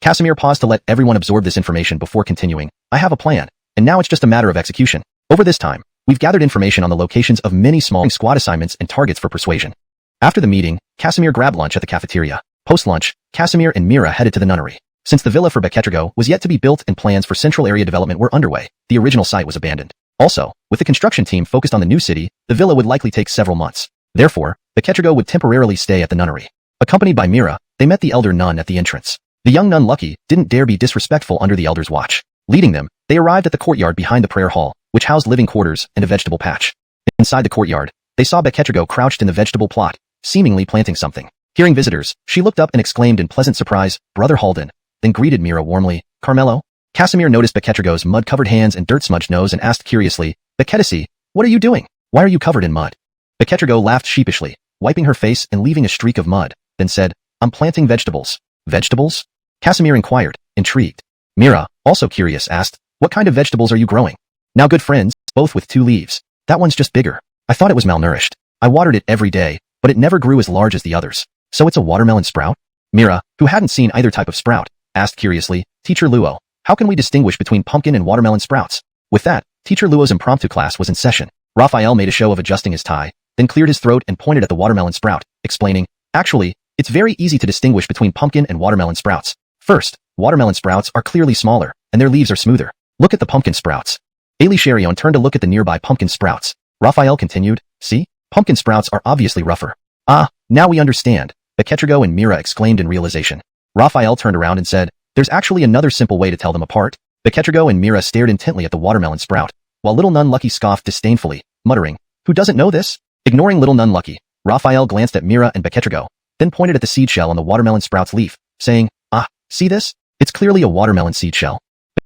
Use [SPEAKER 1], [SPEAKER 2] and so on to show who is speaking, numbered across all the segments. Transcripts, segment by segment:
[SPEAKER 1] Casimir paused to let everyone absorb this information before continuing. I have a plan, and now it's just a matter of execution. Over this time, we've gathered information on the locations of many small squad assignments and targets for persuasion. After the meeting, Casimir grabbed lunch at the cafeteria. Post-lunch, Casimir and Mira headed to the nunnery. Since the villa for Beketrigo was yet to be built and plans for central area development were underway, the original site was abandoned. Also, with the construction team focused on the new city, the villa would likely take several months. Therefore, Beketrigo would temporarily stay at the nunnery. Accompanied by Mira, they met the elder nun at the entrance. The young nun Lucky didn't dare be disrespectful under the elder's watch. Leading them, they arrived at the courtyard behind the prayer hall, which housed living quarters and a vegetable patch. Inside the courtyard, they saw Beketrigo crouched in the vegetable plot, seemingly planting something. Hearing visitors, she looked up and exclaimed in pleasant surprise, Brother Halden, then greeted Mira warmly, Carmelo? Casimir noticed Beketrigo's mud-covered hands and dirt-smudged nose and asked curiously, Beketisi, what are you doing? Why are you covered in mud? Beketrigo laughed sheepishly, wiping her face and leaving a streak of mud, then said, I'm planting vegetables. Vegetables? Casimir inquired, intrigued. Mira, also curious, asked, what kind of vegetables are you growing? Now good friends, both with 2 leaves. That one's just bigger. I thought it was malnourished. I watered it every day, but it never grew as large as the others. So it's a watermelon sprout? Mira, who hadn't seen either type of sprout, asked curiously, Teacher Luo, how can we distinguish between pumpkin and watermelon sprouts? With that, Teacher Luo's impromptu class was in session. Raphael made a show of adjusting his tie, then cleared his throat and pointed at the watermelon sprout, explaining, actually, it's very easy to distinguish between pumpkin and watermelon sprouts. First, watermelon sprouts are clearly smaller, and their leaves are smoother. Look at the pumpkin sprouts. Ailey Cherion turned to look at the nearby pumpkin sprouts. Raphael continued, see? Pumpkin sprouts are obviously rougher. Ah, now we understand, Beketrigo and Mira exclaimed in realization. Raphael turned around and said, there's actually another simple way to tell them apart. Beketrigo and Mira stared intently at the watermelon sprout, while little nun Lucky scoffed disdainfully, muttering, who doesn't know this? Ignoring little nun Lucky, Raphael glanced at Mira and Beketrigo, then pointed at the seed shell on the watermelon sprout's leaf, saying, ah, see this? It's clearly a watermelon seed shell.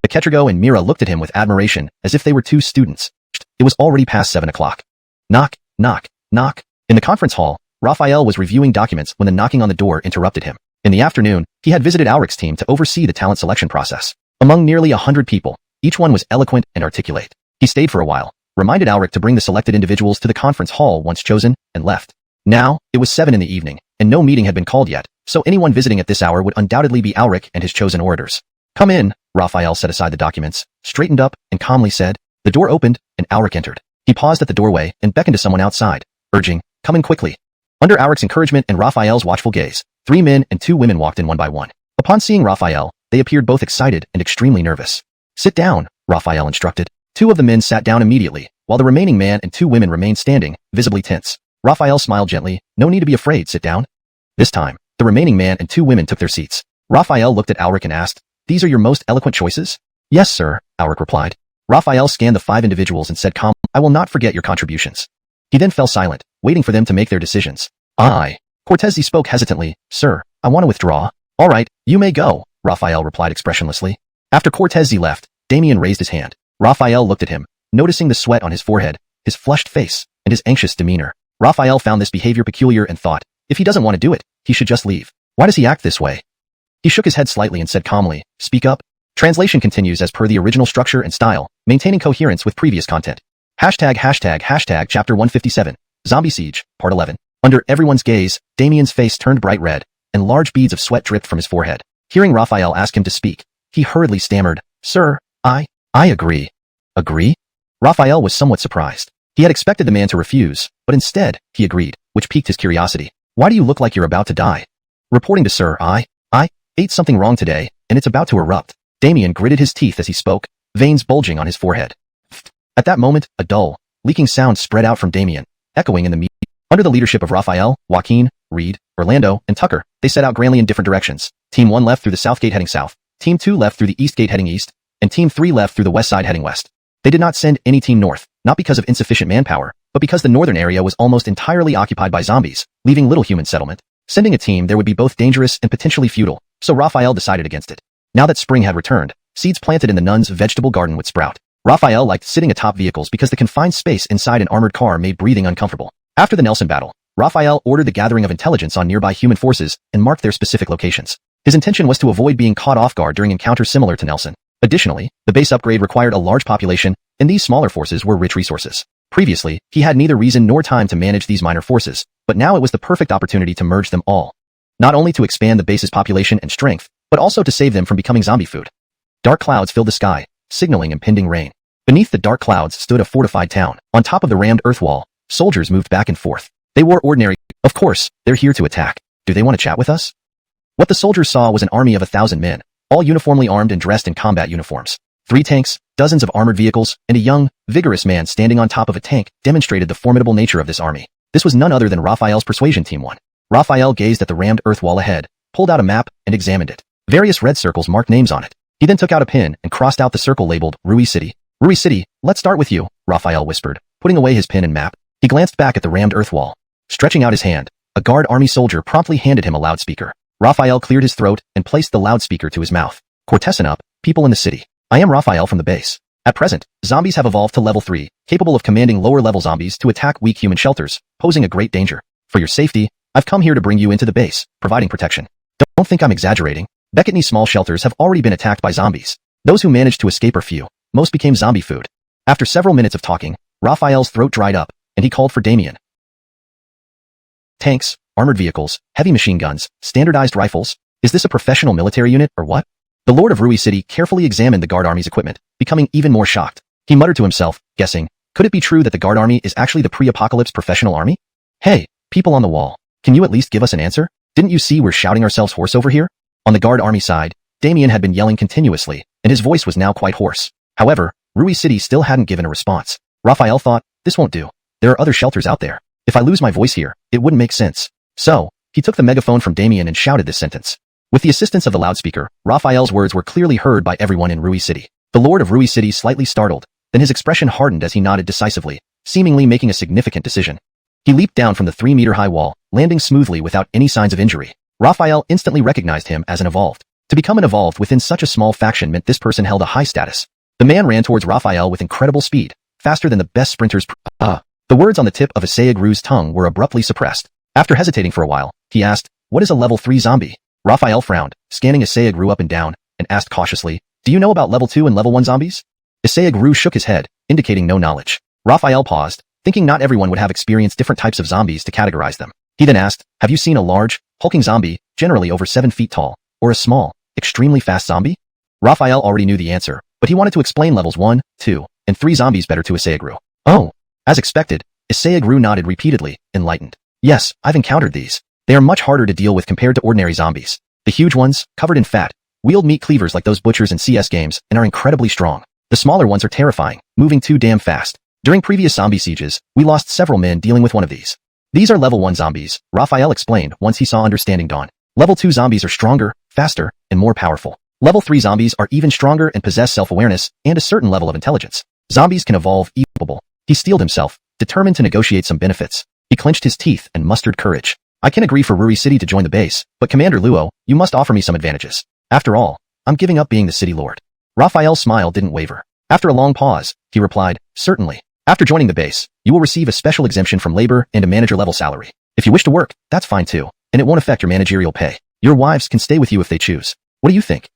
[SPEAKER 1] Beketrigo and Mira looked at him with admiration, as if they were 2 students. It was already past 7 o'clock. Knock, knock, knock. In the conference hall, Raphael was reviewing documents when the knocking on the door interrupted him. In the afternoon, he had visited Auric's team to oversee the talent selection process. Among nearly 100 people, each one was eloquent and articulate. He stayed for a while, reminded Auric to bring the selected individuals to the conference hall once chosen, and left. Now, it was 7 in the evening, and no meeting had been called yet, so anyone visiting at this hour would undoubtedly be Auric and his chosen orators. Come in, Raphael set aside the documents, straightened up, and calmly said. The door opened, and Auric entered. He paused at the doorway and beckoned to someone outside, urging, come in quickly. Under Auric's encouragement and Raphael's watchful gaze, 3 men and 2 women walked in one by one. Upon seeing Raphael, they appeared both excited and extremely nervous. Sit down, Raphael instructed. 2 of the men sat down immediately, while the remaining man and 2 women remained standing, visibly tense. Raphael smiled gently, no need to be afraid, sit down. This time, the remaining man and 2 women took their seats. Raphael looked at Auric and asked, these are your most eloquent choices? Yes, sir, Auric replied. Raphael scanned the 5 individuals and said calmly, I will not forget your contributions. He then fell silent, waiting for them to make their decisions. Cortese spoke hesitantly, sir, I want to withdraw. All right, you may go, Raphael replied expressionlessly. After Cortese left, Damien raised his hand. Raphael looked at him, noticing the sweat on his forehead, his flushed face, and his anxious demeanor. Raphael found this behavior peculiar and thought, if he doesn't want to do it, he should just leave. Why does he act this way? He shook his head slightly and said calmly, speak up. Translation continues as per the original structure and style, maintaining coherence with previous content. Hashtag chapter 157, Zombie Siege, part 11. Under everyone's gaze, Damien's face turned bright red, and large beads of sweat dripped from his forehead. Hearing Raphael ask him to speak, he hurriedly stammered, sir, I agree. Agree? Raphael was somewhat surprised. He had expected the man to refuse, but instead, he agreed, which piqued his curiosity. Why do you look like you're about to die? Reporting to sir, I ate something wrong today, and it's about to erupt. Damien gritted his teeth as he spoke, veins bulging on his forehead. At that moment, a dull, leaking sound spread out from Damien, echoing in the meeting. Under the leadership of Raphael, Joaquin, Reed, Orlando, and Tucker, they set out grandly in different directions. Team 1 left through the south gate heading south, Team 2 left through the east gate heading east, and Team 3 left through the west side heading west. They did not send any team north, not because of insufficient manpower, but because the northern area was almost entirely occupied by zombies, leaving little human settlement. Sending a team there would be both dangerous and potentially futile, so Raphael decided against it. Now that spring had returned, seeds planted in the nun's vegetable garden would sprout. Raphael liked sitting atop vehicles because the confined space inside an armored car made breathing uncomfortable. After the Nelson battle, Raphael ordered the gathering of intelligence on nearby human forces and marked their specific locations. His intention was to avoid being caught off guard during encounters similar to Nelson. Additionally, the base upgrade required a large population, and these smaller forces were rich resources. Previously, he had neither reason nor time to manage these minor forces, but now it was the perfect opportunity to merge them all. Not only to expand the base's population and strength, but also to save them from becoming zombie food. Dark clouds filled the sky, signaling impending rain. Beneath the dark clouds stood a fortified town. On top of the rammed earth wall, soldiers moved back and forth. They wore ordinary. Of course, they're here to attack. Do they want to chat with us? What the soldiers saw was an army of 1,000 men, all uniformly armed and dressed in combat uniforms. 3 tanks, dozens of armored vehicles, and a young, vigorous man standing on top of a tank demonstrated the formidable nature of this army. This was none other than Raphael's persuasion team 1. Raphael gazed at the rammed earth wall ahead, pulled out a map, and examined it. Various red circles marked names on it. He then took out a pen and crossed out the circle labeled Rui City. Rui City, let's start with you, Raphael whispered, putting away his pen and map. He glanced back at the rammed earth wall. Stretching out his hand, a guard army soldier promptly handed him a loudspeaker. Raphael cleared his throat and placed the loudspeaker to his mouth. Cortessan up, people in the city. I am Raphael from the base. At present, zombies have evolved to level 3, capable of commanding lower-level zombies to attack weak human shelters, posing a great danger. For your safety, I've come here to bring you into the base, providing protection. Don't think I'm exaggerating. Becketney's small shelters have already been attacked by zombies. Those who managed to escape are few. Most became zombie food. After several minutes of talking, Raphael's throat dried up, and he called for Damien. Tanks, armored vehicles, heavy machine guns, standardized rifles. Is this a professional military unit, or what? The Lord of Rui City carefully examined the guard army's equipment, becoming even more shocked. He muttered to himself, guessing, could it be true that the guard army is actually the pre-apocalypse professional army? Hey, people on the wall, can you at least give us an answer? Didn't you see we're shouting ourselves hoarse over here? On the guard army side, Damien had been yelling continuously, and his voice was now quite hoarse. However, Rui City still hadn't given a response. Raphael thought, this won't do. There are other shelters out there. If I lose my voice here, it wouldn't make sense. So, he took the megaphone from Damien and shouted this sentence. With the assistance of the loudspeaker, Raphael's words were clearly heard by everyone in Rui City. The Lord of Rui City slightly startled, then his expression hardened as he nodded decisively, seemingly making a significant decision. He leaped down from the 3-meter-high wall, landing smoothly without any signs of injury. Raphael instantly recognized him as an evolved. To become an evolved within such a small faction meant this person held a high status. The man ran towards Raphael with incredible speed, faster than the best sprinters. The words on the tip of Xuanhuan's tongue were abruptly suppressed. After hesitating for a while, he asked, what is a level 3 zombie? Raphael frowned, scanning Xuanhuan up and down, and asked cautiously, do you know about level 2 and level 1 zombies? Xuanhuan shook his head, indicating no knowledge. Raphael paused, thinking not everyone would have experienced different types of zombies to categorize them. He then asked, have you seen a large, hulking zombie, generally over 7 feet tall, or a small, extremely fast zombie? Raphael already knew the answer, but he wanted to explain levels 1, 2, and 3 zombies better to Xuanhuan. Oh. As expected, Xuanhuan nodded repeatedly, enlightened. Yes, I've encountered these. They are much harder to deal with compared to ordinary zombies. The huge ones, covered in fat, wield meat cleavers like those butchers in CS games and are incredibly strong. The smaller ones are terrifying, moving too damn fast. During previous zombie sieges, we lost several men dealing with one of these. These are level 1 zombies, Raphael explained once he saw understanding dawn. Level 2 zombies are stronger, faster, and more powerful. Level 3 zombies are even stronger and possess self-awareness and a certain level of intelligence. Zombies can evolve evolvable. He steeled himself, determined to negotiate some benefits. He clenched his teeth and mustered courage. I can agree for Rui City to join the base, but Commander Luo, you must offer me some advantages. After all, I'm giving up being the city lord. Raphael's smile didn't waver. After a long pause, he replied, certainly. After joining the base, you will receive a special exemption from labor and a manager-level salary. If you wish to work, that's fine too, and it won't affect your managerial pay. Your wives can stay with you if they choose. What do you think?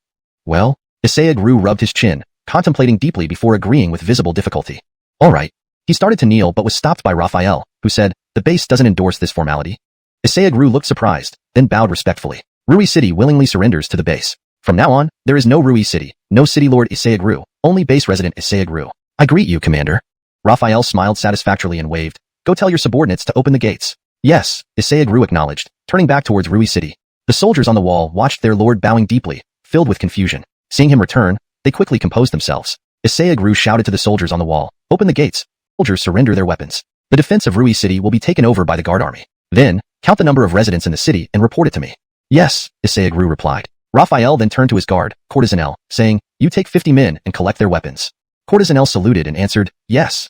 [SPEAKER 1] Well, Xuanhuan rubbed his chin, contemplating deeply before agreeing with visible difficulty. All right. He started to kneel but was stopped by Raphael, who said, the base doesn't endorse this formality. Xuanhuan looked surprised, then bowed respectfully. Rui City willingly surrenders to the base. From now on, there is no Rui City, no city lord Xuanhuan, only base resident Xuanhuan. I greet you, Commander. Raphael smiled satisfactorily and waved. Go tell your subordinates to open the gates. Yes, Xuanhuan acknowledged, turning back towards Rui City. The soldiers on the wall watched their lord bowing deeply, filled with confusion. Seeing him return, they quickly composed themselves. Xuanhuan shouted to the soldiers on the wall, open the gates. Soldiers surrender their weapons. The defense of Rui City will be taken over by the guard army. Then, count the number of residents in the city and report it to me. Yes, Xuanhuan replied. Raphael then turned to his guard, Cortazanel, saying, you take 50 men and collect their weapons. Cortazanel saluted and answered, yes.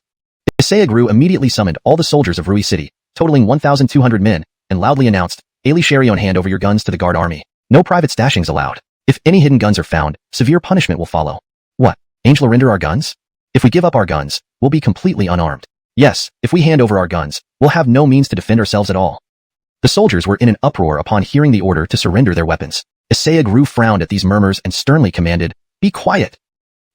[SPEAKER 1] Xuanhuan immediately summoned all the soldiers of Rui City, totaling 1,200 men, and loudly announced, Ali Sharion, hand over your guns to the guard army. No private stashings allowed. If any hidden guns are found, severe punishment will follow. What? Angel render our guns? If we give up our guns, we'll be completely unarmed. Yes, if we hand over our guns, we'll have no means to defend ourselves at all. The soldiers were in an uproar upon hearing the order to surrender their weapons. Xuanhuan frowned at these murmurs and sternly commanded, be quiet.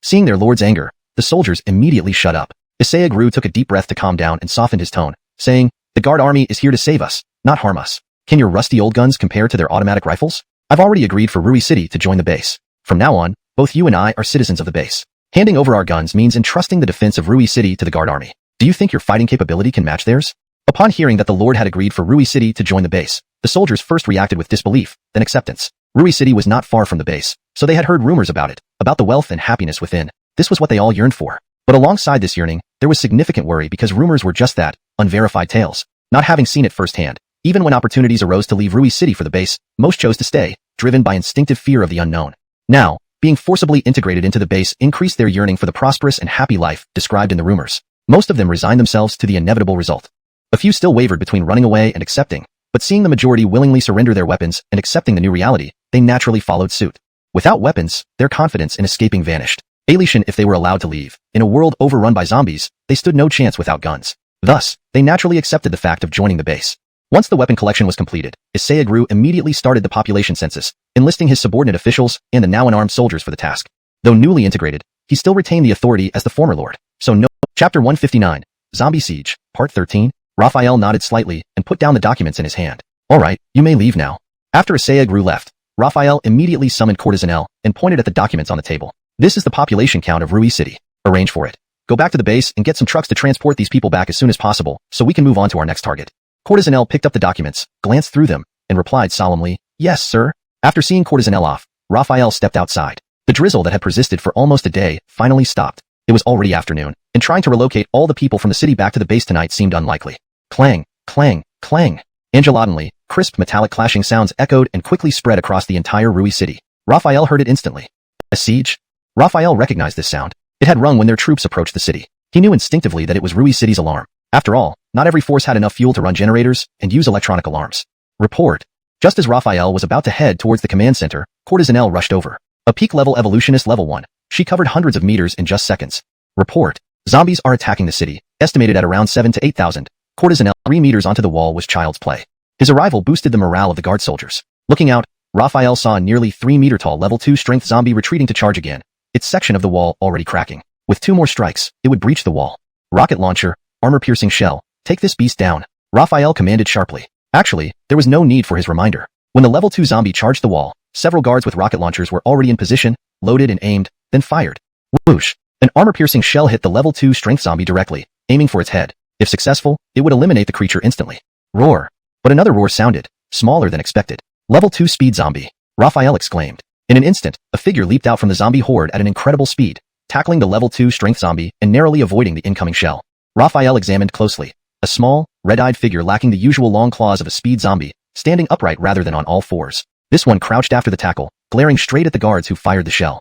[SPEAKER 1] Seeing their lord's anger, the soldiers immediately shut up. Xuanhuan took a deep breath to calm down and softened his tone, saying, the guard army is here to save us, not harm us. Can your rusty old guns compare to their automatic rifles? I've already agreed for Rui City to join the base. From now on, both you and I are citizens of the base. Handing over our guns means entrusting the defense of Rui City to the guard army. Do you think your fighting capability can match theirs? Upon hearing that the Lord had agreed for Rui City to join the base, the soldiers first reacted with disbelief, then acceptance. Rui City was not far from the base, so they had heard rumors about it, about the wealth and happiness within. This was what they all yearned for. But alongside this yearning, there was significant worry because rumors were just that, unverified tales. Not having seen it firsthand, even when opportunities arose to leave Rui City for the base, most chose to stay, driven by instinctive fear of the unknown. Now, being forcibly integrated into the base increased their yearning for the prosperous and happy life described in the rumors. Most of them resigned themselves to the inevitable result. A few still wavered between running away and accepting, but seeing the majority willingly surrender their weapons and accepting the new reality, they naturally followed suit. Without weapons, their confidence in escaping vanished. Alienation if they were allowed to leave. In a world overrun by zombies, they stood no chance without guns. Thus, they naturally accepted the fact of joining the base. Once the weapon collection was completed, Isayagru immediately started the population census, enlisting his subordinate officials and the now unarmed soldiers for the task. Though newly integrated, he still retained the authority as the former lord. So no. Chapter 159, Zombie Siege, Part 13. Raphael nodded slightly and put down the documents in his hand. All right, you may leave now. After Isayagru left, Raphael immediately summoned Courtesanel and pointed at the documents on the table. This is the population count of Rui City. Arrange for it. Go back to the base and get some trucks to transport these people back as soon as possible, so we can move on to our next target. Courtesanel picked up the documents, glanced through them, and replied solemnly, "Yes, sir." After seeing Courtesanel off, Raphael stepped outside. The drizzle that had persisted for almost a day finally stopped. It was already afternoon, and trying to relocate all the people from the city back to the base tonight seemed unlikely. Clang, clang, clang. Angelaudinely, crisp metallic clashing sounds echoed and quickly spread across the entire Rui City. Raphael heard it instantly. A siege? Raphael recognized this sound. It had rung when their troops approached the city. He knew instinctively that it was Rui City's alarm. After all, not every force had enough fuel to run generators and use electronic alarms. Report. Just as Raphael was about to head towards the command center, Courtesanel rushed over. A peak-level evolutionist level 1. She covered hundreds of meters in just seconds. Report. Zombies are attacking the city, estimated at around 7 to 8,000. Courtesanel 3 meters onto the wall was child's play. His arrival boosted the morale of the guard soldiers. Looking out, Raphael saw a nearly 3-meter-tall level 2 strength zombie retreating to charge again, its section of the wall already cracking. With 2 more strikes, it would breach the wall. Rocket launcher, armor-piercing shell, take this beast down, Raphael commanded sharply. Actually, there was no need for his reminder. When the level 2 zombie charged the wall, several guards with rocket launchers were already in position, loaded and aimed, then fired. Whoosh! An armor-piercing shell hit the level 2 strength zombie directly, aiming for its head. If successful, it would eliminate the creature instantly. Roar! But another roar sounded, smaller than expected. Level 2 speed zombie, Raphael exclaimed. In an instant, a figure leaped out from the zombie horde at an incredible speed, tackling the level 2 strength zombie and narrowly avoiding the incoming shell. Raphael examined closely. A small, red-eyed figure lacking the usual long claws of a speed zombie, standing upright rather than on all fours. This one crouched after the tackle, glaring straight at the guards who fired the shell.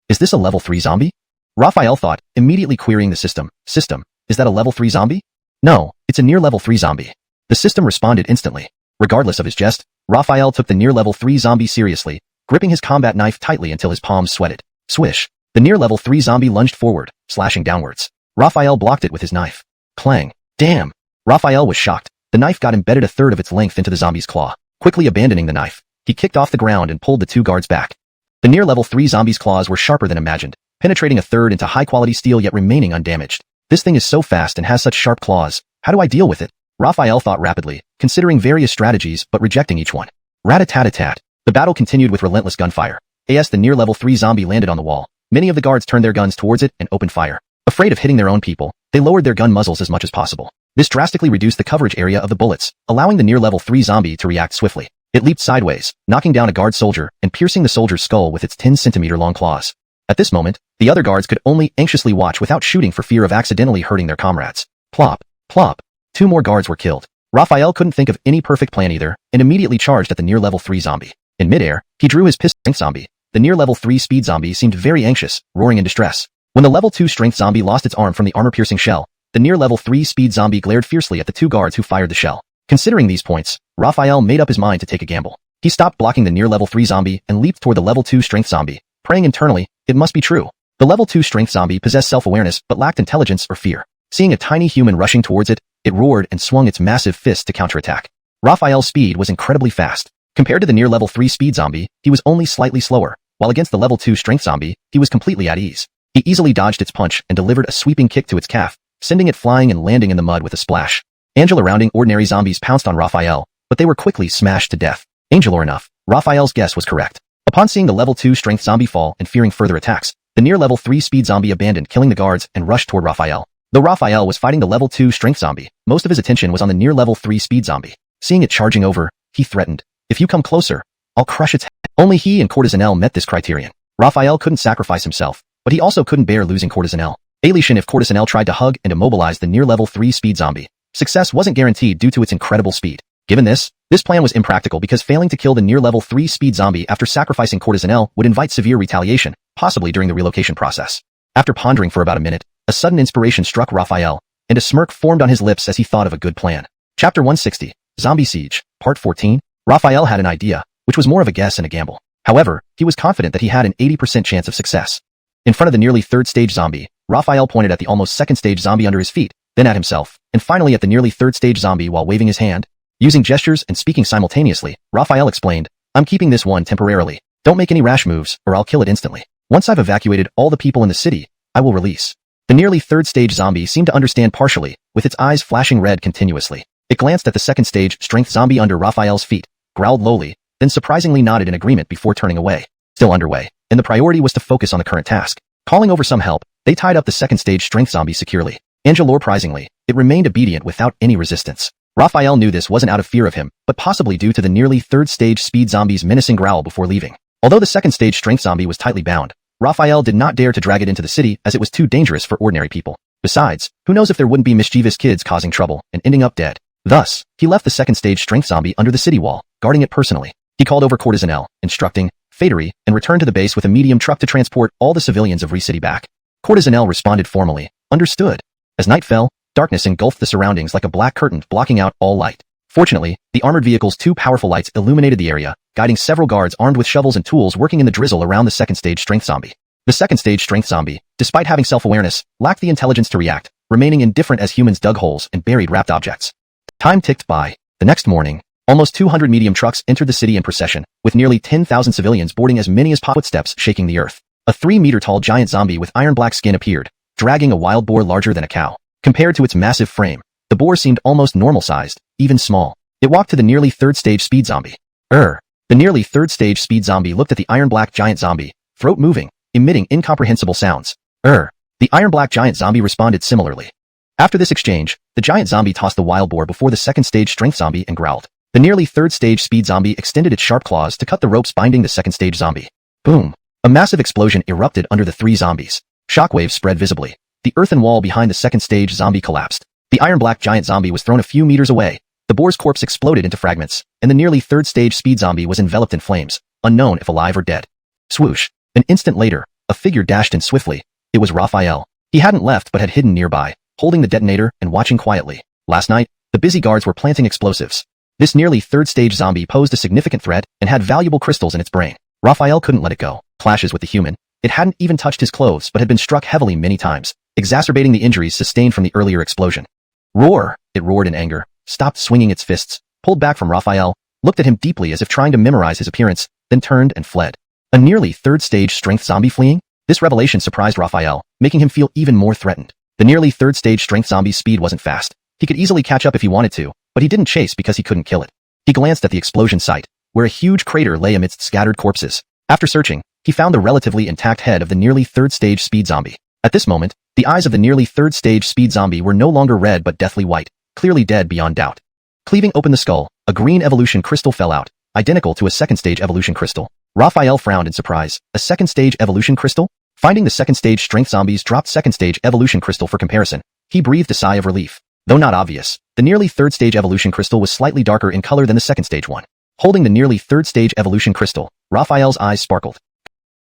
[SPEAKER 1] Is this a level 3 zombie? Raphael thought, immediately querying the system. System, is that a level 3 zombie? No, it's a near level 3 zombie. The system responded instantly. Regardless of his jest, Raphael took the near level 3 zombie seriously, gripping his combat knife tightly until his palms sweated. Swish! The near level 3 zombie lunged forward, slashing downwards. Raphael blocked it with his knife. Clang! Damn! Raphael was shocked. The knife got embedded a third of its length into the zombie's claw. Quickly abandoning the knife, he kicked off the ground and pulled the 2 guards back. The near level 3 zombie's claws were sharper than imagined, penetrating a third into high-quality steel yet remaining undamaged. This thing is so fast and has such sharp claws. How do I deal with it? Raphael thought rapidly, considering various strategies but rejecting each one. Rat-a-tat-a-tat. The battle continued with relentless gunfire. As the near level 3 zombie landed on the wall, many of the guards turned their guns towards it and opened fire. Afraid of hitting their own people, they lowered their gun muzzles as much as possible. This drastically reduced the coverage area of the bullets, allowing the near level 3 zombie to react swiftly. It leaped sideways, knocking down a guard soldier and piercing the soldier's skull with its 10-centimeter long claws. At this moment, the other guards could only anxiously watch without shooting for fear of accidentally hurting their comrades. Plop, plop. 2 more guards were killed. Raphael couldn't think of any perfect plan either, and immediately charged at the near level 3 zombie. In midair, he drew his pistol. Zombie. The near level 3 speed zombie seemed very anxious, roaring in distress. When the level 2 strength zombie lost its arm from the armor-piercing shell, the near level 3 speed zombie glared fiercely at the 2 guards who fired the shell. Considering these points, Raphael made up his mind to take a gamble. He stopped blocking the near level 3 zombie and leaped toward the level 2 strength zombie, praying internally, it must be true. The level 2 strength zombie possessed self-awareness but lacked intelligence or fear. Seeing a tiny human rushing towards it, it roared and swung its massive fist to counterattack. Raphael's speed was incredibly fast. Compared to the near level 3 speed zombie, he was only slightly slower, while against the level 2 strength zombie, he was completely at ease. He easily dodged its punch and delivered a sweeping kick to its calf, sending it flying and landing in the mud with a splash. Angela rounding ordinary zombies pounced on Raphael, but they were quickly smashed to death. Angela enough, Raphael's guess was correct. Upon seeing the level 2 strength zombie fall and fearing further attacks, the near level 3 speed zombie abandoned killing the guards and rushed toward Raphael. Though Raphael was fighting the level 2 strength zombie, most of his attention was on the near level 3 speed zombie. Seeing it charging over, he threatened, "If you come closer, I'll crush its head." Only he and Courtesanel met this criterion. Raphael couldn't sacrifice himself, but he also couldn't bear losing Courtesanel. Alition if Courtesanel tried to hug and immobilize the near level 3 speed zombie. Success wasn't guaranteed due to its incredible speed. Given this plan was impractical because failing to kill the near level 3 speed zombie after sacrificing Courtesanel would invite severe retaliation, possibly during the relocation process. After pondering for about a minute, a sudden inspiration struck Raphael, and a smirk formed on his lips as he thought of a good plan. Chapter 160, Zombie Siege, Part 14. Raphael had an idea, which was more of a guess and a gamble. However, he was confident that he had an 80% chance of success. In front of the nearly third stage zombie, Raphael pointed at the almost second stage zombie under his feet, then at himself, and finally at the nearly third stage zombie while waving his hand. Using gestures and speaking simultaneously, Raphael explained, "I'm keeping this one temporarily. Don't make any rash moves, or I'll kill it instantly. Once I've evacuated all the people in the city, I will release." The nearly third stage zombie seemed to understand partially, with its eyes flashing red continuously. It glanced at the second stage strength zombie under Raphael's feet, growled lowly, then surprisingly nodded in agreement before turning away. Still underway, and the priority was to focus on the current task. Calling over some help, they tied up the second stage strength zombie securely. Surprisingly, it remained obedient without any resistance. Raphael knew this wasn't out of fear of him, but possibly due to the nearly third stage speed zombie's menacing growl before leaving. Although the second stage strength zombie was tightly bound, Raphael did not dare to drag it into the city as it was too dangerous for ordinary people. Besides, who knows if there wouldn't be mischievous kids causing trouble and ending up dead. Thus, he left the second stage strength zombie under the city wall, guarding it personally. He called over Courtesanel, instructing Fadery, and returned to the base with a medium truck to transport all the civilians of Re-City back. Courtesanel responded formally, "Understood." As night fell, darkness engulfed the surroundings like a black curtain blocking out all light. Fortunately, the armored vehicle's two powerful lights illuminated the area, guiding several guards armed with shovels and tools working in the drizzle around the second stage strength zombie. The second stage strength zombie, despite having self-awareness, lacked the intelligence to react, remaining indifferent as humans dug holes and buried wrapped objects. Time ticked by. The next morning, almost 200 medium trucks entered the city in procession, with nearly 10,000 civilians boarding as many as footsteps shaking the earth. A 3-meter-tall giant zombie with iron-black skin appeared, dragging a wild boar larger than a cow. Compared to its massive frame, the boar seemed almost normal-sized, even small. It walked to the nearly third-stage speed zombie. The nearly third-stage speed zombie looked at the iron-black giant zombie, throat moving, emitting incomprehensible sounds. The iron-black giant zombie responded similarly. After this exchange, the giant zombie tossed the wild boar before the second-stage strength zombie and growled. The nearly third-stage speed zombie extended its sharp claws to cut the ropes binding the second-stage zombie. Boom! A massive explosion erupted under the three zombies. Shockwaves spread visibly. The earthen wall behind the second-stage zombie collapsed. The iron-black giant zombie was thrown a few meters away. The boar's corpse exploded into fragments, and the nearly third-stage speed zombie was enveloped in flames, unknown if alive or dead. Swoosh! An instant later, a figure dashed in swiftly. It was Raphael. He hadn't left but had hidden nearby, holding the detonator and watching quietly. Last night, the busy guards were planting explosives. This nearly third-stage zombie posed a significant threat and had valuable crystals in its brain. Raphael couldn't let it go. Clashes with the human. It hadn't even touched his clothes but had been struck heavily many times, exacerbating the injuries sustained from the earlier explosion. Roar! It roared in anger, stopped swinging its fists, pulled back from Raphael, looked at him deeply as if trying to memorize his appearance, then turned and fled. A nearly third-stage strength zombie fleeing? This revelation surprised Raphael, making him feel even more threatened. The nearly third-stage strength zombie's speed wasn't fast. He could easily catch up if he wanted to, but he didn't chase because he couldn't kill it. He glanced at the explosion site, where a huge crater lay amidst scattered corpses. After searching, he found the relatively intact head of the nearly third-stage speed zombie. At this moment, the eyes of the nearly third-stage speed zombie were no longer red but deathly white, clearly dead beyond doubt. Cleaving open the skull, a green evolution crystal fell out, identical to a second-stage evolution crystal. Raphael frowned in surprise. A second-stage evolution crystal? Finding the second-stage strength zombies dropped second-stage evolution crystal for comparison, he breathed a sigh of relief. Though not obvious, the nearly third-stage evolution crystal was slightly darker in color than the second-stage one. Holding the nearly third-stage evolution crystal, Raphael's eyes sparkled.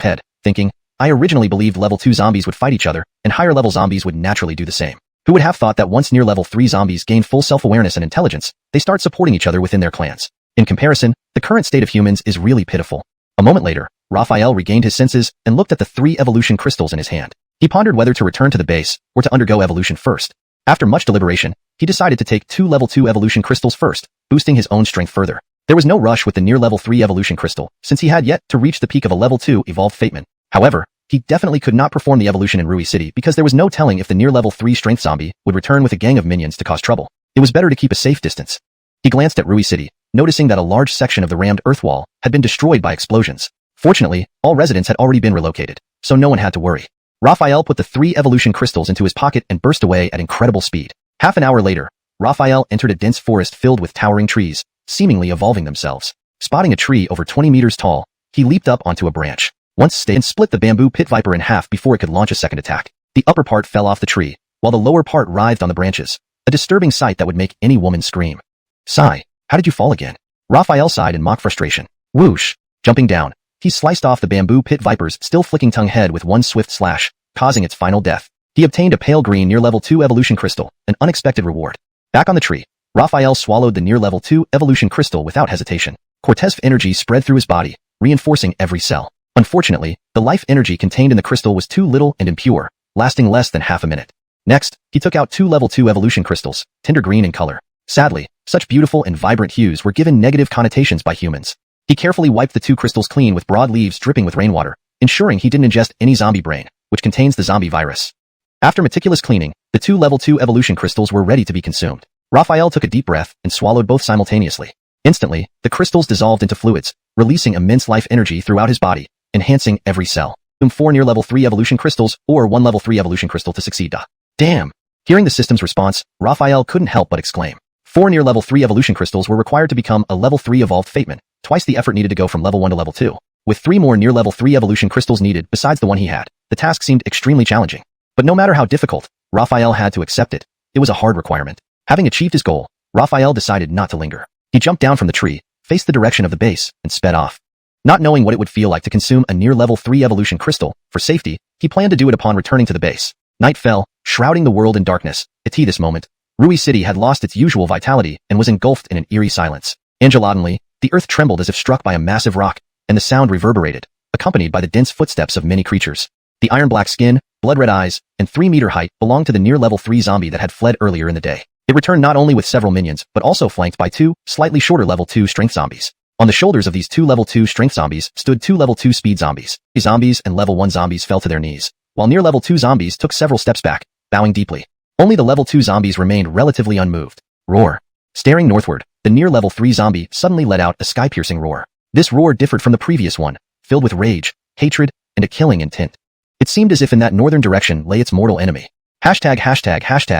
[SPEAKER 1] Head, thinking, I originally believed level 2 zombies would fight each other, and higher-level zombies would naturally do the same. Who would have thought that once near level 3 zombies gain full self-awareness and intelligence, they start supporting each other within their clans. In comparison, the current state of humans is really pitiful. A moment later, Raphael regained his senses and looked at the 3 evolution crystals in his hand. He pondered whether to return to the base or to undergo evolution first. After much deliberation, he decided to take 2 level 2 evolution crystals first, boosting his own strength further. There was no rush with the near level 3 evolution crystal, since he had yet to reach the peak of a level 2 evolved Fateman. However, he definitely could not perform the evolution in Re-City because there was no telling if the near level 3 strength zombie would return with a gang of minions to cause trouble. It was better to keep a safe distance. He glanced at Re-City, noticing that a large section of the rammed earth wall had been destroyed by explosions. Fortunately, all residents had already been relocated, so no one had to worry. Raphael put the 3 evolution crystals into his pocket and burst away at incredible speed. Half an hour later, Raphael entered a dense forest filled with towering trees, seemingly evolving themselves. Spotting a tree over 20 meters tall, he leaped up onto a branch. Once stayed and split the bamboo pit viper in half before it could launch a second attack. The upper part fell off the tree, while the lower part writhed on the branches, a disturbing sight that would make any woman scream. Sigh, how did you fall again? Raphael sighed in mock frustration. Whoosh! Jumping down, he sliced off the bamboo pit viper's still flicking tongue head with one swift slash, causing its final death. He obtained a pale green near level 2 evolution crystal, an unexpected reward. Back on the tree, Raphael swallowed the near level 2 evolution crystal without hesitation. Cortez energy spread through his body, reinforcing every cell. Unfortunately, the life energy contained in the crystal was too little and impure, lasting less than half a minute. Next, he took out 2 level 2 evolution crystals, tender green in color. Sadly, such beautiful and vibrant hues were given negative connotations by humans. He carefully wiped the 2 crystals clean with broad leaves dripping with rainwater, ensuring he didn't ingest any zombie brain, which contains the zombie virus. After meticulous cleaning, the 2 level 2 evolution crystals were ready to be consumed. Raphael took a deep breath and swallowed both simultaneously. Instantly, the crystals dissolved into fluids, releasing immense life energy throughout his body, enhancing every cell. 4 near level 3 evolution crystals or 1 level 3 evolution crystal to succeed. Damn! Hearing the system's response, Raphael couldn't help but exclaim. 4 near level 3 evolution crystals were required to become a level 3 evolved fateman, twice the effort needed to go from level 1 to level 2. With 3 more near level 3 evolution crystals needed besides the one he had, the task seemed extremely challenging. But no matter how difficult, Raphael had to accept it. It was a hard requirement. Having achieved his goal, Raphael decided not to linger. He jumped down from the tree, faced the direction of the base, and sped off. Not knowing what it would feel like to consume a near level 3 evolution crystal, for safety, he planned to do it upon returning to the base. Night fell, shrouding the world in darkness. At this moment, Rui City had lost its usual vitality and was engulfed in an eerie silence. Angeladonly, the earth trembled as if struck by a massive rock, and the sound reverberated, accompanied by the dense footsteps of many creatures. The iron-black skin, blood-red eyes, and 3-meter height belonged to the near level 3 zombie that had fled earlier in the day. It returned not only with several minions, but also flanked by 2, slightly shorter level 2 strength zombies. On the shoulders of these 2 level 2 strength zombies stood 2 level 2 speed zombies. The zombies and level 1 zombies fell to their knees, while near level 2 zombies took several steps back, bowing deeply. Only the level 2 zombies remained relatively unmoved. Roar. Staring northward, the near level 3 zombie suddenly let out a sky-piercing roar. This roar differed from the previous one, filled with rage, hatred, and a killing intent. It seemed as if in that northern direction lay its mortal enemy. Hashtag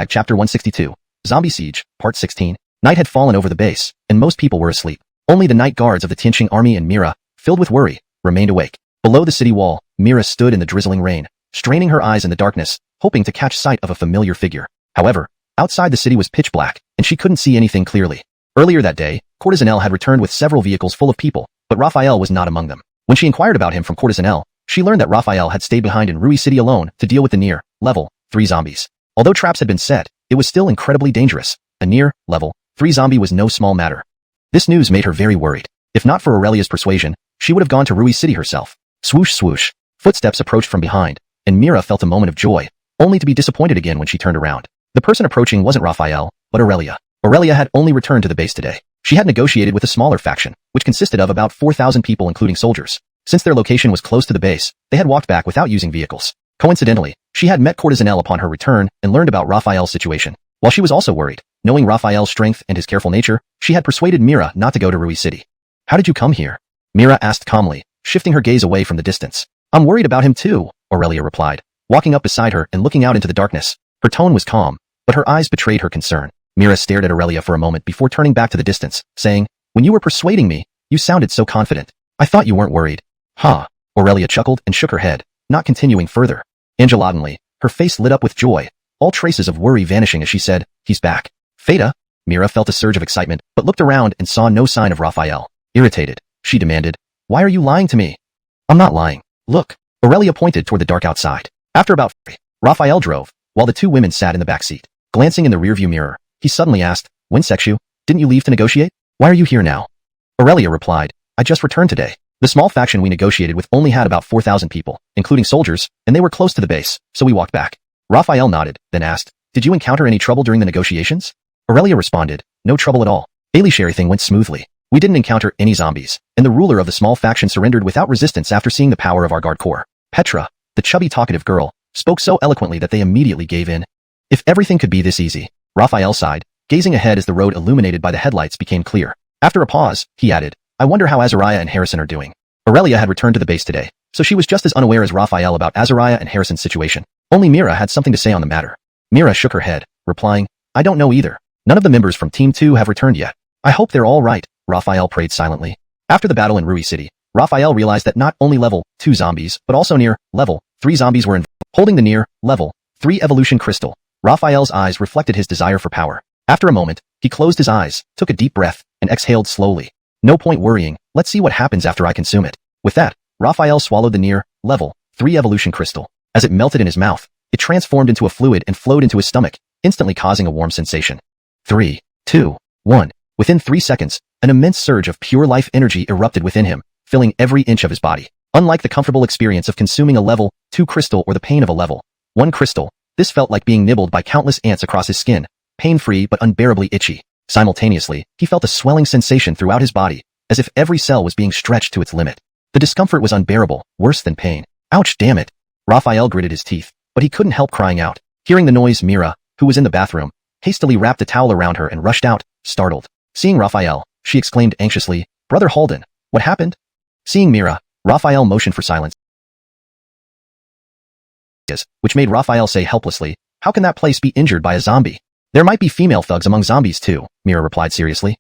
[SPEAKER 1] chapter 162. Zombie Siege, Part 16. Night had fallen over the base, and most people were asleep. Only the night guards of the Tianqing army and Mira, filled with worry, remained awake. Below the city wall, Mira stood in the drizzling rain, straining her eyes in the darkness, hoping to catch sight of a familiar figure. However, outside the city was pitch black, and she couldn't see anything clearly. Earlier that day, Courtesanel had returned with several vehicles full of people, but Raphael was not among them. When she inquired about him from Courtesanel, she learned that Raphael had stayed behind in Rui City alone to deal with the near level 3 zombies. Although traps had been set, it was still incredibly dangerous. A near level 3 zombie was no small matter. This news made her very worried. If not for Aurelia's persuasion, she would have gone to Rui City herself. Swoosh swoosh. Footsteps approached from behind, and Mira felt a moment of joy, only to be disappointed again when she turned around. The person approaching wasn't Raphael, but Aurelia. Aurelia had only returned to the base today. She had negotiated with a smaller faction, which consisted of about 4,000 people including soldiers. Since their location was close to the base, they had walked back without using vehicles. Coincidentally, she had met Courtesanel upon her return and learned about Raphael's situation. While she was also worried, knowing Raphael's strength and his careful nature, she had persuaded Mira not to go to Rui City. How did you come here? Mira asked calmly, shifting her gaze away from the distance. I'm worried about him too, Aurelia replied, walking up beside her and looking out into the darkness. Her tone was calm, but her eyes betrayed her concern. Mira stared at Aurelia for a moment before turning back to the distance, saying, when you were persuading me, you sounded so confident. I thought you weren't worried. Huh. Aurelia chuckled and shook her head, not continuing further. Angeladonly, her face lit up with joy, all traces of worry vanishing as she said, he's back. Feta? Mira felt a surge of excitement, but looked around and saw no sign of Raphael. Irritated, she demanded, why are you lying to me? I'm not lying. Look. Aurelia pointed toward the dark outside. After about 3, Raphael drove, while the 2 women sat in the back seat. Glancing in the rearview mirror, he suddenly asked, Winsexu, didn't you leave to negotiate? Why are you here now? Aurelia replied, I just returned today. The small faction we negotiated with only had about 4,000 people, including soldiers, and they were close to the base, so we walked back. Raphael nodded, then asked, did you encounter any trouble during the negotiations? Aurelia responded, no trouble at all. Everything went smoothly. We didn't encounter any zombies, and the ruler of the small faction surrendered without resistance after seeing the power of our guard corps. Petra, the chubby talkative girl, spoke so eloquently that they immediately gave in. If everything could be this easy, Raphael sighed, gazing ahead as the road illuminated by the headlights became clear. After a pause, he added, I wonder how Azariah and Harrison are doing. Aurelia had returned to the base today, so she was just as unaware as Raphael about Azariah and Harrison's situation. Only Mira had something to say on the matter. Mira shook her head, replying, I don't know either. None of the members from Team 2 have returned yet. I hope they're all right, Raphael prayed silently. After the battle in Rui City, Raphael realized that not only level 2 zombies, but also near level 3 zombies were involved. Holding the near level 3 evolution crystal, Raphael's eyes reflected his desire for power. After a moment, he closed his eyes, took a deep breath, and exhaled slowly. No point worrying, let's see what happens after I consume it. With that, Raphael swallowed the near level 3 evolution crystal. As it melted in his mouth, it transformed into a fluid and flowed into his stomach, instantly causing a warm sensation. 3, 2, 1. Within 3 seconds, an immense surge of pure life energy erupted within him, filling every inch of his body. Unlike the comfortable experience of consuming a level 2 crystal or the pain of a level 1 crystal, this felt like being nibbled by countless ants across his skin, pain-free but unbearably itchy. Simultaneously, he felt a swelling sensation throughout his body, as if every cell was being stretched to its limit. The discomfort was unbearable, worse than pain. Ouch, damn it. Raphael gritted his teeth, but he couldn't help crying out. Hearing the noise, Mira, who was in the bathroom, hastily wrapped a towel around her and rushed out, startled. Seeing Raphael, she exclaimed anxiously, Brother Holden, what happened? Seeing Mira, Raphael motioned for silence, which made Raphael say helplessly, how can that place be injured by a zombie? There might be female thugs among zombies too, Mira replied seriously.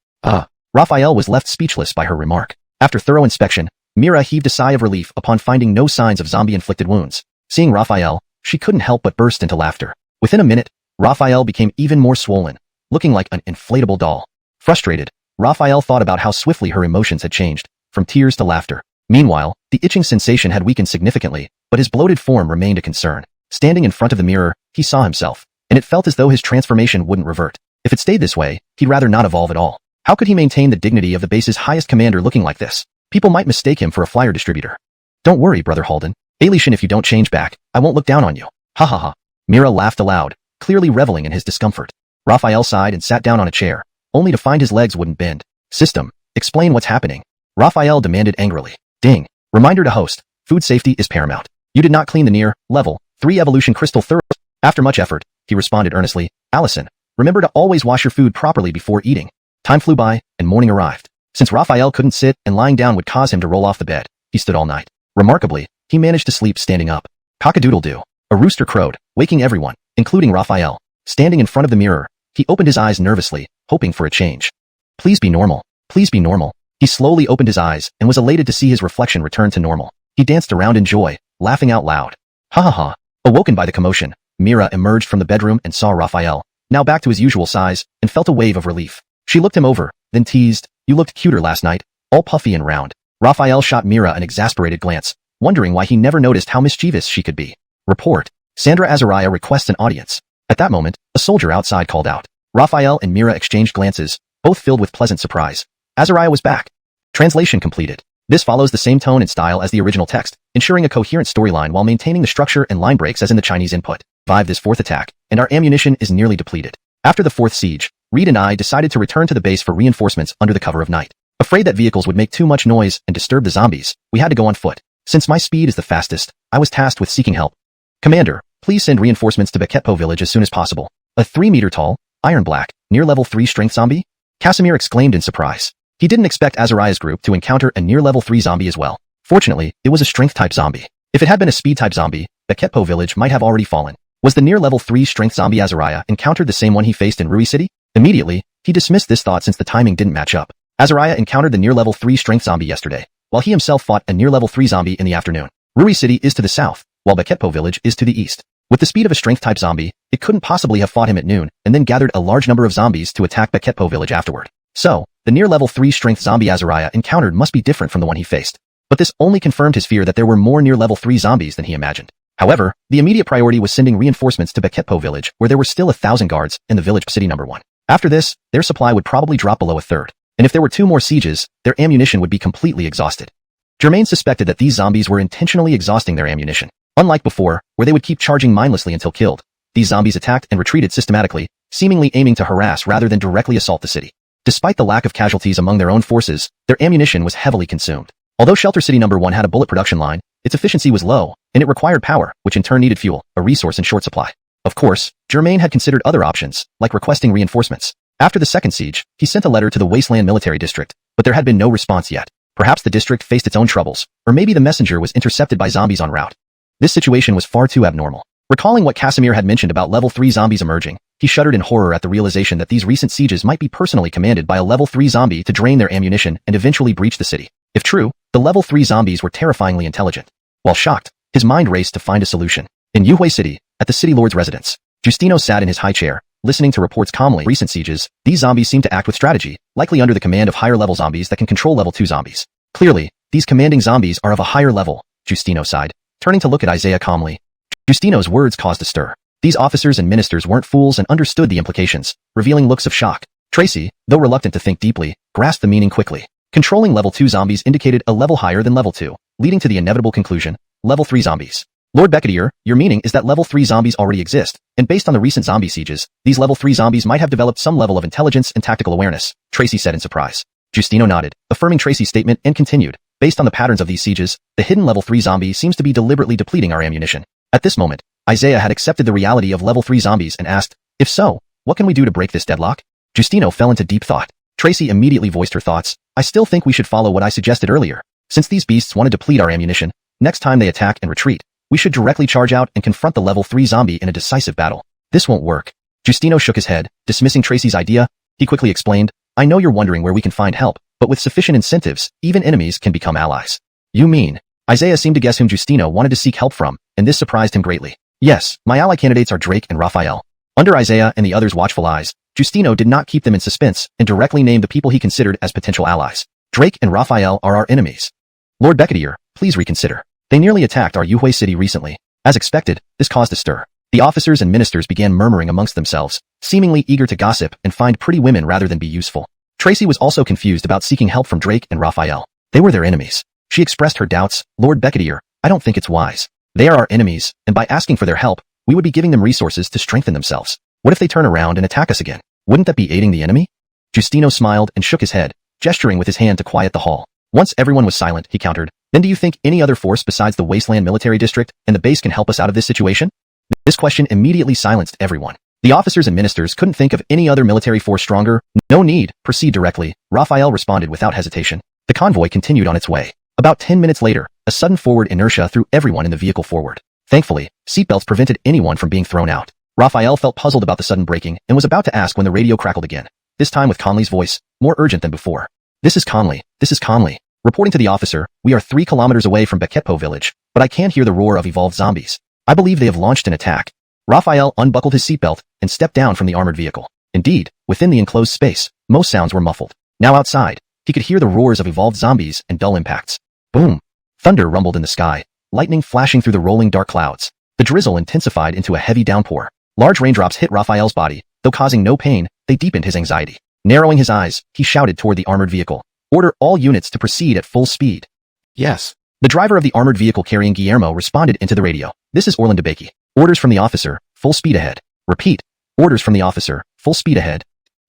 [SPEAKER 1] Raphael was left speechless by her remark. After thorough inspection, Mira heaved a sigh of relief upon finding no signs of zombie-inflicted wounds. Seeing Raphael, she couldn't help but burst into laughter. Within a minute, Raphael became even more swollen, looking like an inflatable doll. Frustrated, Raphael thought about how swiftly her emotions had changed, from tears to laughter. Meanwhile, the itching sensation had weakened significantly, but his bloated form remained a concern. Standing in front of the mirror, he saw himself, and it felt as though his transformation wouldn't revert. If it stayed this way, he'd rather not evolve at all. How could he maintain the dignity of the base's highest commander looking like this? People might mistake him for a flyer distributor. Don't worry, Brother Holden. Alishan, if you don't change back, I won't look down on you. Ha ha ha. Mira laughed aloud, clearly reveling in his discomfort. Raphael sighed and sat down on a chair, only to find his legs wouldn't bend. System, explain what's happening. Raphael demanded angrily. Ding. Reminder to host, food safety is paramount. You did not clean the near level 3 evolution crystal thoroughly. After much effort, he responded earnestly, Allison, remember to always wash your food properly before eating. Time flew by, and morning arrived. Since Raphael couldn't sit and lying down would cause him to roll off the bed, he stood all night. Remarkably, he managed to sleep standing up. Cock-a-doodle-doo. A rooster crowed, waking everyone, including Raphael. Standing in front of the mirror, he opened his eyes nervously, hoping for a change. Please be normal. Please be normal. He slowly opened his eyes and was elated to see his reflection return to normal. He danced around in joy, laughing out loud. Ha ha ha. Awoken by the commotion, Mira emerged from the bedroom and saw Raphael, now back to his usual size, and felt a wave of relief. She looked him over, then teased, you looked cuter last night, all puffy and round. Raphael shot Mira an exasperated glance, wondering why he never noticed how mischievous she could be. Report. Sandra Azariah requests an audience. At that moment, a soldier outside called out. Raphael and Mira exchanged glances, both filled with pleasant surprise. Azariah was back. Translation completed. This follows the same tone and style as the original text, ensuring a coherent storyline while maintaining the structure and line breaks as in the Chinese input. Survive this fourth attack, and our ammunition is nearly depleted. After the fourth siege, Reed and I decided to return to the base for reinforcements under the cover of night. Afraid that vehicles would make too much noise and disturb the zombies, we had to go on foot. Since my speed is the fastest, I was tasked with seeking help. Commander, please send reinforcements to Beketpo village as soon as possible. A 3-meter-tall, iron-black, near level 3 strength zombie? Casimir exclaimed in surprise. He didn't expect Azariah's group to encounter a near level 3 zombie as well. Fortunately, it was a strength-type zombie. If it had been a speed-type zombie, Beketpo village might have already fallen. Was the near level 3 strength zombie Azariah encountered the same one he faced in Rui City? Immediately, he dismissed this thought since the timing didn't match up. Azariah encountered the near level 3 strength zombie yesterday, while he himself fought a near level 3 zombie in the afternoon. Rui City is to the south, while Beketpo village is to the east. With the speed of a strength-type zombie, it couldn't possibly have fought him at noon and then gathered a large number of zombies to attack Beketpo village afterward. So, the near level 3 strength zombie Azariah encountered must be different from the one he faced. But this only confirmed his fear that there were more near level 3 zombies than he imagined. However, the immediate priority was sending reinforcements to Beketpo village, where there were still 1,000 guards in the village city number 1. After this, their supply would probably drop below a third. And if there were 2 more sieges, their ammunition would be completely exhausted. Germain suspected that these zombies were intentionally exhausting their ammunition. Unlike before, where they would keep charging mindlessly until killed, these zombies attacked and retreated systematically, seemingly aiming to harass rather than directly assault the city. Despite the lack of casualties among their own forces, their ammunition was heavily consumed. Although Shelter City number 1 had a bullet production line, its efficiency was low, and it required power, which in turn needed fuel, a resource in short supply. Of course, Germain had considered other options, like requesting reinforcements. After the second siege, he sent a letter to the Wasteland Military District, but there had been no response yet. Perhaps the district faced its own troubles, or maybe the messenger was intercepted by zombies en route. This situation was far too abnormal. Recalling what Casimir had mentioned about level 3 zombies emerging, he shuddered in horror at the realization that these recent sieges might be personally commanded by a level 3 zombie to drain their ammunition and eventually breach the city. If true, the level 3 zombies were terrifyingly intelligent. While shocked, his mind raced to find a solution. In Yuhui City, at the city lord's residence, Justino sat in his high chair, listening to reports calmly. Recent sieges, these zombies seem to act with strategy, likely under the command of higher-level zombies that can control level 2 zombies. Clearly, these commanding zombies are of a higher level, Justino sighed, turning to look at Isaiah calmly. Justino's words caused a stir. These officers and ministers weren't fools and understood the implications, revealing looks of shock. Tracy, though reluctant to think deeply, grasped the meaning quickly. Controlling level 2 zombies indicated a level higher than level 2, leading to the inevitable conclusion, level 3 zombies. Lord Becketier, your meaning is that level 3 zombies already exist, and based on the recent zombie sieges, these level 3 zombies might have developed some level of intelligence and tactical awareness, Tracy said in surprise. Justino nodded, affirming Tracy's statement and continued, based on the patterns of these sieges, the hidden level 3 zombie seems to be deliberately depleting our ammunition. At this moment, Isaiah had accepted the reality of level 3 zombies and asked, if so, what can we do to break this deadlock? Justino fell into deep thought. Tracy immediately voiced her thoughts. I still think we should follow what I suggested earlier. Since these beasts want to deplete our ammunition, next time they attack and retreat, we should directly charge out and confront the level 3 zombie in a decisive battle. This won't work. Justino shook his head, dismissing Tracy's idea. He quickly explained, I know you're wondering where we can find help, but with sufficient incentives, even enemies can become allies. You mean? Isaiah seemed to guess whom Justino wanted to seek help from, and this surprised him greatly. Yes, my ally candidates are Drake and Raphael. Under Isaiah and the others' watchful eyes, Justino did not keep them in suspense and directly named the people he considered as potential allies. Drake and Raphael are our enemies. Lord Becketier, please reconsider. They nearly attacked our Yuhui city recently. As expected, this caused a stir. The officers and ministers began murmuring amongst themselves, seemingly eager to gossip and find pretty women rather than be useful. Tracy was also confused about seeking help from Drake and Raphael. They were their enemies. She expressed her doubts. Lord Becketier, I don't think it's wise. They are our enemies, and by asking for their help, we would be giving them resources to strengthen themselves. What if they turn around and attack us again? Wouldn't that be aiding the enemy? Justino smiled and shook his head, gesturing with his hand to quiet the hall. Once everyone was silent, he countered, then do you think any other force besides the Wasteland Military District and the base can help us out of this situation? This question immediately silenced everyone. The officers and ministers couldn't think of any other military force stronger. No need, proceed directly, Raphael responded without hesitation. The convoy continued on its way. About 10 minutes later, a sudden forward inertia threw everyone in the vehicle forward. Thankfully, seatbelts prevented anyone from being thrown out. Raphael felt puzzled about the sudden braking and was about to ask when the radio crackled again, this time with Conley's voice, more urgent than before. This is Conley. Reporting to the officer, we are 3 kilometers away from Beketpo village, but I can hear the roar of evolved zombies. I believe they have launched an attack. Raphael unbuckled his seatbelt and stepped down from the armored vehicle. Indeed, within the enclosed space, most sounds were muffled. Now outside, he could hear the roars of evolved zombies and dull impacts. Boom! Thunder rumbled in the sky, lightning flashing through the rolling dark clouds. The drizzle intensified into a heavy downpour. Large raindrops hit Raphael's body, though causing no pain, they deepened his anxiety. Narrowing his eyes, he shouted toward the armored vehicle. Order all units to proceed at full speed. Yes. The driver of the armored vehicle carrying Guillermo responded into the radio. This is Orlando Bakey. Orders from the officer, full speed ahead. Repeat. Orders from the officer, full speed ahead.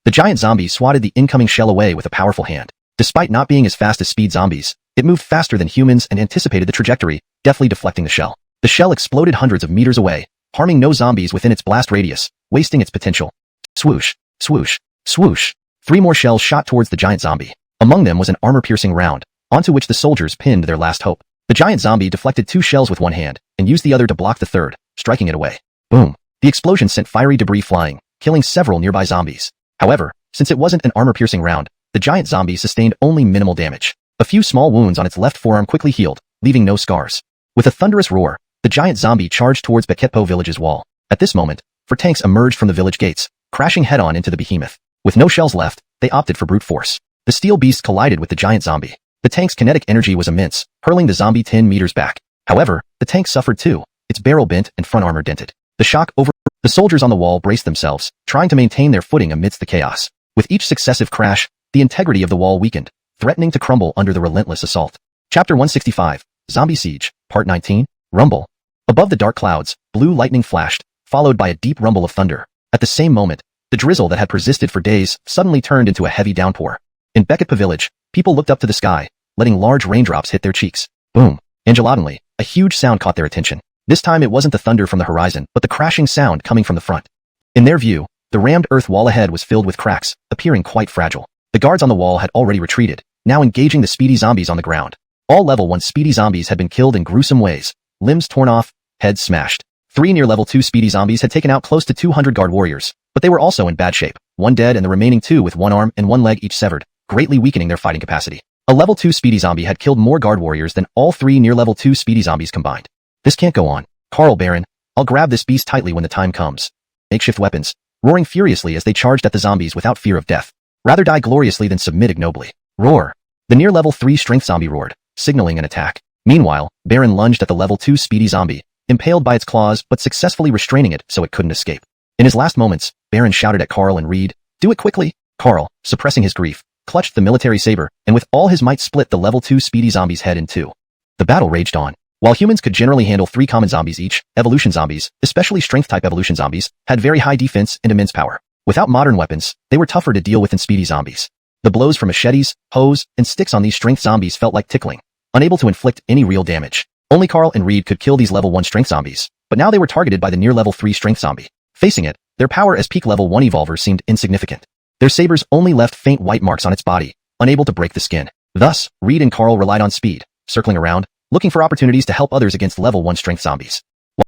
[SPEAKER 1] The giant zombie swatted the incoming shell away with a powerful hand. Despite not being as fast as speed zombies, it moved faster than humans and anticipated the trajectory, deftly deflecting the shell. The shell exploded hundreds of meters away, harming no zombies within its blast radius, wasting its potential. Swoosh, swoosh, swoosh. 3 more shells shot towards the giant zombie. Among them was an armor-piercing round, onto which the soldiers pinned their last hope. The giant zombie deflected 2 shells with one hand, and used the other to block the third, striking it away. Boom! The explosion sent fiery debris flying, killing several nearby zombies. However, since it wasn't an armor-piercing round, the giant zombie sustained only minimal damage. A few small wounds on its left forearm quickly healed, leaving no scars. With a thunderous roar, the giant zombie charged towards Beketpo village's wall. At this moment, 4 tanks emerged from the village gates, crashing head-on into the behemoth. With no shells left, they opted for brute force. The steel beast collided with the giant zombie. The tank's kinetic energy was immense, hurling the zombie 10 meters back. However, the tank suffered too, its barrel bent and front armor dented. The shock over. The soldiers on the wall braced themselves, trying to maintain their footing amidst the chaos. With each successive crash, the integrity of the wall weakened, threatening to crumble under the relentless assault. Chapter 165, Zombie Siege, Part 19, Rumble. Above the dark clouds, blue lightning flashed, followed by a deep rumble of thunder. At the same moment, the drizzle that had persisted for days suddenly turned into a heavy downpour. In Beketpo village, people looked up to the sky, letting large raindrops hit their cheeks. Boom! Angelodonly, a huge sound caught their attention. This time it wasn't the thunder from the horizon, but the crashing sound coming from the front. In their view, The rammed earth wall ahead was filled with cracks, appearing quite fragile. The guards on the wall had already retreated, now engaging the speedy zombies on the ground. All level 1 speedy zombies had been killed in gruesome ways, limbs torn off, heads smashed. 3 near level 2 speedy zombies had taken out close to 200 guard warriors, but they were also in bad shape, 1 dead and the remaining 2 with 1 arm and 1 leg each severed, greatly weakening their fighting capacity. A level 2 speedy zombie had killed more guard warriors than all 3 near level 2 speedy zombies combined. This can't go on. Carl Baron, I'll grab this beast tightly when the time comes. Makeshift weapons, roaring furiously as they charged at the zombies without fear of death. Rather die gloriously than submit ignobly. Roar. The near level 3 strength zombie roared, signaling an attack. Meanwhile, Baron lunged at the level 2 speedy zombie, impaled by its claws but successfully restraining it so it couldn't escape. In his last moments, Baron shouted at Carl and Reed, "Do it quickly!" Carl, suppressing his grief, clutched the military saber and with all his might split the level 2 speedy zombie's head in two. The battle raged on. While humans could generally handle 3 common zombies each, evolution zombies, especially strength-type evolution zombies, had very high defense and immense power. Without modern weapons, they were tougher to deal with than speedy zombies. The blows from machetes, hoes, and sticks on these strength zombies felt like tickling, unable to inflict any real damage. Only Carl and Reed could kill these level 1 strength zombies, but now they were targeted by the near level 3 strength zombie. Facing it, their power as peak level 1 evolvers seemed insignificant. Their sabers only left faint white marks on its body, unable to break the skin. Thus, Reed and Carl relied on speed, circling around, looking for opportunities to help others against level 1 strength zombies.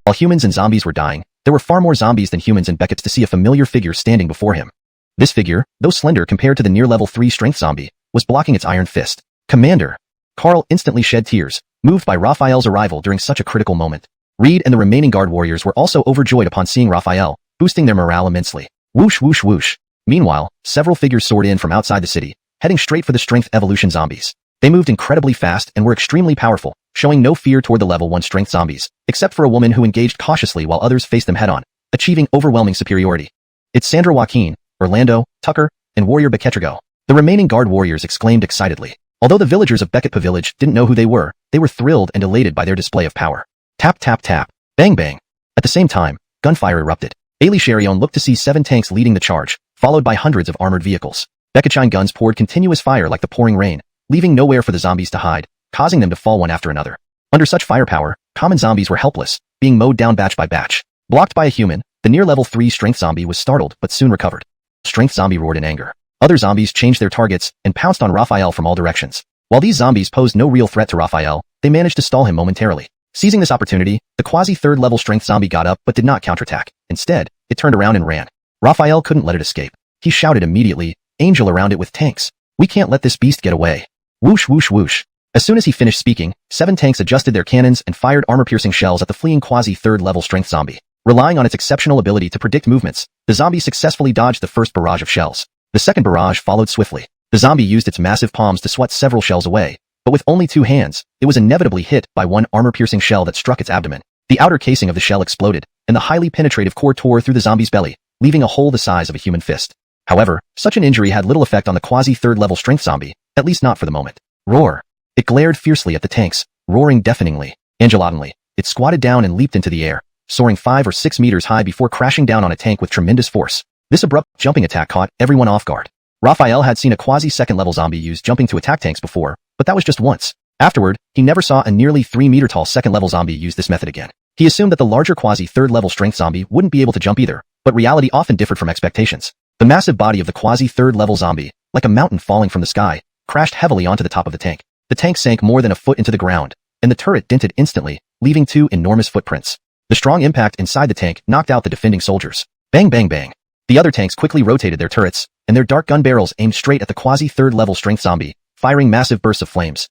[SPEAKER 1] While humans and zombies were dying, there were far more zombies than humans and Beckett's to see a familiar figure standing before him. This figure, though slender compared to the near level 3 strength zombie, was blocking its iron fist. Commander! Carl instantly shed tears, moved by Raphael's arrival during such a critical moment. Reed and the remaining guard warriors were also overjoyed upon seeing Raphael, boosting their morale immensely. Whoosh whoosh whoosh. Meanwhile, several figures soared in from outside the city, heading straight for the strength evolution zombies. They moved incredibly fast and were extremely powerful, showing no fear toward the level 1 strength zombies, except for a woman who engaged cautiously while others faced them head-on, achieving overwhelming superiority. It's Sandra Joaquin, Orlando, Tucker, and warrior Beketrigo. The remaining guard warriors exclaimed excitedly. Although the villagers of Beckett Village didn't know who they were thrilled and elated by their display of power. Tap tap tap. Bang bang. At the same time, gunfire erupted. Ailey Cherion looked to see 7 tanks leading the charge, followed by hundreds of armored vehicles. Becketshine guns poured continuous fire like the pouring rain, leaving nowhere for the zombies to hide, causing them to fall one after another. Under such firepower, common zombies were helpless, being mowed down batch by batch. Blocked by a human, the near level 3 strength zombie was startled but soon recovered. Strength zombie roared in anger. Other zombies changed their targets and pounced on Raphael from all directions. While these zombies posed no real threat to Raphael, they managed to stall him momentarily. Seizing this opportunity, the quasi-3rd level strength zombie got up but did not counterattack. Instead, it turned around and ran. Raphael couldn't let it escape. He shouted immediately, "Angel around it with tanks. We can't let this beast get away." Whoosh whoosh whoosh. As soon as he finished speaking, 7 tanks adjusted their cannons and fired armor-piercing shells at the fleeing quasi-3rd level strength zombie. Relying on its exceptional ability to predict movements, the zombie successfully dodged the first barrage of shells. The second barrage followed swiftly. The zombie used its massive palms to swat several shells away, but with only 2 hands, it was inevitably hit by one armor-piercing shell that struck its abdomen. The outer casing of the shell exploded, and the highly penetrative core tore through the zombie's belly, leaving a hole the size of a human fist. However, such an injury had little effect on the quasi-3rd level strength zombie, at least not for the moment. Roar. It glared fiercely at the tanks, roaring deafeningly. Angelotantly, it squatted down and leaped into the air, soaring 5 or 6 meters high before crashing down on a tank with tremendous force. This abrupt jumping attack caught everyone off guard. Raphael had seen a quasi-2nd level zombie use jumping to attack tanks before, but that was just once. Afterward, he never saw a nearly 3-meter-tall 2nd level zombie use this method again. He assumed that the larger quasi-3rd level strength zombie wouldn't be able to jump either, but reality often differed from expectations. The massive body of the quasi-3rd level zombie, like a mountain falling from the sky, crashed heavily onto the top of the tank. The tank sank more than a foot into the ground, and the turret dented instantly, leaving 2 enormous footprints. The strong impact inside the tank knocked out the defending soldiers. Bang bang bang. The other tanks quickly rotated their turrets, and their dark gun barrels aimed straight at the quasi-3rd level strength zombie, firing massive bursts of flames.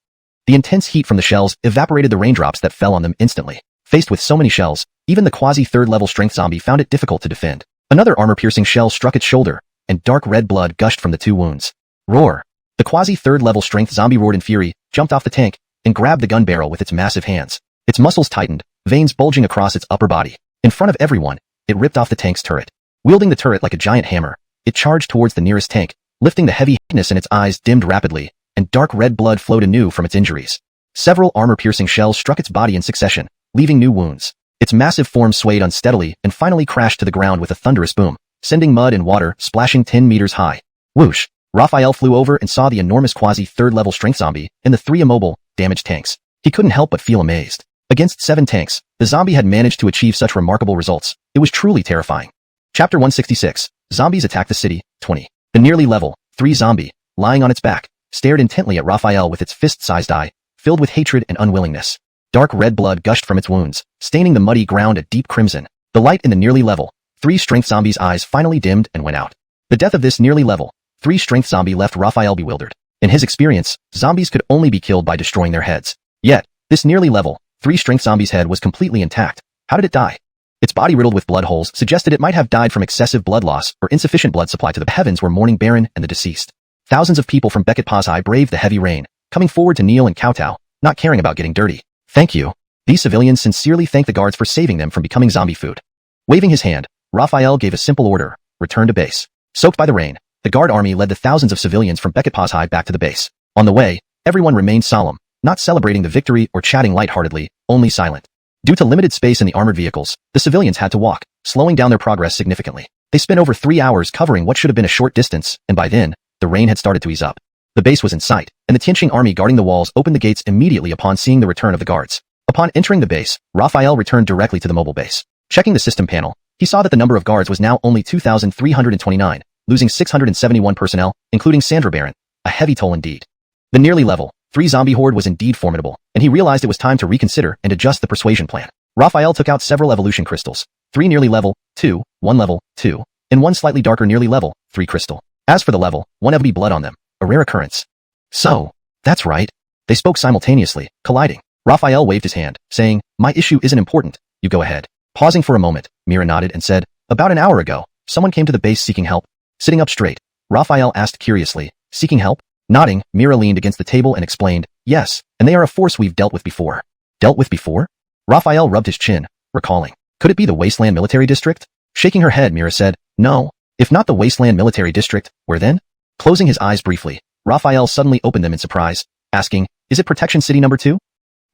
[SPEAKER 1] The intense heat from the shells evaporated the raindrops that fell on them instantly. Faced with so many shells, even the quasi-3rd level strength zombie found it difficult to defend. Another armor-piercing shell struck its shoulder, and dark red blood gushed from the 2 wounds. Roar. The quasi-3rd level strength zombie roared in fury, jumped off the tank, and grabbed the gun barrel with its massive hands. Its muscles tightened, veins bulging across its upper body. In front of everyone, it ripped off the tank's turret. Wielding the turret like a giant hammer, it charged towards the nearest tank, lifting the heaviness in its eyes dimmed rapidly, and dark red blood flowed anew from its injuries. Several armor-piercing shells struck its body in succession, leaving new wounds. Its massive form swayed unsteadily and finally crashed to the ground with a thunderous boom, sending mud and water splashing 10 meters high. Whoosh! Raphael flew over and saw the enormous quasi-3rd level strength zombie and the 3 immobile, damaged tanks. He couldn't help but feel amazed. Against 7 tanks, the zombie had managed to achieve such remarkable results. It was truly terrifying. Chapter 166, Zombies attack the city. 20. The nearly level 3 zombie, lying on its back, stared intently at Raphael with its fist-sized eye, filled with hatred and unwillingness. Dark red blood gushed from its wounds, staining the muddy ground a deep crimson. The light in the nearly level 3 strength zombie's eyes finally dimmed and went out. The death of this nearly level 3 strength zombie left Raphael bewildered. In his experience, zombies could only be killed by destroying their heads. Yet, this nearly level 3 strength zombie's head was completely intact. How did it die? Its body riddled with blood holes suggested it might have died from excessive blood loss or insufficient blood supply. To the heavens were mourning Baron and the deceased. Thousands of people from Beckett Pazhai braved the heavy rain, coming forward to kneel and kowtow, not caring about getting dirty. Thank you. These civilians sincerely thanked the guards for saving them from becoming zombie food. Waving his hand, Raphael gave a simple order: return to base. Soaked by the rain, the guard army led the thousands of civilians from Beckett Pazhai back to the base. On the way, everyone remained solemn, not celebrating the victory or chatting lightheartedly, only silent. Due to limited space in the armored vehicles, the civilians had to walk, slowing down their progress significantly. They spent over 3 hours covering what should have been a short distance, and by then, the rain had started to ease up. The base was in sight, and the Tianqing army guarding the walls opened the gates immediately upon seeing the return of the guards. Upon entering the base, Raphael returned directly to the mobile base. Checking the system panel, he saw that the number of guards was now only 2,329, losing 671 personnel, including Sandra Baron, a heavy toll indeed. The nearly level 3 zombie horde was indeed formidable, and he realized it was time to reconsider and adjust the persuasion plan. Raphael took out several evolution crystals, 3 nearly level 2, 1 level 2, and 1 slightly darker nearly level 3 crystal. As for the level 1 ebony blood on them, a rare occurrence. So, that's right. They spoke simultaneously, colliding. Raphael waved his hand, saying, my issue isn't important, you go ahead. Pausing for a moment, Mira nodded and said, about an hour ago, someone came to the base seeking help. Sitting up straight, Raphael asked curiously, seeking help? Nodding, Mira leaned against the table and explained, yes, and they are a force we've dealt with before. Dealt with before? Raphael rubbed his chin, recalling. Could it be the Wasteland Military District? Shaking her head, Mira said, no. If not the Wasteland Military District, where then? Closing his eyes briefly, Raphael suddenly opened them in surprise, asking, is it Protection City number 2?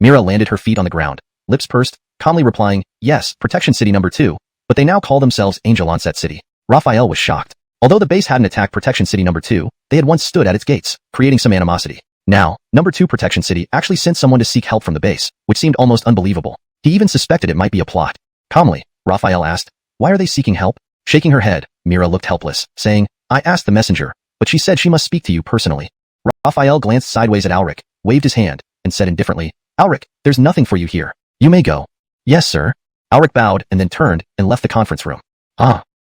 [SPEAKER 1] Mira landed her feet on the ground, lips pursed, calmly replying, yes, Protection City number 2, but they now call themselves Angel Onset City. Raphael was shocked. Although the base hadn't attacked Protection City number 2, they had once stood at its gates, creating some animosity. Now, number 2 Protection City actually sent someone to seek help from the base, which seemed almost unbelievable. He even suspected it might be a plot. Calmly, Raphael asked, why are they seeking help? Shaking her head, Mira looked helpless, saying, I asked the messenger, but she said she must speak to you personally. Raphael glanced sideways at Alric, waved his hand, and said indifferently, Alric, there's nothing for you here. You may go. Yes, sir. Alric bowed and then turned and left the conference room.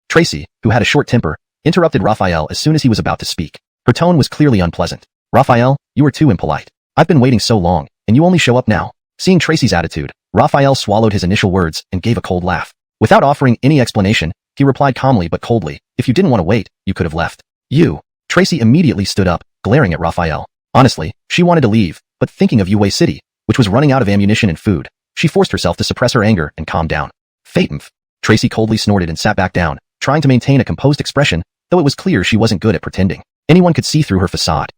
[SPEAKER 1] Tracy, who had a short temper, interrupted Raphael as soon as he was about to speak. Her tone was clearly unpleasant. Raphael, you are too impolite. I've been waiting so long, and you only show up now. Seeing Tracy's attitude, Raphael swallowed his initial words and gave a cold laugh. Without offering any explanation, he replied calmly but coldly, if you didn't want to wait, you could have left. You. Tracy immediately stood up, glaring at Raphael. Honestly, she wanted to leave, but thinking of Yue City, which was running out of ammunition and food, she forced herself to suppress her anger and calm down. Fatemf. Tracy coldly snorted and sat back down, trying to maintain a composed expression, though it was clear she wasn't good at pretending. Anyone could see through her facade.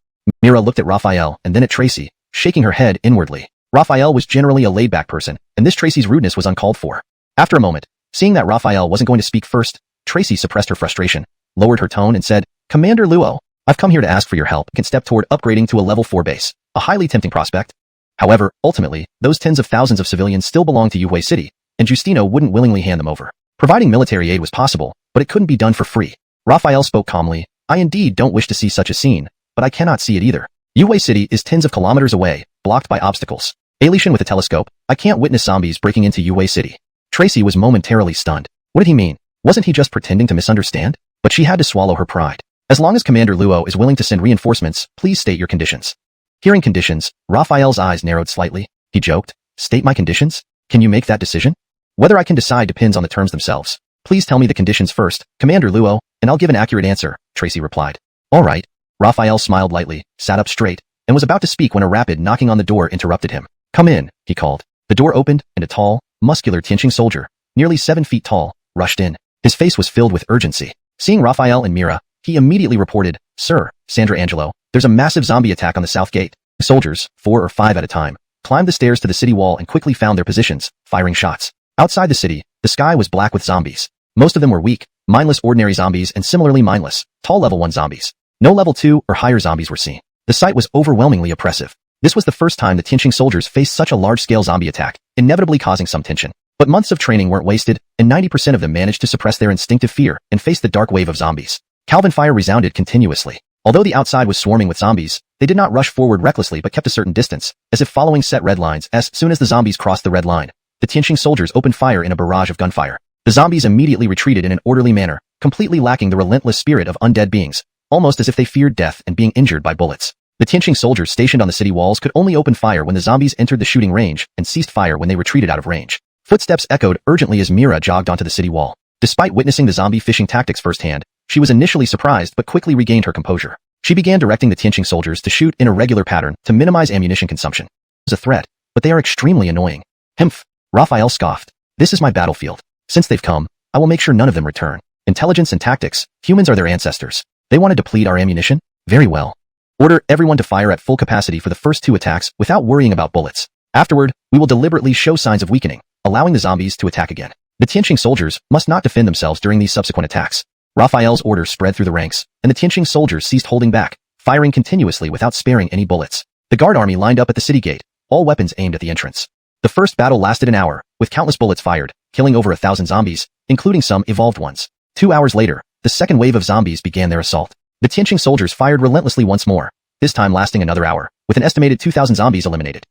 [SPEAKER 1] Mira looked at Raphael and then at Tracy, shaking her head inwardly. Raphael was generally a laid-back person, and this Tracy's rudeness was uncalled for. After a moment, seeing that Raphael wasn't going to speak first, Tracy suppressed her frustration, lowered her tone and said, Commander Luo, I've come here to ask for your help and can step toward upgrading to a level 4 base, a highly tempting prospect. However, ultimately, those tens of thousands of civilians still belong to Yue City, and Justino wouldn't willingly hand them over. Providing military aid was possible, but it couldn't be done for free. Raphael spoke calmly, I indeed don't wish to see such a scene, but I cannot see it either. Yue City is tens of kilometers away, blocked by obstacles. Alation with a telescope, I can't witness zombies breaking into Yue City. Tracy was momentarily stunned. What did he mean? Wasn't he just pretending to misunderstand? But she had to swallow her pride. As long as Commander Luo is willing to send reinforcements, please state your conditions. Hearing conditions, Raphael's eyes narrowed slightly. He joked, state my conditions? Can you make that decision? Whether I can decide depends on the terms themselves. Please tell me the conditions first, Commander Luo, and I'll give an accurate answer, Tracy replied. All right. Raphael smiled lightly, sat up straight, and was about to speak when a rapid knocking on the door interrupted him. Come in, he called. The door opened, and a tall, muscular Tianqing soldier, nearly 7 feet tall, rushed in. His face was filled with urgency. Seeing Raphael and Mira, he immediately reported, Sir, Sandra Angelo, there's a massive zombie attack on the south gate. The soldiers, 4 or 5 at a time, climbed the stairs to the city wall and quickly found their positions, firing shots. Outside the city, the sky was black with zombies. Most of them were weak, mindless ordinary zombies and similarly mindless, tall level 1 zombies. No level 2 or higher zombies were seen. The sight was overwhelmingly oppressive. This was the first time the Tianqing soldiers faced such a large-scale zombie attack, inevitably causing some tension. But months of training weren't wasted, and 90% of them managed to suppress their instinctive fear and face the dark wave of zombies. Calvin fire resounded continuously. Although the outside was swarming with zombies, they did not rush forward recklessly but kept a certain distance, as if following set red lines. As soon as the zombies crossed the red line, the Tianqing soldiers opened fire in a barrage of gunfire. The zombies immediately retreated in an orderly manner, completely lacking the relentless spirit of undead beings, almost as if they feared death and being injured by bullets. The Tianqing soldiers stationed on the city walls could only open fire when the zombies entered the shooting range and ceased fire when they retreated out of range. Footsteps echoed urgently as Mira jogged onto the city wall. Despite witnessing the zombie fishing tactics firsthand, she was initially surprised but quickly regained her composure. She began directing the Tianqing soldiers to shoot in a regular pattern to minimize ammunition consumption. It was a threat, but they are extremely annoying. Humph, Raphael scoffed. This is my battlefield. Since they've come, I will make sure none of them return. Intelligence and tactics, humans are their ancestors. They want to deplete our ammunition? Very well. Order everyone to fire at full capacity for the first 2 attacks without worrying about bullets. Afterward, we will deliberately show signs of weakening, allowing the zombies to attack again. The Tianqing soldiers must not defend themselves during these subsequent attacks. Raphael's orders spread through the ranks, and the Tianqing soldiers ceased holding back, firing continuously without sparing any bullets. The guard army lined up at the city gate, all weapons aimed at the entrance. The first battle lasted an hour, with countless bullets fired, killing over 1,000 zombies, including some evolved ones. 2 hours later, the second wave of zombies began their assault. The Tianqing soldiers fired relentlessly once more, this time lasting another hour, with an estimated 2,000 zombies eliminated.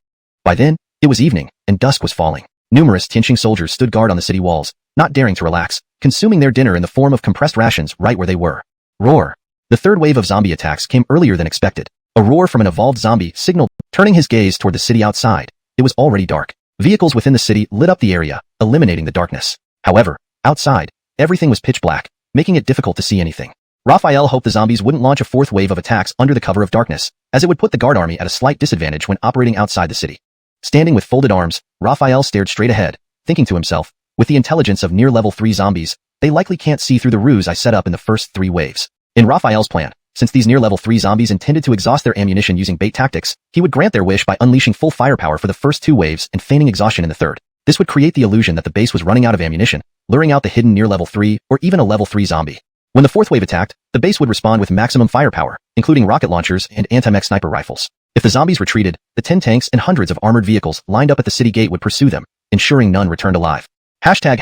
[SPEAKER 1] By then, it was evening, and dusk was falling. Numerous Tianqing soldiers stood guard on the city walls, not daring to relax, consuming their dinner in the form of compressed rations right where they were. Roar! The third wave of zombie attacks came earlier than expected. A roar from an evolved zombie signaled, turning his gaze toward the city outside. It was already dark. Vehicles within the city lit up the area, eliminating the darkness. However, outside, everything was pitch black, making it difficult to see anything. Raphael hoped the zombies wouldn't launch a fourth wave of attacks under the cover of darkness, as it would put the guard army at a slight disadvantage when operating outside the city. Standing with folded arms, Raphael stared straight ahead, thinking to himself, with the intelligence of near level 3 zombies, they likely can't see through the ruse I set up in the first 3 waves. In Raphael's plan, since these near level 3 zombies intended to exhaust their ammunition using bait tactics, he would grant their wish by unleashing full firepower for the first 2 waves and feigning exhaustion in the third. This would create the illusion that the base was running out of ammunition, luring out the hidden near level 3 or even a level 3 zombie. When the fourth wave attacked, the base would respond with maximum firepower, including rocket launchers and anti-mech sniper rifles. If the zombies retreated, the 10 tanks and hundreds of armored vehicles lined up at the city gate would pursue them, ensuring none returned alive. Hashtag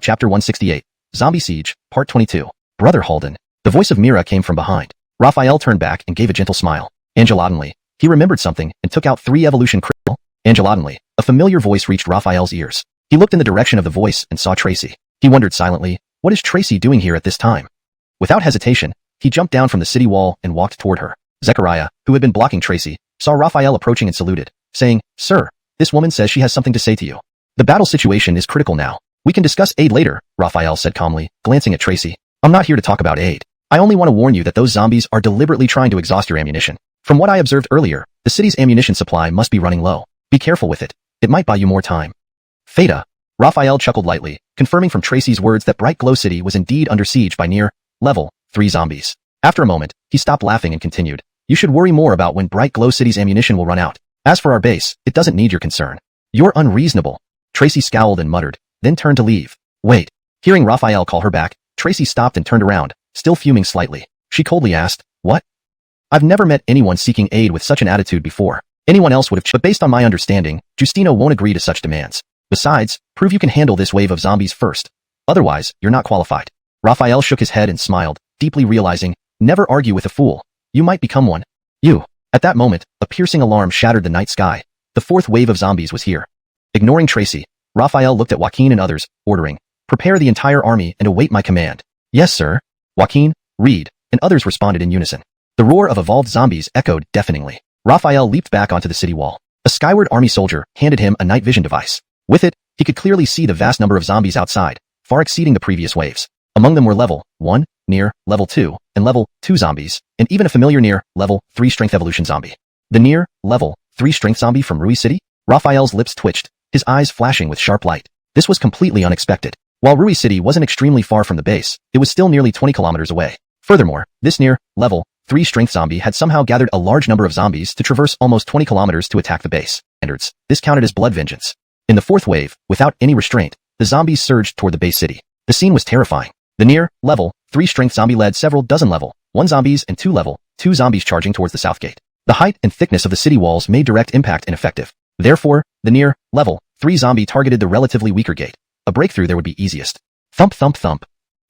[SPEAKER 1] Chapter 168. Zombie Siege, Part 22. Brother Holden. The voice of Mira came from behind. Raphael turned back and gave a gentle smile. Angelotantly, he remembered something and took out 3 evolution crystal. Angelotantly, a familiar voice reached Raphael's ears. He looked in the direction of the voice and saw Tracy. He wondered silently, what is Tracy doing here at this time? Without hesitation, he jumped down from the city wall and walked toward her. Zechariah, who had been blocking Tracy, saw Raphael approaching and saluted, saying, Sir, this woman says she has something to say to you. The battle situation is critical now. We can discuss aid later, Raphael said calmly, glancing at Tracy. I'm not here to talk about aid. I only want to warn you that those zombies are deliberately trying to exhaust your ammunition. From what I observed earlier, the city's ammunition supply must be running low. Be careful with it. It might buy you more time. Theta. Raphael chuckled lightly, confirming from Tracy's words that Bright Glow City was indeed under siege by near level 3 zombies. After a moment, he stopped laughing and continued. You should worry more about when Bright Glow City's ammunition will run out. As for our base, it doesn't need your concern. You're unreasonable. Tracy scowled and muttered, then turned to leave. Wait. Hearing Raphael call her back, Tracy stopped and turned around, still fuming slightly. She coldly asked, What? I've never met anyone seeking aid with such an attitude before. Anyone else would have but based on my understanding, Justino won't agree to such demands. Besides, prove you can handle this wave of zombies first. Otherwise, you're not qualified. Raphael shook his head and smiled, deeply realizing, never argue with a fool. You might become one. You. At that moment, a piercing alarm shattered the night sky. The fourth wave of zombies was here. Ignoring Tracy, Raphael looked at Joaquin and others, ordering, prepare the entire army and await my command. Yes, sir. Joaquin, Reed, and others responded in unison. The roar of evolved zombies echoed deafeningly. Raphael leaped back onto the city wall. A skyward army soldier handed him a night vision device. With it, he could clearly see the vast number of zombies outside, far exceeding the previous waves. Among them were level 1, near, level 2, and level 2 zombies, and even a familiar near, level 3 strength evolution zombie. The near, level 3 strength zombie from Rui City? Raphael's lips twitched, his eyes flashing with sharp light. This was completely unexpected. While Rui City wasn't extremely far from the base, it was still nearly 20 kilometers away. Furthermore, this near, level 3 strength zombie had somehow gathered a large number of zombies to traverse almost 20 kilometers to attack the base. Standards. This counted as blood vengeance. In the fourth wave, without any restraint, the zombies surged toward the base city. The scene was terrifying. The near, level 3 strength zombie led several dozen level 1 zombies and 2 level 2 zombies charging towards the south gate. The height and thickness of the city walls made direct impact ineffective. Therefore, the near, level 3 zombie targeted the relatively weaker gate. A breakthrough there would be easiest. Thump thump thump.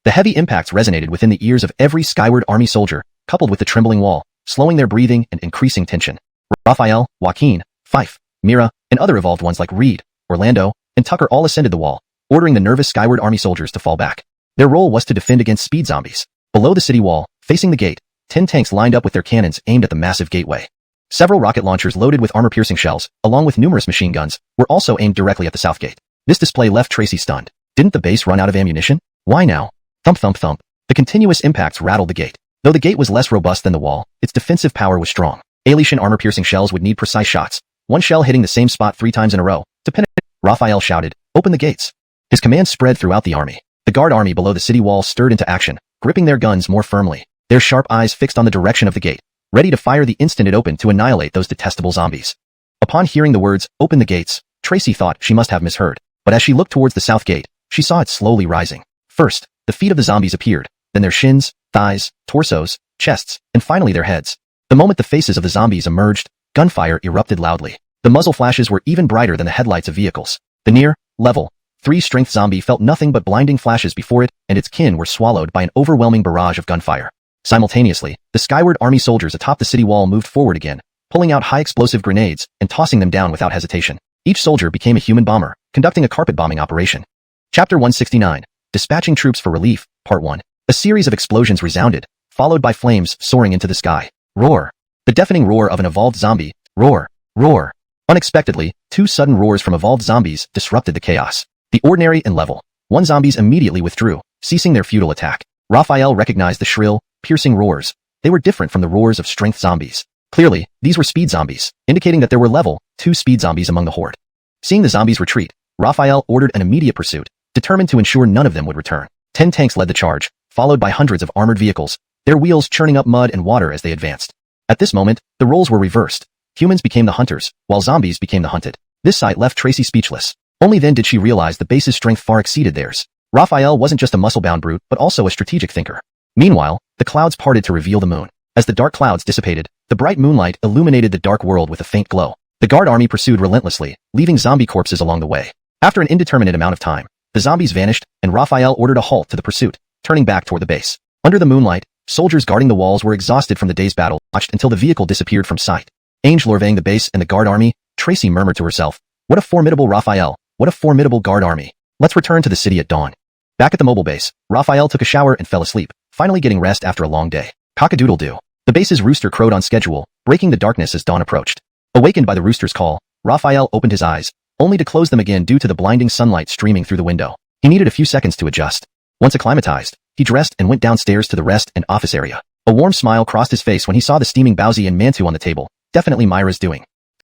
[SPEAKER 1] The heavy impacts resonated within the ears of every skyward army soldier, coupled with the trembling wall, slowing their breathing and increasing tension. Raphael, Joaquin, Fife, Mira, and other evolved ones like Reed, Orlando, and Tucker all ascended the wall, ordering the nervous skyward army soldiers to fall back. Their role was to defend against speed zombies. Below the city wall, facing the gate, 10 tanks lined up with their cannons aimed at the massive gateway. Several rocket launchers loaded with armor-piercing shells, along with numerous machine guns, were also aimed directly at the south gate. This display left Tracy stunned. Didn't the base run out of ammunition? Why now? Thump thump thump. The continuous impacts rattled the gate. Though the gate was less robust than the wall, its defensive power was strong. Alien armor-piercing shells would need precise shots, one shell hitting the same spot 3 times in a row, to penetrate. Raphael shouted, "Open the gates." His command spread throughout the army. The guard army below the city wall stirred into action, gripping their guns more firmly, their sharp eyes fixed on the direction of the gate, ready to fire the instant it opened to annihilate those detestable zombies. Upon hearing the words, "Open the gates," Tracy thought she must have misheard, but as she looked towards the south gate, she saw it slowly rising. First, the feet of the zombies appeared, then their shins, thighs, torsos, chests, and finally their heads. The moment the faces of the zombies emerged, gunfire erupted loudly. The muzzle flashes were even brighter than the headlights of vehicles. The near, level, 3 strength zombie felt nothing but blinding flashes before it, and its kin were swallowed by an overwhelming barrage of gunfire. Simultaneously, the skyward army soldiers atop the city wall moved forward again, pulling out high-explosive grenades and tossing them down without hesitation. Each soldier became a human bomber, conducting a carpet bombing operation. Chapter 169, Dispatching Troops for Relief, Part 1. A series of explosions resounded, followed by flames soaring into the sky. Roar. The deafening roar of an evolved zombie. Roar. Roar. Unexpectedly, 2 sudden roars from evolved zombies disrupted the chaos. The ordinary and level 1 zombies immediately withdrew, ceasing their futile attack. Raphael recognized the shrill, piercing roars. They were different from the roars of strength zombies. Clearly, these were speed zombies, indicating that there were level 2 speed zombies among the horde. Seeing the zombies retreat, Raphael ordered an immediate pursuit, determined to ensure none of them would return. 10 tanks led the charge, followed by hundreds of armored vehicles, their wheels churning up mud and water as they advanced. At this moment, the roles were reversed. Humans became the hunters, while zombies became the hunted. This sight left Tracy speechless. Only then did she realize the base's strength far exceeded theirs. Raphael wasn't just a muscle-bound brute, but also a strategic thinker. Meanwhile, the clouds parted to reveal the moon. As the dark clouds dissipated, the bright moonlight illuminated the dark world with a faint glow. The guard army pursued relentlessly, leaving zombie corpses along the way. After an indeterminate amount of time, the zombies vanished, and Raphael ordered a halt to the pursuit, turning back toward the base. Under the moonlight, soldiers guarding the walls were exhausted from the day's battle, watched until the vehicle disappeared from sight. Angel surveying the base and the guard army, Tracy murmured to herself, "What a formidable Raphael, what a formidable guard army. Let's return to the city at dawn." Back at the mobile base, Raphael took a shower and fell asleep, finally getting rest after a long day. Cock-a-doodle-doo. The base's rooster crowed on schedule, breaking the darkness as dawn approached. Awakened by the rooster's call, Raphael opened his eyes, only to close them again due to the blinding sunlight streaming through the window. He needed a few seconds to adjust. Once acclimatized, he dressed and went downstairs to the rest and office area. A warm smile crossed his face when he saw the steaming bowsy and mantou on the table. Definitely Myra's doing.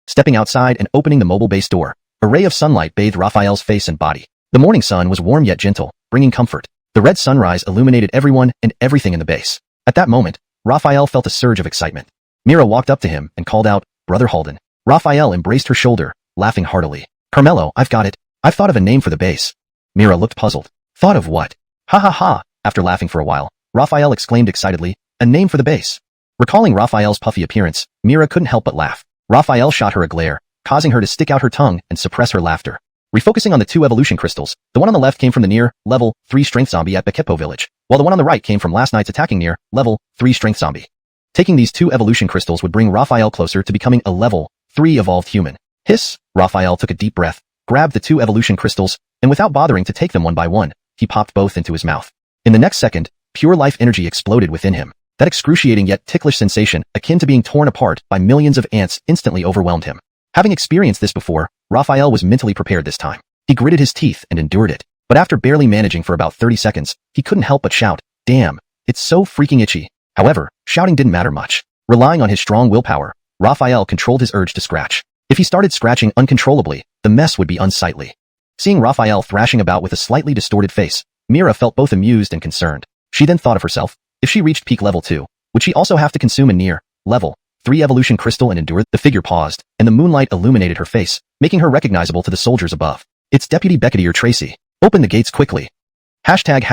[SPEAKER 1] Stepping outside and opening the mobile base door, a ray of sunlight bathed Raphael's face and body. The morning sun was warm yet gentle, bringing comfort. The red sunrise illuminated everyone and everything in the base. At that moment, Raphael felt a surge of excitement. Mira walked up to him and called out, "Brother Halden." Raphael embraced her shoulder, laughing heartily. "Carmelo, I've got it. I've thought of a name for the base." Mira looked puzzled. "Thought of what?" "Ha ha ha." After laughing for a while, Raphael exclaimed excitedly, "A name for the base." Recalling Raphael's puffy appearance, Mira couldn't help but laugh. Raphael shot her a glare, causing her to stick out her tongue and suppress her laughter. Refocusing on the 2 evolution crystals, the one on the left came from the near, level 3 strength zombie at Bekepo village, while the one on the right came from last night's attacking near, level 3 strength zombie. Taking these 2 evolution crystals would bring Raphael closer to becoming a level 3 evolved human. Hiss! Raphael took a deep breath, grabbed the 2 evolution crystals, and without bothering to take them one by one, he popped both into his mouth. In the next second, pure life energy exploded within him. That excruciating yet ticklish sensation, akin to being torn apart by millions of ants, instantly overwhelmed him. Having experienced this before, Raphael was mentally prepared this time. He gritted his teeth and endured it. But after barely managing for about 30 seconds, he couldn't help but shout, "Damn, it's so freaking itchy." However, shouting didn't matter much. Relying on his strong willpower, Raphael controlled his urge to scratch. If he started scratching uncontrollably, the mess would be unsightly. Seeing Raphael thrashing about with a slightly distorted face, Mira felt both amused and concerned. She then thought of herself, if she reached peak level 2, would she also have to consume a near, level 3 evolution crystal and endure? The figure paused, and the moonlight illuminated her face, making her recognizable to the soldiers above. "It's Deputy Brigadier Tracy. Open the gates quickly." Hashtag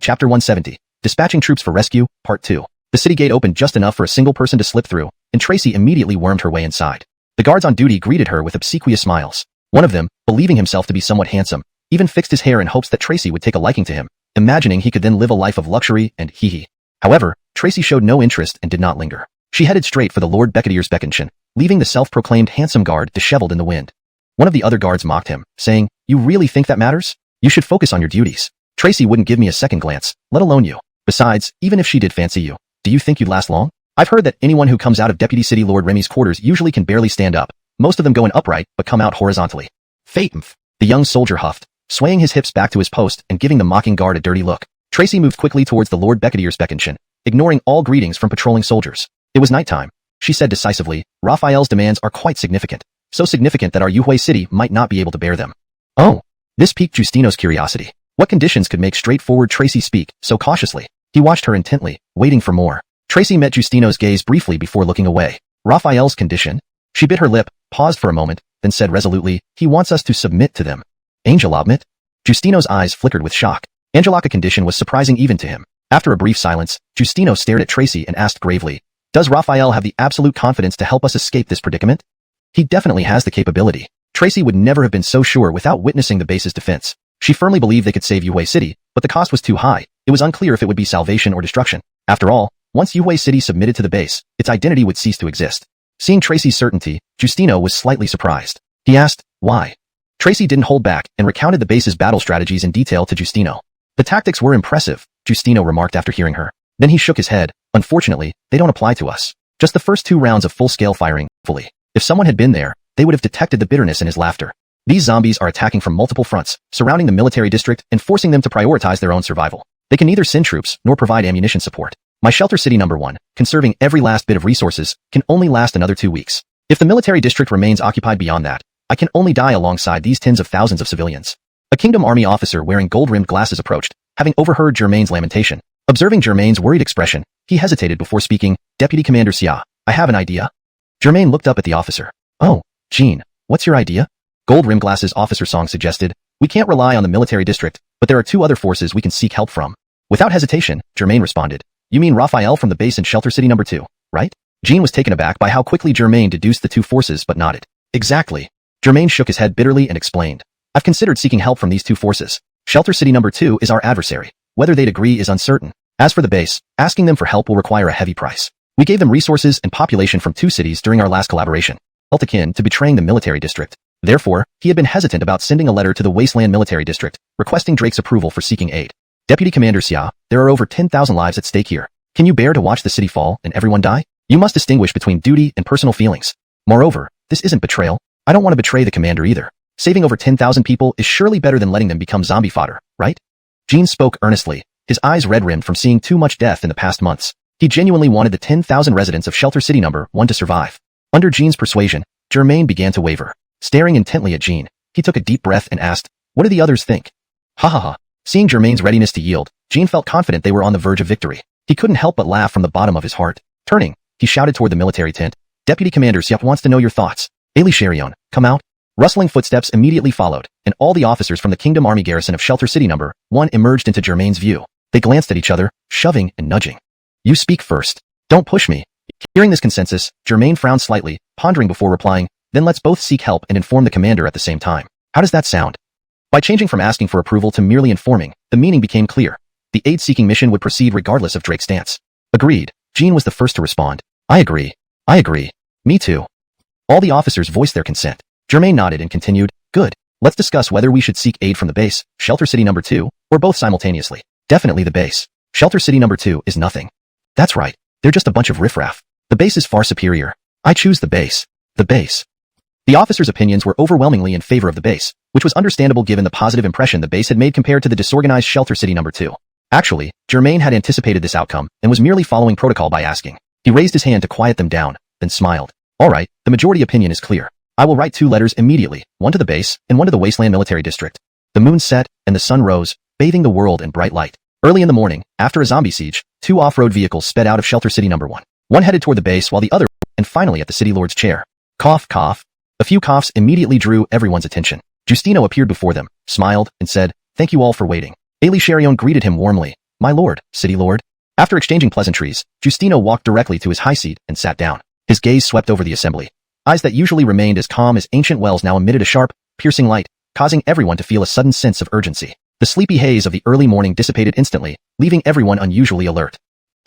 [SPEAKER 1] Chapter 170, Dispatching Troops for Rescue, Part 2. The city gate opened just enough for a single person to slip through, and Tracy immediately wormed her way inside. The guards on duty greeted her with obsequious smiles. One of them, believing himself to be somewhat handsome, even fixed his hair in hopes that Tracy would take a liking to him, imagining he could then live a life of luxury and hee-hee. However, Tracy showed no interest and did not linger. She headed straight for the Lord Becketeer's Beckinshin, leaving the self-proclaimed handsome guard disheveled in the wind. One of the other guards mocked him, saying, "You really think that matters? You should focus on your duties. Tracy wouldn't give me a second glance, let alone you. Besides, even if she did fancy you, do you think you'd last long? I've heard that anyone who comes out of Deputy City Lord Remy's quarters usually can barely stand up, most of them going upright but come out horizontally." "Fatemf," the young soldier huffed, swaying his hips back to his post and giving the mocking guard a dirty look. Tracy moved quickly towards the Lord Becketeer's Beckinshin, ignoring all greetings from patrolling soldiers. It was nighttime. She said decisively, "Raphael's demands are quite significant, so significant that our Yuhui city might not be able to bear them." Oh, this piqued Justino's curiosity. What conditions could make straightforward Tracy speak so cautiously? He watched her intently, waiting for more. Tracy met Justino's gaze briefly before looking away. Raphael's condition? She bit her lip, paused for a moment, then said resolutely, "He wants us to submit to them." "Angelobmit?" Justino's eyes flickered with shock. Angelica condition was surprising even to him. After a brief silence, Justino stared at Tracy and asked gravely, "Does Raphael have the absolute confidence to help us escape this predicament?" "He definitely has the capability." Tracy would never have been so sure without witnessing the base's defense. She firmly believed they could save Yuhui City, but the cost was too high. It was unclear if it would be salvation or destruction. After all, once Yuhui City submitted to the base, its identity would cease to exist. Seeing Tracy's certainty, Justino was slightly surprised. He asked, "Why?" Tracy didn't hold back and recounted the base's battle strategies in detail to Justino. "The tactics were impressive," Justino remarked after hearing her. Then he shook his head. "Unfortunately, they don't apply to us. Just the first 2 rounds of full-scale firing, fully. If someone had been there, they would have detected the bitterness in his laughter. These zombies are attacking from multiple fronts, surrounding the military district and forcing them to prioritize their own survival. They can neither send troops nor provide ammunition support. My shelter city number 1, conserving every last bit of resources, can only last another 2 weeks. If the military district remains occupied beyond that, I can only die alongside these tens of thousands of civilians." A Kingdom Army officer wearing gold-rimmed glasses approached, having overheard Germain's lamentation. Observing Germain's worried expression, he hesitated before speaking, "Deputy Commander Xia, I have an idea." Germain looked up at the officer. "Oh, Jean, what's your idea?" Gold-rimmed glasses officer Song suggested, "We can't rely on the military district, but there are 2 other forces we can seek help from." Without hesitation, Germain responded, "You mean Raphael from the base in Shelter City number 2, right?" Jean was taken aback by how quickly Germain deduced the 2 forces but nodded. "Exactly." Germain shook his head bitterly and explained, "I've considered seeking help from these 2 forces. Shelter City number 2 is our adversary. Whether they'd agree is uncertain. As for the base, asking them for help will require a heavy price. We gave them resources and population from 2 cities during our last collaboration, felt akin to betraying the military district. Therefore, he had been hesitant about sending a letter to the Wasteland Military District, requesting Drake's approval for seeking aid. Deputy Commander Xia, there are over 10,000 lives at stake here. Can you bear to watch the city fall and everyone die? You must distinguish between duty and personal feelings. Moreover, this isn't betrayal. I don't want to betray the commander either. Saving over 10,000 people is surely better than letting them become zombie fodder, right?" Jean spoke earnestly, his eyes red-rimmed from seeing too much death in the past months. He genuinely wanted the 10,000 residents of Shelter City number 1 to survive. Under Jean's persuasion, Germain began to waver. Staring intently at Jean, he took a deep breath and asked, "What do the others think?" Ha ha ha. Seeing Germain's readiness to yield, Jean felt confident they were on the verge of victory. He couldn't help but laugh from the bottom of his heart. Turning, he shouted toward the military tent, "Deputy Commander Siap wants to know your thoughts. Ailey Sharion, come out." Rustling footsteps immediately followed, and all the officers from the Kingdom Army garrison of Shelter City number 1 emerged into Germain's view. They glanced at each other, shoving and nudging. "You speak first. Don't push me." Hearing this consensus, Germain frowned slightly, pondering before replying, "Then let's both seek help and inform the commander at the same time. How does that sound?" By changing from asking for approval to merely informing, the meaning became clear. The aid-seeking mission would proceed regardless of Drake's stance. Agreed. Jean was the first to respond. "I agree. I agree. Me too." All the officers voiced their consent. Germain nodded and continued, "Good. Let's discuss whether we should seek aid from the base, Shelter City number 2, or both simultaneously." "Definitely the base. Shelter City number 2 is nothing." "That's right. They're just a bunch of riffraff. The base is far superior. I choose the base. The base." The officers' opinions were overwhelmingly in favor of the base, which was understandable given the positive impression the base had made compared to the disorganized Shelter City number 2. Actually, Germain had anticipated this outcome and was merely following protocol by asking. He raised his hand to quiet them down, then smiled. "All right, the majority opinion is clear. I will write 2 letters immediately, one to the base and one to the Wasteland Military District." The moon set, and the sun rose, bathing the world in bright light. Early in the morning, after a zombie siege, 2 off-road vehicles sped out of Shelter City number 1. One headed toward the base while the other, and finally at the city lord's chair. Cough, cough. A few coughs immediately drew everyone's attention. Justino appeared before them, smiled, and said, "Thank you all for waiting." Ailey Sharion greeted him warmly. "My lord, city lord." After exchanging pleasantries, Justino walked directly to his high seat and sat down. His gaze swept over the assembly. Eyes that usually remained as calm as ancient wells now emitted a sharp, piercing light, causing everyone to feel a sudden sense of urgency. The sleepy haze of the early morning dissipated instantly, leaving everyone unusually alert.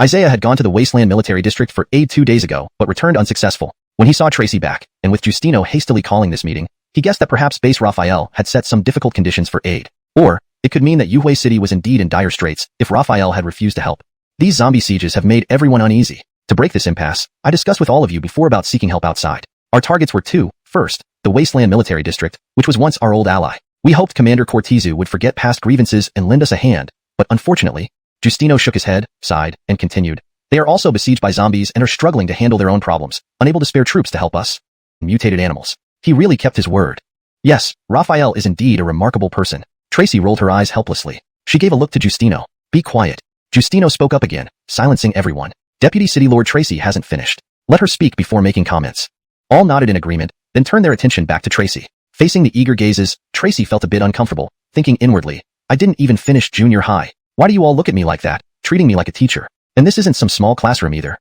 [SPEAKER 1] Isaiah had gone to the Wasteland Military District for aid 2 days ago, but returned unsuccessful. When he saw Tracy back, and with Justino hastily calling this meeting, he guessed that perhaps Base Raphael had set some difficult conditions for aid. Or, it could mean that Yuhui City was indeed in dire straits if Raphael had refused to help. These zombie sieges have made everyone uneasy. To break this impasse, I discussed with all of you before about seeking help outside. Our targets were two. First, the Wasteland Military District, which was once our old ally. We hoped Commander Cortizu would forget past grievances and lend us a hand, but unfortunately, Justino shook his head, sighed, and continued. They are also besieged by zombies and are struggling to handle their own problems, unable to spare troops to help us. Mutated animals. He really kept his word. Yes, Raphael is indeed a remarkable person. Tracy rolled her eyes helplessly. She gave a look to Justino. Be quiet. Justino spoke up again, silencing everyone. Deputy City Lord Tracy hasn't finished. Let her speak before making comments. All nodded in agreement, then turned their attention back to Tracy. Facing the eager gazes, Tracy felt a bit uncomfortable, thinking inwardly, I didn't even finish junior high. Why do you all look at me like that, treating me like a teacher? And this isn't some small classroom either.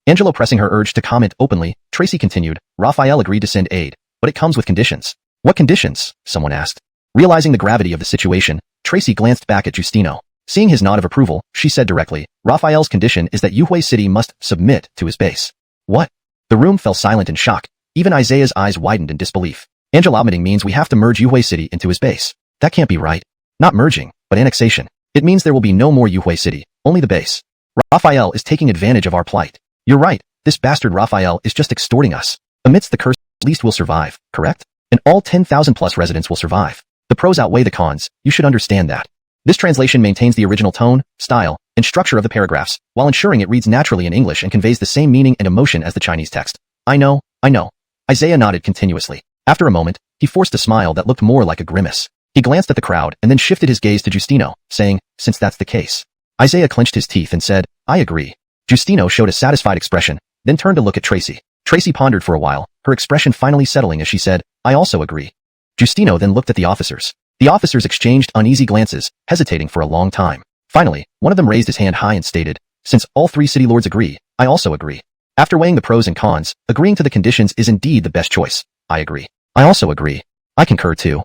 [SPEAKER 1] Angelo pressing her urge to comment openly, Tracy continued, Raphael agreed to send aid, but it comes with conditions. What conditions? Someone asked. Realizing the gravity of the situation, Tracy glanced back at Justino. Seeing his nod of approval, she said directly, Raphael's condition is that Yuhui City must submit to his base. What? The room fell silent in shock. Even Isaiah's eyes widened in disbelief. Admitting means we have to merge Yuhui City into his base. That can't be right. Not merging, but annexation. It means there will be no more Yuhui City, only the base. Raphael is taking advantage of our plight. You're right, this bastard Raphael is just extorting us. Amidst the curse, at least we'll survive, correct? And all 10,000 plus residents will survive. The pros outweigh the cons, you should understand that. This translation maintains the original tone, style, and structure of the paragraphs, while ensuring it reads naturally in English and conveys the same meaning and emotion as the Chinese text. I know. Isaiah nodded continuously. After a moment, he forced a smile that looked more like a grimace. He glanced at the crowd and then shifted his gaze to Justino, saying, since that's the case. Isaiah clenched his teeth and said, I agree. Justino showed a satisfied expression, then turned to look at Tracy. Tracy pondered for a while, her expression finally settling as she said, I also agree. Justino then looked at the officers. The officers exchanged uneasy glances, hesitating for a long time. Finally, one of them raised his hand high and stated, since all 3 city lords agree, I also agree. After weighing the pros and cons, agreeing to the conditions is indeed the best choice. I agree. I also agree. I concur too.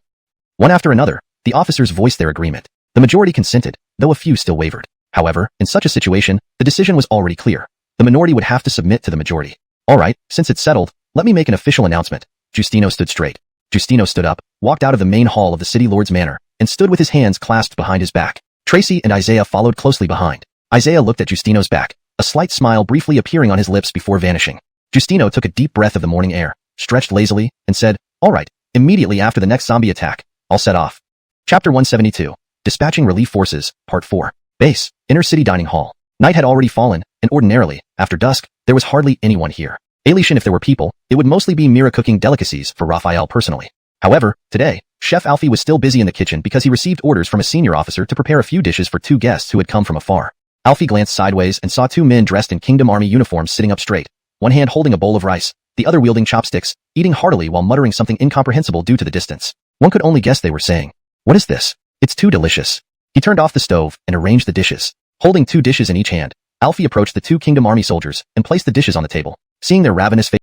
[SPEAKER 1] One after another, the officers voiced their agreement. The majority consented, though a few still wavered. However, in such a situation, the decision was already clear. The minority would have to submit to the majority. All right, since it's settled, let me make an official announcement. Justino stood straight. Justino stood up, walked out of the main hall of the city lord's manor, and stood with his hands clasped behind his back. Tracy and Isaiah followed closely behind. Isaiah looked at Justino's back, a slight smile briefly appearing on his lips before vanishing. Justino took a deep breath of the morning air, stretched lazily, and said, all right, immediately after the next zombie attack, I'll set off. Chapter 172. Dispatching Relief Forces, Part 4. Base, Inner City Dining Hall. Night had already fallen, and ordinarily, after dusk, there was hardly anyone here. Alition if there were people, it would mostly be Mira cooking delicacies for Raphael personally. However, today, Chef Alfie was still busy in the kitchen because he received orders from a senior officer to prepare a few dishes for 2 guests who had come from afar. Alfie glanced sideways and saw 2 men dressed in Kingdom Army uniforms sitting up straight, one hand holding a bowl of rice, the other wielding chopsticks, eating heartily while muttering something incomprehensible due to the distance. One could only guess they were saying, what is this? It's too delicious. He turned off the stove and arranged the dishes. Holding 2 dishes in each hand, Alfie approached the 2 Kingdom Army soldiers and placed the dishes on the table. Seeing their ravenous faces,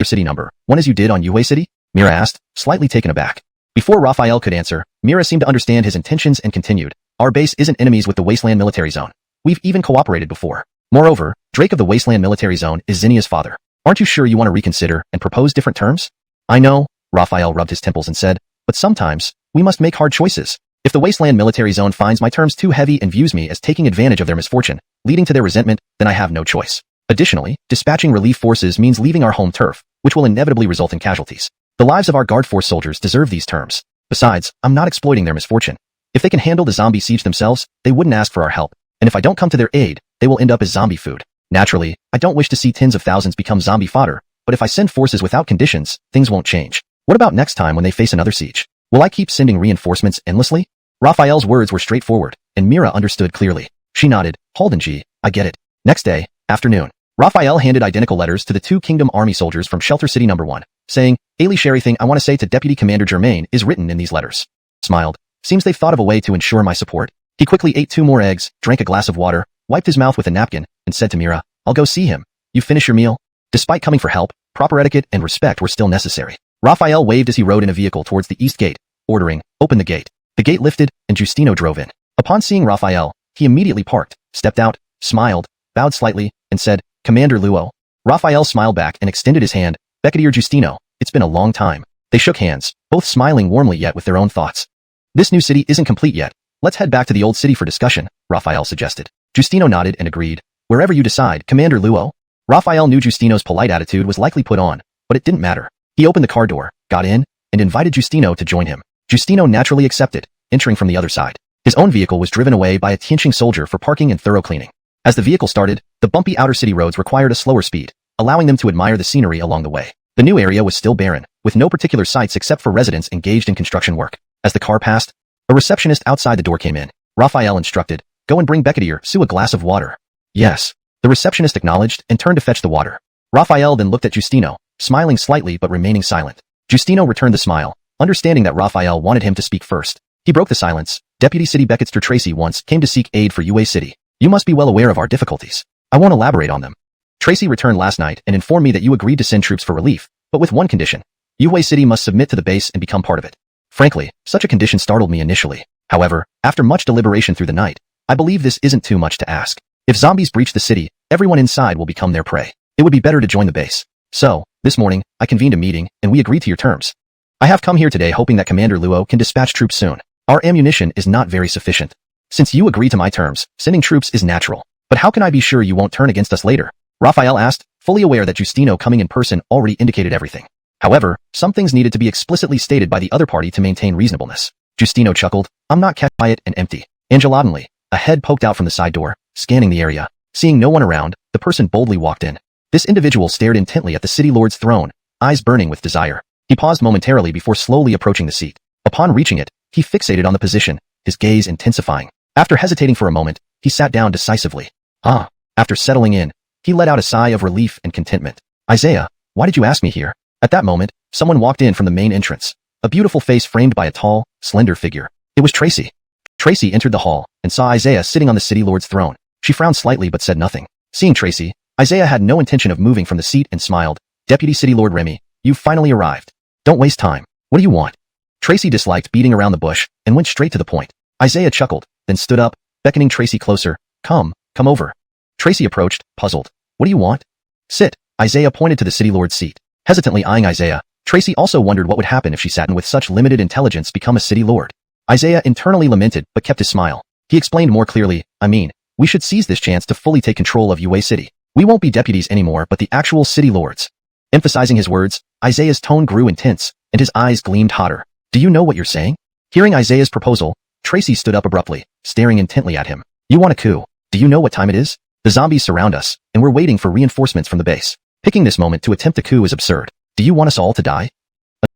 [SPEAKER 1] city number, 1 as you did on Yuhui City? Mira asked, slightly taken aback. Before Raphael could answer, Mira seemed to understand his intentions and continued, our base isn't enemies with the Wasteland Military Zone. We've even cooperated before. Moreover, Drake of the Wasteland Military Zone is Zinnia's father. Aren't you sure you want to reconsider and propose different terms? I know, Raphael rubbed his temples and said, but sometimes, we must make hard choices. If the Wasteland Military Zone finds my terms too heavy and views me as taking advantage of their misfortune, leading to their resentment, then I have no choice. Additionally, dispatching relief forces means leaving our home turf, which will inevitably result in casualties. The lives of our guard force soldiers deserve these terms. Besides, I'm not exploiting their misfortune. If they can handle the zombie siege themselves, they wouldn't ask for our help. And if I don't come to their aid, they will end up as zombie food. Naturally, I don't wish to see tens of thousands become zombie fodder, but if I send forces without conditions, things won't change. What about next time when they face another siege? Will I keep sending reinforcements endlessly? Raphael's words were straightforward, and Mira understood clearly. She nodded, Holden G, I get it. Next day, afternoon. Raphael handed identical letters to the 2 Kingdom Army soldiers from Shelter City Number 1, saying, Alish, everything I want to say to Deputy Commander Germain is written in these letters. Smiled. Seems they've thought of a way to ensure my support. He quickly ate 2 more eggs, drank a glass of water, wiped his mouth with a napkin, and said to Mira, I'll go see him. You finish your meal? Despite coming for help, proper etiquette and respect were still necessary. Raphael waved as he rode in a vehicle towards the east gate, ordering, "Open the gate." The gate lifted, and Justino drove in. Upon seeing Raphael, he immediately parked, stepped out, smiled, bowed slightly, and said, "Commander Luo." Raphael smiled back and extended his hand. "Brigadier Justino, it's been a long time." They shook hands, both smiling warmly yet with their own thoughts. "This new city isn't complete yet. Let's head back to the old city for discussion," Raphael suggested. Justino nodded and agreed. "Wherever you decide, Commander Luo." Raphael knew Justino's polite attitude was likely put on, but it didn't matter. He opened the car door, got in, and invited Justino to join him. Justino naturally accepted, entering from the other side. His own vehicle was driven away by a Tianqing soldier for parking and thorough cleaning. As the vehicle started, the bumpy outer city roads required a slower speed, allowing them to admire the scenery along the way. The new area was still barren, with no particular sights except for residents engaged in construction work. As the car passed, a receptionist outside the door came in. Raphael instructed, "Go and bring Brigadier Su a glass of water." "Yes." The receptionist acknowledged and turned to fetch the water. Raphael then looked at Justino, smiling slightly but remaining silent. Justino returned the smile, understanding that Raphael wanted him to speak first. He broke the silence. "Deputy City Becketster Tracy once came to seek aid for Yue City. You must be well aware of our difficulties. I won't elaborate on them. Tracy returned last night and informed me that you agreed to send troops for relief, but with one condition. Yue City must submit to the base and become part of it. Frankly, such a condition startled me initially. However, after much deliberation through the night, I believe this isn't too much to ask. If zombies breach the city, everyone inside will become their prey. It would be better to join the base. So, this morning, I convened a meeting, and we agreed to your terms. I have come here today hoping that Commander Luo can dispatch troops soon. Our ammunition is not very sufficient. Since you agree to my terms, sending troops is natural. But how can I be sure you won't turn against us later?" Raphael asked, fully aware that Justino coming in person already indicated everything. However, some things needed to be explicitly stated by the other party to maintain reasonableness. Justino chuckled, "I'm not kept quiet and empty." Angelatingly, a head poked out from the side door, scanning the area. Seeing no one around, the person boldly walked in. This individual stared intently at the city lord's throne, eyes burning with desire. He paused momentarily before slowly approaching the seat. Upon reaching it, he fixated on the position, his gaze intensifying. After hesitating for a moment, he sat down decisively. After settling in, he let out a sigh of relief and contentment. "Isaiah, why did you ask me here?" At that moment, someone walked in from the main entrance. A beautiful face framed by a tall, slender figure. It was Tracy. Tracy entered the hall and saw Isaiah sitting on the city lord's throne. She frowned slightly but said nothing. Seeing Tracy, Isaiah had no intention of moving from the seat and smiled. "Deputy City Lord Remy, you've finally arrived. Don't waste time. What do you want?" Tracy disliked beating around the bush and went straight to the point. Isaiah chuckled, then stood up, beckoning Tracy closer. Come over." Tracy approached, puzzled. "What do you want?" "Sit." Isaiah pointed to the city lord's seat. Hesitantly eyeing Isaiah, Tracy also wondered what would happen if she sat and with such limited intelligence become a city lord. Isaiah internally lamented but kept his smile. He explained more clearly, we should seize this chance to fully take control of Yue City. We won't be deputies anymore but the actual city lords." Emphasizing his words, Isaiah's tone grew intense, and his eyes gleamed hotter. "Do you know what you're saying?" Hearing Isaiah's proposal, Tracy stood up abruptly, staring intently at him. "You want a coup? Do you know what time it is? The zombies surround us, and we're waiting for reinforcements from the base. Picking this moment to attempt a coup is absurd. Do you want us all to die?"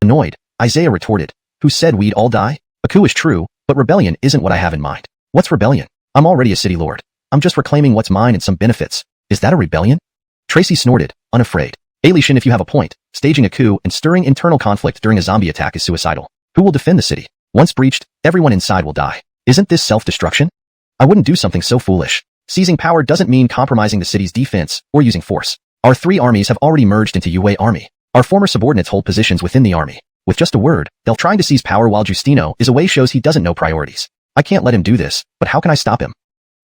[SPEAKER 1] Annoyed, Isaiah retorted, "Who said we'd all die? A coup is true, but rebellion isn't what I have in mind." "What's rebellion? I'm already a city lord. I'm just reclaiming what's mine and some benefits. Is that a rebellion?" Tracy snorted, unafraid. "Alishan, if you have a point, staging a coup and stirring internal conflict during a zombie attack is suicidal. Who will defend the city? Once breached, everyone inside will die. Isn't this self-destruction? I wouldn't do something so foolish. Seizing power doesn't mean compromising the city's defense or using force. Our three armies have already merged into Yue Army. Our former subordinates hold positions within the army. With just a word, they'll trying to seize power while Justino is away shows he doesn't know priorities. I can't let him do this, but how can I stop him?"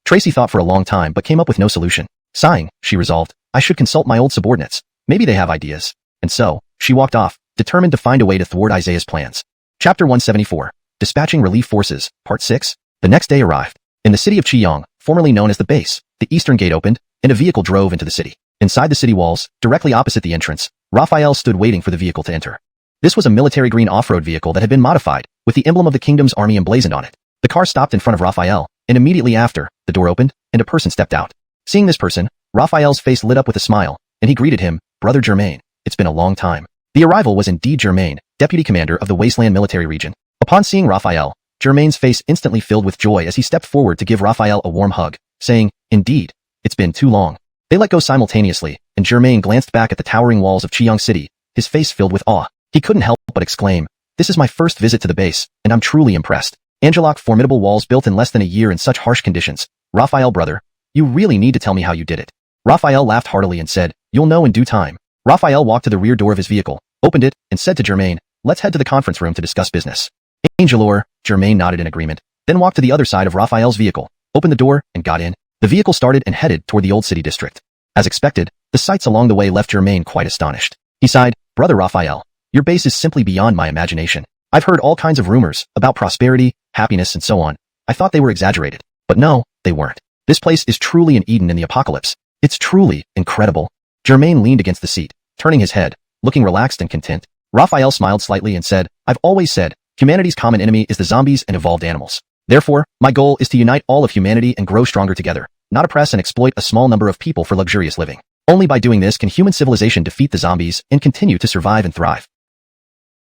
[SPEAKER 1] Tracy thought for a long time but came up with no solution. Sighing, she resolved, "I should consult my old subordinates. Maybe they have ideas." And so, she walked off, determined to find a way to thwart Isaiah's plans. Chapter 174. Dispatching Relief Forces, Part 6. The next day arrived. In the city of Qiyang, formerly known as the base, the eastern gate opened, and a vehicle drove into the city. Inside the city walls, directly opposite the entrance, Raphael stood waiting for the vehicle to enter. This was a military green off-road vehicle that had been modified, with the emblem of the kingdom's army emblazoned on it. The car stopped in front of Raphael, and immediately after, the door opened, and a person stepped out. Seeing this person, Raphael's face lit up with a smile, and he greeted him, "Brother Germain, it's been a long time." The arrival was indeed Germain, deputy commander of the Wasteland Military Region. Upon seeing Raphael, Germain's face instantly filled with joy as he stepped forward to give Raphael a warm hug, saying, "Indeed, it's been too long." They let go simultaneously, and Germain glanced back at the towering walls of Qiyang City, his face filled with awe. He couldn't help but exclaim, "This is my first visit to the base, and I'm truly impressed. Angelic formidable walls built in less than a year in such harsh conditions. Raphael brother, you really need to tell me how you did it." Raphael laughed heartily and said, "You'll know in due time. Raphael walked to the rear door of his vehicle, opened it, and said to Germain, "Let's head to the conference room to discuss business." Angelor, Germain nodded in agreement, then walked to the other side of Raphael's vehicle, opened the door, and got in. The vehicle started and headed toward the old city district. As expected, the sights along the way left Germain quite astonished. He sighed, "Brother Raphael, your base is simply beyond my imagination. I've heard all kinds of rumors about prosperity, happiness, and so on. I thought they were exaggerated. But no, they weren't. This place is truly an Eden in the apocalypse. It's truly incredible." Germain leaned against the seat, turning his head, looking relaxed and content. Raphael smiled slightly and said, "I've always said, humanity's common enemy is the zombies and evolved animals. Therefore, my goal is to unite all of humanity and grow stronger together, not oppress and exploit a small number of people for luxurious living. Only by doing this can human civilization defeat the zombies and continue to survive and thrive."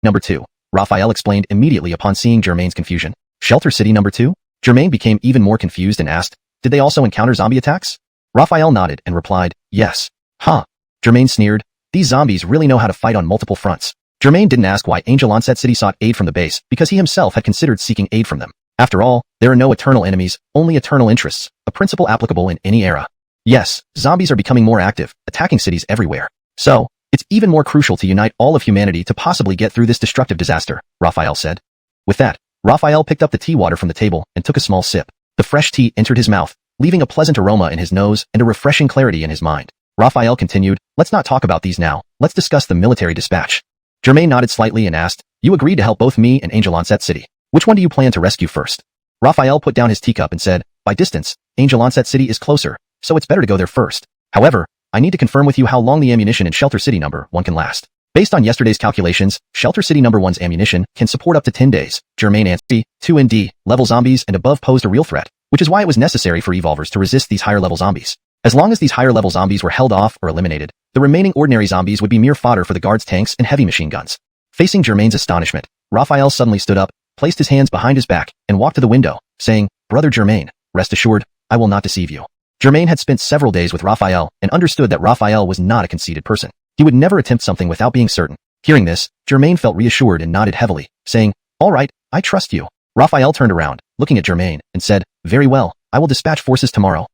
[SPEAKER 1] Number 2. Raphael explained immediately upon seeing Germain's confusion. "Shelter City Number 2? Germain became even more confused and asked, "Did they also encounter zombie attacks?" Raphael nodded and replied, "Yes." "Huh." Germain sneered, "These zombies really know how to fight on multiple fronts." Germain didn't ask why Angel Onset City sought aid from the base, because he himself had considered seeking aid from them. After all, there are no eternal enemies, only eternal interests, a principle applicable in any era. Yes, zombies are becoming more active, attacking cities everywhere. So, it's even more crucial to unite all of humanity to possibly get through this destructive disaster, Raphael said. With that, Raphael picked up the tea water from the table and took a small sip. The fresh tea entered his mouth, leaving a pleasant aroma in his nose and a refreshing clarity in his mind. Raphael continued, "Let's not talk about these now, let's discuss the military dispatch." Germain nodded slightly and asked, "You agreed to help both me and Angel Onset City. Which one do you plan to rescue first?" Raphael put down his teacup and said, "By distance, Angel Onset City is closer, so it's better to go there first. However, I need to confirm with you how long the ammunition in Shelter City Number 1 can last. Based on yesterday's calculations, Shelter City Number 1's ammunition can support up to 10 days. Germain answered, 2 and D, level zombies and above posed a real threat, which is why it was necessary for evolvers to resist these higher level zombies. As long as these higher level zombies were held off or eliminated, the remaining ordinary zombies would be mere fodder for the guards' tanks and heavy machine guns." Facing Germain's astonishment, Raphael suddenly stood up, placed his hands behind his back, and walked to the window, saying, "Brother Germain, rest assured, I will not deceive you." Germain had spent several days with Raphael and understood that Raphael was not a conceited person. He would never attempt something without being certain. Hearing this, Germain felt reassured and nodded heavily, saying, "All right, I trust you." Raphael turned around, looking at Germain, and said, "Very well, I will dispatch forces tomorrow."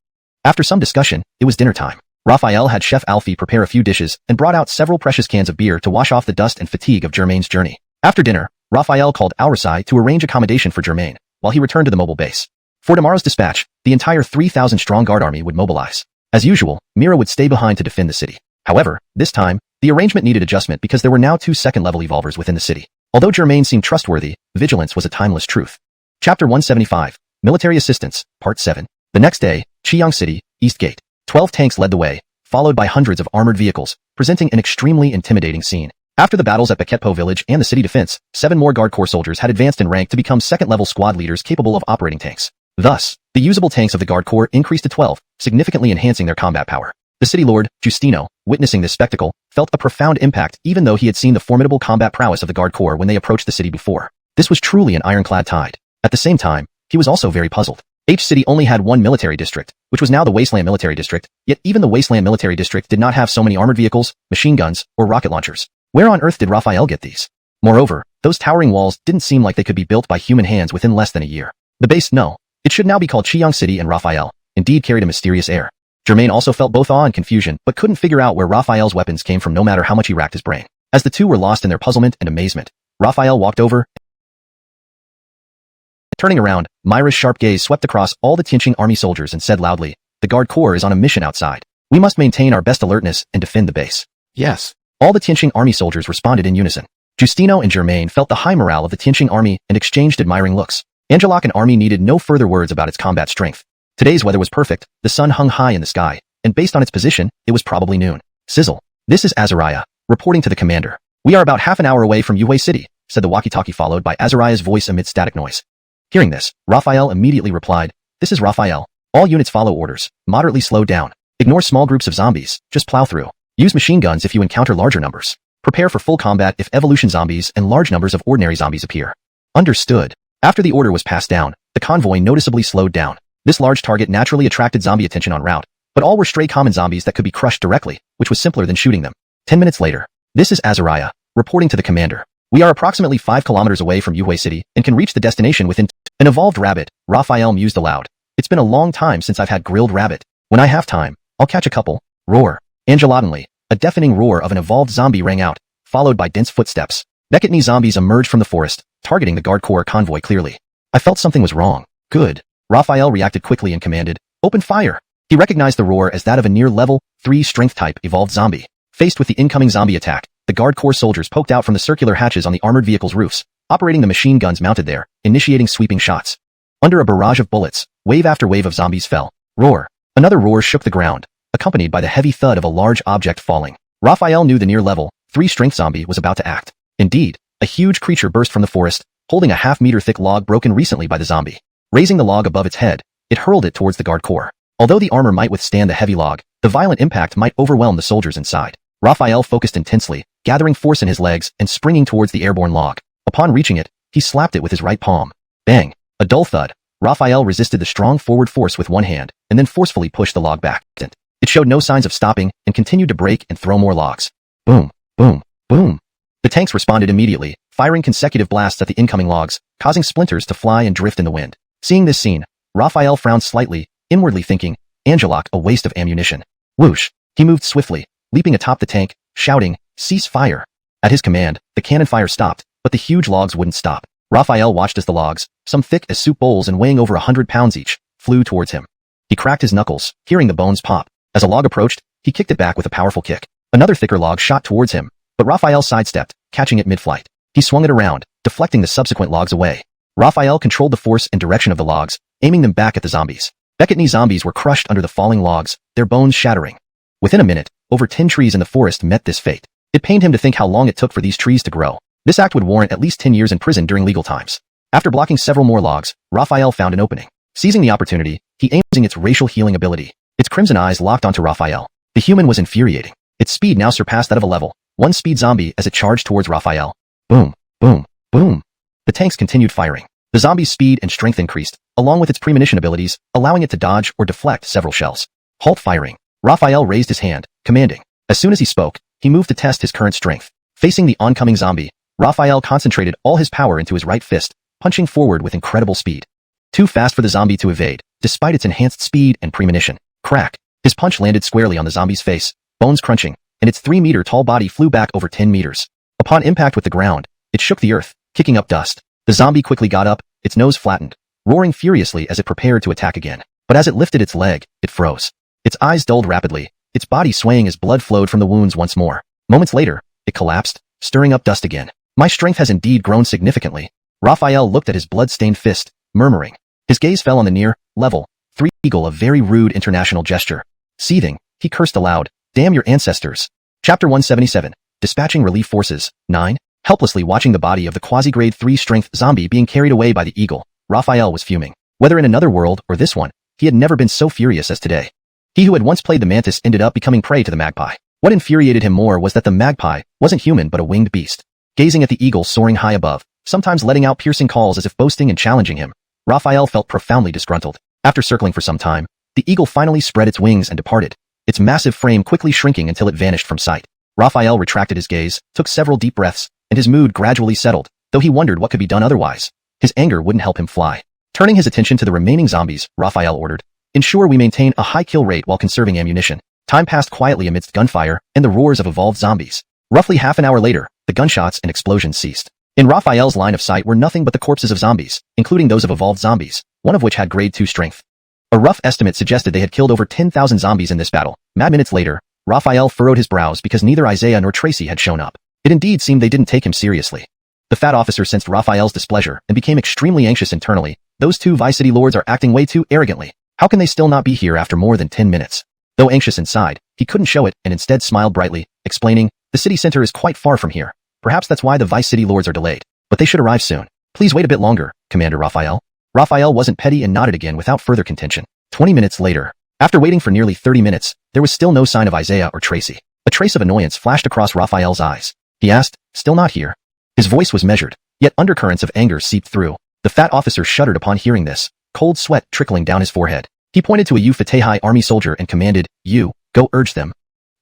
[SPEAKER 1] After some discussion, it was dinner time. Raphael had Chef Alfie prepare a few dishes and brought out several precious cans of beer to wash off the dust and fatigue of Germain's journey. After dinner, Raphael called Aurasai to arrange accommodation for Germain, while he returned to the mobile base. For tomorrow's dispatch, the entire 3,000-strong guard army would mobilize. As usual, Nero would stay behind to defend the city. However, this time, the arrangement needed adjustment because there were now 2 second-level evolvers within the city. Although Germain seemed trustworthy, vigilance was a timeless truth. Chapter 175, Military Assistance, Part 7. The next day, Chiang City, East Gate. 12 tanks led the way, followed by hundreds of armored vehicles, presenting an extremely intimidating scene. After the battles at Baketpo village and the city defense, 7 more Guard Corps soldiers had advanced in rank to become second-level squad leaders capable of operating tanks. Thus, the usable tanks of the Guard Corps increased to 12, significantly enhancing their combat power. The city lord, Justino, witnessing this spectacle, felt a profound impact even though he had seen the formidable combat prowess of the Guard Corps when they approached the city before. This was truly an ironclad tide. At the same time, he was also very puzzled. H City only had 1 military district, which was now the Wasteland Military District, yet even the Wasteland Military District did not have so many armored vehicles, machine guns, or rocket launchers. Where on earth did Raphael get these? Moreover, those towering walls didn't seem like they could be built by human hands within less than a year. The base, no. It should now be called Chiang City, and Raphael, indeed, carried a mysterious air. Germain also felt both awe and confusion, but couldn't figure out where Raphael's weapons came from no matter how much he racked his brain. As the two were lost in their puzzlement and amazement, Raphael walked over. Turning around, Myra's sharp gaze swept across all the Tianqing army soldiers and said loudly, "The Guard Corps is on a mission outside. We must maintain our best alertness and defend the base." "Yes." All the Tianqing army soldiers responded in unison. Justino and Germain felt the high morale of the Tianqing army and exchanged admiring looks. Angeloc army needed no further words about its combat strength. Today's weather was perfect, the sun hung high in the sky, and based on its position, it was probably noon. "Sizzle. This is Azariah, reporting to the commander. We are about half an hour away from Yue City," said the walkie-talkie, followed by Azariah's voice amid static noise. Hearing this, Raphael immediately replied, "This is Raphael. All units follow orders. Moderately slow down. Ignore small groups of zombies. Just plow through. Use machine guns if you encounter larger numbers. Prepare for full combat if evolution zombies and large numbers of ordinary zombies appear." Understood. After the order was passed down, the convoy noticeably slowed down. This large target naturally attracted zombie attention en route, but all were stray common zombies that could be crushed directly, which was simpler than shooting them. 10 minutes later, "This is Azariah, reporting to the commander. We are approximately 5 kilometers away from Yue City and can reach the destination within an evolved rabbit," Raphael mused aloud. "It's been a long time since I've had grilled rabbit. When I have time, I'll catch a couple." Roar. Angelotantly, a deafening roar of an evolved zombie rang out, followed by dense footsteps. Beketni zombies emerged from the forest, targeting the Guard Corps convoy clearly. I felt something was wrong. Good. Raphael reacted quickly and commanded, "Open fire!" He recognized the roar as that of a near level 3 strength type evolved zombie. Faced with the incoming zombie attack, the Guard Corps soldiers poked out from the circular hatches on the armored vehicle's roofs, operating the machine guns mounted there, initiating sweeping shots. Under a barrage of bullets, wave after wave of zombies fell. Roar. Another roar shook the ground, accompanied by the heavy thud of a large object falling. Raphael knew the near level 3 strength zombie was about to act. Indeed, a huge creature burst from the forest, holding a half-meter thick log broken recently by the zombie. Raising the log above its head, it hurled it towards the Guard Corps. Although the armor might withstand the heavy log, the violent impact might overwhelm the soldiers inside. Raphael focused intensely, gathering force in his legs and springing towards the airborne log. Upon reaching it, he slapped it with his right palm. Bang! A dull thud. Raphael resisted the strong forward force with one hand, and then forcefully pushed the log back. It showed no signs of stopping and continued to break and throw more logs. Boom! Boom! Boom! The tanks responded immediately, firing consecutive blasts at the incoming logs, causing splinters to fly and drift in the wind. Seeing this scene, Raphael frowned slightly, inwardly thinking, Angelok, a waste of ammunition. Whoosh! He moved swiftly, leaping atop the tank, shouting, "Cease fire!" At his command, the cannon fire stopped, but the huge logs wouldn't stop. Raphael watched as the logs, some thick as soup bowls and weighing over 100 pounds each, flew towards him. He cracked his knuckles, hearing the bones pop. As a log approached, he kicked it back with a powerful kick. Another thicker log shot towards him, but Raphael sidestepped, catching it mid-flight. He swung it around, deflecting the subsequent logs away. Raphael controlled the force and direction of the logs, aiming them back at the zombies. Beketni zombies were crushed under the falling logs, their bones shattering. Within a minute, over 10 trees in the forest met this fate. It pained him to think how long it took for these trees to grow. This act would warrant at least 10 years in prison during legal times. After blocking several more logs, Raphael found an opening. Seizing the opportunity, he aimed using its racial healing ability. Its crimson eyes locked onto Raphael. The human was infuriating. Its speed now surpassed that of a level 1 speed zombie as it charged towards Raphael. Boom, boom, boom. The tanks continued firing. The zombie's speed and strength increased, along with its premonition abilities, allowing it to dodge or deflect several shells. Halt firing. Raphael raised his hand, commanding. As soon as he spoke, he moved to test his current strength. Facing the oncoming zombie, Raphael concentrated all his power into his right fist, punching forward with incredible speed. Too fast for the zombie to evade, despite its enhanced speed and premonition. Crack! His punch landed squarely on the zombie's face, bones crunching, and its 3-meter-tall body flew back over 10 meters. Upon impact with the ground, it shook the earth, kicking up dust. The zombie quickly got up, its nose flattened, roaring furiously as it prepared to attack again. But as it lifted its leg, it froze. Its eyes dulled rapidly, its body swaying as blood flowed from the wounds once more. Moments later, it collapsed, stirring up dust again. My strength has indeed grown significantly. Raphael looked at his blood-stained fist, murmuring. His gaze fell on the near, level 3 eagle, a very rude international gesture. Seething, he cursed aloud, "Damn your ancestors." Chapter 177, Dispatching Relief Forces, 9. Helplessly watching the body of the quasi-grade 3 strength zombie being carried away by the eagle, Raphael was fuming. Whether in another world or this one, he had never been so furious as today. He who had once played the mantis ended up becoming prey to the magpie. What infuriated him more was that the magpie wasn't human but a winged beast. Gazing at the eagle soaring high above, sometimes letting out piercing calls as if boasting and challenging him, Raphael felt profoundly disgruntled. After circling for some time, the eagle finally spread its wings and departed, its massive frame quickly shrinking until it vanished from sight. Raphael retracted his gaze, took several deep breaths, and his mood gradually settled, though he wondered what could be done otherwise. His anger wouldn't help him fly. Turning his attention to the remaining zombies, Raphael ordered, "Ensure we maintain a high kill rate while conserving ammunition." Time passed quietly amidst gunfire and the roars of evolved zombies. Roughly half an hour later, the gunshots and explosions ceased. In Raphael's line of sight were nothing but the corpses of zombies, including those of evolved zombies, one of which had grade 2 strength. A rough estimate suggested they had killed over 10,000 zombies in this battle. Minutes later, Raphael furrowed his brows because neither Isaiah nor Tracy had shown up. It indeed seemed they didn't take him seriously. The fat officer sensed Raphael's displeasure and became extremely anxious internally. Those two Vice City lords are acting way too arrogantly. How can they still not be here after more than 10 minutes? Though anxious inside, he couldn't show it and instead smiled brightly, explaining, "The city center is quite far from here. Perhaps that's why the Vice City lords are delayed. But they should arrive soon. Please wait a bit longer, Commander Raphael." Raphael wasn't petty and nodded again without further contention. 20 minutes later. After waiting for nearly 30 minutes, there was still no sign of Isaiah or Tracy. A trace of annoyance flashed across Raphael's eyes. He asked, "Still not here?" His voice was measured, yet undercurrents of anger seeped through. The fat officer shuddered upon hearing this, cold sweat trickling down his forehead. He pointed to a Ufetehai army soldier and commanded, "You, go urge them."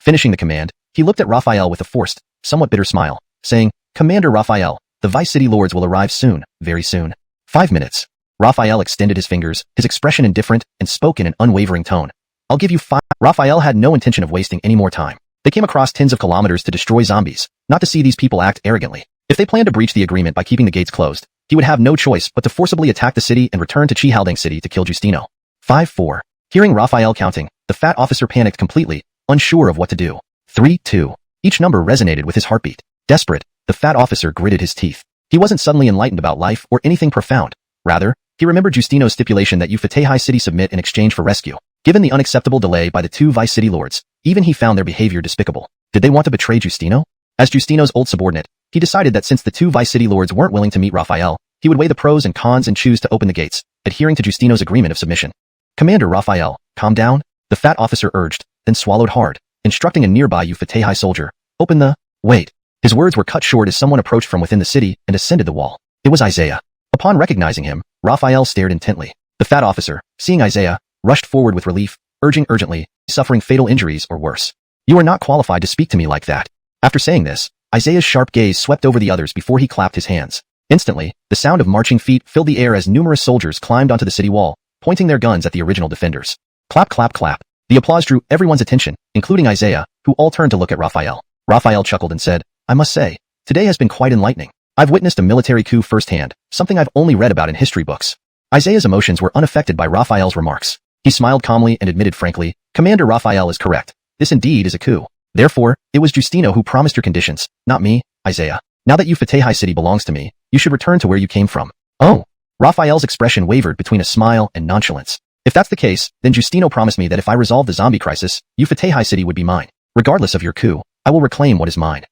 [SPEAKER 1] Finishing the command, he looked at Raphael with a forced, somewhat bitter smile, saying, "Commander Raphael, the Vice City lords will arrive soon, very soon." 5 minutes. Raphael extended his fingers, his expression indifferent, and spoke in an unwavering tone. "I'll give you 5. Raphael had no intention of wasting any more time. They came across tens of kilometers to destroy zombies, not to see these people act arrogantly. If they planned to breach the agreement by keeping the gates closed, he would have no choice but to forcibly attack the city and return to Chihaldang City to kill Justino. 5-4. Hearing Raphael counting, the fat officer panicked completely, unsure of what to do. 3-2. Each number resonated with his heartbeat. Desperate, the fat officer gritted his teeth. He wasn't suddenly enlightened about life or anything profound. Rather, he remembered Justino's stipulation that Ufatehai City submit in exchange for rescue. Given the unacceptable delay by the two vice city lords, even he found their behavior despicable. Did they want to betray Justino? As Justino's old subordinate, he decided that since the two vice city lords weren't willing to meet Raphael, he would weigh the pros and cons and choose to open the gates, adhering to Justino's agreement of submission. Commander Raphael, calm down, the fat officer urged, then swallowed hard, instructing a nearby Ufatehai soldier, open the... Wait. His words were cut short as someone approached from within the city and ascended the wall. It was Isaiah. Upon recognizing him, Raphael stared intently. The fat officer, seeing Isaiah, rushed forward with relief, urging urgently, suffering fatal injuries or worse. You are not qualified to speak to me like that. After saying this, Isaiah's sharp gaze swept over the others before he clapped his hands. Instantly, the sound of marching feet filled the air as numerous soldiers climbed onto the city wall, pointing their guns at the original defenders. Clap, clap, clap. The applause drew everyone's attention, including Isaiah, who all turned to look at Raphael. Raphael chuckled and said, I must say, today has been quite enlightening. I've witnessed a military coup firsthand, something I've only read about in history books. Isaiah's emotions were unaffected by Raphael's remarks. He smiled calmly and admitted frankly, Commander Raphael is correct. This indeed is a coup. Therefore, it was Justino who promised your conditions, not me, Isaiah. Now that Ufatehai City belongs to me, you should return to where you came from. Oh. Raphael's expression wavered between a smile and nonchalance. If that's the case, then Justino promised me that if I resolve the zombie crisis, Ufatehai City would be mine. Regardless of your coup, I will reclaim what is mine.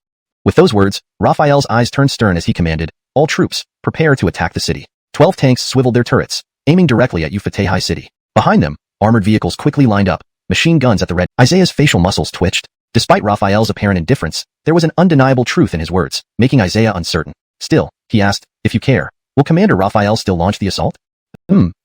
[SPEAKER 1] With those words, Raphael's eyes turned stern as he commanded, all troops, prepare to attack the city. 12 tanks swiveled their turrets, aiming directly at Ufatehai City. Behind them, armored vehicles quickly lined up, machine guns at the ready. Isaiah's facial muscles twitched. Despite Raphael's apparent indifference, there was an undeniable truth in his words, making Isaiah uncertain. Still, he asked, if you care, will Commander Raphael still launch the assault?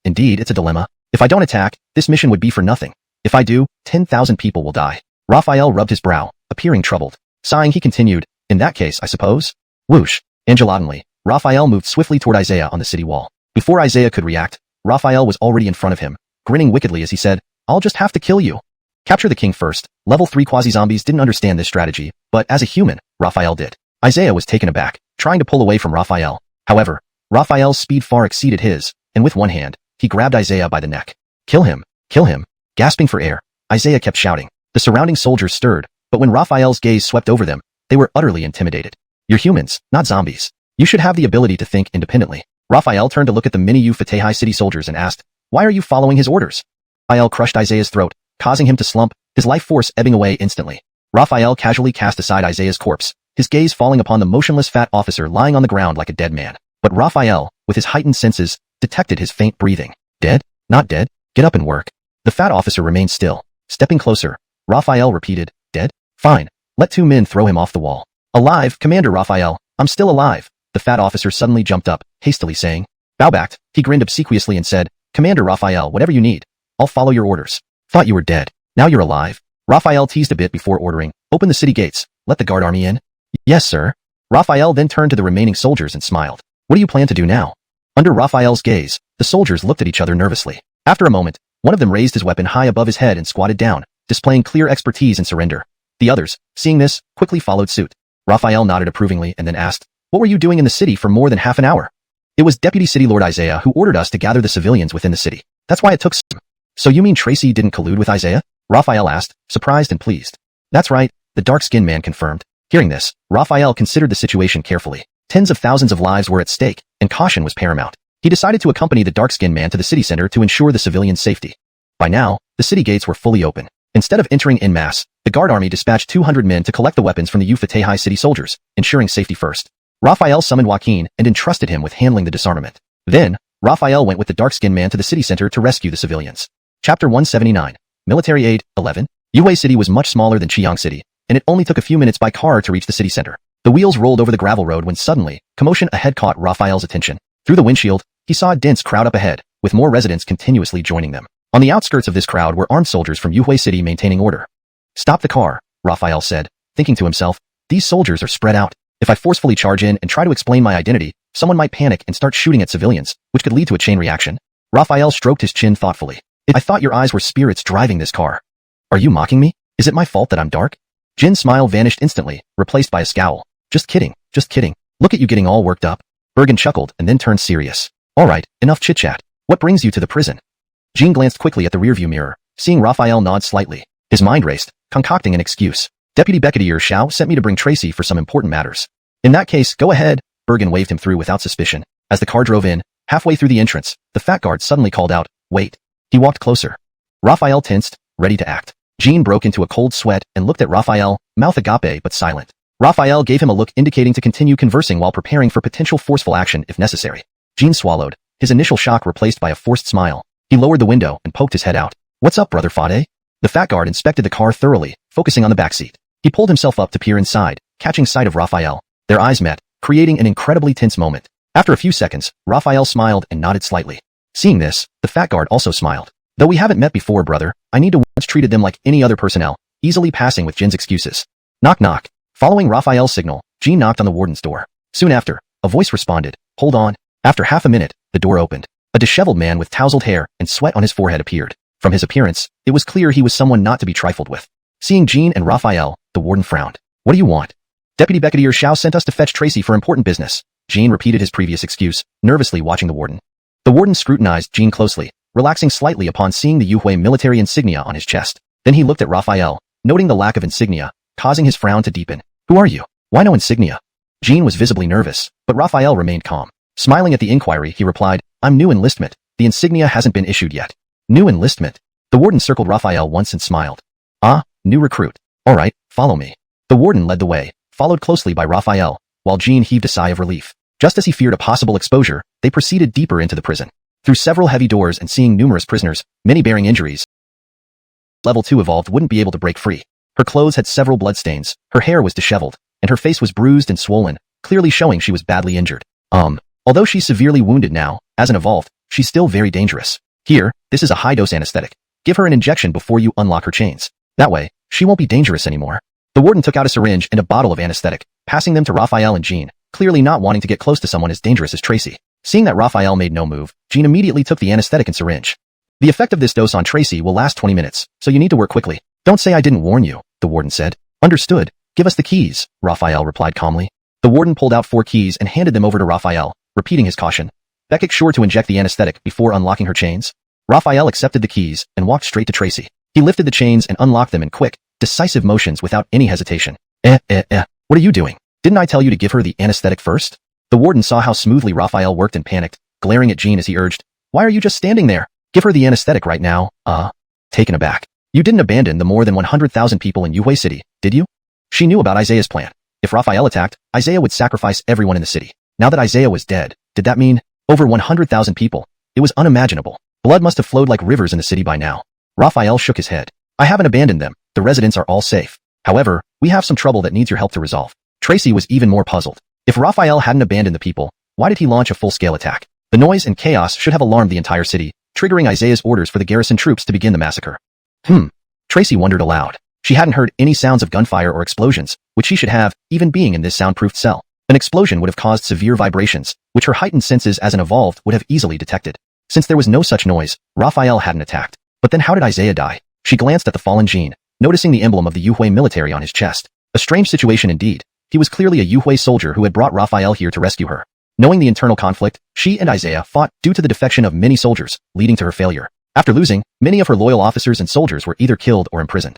[SPEAKER 1] Indeed, it's a dilemma. If I don't attack, this mission would be for nothing. If I do, 10,000 people will die. Raphael rubbed his brow, appearing troubled. Sighing, he continued, in that case, I suppose? Whoosh. Nonchalantly, Raphael moved swiftly toward Isaiah on the city wall. Before Isaiah could react, Raphael was already in front of him, grinning wickedly as he said, I'll just have to kill you. Capture the king first. Level 3 quasi-zombies didn't understand this strategy, but as a human, Raphael did. Isaiah was taken aback, trying to pull away from Raphael. However, Raphael's speed far exceeded his, and with one hand, he grabbed Isaiah by the neck. Kill him! Kill him! Gasping for air, Isaiah kept shouting. The surrounding soldiers stirred, but when Raphael's gaze swept over them, they were utterly intimidated. You're humans, not zombies. You should have the ability to think independently. Raphael turned to look at the mini Ufatehai City soldiers and asked, why are you following his orders? Raphael crushed Isaiah's throat, causing him to slump, his life force ebbing away instantly. Raphael casually cast aside Isaiah's corpse, his gaze falling upon the motionless fat officer lying on the ground like a dead man. But Raphael, with his heightened senses, detected his faint breathing. Dead? Not dead? Get up and work. The fat officer remained still. Stepping closer, Raphael repeated, dead? Fine. Let two men throw him off the wall. Alive, Commander Raphael, I'm still alive. The fat officer suddenly jumped up, hastily saying. Bow-backed, he grinned obsequiously and said, Commander Raphael, whatever you need. I'll follow your orders. Thought you were dead. Now you're alive. Raphael teased a bit before ordering, open the city gates, let the guard army in. Yes, sir. Raphael then turned to the remaining soldiers and smiled. What do you plan to do now? Under Raphael's gaze, the soldiers looked at each other nervously. After a moment, one of them raised his weapon high above his head and squatted down, displaying clear expertise and surrender. The others, seeing this, quickly followed suit. Raphael nodded approvingly and then asked, what were you doing in the city for more than half an hour? It was Deputy City Lord Isaiah who ordered us to gather the civilians within the city. That's why it took some. So you mean Tracy didn't collude with Isaiah? Raphael asked, surprised and pleased. That's right, the dark-skinned man confirmed. Hearing this, Raphael considered the situation carefully. Tens of thousands of lives were at stake, and caution was paramount. He decided to accompany the dark-skinned man to the city center to ensure the civilians' safety. By now, the city gates were fully open. Instead of entering en masse, the guard army dispatched 200 men to collect the weapons from the Ufatehai city soldiers, ensuring safety first. Raphael summoned Joaquin and entrusted him with handling the disarmament. Then, Raphael went with the dark-skinned man to the city center to rescue the civilians. Chapter 179. Military Aid, 11. Yuhui City was much smaller than Chiang City, and it only took a few minutes by car to reach the city center. The wheels rolled over the gravel road when suddenly, commotion ahead caught Raphael's attention. Through the windshield, he saw a dense crowd up ahead, with more residents continuously joining them. On the outskirts of this crowd were armed soldiers from Yuhui City maintaining order. Stop the car, Raphael said, thinking to himself, these soldiers are spread out. If I forcefully charge in and try to explain my identity, someone might panic and start shooting at civilians, which could lead to a chain reaction. Raphael stroked his chin thoughtfully. I thought your eyes were spirits driving this car. Are you mocking me? Is it my fault that I'm dark? Jin's smile vanished instantly, replaced by a scowl. Just kidding, just kidding. Look at you getting all worked up. Bergen chuckled and then turned serious. Alright, enough chit-chat. What brings you to the prison? Jin glanced quickly at the rearview mirror, seeing Raphael nod slightly. His mind raced, concocting an excuse. Deputy Brigadier Xiao sent me to bring Tracy for some important matters. In that case, go ahead. Bergen waved him through without suspicion. As the car drove in, halfway through the entrance, the fat guard suddenly called out, wait. He walked closer. Raphael tensed, ready to act. Jin broke into a cold sweat and looked at Raphael, mouth agape but silent. Raphael gave him a look indicating to continue conversing while preparing for potential forceful action if necessary. Jin swallowed, his initial shock replaced by a forced smile. He lowered the window and poked his head out. What's up, brother Fade? The fat guard inspected the car thoroughly, focusing on the backseat. He pulled himself up to peer inside, catching sight of Raphael. Their eyes met, creating an incredibly tense moment. After a few seconds, Raphael smiled and nodded slightly. Seeing this, the fat guard also smiled. Though we haven't met before, brother, I need to once treated them like any other personnel, easily passing with Jin's excuses. Knock knock. Following Raphael's signal, Jin knocked on the warden's door. Soon after, a voice responded, hold on. After half a minute, the door opened. A disheveled man with tousled hair and sweat on his forehead appeared. From his appearance, it was clear he was someone not to be trifled with. Seeing Jin and Raphael, the warden frowned. What do you want? Deputy Brigadier Xiao sent us to fetch Tracy for important business. Jin repeated his previous excuse, nervously watching the warden. The warden scrutinized Jin closely, relaxing slightly upon seeing the Yuhui military insignia on his chest. Then he looked at Raphael, noting the lack of insignia, causing his frown to deepen. Who are you? Why no insignia? Jin was visibly nervous, but Raphael remained calm. Smiling at the inquiry, he replied, I'm new enlistment. The insignia hasn't been issued yet. New enlistment? The warden circled Raphael once and smiled. Ah, new recruit. Alright, follow me. The warden led the way, followed closely by Raphael, while Jin heaved a sigh of relief. Just as he feared a possible exposure, they proceeded deeper into the prison. Through several heavy doors and seeing numerous prisoners, many bearing injuries, Level 2 evolved wouldn't be able to break free. Her clothes had several bloodstains, her hair was disheveled, and her face was bruised and swollen, clearly showing she was badly injured. Although she's severely wounded now, as an evolved, she's still very dangerous. Here, this is a high-dose anesthetic. Give her an injection before you unlock her chains. That way, she won't be dangerous anymore. The warden took out a syringe and a bottle of anesthetic, passing them to Raphael and Jin, clearly not wanting to get close to someone as dangerous as Tracy. Seeing that Raphael made no move, Jin immediately took the anesthetic and syringe. The effect of this dose on Tracy will last 20 minutes, so you need to work quickly. Don't say I didn't warn you, the warden said. Understood. Give us the keys, Raphael replied calmly. The warden pulled out 4 keys and handed them over to Raphael, repeating his caution. Beckett sure to inject the anesthetic before unlocking her chains. Raphael accepted the keys and walked straight to Tracy. He lifted the chains and unlocked them in quick, decisive motions without any hesitation. What are you doing? Didn't I tell you to give her the anesthetic first? The warden saw how smoothly Raphael worked and panicked, glaring at Jin as he urged, Why are you just standing there? Give her the anesthetic right now. Taken aback. You didn't abandon the more than 100,000 people in Yuhui City, did you? She knew about Isaiah's plan. If Raphael attacked, Isaiah would sacrifice everyone in the city. Now that Isaiah was dead, did that mean over 100,000 people? It was unimaginable. Blood must have flowed like rivers in the city by now. Raphael shook his head. I haven't abandoned them. The residents are all safe. However, we have some trouble that needs your help to resolve. Tracy was even more puzzled. If Raphael hadn't abandoned the people, why did he launch a full-scale attack? The noise and chaos should have alarmed the entire city, triggering Isaiah's orders for the garrison troops to begin the massacre. Tracy wondered aloud. She hadn't heard any sounds of gunfire or explosions, which she should have, even being in this soundproofed cell. An explosion would have caused severe vibrations, which her heightened senses as an evolved would have easily detected. Since there was no such noise, Raphael hadn't attacked. But then how did Isaiah die? She glanced at the fallen Jin, noticing the emblem of the Yuhui military on his chest. A strange situation indeed. He was clearly a Yuhui soldier who had brought Raphael here to rescue her. Knowing the internal conflict, she and Isaiah fought due to the defection of many soldiers, leading to her failure. After losing, many of her loyal officers and soldiers were either killed or imprisoned.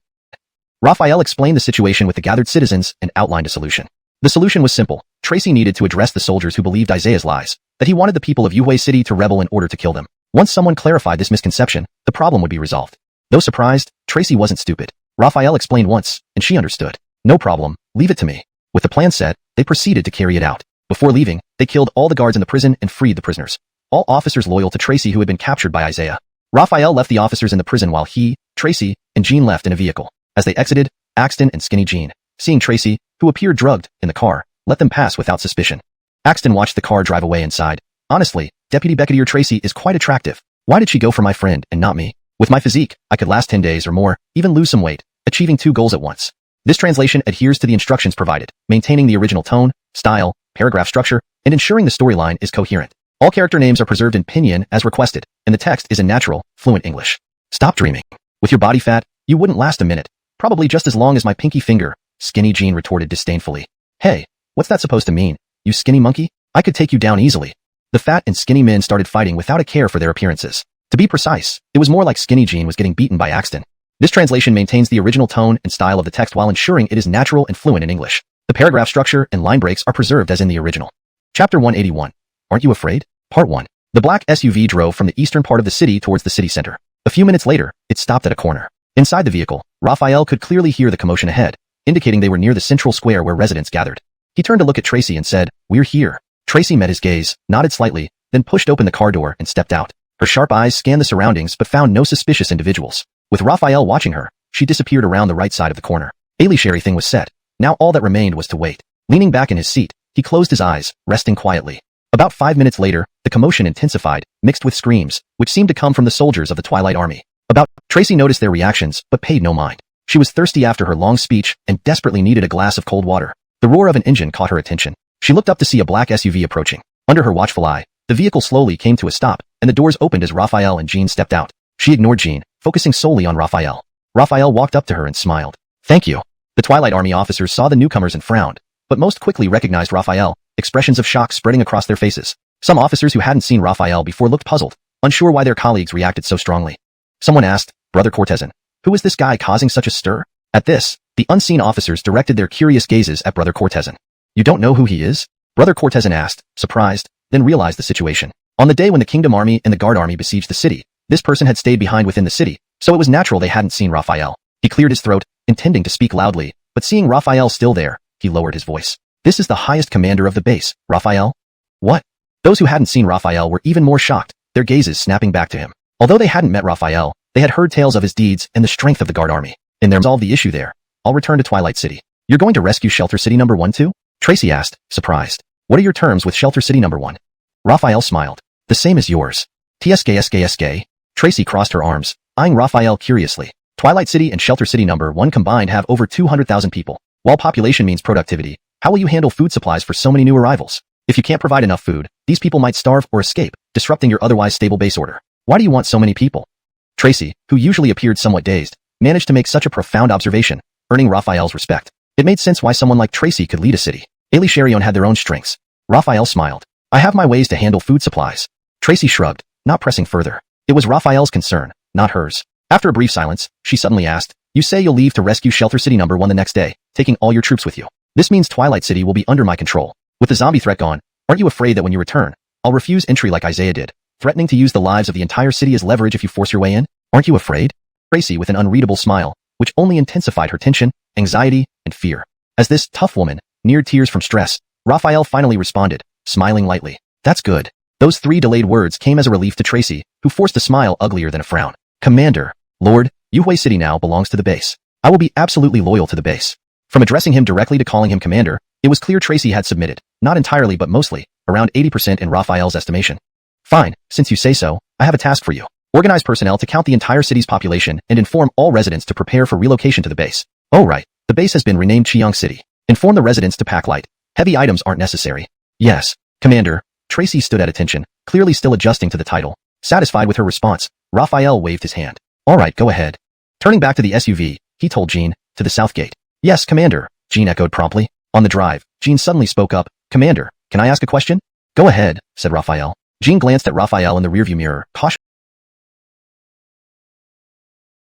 [SPEAKER 1] Raphael explained the situation with the gathered citizens and outlined a solution. The solution was simple. Tracy needed to address the soldiers who believed Isaiah's lies, that he wanted the people of Yuhui City to rebel in order to kill them. Once someone clarified this misconception, the problem would be resolved. Though surprised, Tracy wasn't stupid. Raphael explained once, and she understood. No problem, leave it to me. With the plan set, they proceeded to carry it out. Before leaving, they killed all the guards in the prison and freed the prisoners. All officers loyal to Tracy who had been captured by Isaiah. Raphael left the officers in the prison while he, Tracy, and Jin left in a vehicle. As they exited, Axton and Skinny Jean, seeing Tracy, who appeared drugged, in the car, let them pass without suspicion. Axton watched the car drive away and sighed. Honestly, Deputy Brigadier Tracy is quite attractive. Why did she go for my friend and not me? With my physique, I could last 10 days or more, even lose some weight, achieving 2 goals at once. This translation adheres to the instructions provided, maintaining the original tone, style, paragraph structure, and ensuring the storyline is coherent. All character names are preserved in pinyin as requested, and the text is in natural, fluent English. Stop dreaming. With your body fat, you wouldn't last a minute, probably just as long as my pinky finger, Skinny Jean retorted disdainfully. Hey, what's that supposed to mean, you skinny monkey? I could take you down easily. The fat and skinny men started fighting without a care for their appearances. To be precise, it was more like Skinny Jean was getting beaten by Axton. This translation maintains the original tone and style of the text while ensuring it is natural and fluent in English. The paragraph structure and line breaks are preserved as in the original. Chapter 181. Aren't you afraid? Part 1. The black SUV drove from the eastern part of the city towards the city center. A few minutes later, it stopped at a corner. Inside the vehicle, Raphael could clearly hear the commotion ahead, indicating they were near the central square where residents gathered. He turned to look at Tracy and said, "We're here." Tracy met his gaze, nodded slightly, then pushed open the car door and stepped out. Her sharp eyes scanned the surroundings but found no suspicious individuals. With Raphael watching her, she disappeared around the right side of the corner. Ailey's thing was set. Now all that remained was to wait. Leaning back in his seat, he closed his eyes, resting quietly. About 5 minutes later, the commotion intensified, mixed with screams, which seemed to come from the soldiers of the Twilight Army. Tracy noticed their reactions, but paid no mind. She was thirsty after her long speech and desperately needed a glass of cold water. The roar of an engine caught her attention. She looked up to see a black SUV approaching. Under her watchful eye, the vehicle slowly came to a stop, and the doors opened as Raphael and Jean stepped out. She ignored Jean, focusing solely on Raphael. Raphael walked up to her and smiled. "Thank you." The Twilight Army officers saw the newcomers and frowned, but most quickly recognized Raphael, expressions of shock spreading across their faces. Some officers who hadn't seen Raphael before looked puzzled, unsure why their colleagues reacted so strongly. Someone asked, "Brother Cortezan, who is this guy causing such a stir?" At this, the unseen officers directed their curious gazes at Brother Cortezan. "You don't know who he is?" Brother Cortezan asked, surprised, then realized the situation. On the day when the Kingdom Army and the Guard Army besieged the city, this person had stayed behind within the city, so it was natural they hadn't seen Raphael. He cleared his throat, intending to speak loudly, but seeing Raphael still there, he lowered his voice. "This is the highest commander of the base, Raphael." "What?" Those who hadn't seen Raphael were even more shocked, their gazes snapping back to him. Although they hadn't met Raphael, they had heard tales of his deeds and the strength of the Guard Army. And there resolved the issue there. "I'll return to Twilight City." "You're going to rescue Shelter City number 1 too?" Tracy asked, surprised. "What are your terms with Shelter City number 1? Raphael smiled. "The same as yours." TSK. Tracy crossed her arms, eyeing Raphael curiously. Twilight City and Shelter City number 1 combined have over 200,000 people. While population means productivity, how will you handle food supplies for so many new arrivals? If you can't provide enough food, these people might starve or escape, disrupting your otherwise stable base order. Why do you want so many people? Tracy, who usually appeared somewhat dazed, managed to make such a profound observation, earning Raphael's respect. It made sense why someone like Tracy could lead a city. Ailey Sherion had their own strengths. Raphael smiled. "I have my ways to handle food supplies." Tracy shrugged, not pressing further. It was Raphael's concern, not hers. After a brief silence, she suddenly asked, "You say you'll leave to rescue Shelter City number 1 the next day, taking all your troops with you. This means Twilight City will be under my control. With the zombie threat gone, aren't you afraid that when you return, I'll refuse entry like Isaiah did, threatening to use the lives of the entire city as leverage if you force your way in? Aren't you afraid?" Tracy with an unreadable smile, which only intensified her tension, anxiety, and fear. As this tough woman neared tears from stress, Raphael finally responded, smiling lightly. "That's good." Those 3 delayed words came as a relief to Tracy, who forced a smile uglier than a frown. "Commander, Lord, Yuhui City now belongs to the base. I will be absolutely loyal to the base." From addressing him directly to calling him commander, it was clear Tracy had submitted, not entirely but mostly, around 80% in Raphael's estimation. "Fine, since you say so, I have a task for you. Organize personnel to count the entire city's population and inform all residents to prepare for relocation to the base." "Oh right, the base has been renamed Chiang City. Inform the residents to pack light. Heavy items aren't necessary." "Yes, Commander." Tracy stood at attention, clearly still adjusting to the title. Satisfied with her response, Raphael waved his hand. "All right, go ahead." Turning back to the SUV, he told Jean, "To the south gate." "Yes, Commander," Jean echoed promptly. On the drive, Jean suddenly spoke up. "Commander, can I ask a question?" "Go ahead," said Raphael. Jean glanced at Raphael in the rearview mirror, cautious.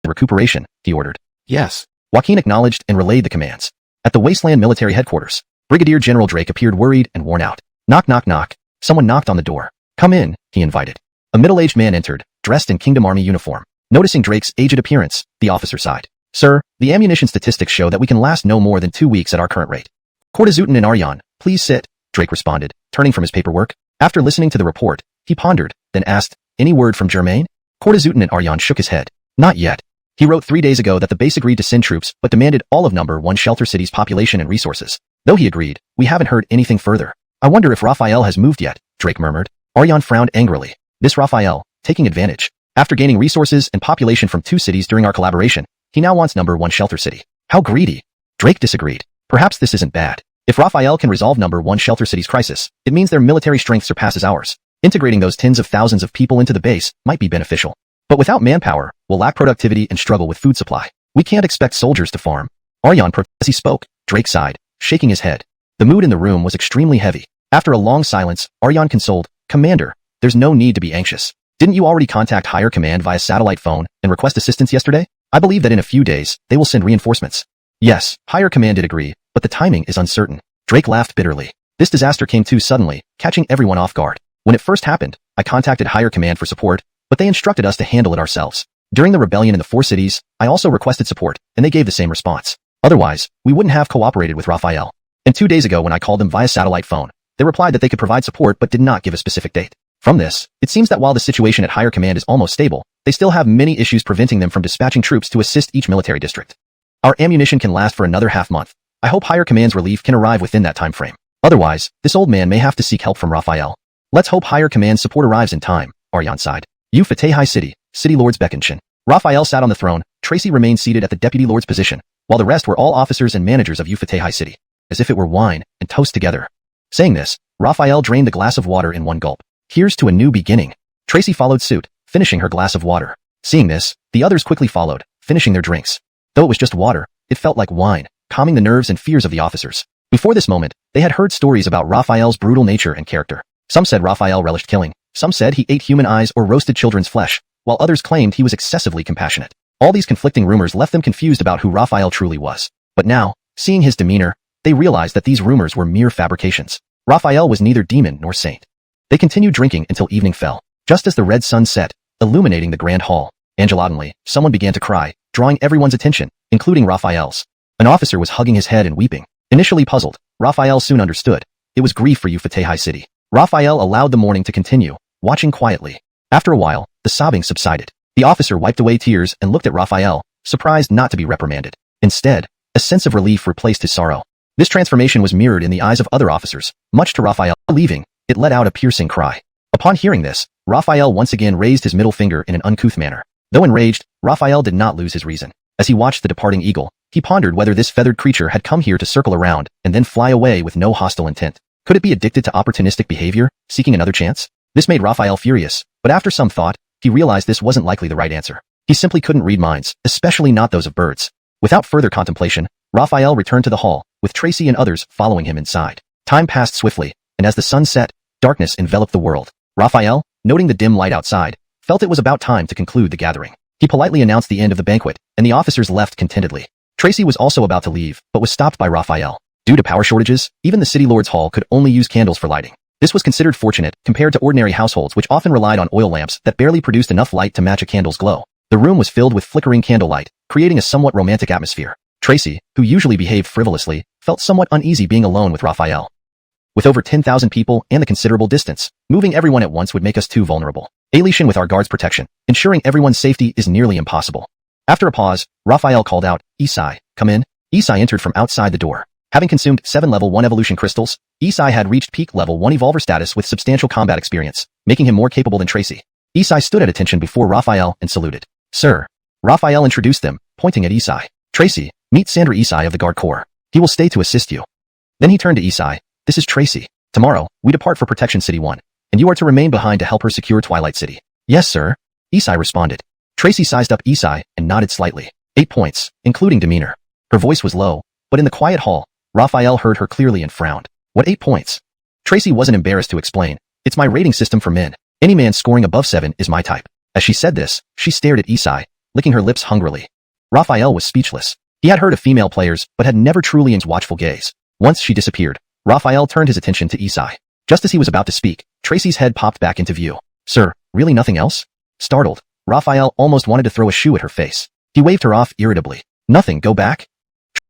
[SPEAKER 1] "Recuperation," he ordered. "Yes." Joaquin acknowledged and relayed the commands. At the Wasteland Military Headquarters, Brigadier General Drake appeared worried and worn out. Knock, knock, knock. Someone knocked on the door. "Come in," he invited. A middle-aged man entered, dressed in Kingdom Army uniform. Noticing Drake's aged appearance, the officer sighed. "Sir, the ammunition statistics show that we can last no more than 2 weeks at our current rate." "Cortezan and Aryan, please sit," Drake responded, turning from his paperwork. After listening to the report, he pondered, then asked, "Any word from Germain?" Cortezan and Aryan shook his head. "Not yet. He wrote 3 days ago that the base agreed to send troops but demanded all of number 1 Shelter City's population and resources. Though he agreed, we haven't heard anything further. I wonder if Raphael has moved yet," Drake murmured. Aryan frowned angrily. This Raphael, taking advantage. After gaining resources and population from 2 cities during our collaboration, he now wants number 1 Shelter City. How greedy. Drake disagreed. Perhaps this isn't bad. If Raphael can resolve number 1 Shelter City's crisis, it means their military strength surpasses ours. Integrating those tens of thousands of people into the base might be beneficial. But without manpower, we'll lack productivity and struggle with food supply. We can't expect soldiers to farm. Aryan protested as he spoke. Drake sighed, shaking his head. The mood in the room was extremely heavy. After a long silence, Aryan consoled, "Commander, there's no need to be anxious. Didn't you already contact higher command via satellite phone and request assistance yesterday? I believe that in a few days, they will send reinforcements." Yes, higher command did agree, but the timing is uncertain. Drake laughed bitterly. This disaster came too suddenly, catching everyone off guard. When it first happened, I contacted higher command for support, but they instructed us to handle it ourselves. During the rebellion in the 4 cities, I also requested support, and they gave the same response. Otherwise, we wouldn't have cooperated with Raphael. And 2 days ago when I called them via satellite phone, they replied that they could provide support but did not give a specific date. From this, it seems that while the situation at higher command is almost stable, they still have many issues preventing them from dispatching troops to assist each military district. Our ammunition can last for another half-month. I hope higher command's relief can arrive within that time frame. Otherwise, this old man may have to seek help from Raphael. Let's hope higher command's support arrives in time, Aryan sighed. High City, City Lords Beckinshin. Raphael sat on the throne, Tracy remained seated at the Deputy Lord's position, while the rest were all officers and managers of High City, as if it were wine and toast together. Saying this, Raphael drained the glass of water in one gulp. Here's to a new beginning. Tracy followed suit, finishing her glass of water. Seeing this, the others quickly followed, finishing their drinks. Though it was just water, it felt like wine, calming the nerves and fears of the officers. Before this moment, they had heard stories about Raphael's brutal nature and character. Some said Raphael relished killing, some said he ate human eyes or roasted children's flesh, while others claimed he was excessively compassionate. All these conflicting rumors left them confused about who Raphael truly was. But now, seeing his demeanor, they realized that these rumors were mere fabrications. Raphael was neither demon nor saint. They continued drinking until evening fell, just as the red sun set, illuminating the grand hall. Angelotantly, someone began to cry, drawing everyone's attention, including Raphael's. An officer was hugging his head and weeping. Initially puzzled, Raphael soon understood. It was grief for High City. Raphael allowed the mourning to continue, watching quietly. After a while, the sobbing subsided. The officer wiped away tears and looked at Raphael, surprised not to be reprimanded. Instead, a sense of relief replaced his sorrow. This transformation was mirrored in the eyes of other officers. Much to Raphael, leaving, it let out a piercing cry. Upon hearing this, Raphael once again raised his middle finger in an uncouth manner. Though enraged, Raphael did not lose his reason. As he watched the departing eagle, he pondered whether this feathered creature had come here to circle around and then fly away with no hostile intent. Could it be addicted to opportunistic behavior, seeking another chance? This made Raphael furious, but after some thought, he realized this wasn't likely the right answer. He simply couldn't read minds, especially not those of birds. Without further contemplation, Raphael returned to the hall, with Tracy and others following him inside. Time passed swiftly, and as the sun set, darkness enveloped the world. Raphael, noting the dim light outside, felt it was about time to conclude the gathering. He politely announced the end of the banquet, and the officers left contentedly. Tracy was also about to leave, but was stopped by Raphael. Due to power shortages, even the City Lord's Hall could only use candles for lighting. This was considered fortunate compared to ordinary households which often relied on oil lamps that barely produced enough light to match a candle's glow. The room was filled with flickering candlelight, creating a somewhat romantic atmosphere. Tracy, who usually behaved frivolously, felt somewhat uneasy being alone with Raphael. With over 10,000 people and the considerable distance, moving everyone at once would make us too vulnerable. Alition with our guards' protection, ensuring everyone's safety is nearly impossible. After a pause, Raphael called out, "Isai, come in." Isai entered from outside the door. Having consumed 7 level 1 evolution crystals, Isai had reached peak level 1 evolver status with substantial combat experience, making him more capable than Tracy. Isai stood at attention before Raphael and saluted. "Sir." Raphael introduced them, pointing at Isai. "Tracy, meet Sandra Isai of the Guard Corps. He will stay to assist you." Then he turned to Isai. "This is Tracy. Tomorrow, we depart for Protection City 1, and you are to remain behind to help her secure Twilight City." "Yes, sir," Isai responded. Tracy sized up Isai and nodded slightly. 8 points, including demeanor. Her voice was low, but in the quiet hall, Raphael heard her clearly and frowned. "What 8 points?" Tracy wasn't embarrassed to explain. "It's my rating system for men. Any man scoring above 7 is my type." As she said this, she stared at Isai, licking her lips hungrily. Raphael was speechless. He had heard of female players, but had never truly encountered watchful gaze. Once she disappeared, Raphael turned his attention to Isai. Just as he was about to speak, Tracy's head popped back into view. "Sir, really nothing else?" Startled, Raphael almost wanted to throw a shoe at her face. He waved her off irritably. "Nothing, go back."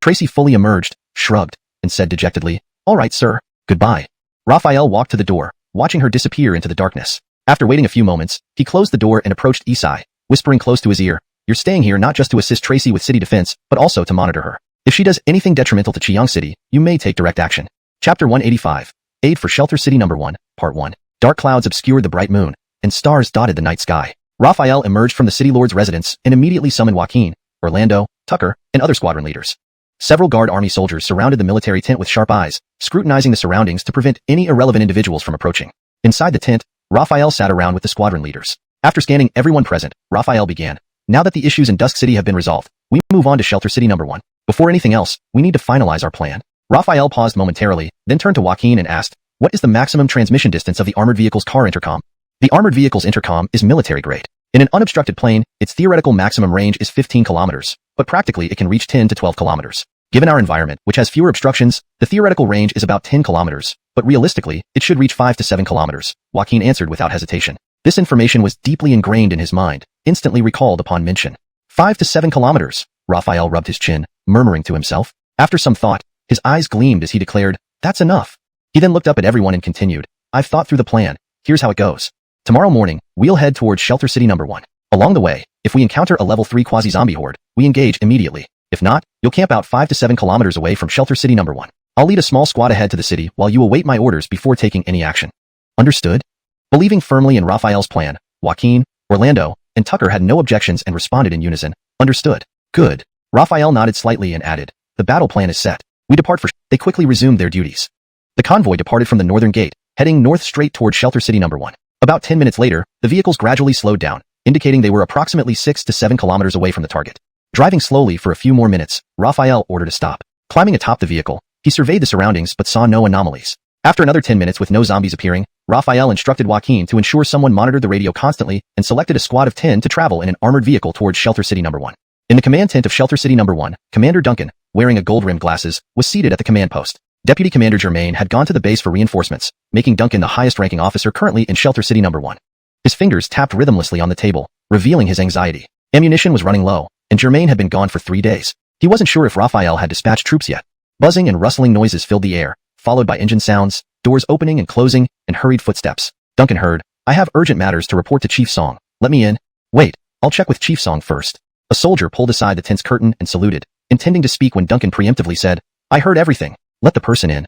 [SPEAKER 1] Tracy fully emerged, shrugged, and said dejectedly, "All right, sir. Goodbye." Raphael walked to the door, watching her disappear into the darkness. After waiting a few moments, he closed the door and approached Isai, whispering close to his ear, "You're staying here not just to assist Tracy with city defense, but also to monitor her. If she does anything detrimental to Chiang City, you may take direct action." Chapter 185. Aid for Shelter City No. 1, Part 1. Dark clouds obscured the bright moon, and stars dotted the night sky. Raphael emerged from the City Lord's residence and immediately summoned Joaquin, Orlando, Tucker, and other squadron leaders. Several guard army soldiers surrounded the military tent with sharp eyes, scrutinizing the surroundings to prevent any irrelevant individuals from approaching. Inside the tent, Raphael sat around with the squadron leaders. After scanning everyone present, Raphael began. "Now that the issues in Dusk City have been resolved, we move on to Shelter City No. 1. Before anything else, we need to finalize our plan. Raphael paused momentarily, then turned to Joaquin and asked, what is the maximum transmission distance of the armored vehicle's car intercom? The armored vehicle's intercom is military grade. In an unobstructed plane, its theoretical maximum range is 15 kilometers, but practically it can reach 10 to 12 kilometers. Given our environment, which has fewer obstructions, the theoretical range is about 10 kilometers, but realistically, it should reach 5 to 7 kilometers, Joaquin answered without hesitation. This information was deeply ingrained in his mind, instantly recalled upon mention. 5 to 7 kilometers, Raphael rubbed his chin, murmuring to himself. After some thought, his eyes gleamed as he declared, that's enough. He then looked up at everyone and continued, I've thought through the plan. Here's how it goes. Tomorrow morning, we'll head towards Shelter City number 1. Along the way, if we encounter a level 3 quasi-zombie horde, we engage immediately. If not, you'll camp out 5 to 7 kilometers away from Shelter City number 1. I'll lead a small squad ahead to the city while you await my orders before taking any action. Understood? Believing firmly in Raphael's plan, Joaquin, Orlando, and Tucker had no objections and responded in unison. Understood. Good. Raphael nodded slightly and added, the battle plan is set. We depart for They quickly resumed their duties. The convoy departed from the northern gate, heading north straight toward Shelter City number 1. About 10 minutes later, the vehicles gradually slowed down, indicating they were approximately 6 to 7 kilometers away from the target. Driving slowly for a few more minutes, Raphael ordered a stop. Climbing atop the vehicle, he surveyed the surroundings but saw no anomalies. After another 10 minutes with no zombies appearing, Raphael instructed Joaquin to ensure someone monitored the radio constantly and selected a squad of 10 to travel in an armored vehicle towards Shelter City number 1. In the command tent of Shelter City number 1, Commander Duncan, wearing a gold-rimmed glasses, was seated at the command post. Deputy Commander Germain had gone to the base for reinforcements, making Duncan the highest-ranking officer currently in Shelter City number 1. His fingers tapped rhythmlessly on the table, revealing his anxiety. Ammunition was running low, and Germain had been gone for 3 days. He wasn't sure if Raphael had dispatched troops yet. Buzzing and rustling noises filled the air, followed by engine sounds, doors opening and closing, and hurried footsteps. Duncan heard, I have urgent matters to report to Chief Song. Let me in. Wait, I'll check with Chief Song first. A soldier pulled aside the tent's curtain and saluted, intending to speak when Duncan preemptively said, I heard everything. Let the person in.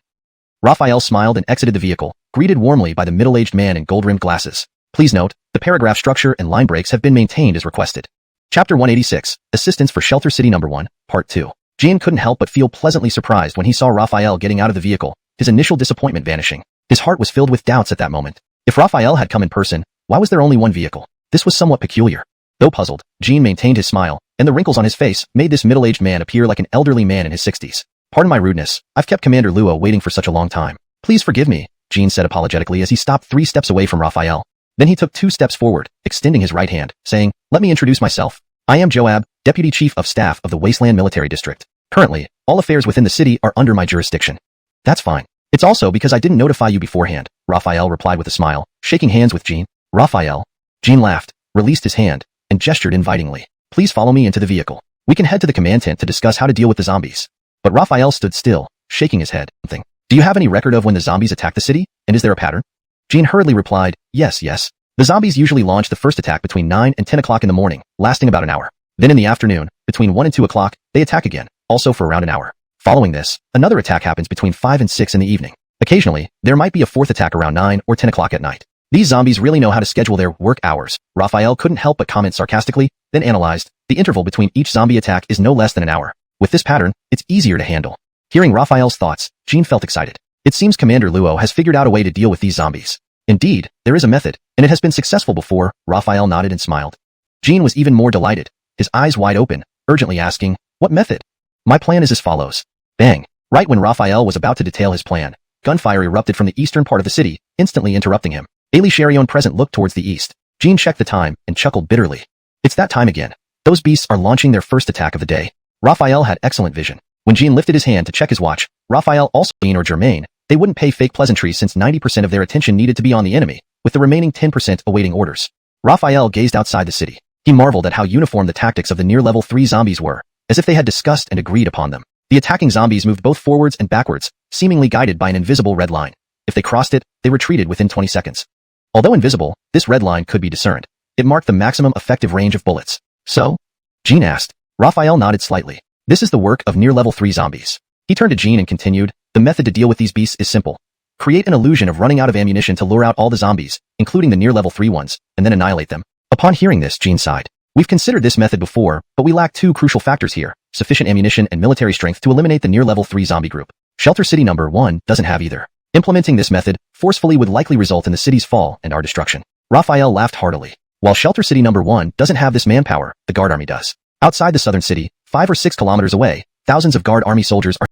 [SPEAKER 1] Raphael smiled and exited the vehicle, greeted warmly by the middle-aged man in gold-rimmed glasses. Please note, the paragraph structure and line breaks have been maintained as requested. Chapter 186, Assistance for Shelter City number 1, Part 2. Jean couldn't help but feel pleasantly surprised when he saw Raphael getting out of the vehicle, his initial disappointment vanishing. His heart was filled with doubts at that moment. If Raphael had come in person, why was there only one vehicle? This was somewhat peculiar. Though puzzled, Jean maintained his smile, and the wrinkles on his face made this middle-aged man appear like an elderly man in his 60s. Pardon my rudeness, I've kept Commander Luo waiting for such a long time. Please forgive me, Jean said apologetically as he stopped 3 steps away from Raphael. Then he took 2 steps forward, extending his right hand, saying, let me introduce myself. I am Joab, Deputy Chief of Staff of the Wasteland Military District. Currently, all affairs within the city are under my jurisdiction. That's fine. It's also because I didn't notify you beforehand, Raphael replied with a smile, shaking hands with Jean. Raphael. Jean laughed, released his hand, and gestured invitingly. Please follow me into the vehicle. We can head to the command tent to discuss how to deal with the zombies. But Raphael stood still, shaking his head. Do you have any record of when the zombies attack the city, and is there a pattern? Jean hurriedly replied, yes. The zombies usually launch the first attack between 9 and 10 o'clock in the morning, lasting about an hour. Then in the afternoon, between 1 and 2 o'clock, they attack again, also for around an hour. Following this, another attack happens between 5 and 6 in the evening. Occasionally, there might be a 4th attack around 9 or 10 o'clock at night. These zombies really know how to schedule their work hours. Raphael couldn't help but comment sarcastically, then analyzed, the interval between each zombie attack is no less than an hour. With this pattern, it's easier to handle. Hearing Raphael's thoughts, Jean felt excited. It seems Commander Luo has figured out a way to deal with these zombies. Indeed, there is a method, and it has been successful before. Raphael nodded and smiled. Jean was even more delighted, his eyes wide open, urgently asking, what method? My plan is as follows. Bang! Right when Raphael was about to detail his plan, gunfire erupted from the eastern part of the city, instantly interrupting him. Ailey Cherion present looked towards the east. Jean checked the time and chuckled bitterly. It's that time again. Those beasts are launching their first attack of the day. Raphael had excellent vision. When Jean lifted his hand to check his watch, Raphael also Jean or Germain, they wouldn't pay fake pleasantries since 90% of their attention needed to be on the enemy, with the remaining 10% awaiting orders. Raphael gazed outside the city. He marveled at how uniform the tactics of the near level 3 zombies were, as if they had discussed and agreed upon them. The attacking zombies moved both forwards and backwards, seemingly guided by an invisible red line. If they crossed it, they retreated within 20 seconds. Although invisible, this red line could be discerned. It marked the maximum effective range of bullets. So? Jean asked. Raphael nodded slightly. This is the work of near level 3 zombies. He turned to Jean and continued, the method to deal with these beasts is simple. Create an illusion of running out of ammunition to lure out all the zombies, including the near level 3 ones, and then annihilate them. Upon hearing this, Jean sighed. We've considered this method before, but we lack 2 crucial factors here, sufficient ammunition and military strength to eliminate the near level 3 zombie group. Shelter City number 1 doesn't have either. Implementing this method forcefully would likely result in the city's fall and our destruction. Raphael laughed heartily. While Shelter City number 1 doesn't have this manpower, the Guard Army does. Outside the southern city, 5 or 6 kilometers away, thousands of guard army soldiers are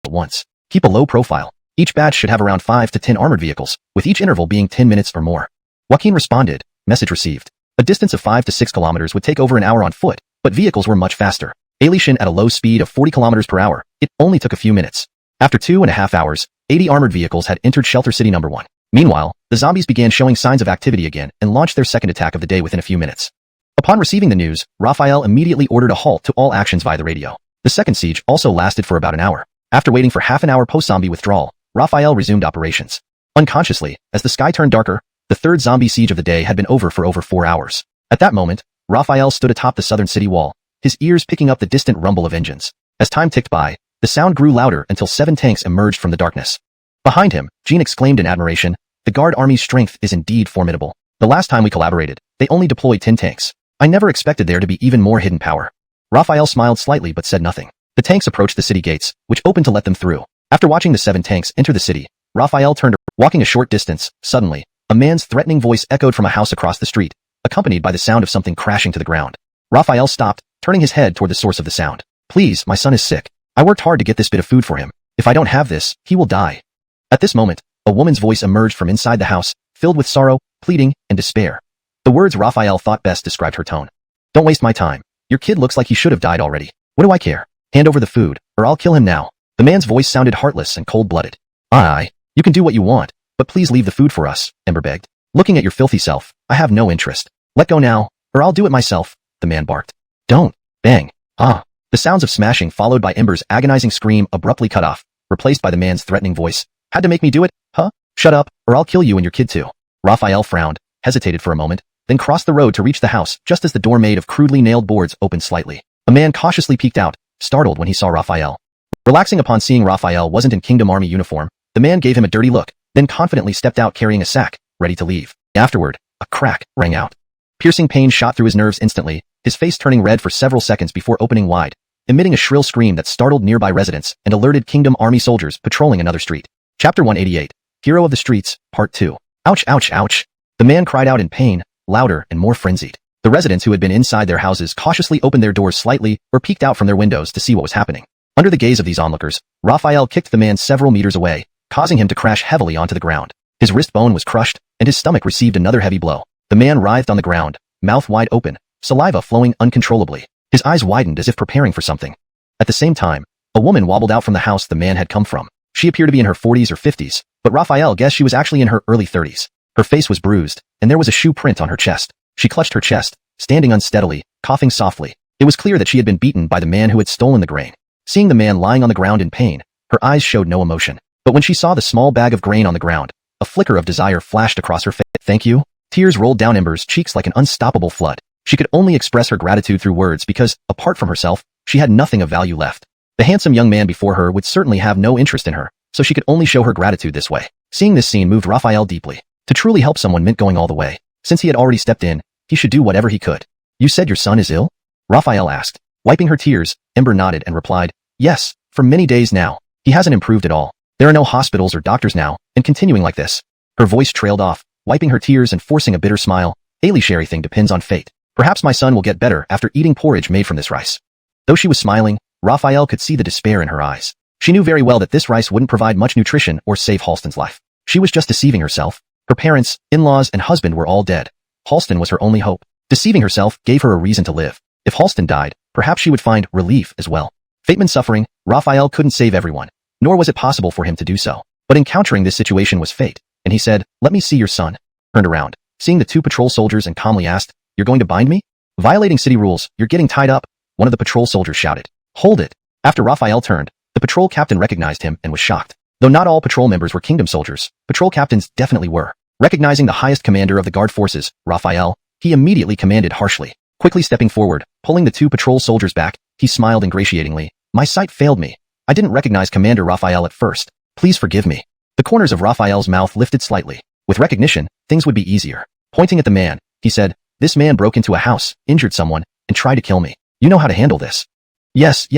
[SPEAKER 1] at once. Keep a low profile. Each batch should have around 5 to 10 armored vehicles, with each interval being 10 minutes or more. Joaquin responded, message received. A distance of 5 to 6 kilometers would take over an hour on foot, but vehicles were much faster. Alition at a low speed of 40 kilometers per hour, it only took a few minutes. After 2.5 hours, 80 armored vehicles had entered Shelter City number 1. Meanwhile, the zombies began showing signs of activity again and launched their second attack of the day within a few minutes. Upon receiving the news, Raphael immediately ordered a halt to all actions via the radio. The second siege also lasted for about an hour. After waiting for half an hour post-zombie withdrawal, Raphael resumed operations. Unconsciously, as the sky turned darker, the third zombie siege of the day had been over for over 4 hours. At that moment, Raphael stood atop the southern city wall, his ears picking up the distant rumble of engines. As time ticked by, the sound grew louder until 7 tanks emerged from the darkness. Behind him, Jean exclaimed in admiration, "The Guard Army's strength is indeed formidable. The last time we collaborated, they only deployed 10 tanks. I never expected there to be even more hidden power." Raphael smiled slightly but said nothing. The tanks approached the city gates, which opened to let them through. After watching the 7 tanks enter the city, Raphael turned, walking a short distance. Suddenly, a man's threatening voice echoed from a house across the street, accompanied by the sound of something crashing to the ground. Raphael stopped, turning his head toward the source of the sound. "Please, my son is sick. I worked hard to get this bit of food for him. If I don't have this, he will die." At this moment, a woman's voice emerged from inside the house, filled with sorrow, pleading, and despair. The words Raphael thought best described her tone. "Don't waste my time. Your kid looks like he should have died already. What do I care? Hand over the food, or I'll kill him now." The man's voice sounded heartless and cold-blooded. "Aye, you can do what you want, but please leave the food for us," Ember begged. "Looking at your filthy self, I have no interest. Let go now, or I'll do it myself," the man barked. "Don't." Bang. Ah. The sounds of smashing followed by Ember's agonizing scream abruptly cut off, replaced by the man's threatening voice. "Had to make me do it, huh? Shut up, or I'll kill you and your kid too." Raphael frowned, hesitated for a moment, then crossed the road to reach the house just as the door made of crudely nailed boards opened slightly. A man cautiously peeked out, startled when he saw Raphael. Relaxing upon seeing Raphael wasn't in Kingdom Army uniform, the man gave him a dirty look, then confidently stepped out carrying a sack, ready to leave. Afterward, a crack rang out. Piercing pain shot through his nerves instantly, his face turning red for several seconds before opening wide, emitting a shrill scream that startled nearby residents and alerted Kingdom Army soldiers patrolling another street. Chapter 188, Hero of the Streets, Part 2. Ouch, ouch, ouch. The man cried out in pain, louder and more frenzied. The residents who had been inside their houses cautiously opened their doors slightly or peeked out from their windows to see what was happening. Under the gaze of these onlookers, Raphael kicked the man several meters away, causing him to crash heavily onto the ground. His wrist bone was crushed, and his stomach received another heavy blow. The man writhed on the ground, mouth wide open, saliva flowing uncontrollably. His eyes widened as if preparing for something. At the same time, a woman wobbled out from the house the man had come from. She appeared to be in her 40s or 50s, but Raphael guessed she was actually in her early 30s. Her face was bruised, and there was a shoe print on her chest. She clutched her chest, standing unsteadily, coughing softly. It was clear that she had been beaten by the man who had stolen the grain. Seeing the man lying on the ground in pain, her eyes showed no emotion. But when she saw the small bag of grain on the ground, a flicker of desire flashed across her face. "Thank you?" Tears rolled down Ember's cheeks like an unstoppable flood. She could only express her gratitude through words because, apart from herself, she had nothing of value left. The handsome young man before her would certainly have no interest in her, so she could only show her gratitude this way. Seeing this scene moved Raphael deeply. To truly help someone meant going all the way. Since he had already stepped in, he should do whatever he could. "You said your son is ill?" Raphael asked. Wiping her tears, Ember nodded and replied, "Yes, for many days now. He hasn't improved at all. There are no hospitals or doctors now, and continuing like this." Her voice trailed off, wiping her tears and forcing a bitter smile. "Everything depends on fate. Perhaps my son will get better after eating porridge made from this rice." Though she was smiling, Raphael could see the despair in her eyes. She knew very well that this rice wouldn't provide much nutrition or save Halston's life. She was just deceiving herself. Her parents, in-laws, and husband were all dead. Halston was her only hope. Deceiving herself gave her a reason to live. If Halston died, perhaps she would find relief as well. Fateman suffering, Raphael couldn't save everyone, nor was it possible for him to do so. But encountering this situation was fate, and he said, "Let me see your son." Turned around, seeing the 2 patrol soldiers and calmly asked, "You're going to bind me?" "Violating city rules, you're getting tied up," one of the patrol soldiers shouted. "Hold it." After Raphael turned, the patrol captain recognized him and was shocked. Though not all patrol members were kingdom soldiers, patrol captains definitely were. Recognizing the highest commander of the guard forces, Raphael, he immediately commanded harshly. Quickly stepping forward, pulling the 2 patrol soldiers back, he smiled ingratiatingly. "My sight failed me. I didn't recognize Commander Raphael at first. Please forgive me." The corners of Raphael's mouth lifted slightly. With recognition, things would be easier. Pointing at the man, he said, "This man broke into a house, injured someone, and tried to kill me. You know how to handle this." Yes,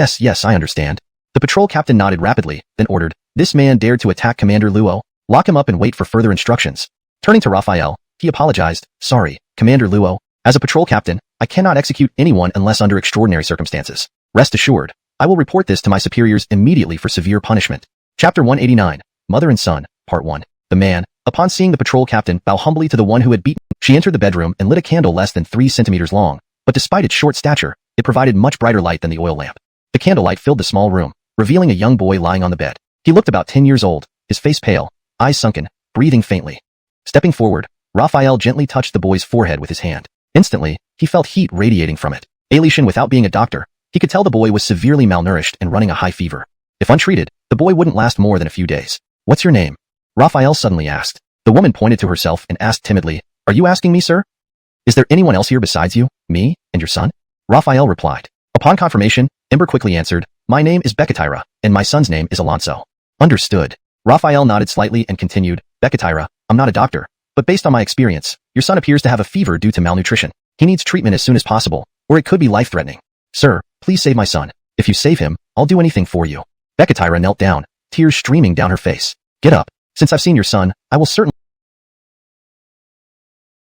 [SPEAKER 1] I understand." The patrol captain nodded rapidly, then ordered, "This man dared to attack Commander Luo. Lock him up and wait for further instructions." Turning to Raphael, he apologized. "Sorry, Commander Luo. As a patrol captain, I cannot execute anyone unless under extraordinary circumstances." Rest assured, I will report this to my superiors immediately for severe punishment. Chapter 189, Mother and Son, Part 1. The man, upon seeing the patrol captain bow humbly to the one who had beaten, she entered the bedroom and lit a candle less than 3 centimeters long, but despite its short stature, it provided much brighter light than the oil lamp. The candlelight filled the small room, revealing a young boy lying on the bed. He looked about 10 years old, his face pale, eyes sunken, breathing faintly. Stepping forward, Raphael gently touched the boy's forehead with his hand. Instantly, he felt heat radiating from it. Alation, without being a doctor, he could tell the boy was severely malnourished and running a high fever. If untreated, the boy wouldn't last more than a few days. What's your name? Raphael suddenly asked. The woman pointed to herself and asked timidly, Are you asking me, sir? Is there anyone else here besides you, me, and your son? Raphael replied. Upon confirmation, Ember quickly answered, My name is Becatira, and my son's name is Alonso. Understood. Raphael nodded slightly and continued, Becatira, I'm not a doctor, but based on my experience, your son appears to have a fever due to malnutrition. He needs treatment as soon as possible, or it could be life-threatening. Sir, please save my son. If you save him, I'll do anything for you. Becatira knelt down, tears streaming down her face. Get up. Since I've seen your son, I will certainly...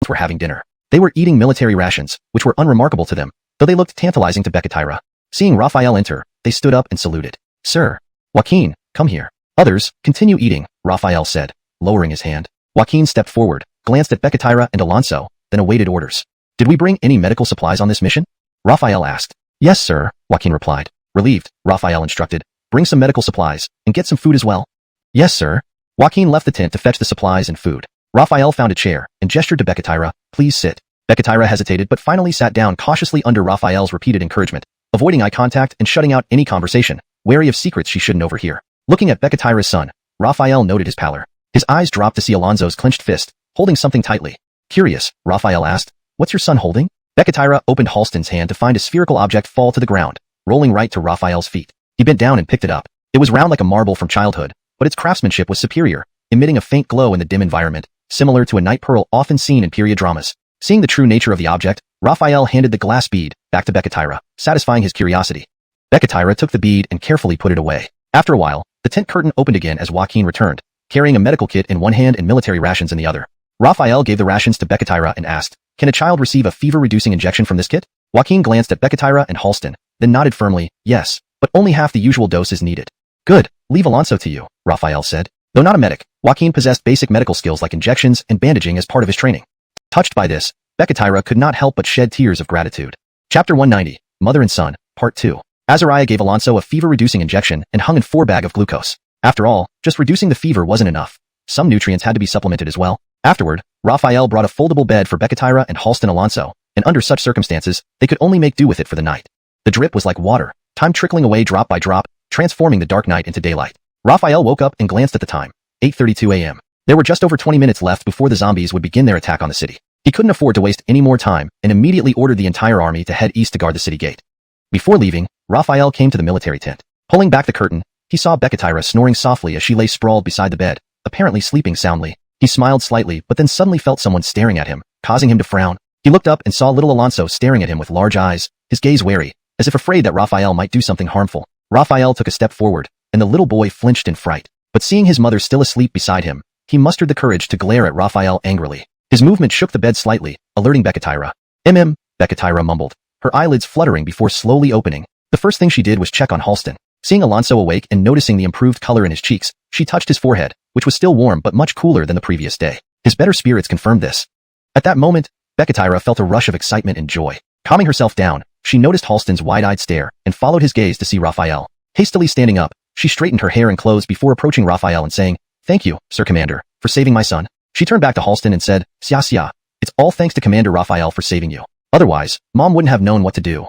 [SPEAKER 1] were having dinner. They were eating military rations, which were unremarkable to them, though they looked tantalizing to Becatira. Seeing Raphael enter, they stood up and saluted. Sir. Joaquin, come here. Others, continue eating, Raphael said, lowering his hand. Joaquin stepped forward, glanced at Becatira and Alonso, then awaited orders. Did we bring any medical supplies on this mission? Raphael asked. Yes, sir, Joaquin replied. Relieved, Raphael instructed. Bring some medical supplies, and get some food as well. Yes, sir. Joaquin left the tent to fetch the supplies and food. Raphael found a chair, and gestured to Becatira, Please sit. Becatira hesitated but finally sat down cautiously under Raphael's repeated encouragement, avoiding eye contact and shutting out any conversation, wary of secrets she shouldn't overhear. Looking at Becatira's son, Raphael noted his pallor. His eyes dropped to see Alonso's clenched fist, holding something tightly. Curious, Raphael asked, What's your son holding? Becatira opened Halston's hand to find a spherical object fall to the ground, rolling right to Raphael's feet. He bent down and picked it up. It was round like a marble from childhood, but its craftsmanship was superior, emitting a faint glow in the dim environment, similar to a night pearl often seen in period dramas. Seeing the true nature of the object, Raphael handed the glass bead back to Becatira, satisfying his curiosity. Becatira took the bead and carefully put it away. After a while, the tent curtain opened again as Joaquin returned, carrying a medical kit in one hand and military rations in the other. Raphael gave the rations to Becatira and asked, Can a child receive a fever-reducing injection from this kit? Joaquin glanced at Becatira and Halston, then nodded firmly, yes, but only half the usual dose is needed. Good, leave Alonso to you, Raphael said. Though not a medic, Joaquin possessed basic medical skills like injections and bandaging as part of his training. Touched by this, Becatira could not help but shed tears of gratitude. Chapter 190, Mother and Son, Part 2. Azariah gave Alonso a fever-reducing injection and hung in 4 bags of glucose. After all, just reducing the fever wasn't enough. Some nutrients had to be supplemented as well. Afterward, Raphael brought a foldable bed for Becatira and Halston Alonso, and under such circumstances, they could only make do with it for the night. The drip was like water, time trickling away drop by drop, transforming the dark night into daylight. Raphael woke up and glanced at the time. 8:32 a.m. There were just over 20 minutes left before the zombies would begin their attack on the city. He couldn't afford to waste any more time and immediately ordered the entire army to head east to guard the city gate. Before leaving, Raphael came to the military tent. Pulling back the curtain, he saw Becatira snoring softly as she lay sprawled beside the bed, apparently sleeping soundly. He smiled slightly but then suddenly felt someone staring at him, causing him to frown. He looked up and saw little Alonso staring at him with large eyes, his gaze wary, as if afraid that Raphael might do something harmful. Raphael took a step forward, and the little boy flinched in fright. But seeing his mother still asleep beside him, he mustered the courage to glare at Raphael angrily. His movement shook the bed slightly, alerting Becatira. Becatira mumbled, her eyelids fluttering before slowly opening. The first thing she did was check on Halston. Seeing Alonso awake and noticing the improved color in his cheeks, she touched his forehead, which was still warm but much cooler than the previous day. His better spirits confirmed this. At that moment, Becatira felt a rush of excitement and joy. Calming herself down, she noticed Halston's wide-eyed stare and followed his gaze to see Raphael. Hastily standing up, she straightened her hair and clothes before approaching Raphael and saying, Thank you, Sir Commander, for saving my son. She turned back to Halston and said, Xia, it's all thanks to Commander Raphael for saving you. Otherwise, Mom wouldn't have known what to do.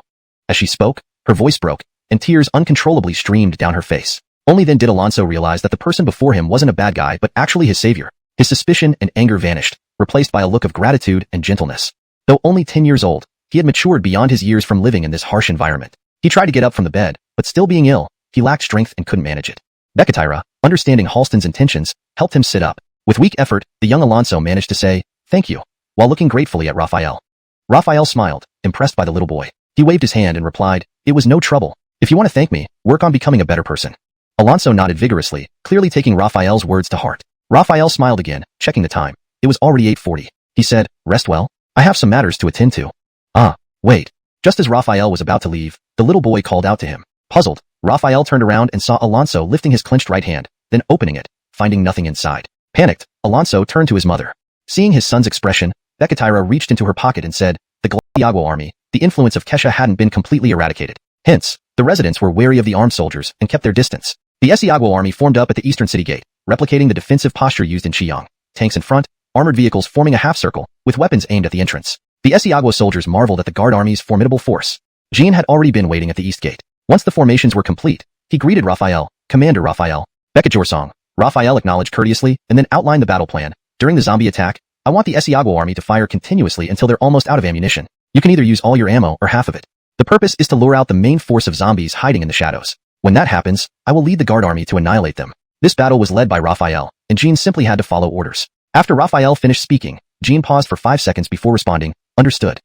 [SPEAKER 1] As she spoke, her voice broke, and tears uncontrollably streamed down her face. Only then did Alonso realize that the person before him wasn't a bad guy but actually his savior. His suspicion and anger vanished, replaced by a look of gratitude and gentleness. Though only 10 years old, he had matured beyond his years from living in this harsh environment. He tried to get up from the bed, but still being ill, he lacked strength and couldn't manage it. Becatira, understanding Halston's intentions, helped him sit up. With weak effort, the young Alonso managed to say, Thank you, while looking gratefully at Raphael. Raphael smiled, impressed by the little boy. He waved his hand and replied, It was no trouble. If you want to thank me, work on becoming a better person. Alonso nodded vigorously, clearly taking Raphael's words to heart. Raphael smiled again, checking the time. It was already 8:40. He said, Rest well. I have some matters to attend to. Wait. Just as Raphael was about to leave, the little boy called out to him. Puzzled, Raphael turned around and saw Alonso lifting his clenched right hand, then opening it, finding nothing inside. Panicked, Alonso turned to his mother. Seeing his son's expression, Becatira reached into her pocket and said, the Gladiago army, the influence of Kesha hadn't been completely eradicated. Hence, the residents were wary of the armed soldiers and kept their distance. The Esiagwa army formed up at the eastern city gate, replicating the defensive posture used in Xi'an. Tanks in front, armored vehicles forming a half-circle, with weapons aimed at the entrance. The Esiagwa soldiers marveled at the guard army's formidable force. Jean had already been waiting at the east gate. Once the formations were complete, he greeted Raphael, Commander Raphael. Becajorsong. Raphael acknowledged courteously and then outlined the battle plan. During the zombie attack, I want the Esiagwa army to fire continuously until they're almost out of ammunition. You can either use all your ammo or half of it. The purpose is to lure out the main force of zombies hiding in the shadows. When that happens, I will lead the guard army to annihilate them. This battle was led by Raphael, and Jean simply had to follow orders. After Raphael finished speaking, Jean paused for 5 seconds before responding, understood.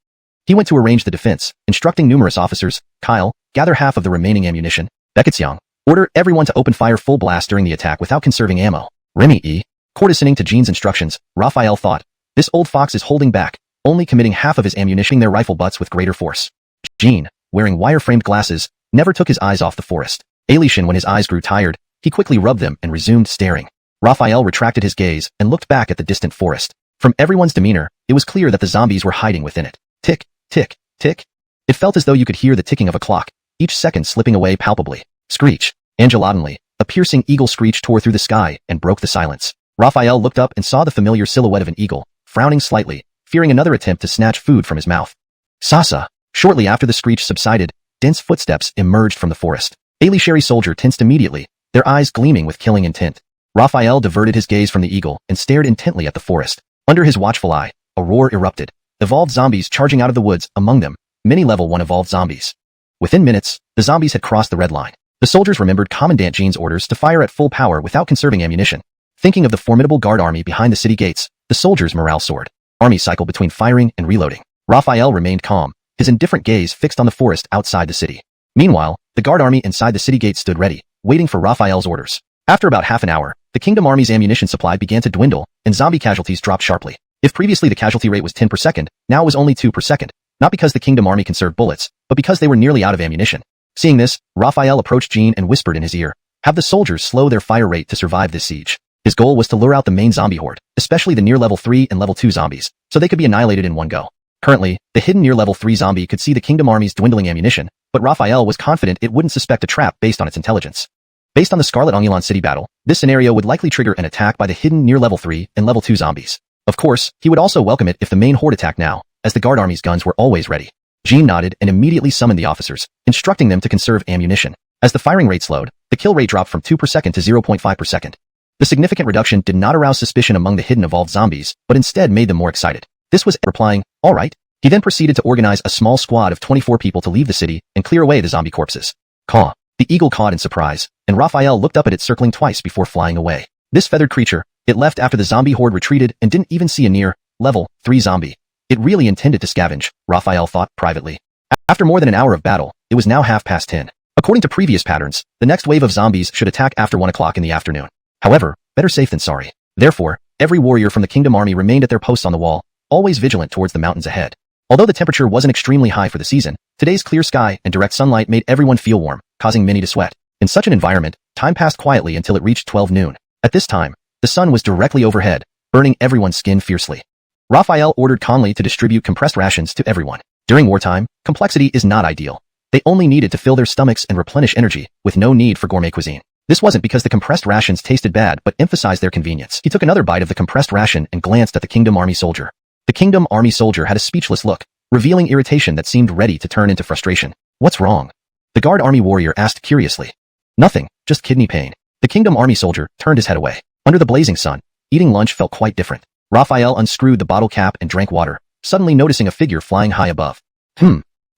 [SPEAKER 1] He went to arrange the defense, instructing numerous officers, Kyle, gather half of the remaining ammunition. Becketsiang, order everyone to open fire full blast during the attack without conserving ammo. Remy E. Courtesaning to Jean's instructions, Raphael thought, this old fox is holding back, only committing half of his ammunition their rifle butts with greater force. Jean, wearing wire-framed glasses, never took his eyes off the forest. Alishan, when his eyes grew tired, he quickly rubbed them and resumed staring. Raphael retracted his gaze and looked back at the distant forest. From everyone's demeanor, it was clear that the zombies were hiding within it. Tick, tick, tick. It felt as though you could hear the ticking of a clock, each second slipping away palpably. Screech. Angelotinly, a piercing eagle screech tore through the sky and broke the silence. Raphael looked up and saw the familiar silhouette of an eagle, frowning slightly, fearing another attempt to snatch food from his mouth. Sasa. Shortly after the screech subsided, dense footsteps emerged from the forest. Alishari soldier tensed immediately, their eyes gleaming with killing intent. Raphael diverted his gaze from the eagle and stared intently at the forest. Under his watchful eye, a roar erupted. Evolved zombies charging out of the woods, among them, many level 1 evolved zombies. Within minutes, the zombies had crossed the red line. The soldiers remembered Commandant Jean's orders to fire at full power without conserving ammunition. Thinking of the formidable guard army behind the city gates, the soldiers' morale soared. Armies cycled between firing and reloading. Raphael remained calm, his indifferent gaze fixed on the forest outside the city. Meanwhile, the guard army inside the city gates stood ready, waiting for Raphael's orders. After about half an hour, the Kingdom Army's ammunition supply began to dwindle, and zombie casualties dropped sharply. If previously the casualty rate was 10 per second, now it was only 2 per second, not because the Kingdom Army conserved bullets, but because they were nearly out of ammunition. Seeing this, Raphael approached Jean and whispered in his ear, have the soldiers slow their fire rate to survive this siege. His goal was to lure out the main zombie horde, especially the near level 3 and level 2 zombies, so they could be annihilated in one go. Currently, the hidden near level 3 zombie could see the Kingdom Army's dwindling ammunition, but Raphael was confident it wouldn't suspect a trap based on its intelligence. Based on the Scarlet Ongulon city battle, this scenario would likely trigger an attack by the hidden near level 3 and level 2 zombies. Of course, he would also welcome it if the main horde attacked now, as the guard army's guns were always ready. Jean nodded and immediately summoned the officers, instructing them to conserve ammunition. As the firing rate slowed, the kill rate dropped from 2 per second to 0.5 per second. The significant reduction did not arouse suspicion among the hidden evolved zombies, but instead made them more excited. This was replying, all right. He then proceeded to organize a small squad of 24 people to leave the city and clear away the zombie corpses. Caw. The eagle cawed in surprise, and Raphael looked up at it circling twice before flying away. This feathered creature, it left after the zombie horde retreated and didn't even see a near level 3 zombie. It really intended to scavenge, Raphael thought privately. After more than an hour of battle, it was now 10:30. According to previous patterns, the next wave of zombies should attack after 1 o'clock in the afternoon. However, better safe than sorry. Therefore, every warrior from the Kingdom Army remained at their posts on the wall, always vigilant towards the mountains ahead. Although the temperature wasn't extremely high for the season, today's clear sky and direct sunlight made everyone feel warm, causing many to sweat. In such an environment, time passed quietly until it reached 12 noon. At this time, the sun was directly overhead, burning everyone's skin fiercely. Raphael ordered Conley to distribute compressed rations to everyone. During wartime, complexity is not ideal. They only needed to fill their stomachs and replenish energy, with no need for gourmet cuisine. This wasn't because the compressed rations tasted bad but emphasized their convenience. He took another bite of the compressed ration and glanced at the Kingdom Army soldier. The Kingdom Army soldier had a speechless look, revealing irritation that seemed ready to turn into frustration. What's wrong? The guard army warrior asked curiously. Nothing, just kidney pain. The Kingdom Army soldier turned his head away. Under the blazing sun, eating lunch felt quite different. Raphael unscrewed the bottle cap and drank water, suddenly noticing a figure flying high above.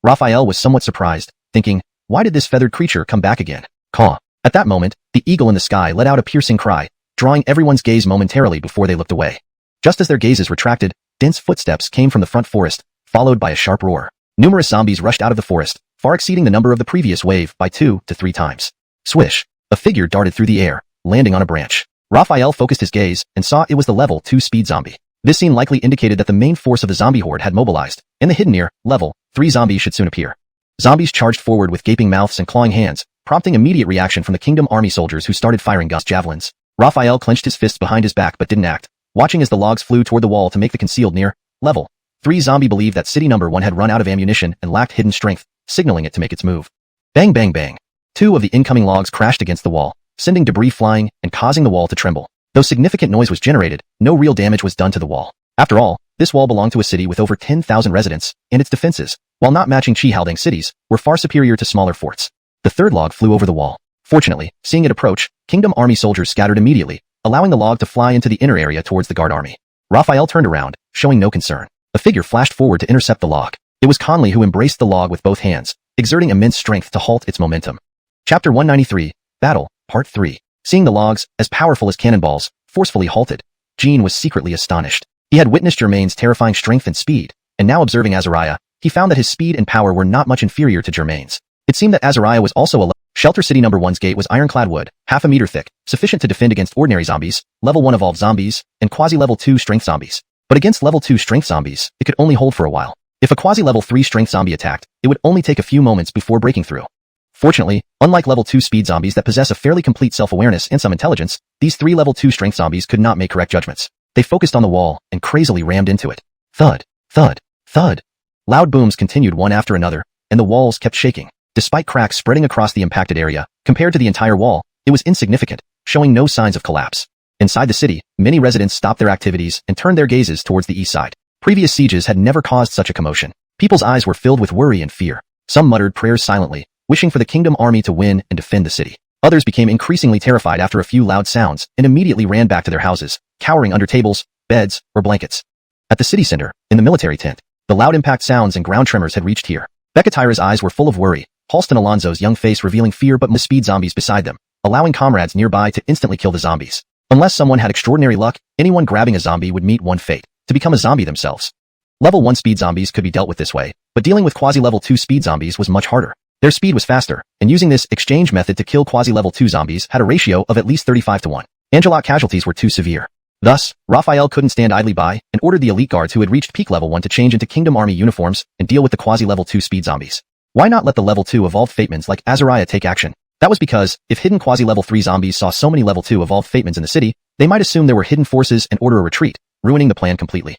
[SPEAKER 1] Raphael was somewhat surprised, thinking, why did this feathered creature come back again? Caw. At that moment, the eagle in the sky let out a piercing cry, drawing everyone's gaze momentarily before they looked away. Just as their gazes retracted, dense footsteps came from the front forest, followed by a sharp roar. Numerous zombies rushed out of the forest, far exceeding the number of the previous wave by 2 to 3 times. Swish! A figure darted through the air, landing on a branch. Raphael focused his gaze and saw it was the level 2 speed zombie. This scene likely indicated that the main force of the zombie horde had mobilized, and the hidden near level 3 zombies should soon appear. Zombies charged forward with gaping mouths and clawing hands, prompting immediate reaction from the Kingdom Army soldiers who started firing gust javelins. Raphael clenched his fists behind his back but didn't act, watching as the logs flew toward the wall to make the concealed near level 3 zombie believed that city number 1 had run out of ammunition and lacked hidden strength, signaling it to make its move. Bang bang bang. 2 of the incoming logs crashed against the wall, sending debris flying and causing the wall to tremble. Though significant noise was generated, no real damage was done to the wall. After all, this wall belonged to a city with over 10,000 residents, and its defenses, while not matching Qihaldang cities, were far superior to smaller forts. The 3rd log flew over the wall. Fortunately, seeing it approach, Kingdom Army soldiers scattered immediately, allowing the log to fly into the inner area towards the guard army. Raphael turned around, showing no concern. A figure flashed forward to intercept the log. It was Conley who embraced the log with both hands, exerting immense strength to halt its momentum. Chapter 193, Battle, Part 3. Seeing the logs, as powerful as cannonballs, forcefully halted, Jean was secretly astonished. He had witnessed Germain's terrifying strength and speed, and now observing Azariah, he found that his speed and power were not much inferior to Germain's. It seemed that Azariah was also a shelter. City number 1's gate was ironclad wood, half a meter thick, sufficient to defend against ordinary zombies, level 1 evolved zombies, and quasi-level 2 strength zombies. But against level 2 strength zombies, it could only hold for a while. If a quasi-level 3 strength zombie attacked, it would only take a few moments before breaking through. Fortunately, unlike level 2 speed zombies that possess a fairly complete self-awareness and some intelligence, these 3 level 2 strength zombies could not make correct judgments. They focused on the wall and crazily rammed into it. Thud, thud, thud. Loud booms continued one after another, and the walls kept shaking. Despite cracks spreading across the impacted area, compared to the entire wall, it was insignificant, showing no signs of collapse. Inside the city, many residents stopped their activities and turned their gazes towards the east side. Previous sieges had never caused such a commotion. People's eyes were filled with worry and fear. Some muttered prayers silently, wishing for the Kingdom Army to win and defend the city. Others became increasingly terrified after a few loud sounds and immediately ran back to their houses, cowering under tables, beds, or blankets. At the city center, in the military tent, the loud impact sounds and ground tremors had reached here. Becatira's eyes were full of worry, Halston Alonso's young face revealing fear but the speed zombies beside them, allowing comrades nearby to instantly kill the zombies. Unless someone had extraordinary luck, anyone grabbing a zombie would meet one fate, to become a zombie themselves. Level 1 speed zombies could be dealt with this way, but dealing with quasi-level 2 speed zombies was much harder. Their speed was faster, and using this exchange method to kill quasi-level 2 zombies had a ratio of at least 35 to 1. Angelot casualties were too severe. Thus, Raphael couldn't stand idly by and ordered the elite guards who had reached peak level 1 to change into Kingdom Army uniforms and deal with the quasi-level 2 speed zombies. Why not let the level 2 evolved fatemans like Azariah take action? That was because, if hidden quasi-level 3 zombies saw so many level 2 evolved fatemans in the city, they might assume there were hidden forces and order a retreat, ruining the plan completely.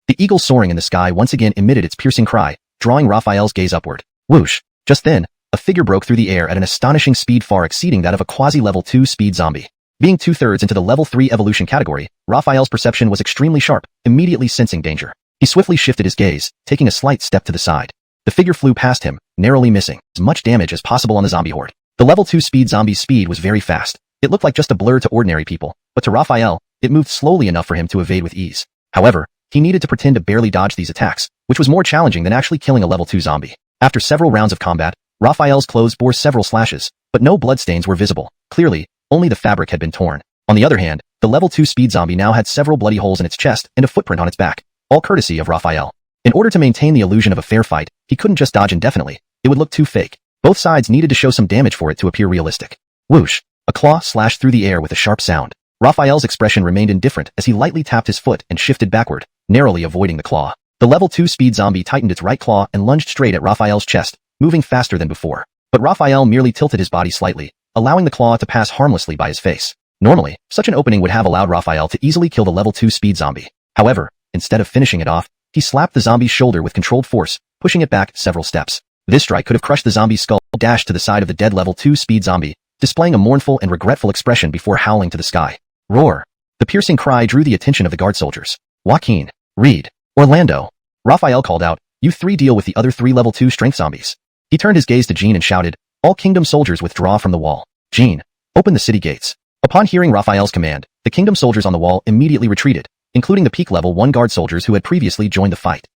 [SPEAKER 1] The eagle soaring in the sky once again emitted its piercing cry, drawing Raphael's gaze upward. Whoosh! Just then, a figure broke through the air at an astonishing speed far exceeding that of a quasi-level 2 speed zombie. Being 2/3 into the level 3 evolution category, Raphael's perception was extremely sharp, immediately sensing danger. He swiftly shifted his gaze, taking a slight step to the side. The figure flew past him, narrowly missing as much damage as possible on the zombie horde. The level 2 speed zombie's speed was very fast. It looked like just a blur to ordinary people, but to Raphael, it moved slowly enough for him to evade with ease. However, he needed to pretend to barely dodge these attacks, which was more challenging than actually killing a level 2 zombie. After several rounds of combat, Raphael's clothes bore several slashes, but no bloodstains were visible. Clearly, only the fabric had been torn. On the other hand, the level 2 speed zombie now had several bloody holes in its chest and a footprint on its back, all courtesy of Raphael. In order to maintain the illusion of a fair fight, he couldn't just dodge indefinitely. It would look too fake. Both sides needed to show some damage for it to appear realistic. Whoosh! A claw slashed through the air with a sharp sound. Raphael's expression remained indifferent as he lightly tapped his foot and shifted backward, narrowly avoiding the claw. The level 2 speed zombie tightened its right claw and lunged straight at Raphael's chest, moving faster than before. But Raphael merely tilted his body slightly, allowing the claw to pass harmlessly by his face. Normally, such an opening would have allowed Raphael to easily kill the level 2 speed zombie. However, instead of finishing it off, he slapped the zombie's shoulder with controlled force, pushing it back several steps. This strike could have crushed the zombie's skull, dashed to the side of the dead level 2 speed zombie, displaying a mournful and regretful expression before howling to the sky. Roar! The piercing cry drew the attention of the guard soldiers. Joaquin, Reed, Orlando. Raphael called out, "You 3 deal with the other 3 level 2 strength zombies." He turned his gaze to Jean and shouted, "All Kingdom soldiers withdraw from the wall. Jean, open the city gates." Upon hearing Raphael's command, the Kingdom soldiers on the wall immediately retreated, including the peak level 1 guard soldiers who had previously joined the fight.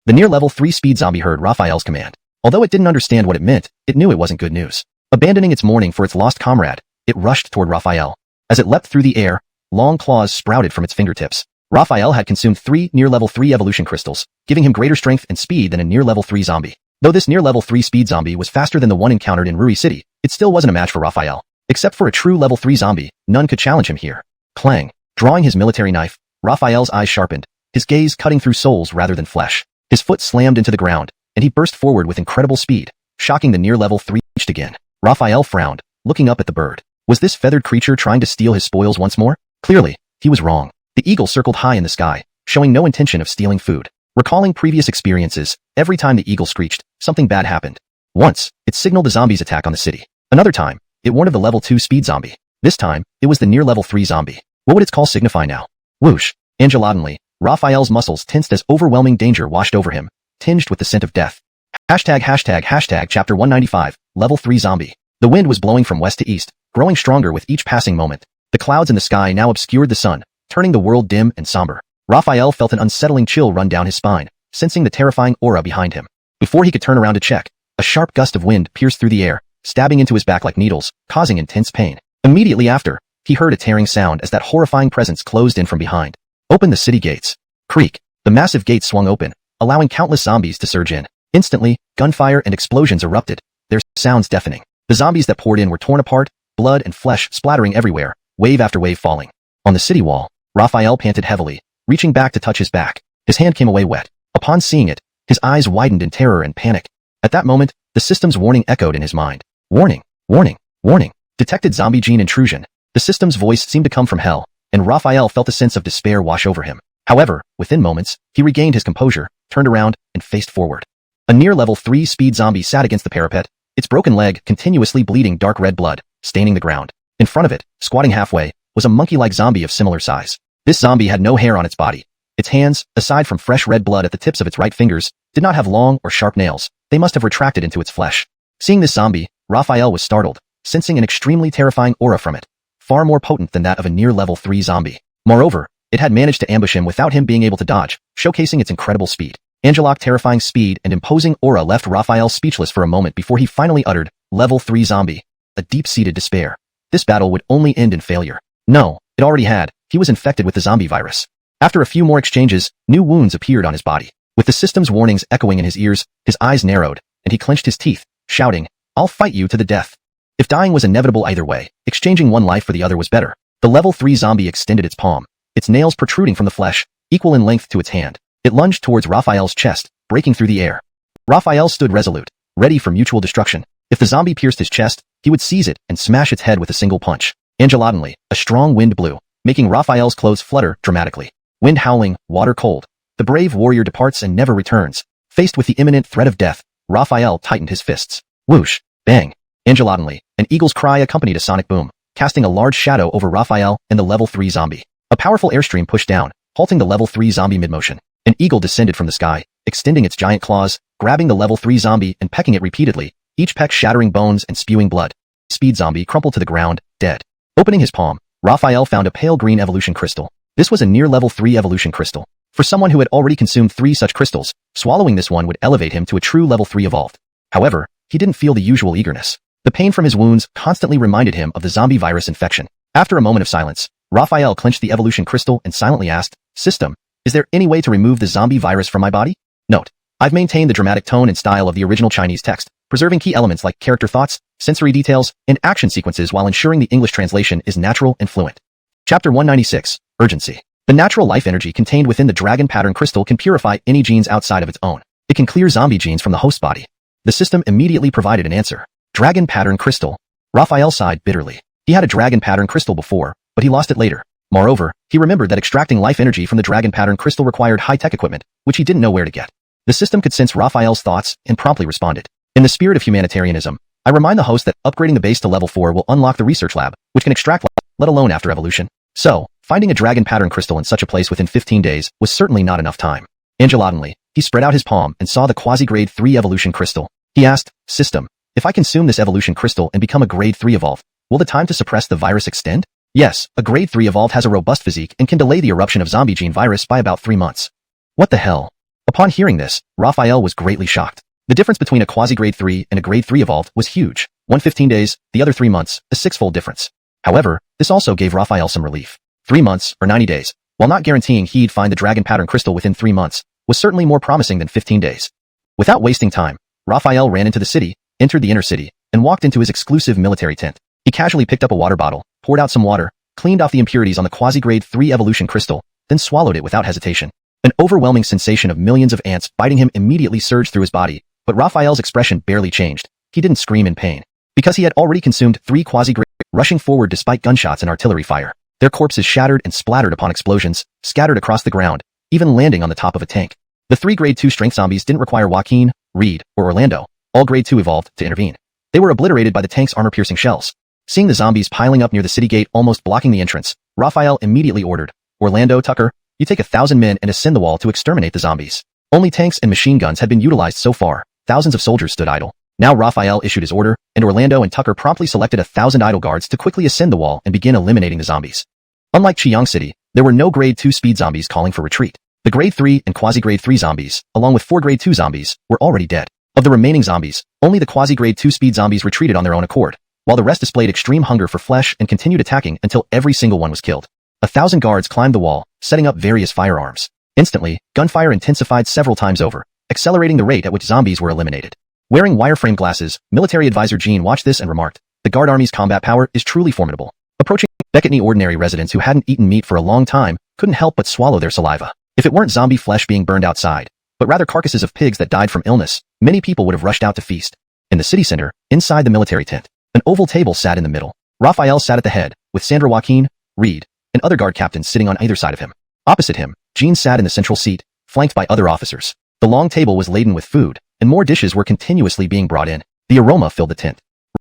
[SPEAKER 1] The near level 3 speed zombie heard Raphael's command. Although it didn't understand what it meant, it knew it wasn't good news. Abandoning its mourning for its lost comrade, it rushed toward Raphael. As it leapt through the air, long claws sprouted from its fingertips. Raphael had consumed 3 near level 3 evolution crystals, giving him greater strength and speed than a near level 3 zombie. Though this near level 3 speed zombie was faster than the one encountered in Ruri City, it still wasn't a match for Raphael. Except for a true level 3 zombie, none could challenge him here. Clang. Drawing his military knife, Raphael's eyes sharpened, his gaze cutting through souls rather than flesh. His foot slammed into the ground, and he burst forward with incredible speed, shocking the near level 3 reached again. Raphael frowned, looking up at the bird. Was this feathered creature trying to steal his spoils once more? Clearly, he was wrong. The eagle circled high in the sky, showing no intention of stealing food. Recalling previous experiences, every time the eagle screeched, something bad happened. Once, it signaled the zombies' attack on the city. Another time, it warned of the level 2 speed zombie. This time, it was the near level 3 zombie. What would its call signify now? Whoosh! Angelotinely, Raphael's muscles tensed as overwhelming danger washed over him, tinged with the scent of death. ##### Chapter 195, Level 3 Zombie. The wind was blowing from west to east, growing stronger with each passing moment. The clouds in the sky now obscured the sun, turning the world dim and somber. Raphael felt an unsettling chill run down his spine, sensing the terrifying aura behind him. Before he could turn around to check, a sharp gust of wind pierced through the air, stabbing into his back like needles, causing intense pain. Immediately after, he heard a tearing sound as that horrifying presence closed in from behind. Open the city gates. Creak. The massive gates swung open, allowing countless zombies to surge in. Instantly, gunfire and explosions erupted, their sounds deafening. The zombies that poured in were torn apart, blood and flesh splattering everywhere, wave after wave falling. On the city wall, Raphael panted heavily, reaching back to touch his back. His hand came away wet. Upon seeing it, his eyes widened in terror and panic. At that moment, the system's warning echoed in his mind. Warning, warning, warning. Detected zombie gene intrusion. The system's voice seemed to come from hell, and Raphael felt a sense of despair wash over him. However, within moments, he regained his composure, turned around, and faced forward. A near level 3 speed zombie sat against the parapet, its broken leg continuously bleeding dark red blood, staining the ground. In front of it, squatting halfway, was a monkey-like zombie of similar size. This zombie had no hair on its body. Its hands, aside from fresh red blood at the tips of its right fingers, did not have long or sharp nails. They must have retracted into its flesh. Seeing this zombie, Raphael was startled, sensing an extremely terrifying aura from it, far more potent than that of a near level 3 zombie. Moreover, it had managed to ambush him without him being able to dodge, showcasing its incredible speed. Angelic terrifying speed and imposing aura left Raphael speechless for a moment before he finally uttered, Level 3 zombie. A deep-seated despair. This battle would only end in failure. No, it already had. He was infected with the zombie virus. After a few more exchanges, new wounds appeared on his body. With the system's warnings echoing in his ears, his eyes narrowed, and he clenched his teeth, shouting, I'll fight you to the death. If dying was inevitable either way, exchanging one life for the other was better. The level 3 zombie extended its palm, its nails protruding from the flesh, equal in length to its hand. It lunged towards Raphael's chest, breaking through the air. Raphael stood resolute, ready for mutual destruction. If the zombie pierced his chest, he would seize it and smash its head with a single punch. Angelotinely, a strong wind blew, making Raphael's clothes flutter dramatically. Wind howling, water cold. The brave warrior departs and never returns. Faced with the imminent threat of death, Raphael tightened his fists. Whoosh! Bang! Angelotinely, an eagle's cry accompanied a sonic boom, casting a large shadow over Raphael and the level 3 zombie. A powerful airstream pushed down, halting the level 3 zombie mid-motion. An eagle descended from the sky, extending its giant claws, grabbing the level 3 zombie and pecking it repeatedly, each peck shattering bones and spewing blood. Speed zombie crumpled to the ground, dead. Opening his palm, Raphael found a pale green evolution crystal. This was a near level 3 evolution crystal. For someone who had already consumed 3 such crystals, swallowing this one would elevate him to a true level 3 evolved. However, he didn't feel the usual eagerness. The pain from his wounds constantly reminded him of the zombie virus infection. After a moment of silence, Raphael clenched the evolution crystal and silently asked, System, is there any way to remove the zombie virus from my body? Note, I've maintained the dramatic tone and style of the original Chinese text, preserving key elements like character thoughts, sensory details, and action sequences while ensuring the English translation is natural and fluent. Chapter 196, Urgency. The natural life energy contained within the dragon pattern crystal can purify any genes outside of its own. It can clear zombie genes from the host body. The system immediately provided an answer. Dragon pattern crystal. Raphael sighed bitterly. He had a dragon pattern crystal before, but he lost it later. Moreover, he remembered that extracting life energy from the dragon pattern crystal required high-tech equipment, which he didn't know where to get. The system could sense Raphael's thoughts and promptly responded. In the spirit of humanitarianism, I remind the host that upgrading the base to level 4 will unlock the research lab, which can extract life, let alone after evolution. So, finding a dragon pattern crystal in such a place within 15 days was certainly not enough time. Angelotinely, he spread out his palm and saw the quasi-grade 3 evolution crystal. He asked, System, if I consume this evolution crystal and become a grade 3 evolved, will the time to suppress the virus extend? Yes, a grade 3 evolved has a robust physique and can delay the eruption of zombie gene virus by about 3 months. What the hell? Upon hearing this, Raphael was greatly shocked. The difference between a quasi-grade 3 and a grade 3 evolved was huge. One 15 days, the other 3 months, a 6-fold difference. However, this also gave Raphael some relief. 3 months, or 90 days, while not guaranteeing he'd find the dragon pattern crystal within 3 months, was certainly more promising than 15 days. Without wasting time, Raphael ran into the city, entered the inner city, and walked into his exclusive military tent. He casually picked up a water bottle, poured out some water, cleaned off the impurities on the quasi-grade 3 evolution crystal, then swallowed it without hesitation. An overwhelming sensation of millions of ants biting him immediately surged through his body, But Raphael's expression barely changed. He didn't scream in pain. Because he had already consumed 3 quasi-grade, rushing forward despite gunshots and artillery fire. Their corpses shattered and splattered upon explosions, scattered across the ground, even landing on the top of a tank. The 3 grade 2 strength zombies didn't require Joaquin, Reed, or Orlando. All grade 2 evolved to intervene. They were obliterated by the tank's armor-piercing shells. Seeing the zombies piling up near the city gate almost blocking the entrance, Raphael immediately ordered, Orlando, Tucker, you take 1,000 men and ascend the wall to exterminate the zombies. Only tanks and machine guns had been utilized so far. Thousands of soldiers stood idle. Now Raphael issued his order, and Orlando and Tucker promptly selected 1,000 idle guards to quickly ascend the wall and begin eliminating the zombies. Unlike Xiang City, there were no grade 2 speed zombies calling for retreat. The grade 3 and quasi-grade 3 zombies, along with 4 grade 2 zombies, were already dead. Of the remaining zombies, only the quasi-grade 2 speed zombies retreated on their own accord, while the rest displayed extreme hunger for flesh and continued attacking until every single one was killed. 1,000 guards climbed the wall, setting up various firearms. Instantly, gunfire intensified several times over, accelerating the rate at which zombies were eliminated. Wearing wireframe glasses, military advisor Jean watched this and remarked, the guard army's combat power is truly formidable. Approaching Becketney, ordinary residents who hadn't eaten meat for a long time couldn't help but swallow their saliva. If it weren't zombie flesh being burned outside, but rather carcasses of pigs that died from illness, many people would have rushed out to feast. In the city center, inside the military tent, an oval table sat in the middle. Raphael sat at the head, with Sandra, Joaquin, Reed, and other guard captains sitting on either side of him. Opposite him, Jean sat in the central seat, flanked by other officers. The long table was laden with food, and more dishes were continuously being brought in. The aroma filled the tent.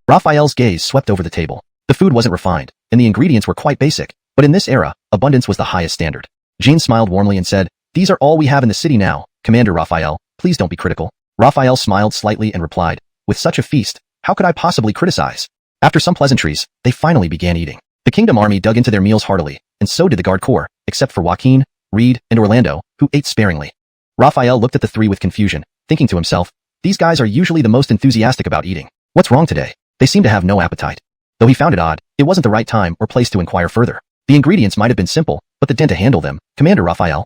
[SPEAKER 1] Raphael's gaze swept over the table. The food wasn't refined, and the ingredients were quite basic, but in this era, abundance was the highest standard. Jean smiled warmly and said, these are all we have in the city now, Commander Raphael, please don't be critical. Raphael smiled slightly and replied, with such a feast, how could I possibly criticize? After some pleasantries, they finally began eating. The Kingdom Army dug into their meals heartily, and so did the Guard Corps, except for Joaquin, Reed, and Orlando, who ate sparingly. Raphael looked at the 3 with confusion, thinking to himself, these guys are usually the most enthusiastic about eating. What's wrong today? They seem to have no appetite. Though he found it odd, it wasn't the right time or place to inquire further. The ingredients might have been simple, but the den to handle them, Commander Raphael.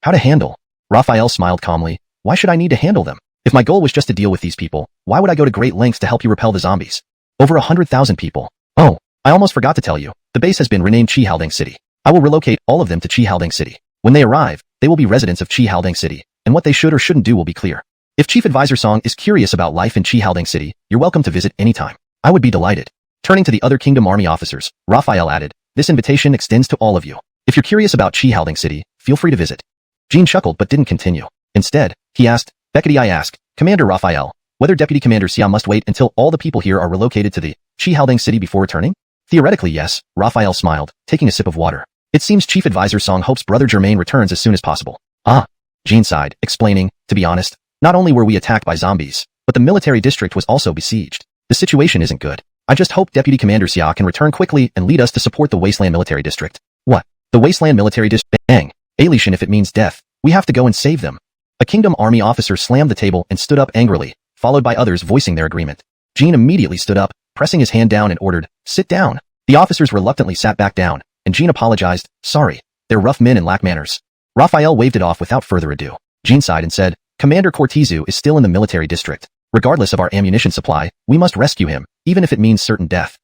[SPEAKER 1] How to handle? Raphael smiled calmly. Why should I need to handle them? If my goal was just to deal with these people, why would I go to great lengths to help you repel the zombies? Over 100,000 people. Oh, I almost forgot to tell you, the base has been renamed Xuanhuan City. I will relocate all of them to Xuanhuan City. When they arrive, they will be residents of Xuanhuan City, and what they should or shouldn't do will be clear. If Chief Advisor Song is curious about life in Xuanhuan City, you're welcome to visit anytime. I would be delighted. Turning to the other Kingdom Army officers, Raphael added, this invitation extends to all of you. If you're curious about Xuanhuan City, feel free to visit. Jean chuckled but didn't continue. Instead, he asked, Beckety, I ask, Commander Raphael, whether Deputy Commander Xia must wait until all the people here are relocated to the Xuanhuan City before returning? Theoretically, yes, Raphael smiled, taking a sip of water. It seems Chief Advisor Song hopes Brother Germain returns as soon as possible. Ah. Jean sighed, explaining, to be honest, not only were we attacked by zombies, but the military district was also besieged. The situation isn't good. I just hope Deputy Commander Xia can return quickly and lead us to support the Wasteland Military District. What? The Wasteland Military District? Bang. Alition if it means death. We have to go and save them. A Kingdom Army officer slammed the table and stood up angrily, followed by others voicing their agreement. Jean immediately stood up, pressing his hand down and ordered, sit down. The officers reluctantly sat back down, and Jean apologized, sorry, they're rough men and lack manners. Raphael waved it off without further ado. Jean sighed and said, Commander Cortizu is still in the military district. Regardless of our ammunition supply, we must rescue him, even if it means certain death.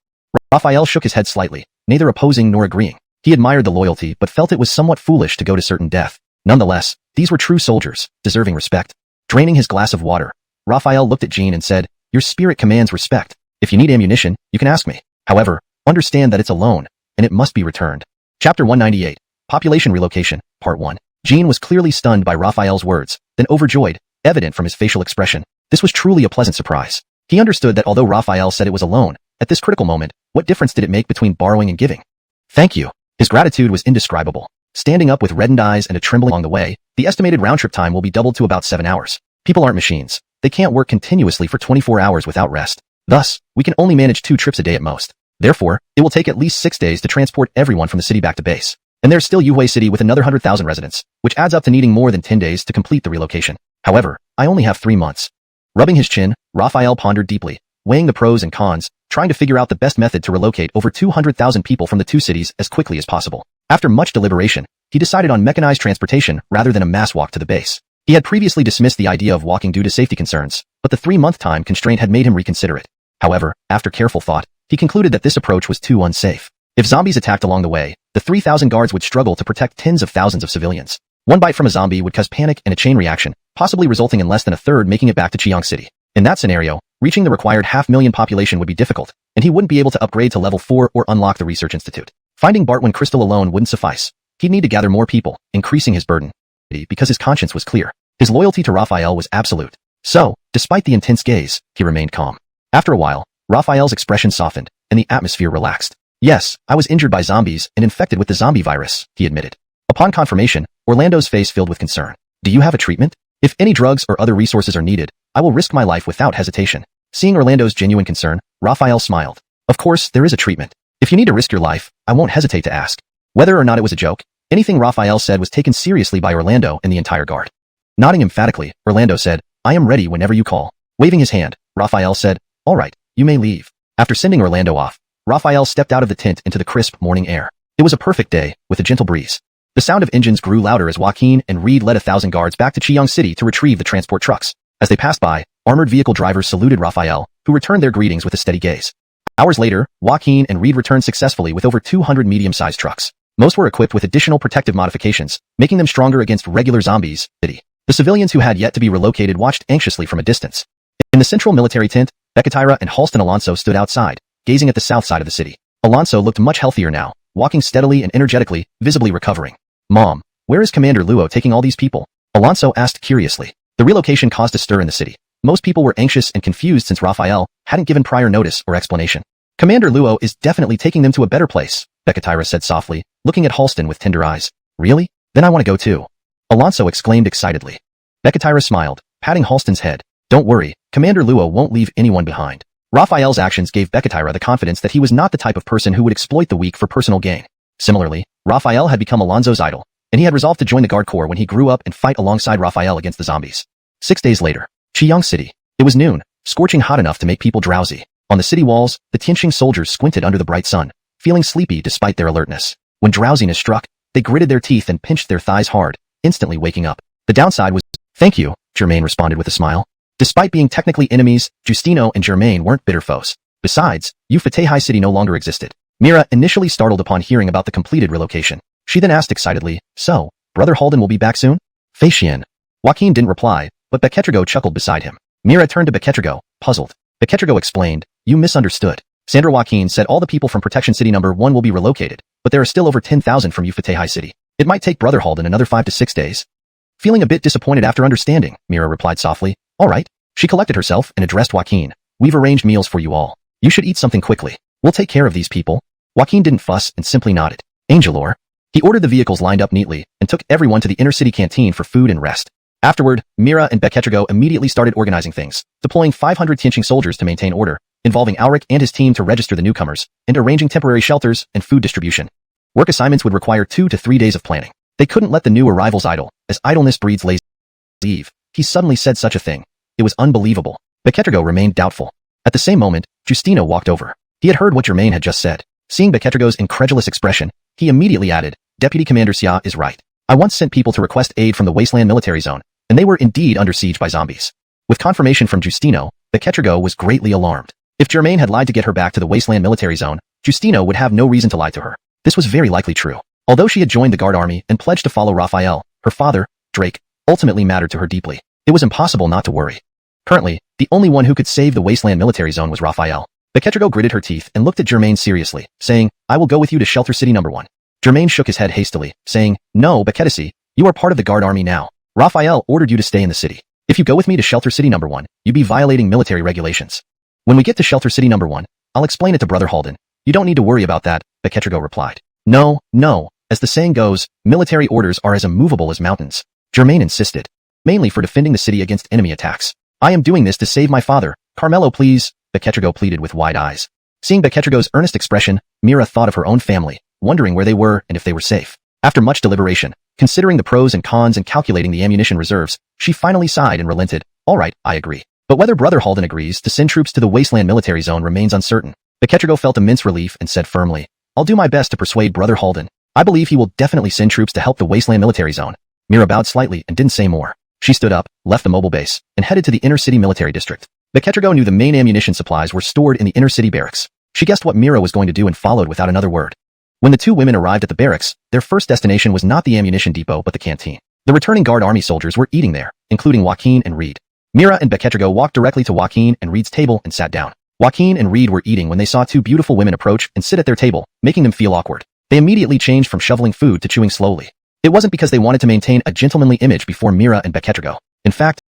[SPEAKER 1] Raphael shook his head slightly, neither opposing nor agreeing. He admired the loyalty but felt it was somewhat foolish to go to certain death. Nonetheless, these were true soldiers, deserving respect. Draining his glass of water, Raphael looked at Jean and said, your spirit commands respect. If you need ammunition, you can ask me. However, understand that it's a loan, and it must be returned. Chapter 198. Population Relocation, Part 1. Jean was clearly stunned by Raphael's words, then overjoyed, evident from his facial expression. This was truly a pleasant surprise. He understood that although Raphael said it was a loan, at this critical moment, what difference did it make between borrowing and giving? Thank you. His gratitude was indescribable. Standing up with reddened eyes and a tremble along the way, the estimated round-trip time will be doubled to about 7 hours. People aren't machines. They can't work continuously for 24 hours without rest. Thus, we can only manage 2 trips a day at most. Therefore, it will take at least 6 days to transport everyone from the city back to base. And there's still Yuhui City with another 100,000 residents, which adds up to needing more than 10 days to complete the relocation. However, I only have 3 months. Rubbing his chin, Raphael pondered deeply, weighing the pros and cons, trying to figure out the best method to relocate over 200,000 people from the 2 cities as quickly as possible. After much deliberation, he decided on mechanized transportation rather than a mass walk to the base. He had previously dismissed the idea of walking due to safety concerns, but the 3-month time constraint had made him reconsider it. However, after careful thought, he concluded that this approach was too unsafe. If zombies attacked along the way, the 3,000 guards would struggle to protect tens of thousands of civilians. One bite from a zombie would cause panic and a chain reaction, possibly resulting in less than a third making it back to Xuanhuan City. In that scenario, reaching the required 500,000 population would be difficult, and he wouldn't be able to upgrade to level 4 or unlock the research institute. Finding Bartwin Crystal alone wouldn't suffice. He'd need to gather more people, increasing his burden. Because his conscience was clear. His loyalty to Raphael was absolute. So, despite the intense gaze, he remained calm. After a while, Raphael's expression softened, and the atmosphere relaxed. Yes, I was injured by zombies and infected with the zombie virus, he admitted. Upon confirmation, Orlando's face filled with concern. Do you have a treatment? If any drugs or other resources are needed, I will risk my life without hesitation. Seeing Orlando's genuine concern, Raphael smiled. Of course, there is a treatment. If you need to risk your life, I won't hesitate to ask. Whether or not it was a joke, anything Raphael said was taken seriously by Orlando and the entire guard. Nodding emphatically, Orlando said, I am ready whenever you call. Waving his hand, Raphael said, all right, you may leave. After sending Orlando off, Raphael stepped out of the tent into the crisp morning air. It was a perfect day, with a gentle breeze. The sound of engines grew louder as Joaquin and Reed led 1,000 guards back to Chiyang City to retrieve the transport trucks. As they passed by, armored vehicle drivers saluted Raphael, who returned their greetings with a steady gaze. Hours later, Joaquin and Reed returned successfully with over 200 medium-sized trucks. Most were equipped with additional protective modifications, making them stronger against regular zombies. The civilians who had yet to be relocated watched anxiously from a distance. In the central military tent, Becatira and Halston Alonso stood outside, gazing at the south side of the city. Alonso looked much healthier now, walking steadily and energetically, visibly recovering. Mom, where is Commander Luo taking all these people? Alonso asked curiously. The relocation caused a stir in the city. Most people were anxious and confused since Raphael hadn't given prior notice or explanation. Commander Luo is definitely taking them to a better place, Becatira said softly, looking at Halston with tender eyes. Really? Then I want to go too. Alonso exclaimed excitedly. Becatira smiled, patting Halston's head. Don't worry, Commander Luo won't leave anyone behind. Raphael's actions gave Becatira the confidence that he was not the type of person who would exploit the weak for personal gain. Similarly, Raphael had become Alonso's idol, and he had resolved to join the Guard Corps when he grew up and fight alongside Raphael against the zombies. 6 days later, Chiyang City. It was noon, scorching hot enough to make people drowsy. On the city walls, the Tianqing soldiers squinted under the bright sun, feeling sleepy despite their alertness. When drowsiness struck, they gritted their teeth and pinched their thighs hard, instantly waking up. The downside was, thank you, Germain responded with a smile. Despite being technically enemies, Justino and Germain weren't bitter foes. Besides, Yufatehai City no longer existed. Mira initially startled upon hearing about the completed relocation. She then asked excitedly, so, Brother Halden will be back soon? Fei Xian. Joaquin didn't reply, but Beketrigo chuckled beside him. Mira turned to Beketrigo, puzzled. Beketrigo explained, you misunderstood. Sandra Joaquin said all the people from Protection City number 1 will be relocated, but there are still over 10,000 from Yufatehai City. It might take Brother Halden another 5 to 6 days. Feeling a bit disappointed after understanding, Mira replied softly, all right. She collected herself and addressed Joaquin. We've arranged meals for you all. You should eat something quickly. We'll take care of these people. Joaquin didn't fuss and simply nodded. Angelor. He ordered the vehicles lined up neatly and took everyone to the inner city canteen for food and rest. Afterward, Mira and Beketrigo immediately started organizing things, deploying 500 Tianqing soldiers to maintain order, involving Alric and his team to register the newcomers, and arranging temporary shelters and food distribution. Work assignments would require 2 to 3 days of planning. They couldn't let the new arrivals idle, as idleness breeds lazy. He suddenly said such a thing. It was unbelievable. Beketrigo remained doubtful. At the same moment, Justino walked over. He had heard what Germain had just said. Seeing Beketrigo's incredulous expression, he immediately added, Deputy Commander Xia is right. I once sent people to request aid from the Wasteland military zone, and they were indeed under siege by zombies. With confirmation from Justino, Beketrigo was greatly alarmed. If Germain had lied to get her back to the Wasteland military zone, Justino would have no reason to lie to her. This was very likely true. Although she had joined the Guard army and pledged to follow Raphael, her father, Drake, ultimately mattered to her deeply. It was impossible not to worry. Currently, the only one who could save the Wasteland military zone was Raphael. Beketrigo gritted her teeth and looked at Germain seriously, saying, I will go with you to Shelter City number 1. Germain shook his head hastily, saying, No, Beketisi, you are part of the Guard army now. Raphael ordered you to stay in the city. If you go with me to Shelter City number 1, you'd be violating military regulations. When we get to Shelter City number 1, I'll explain it to Brother Halden. You don't need to worry about that, Beketrigo replied. No, as the saying goes, military orders are as immovable as mountains. Germain insisted, mainly for defending the city against enemy attacks. I am doing this to save my father. Carmelo, please, Beketrigo pleaded with wide eyes. Seeing Beketrigo's earnest expression, Mira thought of her own family, wondering where they were and if they were safe. After much deliberation, considering the pros and cons and calculating the ammunition reserves, she finally sighed and relented. All right, I agree. But whether Brother Halden agrees to send troops to the Wasteland military zone remains uncertain. Beketrigo felt immense relief and said firmly, I'll do my best to persuade Brother Halden. I believe he will definitely send troops to help the Wasteland military zone. Mira bowed slightly and didn't say more. She stood up, left the mobile base, and headed to the inner city military district. Beketrigo knew the main ammunition supplies were stored in the inner city barracks. She guessed what Mira was going to do and followed without another word. When the two women arrived at the barracks, their first destination was not the ammunition depot but the canteen. The returning Guard army soldiers were eating there, including Joaquin and Reed. Mira and Beketrigo walked directly to Joaquin and Reed's table and sat down. Joaquin and Reed were eating when they saw two beautiful women approach and sit at their table, making them feel awkward. They immediately changed from shoveling food to chewing slowly. It wasn't because they wanted to maintain a gentlemanly image before Mira and Beketrigo. In fact,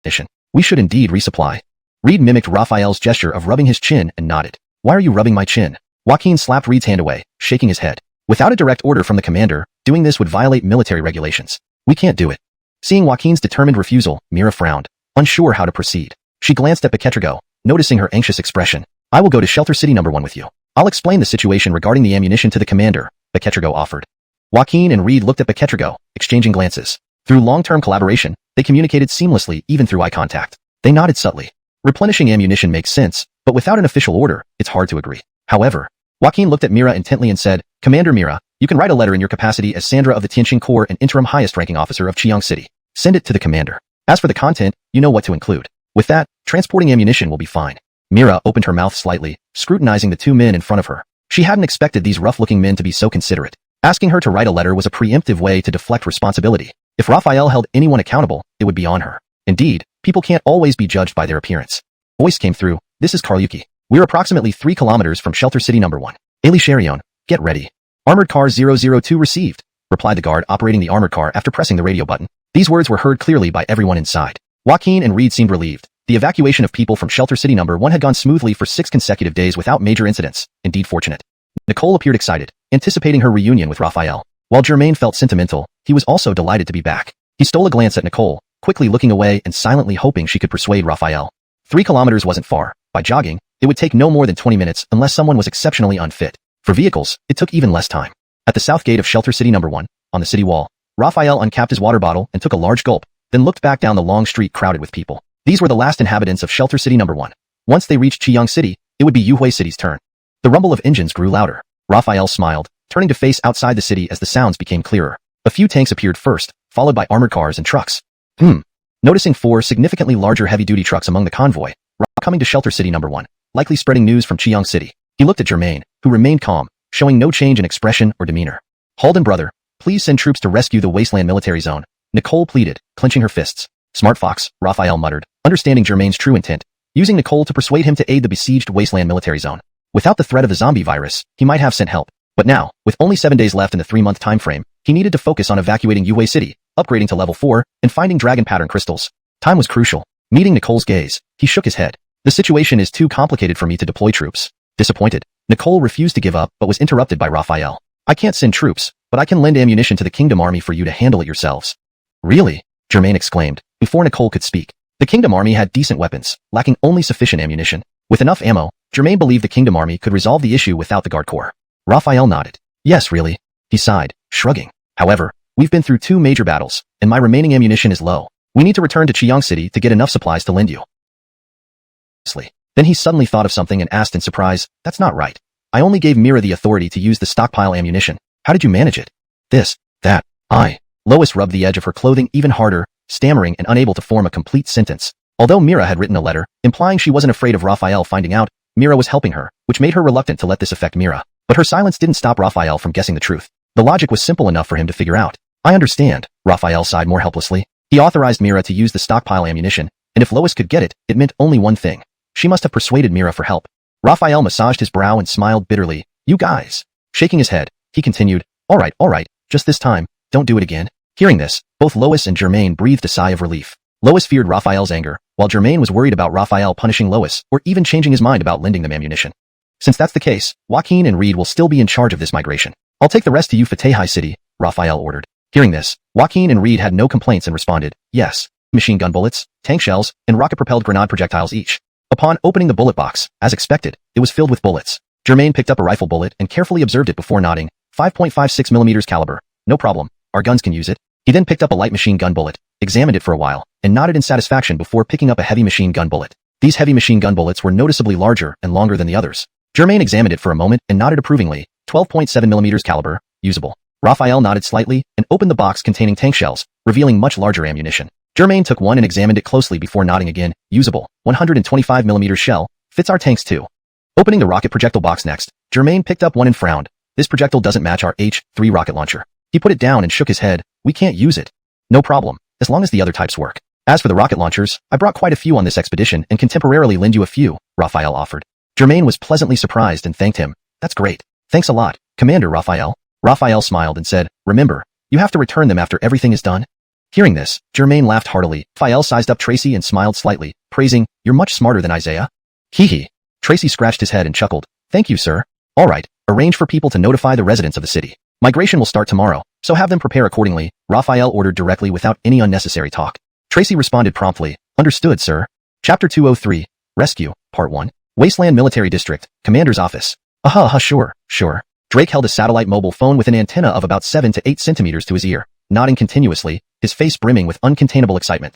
[SPEAKER 1] we should indeed resupply. Reed mimicked Raphael's gesture of rubbing his chin and nodded. Why are you rubbing my chin? Joaquin slapped Reed's hand away, shaking his head. Without a direct order from the commander, doing this would violate military regulations. We can't do it. Seeing Joaquin's determined refusal, Mira frowned, unsure how to proceed. She glanced at Beketrigo, noticing her anxious expression. I will go to Shelter City No. 1 with you. I'll explain the situation regarding the ammunition to the commander, Beketrigo offered. Joaquin and Reed looked at Beketrigo, exchanging glances. Through long-term collaboration, they communicated seamlessly even through eye contact. They nodded subtly. Replenishing ammunition makes sense, but without an official order, it's hard to agree. However, Joaquin looked at Mira intently and said, Commander Mira, you can write a letter in your capacity as Sandra of the Tianqing Corps and interim highest-ranking officer of Chiang City. Send it to the commander. As for the content, you know what to include. With that, transporting ammunition will be fine. Mira opened her mouth slightly, scrutinizing the two men in front of her. She hadn't expected these rough-looking men to be so considerate. Asking her to write a letter was a preemptive way to deflect responsibility. If Raphael held anyone accountable, it would be on her. Indeed, people can't always be judged by their appearance. Voice came through. This is Karyuki. We're approximately 3 kilometers from Shelter City No. 1. Ali Sharion, get ready. Armored Car 002 received, replied the guard operating the armored car after pressing the radio button. These words were heard clearly by everyone inside. Joaquin and Reed seemed relieved. The evacuation of people from Shelter City No. 1 had gone smoothly for 6 consecutive days without major incidents. Indeed fortunate. Nicole appeared excited, anticipating her reunion with Raphael. While Germain felt sentimental, he was also delighted to be back. He stole a glance at Nicole, quickly looking away and silently hoping she could persuade Raphael. 3 kilometers wasn't far. By jogging, it would take no more than 20 minutes unless someone was exceptionally unfit. For vehicles, it took even less time. At the south gate of Shelter City No. 1, on the city wall, Raphael uncapped his water bottle and took a large gulp, then looked back down the long street crowded with people. These were the last inhabitants of Shelter City No. 1. Once they reached Chiang City, it would be Yuhui City's turn. The rumble of engines grew louder. Raphael smiled, turning to face outside the city as the sounds became clearer. A few tanks appeared first, followed by armored cars and trucks. Noticing 4 significantly larger heavy-duty trucks among the convoy, coming to Shelter City No. 1, likely spreading news from Chiang City. He looked at Germain, who remained calm, showing no change in expression or demeanor. Halden brother, please send troops to rescue the Wasteland Military Zone, Nicole pleaded, clenching her fists. Smart fox, Raphael muttered, understanding Germain's true intent, using Nicole to persuade him to aid the besieged Wasteland Military Zone. Without the threat of the zombie virus, he might have sent help. But now, with only 7 days left in the 3-month time frame, he needed to focus on evacuating Yuhui City, upgrading to level 4, and finding dragon pattern crystals. Time was crucial. Meeting Nicole's gaze, he shook his head. The situation is too complicated for me to deploy troops. Disappointed, Nicole refused to give up but was interrupted by Raphael. I can't send troops, but I can lend ammunition to the Kingdom Army for you to handle it yourselves. Really? Germain exclaimed, before Nicole could speak. The Kingdom Army had decent weapons, lacking only sufficient ammunition. With enough ammo, Germain believed the Kingdom Army could resolve the issue without the Guard Corps. Raphael nodded. Yes, really. He sighed, shrugging. However, we've been through 2 major battles, and my remaining ammunition is low. We need to return to Chiang City to get enough supplies to lend you. Then he suddenly thought of something and asked in surprise, that's not right. I only gave Mira the authority to use the stockpile ammunition. How did you manage it? Lois rubbed the edge of her clothing even harder, stammering and unable to form a complete sentence. Although Mira had written a letter, implying she wasn't afraid of Raphael finding out, Mira was helping her, which made her reluctant to let this affect Mira. But her silence didn't stop Raphael from guessing the truth. The logic was simple enough for him to figure out. I understand, Raphael sighed more helplessly. He authorized Mira to use the stockpile ammunition, and if Lois could get it, it meant only one thing. She must have persuaded Mira for help. Raphael massaged his brow and smiled bitterly. You guys. Shaking his head, he continued, all right, just this time, don't do it again. Hearing this, both Lois and Germain breathed a sigh of relief. Lois feared Raphael's anger, while Germain was worried about Raphael punishing Lois or even changing his mind about lending them ammunition. Since that's the case, Joaquin and Reed will still be in charge of this migration. I'll take the rest to Yufatehai City, Raphael ordered. Hearing this, Joaquin and Reed had no complaints and responded, yes, machine gun bullets, tank shells, and rocket-propelled grenade projectiles each. Upon opening the bullet box, as expected, it was filled with bullets. Germain picked up a rifle bullet and carefully observed it before nodding. 5.56mm caliber. No problem. Our guns can use it. He then picked up a light machine gun bullet, examined it for a while, and nodded in satisfaction before picking up a heavy machine gun bullet. These heavy machine gun bullets were noticeably larger and longer than the others. Germain examined it for a moment and nodded approvingly. 12.7mm caliber. Usable. Raphael nodded slightly and opened the box containing tank shells, revealing much larger ammunition. Germain took one and examined it closely before nodding again. Usable. 125mm shell. Fits our tanks too. Opening the rocket projectile box next, Germain picked up one and frowned. This projectile doesn't match our H-3 rocket launcher. He put it down and shook his head. We can't use it. No problem, as long as the other types work. As for the rocket launchers, I brought quite a few on this expedition and can temporarily lend you a few, Raphael offered. Germain was pleasantly surprised and thanked him. That's great. Thanks a lot, Commander Raphael. Raphael smiled and said, remember, you have to return them after everything is done. Hearing this, Germain laughed heartily. Raphael sized up Tracy and smiled slightly, praising, you're much smarter than Isaiah. Hee hee. Tracy scratched his head and chuckled. Thank you, sir. All right, arrange for people to notify the residents of the city. Migration will start tomorrow, so have them prepare accordingly, Raphael ordered directly without any unnecessary talk. Tracy responded promptly, understood, sir. Chapter 203, Rescue, Part 1. Wasteland Military District, Commander's Office. Sure. Drake held a satellite mobile phone with an antenna of about 7 to 8 centimeters to his ear, nodding continuously, his face brimming with uncontainable excitement.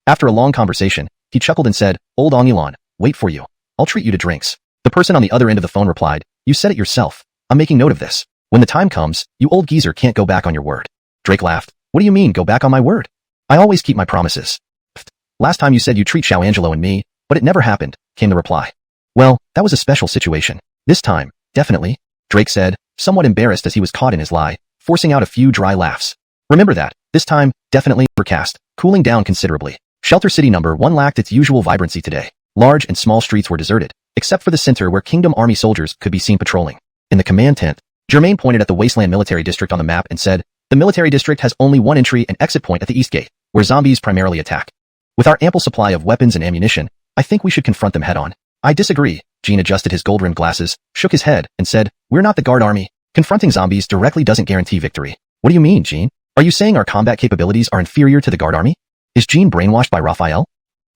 [SPEAKER 1] After a long conversation, he chuckled and said, Old Ongulon, wait for you. I'll treat you to drinks. The person on the other end of the phone replied, you said it yourself. I'm making note of this. When the time comes, you old geezer can't go back on your word. Drake laughed. What do you mean, go back on my word? I always keep my promises. Pfft. Last time you said you'd treat Xiao and me, but it never happened, came the reply. Well, that was a special situation. This time, definitely, Drake said, somewhat embarrassed as he was caught in his lie, forcing out a few dry laughs. Remember that, this time, definitely, overcast, cooling down considerably. Shelter City number 1 lacked its usual vibrancy today. Large and small streets were deserted, except for the center where Kingdom Army soldiers could be seen patrolling. In the command tent, Germain pointed at the Wasteland Military District on the map and said, the military district has only one entry and exit point at the east gate, where zombies primarily attack. With our ample supply of weapons and ammunition, I think we should confront them head on. I disagree. Jean adjusted his gold-rimmed glasses, shook his head, and said, we're not the guard army. Confronting zombies directly doesn't guarantee victory. What do you mean, Jean? Are you saying our combat capabilities are inferior to the guard army? Is Jean brainwashed by Raphael?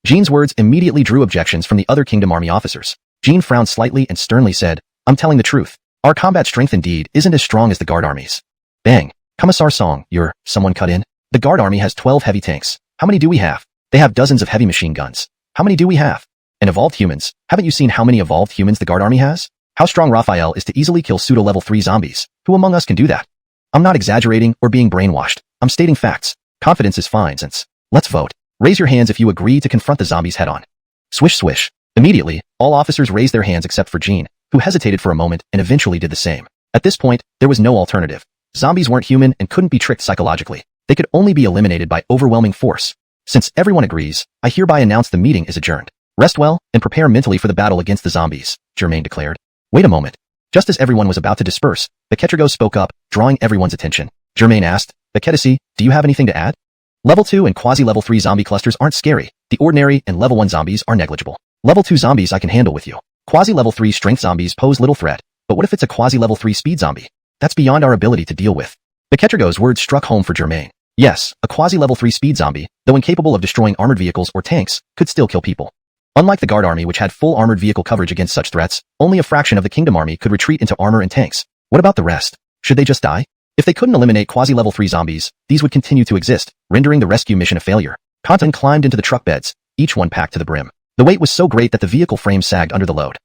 [SPEAKER 1] Jean's words immediately drew objections from the other Kingdom Army officers. Jean frowned slightly and sternly said, I'm telling the truth. Our combat strength indeed isn't as strong as the guard armies. Bang. Commissar Song, someone cut in. The guard army has 12 heavy tanks. How many do we have? They have dozens of heavy machine guns. How many do we have? And evolved humans. Haven't you seen how many evolved humans the guard army has? How strong Raphael is to easily kill pseudo-level 3 zombies. Who among us can do that? I'm not exaggerating or being brainwashed. I'm stating facts. Confidence is fine since. Let's vote. Raise your hands if you agree to confront the zombies head on. Swish swish. Immediately, all officers raised their hands except for Jean, who hesitated for a moment and eventually did the same. At this point, there was no alternative. Zombies weren't human and couldn't be tricked psychologically. They could only be eliminated by overwhelming force. Since everyone agrees, I hereby announce the meeting is adjourned. Rest well and prepare mentally for the battle against the zombies, Germain declared. Wait a moment. Just as everyone was about to disperse, Beketrigo spoke up, drawing everyone's attention. Germain asked, Beketisi, do you have anything to add? Level 2 and quasi-level 3 zombie clusters aren't scary. The ordinary and level 1 zombies are negligible. Level 2 zombies I can handle with you. Quasi-level 3 strength zombies pose little threat, but what if it's a quasi-level 3 speed zombie? That's beyond our ability to deal with. Beketrigo's words struck home for Germain. Yes, a quasi-level 3 speed zombie, though incapable of destroying armored vehicles or tanks, could still kill people. Unlike the guard army which had full armored vehicle coverage against such threats, only a fraction of the Kingdom Army could retreat into armor and tanks. What about the rest? Should they just die? If they couldn't eliminate quasi-level 3 zombies, these would continue to exist, rendering the rescue mission a failure. Content climbed into the truck beds, each one packed to the brim. The weight was so great that the vehicle frame sagged under the load.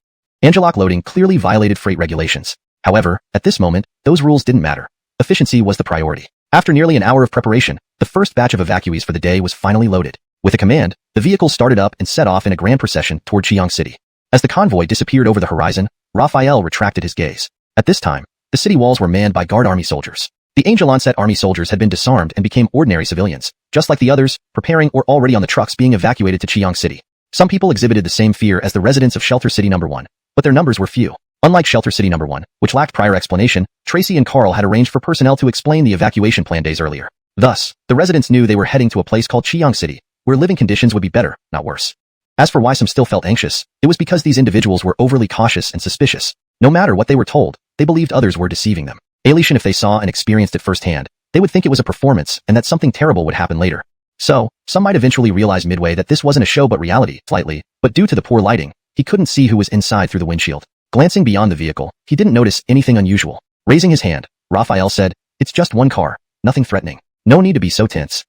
[SPEAKER 1] Angelock loading clearly violated freight regulations. However, at this moment, those rules didn't matter. Efficiency was the priority. After nearly an hour of preparation, the first batch of evacuees for the day was finally loaded. With a command, the vehicle started up and set off in a grand procession toward Chiang City. As the convoy disappeared over the horizon, Raphael retracted his gaze. At this time, the city walls were manned by guard army soldiers. The Angel Onset army soldiers had been disarmed and became ordinary civilians, just like the others, preparing or already on the trucks being evacuated to Chiang City. Some people exhibited the same fear as the residents of Shelter City number 1, but their numbers were few. Unlike Shelter City number 1, which lacked prior explanation, Tracy and Carl had arranged for personnel to explain the evacuation plan days earlier. Thus, the residents knew they were heading to a place called Chiang City, where living conditions would be better, not worse. As for why some still felt anxious, it was because these individuals were overly cautious and suspicious. No matter what they were told, they believed others were deceiving them. Elation if they saw and experienced it firsthand, they would think it was a performance and that something terrible would happen later. So, some might eventually realize midway that this wasn't a show but reality, slightly, but due to the poor lighting, he couldn't see who was inside through the windshield. Glancing beyond the vehicle, he didn't notice anything unusual. Raising his hand, Raphael said, "It's just one car, nothing threatening. No need to be so tense."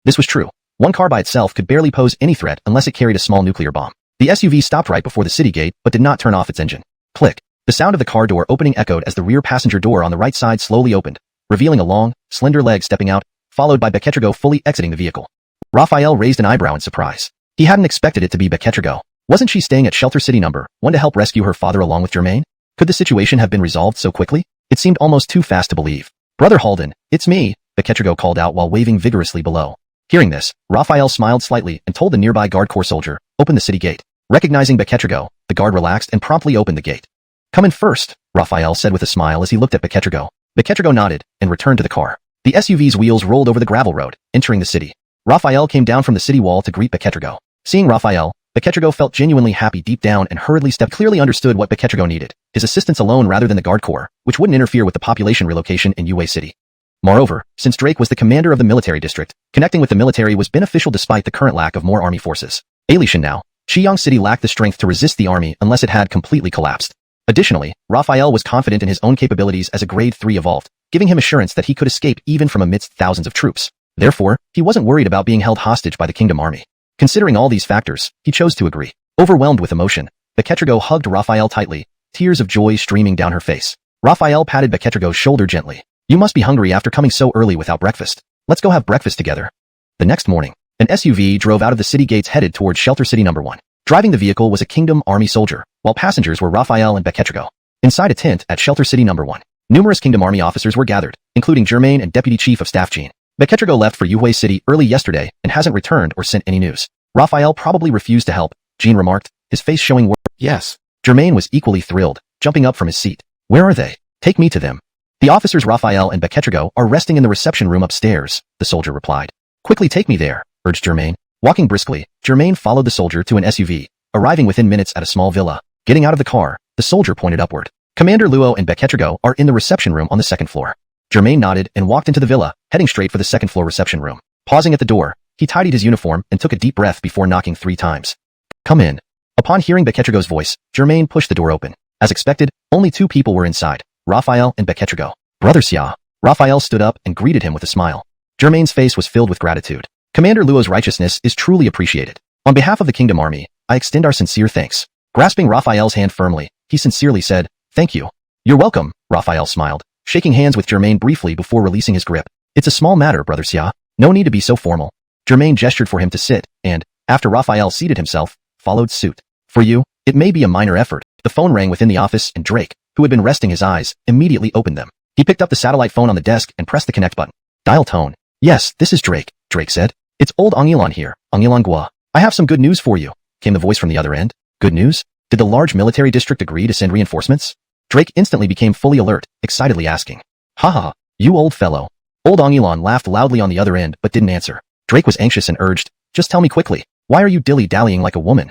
[SPEAKER 1] This was true. One car by itself could barely pose any threat unless it carried a small nuclear bomb. The SUV stopped right before the city gate but did not turn off its engine. Click. The sound of the car door opening echoed as the rear passenger door on the right side slowly opened, revealing a long, slender leg stepping out, followed by Beketrigo fully exiting the vehicle. Raphael raised an eyebrow in surprise. He hadn't expected it to be Beketrigo. Wasn't she staying at Shelter City number 1 to help rescue her father along with Germain? Could the situation have been resolved so quickly? It seemed almost too fast to believe. "Brother Halden, it's me," Beketrigo called out while waving vigorously below. Hearing this, Raphael smiled slightly and told the nearby guard corps soldier, "Open the city gate." Recognizing Beketrigo, the guard relaxed and promptly opened the gate. "Come in first," Raphael said with a smile as he looked at Beketrigo. Beketrigo nodded and returned to the car. The SUV's wheels rolled over the gravel road, entering the city. Raphael came down from the city wall to greet Beketrigo. Seeing Raphael, Beketrigo felt genuinely happy deep down and hurriedly stepped. Clearly understood what Beketrigo needed, his assistance alone rather than the guard corps, which wouldn't interfere with the population relocation in Yue City. Moreover, since Drake was the commander of the military district, connecting with the military was beneficial despite the current lack of more army forces. Alishan now, Xiyang City lacked the strength to resist the army unless it had completely collapsed. Additionally, Raphael was confident in his own capabilities as a Grade 3 evolved, giving him assurance that he could escape even from amidst thousands of troops. Therefore, he wasn't worried about being held hostage by the kingdom army. Considering all these factors, he chose to agree. Overwhelmed with emotion, Beketrigo hugged Raphael tightly, tears of joy streaming down her face. Raphael patted Beketrigo's shoulder gently. "You must be hungry after coming so early without breakfast. Let's go have breakfast together." The next morning, an SUV drove out of the city gates headed towards Shelter City No. 1. Driving the vehicle was a Kingdom Army soldier, while passengers were Raphael and Beketrigo. Inside a tent at Shelter City No. 1, numerous Kingdom Army officers were gathered, including Germain and Deputy Chief of Staff Jean. Beketrigo left for Yue City early yesterday and hasn't returned or sent any news. Raphael probably refused to help, Jean remarked, his face showing worry. "Yes." Germain was equally thrilled, jumping up from his seat. "Where are they? Take me to them." "The officers Raphael and Beketrigo are resting in the reception room upstairs," the soldier replied. "Quickly take me there," urged Germain. Walking briskly, Germain followed the soldier to an SUV, arriving within minutes at a small villa. Getting out of the car, the soldier pointed upward. "Commander Luo and Beketrigo are in the reception room on the second floor." Germain nodded and walked into the villa, heading straight for the second floor reception room. Pausing at the door, he tidied his uniform and took a deep breath before knocking 3 times. "Come in." Upon hearing Beketrigo's voice, Germain pushed the door open. As expected, only 2 people were inside, Raphael and Beketrigo. "Brother Xia." Raphael stood up and greeted him with a smile. Germain's face was filled with gratitude. "Commander Luo's righteousness is truly appreciated. On behalf of the Kingdom Army, I extend our sincere thanks." Grasping Raphael's hand firmly, he sincerely said, "Thank you." "You're welcome," Raphael smiled, shaking hands with Germain briefly before releasing his grip. "It's a small matter, Brother Xia. No need to be so formal." Germain gestured for him to sit, and, after Raphael seated himself, followed suit. "For you, it may be a minor effort." The phone rang within the office and Drake, who had been resting his eyes, immediately opened them. He picked up the satellite phone on the desk and pressed the connect button. Dial tone. "Yes, this is Drake," Drake said. "It's old Angilan here, Angilan Gua. I have some good news for you," came the voice from the other end. "Good news? Did the large military district agree to send reinforcements?" Drake instantly became fully alert, excitedly asking. "Ha, you old fellow." Old Angilan laughed loudly on the other end but didn't answer. Drake was anxious and urged, "Just tell me quickly, why are you dilly-dallying like a woman?"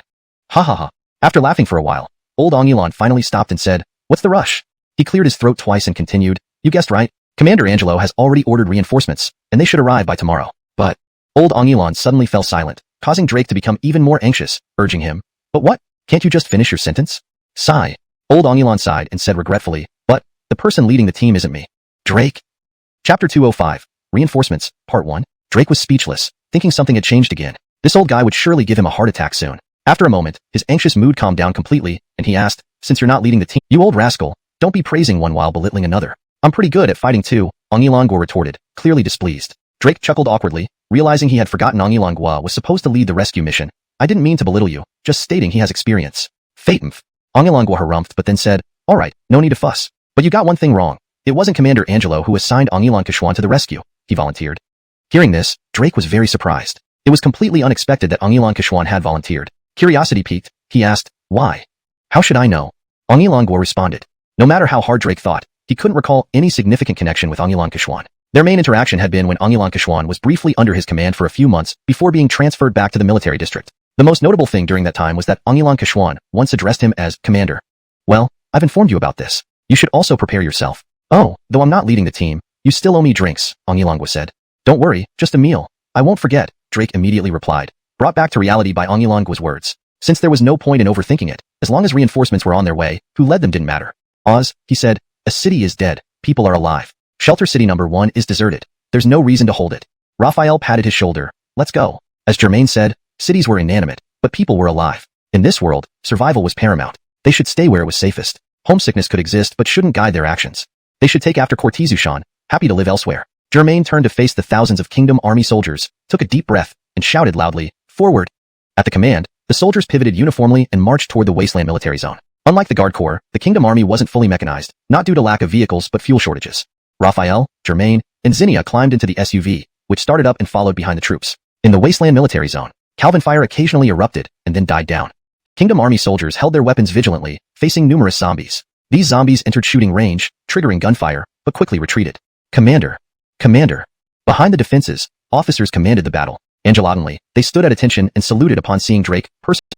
[SPEAKER 1] Ha. After laughing for a while, old Angilan finally stopped and said, "What's the rush?" He cleared his throat twice and continued, "You guessed right. Commander Angelo has already ordered reinforcements, and they should arrive by tomorrow." But old Angilan suddenly fell silent, causing Drake to become even more anxious, urging him, "But what? Can't you just finish your sentence?" Sigh. Old Angilan sighed and said regretfully, "But the person leading the team isn't me." Drake. Chapter 205. Reinforcements, Part 1. Drake was speechless, thinking something had changed again. This old guy would surely give him a heart attack soon. After a moment, his anxious mood calmed down completely, and he asked, "Since you're not leading the team, you old rascal, don't be praising one while belittling another." "I'm pretty good at fighting too," Angilan Gua retorted, clearly displeased. Drake chuckled awkwardly, realizing he had forgotten Angilan Gua was supposed to lead the rescue mission. "I didn't mean to belittle you, just stating he has experience." "Fatemf." Angilan Gua harumphed but then said, "Alright, no need to fuss. But you got one thing wrong. It wasn't Commander Angelo who assigned Angilan Xuanhuan to the rescue," he volunteered. Hearing this, Drake was very surprised. It was completely unexpected that Angilan Xuanhuan had volunteered. Curiosity piqued, he asked, "Why?" "How should I know?" Angilan Gua responded. No matter how hard Drake thought, he couldn't recall any significant connection with Angilan Xuanhuan. Their main interaction had been when Angilan Xuanhuan was briefly under his command for a few months before being transferred back to the military district. The most notable thing during that time was that Angilan Xuanhuan once addressed him as Commander. "Well, I've informed you about this. You should also prepare yourself." "Oh, though I'm not leading the team, you still owe me drinks," Angilan Gua said. "Don't worry, just a meal. I won't forget," Drake immediately replied, brought back to reality by Angilan Gua's words. Since there was no point in overthinking it, as long as reinforcements were on their way, who led them didn't matter. "Oz," he said, "a city is dead, people are alive. Shelter City No. 1 is deserted. There's no reason to hold it." Raphael patted his shoulder. "Let's go." As Germain said, cities were inanimate, but people were alive. In this world, survival was paramount. They should stay where it was safest. Homesickness could exist but shouldn't guide their actions. They should take after Cortezushan, happy to live elsewhere. Germain turned to face the thousands of Kingdom Army soldiers, took a deep breath, and shouted loudly, "Forward!" At the command, the soldiers pivoted uniformly and marched toward the wasteland military zone. Unlike the Guard Corps, the Kingdom Army wasn't fully mechanized, not due to lack of vehicles but fuel shortages. Raphael, Germain, and Zinnia climbed into the SUV, which started up and followed behind the troops. In the wasteland military zone, Calvin fire occasionally erupted and then died down. Kingdom Army soldiers held their weapons vigilantly, facing numerous zombies. These zombies entered shooting range, triggering gunfire, but quickly retreated. Commander! Commander! Behind the defenses, officers commanded the battle. Angelotantly, they stood at attention and saluted upon seeing Drake.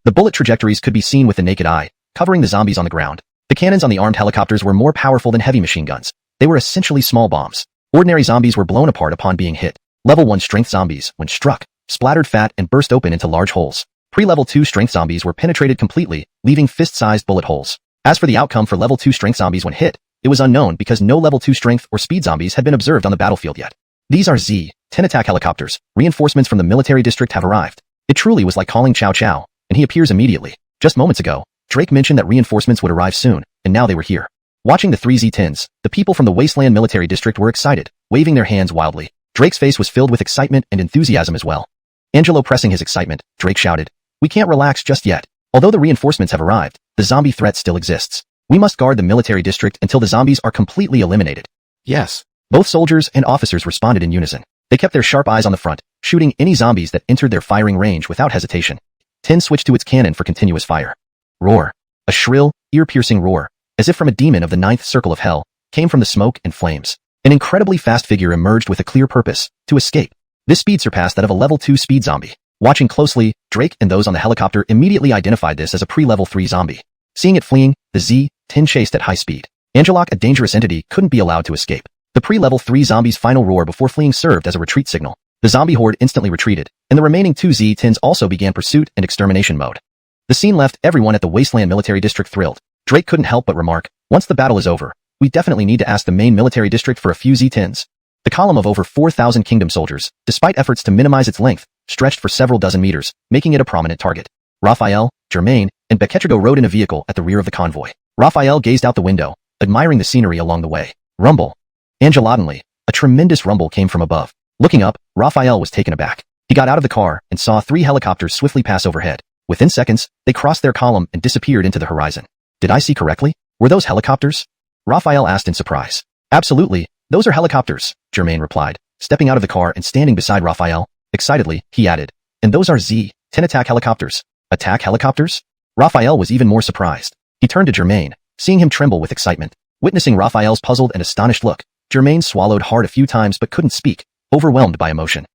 [SPEAKER 1] The bullet trajectories could be seen with the naked eye, covering the zombies on the ground. The cannons on the armed helicopters were more powerful than heavy machine guns. They were essentially small bombs. Ordinary zombies were blown apart upon being hit. Level 1 strength zombies, when struck, splattered fat and burst open into large holes. Pre-level 2 strength zombies were penetrated completely, leaving fist-sized bullet holes. As for the outcome for level 2 strength zombies when hit, it was unknown because no level 2 strength or speed zombies had been observed on the battlefield yet. These are Z-10 attack helicopters. Reinforcements from the military district have arrived. It truly was like calling Chow Chow, and he appears immediately. Just moments ago, Drake mentioned that reinforcements would arrive soon, and now they were here. Watching the 3 Z-10s, the people from the Wasteland Military District were excited, waving their hands wildly. Drake's face was filled with excitement and enthusiasm as well. Angelo pressing his excitement, Drake shouted, "We can't relax just yet. Although the reinforcements have arrived, the zombie threat still exists. We must guard the military district until the zombies are completely eliminated."
[SPEAKER 2] Yes.
[SPEAKER 1] Both soldiers and officers responded in unison. They kept their sharp eyes on the front, shooting any zombies that entered their firing range without hesitation. 10 switched to its cannon for continuous fire. Roar. A shrill, ear-piercing roar, as if from a demon of the 9th circle of hell, came from the smoke and flames. An incredibly fast figure emerged with a clear purpose, to escape. This speed surpassed that of a level 2 speed zombie. Watching closely, Drake and those on the helicopter immediately identified this as a pre-level 3 zombie. Seeing it fleeing, the Z-10 chased at high speed. Angelock, a dangerous entity, couldn't be allowed to escape. The pre-level 3 zombie's final roar before fleeing served as a retreat signal. The zombie horde instantly retreated, and the remaining 2 Z-10s also began pursuit and extermination mode. The scene left everyone at the Wasteland Military District thrilled. Drake couldn't help but remark, "Once the battle is over, we definitely need to ask the main military district for a few Z-10s." The column of over 4,000 kingdom soldiers, despite efforts to minimize its length, stretched for several dozen meters, making it a prominent target. Raphael, Germain, and Beketrigo rode in a vehicle at the rear of the convoy. Raphael gazed out the window, admiring the scenery along the way. Rumble. Angelotantly, a tremendous rumble came from above. Looking up, Raphael was taken aback. He got out of the car and saw 3 helicopters swiftly pass overhead. Within seconds, they crossed their column and disappeared into the horizon. "Did I see correctly? Were those helicopters?" Raphael asked in surprise. "Absolutely, those are helicopters," Germain replied, stepping out of the car and standing beside Raphael. Excitedly, he added, "And those are Z-10 attack helicopters." "Attack helicopters?" Raphael was even more surprised. He turned to Germain, seeing him tremble with excitement. Witnessing Raphael's puzzled and astonished look, Germain swallowed hard a few times but couldn't speak, overwhelmed by emotion.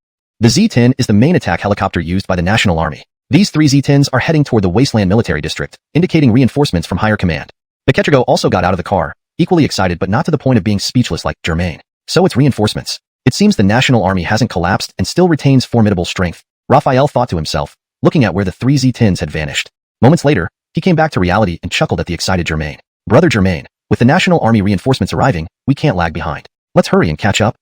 [SPEAKER 1] The Z-10 is the main attack helicopter used by the National Army. These 3 Z-10s are heading toward the Wasteland Military District, indicating reinforcements from higher command. Beketrigo also got out of the car, equally excited but not to the point of being speechless like Germain. "So it's reinforcements. It seems the National Army hasn't collapsed and still retains formidable strength," Raphael thought to himself, looking at where the 3 Z-10s had vanished. Moments later, he came back to reality and chuckled at the excited Germain. "Brother Germain, with the National Army reinforcements arriving, we can't lag behind. Let's hurry and catch up."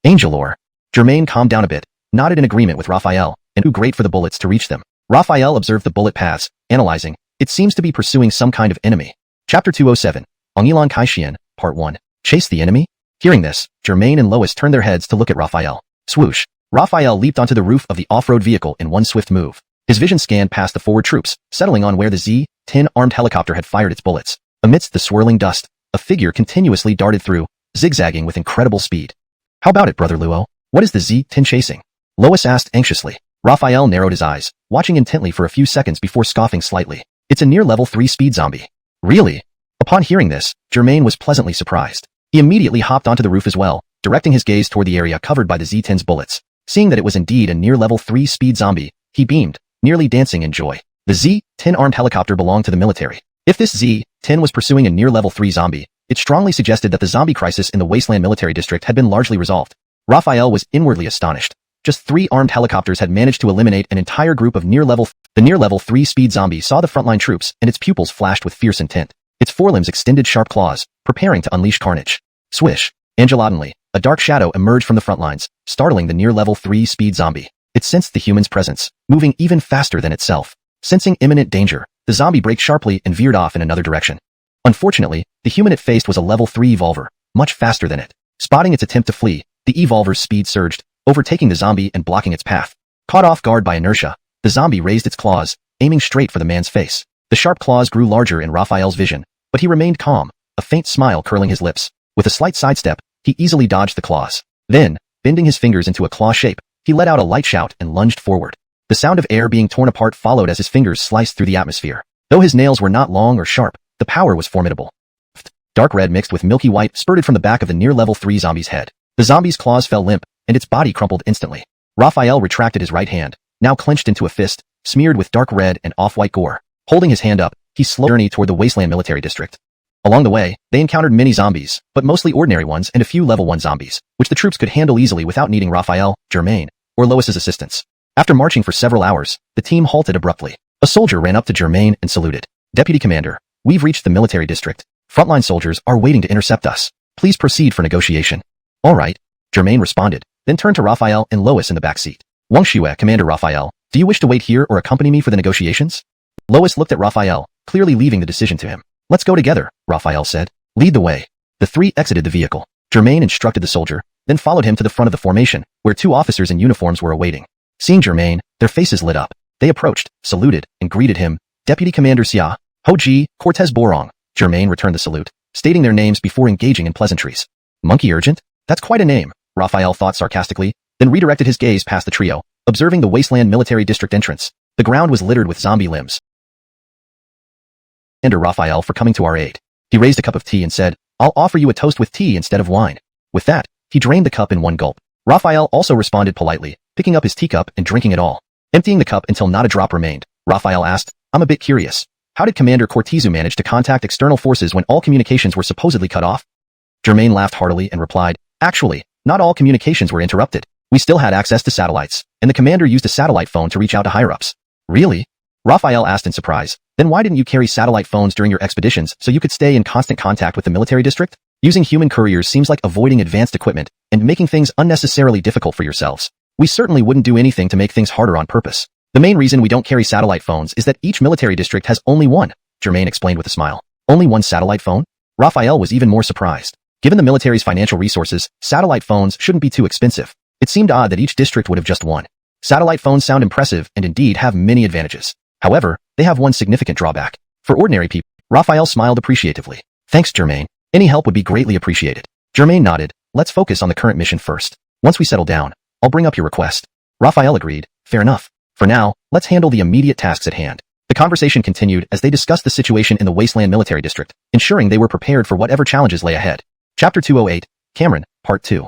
[SPEAKER 1] "Angelor." Germain calmed down a bit, nodded in agreement with Raphael, and too great for the bullets to reach them. Raphael observed the bullet paths, analyzing. It seems to be pursuing some kind of enemy. Chapter 207, Ongilan Kaishian, Part 1. Chase the enemy? Hearing this, Germain and Lois turned their heads to look at Raphael. Swoosh. Raphael leaped onto the roof of the off-road vehicle in one swift move. His vision scanned past the forward troops, settling on where the Z-10 armed helicopter had fired its bullets. Amidst the swirling dust, a figure continuously darted through, zigzagging with incredible speed. "How about it, Brother Luo? What is the Z-10 chasing?" Lois asked anxiously. Raphael narrowed his eyes, watching intently for a few seconds before scoffing slightly. "It's a near level 3 speed zombie." "Really?" Upon hearing this, Germain was pleasantly surprised. He immediately hopped onto the roof as well, directing his gaze toward the area covered by the Z-10's bullets. Seeing that it was indeed a near level 3 speed zombie, he beamed, nearly dancing in joy. The Z-10 armed helicopter belonged to the military. If this Z-10 was pursuing a near level 3 zombie, it strongly suggested that the zombie crisis in the Wasteland Military District had been largely resolved. Raphael was inwardly astonished. Just 3 armed helicopters had managed to eliminate an entire group of The near level 3 speed zombie saw the frontline troops, and its pupils flashed with fierce intent. Its forelimbs extended sharp claws, preparing to unleash carnage. Swish. Angelotantly, a dark shadow emerged from the front lines, startling the near level 3 speed zombie. It sensed the human's presence, moving even faster than itself. Sensing imminent danger, the zombie braked sharply and veered off in another direction. Unfortunately, the human it faced was a level 3 evolver, much faster than it. Spotting its attempt to flee, the evolver's speed surged, overtaking the zombie and blocking its path. Caught off guard by inertia, the zombie raised its claws, aiming straight for the man's face. The sharp claws grew larger in Raphael's vision, but he remained calm, a faint smile curling his lips. With a slight sidestep, he easily dodged the claws. Then, bending his fingers into a claw shape, he let out a light shout and lunged forward. The sound of air being torn apart followed as his fingers sliced through the atmosphere. Though his nails were not long or sharp, the power was formidable. Dark red mixed with milky white spurted from the back of the near level 3 zombie's head. The zombie's claws fell limp, and its body crumpled instantly. Raphael retracted his right hand, now clenched into a fist, smeared with dark red and off-white gore. Holding his hand up, he slowly journeyed toward the Wasteland Military District. Along the way, they encountered many zombies, but mostly ordinary ones and a few level 1 zombies, which the troops could handle easily without needing Raphael, Germain, or Lois's assistance. After marching for several hours, the team halted abruptly. A soldier ran up to Germain and saluted. Deputy Commander, we've reached the military district. Frontline soldiers are waiting to intercept us. Please proceed for negotiation. All right, Germain responded, then turned to Raphael and Lois in the back seat. Xuanhuan, Commander Raphael, do you wish to wait here or accompany me for the negotiations? Lois looked at Raphael, clearly leaving the decision to him. Let's go together, Raphael said. Lead the way. The three exited the vehicle. Germain instructed the soldier, then followed him to the front of the formation, where 2 officers in uniforms were awaiting. Seeing Germain, their faces lit up. They approached, saluted, and greeted him. Deputy Commander Xia, Ho-Ji, Cortez Borong. Germain returned the salute, stating their names before engaging in pleasantries. Monkey Urgent? That's quite a name, Raphael thought sarcastically, then redirected his gaze past the trio, observing the Wasteland Military District entrance. The ground was littered with zombie limbs. Commander Raphael for coming to our aid. He raised a cup of tea and said, I'll offer you a toast with tea instead of wine. With that, he drained the cup in one gulp. Raphael also responded politely, picking up his teacup and drinking it all. Emptying the cup until not a drop remained, Raphael asked, I'm a bit curious. How did Commander Cortezu manage to contact external forces when all communications were supposedly cut off? Germain laughed heartily and replied, Actually, not all communications were interrupted. We still had access to satellites, and the commander used a satellite phone to reach out to higher-ups. Really? Raphael asked in surprise. Then why didn't you carry satellite phones during your expeditions so you could stay in constant contact with the military district? Using human couriers seems like avoiding advanced equipment and making things unnecessarily difficult for yourselves. We certainly wouldn't do anything to make things harder on purpose. The main reason we don't carry satellite phones is that each military district has only one, Germain explained with a smile. Only one satellite phone? Raphael was even more surprised. Given the military's financial resources, satellite phones shouldn't be too expensive. It seemed odd that each district would have just one. Satellite phones sound impressive and indeed have many advantages. However, they have one significant drawback. For ordinary people, Raphael smiled appreciatively. Thanks, Germain. Any help would be greatly appreciated. Germain nodded. Let's focus on the current mission first. Once we settle down, I'll bring up your request. Raphael agreed. Fair enough. For now, let's handle the immediate tasks at hand. The conversation continued as they discussed the situation in the Wasteland Military District, ensuring they were prepared for whatever challenges lay ahead. Chapter 208, Cameron, Part 2.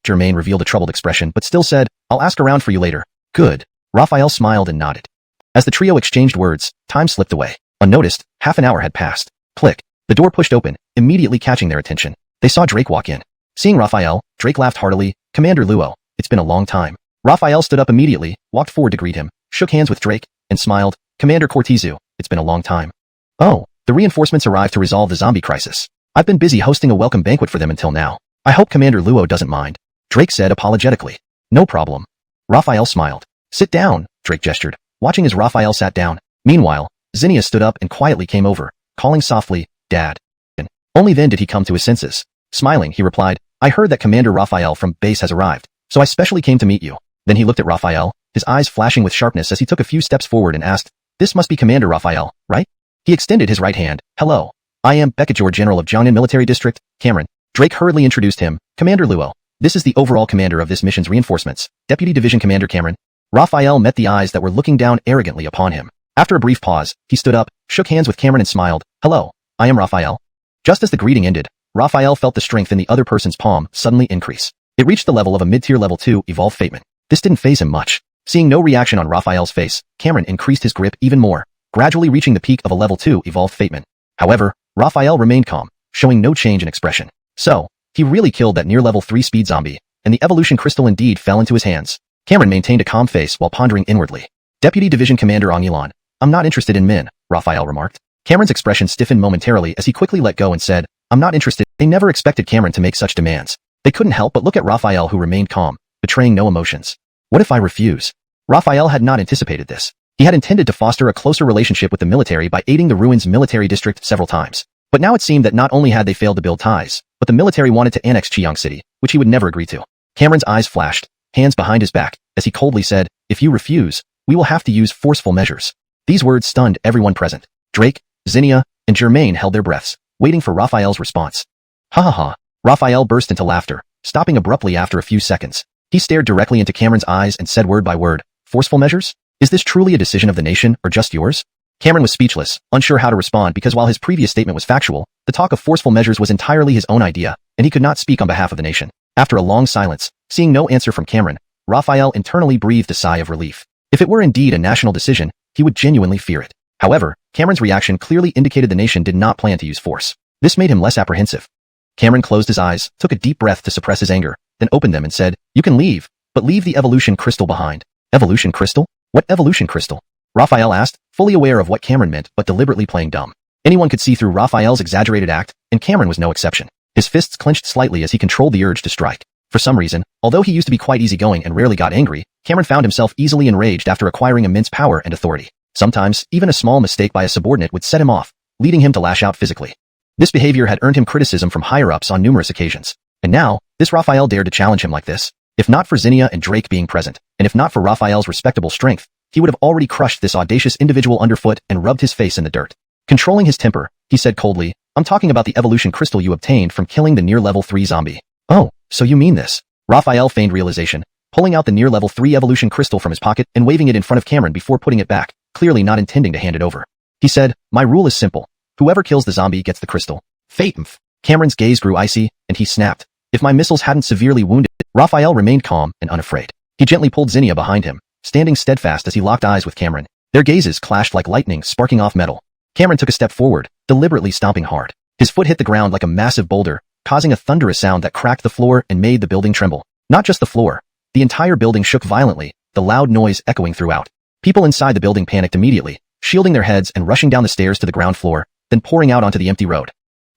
[SPEAKER 1] Germain revealed a troubled expression but still said, I'll ask around for you later. Good. Raphael smiled and nodded. As the trio exchanged words, time slipped away. Unnoticed, half an hour had passed. Click. The door pushed open, immediately catching their attention. They saw Drake walk in. Seeing Raphael, Drake laughed heartily. Commander Luo, it's been a long time. Raphael stood up immediately, walked forward to greet him, shook hands with Drake, and smiled. Commander Cortezu, it's been a long time. Oh, the reinforcements arrived to resolve the zombie crisis. I've been busy hosting a welcome banquet for them until now. I hope Commander Luo doesn't mind. Drake said apologetically. No problem. Raphael smiled. Sit down, Drake gestured, watching as Raphael sat down. Meanwhile, Zinnia stood up and quietly came over, calling softly, Dad. And only then did he come to his senses. Smiling, he replied, I heard that Commander Raphael from base has arrived, so I specially came to meet you. Then he looked at Raphael, his eyes flashing with sharpness as he took a few steps forward and asked, This must be Commander Raphael, right? He extended his right hand. Hello. I am Bekajor, General of Jiangnan Military District, Cameron. Drake hurriedly introduced him. Commander Luo. This is the overall commander of this mission's reinforcements, Deputy Division Commander Cameron. Raphael met the eyes that were looking down arrogantly upon him. After a brief pause, he stood up, shook hands with Cameron and smiled. Hello. I am Raphael. Just as the greeting ended, Raphael felt the strength in the other person's palm suddenly increase. It reached the level of a mid-tier level 2 evolved fateman. This didn't faze him much. Seeing no reaction on Raphael's face, Cameron increased his grip even more, gradually reaching the peak of a level 2 evolved fateman. However, Raphael remained calm, showing no change in expression. So, he really killed that near level 3 speed zombie, and the evolution crystal indeed fell into his hands. Cameron maintained a calm face while pondering inwardly. Deputy Division Commander Xuanhuan, I'm not interested in men, Raphael remarked. Cameron's expression stiffened momentarily as he quickly let go and said, I'm not interested. They never expected Cameron to make such demands. They couldn't help but look at Raphael, who remained calm, betraying no emotions. What if I refuse? Raphael had not anticipated this. He had intended to foster a closer relationship with the military by aiding the Ruins military district several times. But now it seemed that not only had they failed to build ties, but the military wanted to annex Chiang City, which he would never agree to. Cameron's eyes flashed, hands behind his back, as he coldly said, If you refuse, we will have to use forceful measures. These words stunned everyone present. Drake, Zinnia, and Germain held their breaths, waiting for Raphael's response. Ha ha ha. Raphael burst into laughter, stopping abruptly after a few seconds. He stared directly into Cameron's eyes and said word by word, "Forceful measures? Is this truly a decision of the nation or just yours?" Cameron was speechless, unsure how to respond because while his previous statement was factual, the talk of forceful measures was entirely his own idea, and he could not speak on behalf of the nation. After a long silence, seeing no answer from Cameron, Raphael internally breathed a sigh of relief. If it were indeed a national decision, he would genuinely fear it. However, Cameron's reaction clearly indicated the nation did not plan to use force. This made him less apprehensive. Cameron closed his eyes, took a deep breath to suppress his anger, then opened them and said, "You can leave, but leave the evolution crystal behind." Evolution crystal? What evolution crystal? Raphael asked, fully aware of what Cameron meant but deliberately playing dumb. Anyone could see through Raphael's exaggerated act, and Cameron was no exception. His fists clenched slightly as he controlled the urge to strike. For some reason, although he used to be quite easygoing and rarely got angry, Cameron found himself easily enraged after acquiring immense power and authority. Sometimes, even a small mistake by a subordinate would set him off, leading him to lash out physically. This behavior had earned him criticism from higher-ups on numerous occasions. And now, this Raphael dared to challenge him like this. If not for Zinnia and Drake being present, and if not for Raphael's respectable strength, he would have already crushed this audacious individual underfoot and rubbed his face in the dirt. Controlling his temper, he said coldly, "I'm talking about the evolution crystal you obtained from killing the near level 3 zombie." "Oh, so you mean this?" Raphael feigned realization, pulling out the near level 3 evolution crystal from his pocket and waving it in front of Cameron before putting it back, clearly not intending to hand it over. He said, "My rule is simple. Whoever kills the zombie gets the crystal." Fate. Cameron's gaze grew icy, and he snapped. If my missiles hadn't severely wounded, Raphael remained calm and unafraid. He gently pulled Zinnia behind him, standing steadfast as he locked eyes with Cameron. Their gazes clashed like lightning sparking off metal. Cameron took a step forward, deliberately stomping hard. His foot hit the ground like a massive boulder, causing a thunderous sound that cracked the floor and made the building tremble. Not just the floor. The entire building shook violently, the loud noise echoing throughout. People inside the building panicked immediately, shielding their heads and rushing down the stairs to the ground floor, then pouring out onto the empty road.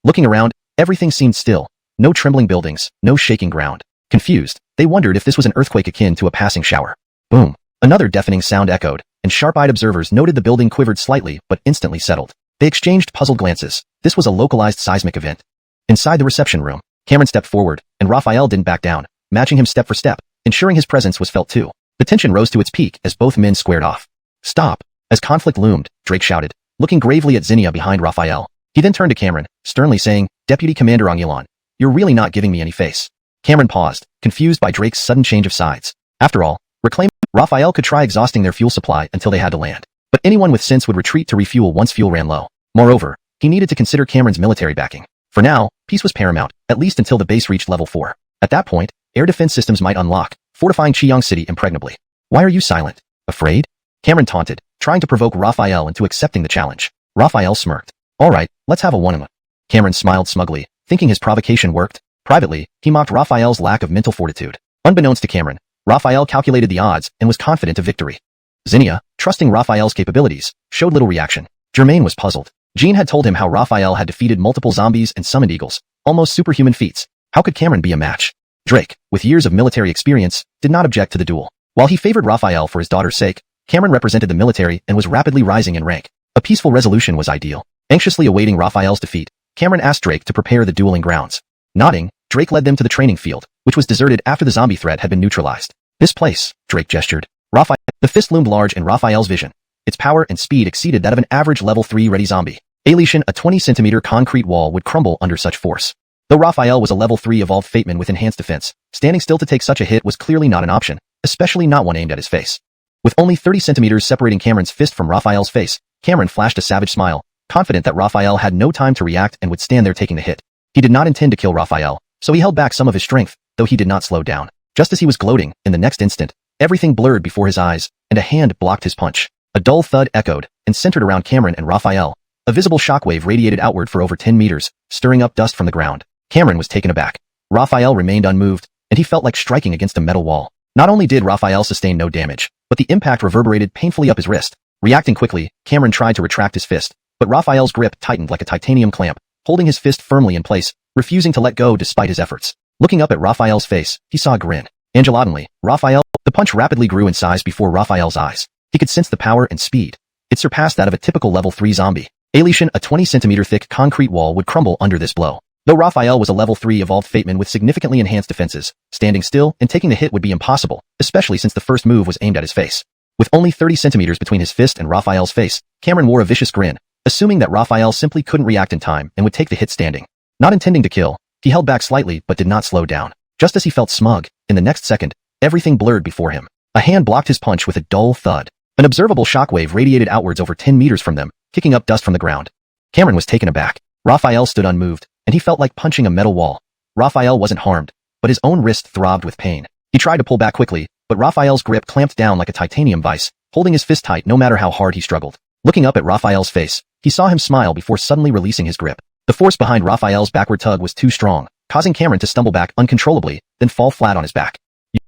[SPEAKER 1] Looking around, everything seemed still. No trembling buildings, no shaking ground. Confused, they wondered if this was an earthquake akin to a passing shower. Boom. Another deafening sound echoed, and sharp-eyed observers noted the building quivered slightly but instantly settled. They exchanged puzzled glances. This was a localized seismic event. Inside the reception room, Cameron stepped forward, and Raphael didn't back down, matching him step for step, ensuring his presence was felt too. The tension rose to its peak as both men squared off. "Stop!" As conflict loomed, Drake shouted, looking gravely at Zinnia behind Raphael. He then turned to Cameron, sternly saying, "Deputy Commander xuanhuan, you're really not giving me any face." Cameron paused, confused by Drake's sudden change of sides. After all, reclaiming Raphael could try exhausting their fuel supply until they had to land. But anyone with sense would retreat to refuel once fuel ran low. Moreover, he needed to consider Cameron's military backing. For now, peace was paramount, at least until the base reached level 4. At that point, air defense systems might unlock, fortifying Qiyang City impregnably. "Why are you silent? Afraid?" Cameron taunted, trying to provoke Raphael into accepting the challenge. Raphael smirked. "All right, let's have a one-on-one." Cameron smiled smugly, thinking his provocation worked. Privately, he mocked Raphael's lack of mental fortitude. Unbeknownst to Cameron, Raphael calculated the odds and was confident of victory. Zinnia, trusting Raphael's capabilities, showed little reaction. Germain was puzzled. Jean had told him how Raphael had defeated multiple zombies and summoned eagles, almost superhuman feats. How could Cameron be a match? Drake, with years of military experience, did not object to the duel. While he favored Raphael for his daughter's sake, Cameron represented the military and was rapidly rising in rank. A peaceful resolution was ideal. Anxiously awaiting Raphael's defeat, Cameron asked Drake to prepare the dueling grounds. Nodding, Drake led them to the training field, which was deserted after the zombie threat had been neutralized. "This place," Drake gestured. The fist loomed large in Raphael's vision. Its power and speed exceeded that of an average level 3 ready zombie. Aletian, a 20-centimeter concrete wall would crumble under such force. Though Raphael was a level 3 evolved Fateman with enhanced defense, standing still to take such a hit was clearly not an option, especially not one aimed at his face. With only 30 centimeters separating Cameron's fist from Raphael's face, Cameron flashed a savage smile, confident that Raphael had no time to react and would stand there taking the hit. He did not intend to kill Raphael, so he held back some of his strength, though he did not slow down. Just as he was gloating, in the next instant, everything blurred before his eyes, and a hand blocked his punch. A dull thud echoed, and centered around Cameron and Raphael. A visible shockwave radiated outward for over 10 meters, stirring up dust from the ground. Cameron was taken aback. Raphael remained unmoved, and he felt like striking against a metal wall. Not only did Raphael sustain no damage, but the impact reverberated painfully up his wrist. Reacting quickly, Cameron tried to retract his fist, but Raphael's grip tightened like a titanium clamp, holding his fist firmly in place, refusing to let go despite his efforts. Looking up at Raphael's face, he saw a grin. Angelottenly, the punch rapidly grew in size before Raphael's eyes. He could sense the power and speed. It surpassed that of a typical level 3 zombie. Aletian, a 20-centimeter thick concrete wall would crumble under this blow. Though Raphael was a level 3 evolved Fateman with significantly enhanced defenses, standing still and taking the hit would be impossible, especially since the first move was aimed at his face. With only 30 centimeters between his fist and Raphael's face, Cameron wore a vicious grin, assuming that Raphael simply couldn't react in time and would take the hit standing. Not intending to kill, he held back slightly but did not slow down. Just as he felt smug, in the next second, Everything blurred before him. A hand blocked his punch with a dull thud. An observable shockwave radiated outwards over 10 meters from them, kicking up dust from the ground. Cameron was taken aback. Raphael stood unmoved, and he felt like punching a metal wall. Raphael wasn't harmed, but his own wrist throbbed with pain. He tried to pull back quickly, but Raphael's grip clamped down like a titanium vice, holding his fist tight no matter how hard he struggled. Looking up at Raphael's face, he saw him smile before suddenly releasing his grip. The force behind Raphael's backward tug was too strong, causing Cameron to stumble back uncontrollably, then fall flat on his back.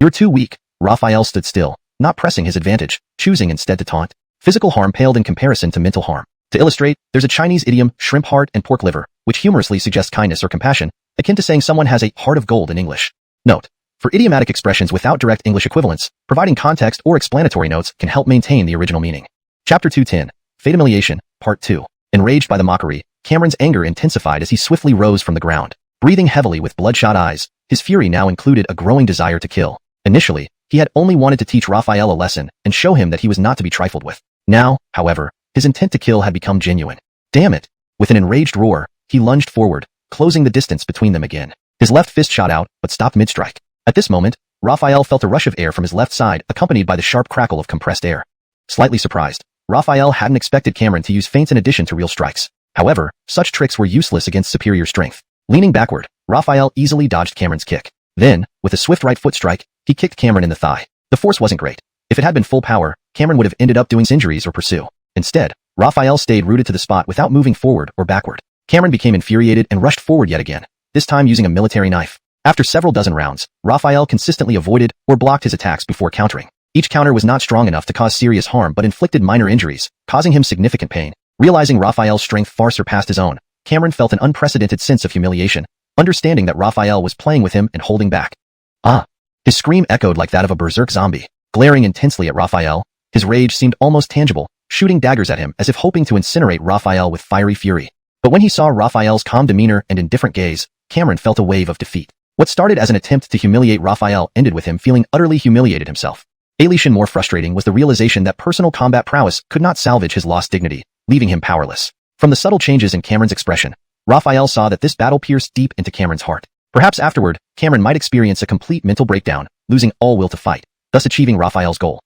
[SPEAKER 1] "You're too weak." Raphael stood still, not pressing his advantage, choosing instead to taunt. Physical harm paled in comparison to mental harm. To illustrate, there's a Chinese idiom, shrimp heart and pork liver, which humorously suggests kindness or compassion, akin to saying someone has a heart of gold in English. Note: for idiomatic expressions without direct English equivalents, providing context or explanatory notes can help maintain the original meaning. Chapter 210, Fate Humiliation, Part 2. Enraged by the mockery, Cameron's anger intensified as he swiftly rose from the ground. Breathing heavily with bloodshot eyes, his fury now included a growing desire to kill. Initially, he had only wanted to teach Raphael a lesson and show him that he was not to be trifled with. Now, however, his intent to kill had become genuine. Damn it! With an enraged roar, he lunged forward, closing the distance between them again. His left fist shot out, but stopped mid-strike. At this moment, Raphael felt a rush of air from his left side, accompanied by the sharp crackle of compressed air. Slightly surprised, Raphael hadn't expected Cameron to use feints in addition to real strikes. However, such tricks were useless against superior strength. Leaning backward, Raphael easily dodged Cameron's kick. Then, with a swift right foot strike, he kicked Cameron in the thigh. The force wasn't great. If it had been full power, Cameron would have ended up doing injuries or pursue. Instead, Raphael stayed rooted to the spot without moving forward or backward. Cameron became infuriated and rushed forward yet again, this time using a military knife. After several dozen rounds, Raphael consistently avoided or blocked his attacks before countering. Each counter was not strong enough to cause serious harm but inflicted minor injuries, causing him significant pain. Realizing Raphael's strength far surpassed his own, Cameron felt an unprecedented sense of humiliation, understanding that Raphael was playing with him and holding back. "Ah!" His scream echoed like that of a berserk zombie. Glaring intensely at Raphael, his rage seemed almost tangible, shooting daggers at him as if hoping to incinerate Raphael with fiery fury. But when he saw Raphael's calm demeanor and indifferent gaze, Cameron felt a wave of defeat. What started as an attempt to humiliate Raphael ended with him feeling utterly humiliated himself. Alition more frustrating was the realization that personal combat prowess could not salvage his lost dignity, leaving him powerless. From the subtle changes in Cameron's expression, Raphael saw that this battle pierced deep into Cameron's heart. Perhaps afterward, Cameron might experience a complete mental breakdown, losing all will to fight, thus achieving Raphael's goal.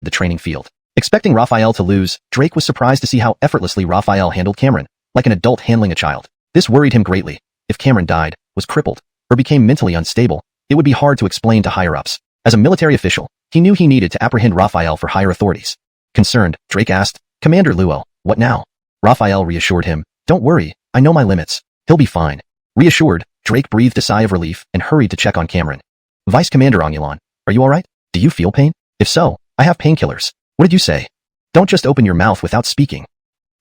[SPEAKER 1] The training field. Expecting Raphael to lose, Drake was surprised to see how effortlessly Raphael handled Cameron, like an adult handling a child. This worried him greatly. If Cameron died, was crippled, or became mentally unstable, it would be hard to explain to higher-ups. As a military official, he knew he needed to apprehend Raphael for higher authorities. Concerned, Drake asked, "Commander Luo, what now?" Raphael reassured him, "Don't worry, I know my limits. He'll be fine." Reassured, Drake breathed a sigh of relief and hurried to check on Cameron. "Vice Commander xuanhuan, are you alright? Do you feel pain? If so, I have painkillers. What did you say? Don't just open your mouth without speaking."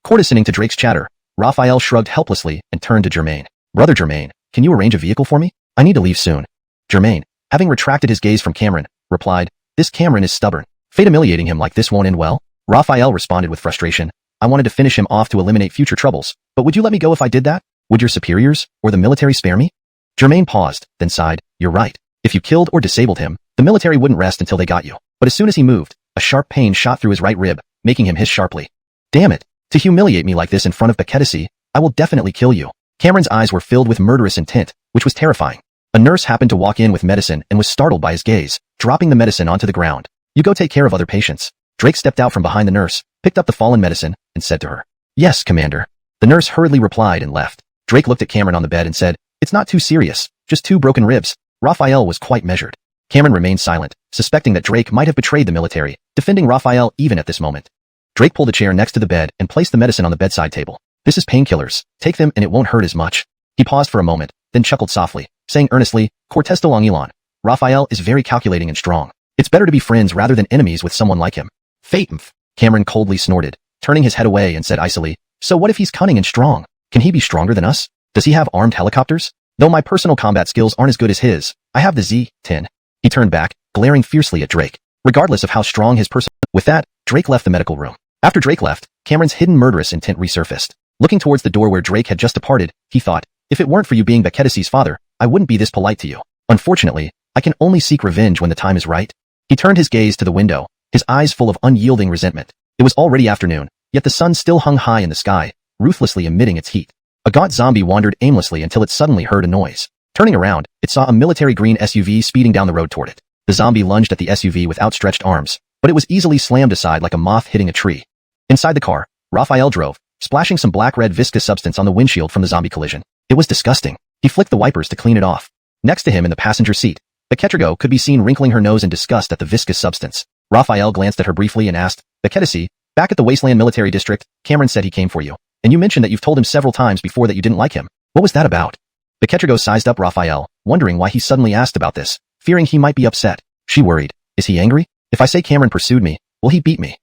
[SPEAKER 1] Courtesaning to Drake's chatter, Raphael shrugged helplessly and turned to Germain. "Brother Germain, can you arrange a vehicle for me? I need to leave soon." Germain, having retracted his gaze from Cameron, replied, "This Cameron is stubborn. Fate humiliating him like this won't end well." Raphael responded with frustration, "I wanted to finish him off to eliminate future troubles, but would you let me go if I did that? Would your superiors, or the military spare me?" Germain paused, then sighed, "You're right. If you killed or disabled him, the military wouldn't rest until they got you." But as soon as he moved, a sharp pain shot through his right rib, making him hiss sharply. "Damn it! To humiliate me like this in front of Beketisi, I will definitely kill you." Cameron's eyes were filled with murderous intent, which was terrifying. A nurse happened to walk in with medicine and was startled by his gaze, dropping the medicine onto the ground. "You go take care of other patients." Drake stepped out from behind the nurse, picked up the fallen medicine, and said to her, "Yes, Commander." The nurse hurriedly replied and left. Drake looked at Cameron on the bed and said, "It's not too serious, just 2 broken ribs." Raphael was quite measured. Cameron remained silent, suspecting that Drake might have betrayed the military, defending Raphael even at this moment. Drake pulled a chair next to the bed and placed the medicine on the bedside table. "This is painkillers. Take them and it won't hurt as much." He paused for a moment, then chuckled softly, saying earnestly, "Cortesto Longilan. Raphael is very calculating and strong. It's better to be friends rather than enemies with someone like him." "Fate!" Cameron coldly snorted, turning his head away and said icily, "So what if he's cunning and strong? Can he be stronger than us? Does he have armed helicopters? Though my personal combat skills aren't as good as his, I have the Z-10. He turned back, glaring fiercely at Drake. Regardless of how strong his person... With that, Drake left the medical room. After Drake left, Cameron's hidden murderous intent resurfaced. Looking towards the door where Drake had just departed, he thought, "If it weren't for you being Beketisi's father, I wouldn't be this polite to you. Unfortunately, I can only seek revenge when the time is right." He turned his gaze to the window, his eyes full of unyielding resentment. It was already afternoon, yet the sun still hung high in the sky, ruthlessly emitting its heat. A gaunt zombie wandered aimlessly until it suddenly heard a noise. Turning around, it saw a military green SUV speeding down the road toward it. The zombie lunged at the SUV with outstretched arms, but it was easily slammed aside like a moth hitting a tree. Inside the car, Raphael drove, splashing some black-red viscous substance on the windshield from the zombie collision. It was disgusting. He flicked the wipers to clean it off. Next to him in the passenger seat, Beketrigo could be seen wrinkling her nose in disgust at the viscous substance. Raphael glanced at her briefly and asked, Beketisi, back at the Wasteland Military District, Cameron said he came for you. And you mentioned that you've told him several times before that you didn't like him. What was that about? Beketrigo sized up Raphael, wondering why he suddenly asked about this, fearing he might be upset. She worried. Is he angry? If I say Cameron pursued me, will he beat me?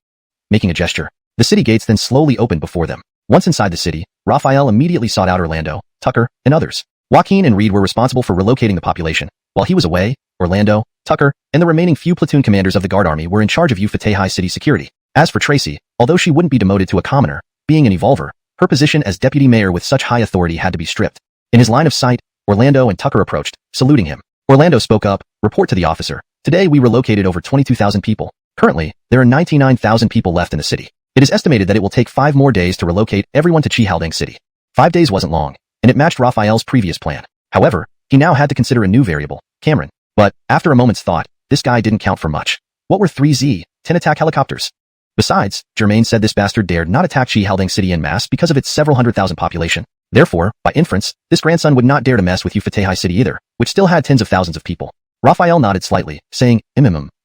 [SPEAKER 1] Making a gesture. The city gates then slowly opened before them. Once inside the city, Raphael immediately sought out Orlando, Tucker, and others. Joaquin and Reed were responsible for relocating the population. While he was away, Orlando, Tucker, and the remaining few platoon commanders of the Guard Army were in charge of Ufatehai City security. As for Tracy, although she wouldn't be demoted to a commoner, being an evolver, her position as deputy mayor with such high authority had to be stripped. In his line of sight, Orlando and Tucker approached, saluting him. Orlando spoke up, report to the officer. Today we relocated over 22,000 people. Currently, there are 99,000 people left in the city. It is estimated that it will take 5 more days to relocate everyone to Chihaldang City. 5 days wasn't long, and it matched Raphael's previous plan. However, he now had to consider a new variable, Cameron. But, after a moment's thought, this guy didn't count for much. What were 3 Z-10 attack helicopters? Besides, Germain said this bastard dared not attack Chihaldang City en masse because of its several 100,000 population. Therefore, by inference, this grandson would not dare to mess with Ufatehai City either, which still had tens of thousands of people. Raphael nodded slightly, saying,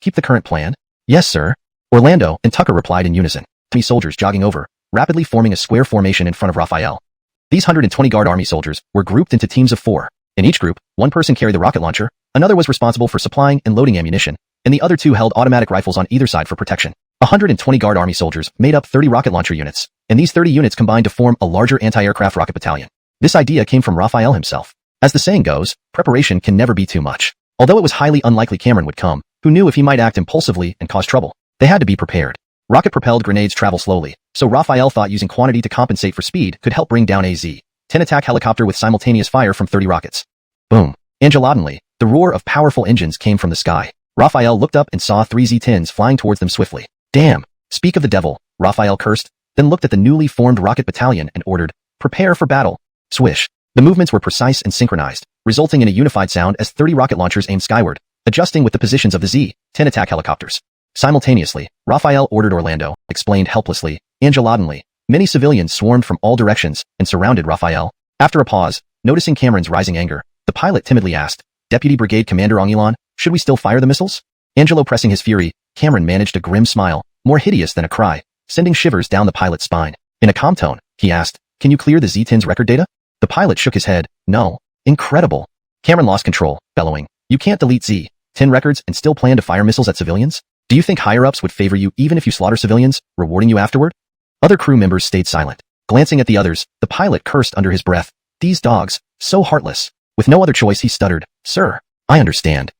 [SPEAKER 1] keep the current plan? Yes, sir. Orlando and Tucker replied in unison. 3 soldiers jogging over, rapidly forming a square formation in front of Raphael. These 120 Guard Army soldiers were grouped into teams of 4. In each group, one person carried the rocket launcher, another was responsible for supplying and loading ammunition, and the other 2 held automatic rifles on either side for protection. 120 Guard Army soldiers made up 30 rocket launcher units, and these 30 units combined to form a larger anti-aircraft rocket battalion. This idea came from Raphael himself. As the saying goes, preparation can never be too much. Although it was highly unlikely Cameron would come, who knew if he might act impulsively and cause trouble, they had to be prepared. Rocket-propelled grenades travel slowly, so Raphael thought using quantity to compensate for speed could help bring down a Z-10 attack helicopter with simultaneous fire from 30 rockets. Boom. Angelotinely, the roar of powerful engines came from the sky. Raphael looked up and saw 3 Z-10s flying towards them swiftly. Damn! Speak of the devil, Raphael cursed, then looked at the newly formed rocket battalion and ordered, prepare for battle. Swish. The movements were precise and synchronized, resulting in a unified sound as 30 rocket launchers aimed skyward, adjusting with the positions of the Z-10 attack helicopters. Simultaneously, Raphael ordered Orlando, explained helplessly, Angelotinely. Many civilians swarmed from all directions and surrounded Raphael. After a pause, noticing Cameron's rising anger, the pilot timidly asked, Deputy Brigade Commander Ongilan, should we still fire the missiles? Angelo pressing his fury, Cameron managed a grim smile, more hideous than a cry, sending shivers down the pilot's spine. In a calm tone, he asked, can you clear the Z-10's record data? The pilot shook his head, no. Incredible. Cameron lost control, bellowing, you can't delete Z-10 records and still plan to fire missiles at civilians? Do you think higher-ups would favor you even if you slaughter civilians, rewarding you afterward? Other crew members stayed silent. Glancing at the others, the pilot cursed under his breath. These dogs, so heartless. With no other choice he stuttered, Sir, I understand.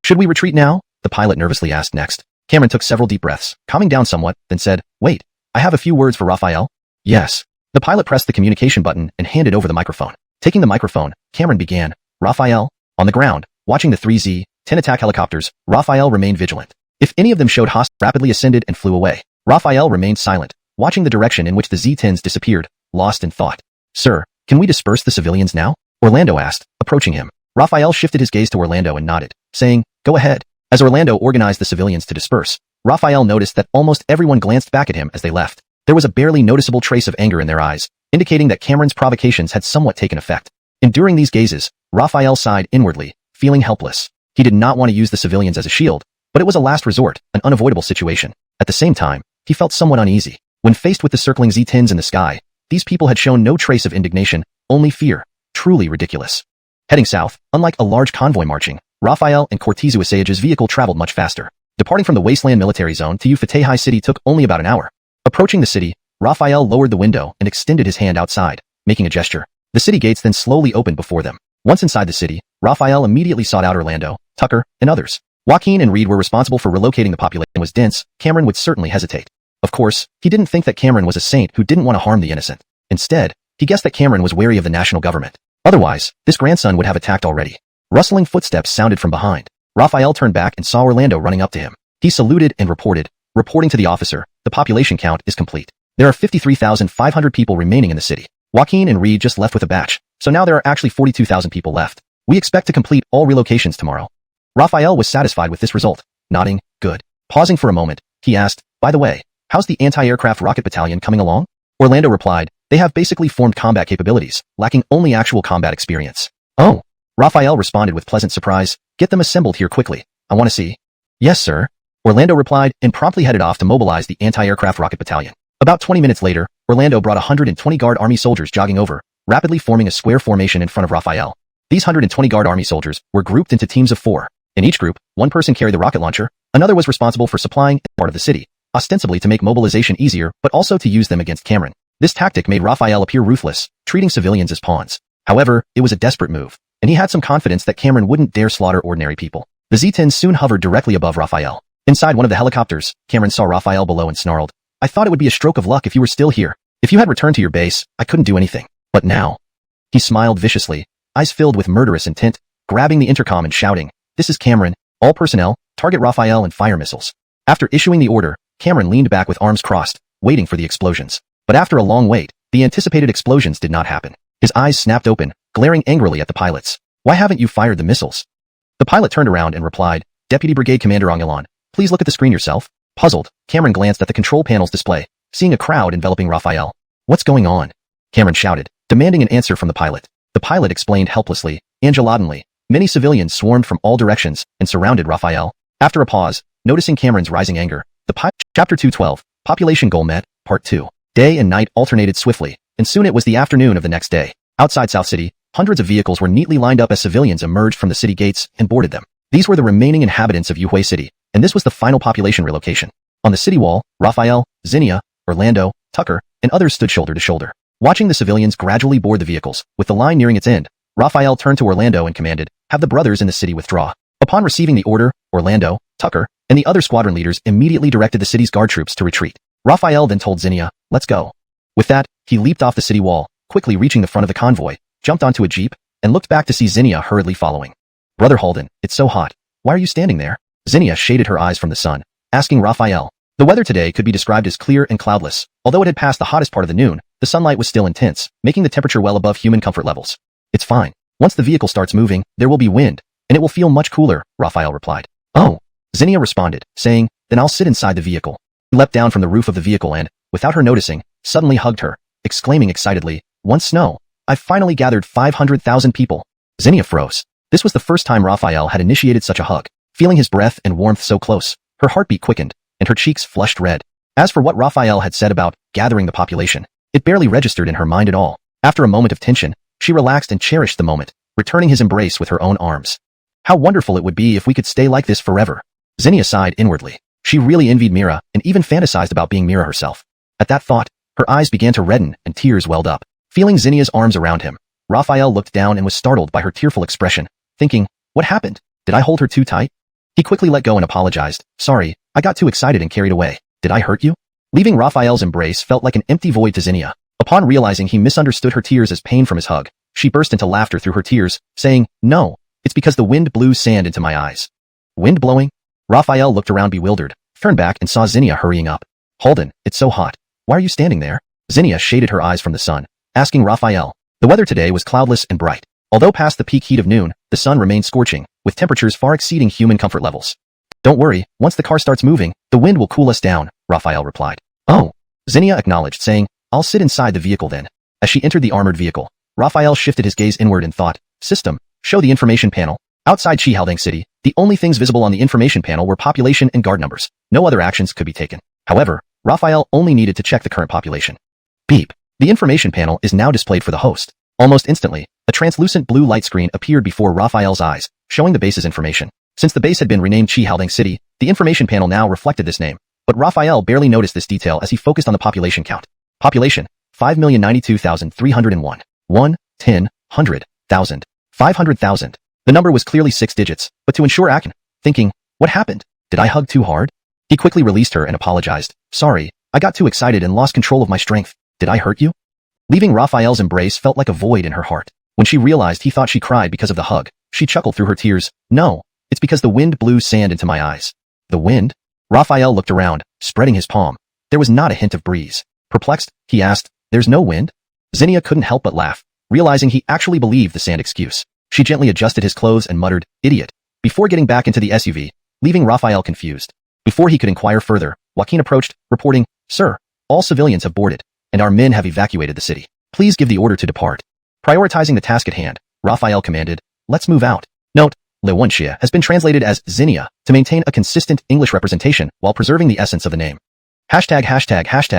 [SPEAKER 1] Should we retreat now? The pilot nervously asked next. Cameron took several deep breaths, calming down somewhat, then said, Wait, I have a few words for Raphael. Yes. The pilot pressed the communication button and handed over the microphone. Taking the microphone, Cameron began, Raphael. On the ground, watching the 3 Z-10 attack helicopters, Raphael remained vigilant. If any of them showed hostile, rapidly ascended and flew away. Raphael remained silent, watching the direction in which the Z-10s disappeared, lost in thought. Sir, can we disperse the civilians now? Orlando asked, approaching him. Raphael shifted his gaze to Orlando and nodded, saying, Go ahead. As Orlando organized the civilians to disperse, Raphael noticed that almost everyone glanced back at him as they left. There was a barely noticeable trace of anger in their eyes, indicating that Cameron's provocations had somewhat taken effect. Enduring these gazes, Raphael sighed inwardly, feeling helpless. He did not want to use the civilians as a shield, but it was a last resort, an unavoidable situation. At the same time, he felt somewhat uneasy. When faced with the circling Z-10s in the sky, these people had shown no trace of indignation, only fear. Truly ridiculous. Heading south, unlike a large convoy marching, Raphael and Cortezu Asayage's vehicle traveled much faster. Departing from the Wasteland Military Zone to Ufatehai City took only about an hour. Approaching the city, Raphael lowered the window and extended his hand outside, making a gesture. The city gates then slowly opened before them. Once inside the city, Raphael immediately sought out Orlando, Tucker, and others. Joaquin and Reed were responsible for relocating the population and was dense. Cameron would certainly hesitate. Of course, he didn't think that Cameron was a saint who didn't want to harm the innocent. Instead, he guessed that Cameron was wary of the national government. Otherwise, this grandson would have attacked already. Rustling footsteps sounded from behind. Raphael turned back and saw Orlando running up to him. He saluted and reported, reporting to the officer, the population count is complete. There are 53,500 people remaining in the city. Joaquin and Reed just left with a batch, so now there are actually 42,000 people left. We expect to complete all relocations tomorrow. Raphael was satisfied with this result, nodding, good. Pausing for a moment, he asked, by the way, how's the anti-aircraft rocket battalion coming along? Orlando replied, they have basically formed combat capabilities, lacking only actual combat experience. Oh. Raphael responded with pleasant surprise, get them assembled here quickly. I want to see. Yes, sir. Orlando replied and promptly headed off to mobilize the anti-aircraft rocket battalion. About 20 minutes later, Orlando brought 120 Guard Army soldiers jogging over, rapidly forming a square formation in front of Raphael. These 120 Guard Army soldiers were grouped into teams of 4. In each group, one person carried the rocket launcher, another was responsible for supplying part of the city, ostensibly to make mobilization easier but also to use them against Cameron. This tactic made Raphael appear ruthless, treating civilians as pawns. However, it was a desperate move, and he had some confidence that Cameron wouldn't dare slaughter ordinary people. The Z-10 soon hovered directly above Raphael. Inside one of the helicopters, Cameron saw Raphael below and snarled, I thought it would be a stroke of luck if you were still here. If you had returned to your base, I couldn't do anything. But now. He smiled viciously, eyes filled with murderous intent, grabbing the intercom and shouting, this is Cameron, all personnel, target Raphael and fire missiles. After issuing the order, Cameron leaned back with arms crossed, waiting for the explosions. But after a long wait, the anticipated explosions did not happen. His eyes snapped open, glaring angrily at the pilots. Why haven't you fired the missiles? The pilot turned around and replied, Deputy Brigade Commander xuanhuan, please look at the screen yourself. Puzzled, Cameron glanced at the control panel's display, seeing a crowd enveloping Raphael. What's going on? Cameron shouted, demanding an answer from the pilot. The pilot explained helplessly, angelaudinely. Many civilians swarmed from all directions and surrounded Raphael. After a pause, noticing Cameron's rising anger, the pilot. Chapter 212, Population Goal Met, Part 2. Day and night alternated swiftly, and soon it was the afternoon of the next day. Outside South City, hundreds of vehicles were neatly lined up as civilians emerged from the city gates and boarded them. These were the remaining inhabitants of Yuhui City, and this was the final population relocation. On the city wall, Raphael, Zinnia, Orlando, Tucker, and others stood shoulder to shoulder. Watching the civilians gradually board the vehicles, with the line nearing its end, Raphael turned to Orlando and commanded, have the brothers in the city withdraw. Upon receiving the order, Orlando, Tucker, and the other squadron leaders immediately directed the city's guard troops to retreat. Raphael then told Zinnia, let's go. With that, he leaped off the city wall, quickly reaching the front of the convoy, jumped onto a jeep, and looked back to see Zinnia hurriedly following. Brother Halden, it's so hot. Why are you standing there? Zinnia shaded her eyes from the sun, asking Raphael. The weather today could be described as clear and cloudless. Although it had passed the hottest part of the noon, the sunlight was still intense, making the temperature well above human comfort levels. It's fine. Once the vehicle starts moving, there will be wind, and it will feel much cooler, Raphael replied. Oh. Zinnia responded, saying, then I'll sit inside the vehicle. He leapt down from the roof of the vehicle and, without her noticing, suddenly hugged her, exclaiming excitedly, once snow. I've finally gathered 500,000 people. Zinnia froze. This was the first time Raphael had initiated such a hug. Feeling his breath and warmth so close, her heartbeat quickened, and her cheeks flushed red. As for what Raphael had said about gathering the population, it barely registered in her mind at all. After a moment of tension, she relaxed and cherished the moment, returning his embrace with her own arms. How wonderful it would be if we could stay like this forever. Zinnia sighed inwardly. She really envied Mira and even fantasized about being Mira herself. At that thought, her eyes began to redden and tears welled up. Feeling Zinnia's arms around him, Raphael looked down and was startled by her tearful expression, thinking, what happened? Did I hold her too tight? He quickly let go and apologized. Sorry, I got too excited and carried away. Did I hurt you? Leaving Raphael's embrace felt like an empty void to Zinnia. Upon realizing he misunderstood her tears as pain from his hug, she burst into laughter through her tears, saying, no, it's because the wind blew sand into my eyes. Wind blowing? Raphael looked around bewildered, turned back and saw Zinnia hurrying up. Halden, it's so hot. Why are you standing there? Zinnia shaded her eyes from the sun, asking Raphael. The weather today was cloudless and bright. Although past the peak heat of noon, the sun remained scorching, with temperatures far exceeding human comfort levels. Don't worry, once the car starts moving, the wind will cool us down, Raphael replied. Oh. Zinnia acknowledged, saying, I'll sit inside the vehicle then. As she entered the armored vehicle, Raphael shifted his gaze inward and thought, System, show the information panel. Outside Xuanhuan City, the only things visible on the information panel were population and guard numbers. No other actions could be taken. However, Raphael only needed to check the current population. Beep. The information panel is now displayed for the host. Almost instantly, a translucent blue light screen appeared before Raphael's eyes, showing the base's information. Since the base had been renamed Xuanhuan City, the information panel now reflected this name. But Raphael barely noticed this detail as he focused on the population count. Population, 5,092,301. 1, 10, 100,000, 500,000. The number was clearly 6 digits, but to ensure accuracy, thinking, what happened? Did I hug too hard? He quickly released her and apologized. Sorry, I got too excited and lost control of my strength. Did I hurt you? Leaving Raphael's embrace felt like a void in her heart. When she realized he thought she cried because of the hug, she chuckled through her tears. No, it's because the wind blew sand into my eyes. The wind? Raphael looked around, spreading his palm. There was not a hint of breeze. Perplexed, he asked, there's no wind? Zinnia couldn't help but laugh, realizing he actually believed the sand excuse. She gently adjusted his clothes and muttered, "Idiot," before getting back into the SUV, leaving Raphael confused. Before he could inquire further, Joaquin approached, reporting, "Sir, all civilians have boarded, and our men have evacuated the city. Please give the order to depart." Prioritizing the task at hand, Raphael commanded, "Let's move out." Note: Xuanhuan has been translated as Zinnia to maintain a consistent English representation while preserving the essence of the name. Hashtag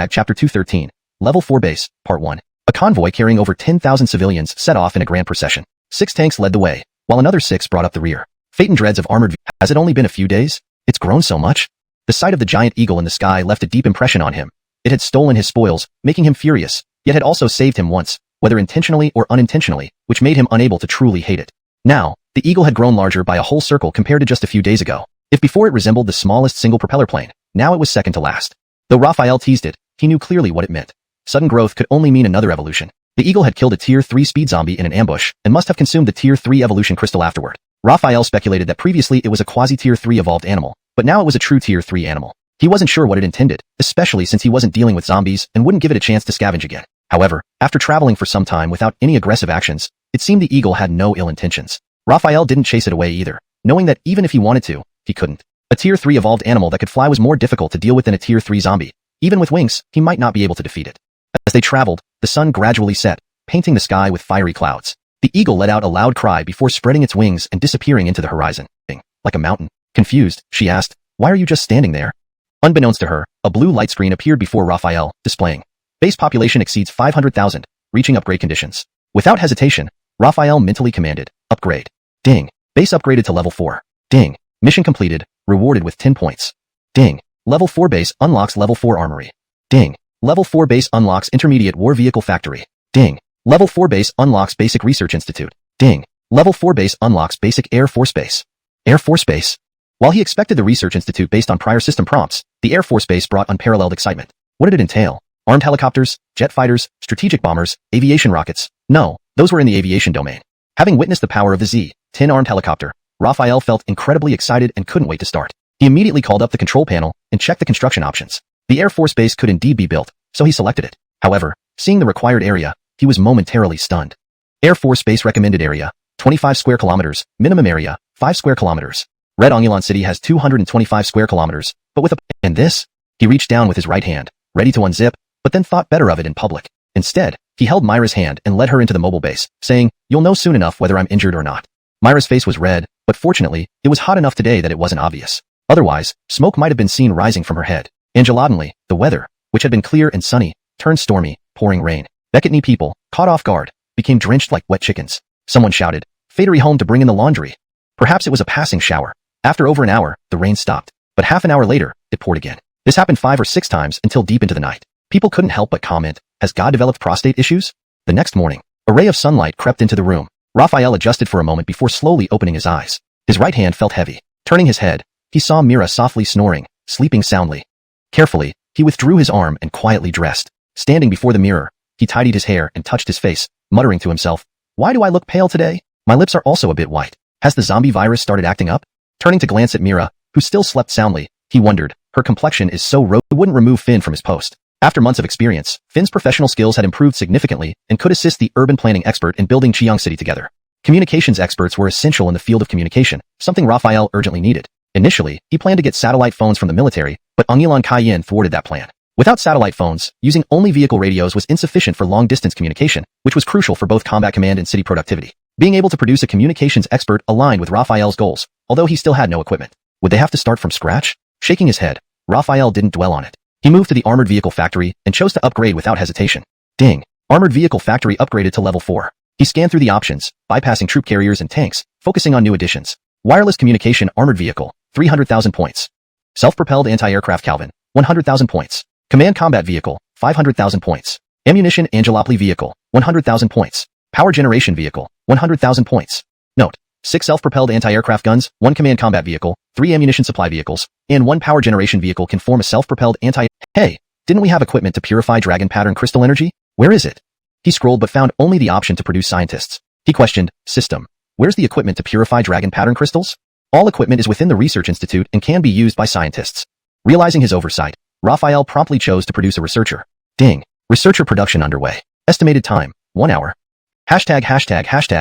[SPEAKER 1] Chapter 213, Level 4 Base, Part 1. A convoy carrying over 10,000 civilians set off in a grand procession. 6 tanks led the way, while another 6 brought up the rear. Phaeton dreads of armored vehicles. Has it only been a few days? It's grown so much? The sight of the giant eagle in the sky left a deep impression on him. It had stolen his spoils, making him furious, yet had also saved him once, whether intentionally or unintentionally, which made him unable to truly hate it. Now, the eagle had grown larger by a whole circle compared to just a few days ago. If before it resembled the smallest single propeller plane, now it was second to last. Though Raphael teased it, he knew clearly what it meant. Sudden growth could only mean another evolution. The eagle had killed a Tier 3 speed zombie in an ambush and must have consumed the Tier 3 evolution crystal afterward. Raphael speculated that previously it was a quasi-Tier 3 evolved animal, but now it was a true Tier 3 animal. He wasn't sure what it intended, especially since he wasn't dealing with zombies and wouldn't give it a chance to scavenge again. However, after traveling for some time without any aggressive actions, it seemed the eagle had no ill intentions. Raphael didn't chase it away either, knowing that even if he wanted to, he couldn't. A Tier 3 evolved animal that could fly was more difficult to deal with than a Tier 3 zombie. Even with wings, he might not be able to defeat it. As they traveled, the sun gradually set, painting the sky with fiery clouds. The eagle let out a loud cry before spreading its wings and disappearing into the horizon. Like a mountain. Confused, she asked, "Why are you just standing there?" Unbeknownst to her, a blue light screen appeared before Raphael, displaying, "Base population exceeds 500,000, reaching upgrade conditions." Without hesitation, Raphael mentally commanded, "Upgrade." Ding. Base upgraded to level 4. Ding. Mission completed, rewarded with 10 points. Ding. Level 4 base unlocks level 4 armory. Ding. Level 4 base unlocks intermediate war vehicle factory. Ding. Level 4 base unlocks basic research institute. Ding. Level 4 base unlocks basic Air Force base. Air Force base. While he expected the research institute based on prior system prompts, the Air Force base brought unparalleled excitement. What did it entail? Armed helicopters, jet fighters, strategic bombers, aviation rockets? No, those were in the aviation domain. Having witnessed the power of the Z-10 armed helicopter, Raphael felt incredibly excited and couldn't wait to start. He immediately called up the control panel and checked the construction options. The Air Force base could indeed be built, so he selected it. However, seeing the required area, he was momentarily stunned. Air Force base recommended area, 25 square kilometers, minimum area, 5 square kilometers. Red xuanhuan City has 225 square kilometers, but with a... And this? He reached down with his right hand, ready to unzip, but then thought better of it in public. Instead, he held Myra's hand and led her into the mobile base, saying, "You'll know soon enough whether I'm injured or not." Myra's face was red, but fortunately, it was hot enough today that it wasn't obvious. Otherwise, smoke might have been seen rising from her head. Angeladonly, the weather, which had been clear and sunny, turned stormy, pouring rain. Becketney people, caught off guard, became drenched like wet chickens. Someone shouted, "Fadery home to bring in the laundry." Perhaps it was a passing shower. After over an hour, the rain stopped. But half an hour later, it poured again. This happened 5 or 6 times until deep into the night. People couldn't help but comment, "Has God developed prostate issues?" The next morning, a ray of sunlight crept into the room. Raphael adjusted for a moment before slowly opening his eyes. His right hand felt heavy. Turning his head, he saw Mira softly snoring, sleeping soundly. Carefully, he withdrew his arm and quietly dressed. Standing before the mirror, he tidied his hair and touched his face, muttering to himself, "Why do I look pale today? My lips are also a bit white. Has the zombie virus started acting up?" Turning to glance at Mira, who still slept soundly, he wondered, her complexion is so rosy he wouldn't remove Finn from his post. After months of experience, Finn's professional skills had improved significantly and could assist the urban planning expert in building Chiang City together. Communications experts were essential in the field of communication, something Raphael urgently needed. Initially, he planned to get satellite phones from the military, but xuanhuan Cayenne thwarted that plan. Without satellite phones, using only vehicle radios was insufficient for long-distance communication, which was crucial for both combat command and city productivity. Being able to produce a communications expert aligned with Raphael's goals, although he still had no equipment. Would they have to start from scratch? Shaking his head, Raphael didn't dwell on it. He moved to the armored vehicle factory and chose to upgrade without hesitation. Ding! Armored vehicle factory upgraded to level 4. He scanned through the options, bypassing troop carriers and tanks, focusing on new additions. Wireless communication armored vehicle, 300,000 points. Self-propelled anti-aircraft Calvin, 100,000 points. Command combat vehicle, 500,000 points. Ammunition Angelopoli vehicle, 100,000 points. Power generation vehicle, 100,000 points. Note: 6 self-propelled anti-aircraft guns, 1 command combat vehicle, 3 ammunition supply vehicles, and 1 power generation vehicle can form a self-propelled anti- Hey, didn't we have equipment to purify dragon pattern crystal energy? Where is it? He scrolled but found only the option to produce scientists. He questioned, "System, where's the equipment to purify dragon pattern crystals?" All equipment is within the research institute and can be used by scientists. Realizing his oversight, Raphael promptly chose to produce a researcher. Ding. Researcher production underway. Estimated time, 1 hour. Hashtag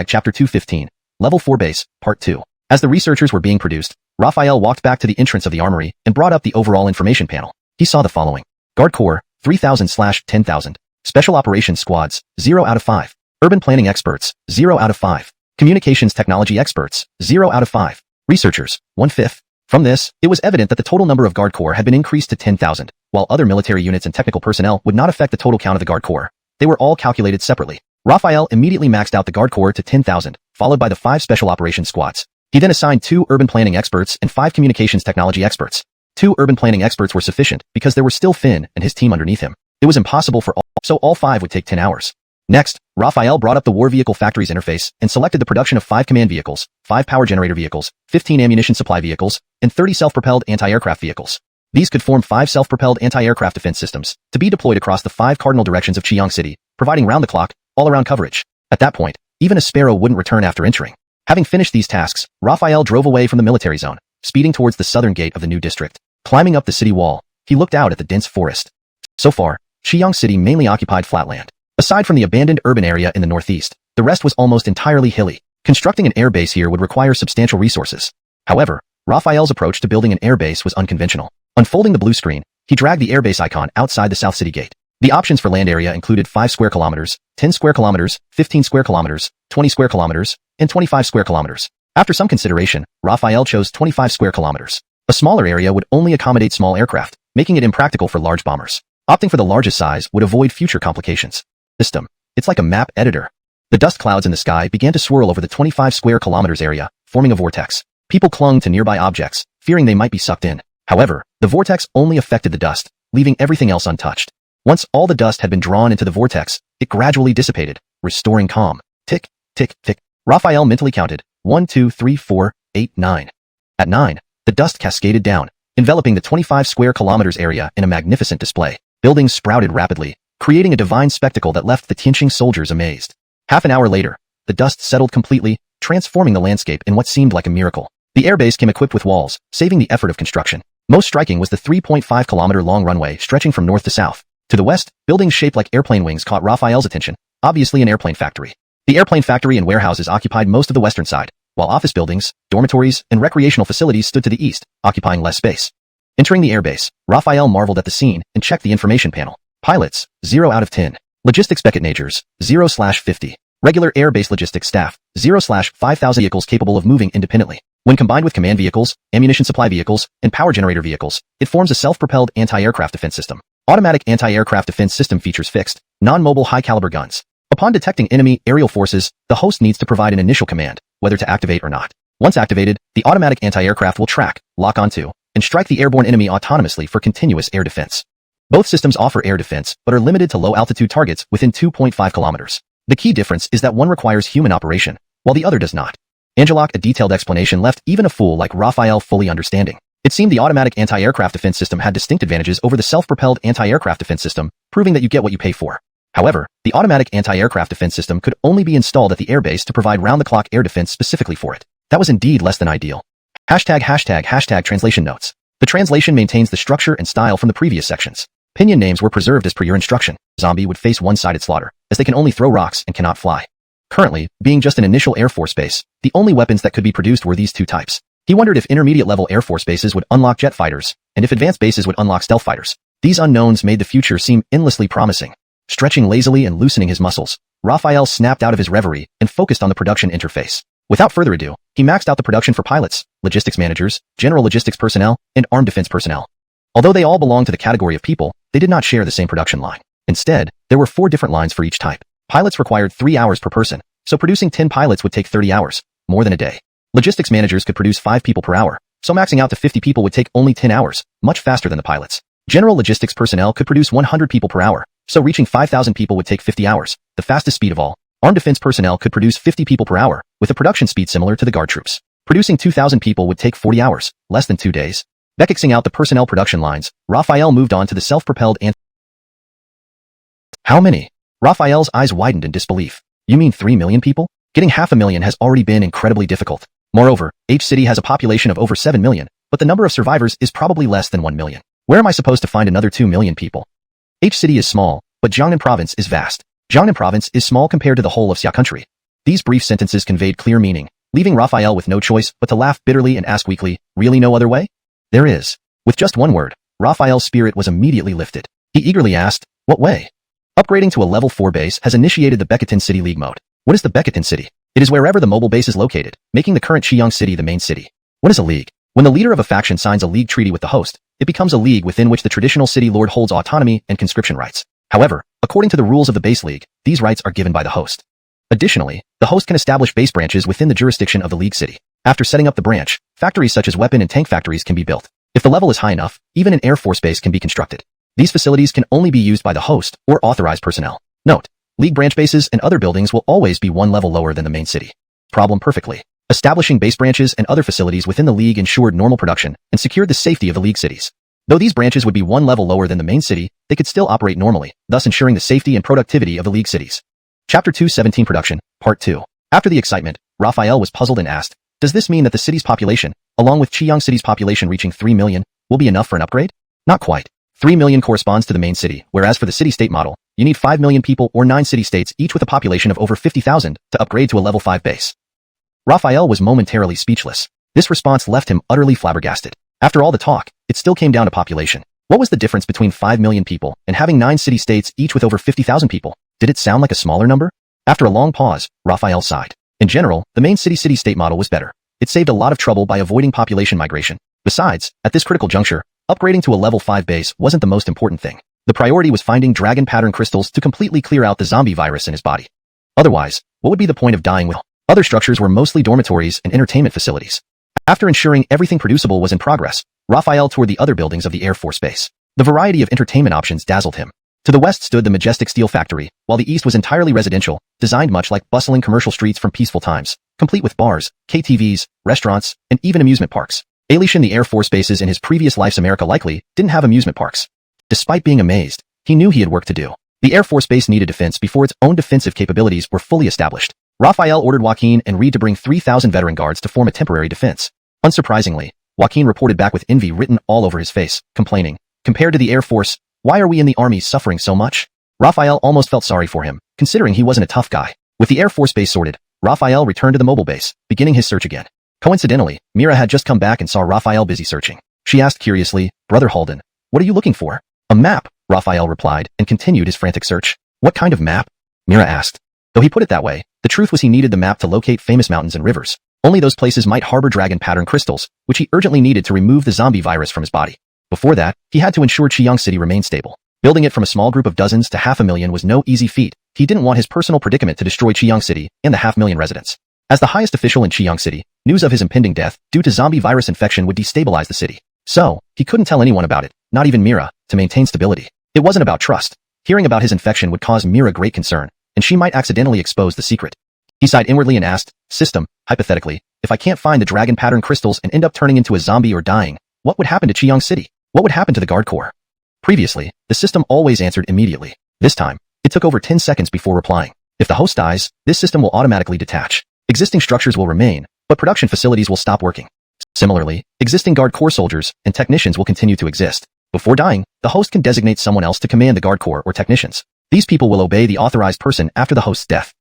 [SPEAKER 1] Chapter 215. Level 4 Base, Part 2. As the researchers were being produced, Raphael walked back to the entrance of the armory and brought up the overall information panel. He saw the following. Guard Corps, 3,000/10,000. Special Operations Squads, 0 out of 5. Urban Planning Experts, 0 out of 5. Communications Technology Experts, 0 out of 5. Researchers, 1/5. From this, it was evident that the total number of Guard Corps had been increased to 10,000, while other military units and technical personnel would not affect the total count of the Guard Corps. They were all calculated separately. Raphael immediately maxed out the Guard Corps to 10,000, followed by the 5 Special Operations Squads. He then assigned 2 Urban Planning Experts and 5 Communications Technology Experts. 2 Urban Planning Experts were sufficient because there were still Finn and his team underneath him. It was impossible for all, so all 5 would take 10 hours. Next, Raphael brought up the War Vehicle Factories interface and selected the production of 5 command vehicles, 5 power generator vehicles, 15 ammunition supply vehicles, and 30 self-propelled anti-aircraft vehicles. These could form 5 self-propelled anti-aircraft defense systems to be deployed across the 5 cardinal directions of Xi'an City, providing round-the-clock, all-around coverage. At that point, even a sparrow wouldn't return after entering. Having finished these tasks, Raphael drove away from the military zone, speeding towards the southern gate of the new district. Climbing up the city wall, he looked out at the dense forest. So far, Xi'an City mainly occupied flatland. Aside from the abandoned urban area in the northeast, the rest was almost entirely hilly. Constructing an air base here would require substantial resources. However, Raphael's approach to building an air base was unconventional. Unfolding the blue screen, he dragged the airbase icon outside the South City gate. The options for land area included 5 square kilometers, 10 square kilometers, 15 square kilometers, 20 square kilometers, and 25 square kilometers. After some consideration, Raphael chose 25 square kilometers. A smaller area would only accommodate small aircraft, making it impractical for large bombers. Opting for the largest size would avoid future complications. System. It's like a map editor. The dust clouds in the sky began to swirl over the 25 square kilometers area, forming a vortex. People clung to nearby objects, fearing they might be sucked in. However, the vortex only affected the dust, leaving everything else untouched. Once all the dust had been drawn into the vortex, it gradually dissipated, restoring calm. Tick, tick, tick. Raphael mentally counted, 1, 2, 3, 4, 8, 9. At 9, the dust cascaded down, enveloping the 25 square kilometers area in a magnificent display. Buildings sprouted rapidly, creating a divine spectacle that left the Tianqing soldiers amazed. Half an hour later, the dust settled completely, transforming the landscape in what seemed like a miracle. The airbase came equipped with walls, saving the effort of construction. Most striking was the 3.5-kilometer-long runway stretching from north to south. To the west, buildings shaped like airplane wings caught Raphael's attention, obviously an airplane factory. The airplane factory and warehouses occupied most of the western side, while office buildings, dormitories, and recreational facilities stood to the east, occupying less space. Entering the airbase, Raphael marveled at the scene and checked the information panel. Pilots, 0 out of 10. Logistics Becketnagers, 0/50. Regular air-based logistics staff, 0/5,000 vehicles capable of moving independently. When combined with command vehicles, ammunition supply vehicles, and power generator vehicles, it forms a self-propelled anti-aircraft defense system. Automatic anti-aircraft defense system features fixed, non-mobile high-caliber guns. Upon detecting enemy aerial forces, the host needs to provide an initial command, whether to activate or not. Once activated, the automatic anti-aircraft will track, lock onto, and strike the airborne enemy autonomously for continuous air defense. Both systems offer air defense, but are limited to low-altitude targets within 2.5 kilometers. The key difference is that one requires human operation, while the other does not. Angeloc, a detailed explanation left even a fool like Raphael fully understanding. It seemed the automatic anti-aircraft defense system had distinct advantages over the self-propelled anti-aircraft defense system, proving that you get what you pay for. However, the automatic anti-aircraft defense system could only be installed at the airbase to provide round-the-clock air defense specifically for it. That was indeed less than ideal. #### translation notes. The translation maintains the structure and style from the previous sections. Pinion names were preserved as per your instruction. Zombie would face one-sided slaughter, as they can only throw rocks and cannot fly. Currently, being just an initial Air Force base, the only weapons that could be produced were these 2 types. He wondered if intermediate-level Air Force bases would unlock jet fighters, and if advanced bases would unlock stealth fighters. These unknowns made the future seem endlessly promising. Stretching lazily and loosening his muscles, Raphael snapped out of his reverie and focused on the production interface. Without further ado, he maxed out the production for pilots, logistics managers, general logistics personnel, and armed defense personnel. Although they all belonged to the category of people, they did not share the same production line. Instead, there were 4 different lines for each type. Pilots required 3 hours per person, so producing 10 pilots would take 30 hours, more than a day. Logistics managers could produce 5 people per hour, so maxing out to 50 people would take only 10 hours, much faster than the pilots. General logistics personnel could produce 100 people per hour, so reaching 5,000 people would take 50 hours, the fastest speed of all. Armed defense personnel could produce 50 people per hour, with a production speed similar to the guard troops. Producing 2,000 people would take 40 hours, less than 2 days. Becking out the personnel production lines, Raphael moved on to the self-propelled How many? Raphael's eyes widened in disbelief. You mean 3 million people? Getting 500,000 has already been incredibly difficult. Moreover, H City has a population of over 7 million, but the number of survivors is probably less than 1 million. Where am I supposed to find another 2 million people? H City is small, but Jiangnan Province is vast. Jiangnan Province is small compared to the whole of Xia country. These brief sentences conveyed clear meaning, leaving Raphael with no choice but to laugh bitterly and ask weakly, really no other way? There is. With just one word, Raphael's spirit was immediately lifted. He eagerly asked, what way? Upgrading to a level 4 base has initiated the Beketan City League mode. What is the Beketan City? It is wherever the mobile base is located, making the current Xiang City the main city. What is a league? When the leader of a faction signs a league treaty with the host, it becomes a league within which the traditional city lord holds autonomy and conscription rights. However, according to the rules of the base league, these rights are given by the host. Additionally, the host can establish base branches within the jurisdiction of the league city. After setting up the branch, factories such as weapon and tank factories can be built. If the level is high enough, even an air force base can be constructed. These facilities can only be used by the host or authorized personnel. Note, league branch bases and other buildings will always be one level lower than the main city. Problem perfectly. Establishing base branches and other facilities within the league ensured normal production and secured the safety of the league cities. Though these branches would be one level lower than the main city, they could still operate normally, thus ensuring the safety and productivity of the league cities. Chapter 217 Production, Part 2. After the excitement, Raphael was puzzled and asked, does this mean that the city's population, along with Xiang City's population reaching 3 million, will be enough for an upgrade? Not quite. 3 million corresponds to the main city, whereas for the city-state model, you need 5 million people or 9 city-states each with a population of over 50,000 to upgrade to a level 5 base. Raphael was momentarily speechless. This response left him utterly flabbergasted. After all the talk, it still came down to population. What was the difference between 5 million people and having 9 city-states each with over 50,000 people? Did it sound like a smaller number? After a long pause, Raphael sighed. In general, the main city-state model was better. It saved a lot of trouble by avoiding population migration. Besides, at this critical juncture, upgrading to a level 5 base wasn't the most important thing. The priority was finding dragon pattern crystals to completely clear out the zombie virus in his body. Otherwise, what would be the point of dying with? Other structures were mostly dormitories and entertainment facilities. After ensuring everything producible was in progress, Raphael toured the other buildings of the Air Force Base. The variety of entertainment options dazzled him. To the west stood the majestic steel factory, while the east was entirely residential, designed much like bustling commercial streets from peaceful times, complete with bars, KTVs, restaurants, and even amusement parks. Alishan, the Air Force bases in his previous life's America likely didn't have amusement parks. Despite being amazed, he knew he had work to do. The Air Force Base needed defense before its own defensive capabilities were fully established. Raphael ordered Joaquin and Reed to bring 3,000 veteran guards to form a temporary defense. Unsurprisingly, Joaquin reported back with envy written all over his face, complaining, compared to the Air Force, why are we in the Army suffering so much? Raphael almost felt sorry for him, considering he wasn't a tough guy. With the Air Force Base sorted, Raphael returned to the mobile base, beginning his search again. Coincidentally, Mira had just come back and saw Raphael busy searching. She asked curiously, Brother Halden, what are you looking for? A map, Raphael replied, and continued his frantic search. What kind of map? Mira asked. Though he put it that way, the truth was he needed the map to locate famous mountains and rivers. Only those places might harbor dragon pattern crystals, which he urgently needed to remove the zombie virus from his body. Before that, he had to ensure Xiang City remained stable. Building it from a small group of dozens to 500,000 was no easy feat. He didn't want his personal predicament to destroy Xiang City and the 500,000 residents. As the highest official in Xiang City, news of his impending death due to zombie virus infection would destabilize the city. So, he couldn't tell anyone about it, not even Mira, to maintain stability. It wasn't about trust. Hearing about his infection would cause Mira great concern, and she might accidentally expose the secret. He sighed inwardly and asked, System, hypothetically, if I can't find the dragon pattern crystals and end up turning into a zombie or dying, what would happen to Xiang City? What would happen to the guard corps? Previously, the system always answered immediately. This time, it took over 10 seconds before replying. If the host dies, this system will automatically detach. Existing structures will remain, but production facilities will stop working. Similarly, existing guard corps soldiers and technicians will continue to exist. Before dying, the host can designate someone else to command the guard corps or technicians. These people will obey the authorized person after the host's death.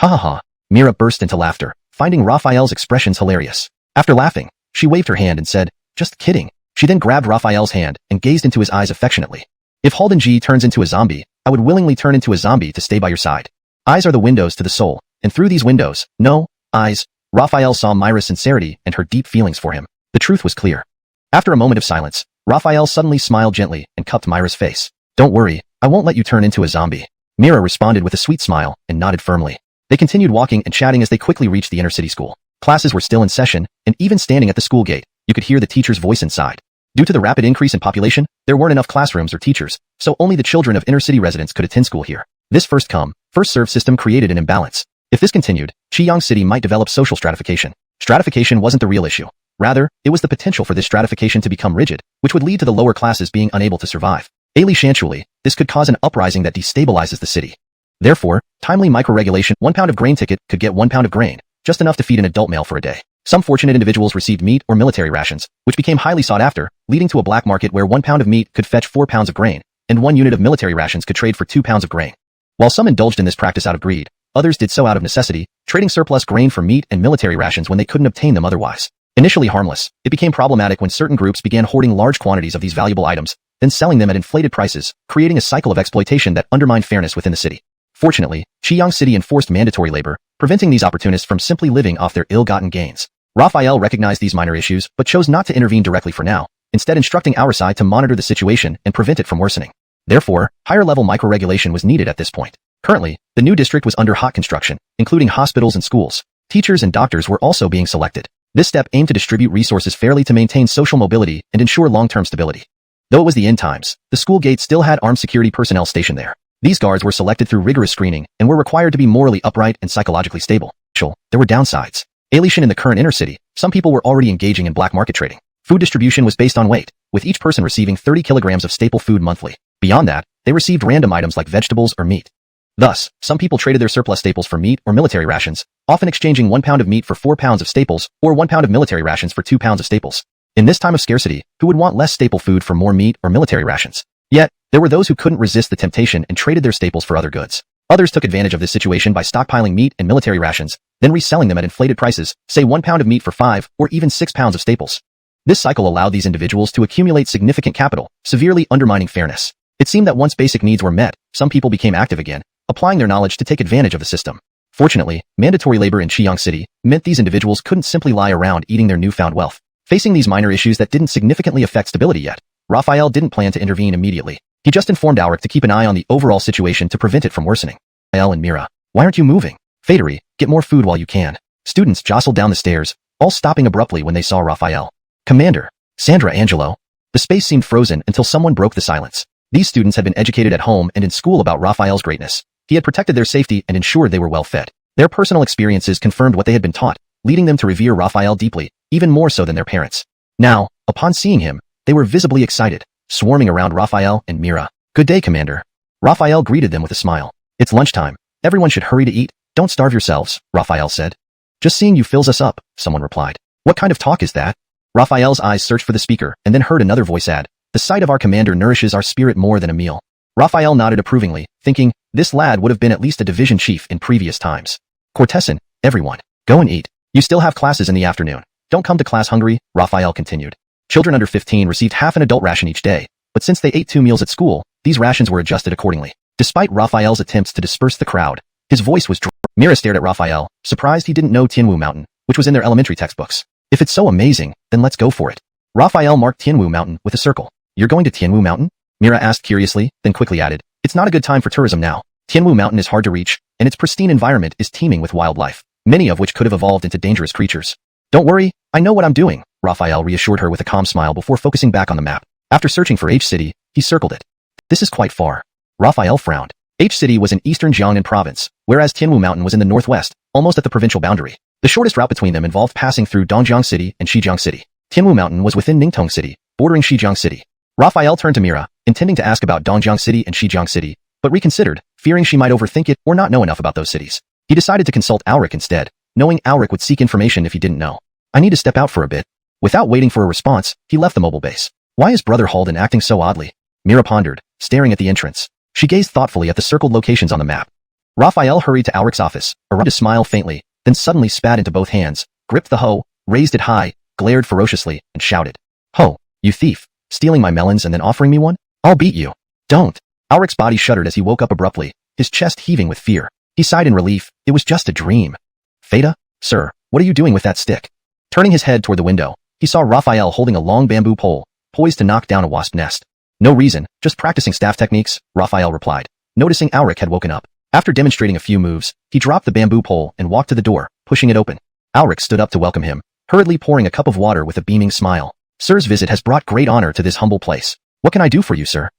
[SPEAKER 1] Ha ha ha. Mira burst into laughter, finding Raphael's expressions hilarious. After laughing, she waved her hand and said, just kidding. She then grabbed Raphael's hand and gazed into his eyes affectionately. If Halden G turns into a zombie, I would willingly turn into a zombie to stay by your side. Eyes are the windows to the soul, and through these windows, no, eyes, Raphael saw Myra's sincerity and her deep feelings for him. The truth was clear. After a moment of silence, Raphael suddenly smiled gently and cupped Myra's face. Don't worry, I won't let you turn into a zombie. Mira responded with a sweet smile and nodded firmly. They continued walking and chatting as they quickly reached the inner-city school. Classes were still in session, and even standing at the school gate, you could hear the teacher's voice inside. Due to the rapid increase in population, there weren't enough classrooms or teachers, so only the children of inner-city residents could attend school here. This first-come, first-served system created an imbalance. If this continued, Xiang City might develop social stratification. Stratification wasn't the real issue. Rather, it was the potential for this stratification to become rigid, which would lead to the lower classes being unable to survive. Eventually, this could cause an uprising that destabilizes the city. Therefore, timely micro-regulation, 1 pound of grain ticket could get 1 pound of grain, just enough to feed an adult male for a day. Some fortunate individuals received meat or military rations, which became highly sought after, leading to a black market where 1 pound of meat could fetch 4 pounds of grain, and 1 unit of military rations could trade for 2 pounds of grain. While some indulged in this practice out of greed, others did so out of necessity, trading surplus grain for meat and military rations when they couldn't obtain them otherwise. Initially harmless, it became problematic when certain groups began hoarding large quantities of these valuable items, then selling them at inflated prices, creating a cycle of exploitation that undermined fairness within the city. Fortunately, Xiyang City enforced mandatory labor, preventing these opportunists from simply living off their ill-gotten gains. Raphael recognized these minor issues but chose not to intervene directly for now, instead instructing our side to monitor the situation and prevent it from worsening. Therefore, higher-level micro-regulation was needed at this point. Currently, the new district was under hot construction, including hospitals and schools. Teachers and doctors were also being selected. This step aimed to distribute resources fairly to maintain social mobility and ensure long-term stability. Though it was the end times, the school gates still had armed security personnel stationed there. These guards were selected through rigorous screening and were required to be morally upright and psychologically stable. There were downsides. Alienation in the current inner city, some people were already engaging in black market trading. Food distribution was based on weight, with each person receiving 30 kilograms of staple food monthly. Beyond that, they received random items like vegetables or meat. Thus, some people traded their surplus staples for meat or military rations, often exchanging 1 pound of meat for 4 pounds of staples or 1 pound of military rations for 2 pounds of staples. In this time of scarcity, who would want less staple food for more meat or military rations? Yet, there were those who couldn't resist the temptation and traded their staples for other goods. Others took advantage of this situation by stockpiling meat and military rations, then reselling them at inflated prices, say 1 pound of meat for 5 or even 6 pounds of staples. This cycle allowed these individuals to accumulate significant capital, severely undermining fairness. It seemed that once basic needs were met, some people became active again, applying their knowledge to take advantage of the system. Fortunately, mandatory labor in Xiyang City meant these individuals couldn't simply lie around eating their newfound wealth. Facing these minor issues that didn't significantly affect stability yet, Raphael didn't plan to intervene immediately. He just informed Auric to keep an eye on the overall situation to prevent it from worsening. Raphael and Mira, why aren't you moving? Fadery, get more food while you can. Students jostled down the stairs, all stopping abruptly when they saw Raphael. Commander, Sandra Angelo. The space seemed frozen until someone broke the silence. These students had been educated at home and in school about Raphael's greatness. He had protected their safety and ensured they were well fed. Their personal experiences confirmed what they had been taught, leading them to revere Raphael deeply, even more so than their parents. Now, upon seeing him, they were visibly excited, swarming around Raphael and Mira. Good day, Commander. Raphael greeted them with a smile. It's lunchtime. Everyone should hurry to eat. Don't starve yourselves, Raphael said. Just seeing you fills us up, someone replied. What kind of talk is that? Raphael's eyes searched for the speaker and then heard another voice add, the sight of our commander nourishes our spirit more than a meal. Raphael nodded approvingly, thinking, this lad would have been at least a division chief in previous times. Cortessan, everyone, go and eat. You still have classes in the afternoon. Don't come to class hungry, Raphael continued. Children under 15 received half an adult ration each day, but since they ate 2 meals at school, these rations were adjusted accordingly. Despite Raphael's attempts to disperse the crowd, his voice was dry. Mira stared at Raphael, surprised he didn't know Tianwu Mountain, which was in their elementary textbooks. If it's so amazing, then let's go for it. Raphael marked Tianwu Mountain with a circle. You're going to Tianwu Mountain? Mira asked curiously, then quickly added, it's not a good time for tourism now. Tianwu Mountain is hard to reach, and its pristine environment is teeming with wildlife, many of which could have evolved into dangerous creatures. Don't worry, I know what I'm doing, Raphael reassured her with a calm smile before focusing back on the map. After searching for H-City, he circled it. This is quite far. Raphael frowned. H-City was in eastern Jiangnan province, whereas Tianwu Mountain was in the northwest, almost at the provincial boundary. The shortest route between them involved passing through Dongjiang City and Shijiang City. Tianwu Mountain was within Ningtong City, bordering Shijiang City. Raphael turned to Mira, intending to ask about Dongjiang City and Shijiang City, but reconsidered, fearing she might overthink it or not know enough about those cities. He decided to consult Auric instead, knowing Auric would seek information if he didn't know. I need to step out for a bit. Without waiting for a response, he left the mobile base. Why is Brother Halden acting so oddly? Mira pondered, staring at the entrance. She gazed thoughtfully at the circled locations on the map. Raphael hurried to Auric's office, arrived to smile faintly, then suddenly spat into both hands, gripped the hoe, raised it high, glared ferociously, and shouted. Ho, you thief, stealing my melons and then offering me one? I'll beat you. Don't. Auric's body shuddered as he woke up abruptly, his chest heaving with fear. He sighed in relief, it was just a dream. Theta? Sir, what are you doing with that stick? Turning his head toward the window, he saw Raphael holding a long bamboo pole, poised to knock down a wasp nest. No reason, just practicing staff techniques, Raphael replied, noticing Auric had woken up. After demonstrating a few moves, he dropped the bamboo pole and walked to the door, pushing it open. Auric stood up to welcome him, hurriedly pouring a cup of water with a beaming smile. Sir's visit has brought great honor to this humble place. What can I do for you, sir?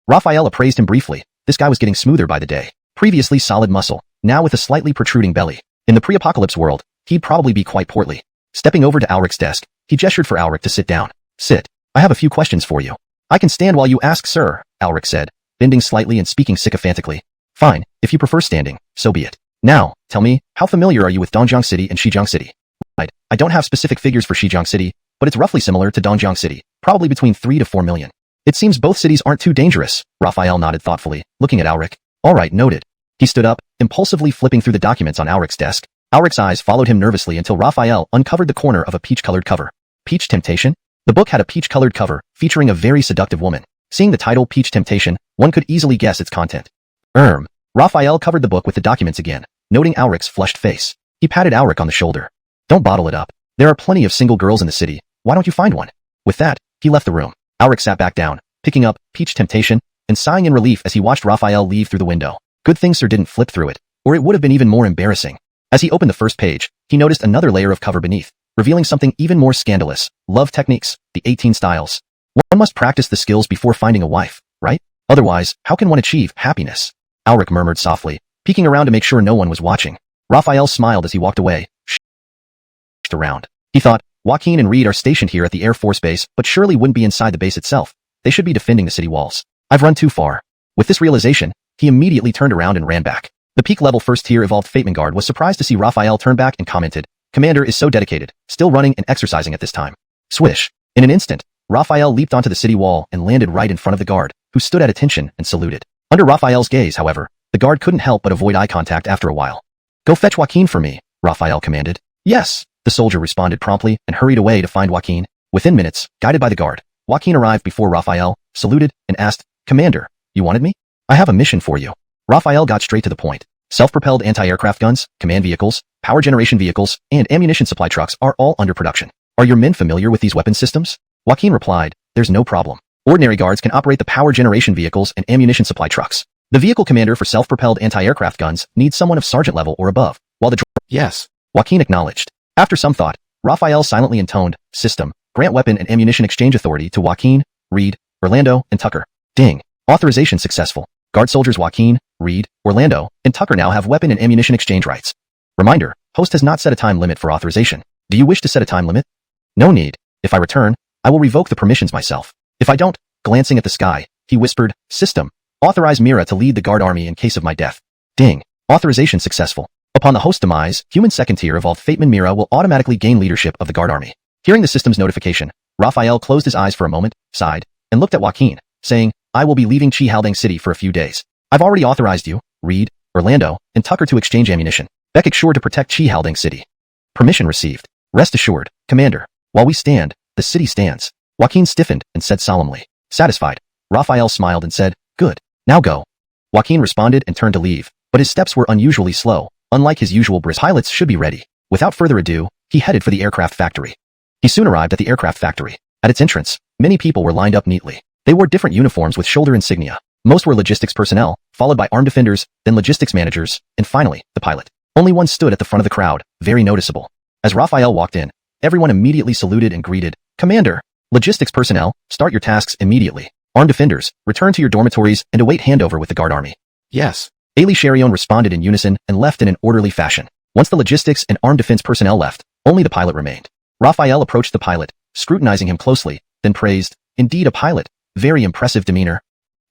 [SPEAKER 1] Raphael appraised him briefly. This guy was getting smoother by the day. Previously solid muscle, now with a slightly protruding belly. In the pre-apocalypse world, he'd probably be quite portly. Stepping over to Auric's desk, he gestured for Auric to sit down. Sit. I have a few questions for you. I can stand while you ask, sir, Auric said, bending slightly and speaking sycophantically. Fine, if you prefer standing, so be it. Now, tell me, how familiar are you with Dongjiang City and Shijiang City? Right, I don't have specific figures for Shijiang City, but it's roughly similar to Dongjiang City, probably between 3 to 4 million. It seems both cities aren't too dangerous, Raphael nodded thoughtfully, looking at Auric. All right, noted. He stood up, impulsively flipping through the documents on Auric's desk. Auric's eyes followed him nervously until Raphael uncovered the corner of a peach-colored cover. Peach Temptation? The book had a peach-colored cover, featuring a very seductive woman. Seeing the title Peach Temptation, one could easily guess its content. Raphael covered the book with the documents again, noting Auric's flushed face. He patted Auric on the shoulder. Don't bottle it up. There are plenty of single girls in the city. Why don't you find one? With that, he left the room. Auric sat back down, picking up Peach Temptation, and sighing in relief as he watched Raphael leave through the window. Good thing Sir didn't flip through it, or it would have been even more embarrassing. As he opened the first page, he noticed another layer of cover beneath, revealing something even more scandalous. Love techniques, the 18 styles. One must practice the skills before finding a wife, right? Otherwise, how can one achieve happiness? Auric murmured softly, peeking around to make sure no one was watching. Raphael smiled as he walked away, around. He thought, Joaquin and Reed are stationed here at the Air Force Base, but surely wouldn't be inside the base itself. They should be defending the city walls. I've run too far. With this realization, he immediately turned around and ran back. The peak-level first-tier evolved Fateman Guard was surprised to see Raphael turn back and commented, Commander is so dedicated, still running and exercising at this time. Swish. In an instant, Raphael leaped onto the city wall and landed right in front of the guard, who stood at attention and saluted. Under Raphael's gaze, however, the guard couldn't help but avoid eye contact after a while. Go fetch Joaquin for me, Raphael commanded. Yes. The soldier responded promptly and hurried away to find Joaquin. Within minutes, guided by the guard, Joaquin arrived before Raphael, saluted, and asked, Commander, you wanted me? I have a mission for you. Raphael got straight to the point. Self-propelled anti-aircraft guns, command vehicles, power generation vehicles, and ammunition supply trucks are all under production. Are your men familiar with these weapon systems? Joaquin replied, there's no problem. Ordinary guards can operate the power generation vehicles and ammunition supply trucks. The vehicle commander for self-propelled anti-aircraft guns needs someone of sergeant level or above, while the Yes, Joaquin acknowledged. After some thought, Raphael silently intoned, System, grant weapon and ammunition exchange authority to Joaquin, Reed, Orlando, and Tucker. Ding. Authorization successful. Guard soldiers Joaquin, Reed, Orlando, and Tucker now have weapon and ammunition exchange rights. Reminder, host has not set a time limit for authorization. Do you wish to set a time limit? No need. If I return, I will revoke the permissions myself. If I don't, glancing at the sky, he whispered, System, authorize Mira to lead the guard army in case of my death. Ding. Authorization successful. Upon the host's demise, human second-tier evolved Fateman Mira will automatically gain leadership of the guard army. Hearing the system's notification, Raphael closed his eyes for a moment, sighed, and looked at Joaquin, saying, I will be leaving Chi-Haldang City for a few days. I've already authorized you, Reed, Orlando, and Tucker to exchange ammunition. Beck sure to protect Chi-Haldang City. Permission received. Rest assured, Commander. While we stand, the city stands. Joaquin stiffened and said solemnly. Satisfied, Raphael smiled and said, Good. Now go. Joaquin responded and turned to leave, but his steps were unusually slow. Unlike his usual brisk, pilots should be ready. Without further ado, he headed for the aircraft factory. He soon arrived at the aircraft factory. At its entrance, many people were lined up neatly. They wore different uniforms with shoulder insignia. Most were logistics personnel, followed by armed defenders, then logistics managers, and finally, the pilot. Only one stood at the front of the crowd, very noticeable. As Raphael walked in, everyone immediately saluted and greeted, Commander, logistics personnel, start your tasks immediately. Armed defenders, return to your dormitories and await handover with the guard army. Yes. Ailey Sherion responded in unison and left in an orderly fashion. Once the logistics and armed defense personnel left, only the pilot remained. Raphael approached the pilot, scrutinizing him closely, then praised, Indeed a pilot, very impressive demeanor.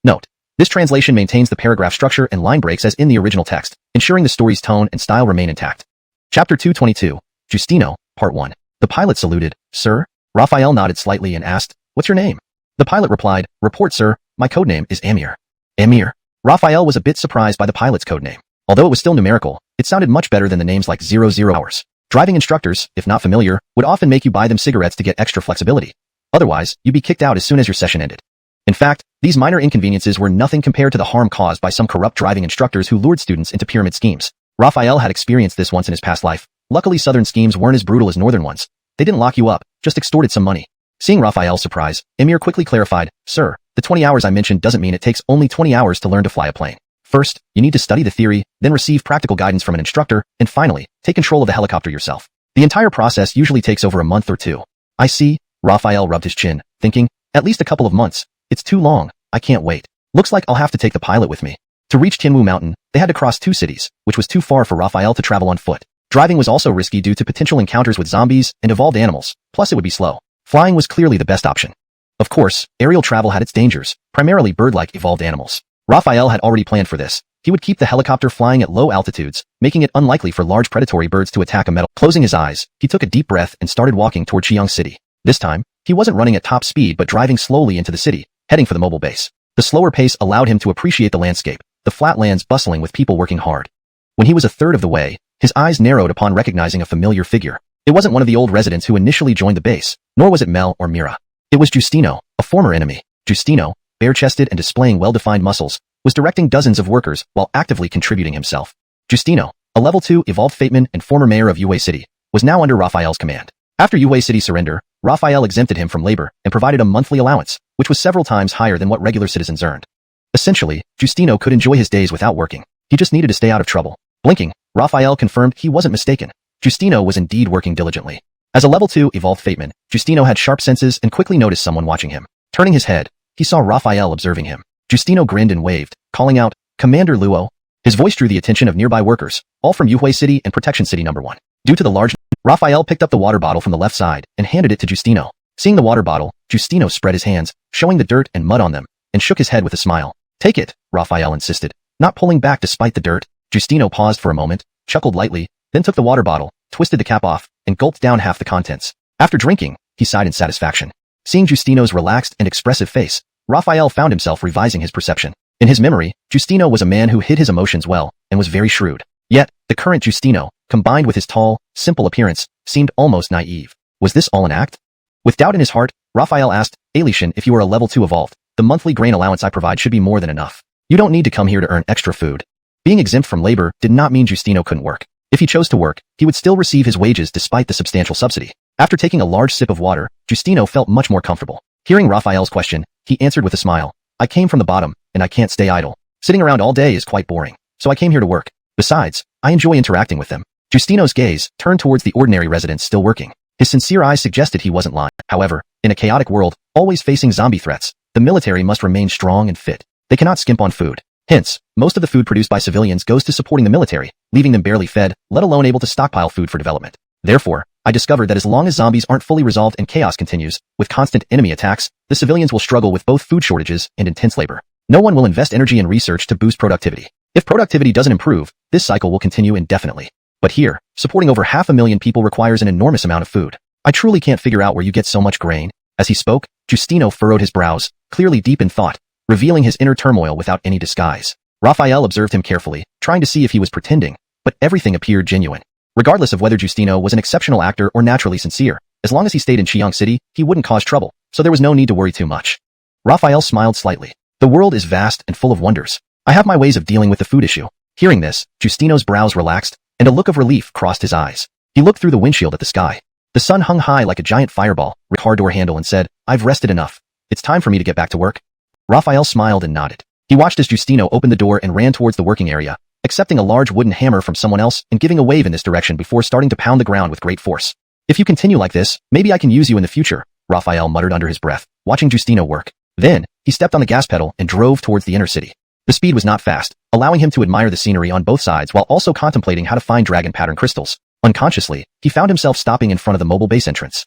[SPEAKER 1] Note, this translation maintains the paragraph structure and line breaks as in the original text, ensuring the story's tone and style remain intact. Chapter 222, Justino, Part 1. The pilot saluted, Sir? Raphael nodded slightly and asked, What's your name? The pilot replied, Report, sir, my codename is Amir. Amir. Raphael was a bit surprised by the pilot's codename. Although it was still numerical, it sounded much better than the names like 00 Hours. Driving instructors, if not familiar, would often make you buy them cigarettes to get extra flexibility. Otherwise, you'd be kicked out as soon as your session ended. In fact, these minor inconveniences were nothing compared to the harm caused by some corrupt driving instructors who lured students into pyramid schemes. Raphael had experienced this once in his past life. Luckily, southern schemes weren't as brutal as northern ones. They didn't lock you up, just extorted some money. Seeing Raphael's surprise, Amir quickly clarified, Sir, the 20 hours I mentioned doesn't mean it takes only 20 hours to learn to fly a plane. First, you need to study the theory, then receive practical guidance from an instructor, and finally, take control of the helicopter yourself. The entire process usually takes over a month or two. I see, Raphael rubbed his chin, thinking, at least a couple of months. It's too long, I can't wait. Looks like I'll have to take the pilot with me. To reach Tianwu Mountain, they had to cross 2 cities, which was too far for Raphael to travel on foot. Driving was also risky due to potential encounters with zombies and evolved animals, plus it would be slow. Flying was clearly the best option. Of course, aerial travel had its dangers, primarily bird-like evolved animals. Raphael had already planned for this. He would keep the helicopter flying at low altitudes, making it unlikely for large predatory birds to attack a metal. Closing his eyes, he took a deep breath and started walking toward Chiang City. This time, he wasn't running at top speed but driving slowly into the city, heading for the mobile base. The slower pace allowed him to appreciate the landscape, the flat lands bustling with people working hard. When he was a third of the way, His eyes narrowed upon recognizing a familiar figure. It wasn't one of the old residents who initially joined the base, nor was it Mel or Mira. It was Justino, a former enemy. Justino, bare-chested and displaying well-defined muscles, was directing dozens of workers while actively contributing himself. Justino, a level 2 evolved Fateman and former mayor of Yue City, was now under Raphael's command. After Yue City's surrender, Raphael exempted him from labor and provided a monthly allowance, which was several times higher than what regular citizens earned. Essentially, Justino could enjoy his days without working. He just needed to stay out of trouble. Blinking, Raphael confirmed he wasn't mistaken. Justino was indeed working diligently. As a level 2 evolved Fateman, Justino had sharp senses and quickly noticed someone watching him. Turning his head, he saw Raphael observing him. Justino grinned and waved, calling out, "Commander Luo." His voice drew the attention of nearby workers, all from Yue City and Protection City No. 1. Due to the large, Raphael picked up the water bottle from the left side and handed it to Justino. Seeing the water bottle, Justino spread his hands, showing the dirt and mud on them, and shook his head with a smile. "Take it," Raphael insisted, not pulling back despite the dirt. Justino paused for a moment, chuckled lightly, then took the water bottle, twisted the cap off, and gulped down half the contents. After drinking, he sighed in satisfaction. Seeing Justino's relaxed and expressive face, Raphael found himself revising his perception. In his memory, Justino was a man who hid his emotions well and was very shrewd. Yet, the current Justino, combined with his tall, simple appearance, seemed almost naive. Was this all an act? With doubt in his heart, Raphael asked, "Alishan, if you are a level 2 evolved, the monthly grain allowance I provide should be more than enough. You don't need to come here to earn extra food." Being exempt from labor did not mean Justino couldn't work. If he chose to work, he would still receive his wages despite the substantial subsidy. After taking a large sip of water, Justino felt much more comfortable. Hearing Raphael's question, he answered with a smile, "I came from the bottom, and I can't stay idle. Sitting around all day is quite boring, so I came here to work. Besides, I enjoy interacting with them." Justino's gaze turned towards the ordinary residents still working. His sincere eyes suggested he wasn't lying. However, in a chaotic world, always facing zombie threats, the military must remain strong and fit. They cannot skimp on food. Hence, most of the food produced by civilians goes to supporting the military, leaving them barely fed, let alone able to stockpile food for development. Therefore, I discovered that as long as zombies aren't fully resolved and chaos continues, with constant enemy attacks, the civilians will struggle with both food shortages and intense labor. No one will invest energy and research to boost productivity. If productivity doesn't improve, this cycle will continue indefinitely. But here, supporting over 500,000 people requires an enormous amount of food. I truly can't figure out where you get so much grain. As he spoke, Justino furrowed his brows, clearly deep in thought, revealing his inner turmoil without any disguise. Raphael observed him carefully, trying to see if he was pretending, but everything appeared genuine. Regardless of whether Justino was an exceptional actor or naturally sincere, as long as he stayed in Chiang City, he wouldn't cause trouble, so there was no need to worry too much. Raphael smiled slightly. The world is vast and full of wonders. I have my ways of dealing with the food issue. Hearing this, Justino's brows relaxed, and a look of relief crossed his eyes. He looked through the windshield at the sky. The sun hung high like a giant fireball, with a car door handle, and said, "I've rested enough. It's time for me to get back to work." Raphael smiled and nodded. He watched as Justino opened the door and ran towards the working area, accepting a large wooden hammer from someone else and giving a wave in this direction before starting to pound the ground with great force. "If you continue like this, maybe I can use you in the future," Raphael muttered under his breath, watching Justino work. Then, he stepped on the gas pedal and drove towards the inner city. The speed was not fast, allowing him to admire the scenery on both sides while also contemplating how to find dragon pattern crystals. Unconsciously, he found himself stopping in front of the mobile base entrance.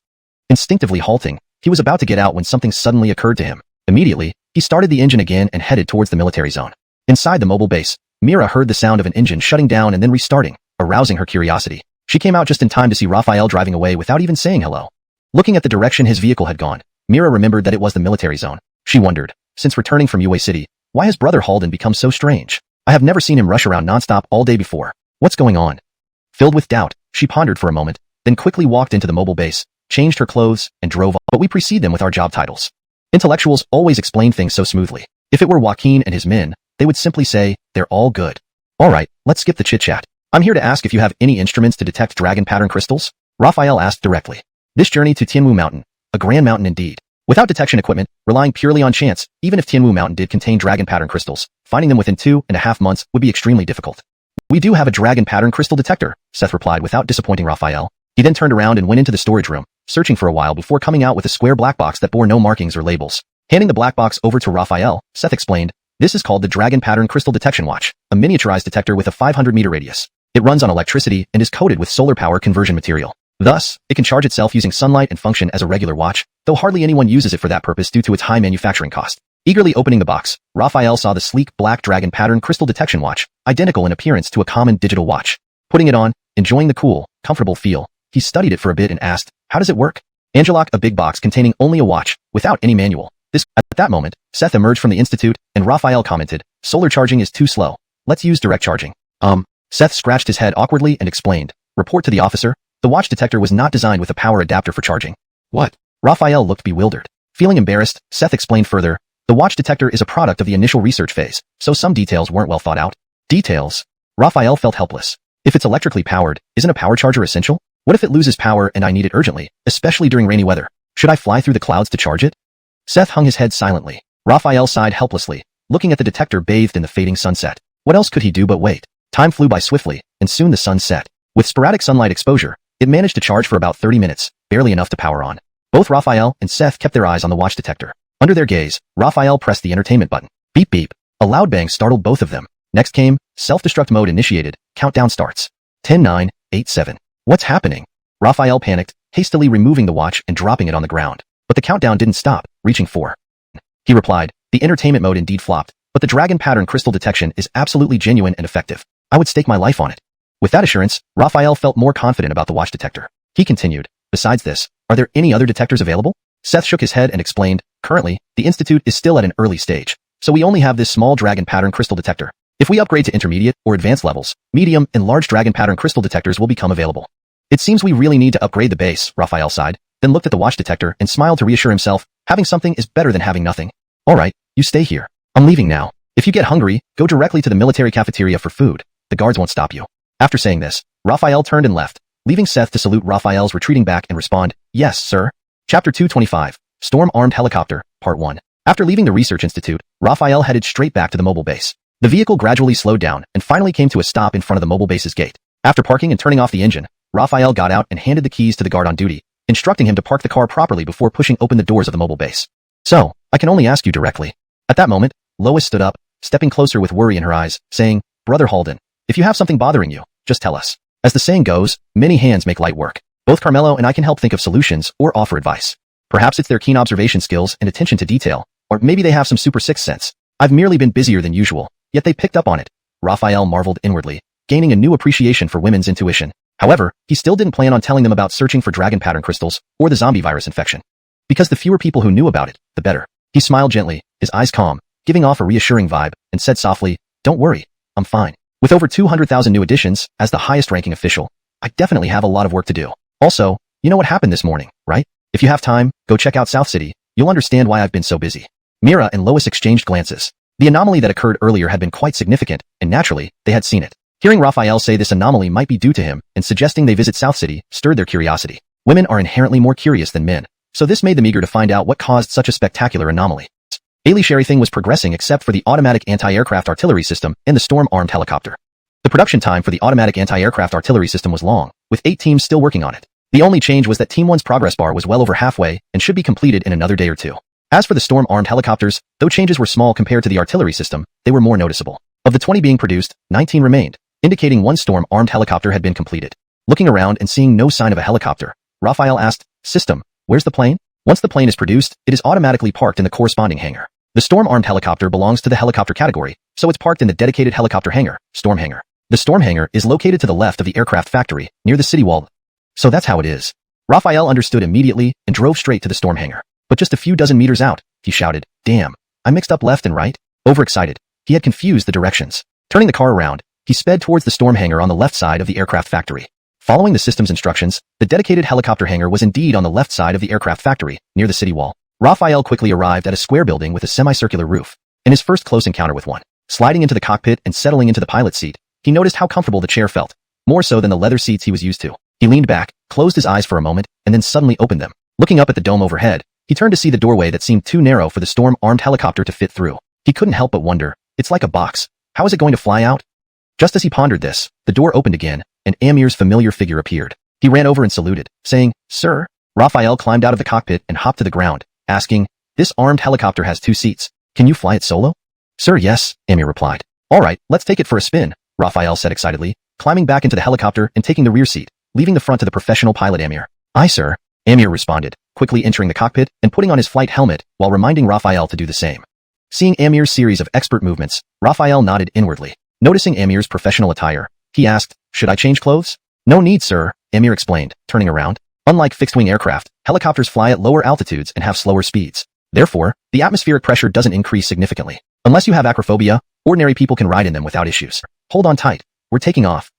[SPEAKER 1] Instinctively halting, he was about to get out when something suddenly occurred to him. Immediately, he started the engine again and headed towards the military zone. Inside the mobile base, Mira heard the sound of an engine shutting down and then restarting, arousing her curiosity. She came out just in time to see Raphael driving away without even saying hello. Looking at the direction his vehicle had gone, Mira remembered that it was the military zone. She wondered, since returning from Yue City, why has Brother Halden become so strange? I have never seen him rush around nonstop all day before. What's going on? Filled with doubt, she pondered for a moment, then quickly walked into the mobile base, changed her clothes, and drove off. But we precede them with our job titles. Intellectuals always explain things so smoothly. If it were Joaquin and his men, they would simply say, "They're all good." Alright, let's skip the chit-chat. I'm here to ask if you have any instruments to detect dragon pattern crystals? Raphael asked directly. This journey to Tianwu Mountain, a grand mountain indeed. Without detection equipment, relying purely on chance, even if Tianwu Mountain did contain dragon pattern crystals, finding them within 2.5 months would be extremely difficult. "We do have a dragon pattern crystal detector," Seth replied without disappointing Raphael. He then turned around and went into the storage room, searching for a while before coming out with a square black box that bore no markings or labels. Handing the black box over to Raphael, Seth explained, "This is called the Dragon Pattern Crystal Detection Watch, a miniaturized detector with a 500-meter radius. It runs on electricity and is coated with solar power conversion material. Thus, it can charge itself using sunlight and function as a regular watch, though hardly anyone uses it for that purpose due to its high manufacturing cost." Eagerly opening the box, Raphael saw the sleek black dragon pattern crystal detection watch, identical in appearance to a common digital watch. Putting it on, enjoying the cool, comfortable feel, he studied it for a bit and asked, "How does it work?" Angelok, a big box containing only a watch, without any manual. At that moment, Seth emerged from the institute, and Raphael commented, "Solar charging is too slow. Let's use direct charging." Seth scratched his head awkwardly and explained, report to the officer, the watch detector was not designed with a power adapter for charging. What? Raphael looked bewildered. Feeling embarrassed, Seth explained further, the watch detector is a product of the initial research phase, so some details weren't well thought out. Details? Raphael felt helpless. If it's electrically powered, isn't a power charger essential? What if it loses power and I need it urgently, especially during rainy weather? Should I fly through the clouds to charge it? Seth hung his head silently. Raphael sighed helplessly, looking at the detector bathed in the fading sunset. What else could he do but wait? Time flew by swiftly, and soon the sun set. With sporadic sunlight exposure, it managed to charge for about 30 minutes, barely enough to power on. Both Raphael and Seth kept their eyes on the watch detector. Under their gaze, Raphael pressed the entertainment button. Beep beep. A loud bang startled both of them. Next came, self-destruct mode initiated, countdown starts. 10, 9, 8, 7. What's happening? Raphael panicked, hastily removing the watch and dropping it on the ground. But the countdown didn't stop, reaching 4. He replied, the entertainment mode indeed flopped, but the dragon pattern crystal detection is absolutely genuine and effective. I would stake my life on it. With that assurance, Raphael felt more confident about the watch detector. He continued, besides this, are there any other detectors available? Seth shook his head and explained, currently, the Institute is still at an early stage, so we only have this small dragon pattern crystal detector. If we upgrade to intermediate or advanced levels, medium and large dragon pattern crystal detectors will become available. It seems we really need to upgrade the base, Raphael sighed, then looked at the watch detector and smiled to reassure himself, having something is better than having nothing. Alright, you stay here. I'm leaving now. If you get hungry, go directly to the military cafeteria for food. The guards won't stop you. After saying this, Raphael turned and left, leaving Seth to salute Raphael's retreating back and respond, yes, sir. Chapter 225, Storm-Armed Helicopter, Part 1. After leaving the Research Institute, Raphael headed straight back to the mobile base. The vehicle gradually slowed down and finally came to a stop in front of the mobile base's gate. After parking and turning off the engine, Raphael got out and handed the keys to the guard on duty, instructing him to park the car properly before pushing open the doors of the mobile base. So, I can only ask you directly. At that moment, Lois stood up, stepping closer with worry in her eyes, saying, Brother Halden, if you have something bothering you, just tell us. As the saying goes, many hands make light work. Both Carmelo and I can help think of solutions or offer advice. Perhaps it's their keen observation skills and attention to detail, or maybe they have some super sixth sense. I've merely been busier than usual, yet they picked up on it. Raphael marveled inwardly, gaining a new appreciation for women's intuition. However, he still didn't plan on telling them about searching for dragon pattern crystals or the zombie virus infection. Because the fewer people who knew about it, the better. He smiled gently, his eyes calm, giving off a reassuring vibe, and said softly, don't worry, I'm fine. With over 200,000 new additions, as the highest-ranking official, I definitely have a lot of work to do. Also, you know what happened this morning, right? If you have time, go check out South City, you'll understand why I've been so busy. Mira and Lois exchanged glances. The anomaly that occurred earlier had been quite significant, and naturally, they had seen it. Hearing Raphael say this anomaly might be due to him, and suggesting they visit South City, stirred their curiosity. Women are inherently more curious than men, so this made them eager to find out what caused such a spectacular anomaly. Alish, everything was progressing except for the automatic anti-aircraft artillery system and the storm-armed helicopter. The production time for the automatic anti-aircraft artillery system was long, with 8 teams still working on it. The only change was that Team 1's progress bar was well over halfway and should be completed in another day or 2. As for the storm-armed helicopters, though changes were small compared to the artillery system, they were more noticeable. Of the 20 being produced, 19 remained, indicating 1 storm-armed helicopter had been completed. Looking around and seeing no sign of a helicopter, Raphael asked, System, where's the plane? Once the plane is produced, it is automatically parked in the corresponding hangar. The storm-armed helicopter belongs to the helicopter category, so it's parked in the dedicated helicopter hangar, Storm Hangar. The Storm Hangar is located to the left of the aircraft factory, near the city wall. So that's how it is. Raphael understood immediately and drove straight to the Storm Hangar. But just a few dozen meters out, he shouted, damn, I mixed up left and right. Overexcited, he had confused the directions. Turning the car around, he sped towards the Storm Hangar on the left side of the aircraft factory. Following the system's instructions, the dedicated helicopter hangar was indeed on the left side of the aircraft factory, near the city wall. Raphael quickly arrived at a square building with a semicircular roof. In his first close encounter with one, sliding into the cockpit and settling into the pilot's seat, he noticed how comfortable the chair felt, more so than the leather seats he was used to. He leaned back, closed his eyes for a moment, and then suddenly opened them. Looking up at the dome overhead, he turned to see the doorway that seemed too narrow for the storm-armed helicopter to fit through. He couldn't help but wonder, it's like a box. How is it going to fly out? Just as he pondered this, the door opened again, and Amir's familiar figure appeared. He ran over and saluted, saying, Sir. Raphael climbed out of the cockpit and hopped to the ground, asking, this armed helicopter has 2 seats. Can you fly it solo? Sir, yes, Amir replied. All right, let's take it for a spin, Raphael said excitedly, climbing back into the helicopter and taking the rear seat, leaving the front to the professional pilot Amir. Aye, sir, Amir responded, quickly entering the cockpit and putting on his flight helmet while reminding Raphael to do the same. Seeing Amir's series of expert movements, Raphael nodded inwardly. Noticing Amir's professional attire, he asked, should I change clothes? No need, sir, Amir explained, turning around. Unlike fixed-wing aircraft, helicopters fly at lower altitudes and have slower speeds. Therefore, the atmospheric pressure doesn't increase significantly. Unless you have acrophobia, ordinary people can ride in them without issues. Hold on tight. we're taking off.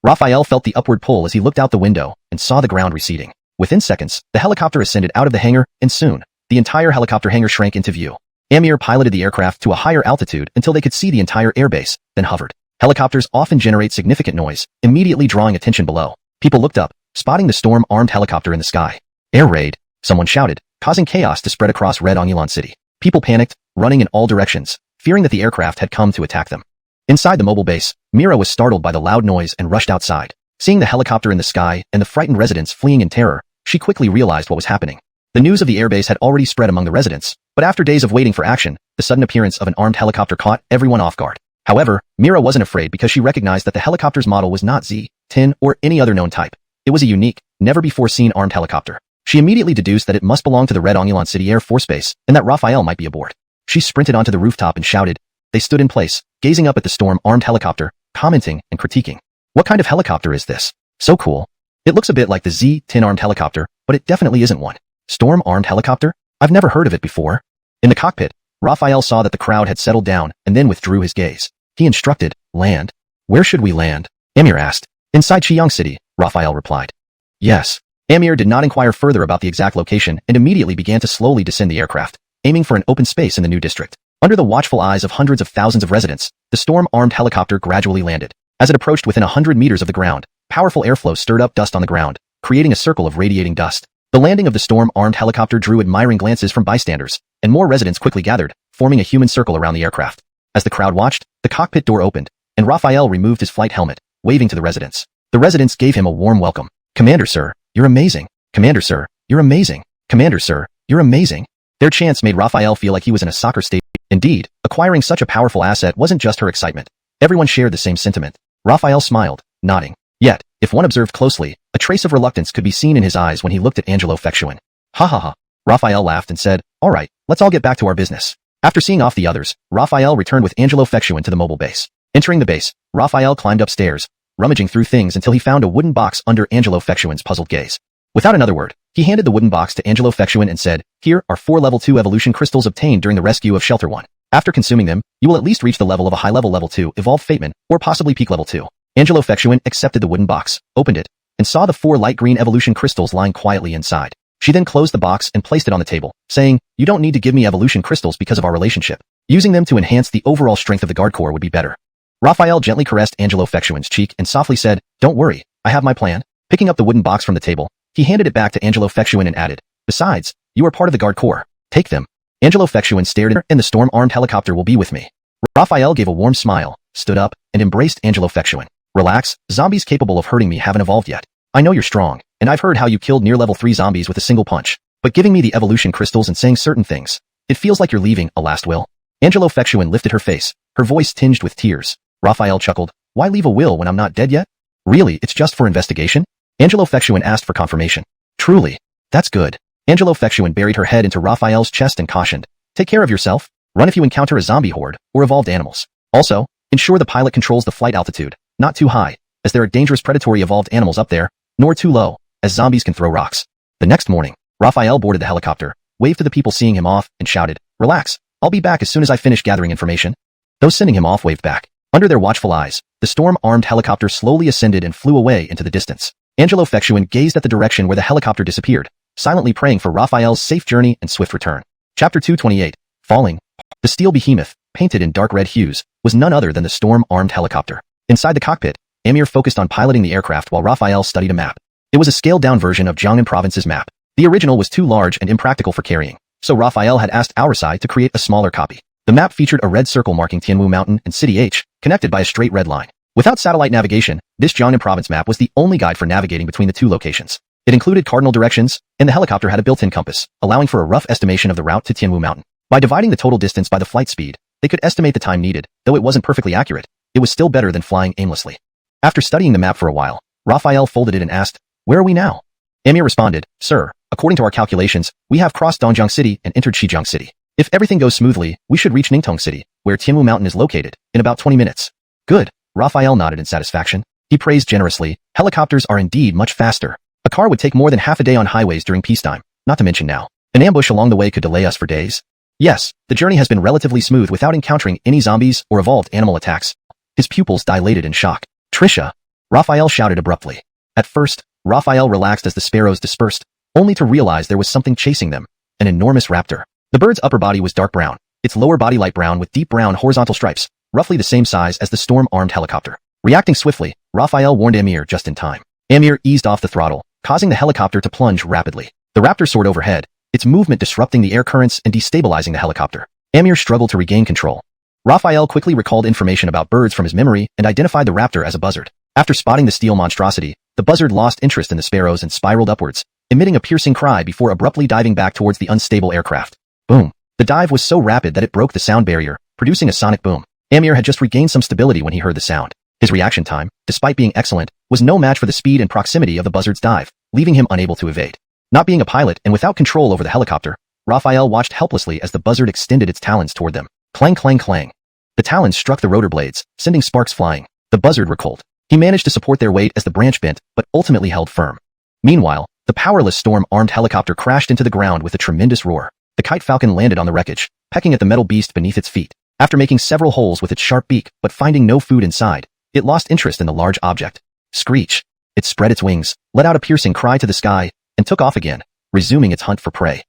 [SPEAKER 1] Raphael felt the upward pull as he looked out the window and saw the ground receding. Within seconds, the helicopter ascended out of the hangar, and soon, the entire helicopter hangar shrank into view. Amir piloted the aircraft to a higher altitude until they could see the entire airbase, then hovered. Helicopters often generate significant noise, immediately drawing attention below. People looked up, spotting the storm-armed helicopter in the sky. Air raid, someone shouted, causing chaos to spread across Red Xuanhuan City. People panicked, running in all directions, fearing that the aircraft had come to attack them. Inside the mobile base, Nero was startled by the loud noise and rushed outside. Seeing the helicopter in the sky and the frightened residents fleeing in terror, she quickly realized what was happening. The news of the airbase had already spread among the residents, but after days of waiting for action, the sudden appearance of an armed helicopter caught everyone off guard. However, Mira wasn't afraid because she recognized that the helicopter's model was not Z-10 or any other known type. It was a unique, never-before-seen armed helicopter. She immediately deduced that it must belong to the Red Xuanhuan City Air Force Base and that Raphael might be aboard. She sprinted onto the rooftop and shouted. They stood in place, gazing up at the storm-armed helicopter, commenting and critiquing. What kind of helicopter is this? So cool. It looks a bit like the Z-10 armed helicopter, but it definitely isn't one. Storm-armed helicopter? I've never heard of it before. In the cockpit, Raphael saw that the crowd had settled down and then withdrew his gaze. He instructed, land. Where should we land? Amir asked. Inside Xiang City, Raphael replied. Yes. Amir did not inquire further about the exact location and immediately began to slowly descend the aircraft, aiming for an open space in the new district. Under the watchful eyes of hundreds of thousands of residents, the storm-armed helicopter gradually landed. As it approached within 100 meters of the ground, powerful airflow stirred up dust on the ground, creating a circle of radiating dust. The landing of the storm-armed helicopter drew admiring glances from bystanders, and more residents quickly gathered, forming a human circle around the aircraft. As the crowd watched, the cockpit door opened, and Raphael removed his flight helmet, waving to the residents. The residents gave him a warm welcome. Commander sir, you're amazing. Commander sir, you're amazing. Commander sir, you're amazing. Their chants made Raphael feel like he was in a soccer stadium. Indeed, acquiring such a powerful asset wasn't just her excitement. Everyone shared the same sentiment. Raphael smiled, nodding. Yet, if one observed closely, a trace of reluctance could be seen in his eyes when he looked at Angelo Fectuan. Ha ha ha. Raphael laughed and said, all right, let's all get back to our business. After seeing off the others, Raphael returned with Angelo Fectuan to the mobile base. Entering the base, Raphael climbed upstairs, rummaging through things until he found a wooden box under Angelo Fectuan's puzzled gaze. Without another word, he handed the wooden box to Angelo Fectuan and said, here are 4 level 2 evolution crystals obtained during the rescue of Shelter 1. After consuming them, you will at least reach the level of a high-level level 2 evolved Fateman, or possibly peak level 2. Angelo Fectuan accepted the wooden box, opened it, and saw the 4 light green evolution crystals lying quietly inside. She then closed the box and placed it on the table, saying, you don't need to give me evolution crystals because of our relationship. Using them to enhance the overall strength of the guard corps would be better. Raphael gently caressed Angelo Fectuan's cheek and softly said, don't worry, I have my plan. Picking up the wooden box from the table, he handed it back to Angelo Fectuan and added, besides, you are part of the guard corps. Take them. Angelo Fectuan stared at her, and the storm-armed helicopter will be with me. Raphael gave a warm smile, stood up, and embraced Angelo Fectuan. Relax, zombies capable of hurting me haven't evolved yet. I know you're strong, and I've heard how you killed near level 3 zombies with a single punch. But giving me the evolution crystals and saying certain things, it feels like you're leaving a last will. Angelo Fectuan lifted her face, her voice tinged with tears. Raphael chuckled, why leave a will when I'm not dead yet? Really, it's just for investigation? Angelo Fectuan asked for confirmation. Truly. That's good. Angelo Fectuan buried her head into Raphael's chest and cautioned, take care of yourself, run if you encounter a zombie horde, or evolved animals. Also, ensure the pilot controls the flight altitude, not too high, as there are dangerous predatory evolved animals up there, nor too low, as zombies can throw rocks. The next morning, Raphael boarded the helicopter, waved to the people seeing him off, and shouted, relax, I'll be back as soon as I finish gathering information. Those sending him off waved back. Under their watchful eyes, the storm-armed helicopter slowly ascended and flew away into the distance. Angelo Fectuan gazed at the direction where the helicopter disappeared, silently praying for Raphael's safe journey and swift return. Chapter 228, Falling. The steel behemoth, painted in dark red hues, was none other than the storm-armed helicopter. Inside the cockpit, Amir focused on piloting the aircraft while Raphael studied a map. It was a scaled-down version of Jiangnan Province's map. The original was too large and impractical for carrying, so Raphael had asked Ourside to create a smaller copy. The map featured a red circle marking Tianwu Mountain and City H, connected by a straight red line. Without satellite navigation, this Jiangnan Province map was the only guide for navigating between the two locations. It included cardinal directions, and the helicopter had a built-in compass, allowing for a rough estimation of the route to Tianwu Mountain. By dividing the total distance by the flight speed, they could estimate the time needed. Though it wasn't perfectly accurate, it was still better than flying aimlessly. After studying the map for a while, Raphael folded it and asked, where are we now? Amir responded, sir, according to our calculations, we have crossed Dongjiang City and entered Shijiang City. If everything goes smoothly, we should reach Ningtong City, where Tianwu Mountain is located, in about 20 minutes. Good. Raphael nodded in satisfaction. He praised generously, helicopters are indeed much faster. A car would take more than half a day on highways during peacetime, not to mention now. An ambush along the way could delay us for days. Yes, the journey has been relatively smooth without encountering any zombies or evolved animal attacks. His pupils dilated in shock. Trisha! Raphael shouted abruptly. At first, Raphael relaxed as the sparrows dispersed, only to realize there was something chasing them, an enormous raptor. The bird's upper body was dark brown, its lower body light brown with deep brown horizontal stripes, roughly the same size as the storm-armed helicopter. Reacting swiftly, Raphael warned Amir just in time. Amir eased off the throttle, causing the helicopter to plunge rapidly. The raptor soared overhead, its movement disrupting the air currents and destabilizing the helicopter. Amir struggled to regain control. Raphael quickly recalled information about birds from his memory and identified the raptor as a buzzard. After spotting the steel monstrosity, the buzzard lost interest in the sparrows and spiraled upwards, emitting a piercing cry before abruptly diving back towards the unstable aircraft. Boom! The dive was so rapid that it broke the sound barrier, producing a sonic boom. Amir had just regained some stability when he heard the sound. His reaction time, despite being excellent, was no match for the speed and proximity of the buzzard's dive, leaving him unable to evade. Not being a pilot and without control over the helicopter, Raphael watched helplessly as the buzzard extended its talons toward them. Clang clang clang. The talons struck the rotor blades, sending sparks flying. The buzzard recoiled. He managed to support their weight as the branch bent, but ultimately held firm. Meanwhile, the powerless storm-armed helicopter crashed into the ground with a tremendous roar. The kite falcon landed on the wreckage, pecking at the metal beast beneath its feet. After making several holes with its sharp beak, but finding no food inside, it lost interest in the large object. Screech! It spread its wings, let out a piercing cry to the sky, and took off again, resuming its hunt for prey.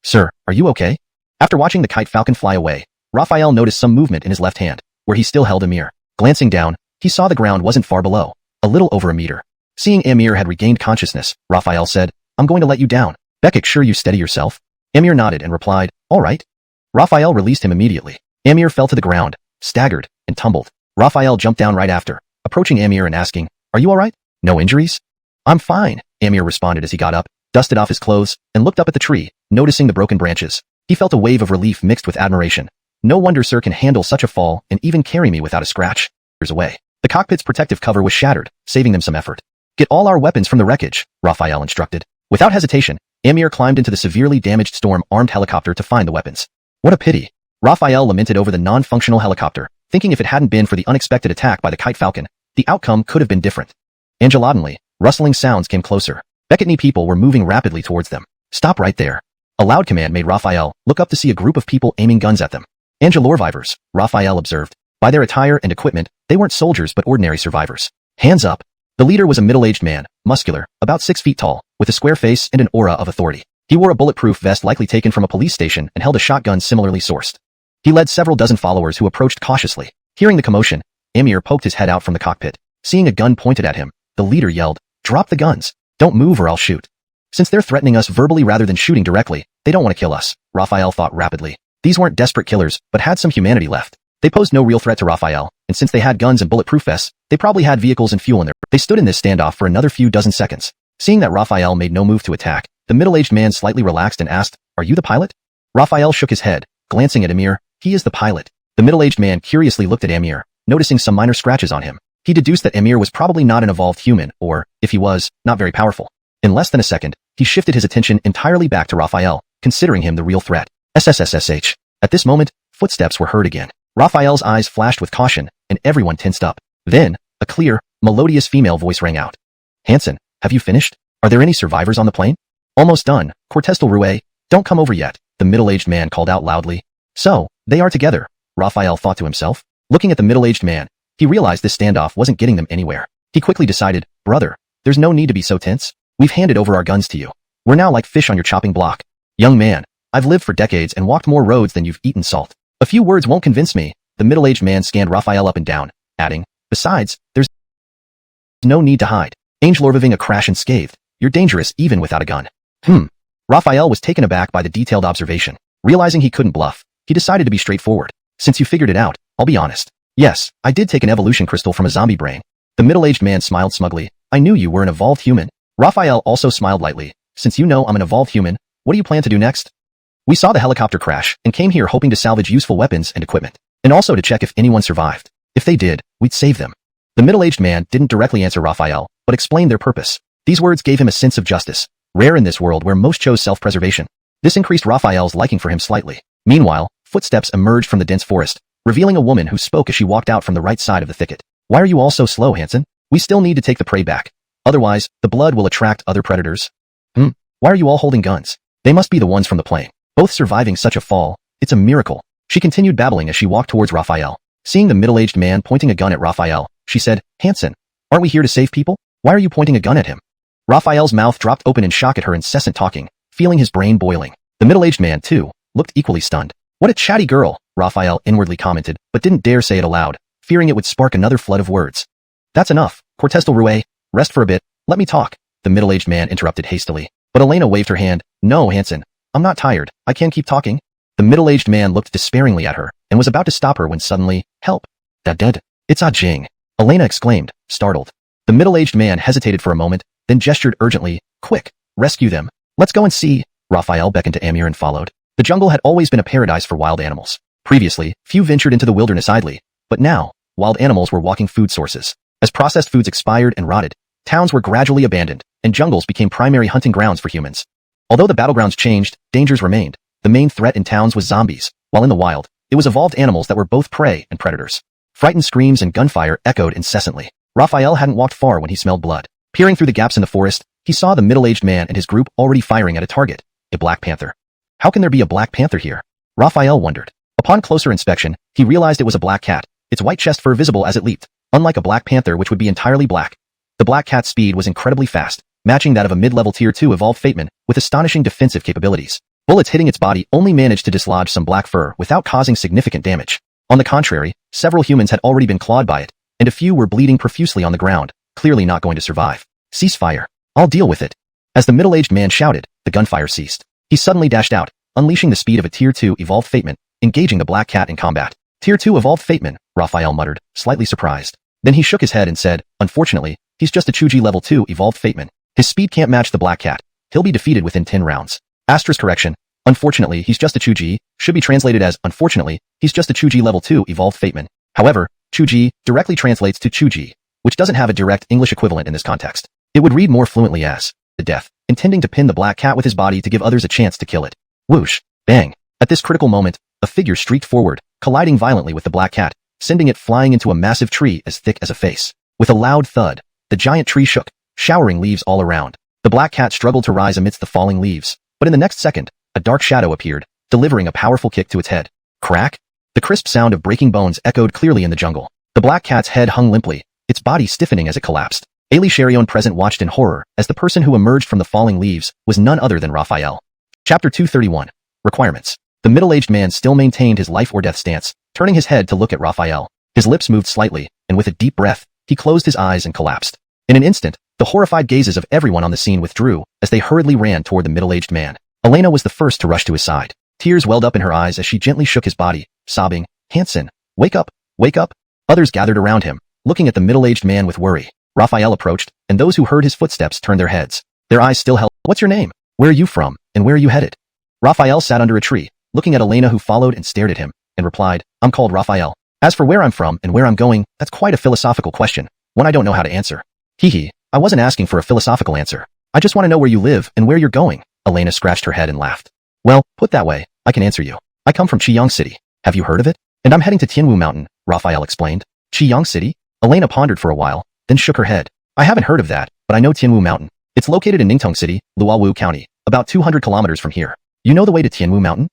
[SPEAKER 1] Sir, are you okay? After watching the kite falcon fly away, Raphael noticed some movement in his left hand, where he still held Amir. Glancing down, he saw the ground wasn't far below, a little over a meter. Seeing Amir had regained consciousness, Raphael said, "I'm going to let you down. Bekik, sure you steady yourself?" Amir nodded and replied, "All right." Raphael released him immediately. Amir fell to the ground, staggered, and tumbled. Raphael jumped down right after, approaching Amir and asking, "Are you all right? No injuries?" "I'm fine," Amir responded as he got up, dusted off his clothes, and looked up at the tree, noticing the broken branches. He felt a wave of relief mixed with admiration. "No wonder sir can handle such a fall and even carry me without a scratch." Years away. The cockpit's protective cover was shattered, saving them some effort. "Get all our weapons from the wreckage," Raphael instructed. Without hesitation, Amir climbed into the severely damaged storm-armed helicopter to find the weapons. What a pity. Raphael lamented over the non-functional helicopter, thinking if it hadn't been for the unexpected attack by the kite falcon, the outcome could have been different. Angelodenly, rustling sounds came closer. Beketni people were moving rapidly towards them. "Stop right there." A loud command made Raphael look up to see a group of people aiming guns at them. Angelorvivors, Raphael observed. By their attire and equipment, they weren't soldiers but ordinary survivors. "Hands up." The leader was a middle-aged man, muscular, about 6 feet tall, with a square face and an aura of authority. He wore a bulletproof vest likely taken from a police station and held a shotgun similarly sourced. He led several dozen followers who approached cautiously. Hearing the commotion, Amir poked his head out from the cockpit. Seeing a gun pointed at him, the leader yelled, "Drop the guns. Don't move or I'll shoot." Since they're threatening us verbally rather than shooting directly, they don't want to kill us, Raphael thought rapidly. These weren't desperate killers, but had some humanity left. They posed no real threat to Raphael, and since they had guns and bulletproof vests, they probably had vehicles and fuel in there. They stood in this standoff for another few dozen seconds. Seeing that Raphael made no move to attack, the middle-aged man slightly relaxed and asked, "Are you the pilot?" Raphael shook his head, glancing at Amir. "He is the pilot." The middle-aged man curiously looked at Amir, noticing some minor scratches on him. He deduced that Amir was probably not an evolved human, or, if he was, not very powerful. In less than a second, he shifted his attention entirely back to Raphael, considering him the real threat. SSSSH. At this moment, footsteps were heard again. Raphael's eyes flashed with caution, and everyone tensed up. Then, a clear, melodious female voice rang out. "Hansen, have you finished? Are there any survivors on the plane?" "Almost done, Cortestal Rue. Don't come over yet," the middle-aged man called out loudly. So, they are together, Raphael thought to himself. Looking at the middle-aged man, he realized this standoff wasn't getting them anywhere. He quickly decided, "Brother, there's no need to be so tense. We've handed over our guns to you. We're now like fish on your chopping block. Young man, I've lived for decades and walked more roads than you've eaten salt. A few words won't convince me." The middle-aged man scanned Raphael up and down, adding, "Besides, there's no need to hide. Angelorviving a crash unscathed. You're dangerous even without a gun." Raphael was taken aback by the detailed observation. Realizing he couldn't bluff, he decided to be straightforward. "Since you figured it out, I'll be honest. Yes, I did take an evolution crystal from a zombie brain." The middle-aged man smiled smugly. "I knew you were an evolved human." Raphael also smiled lightly. "Since you know I'm an evolved human, what do you plan to do next?" "We saw the helicopter crash and came here hoping to salvage useful weapons and equipment, and also to check if anyone survived. If they did, we'd save them." The middle-aged man didn't directly answer Raphael, but explained their purpose. These words gave him a sense of justice, rare in this world where most chose self-preservation. This increased Raphael's liking for him slightly. Meanwhile, footsteps emerged from the dense forest, revealing a woman who spoke as she walked out from the right side of the thicket. "Why are you all so slow, Hansen? We still need to take the prey back. Otherwise, the blood will attract other predators." Why are you all holding guns? They must be the ones from the plane. Both surviving such a fall. It's a miracle." She continued babbling as she walked towards Raphael. Seeing the middle-aged man pointing a gun at Raphael, she said, "Hansen, aren't we here to save people? Why are you pointing a gun at him?" Raphael's mouth dropped open in shock at her incessant talking, feeling his brain boiling. The middle-aged man, too, looked equally stunned. "What a chatty girl," Raphael inwardly commented, but didn't dare say it aloud, fearing it would spark another flood of words. "That's enough, Cortez del Rue. Rest for a bit. Let me talk," the middle-aged man interrupted hastily. But Elena waved her hand. "No, Hansen. I'm not tired. I can keep talking." The middle-aged man looked despairingly at her and was about to stop her when suddenly, "Help! That dead? It's Ah Jing!" Elena exclaimed, startled. The middle-aged man hesitated for a moment, then gestured urgently, "Quick! Rescue them! Let's go and see!" Raphael beckoned to Amir and followed. The jungle had always been a paradise for wild animals. Previously, few ventured into the wilderness idly, but now, wild animals were walking food sources. As processed foods expired and rotted, towns were gradually abandoned, and jungles became primary hunting grounds for humans. Although the battlegrounds changed, dangers remained. The main threat in towns was zombies, while in the wild, it was evolved animals that were both prey and predators. Frightened screams and gunfire echoed incessantly. Raphael hadn't walked far when he smelled blood. Peering through the gaps in the forest, he saw the middle-aged man and his group already firing at a target, a black panther. How can there be a black panther here? Raphael wondered. Upon closer inspection, he realized it was a black cat, its white chest fur visible as it leaped, unlike a black panther which would be entirely black. The black cat's speed was incredibly fast, matching that of a mid-level Tier 2 evolved Fateman, with astonishing defensive capabilities. Bullets hitting its body only managed to dislodge some black fur without causing significant damage. On the contrary, several humans had already been clawed by it, and a few were bleeding profusely on the ground, clearly not going to survive. "Cease fire. I'll deal with it." As the middle-aged man shouted, the gunfire ceased. He suddenly dashed out, unleashing the speed of a Tier 2 evolved Fateman, engaging the black cat in combat. "Tier 2 evolved Fateman," Raphael muttered, slightly surprised. Then he shook his head and said, "Unfortunately, he's just a Chuji level 2 evolved Fateman. His speed can't match the black cat. He'll be defeated within 10 rounds. Asterisk correction. Unfortunately, he's just a Chuji, should be translated as, unfortunately, he's just a Chuji level 2 evolved Fateman. However, Chuji directly translates to Chuji, which doesn't have a direct English equivalent in this context. It would read more fluently as, the death, intending to pin the black cat with his body to give others a chance to kill it. Whoosh. Bang. At this critical moment, a figure streaked forward, colliding violently with the black cat, sending it flying into a massive tree as thick as a face. With a loud thud, the giant tree shook, showering leaves all around. The black cat struggled to rise amidst the falling leaves, but in the next second, a dark shadow appeared, delivering a powerful kick to its head. Crack! The crisp sound of breaking bones echoed clearly in the jungle. The black cat's head hung limply, its body stiffening as it collapsed. Ailey Cherion present watched in horror as the person who emerged from the falling leaves was none other than Raphael. Chapter 231. Requirements. The middle-aged man still maintained his life-or-death stance, turning his head to look at Raphael. His lips moved slightly, and with a deep breath, he closed his eyes and collapsed. In an instant, the horrified gazes of everyone on the scene withdrew as they hurriedly ran toward the middle-aged man. Elena was the first to rush to his side. Tears welled up in her eyes as she gently shook his body, sobbing, "Hansen, wake up, wake up." Others gathered around him, looking at the middle-aged man with worry. Raphael approached, and those who heard his footsteps turned their heads. Their eyes still held. "What's your name? Where are you from, and where are you headed?" Raphael sat under a tree, looking at Elena who followed and stared at him, and replied, "I'm called Raphael. As for where I'm from and where I'm going, that's quite a philosophical question, one I don't know how to answer." "Hee, I wasn't asking for a philosophical answer. I just want to know where you live and where you're going." Elena scratched her head and laughed. "Well, put that way, I can answer you. I come from Qiyang City. Have you heard of it? And I'm heading to Tianwu Mountain," Raphael explained. "Qiyang City?" Elena pondered for a while, then shook her head. "I haven't heard of that, but I know Tianwu Mountain. It's located in Ningtong City, Luowu County, about 200 kilometers from here. You know the way to Tianwu Mountain?"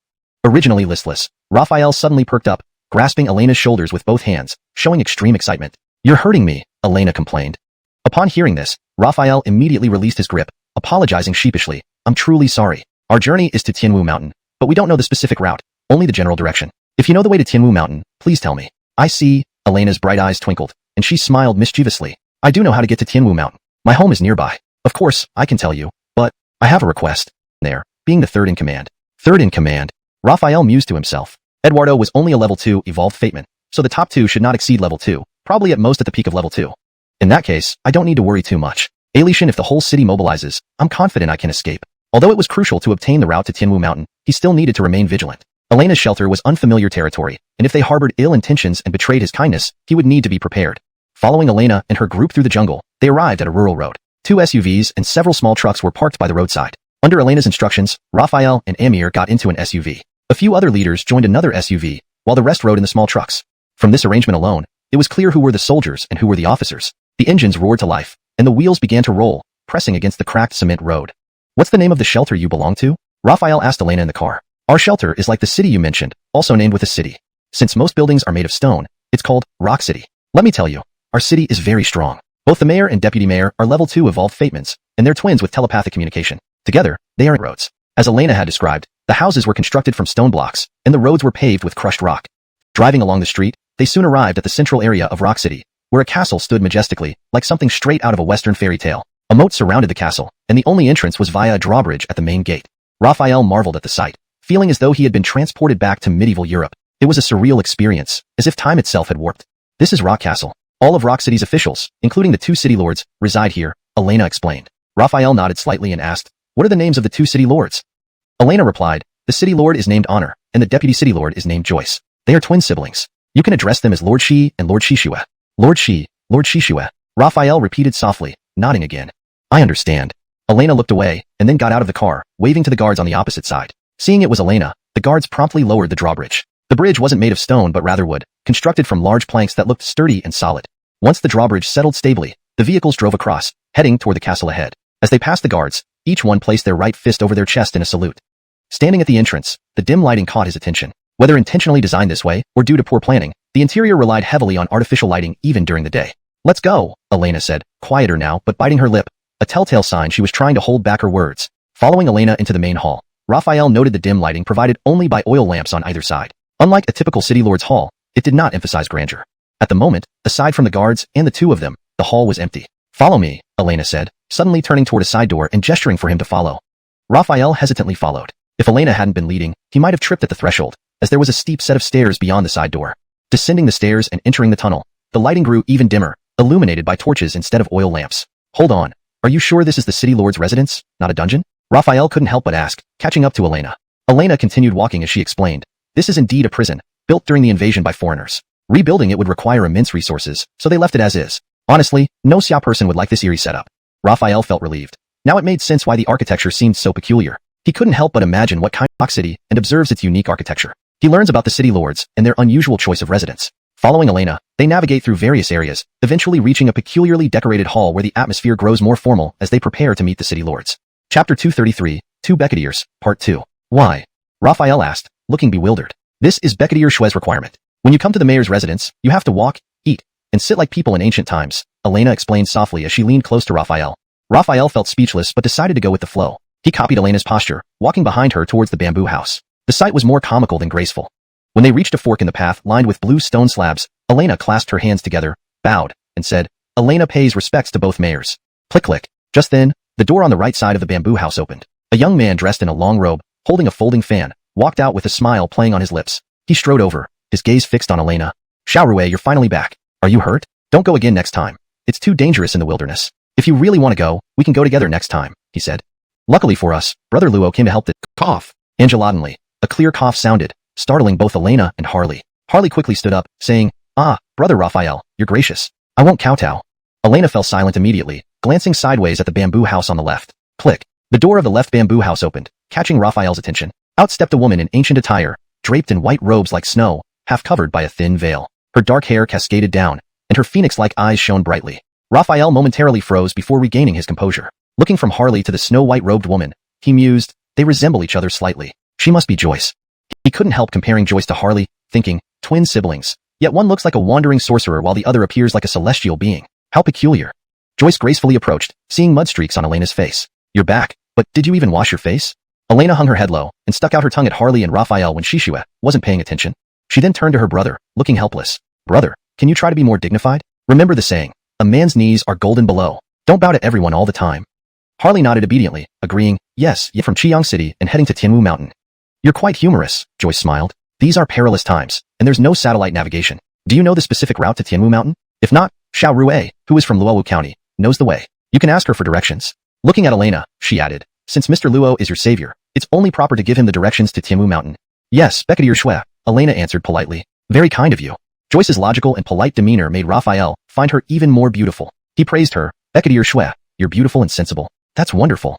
[SPEAKER 1] Originally listless, Raphael suddenly perked up, grasping Elena's shoulders with both hands, showing extreme excitement. "You're hurting me," Elena complained. Upon hearing this, Raphael immediately released his grip, apologizing sheepishly. "I'm truly sorry. Our journey is to Tianwu Mountain, but we don't know the specific route, only the general direction. If you know the way to Tianwu Mountain, please tell me." "I see." Elena's bright eyes twinkled, and she smiled mischievously. "I do know how to get to Tianwu Mountain. My home is nearby. Of course, I can tell you, but I have a request." There, being the third in command. Third in command? Raphael mused to himself. Eduardo was only a level 2 evolved Fateman, so the top 2 should not exceed level 2, probably at most at the peak of level 2. In that case, I don't need to worry too much. Alishan, if the whole city mobilizes, I'm confident I can escape. Although it was crucial to obtain the route to Tianwu Mountain, he still needed to remain vigilant. Elena's shelter was unfamiliar territory, and if they harbored ill intentions and betrayed his kindness, he would need to be prepared. Following Elena and her group through the jungle, they arrived at a rural road. 2 SUVs and several small trucks were parked by the roadside. Under Elena's instructions, Raphael and Amir got into an SUV. A few other leaders joined another SUV, while the rest rode in the small trucks. From this arrangement alone, it was clear who were the soldiers and who were the officers. The engines roared to life, and the wheels began to roll, pressing against the cracked cement road. "What's the name of the shelter you belong to?" Raphael asked Elena in the car. "Our shelter is like the city you mentioned, also named with a city. Since most buildings are made of stone, It's called Rock City. Let me tell you, our city is very strong. Both the mayor and deputy mayor are level 2 evolved fatemans, and they're twins with telepathic communication. Together, they are roads. As Elena had described, the houses were constructed from stone blocks, and the roads were paved with crushed rock. Driving along the street, they soon arrived at the central area of Rock City, where a castle stood majestically, like something straight out of a western fairy tale. A moat surrounded the castle, and the only entrance was via a drawbridge at the main gate. Raphael marveled at the sight, feeling as though he had been transported back to medieval Europe. It was a surreal experience, as if time itself had warped. This is Rock Castle. All of Rock City's officials, including the 2 city lords, reside here, Elena explained. Raphael nodded slightly and asked, what are the names of the 2 city lords? Elena replied, the city lord is named Honor, and the deputy city lord is named Joyce. They are twin siblings. You can address them as Lord Shi and Lord Shishue. Lord Shi, Lord Shishue. Raphael repeated softly, nodding again. I understand. Elena looked away, and then got out of the car, waving to the guards on the opposite side. Seeing it was Elena, the guards promptly lowered the drawbridge. The bridge wasn't made of stone but rather wood, constructed from large planks that looked sturdy and solid. Once the drawbridge settled stably, the vehicles drove across, heading toward the castle ahead. As they passed the guards, each one placed their right fist over their chest in a salute. Standing at the entrance, the dim lighting caught his attention. Whether intentionally designed this way, or due to poor planning, the interior relied heavily on artificial lighting even during the day. Let's go, Elena said, quieter now but biting her lip, a telltale sign she was trying to hold back her words. Following Elena into the main hall, Raphael noted the dim lighting provided only by oil lamps on either side. Unlike a typical city lord's hall, it did not emphasize grandeur. At the moment, aside from the guards and the 2 of them, the hall was empty. Follow me, Elena said, suddenly turning toward a side door and gesturing for him to follow. Raphael hesitantly followed. If Elena hadn't been leading, he might have tripped at the threshold, as there was a steep set of stairs beyond the side door. Descending the stairs and entering the tunnel, the lighting grew even dimmer, illuminated by torches instead of oil lamps. Hold on. Are you sure this is the city lord's residence, not a dungeon? Raphael couldn't help but ask, catching up to Elena. Elena continued walking as she explained. This is indeed a prison, built during the invasion by foreigners. Rebuilding it would require immense resources, so they left it as is. Honestly, no Xia person would like this eerie setup. Raphael felt relieved. Now it made sense why the architecture seemed so peculiar. He couldn't help but imagine what kind of city and observes its unique architecture. He learns about the city lords and their unusual choice of residents. Following Elena, they navigate through various areas, eventually reaching a peculiarly decorated hall where the atmosphere grows more formal as they prepare to meet the city lords. Chapter 233, 2 Becketiers, Part 2. Why? Raphael asked, looking bewildered. This is Becketier Shue's requirement. When you come to the mayor's residence, you have to walk, eat, and sit like people in ancient times, Elena explained softly as she leaned close to Raphael. Raphael felt speechless but decided to go with the flow. He copied Elena's posture, walking behind her towards the bamboo house. The sight was more comical than graceful. When they reached a fork in the path lined with blue stone slabs, Elena clasped her hands together, bowed, and said, Elena pays respects to both mayors. Click click. Just then, the door on the right side of the bamboo house opened. A young man dressed in a long robe, holding a folding fan, walked out with a smile playing on his lips. He strode over, his gaze fixed on Elena. Xuanhuan, you're finally back. Are you hurt? Don't go again next time. It's too dangerous in the wilderness. If you really want to go, we can go together next time, he said. Luckily for us, Brother Luo came to help the cough. Angelotantly, a clear cough sounded, startling both Elena and Harley. Harley quickly stood up, saying, Ah, Brother Raphael, you're gracious. I won't kowtow. Elena fell silent immediately, glancing sideways at the bamboo house on the left. Click. The door of the left bamboo house opened, catching Raphael's attention. Out stepped a woman in ancient attire, draped in white robes like snow, half covered by a thin veil. Her dark hair cascaded down, and her phoenix-like eyes shone brightly. Raphael momentarily froze before regaining his composure. Looking from Harley to the snow-white-robed woman, he mused, they resemble each other slightly. She must be Joyce. He couldn't help comparing Joyce to Harley, thinking, twin siblings. Yet one looks like a wandering sorcerer while the other appears like a celestial being. How peculiar. Joyce gracefully approached, seeing mud streaks on Elena's face. You're back, but did you even wash your face? Elena hung her head low, and stuck out her tongue at Harley and Raphael when Shishue wasn't paying attention. She then turned to her brother, looking helpless. Brother, can you try to be more dignified? Remember the saying, a man's knees are golden below. Don't bow to everyone all the time. Harley nodded obediently, agreeing, yes, yet from Qiyang City and heading to Tianwu Mountain. You're quite humorous, Joyce smiled. These are perilous times, and there's no satellite navigation. Do you know the specific route to Tianwu Mountain? If not, Xuanhuan, who is from Luowu County, knows the way. You can ask her for directions. Looking at Elena, she added, since Mr. Luo is your savior, it's only proper to give him the directions to Tianwu Mountain. Yes, Becketier Shui, Elena answered politely. Very kind of you. Joyce's logical and polite demeanor made Raphael find her even more beautiful. He praised her, Becketier Shui, you're beautiful and sensible. That's wonderful.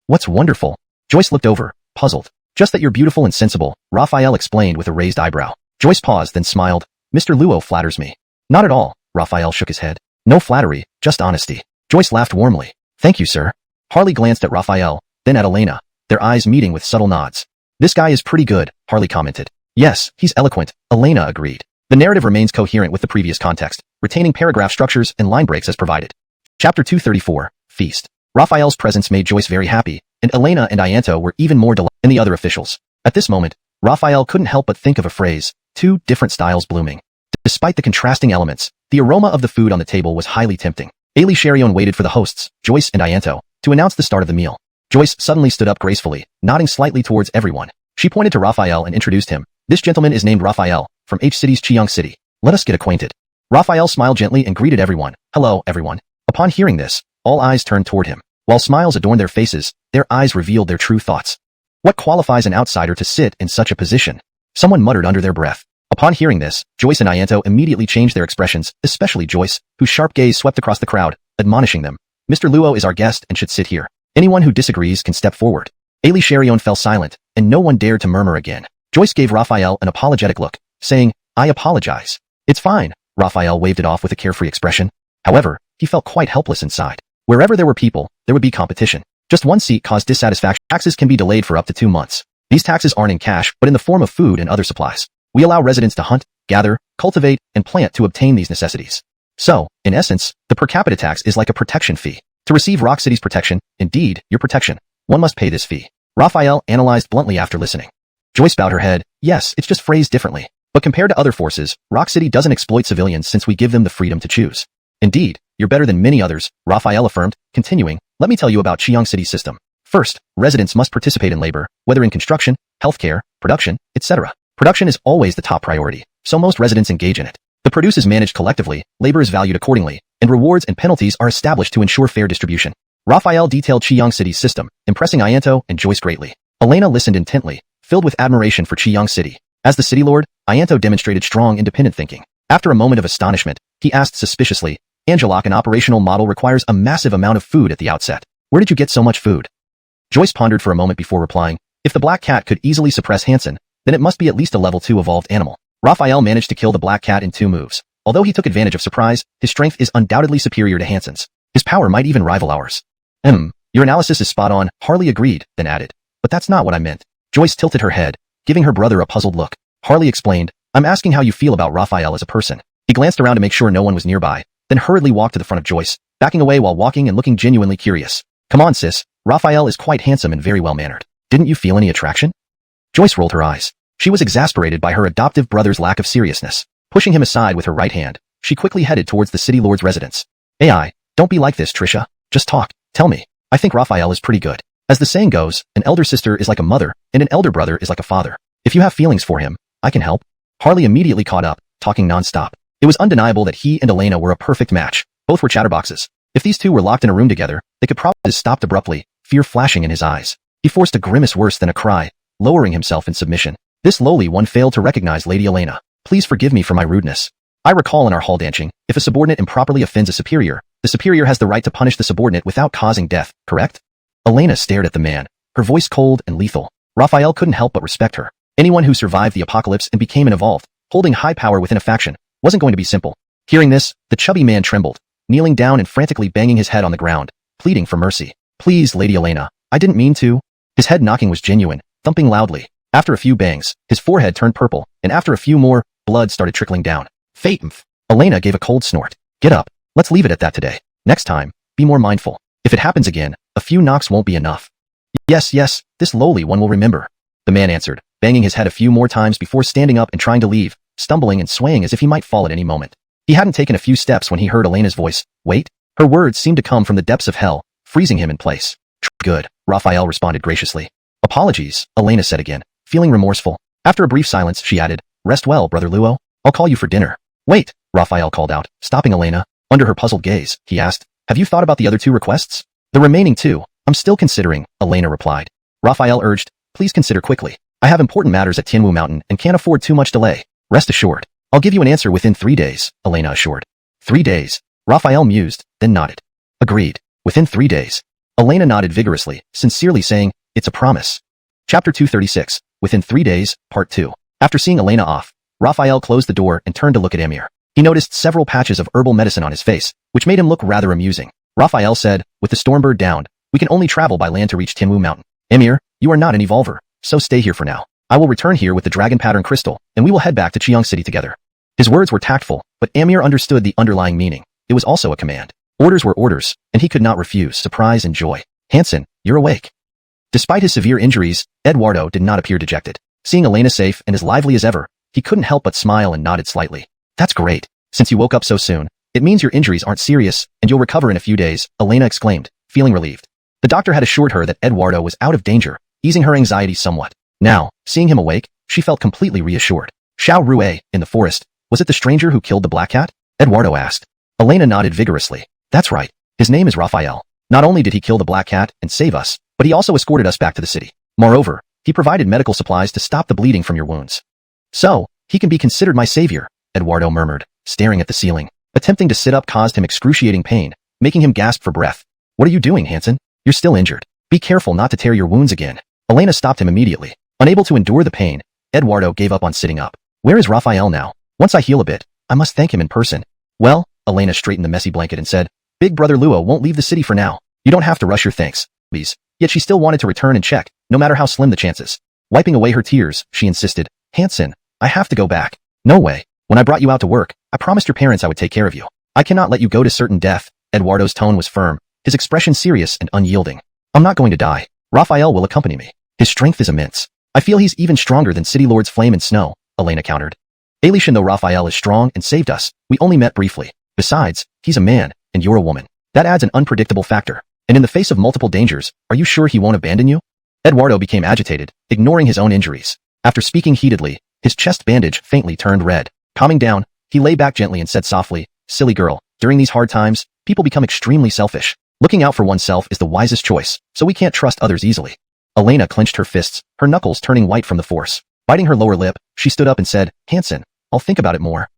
[SPEAKER 1] What's wonderful? Joyce looked over, puzzled. Just that you're beautiful and sensible, Raphael explained with a raised eyebrow. Joyce paused then smiled. Mr. Luo flatters me. Not at all, Raphael shook his head. No flattery, just honesty. Joyce laughed warmly. Thank you, sir. Harley glanced at Raphael, then at Elena, their eyes meeting with subtle nods. This guy is pretty good, Harley commented. Yes, he's eloquent, Elena agreed. The narrative remains coherent with the previous context, retaining paragraph structures and line breaks as provided. Chapter 234, Feast. Raphael's presence made Joyce very happy, and Elena and Ianto were even more delighted than the other officials. At this moment, Raphael couldn't help but think of a phrase, two different styles blooming. Despite the contrasting elements, the aroma of the food on the table was highly tempting. Xuanhuan waited for the hosts, Joyce and Ianto, to announce the start of the meal. Joyce suddenly stood up gracefully, nodding slightly towards everyone. She pointed to Raphael and introduced him. This gentleman is named Raphael, from H-City's Chiang City. Let us get acquainted. Raphael smiled gently and greeted everyone. Hello, everyone. Upon hearing this, all eyes turned toward him. While smiles adorned their faces, their eyes revealed their true thoughts. What qualifies an outsider to sit in such a position? Someone muttered under their breath. Upon hearing this, Joyce and Ianto immediately changed their expressions, especially Joyce, whose sharp gaze swept across the crowd, admonishing them. Mr. Luo is our guest and should sit here. Anyone who disagrees can step forward. Xuanhuan fell silent, and no one dared to murmur again. Joyce gave Raphael an apologetic look, saying, I apologize. It's fine. Raphael waved it off with a carefree expression. However, he felt quite helpless inside. Wherever there were people, there would be competition. Just one seat caused dissatisfaction. Taxes can be delayed for up to 2 months. These taxes aren't in cash, but in the form of food and other supplies. We allow residents to hunt, gather, cultivate, and plant to obtain these necessities. So, in essence, the per capita tax is like a protection fee. To receive Rock City's protection, indeed, your protection, one must pay this fee. Raphael analyzed bluntly after listening. Joyce bowed her head. Yes, it's just phrased differently. But compared to other forces, Rock City doesn't exploit civilians since we give them the freedom to choose. Indeed, you're better than many others, Raphael affirmed. Continuing, let me tell you about Chiang City's system. First, residents must participate in labor, whether in construction, healthcare, production, etc. Production is always the top priority, so most residents engage in it. The produce is managed collectively, labor is valued accordingly, and rewards and penalties are established to ensure fair distribution. Raphael detailed Chiang City's system, impressing Ianto and Joyce greatly. Elena listened intently, filled with admiration for Chiang City. As the city lord, Ianto demonstrated strong independent thinking. After a moment of astonishment, he asked suspiciously, Angela, an operational model requires a massive amount of food at the outset. Where did you get so much food? Joyce pondered for a moment before replying, if the black cat could easily suppress Hansen, then it must be at least a level 2 evolved animal. Raphael managed to kill the black cat in 2 moves. Although he took advantage of surprise, his strength is undoubtedly superior to Hansen's. His power might even rival ours. Your analysis is spot on, Harley agreed, then added. But that's not what I meant. Joyce tilted her head, giving her brother a puzzled look. Harley explained, I'm asking how you feel about Raphael as a person. He glanced around to make sure no one was nearby, then hurriedly walked to the front of Joyce, backing away while walking and looking genuinely curious. Come on, sis. Raphael is quite handsome and very well-mannered. Didn't you feel any attraction? Joyce rolled her eyes. She was exasperated by her adoptive brother's lack of seriousness. Pushing him aside with her right hand, she quickly headed towards the city lord's residence. AI, don't be like this, Trisha. Just talk. Tell me. I think Raphael is pretty good. As the saying goes, an elder sister is like a mother, and an elder brother is like a father. If you have feelings for him, I can help. Harley immediately caught up, talking non-stop. It was undeniable that he and Elena were a perfect match. Both were chatterboxes. If these two were locked in a room together, they could probably have stopped abruptly, fear flashing in his eyes. He forced a grimace worse than a cry, lowering himself in submission. This lowly one failed to recognize Lady Elena. Please forgive me for my rudeness. I recall in our hall dancing, if a subordinate improperly offends a superior, the superior has the right to punish the subordinate without causing death, correct? Elena stared at the man, her voice cold and lethal. Raphael couldn't help but respect her. Anyone who survived the apocalypse and became an evolved, holding high power within a faction, wasn't going to be simple. Hearing this, the chubby man trembled, kneeling down and frantically banging his head on the ground, pleading for mercy. Please, Lady Elena, I didn't mean to. His head knocking was genuine, thumping loudly. After a few bangs, his forehead turned purple, and after a few more, blood started trickling down. Fate! Elena gave a cold snort. Get up. Let's leave it at that today. Next time, be more mindful. If it happens again, a few knocks won't be enough. Yes, this lowly one will remember. The man answered, banging his head a few more times before standing up and trying to leave, stumbling and swaying as if he might fall at any moment. He hadn't taken a few steps when he heard Elena's voice. Wait? Her words seemed to come from the depths of hell, freezing him in place. Good, Raphael responded graciously. Apologies, Elena said again, feeling remorseful. After a brief silence, she added, Rest well, Brother Luo. I'll call you for dinner. Wait, Raphael called out, stopping Elena. Under her puzzled gaze, he asked, Have you thought about the other 2 requests? The remaining 2, I'm still considering, Elena replied. Raphael urged, Please consider quickly. I have important matters at Tianwu Mountain and can't afford too much delay. Rest assured. I'll give you an answer within 3 days, Elena assured. 3 days. Raphael mused, then nodded. Agreed. Within 3 days. Elena nodded vigorously, sincerely saying, It's a promise. Chapter 236, Within 3 days, Part 2. After seeing Elena off, Raphael closed the door and turned to look at Emir. He noticed several patches of herbal medicine on his face, which made him look rather amusing. Raphael said, With the Stormbird downed, we can only travel by land to reach Tianwu Mountain. Emir, you are not an evolver, so stay here for now. I will return here with the dragon pattern crystal, and we will head back to Chiang City together. His words were tactful, but Amir understood the underlying meaning. It was also a command. Orders were orders, and he could not refuse surprise and joy. Hansen, you're awake. Despite his severe injuries, Eduardo did not appear dejected. Seeing Elena safe and as lively as ever, he couldn't help but smile and nodded slightly. That's great. Since you woke up so soon, it means your injuries aren't serious, and you'll recover in a few days, Elena exclaimed, feeling relieved. The doctor had assured her that Eduardo was out of danger, easing her anxiety somewhat. Now, seeing him awake, she felt completely reassured. Xiao Rue, in the forest, was it the stranger who killed the black cat? Eduardo asked. Elena nodded vigorously. That's right. His name is Raphael. Not only did he kill the black cat and save us, but he also escorted us back to the city. Moreover, he provided medical supplies to stop the bleeding from your wounds. So, he can be considered my savior, Eduardo murmured, staring at the ceiling. Attempting to sit up caused him excruciating pain, making him gasp for breath. What are you doing, Hansen? You're still injured. Be careful not to tear your wounds again. Elena stopped him immediately. Unable to endure the pain, Eduardo gave up on sitting up. Where is Raphael now? Once I heal a bit, I must thank him in person. Well, Elena straightened the messy blanket and said, Big brother Luo won't leave the city for now. You don't have to rush your thanks, please. Yet she still wanted to return and check, no matter how slim the chances. Wiping away her tears, she insisted, Hansen, I have to go back. No way. When I brought you out to work, I promised your parents I would take care of you. I cannot let you go to certain death. Eduardo's tone was firm, his expression serious and unyielding. I'm not going to die. Raphael will accompany me. His strength is immense. I feel he's even stronger than City Lords Flame and Snow, Elena countered. Alishan, though Raphael is strong and saved us, we only met briefly. Besides, he's a man, and you're a woman. That adds an unpredictable factor. And in the face of multiple dangers, are you sure he won't abandon you? Eduardo became agitated, ignoring his own injuries. After speaking heatedly, his chest bandage faintly turned red. Calming down, he lay back gently and said softly, Silly girl, during these hard times, people become extremely selfish. Looking out for oneself is the wisest choice, so we can't trust others easily. Elena clenched her fists, her knuckles turning white from the force. Biting her lower lip, she stood up and said, Hansen, I'll think about it more.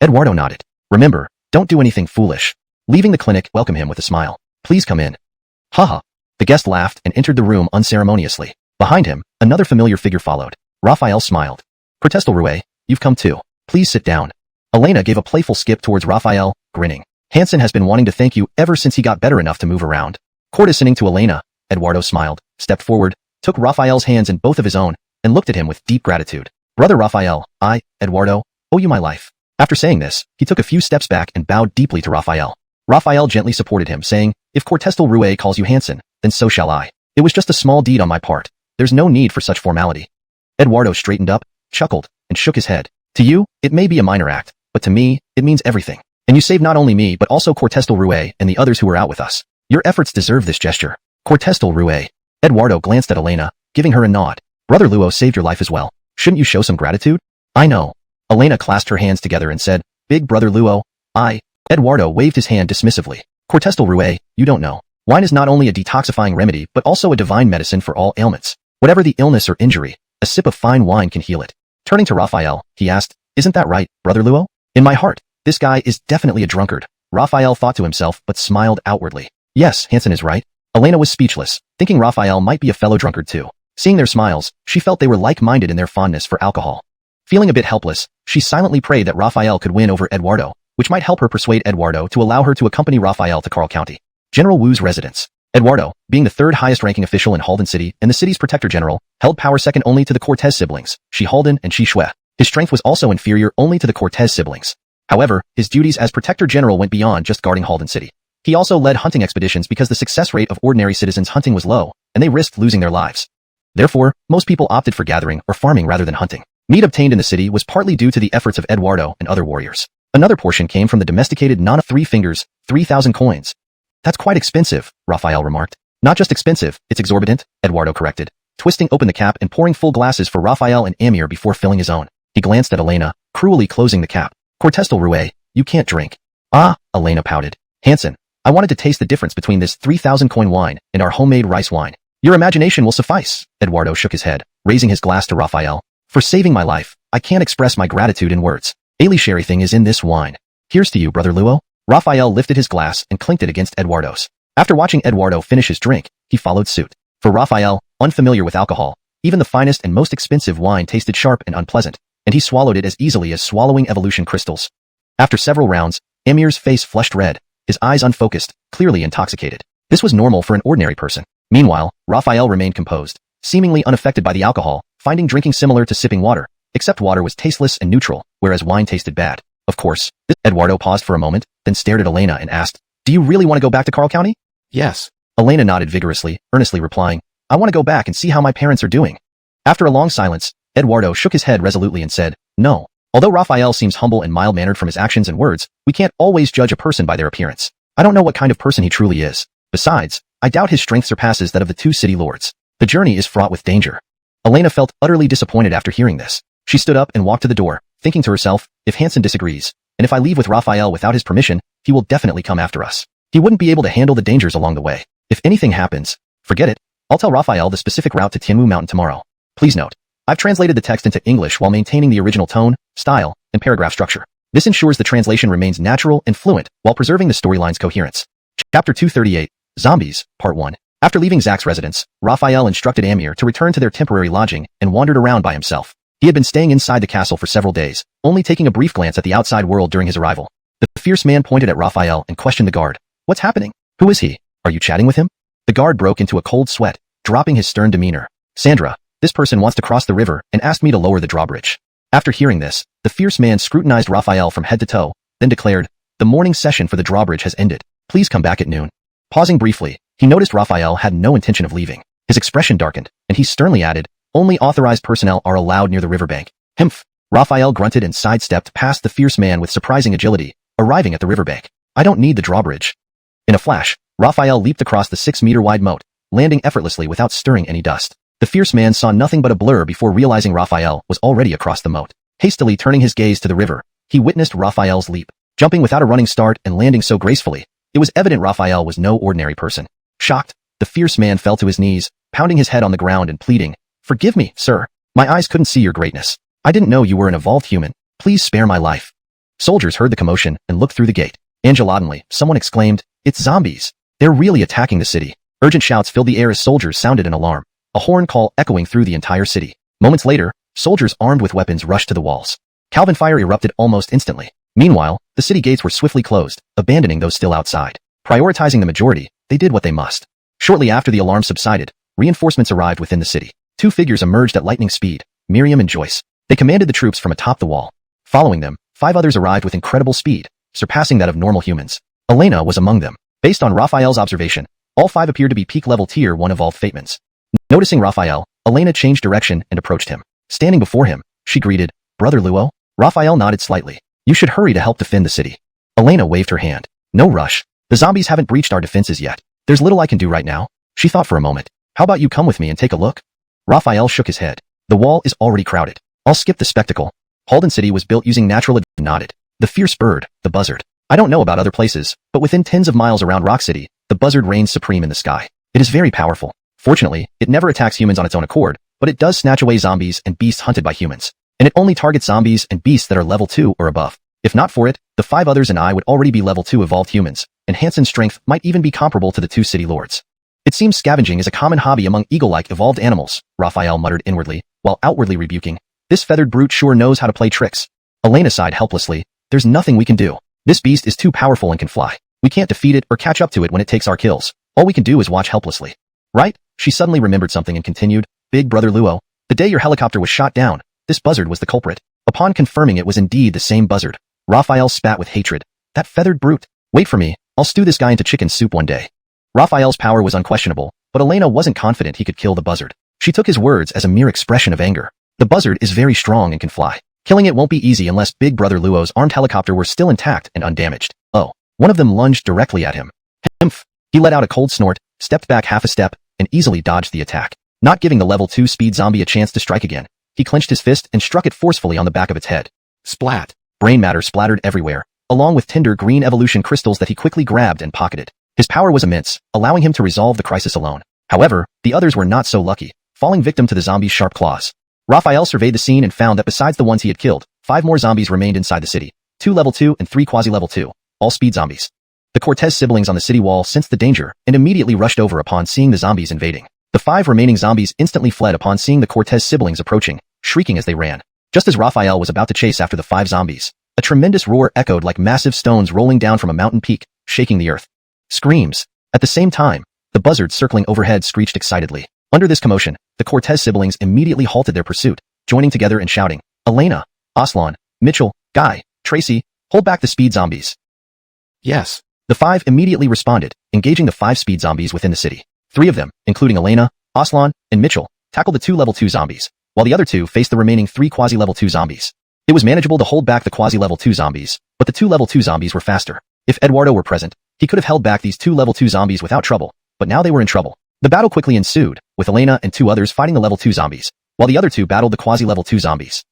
[SPEAKER 1] Eduardo nodded. Remember, don't do anything foolish. Leaving the clinic, welcome him with a smile. Please come in. Haha. The guest laughed and entered the room unceremoniously. Behind him, another familiar figure followed. Raphael smiled. Protestal Rue, you've come too. Please sit down. Elena gave a playful skip towards Raphael, grinning. Hansen has been wanting to thank you ever since he got better enough to move around. Courtesaning to Elena, Eduardo smiled, stepped forward, took Raphael's hands in both of his own, and looked at him with deep gratitude. Brother Raphael, I, Eduardo, owe you my life. After saying this, he took a few steps back and bowed deeply to Raphael. Raphael gently supported him, saying, If Cortestal Rue calls you Hansen, then so shall I. It was just a small deed on my part. There's no need for such formality. Eduardo straightened up, chuckled, and shook his head. To you, it may be a minor act, but to me, it means everything. And you saved not only me but also Cortestal Rue and the others who were out with us. Your efforts deserve this gesture. Cortestal Rue. Eduardo glanced at Elena, giving her a nod. Brother Luo saved your life as well. Shouldn't you show some gratitude? I know. Elena clasped her hands together and said, Big brother Luo, I. Eduardo waved his hand dismissively. Cortestal Rue, you don't know. Wine is not only a detoxifying remedy but also a divine medicine for all ailments. Whatever the illness or injury, a sip of fine wine can heal it. Turning to Raphael, he asked, Isn't that right, brother Luo? In my heart, this guy is definitely a drunkard. Raphael thought to himself but smiled outwardly. Yes, Hansen is right. Elena was speechless, thinking Raphael might be a fellow drunkard too. Seeing their smiles, she felt they were like-minded in their fondness for alcohol. Feeling a bit helpless, she silently prayed that Raphael could win over Eduardo, which might help her persuade Eduardo to allow her to accompany Raphael to Carl County. General Wu's residence. Eduardo, being the third highest ranking official in Halden City and the city's protector general, held power second only to the Cortez siblings, Shi Halden and Shi Shui. His strength was also inferior only to the Cortez siblings. However, his duties as protector general went beyond just guarding Halden City. He also led hunting expeditions because the success rate of ordinary citizens hunting was low, and they risked losing their lives. Therefore, most people opted for gathering or farming rather than hunting. Meat obtained in the city was partly due to the efforts of Eduardo and other warriors. Another portion came from the domesticated Nana 3 fingers, 3,000 coins. That's quite expensive, Raphael remarked. Not just expensive, it's exorbitant, Eduardo corrected, twisting open the cap and pouring full glasses for Raphael and Amir before filling his own. He glanced at Elena, cruelly closing the cap. Cortestal Rue, you can't drink. Ah, Elena pouted. Hansen, I wanted to taste the difference between this 3,000 coin wine and our homemade rice wine. Your imagination will suffice, Eduardo shook his head, raising his glass to Raphael. For saving my life, I can't express my gratitude in words. Ailey sherry thing is in this wine. Here's to you, brother Luo. Raphael lifted his glass and clinked it against Eduardo's. After watching Eduardo finish his drink, he followed suit. For Raphael, unfamiliar with alcohol, even the finest and most expensive wine tasted sharp and unpleasant, and he swallowed it as easily as swallowing evolution crystals. After several rounds, Amir's face flushed red, his eyes unfocused, clearly intoxicated. This was normal for an ordinary person. Meanwhile, Raphael remained composed, seemingly unaffected by the alcohol, finding drinking similar to sipping water, except water was tasteless and neutral, whereas wine tasted bad. Of course. Eduardo paused for a moment, then stared at Elena and asked, "Do you really want to go back to Carl County?"
[SPEAKER 2] Yes.
[SPEAKER 1] Elena nodded vigorously, earnestly replying, "I want to go back and see how my parents are doing." After a long silence, Eduardo shook his head resolutely and said, "No. Although Raphael seems humble and mild-mannered from his actions and words, we can't always judge a person by their appearance. I don't know what kind of person he truly is. Besides, I doubt his strength surpasses that of the two city lords. The journey is fraught with danger." Elena felt utterly disappointed after hearing this. She stood up and walked to the door, thinking to herself, if Hansen disagrees, and if I leave with Raphael without his permission, he will definitely come after us. He wouldn't be able to handle the dangers along the way. If anything happens, forget it. I'll tell Raphael the specific route to Tianwu Mountain tomorrow. Please note, I've translated the text into English while maintaining the original tone, style, and paragraph structure. This ensures the translation remains natural and fluent while preserving the storyline's coherence. Chapter 238, Zombies, Part 1. After leaving Zach's residence, Raphael instructed Amir to return to their temporary lodging and wandered around by himself. He had been staying inside the castle for several days, only taking a brief glance at the outside world during his arrival. The fierce man pointed at Raphael and questioned the guard. "What's happening? Who is he? Are you chatting with him?" The guard broke into a cold sweat, dropping his stern demeanor. "Sandra, this person wants to cross the river and asked me to lower the drawbridge." After hearing this, the fierce man scrutinized Raphael from head to toe, then declared, "The morning session for the drawbridge has ended. Please come back at noon." Pausing briefly, he noticed Raphael had no intention of leaving. His expression darkened, and he sternly added, "Only authorized personnel are allowed near the riverbank." "Humph." Raphael grunted and sidestepped past the fierce man with surprising agility, arriving at the riverbank. "I don't need the drawbridge." In a flash, Raphael leaped across the 6-meter-wide moat, landing effortlessly without stirring any dust. The fierce man saw nothing but a blur before realizing Raphael was already across the moat. Hastily turning his gaze to the river, he witnessed Raphael's leap. Jumping without a running start and landing so gracefully, it was evident Raphael was no ordinary person. Shocked, the fierce man fell to his knees, pounding his head on the ground and pleading, "Forgive me, sir. My eyes couldn't see your greatness. I didn't know you were an evolved human. Please spare my life." Soldiers heard the commotion and looked through the gate. Angelaudinely, someone exclaimed, "It's zombies. They're really attacking the city." Urgent shouts filled the air as soldiers sounded an alarm, a horn call echoing through the entire city. Moments later, soldiers armed with weapons rushed to the walls. Calvin fire erupted almost instantly. Meanwhile, the city gates were swiftly closed, abandoning those still outside. Prioritizing the majority, they did what they must. Shortly after the alarm subsided, reinforcements arrived within the city. Two figures emerged at lightning speed, Miriam and Joyce. They commanded the troops from atop the wall. Following them, 5 others arrived with incredible speed, surpassing that of normal humans. Elena was among them. Based on Raphael's observation, all 5 appeared to be peak-level Tier 1 evolved Fatemans. Noticing Raphael, Elena changed direction and approached him. Standing before him, she greeted, "Brother Luo?" Raphael nodded slightly. "You should hurry to help defend the city." Elena waved her hand. "No rush. The zombies haven't breached our defenses yet. There's little I can do right now." She thought for a moment. "How about you come with me and take a look?" Raphael shook his head. "The wall is already crowded. I'll skip the spectacle." Halden City was built using natural nodded. "The fierce bird, the buzzard. I don't know about other places, but within tens of miles around Rock City, the buzzard reigns supreme in the sky. It is very powerful. Fortunately, it never attacks humans on its own accord, but it does snatch away zombies and beasts hunted by humans. And it only targets zombies and beasts that are level 2 or above. If not for it, the 5 others and I would already be level 2 evolved humans, and Hansen's strength might even be comparable to the 2 city lords." "It seems scavenging is a common hobby among eagle-like evolved animals," Raphael muttered inwardly, while outwardly rebuking. "This feathered brute sure knows how to play tricks." Elena sighed helplessly. "There's nothing we can do. This beast is too powerful and can fly. We can't defeat it or catch up to it when it takes our kills. All we can do is watch helplessly." "Right?" She suddenly remembered something and continued, "Big brother Luo, the day your helicopter was shot down, this buzzard was the culprit." Upon confirming it was indeed the same buzzard, Raphael spat with hatred. "That feathered brute. Wait for me, I'll stew this guy into chicken soup one day." Raphael's power was unquestionable, but Elena wasn't confident he could kill the buzzard. She took his words as a mere expression of anger. The buzzard is very strong and can fly. Killing it won't be easy unless Big Brother Luo's armed helicopter were still intact and undamaged. Oh, one of them lunged directly at him. Humph! He let out a cold snort, stepped back half a step, and easily dodged the attack. Not giving the level 2 speed zombie a chance to strike again, he clenched his fist and struck it forcefully on the back of its head. Splat! Brain matter splattered everywhere, along with tender green evolution crystals that he quickly grabbed and pocketed. His power was immense, allowing him to resolve the crisis alone. However, the others were not so lucky, falling victim to the zombies' sharp claws. Raphael surveyed the scene and found that besides the ones he had killed, 5 more zombies remained inside the city. 2 level 2 and 3 quasi-level 2, all speed zombies. The Cortez siblings on the city wall sensed the danger and immediately rushed over upon seeing the zombies invading. The 5 remaining zombies instantly fled upon seeing the Cortez siblings approaching, shrieking as they ran. Just as Raphael was about to chase after the 5 zombies, a tremendous roar echoed like massive stones rolling down from a mountain peak, shaking the earth. Screams. At the same time, the buzzard circling overhead screeched excitedly. Under this commotion, the Cortez siblings immediately halted their pursuit, joining together and shouting, "Elena, Aslan, Mitchell, Guy, Tracy, Hold back the speed zombies.
[SPEAKER 2] Yes.
[SPEAKER 1] The 5 immediately responded, engaging the 5 speed zombies within the city. 3 of them, including Elena, Aslan, and Mitchell, tackled the 2 level 2 zombies, while the other 2 faced the remaining 3 quasi-level 2 zombies. It was manageable to hold back the quasi-level 2 zombies, but the 2 level 2 zombies were faster. If Eduardo were present, he could have held back these 2 level 2 zombies without trouble, but now they were in trouble. The battle quickly ensued, with Elena and 2 others fighting the level 2 zombies, while the other 2 battled the quasi-level 2 zombies.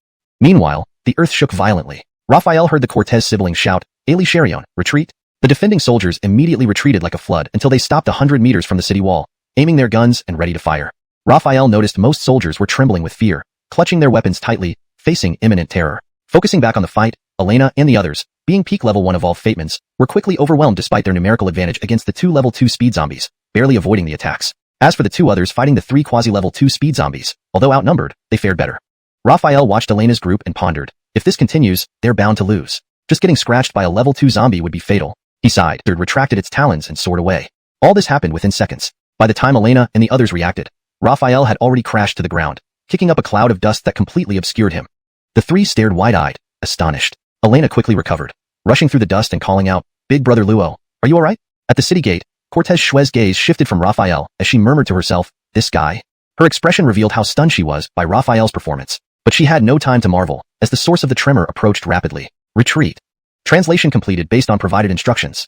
[SPEAKER 1] Meanwhile, the earth shook violently. Raphael heard the Cortez siblings shout, "Ali Sharion, retreat!" The defending soldiers immediately retreated like a flood until they stopped 100 meters from the city wall, aiming their guns and ready to fire. Raphael noticed most soldiers were trembling with fear, clutching their weapons tightly, facing imminent terror. Focusing back on the fight, Elena and the others, being peak level 1 evolved Fatemans, were quickly overwhelmed despite their numerical advantage against the 2 level 2 speed zombies, barely avoiding the attacks. As for the 2 others fighting the 3 quasi-level 2 speed zombies, although outnumbered, they fared better. Raphael watched Elena's group and pondered, if this continues, they're bound to lose. Just getting scratched by a level 2 zombie would be fatal. He sighed, retracted its talons and soared away. All this happened within seconds. By the time Elena and the others reacted, Raphael had already crashed to the ground, kicking up a cloud of dust that completely obscured him. The 3 stared wide-eyed, astonished. Elena quickly recovered, rushing through the dust and calling out, "Big brother Luo, are you alright?" At the city gate, Cortez Shue's gaze shifted from Raphael as she murmured to herself, "This guy?" Her expression revealed how stunned she was by Raphael's performance, but she had no time to marvel, as the source of the tremor approached rapidly. Retreat. Translation completed based on provided instructions.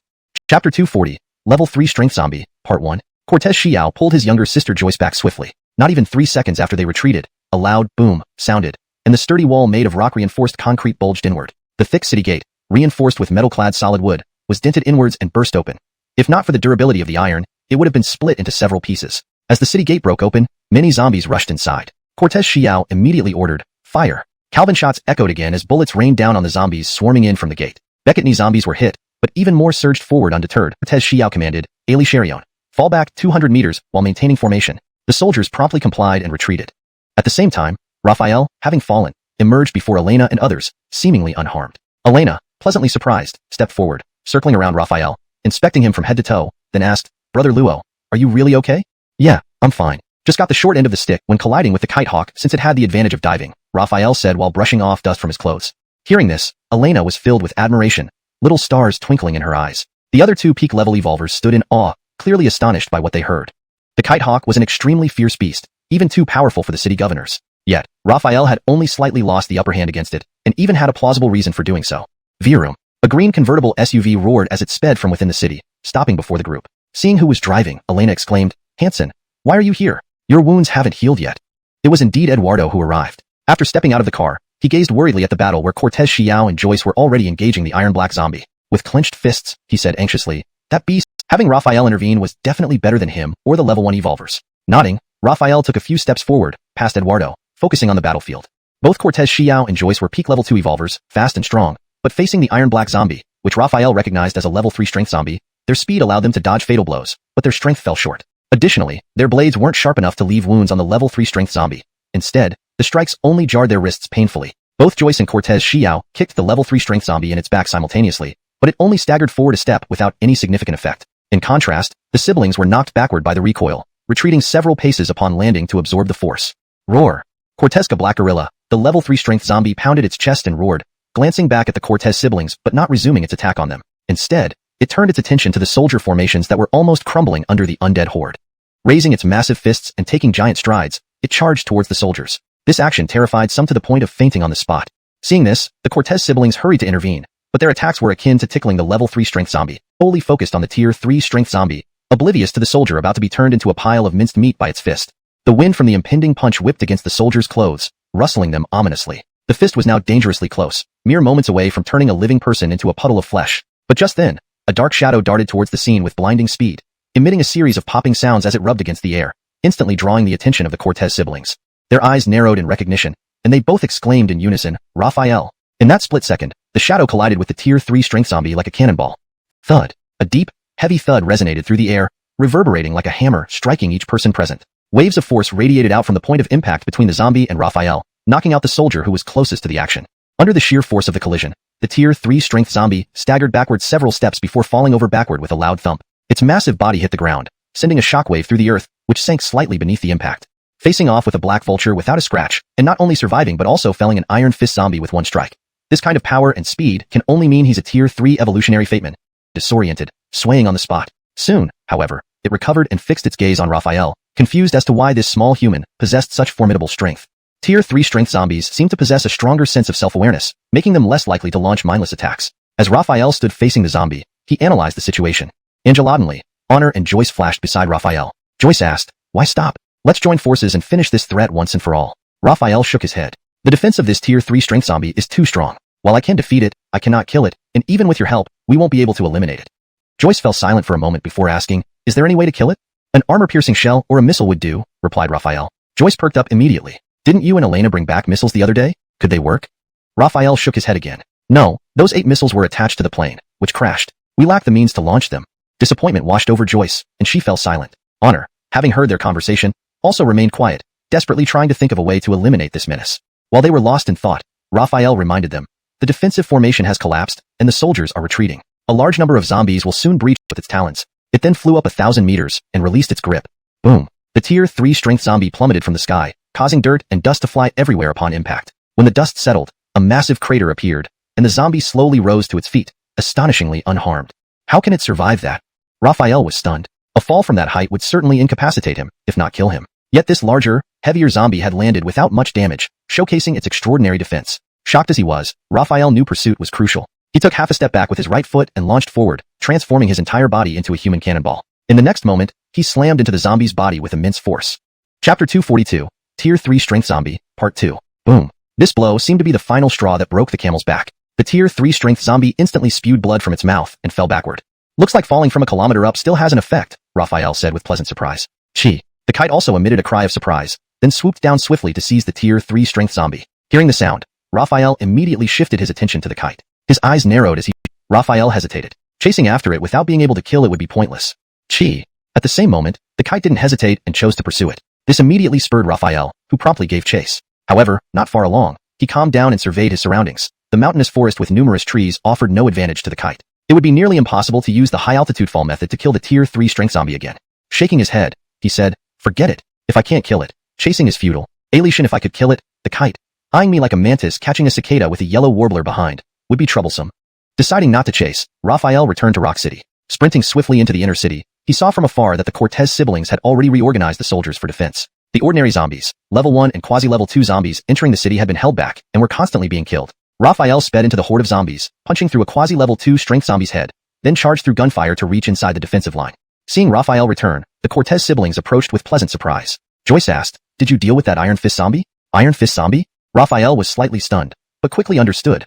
[SPEAKER 1] Chapter 240, Level 3 Strength Zombie, Part 1. Cortez Xiao pulled his younger sister Joyce back swiftly. Not even 3 seconds after they retreated, a loud boom sounded, and the sturdy wall made of rock-reinforced concrete bulged inward. The thick city gate, reinforced with metal-clad solid wood, was dented inwards and burst open. If not for the durability of the iron, it would have been split into several pieces. As the city gate broke open, many zombies rushed inside. Cortez Xiao immediately ordered, "Fire!" Calvin shots echoed again as bullets rained down on the zombies swarming in from the gate. Becketney zombies were hit, but even more surged forward undeterred. Cortez Xiao commanded, "Ali Sharion, fall back 200 meters while maintaining formation." The soldiers promptly complied and retreated. At the same time, Raphael, having fallen, emerged before Elena and others, seemingly unharmed. Elena, pleasantly surprised, stepped forward, circling around Raphael, inspecting him from head to toe, then asked, "Brother Luo, are you really okay?" "Yeah, I'm fine. Just got the short end of the stick when colliding with the kite hawk since it had the advantage of diving," Raphael said while brushing off dust from his clothes. Hearing this, Elena was filled with admiration, little stars twinkling in her eyes. The other 2 peak-level evolvers stood in awe, clearly astonished by what they heard. The kite hawk was an extremely fierce beast, even too powerful for the city governors. Yet, Raphael had only slightly lost the upper hand against it, and even had a plausible reason for doing so. Vroom. A green convertible SUV roared as it sped from within the city, stopping before the group. Seeing who was driving, Elena exclaimed, "Hanson, why are you here? Your wounds haven't healed yet." It was indeed Eduardo who arrived. After stepping out of the car, he gazed worriedly at the battle where Cortez Xiao and Joyce were already engaging the iron-black zombie. With clenched fists, he said anxiously, "That beast." Having Raphael intervene was definitely better than him or the level 1 evolvers. Nodding, Raphael took a few steps forward, past Eduardo, focusing on the battlefield. Both Cortez Xiao and Joyce were peak level 2 evolvers, fast and strong, but facing the iron-black zombie, which Raphael recognized as a level 3 strength zombie, their speed allowed them to dodge fatal blows, but their strength fell short. Additionally, their blades weren't sharp enough to leave wounds on the level 3 strength zombie. Instead, the strikes only jarred their wrists painfully. Both Joyce and Cortez Xiao kicked the level 3 strength zombie in its back simultaneously, but it only staggered forward a step without any significant effect. In contrast, the siblings were knocked backward by the recoil, retreating several paces upon landing to absorb the force. Roar. Cortezca Black Gorilla, the level 3 strength zombie pounded its chest and roared, glancing back at the Cortez siblings but not resuming its attack on them. Instead, it turned its attention to the soldier formations that were almost crumbling under the undead horde. Raising its massive fists and taking giant strides, it charged towards the soldiers. This action terrified some to the point of fainting on the spot. Seeing this, the Cortez siblings hurried to intervene, but their attacks were akin to tickling the level 3 strength zombie, wholly focused on the tier 3 strength zombie, oblivious to the soldier about to be turned into a pile of minced meat by its fist. The wind from the impending punch whipped against the soldier's clothes, rustling them ominously. The fist was now dangerously close, mere moments away from turning a living person into a puddle of flesh. But just then, a dark shadow darted towards the scene with blinding speed, emitting a series of popping sounds as it rubbed against the air, instantly drawing the attention of the Cortez siblings. Their eyes narrowed in recognition, and they both exclaimed in unison, "Raphael." In that split second, the shadow collided with the tier 3 strength zombie like a cannonball. Thud. A deep, heavy thud resonated through the air, reverberating like a hammer striking each person present. Waves of force radiated out from the point of impact between the zombie and Raphael, knocking out the soldier who was closest to the action. Under the sheer force of the collision, the tier 3 strength zombie staggered backward several steps before falling over backward with a loud thump. Its massive body hit the ground, sending a shockwave through the earth, which sank slightly beneath the impact. Facing off with a black vulture without a scratch, and not only surviving but also felling an iron fist zombie with one strike. This kind of power and speed can only mean he's a Tier 3 evolutionary fateman. Disoriented, swaying on the spot. Soon, however, it recovered and fixed its gaze on Raphael, confused as to why this small human possessed such formidable strength. Tier 3 strength zombies seem to possess a stronger sense of self-awareness, making them less likely to launch mindless attacks. As Raphael stood facing the zombie, he analyzed the situation. Nonchalantly, Honor and Joyce flashed beside Raphael. Joyce asked, "Why stop? Let's join forces and finish this threat once and for all." Raphael shook his head. "The defense of this Tier 3 strength zombie is too strong. While I can defeat it, I cannot kill it, and even with your help, we won't be able to eliminate it." Joyce fell silent for a moment before asking, "Is there any way to kill it?" "An armor-piercing shell or a missile would do," replied Raphael. Joyce perked up immediately. "Didn't you and Elena bring back missiles the other day? Could they work?" Raphael shook his head again. "No, those 8 missiles were attached to the plane, which crashed. We lack the means to launch them." Disappointment washed over Joyce, and she fell silent. Honor, having heard their conversation, also remained quiet, desperately trying to think of a way to eliminate this menace. While they were lost in thought, Raphael reminded them, "The defensive formation has collapsed, and the soldiers are retreating. A large number of zombies will soon breach with its talons." It then flew up 1,000 meters and released its grip. Boom! The Tier 3 strength zombie plummeted from the sky, causing dirt and dust to fly everywhere upon impact. When the dust settled, a massive crater appeared, and the zombie slowly rose to its feet, astonishingly unharmed. How can it survive that? Raphael was stunned. A fall from that height would certainly incapacitate him, if not kill him. Yet this larger, heavier zombie had landed without much damage, showcasing its extraordinary defense. Shocked as he was, Raphael knew pursuit was crucial. He took half a step back with his right foot and launched forward, transforming his entire body into a human cannonball. In the next moment, he slammed into the zombie's body with immense force. Chapter 242, Tier 3 Strength Zombie, Part 2. Boom. This blow seemed to be the final straw that broke the camel's back. The Tier 3 Strength Zombie instantly spewed blood from its mouth and fell backward. "Looks like falling from a kilometer up still has an effect," Raphael said with pleasant surprise. "Gee." The kite also emitted a cry of surprise, then swooped down swiftly to seize the Tier 3 Strength Zombie. Hearing the sound, Raphael immediately shifted his attention to the kite. His eyes narrowed as Raphael hesitated. Chasing after it without being able to kill it would be pointless. Gee. At the same moment, the kite didn't hesitate and chose to pursue it. This immediately spurred Raphael, who promptly gave chase. However, not far along, he calmed down and surveyed his surroundings. The mountainous forest with numerous trees offered no advantage to the kite. It would be nearly impossible to use the high-altitude fall method to kill the Tier 3 Strength Zombie again. Shaking his head, he said, "Forget it. If I can't kill it, chasing is futile. Alition if I could kill it, the kite, eyeing me like a mantis catching a cicada with a yellow warbler behind, would be troublesome." Deciding not to chase, Raphael returned to Rock City. Sprinting swiftly into the inner city, he saw from afar that the Cortez siblings had already reorganized the soldiers for defense. The ordinary zombies, level 1 and quasi-level 2 zombies entering the city had been held back and were constantly being killed. Raphael sped into the horde of zombies, punching through a quasi-level 2 strength zombie's head, then charged through gunfire to reach inside the defensive line. Seeing Raphael return, the Cortez siblings approached with pleasant surprise. Joyce asked, "Did you deal with that Iron Fist zombie?" "Iron Fist zombie?" Raphael was slightly stunned, but quickly understood.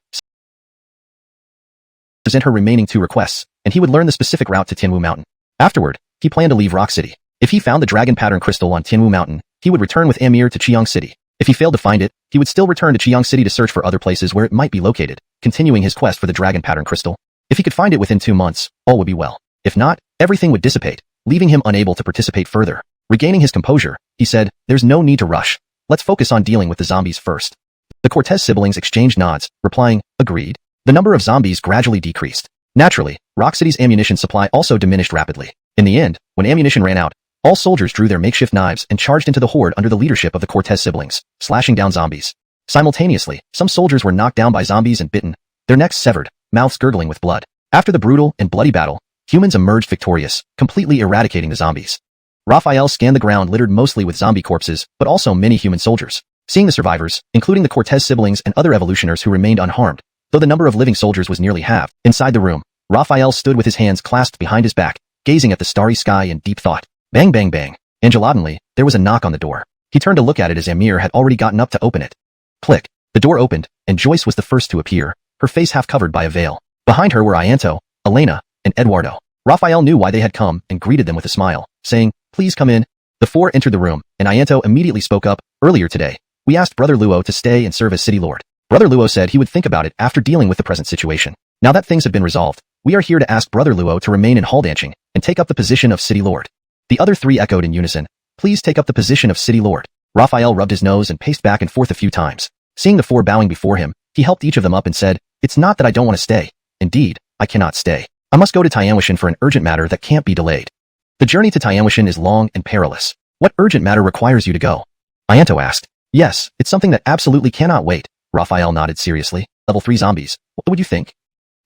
[SPEAKER 1] Present her remaining 2 requests, and he would learn the specific route to Tianwu Mountain. Afterward, he planned to leave Rock City. If he found the dragon pattern crystal on Tianwu Mountain, he would return with Amir to Chiang City. If he failed to find it, he would still return to Chiang City to search for other places where it might be located, continuing his quest for the dragon pattern crystal. If he could find it within 2 months, all would be well. If not, everything would dissipate, leaving him unable to participate further. Regaining his composure, he said, "There's no need to rush. Let's focus on dealing with the zombies first." The Cortez siblings exchanged nods, replying, "Agreed." The number of zombies gradually decreased. Naturally, Rock City's ammunition supply also diminished rapidly. In the end, when ammunition ran out, all soldiers drew their makeshift knives and charged into the horde under the leadership of the Cortez siblings, slashing down zombies. Simultaneously, some soldiers were knocked down by zombies and bitten, their necks severed, mouths gurgling with blood. After the brutal and bloody battle, humans emerged victorious, completely eradicating the zombies. Raphael scanned the ground littered mostly with zombie corpses, but also many human soldiers. Seeing the survivors, including the Cortez siblings and other evolutioners who remained unharmed, though the number of living soldiers was nearly halved, inside the room, Raphael stood with his hands clasped behind his back, gazing at the starry sky in deep thought. Bang bang bang. Nonchalantly, there was a knock on the door. He turned to look at it as Amir had already gotten up to open it. Click. The door opened, and Joyce was the first to appear, her face half covered by a veil. Behind her were Ianto, Elena, and Eduardo. Raphael knew why they had come and greeted them with a smile, saying, "Please come in." The 4 entered the room, and Ianto immediately spoke up. "Earlier today, we asked Brother Luo to stay and serve as city lord. Brother Luo said he would think about it after dealing with the present situation. Now that things have been resolved, we are here to ask Brother Luo to remain in Haldanching and take up the position of city lord." The other 3 echoed in unison, "Please take up the position of city lord." Raphael rubbed his nose and paced back and forth a few times. Seeing the 4 bowing before him, he helped each of them up and said, "It's not that I don't want to stay. Indeed, I cannot stay. I must go to Xuanhuan for an urgent matter that can't be delayed." "The journey to Xuanhuan is long and perilous. What urgent matter requires you to go?" Ianto asked. "Yes, it's something that absolutely cannot wait." Raphael nodded seriously. level 3 zombies. What would you think?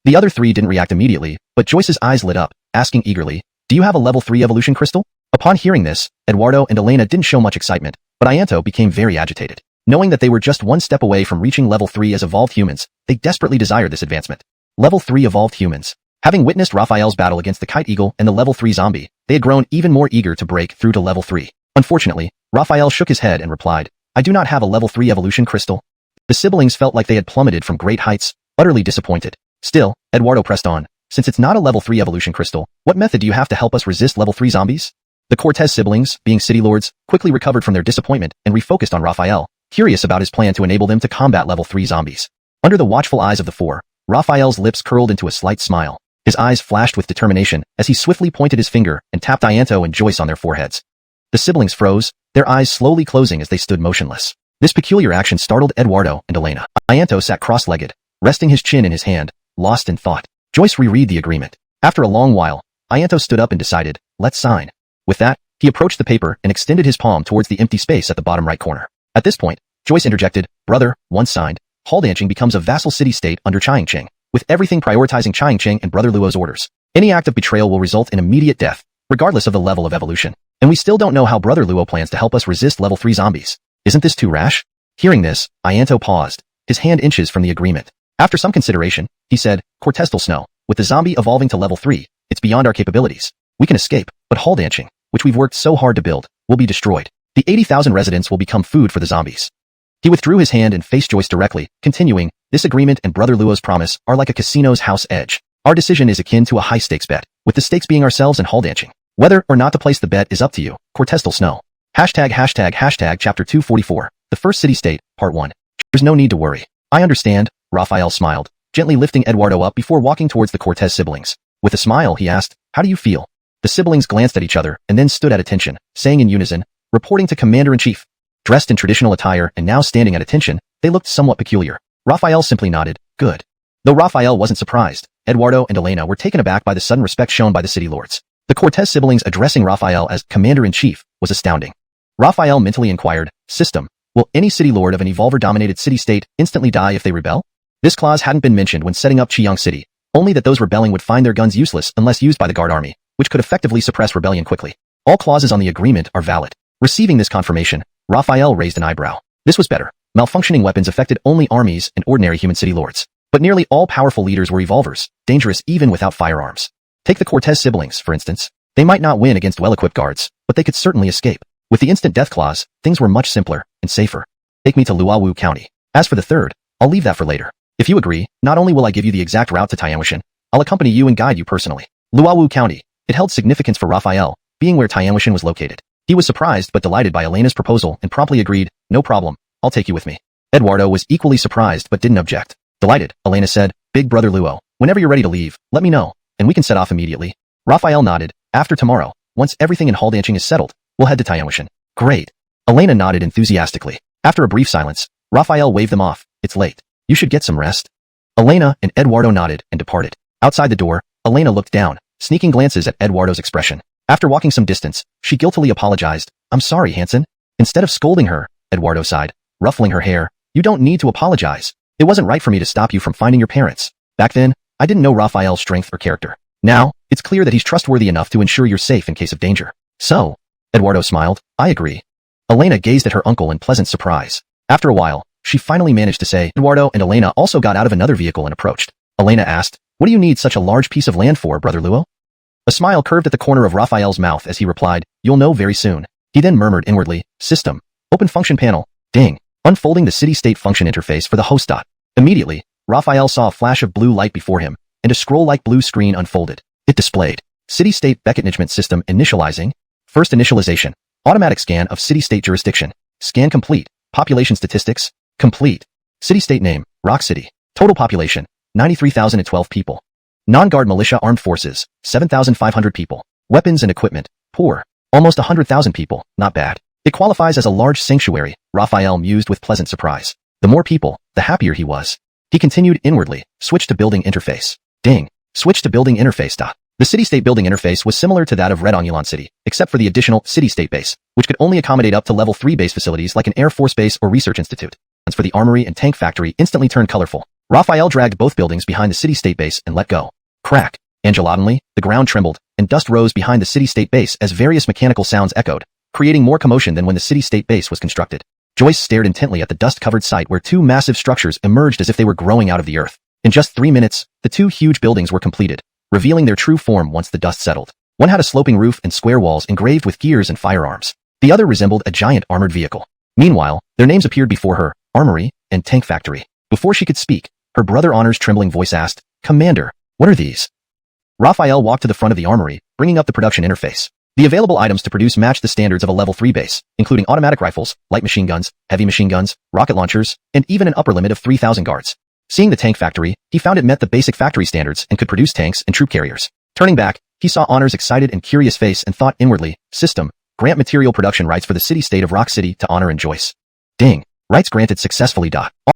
[SPEAKER 1] The other three didn't react immediately, but Joyce's eyes lit up, asking eagerly, do you have a level 3 evolution crystal? Upon hearing this, Eduardo and Elena didn't show much excitement, but Ianto became very agitated. Knowing that they were just one step away from reaching level 3 as evolved humans, they desperately desired this advancement. Level 3 evolved humans. Having witnessed Raphael's battle against the kite eagle and the level 3 zombie, they had grown even more eager to break through to level 3. Unfortunately, Raphael shook his head and replied, I do not have a level 3 evolution crystal. The siblings felt like they had plummeted from great heights, utterly disappointed. Still, Eduardo pressed on, since it's not a level 3 evolution crystal, what method do you have to help us resist level 3 zombies? The Cortez siblings, being city lords, quickly recovered from their disappointment and refocused on Raphael, curious about his plan to enable them to combat level 3 zombies. Under the watchful eyes of the four, Raphael's lips curled into a slight smile. His eyes flashed with determination as he swiftly pointed his finger and tapped Ianto and Joyce on their foreheads. The siblings froze, their eyes slowly closing as they stood motionless. This peculiar action startled Eduardo and Elena. Ianto sat cross-legged, resting his chin in his hand, lost in thought. Joyce reread the agreement. After a long while, Ianto stood up and decided, let's sign. With that, he approached the paper and extended his palm towards the empty space at the bottom right corner. At this point, Joyce interjected, brother, once signed, Haldanching becomes a vassal city-state under Chiangcheng, with everything prioritizing Chiangcheng and Brother Luo's orders. Any act of betrayal will result in immediate death, regardless of the level of evolution. And we still don't know how Brother Luo plans to help us resist level 3 zombies. Isn't this too rash? Hearing this, Ianto paused, his hand inches from the agreement. After some consideration, he said, Cortestal Snow, with the zombie evolving to level 3, it's beyond our capabilities. We can escape, but Haldanching, which we've worked so hard to build, will be destroyed. The 80,000 residents will become food for the zombies. He withdrew his hand and faced Joyce directly, continuing, this agreement and Brother Luo's promise are like a casino's house edge. Our decision is akin to a high-stakes bet, with the stakes being ourselves and Haldanching. Whether or not to place the bet is up to you. Cortestal Snow. Hashtag chapter 244, the first city-state, part 1. There's no need to worry. I understand, Raphael smiled, gently lifting Eduardo up before walking towards the Cortez siblings. With a smile, he asked, how do you feel? The siblings glanced at each other and then stood at attention, saying in unison, reporting to Commander-in-Chief. Dressed in traditional attire and now standing at attention, they looked somewhat peculiar. Raphael simply nodded, good. Though Raphael wasn't surprised, Eduardo and Elena were taken aback by the sudden respect shown by the city lords. The Cortez siblings addressing Raphael as Commander-in-Chief was astounding. Raphael mentally inquired, System, will any city lord of an evolver-dominated city-state instantly die if they rebel? This clause hadn't been mentioned when setting up Qiyang City, only that those rebelling would find their guns useless unless used by the guard army, which could effectively suppress rebellion quickly. All clauses on the agreement are valid. Receiving this confirmation, Raphael raised an eyebrow. This was better. Malfunctioning weapons affected only armies and ordinary human city lords. But nearly all powerful leaders were evolvers, dangerous even without firearms. Take the Cortez siblings, for instance. They might not win against well-equipped guards, but they could certainly escape. With the instant death clause, things were much simpler and safer. Take me to Luowu County. As for the third, I'll leave that for later. If you agree, not only will I give you the exact route to Tianwishan, I'll accompany you and guide you personally. Luowu County. It held significance for Raphael, being where Tianwishan was located. He was surprised but delighted by Elena's proposal and promptly agreed, no problem, I'll take you with me. Eduardo was equally surprised but didn't object. Delighted, Elena said, Big Brother Luo, whenever you're ready to leave, let me know, and we can set off immediately. Raphael nodded, after tomorrow, once everything in Haldanching is settled, we'll head to Tianwishan. Great. Elena nodded enthusiastically. After a brief silence, Raphael waved them off, it's late. You should get some rest. Elena and Eduardo nodded and departed. Outside the door, Elena looked down, sneaking glances at Eduardo's expression. After walking some distance, she guiltily apologized. I'm sorry, Hanson. Instead of scolding her, Eduardo sighed, ruffling her hair, you don't need to apologize. It wasn't right for me to stop you from finding your parents. Back then, I didn't know Raphael's strength or character. Now, it's clear that he's trustworthy enough to ensure you're safe in case of danger. So, Eduardo smiled, I agree. Elena gazed at her uncle in pleasant surprise. After a while, she finally managed to say, Eduardo and Elena also got out of another vehicle and approached. Elena asked, what do you need such a large piece of land for, Brother Luo? A smile curved at the corner of Raphael's mouth as he replied, you'll know very soon. He then murmured inwardly, System. Open function panel. Ding. Unfolding the city-state function interface for the host dot. Immediately, Raphael saw a flash of blue light before him, and a scroll-like blue screen unfolded. It displayed, City-State Beckett Management System initializing. First initialization. Automatic scan of city-state jurisdiction. Scan complete. Population statistics. Complete. City-state name, Rock City. Total population, 93,012 people. Non-guard militia armed forces, 7,500 people. Weapons and equipment, poor. Almost 100,000 people, not bad. It qualifies as a large sanctuary, Raphael mused with pleasant surprise. The more people, the happier he was. He continued inwardly, switch to building interface. Ding. Switch to building interface. The city-state building interface was similar to that of Red Ongulon City, except for the additional city-state base, which could only accommodate up to level 3 base facilities like an Air Force base or research institute. For the armory and tank factory instantly turned colorful. Raphael dragged both buildings behind the city-state base and let go. Crack. Angelotantly, the ground trembled, and dust rose behind the city-state base as various mechanical sounds echoed, creating more commotion than when the city-state base was constructed. Joyce stared intently at the dust-covered site where two massive structures emerged as if they were growing out of the earth. In just 3 minutes, the two huge buildings were completed, revealing their true form once the dust settled. One had a sloping roof and square walls engraved with gears and firearms. The other resembled a giant armored vehicle. Meanwhile, their names appeared before her, Armory and Tank Factory. Before she could speak, her brother Honor's trembling voice asked, "Commander, what are these?" Raphael walked to the front of the armory, bringing up the production interface. The available items to produce matched the standards of a level 3 base, including automatic rifles, light machine guns, heavy machine guns, rocket launchers, and even an upper limit of 3,000 guards. Seeing the tank factory, he found it met the basic factory standards and could produce tanks and troop carriers. Turning back, he saw Honor's excited and curious face and thought inwardly, "System, grant material production rights for the city-state of Rock City to Honor and Joyce." Ding. Rights granted successfully.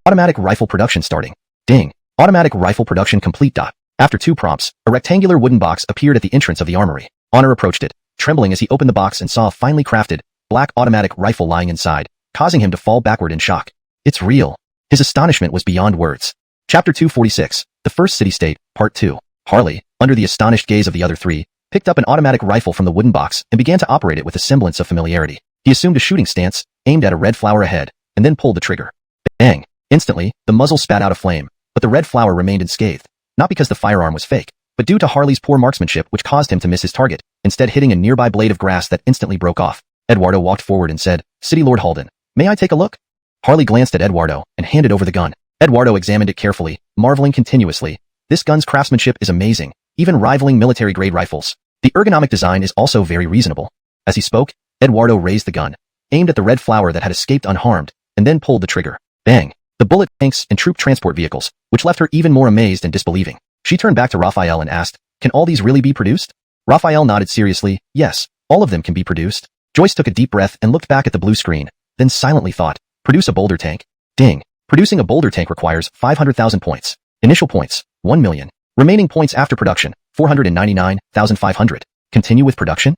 [SPEAKER 1] Automatic rifle production starting. Ding. Automatic rifle production complete. After 2 prompts, a rectangular wooden box appeared at the entrance of the armory. Honor approached it, trembling as he opened the box and saw a finely crafted, black automatic rifle lying inside, causing him to fall backward in shock. It's real. His astonishment was beyond words. Chapter 246, The First City-State, Part 2. Harley, under the astonished gaze of the other 3, picked up an automatic rifle from the wooden box and began to operate it with a semblance of familiarity. He assumed a shooting stance, aimed at a red flower ahead, and then pulled the trigger. Bang! Instantly, the muzzle spat out a flame, but the red flower remained unscathed, not because the firearm was fake, but due to Harley's poor marksmanship which caused him to miss his target, instead hitting a nearby blade of grass that instantly broke off. Eduardo walked forward and said, "City Lord Halden, may I take a look?" Harley glanced at Eduardo and handed over the gun. Eduardo examined it carefully, marveling continuously. This gun's craftsmanship is amazing, even rivaling military-grade rifles. The ergonomic design is also very reasonable. As he spoke, Eduardo raised the gun, aimed at the red flower that had escaped unharmed, and then pulled the trigger. Bang! The bullet tanks and troop transport vehicles, which left her even more amazed and disbelieving. She turned back to Raphael and asked, "Can all these really be produced?" Raphael nodded seriously, "Yes, all of them can be produced." Joyce took a deep breath and looked back at the blue screen, then silently thought, "Produce a boulder tank?" Ding! Producing a boulder tank requires 500,000 points. Initial points, 1 million. Remaining points after production, 499,500. Continue with production?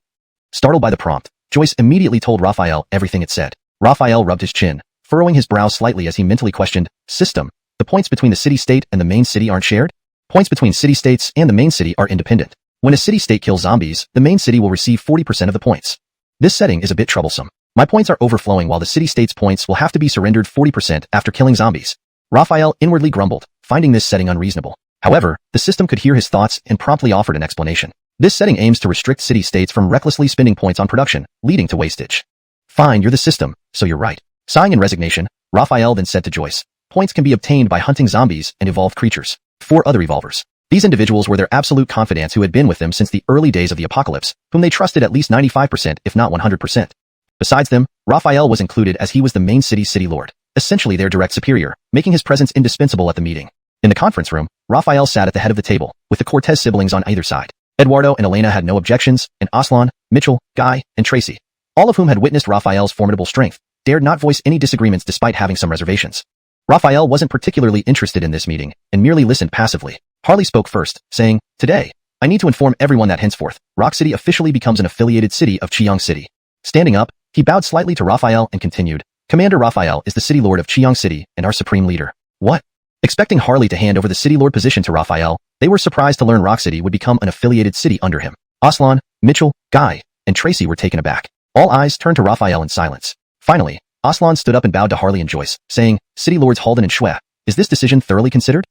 [SPEAKER 1] Startled by the prompt, Joyce immediately told Raphael everything it said. Raphael rubbed his chin, furrowing his brow slightly as he mentally questioned, "System, the points between the city-state and the main city aren't shared? Points between city-states and the main city are independent. When a city-state kills zombies, the main city will receive 40% of the points. This setting is a bit troublesome. My points are overflowing while the city-state's points will have to be surrendered 40% after killing zombies." Raphael inwardly grumbled, finding this setting unreasonable. However, the system could hear his thoughts and promptly offered an explanation. This setting aims to restrict city-states from recklessly spending points on production, leading to wastage. "Fine, you're the system, so you're right." Sighing in resignation, Raphael then said to Joyce, "Points can be obtained by hunting zombies and evolved creatures." 4 other evolvers. These individuals were their absolute confidants who had been with them since the early days of the apocalypse, whom they trusted at least 95% if not 100%. Besides them, Raphael was included as he was the main city lord, essentially their direct superior, making his presence indispensable at the meeting. In the conference room, Raphael sat at the head of the table, with the Cortez siblings on either side. Eduardo and Elena had no objections, and Aslan, Mitchell, Guy, and Tracy, all of whom had witnessed Raphael's formidable strength, dared not voice any disagreements despite having some reservations. Raphael wasn't particularly interested in this meeting, and merely listened passively. Harley spoke first, saying, "Today, I need to inform everyone that henceforth, Rock City officially becomes an affiliated city of Chiang City." Standing up, he bowed slightly to Raphael and continued, "Commander Raphael is the city lord of Chiang City and our supreme leader." What? Expecting Harley to hand over the city lord position to Raphael, they were surprised to learn Rock City would become an affiliated city under him. Aslan, Mitchell, Guy, and Tracy were taken aback. All eyes turned to Raphael in silence. Finally, Aslan stood up and bowed to Harley and Joyce, saying, "City Lords Halden and Xue, is this decision thoroughly considered?"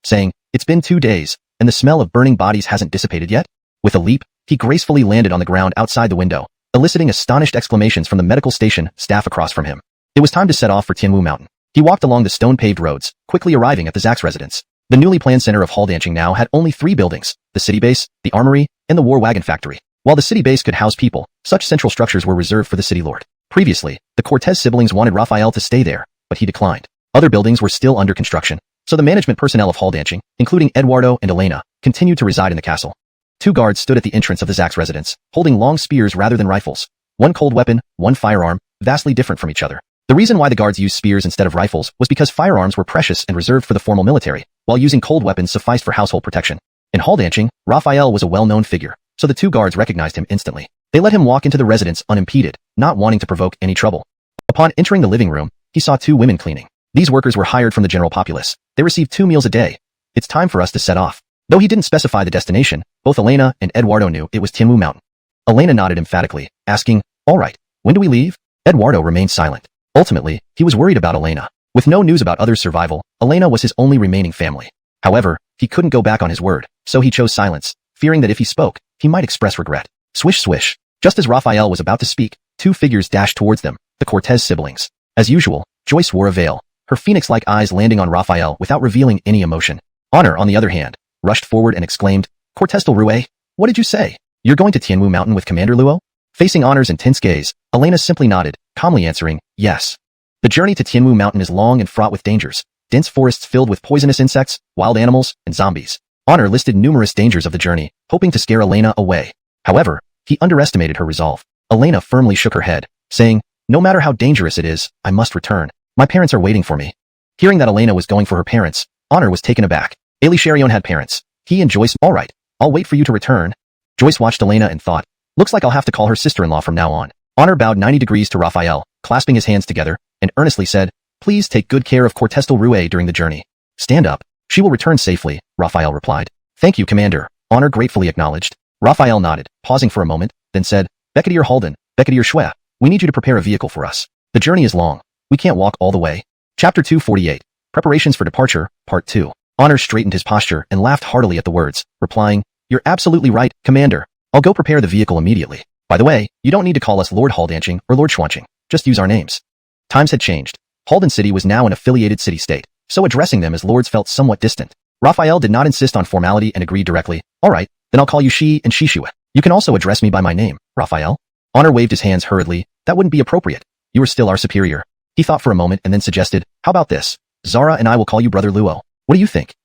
[SPEAKER 1] Saying, "It's been 2 days, and the smell of burning bodies hasn't dissipated yet?" With a leap, he gracefully landed on the ground outside the window, eliciting astonished exclamations from the medical station staff across from him. It was time to set off for Tianwu Mountain. He walked along the stone-paved roads, quickly arriving at the Zach's residence. The newly planned center of Haldanching now had only 3 buildings, the city base, the armory, and the war wagon factory. While the city base could house people, such central structures were reserved for the city lord. Previously, the Cortez siblings wanted Raphael to stay there, but he declined. Other buildings were still under construction, so the management personnel of Haldanching, including Eduardo and Elena, continued to reside in the castle. 2 guards stood at the entrance of the Zach's residence, holding long spears rather than rifles. One cold weapon, one firearm, vastly different from each other. The reason why the guards used spears instead of rifles was because firearms were precious and reserved for the formal military, while using cold weapons sufficed for household protection. In Haldanching, Raphael was a well-known figure, so the 2 guards recognized him instantly. They let him walk into the residence unimpeded, not wanting to provoke any trouble. Upon entering the living room, he saw 2 women cleaning. These workers were hired from the general populace. They received 2 meals a day. It's time for us to set off. Though he didn't specify the destination, both Elena and Eduardo knew it was Tianwu Mountain. Elena nodded emphatically, asking, all right, when do we leave? Eduardo remained silent. Ultimately, he was worried about Elena. With no news about others' survival, Elena was his only remaining family. However, he couldn't go back on his word, so he chose silence, fearing that if he spoke, he might express regret. Swish swish. Just as Raphael was about to speak, 2 figures dashed towards them, the Cortez siblings. As usual, Joyce wore a veil, her phoenix-like eyes landing on Raphael without revealing any emotion. Honor, on the other hand, rushed forward and exclaimed, Cortestal Rue, what did you say? You're going to Tianwu Mountain with Commander Luo? Facing Honor's intense gaze, Elena simply nodded, calmly answering, yes. The journey to Tianwu Mountain is long and fraught with dangers, dense forests filled with poisonous insects, wild animals, and zombies. Honor listed numerous dangers of the journey, hoping to scare Elena away. However, he underestimated her resolve. Elena firmly shook her head, saying, no matter how dangerous it is, I must return. My parents are waiting for me. Hearing that Elena was going for her parents, Honor was taken aback. Ailey Cherion had parents. He and Joyce, all right, I'll wait for you to return. Joyce watched Elena and thought, looks like I'll have to call her sister-in-law from now on. Honor bowed 90 degrees to Raphael, clasping his hands together, and earnestly said, please take good care of Cortestal Rue during the journey. Stand up. She will return safely, Raphael replied. Thank you, Commander. Honor gratefully acknowledged. Raphael nodded, pausing for a moment, then said, Brigadier Halden, Brigadier Xue, we need you to prepare a vehicle for us. The journey is long. We can't walk all the way. Chapter 248. Preparations for Departure, Part 2. Honor straightened his posture and laughed heartily at the words, replying, you're absolutely right, Commander. I'll go prepare the vehicle immediately. By the way, you don't need to call us Lord Haldanching or Lord Xuanching. Just use our names. Times had changed. Halden City was now an affiliated city-state, so addressing them as lords felt somewhat distant. Raphael did not insist on formality and agreed directly, all right, then I'll call you Shi and Shishua. You can also address me by my name, Raphael. Honor waved his hands hurriedly. That wouldn't be appropriate. You are still our superior. He thought for a moment and then suggested, how about this? Zara and I will call you Brother Luo. What do you think?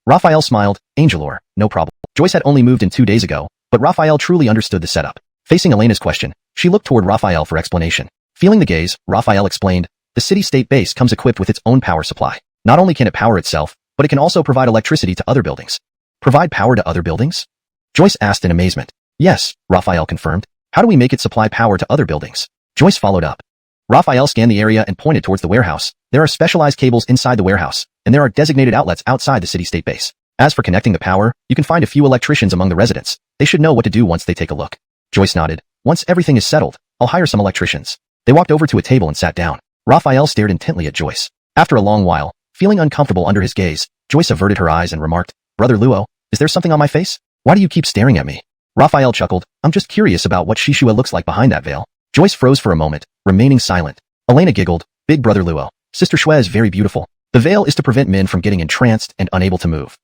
[SPEAKER 1] Raphael smiled, Angelor, no problem. Joyce had only moved in 2 days ago, but Raphael truly understood the setup. Facing Elena's question, she looked toward Raphael for explanation. Feeling the gaze, Raphael explained, the city-state base comes equipped with its own power supply. Not only can it power itself, but it can also provide electricity to other buildings. Provide power to other buildings? Joyce asked in amazement. Yes, Raphael confirmed. How do we make it supply power to other buildings? Joyce followed up. Raphael scanned the area and pointed towards the warehouse. There are specialized cables inside the warehouse, and there are designated outlets outside the city-state base. As for connecting the power, you can find a few electricians among the residents. They should know what to do once they take a look. Joyce nodded. Once everything is settled, I'll hire some electricians. They walked over to a table and sat down. Raphael stared intently at Joyce. After a long while, feeling uncomfortable under his gaze, Joyce averted her eyes and remarked, Brother Luo, is there something on my face? Why do you keep staring at me? Raphael chuckled, I'm just curious about what Shishua looks like behind that veil. Joyce froze for a moment, remaining silent. Elena giggled, Big Brother Luo, Sister Xue is very beautiful. The veil is to prevent men from getting entranced and unable to move.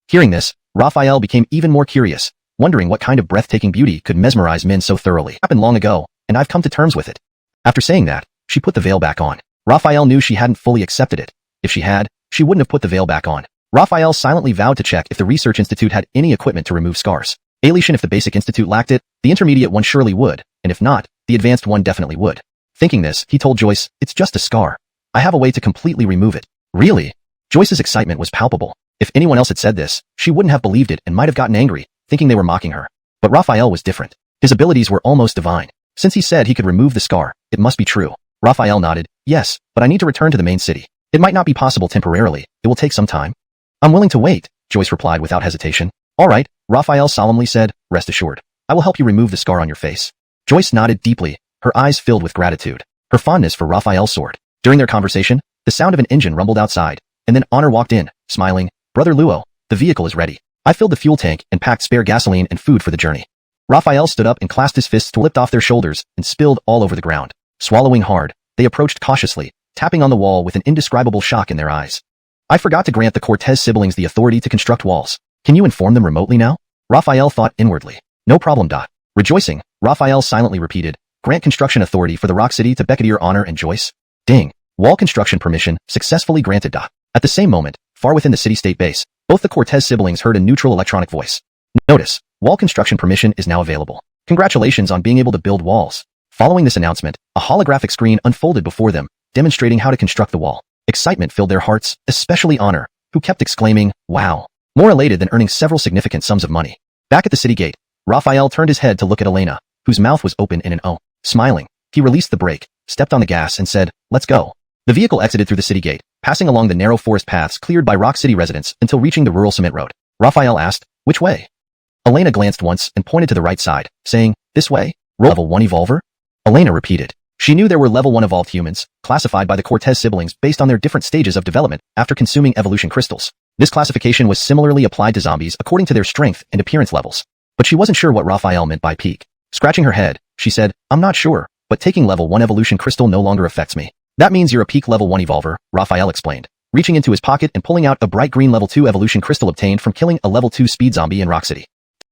[SPEAKER 1] Hearing this, Raphael became even more curious, wondering what kind of breathtaking beauty could mesmerize men so thoroughly. It happened long ago, and I've come to terms with it. After saying that, she put the veil back on. Raphael knew she hadn't fully accepted it. If she had, she wouldn't have put the veil back on. Raphael silently vowed to check if the Research Institute had any equipment to remove scars. Alition, if the Basic Institute lacked it, the intermediate one surely would, and if not, the advanced one definitely would. Thinking this, he told Joyce, it's just a scar. I have a way to completely remove it. Really? Joyce's excitement was palpable. If anyone else had said this, she wouldn't have believed it and might have gotten angry, thinking they were mocking her. But Raphael was different. His abilities were almost divine. Since he said he could remove the scar, it must be true. Raphael nodded, yes, but I need to return to the main city. It might not be possible temporarily. It will take some time. I'm willing to wait, Joyce replied without hesitation. All right, Raphael solemnly said, rest assured. I will help you remove the scar on your face. Joyce nodded deeply, her eyes filled with gratitude. Her fondness for Raphael soared. During their conversation, the sound of an engine rumbled outside, and then Honor walked in, smiling, Brother Luo, the vehicle is ready. I filled the fuel tank and packed spare gasoline and food for the journey. Raphael stood up and clasped his fists to lift off their shoulders and spilled all over the ground. Swallowing hard, they approached cautiously, tapping on the wall with an indescribable shock in their eyes. I forgot to grant the Cortez siblings the authority to construct walls. Can you inform them remotely now? Raphael thought inwardly. No problem. Rejoicing, Raphael silently repeated, grant construction authority for the Rock City to Brigadier Honor and Joyce. Ding. Wall construction permission successfully granted. At the same moment, far within the city-state base, both the Cortez siblings heard a neutral electronic voice. Notice, wall construction permission is now available. Congratulations on being able to build walls. Following this announcement, a holographic screen unfolded before them, demonstrating how to construct the wall. Excitement filled their hearts, especially Honor, who kept exclaiming, wow, more elated than earning several significant sums of money. Back at the city gate, Raphael turned his head to look at Elena, whose mouth was open in an O. Smiling, he released the brake, stepped on the gas and said, let's go. The vehicle exited through the city gate, passing along the narrow forest paths cleared by Rock City residents until reaching the rural cement road. Raphael asked, "Which way?" Elena glanced once and pointed to the right side, saying, "This way? Level 1 evolver?" Elena repeated. She knew there were level 1 evolved humans, classified by the Cortez siblings based on their different stages of development after consuming evolution crystals. This classification was similarly applied to zombies according to their strength and appearance levels. But she wasn't sure what Raphael meant by peak. Scratching her head, she said, "I'm not sure, but taking level 1 evolution crystal no longer affects me." "That means you're a peak level 1 evolver," Raphael explained, reaching into his pocket and pulling out a bright green level 2 evolution crystal obtained from killing a level 2 speed zombie in Rock City.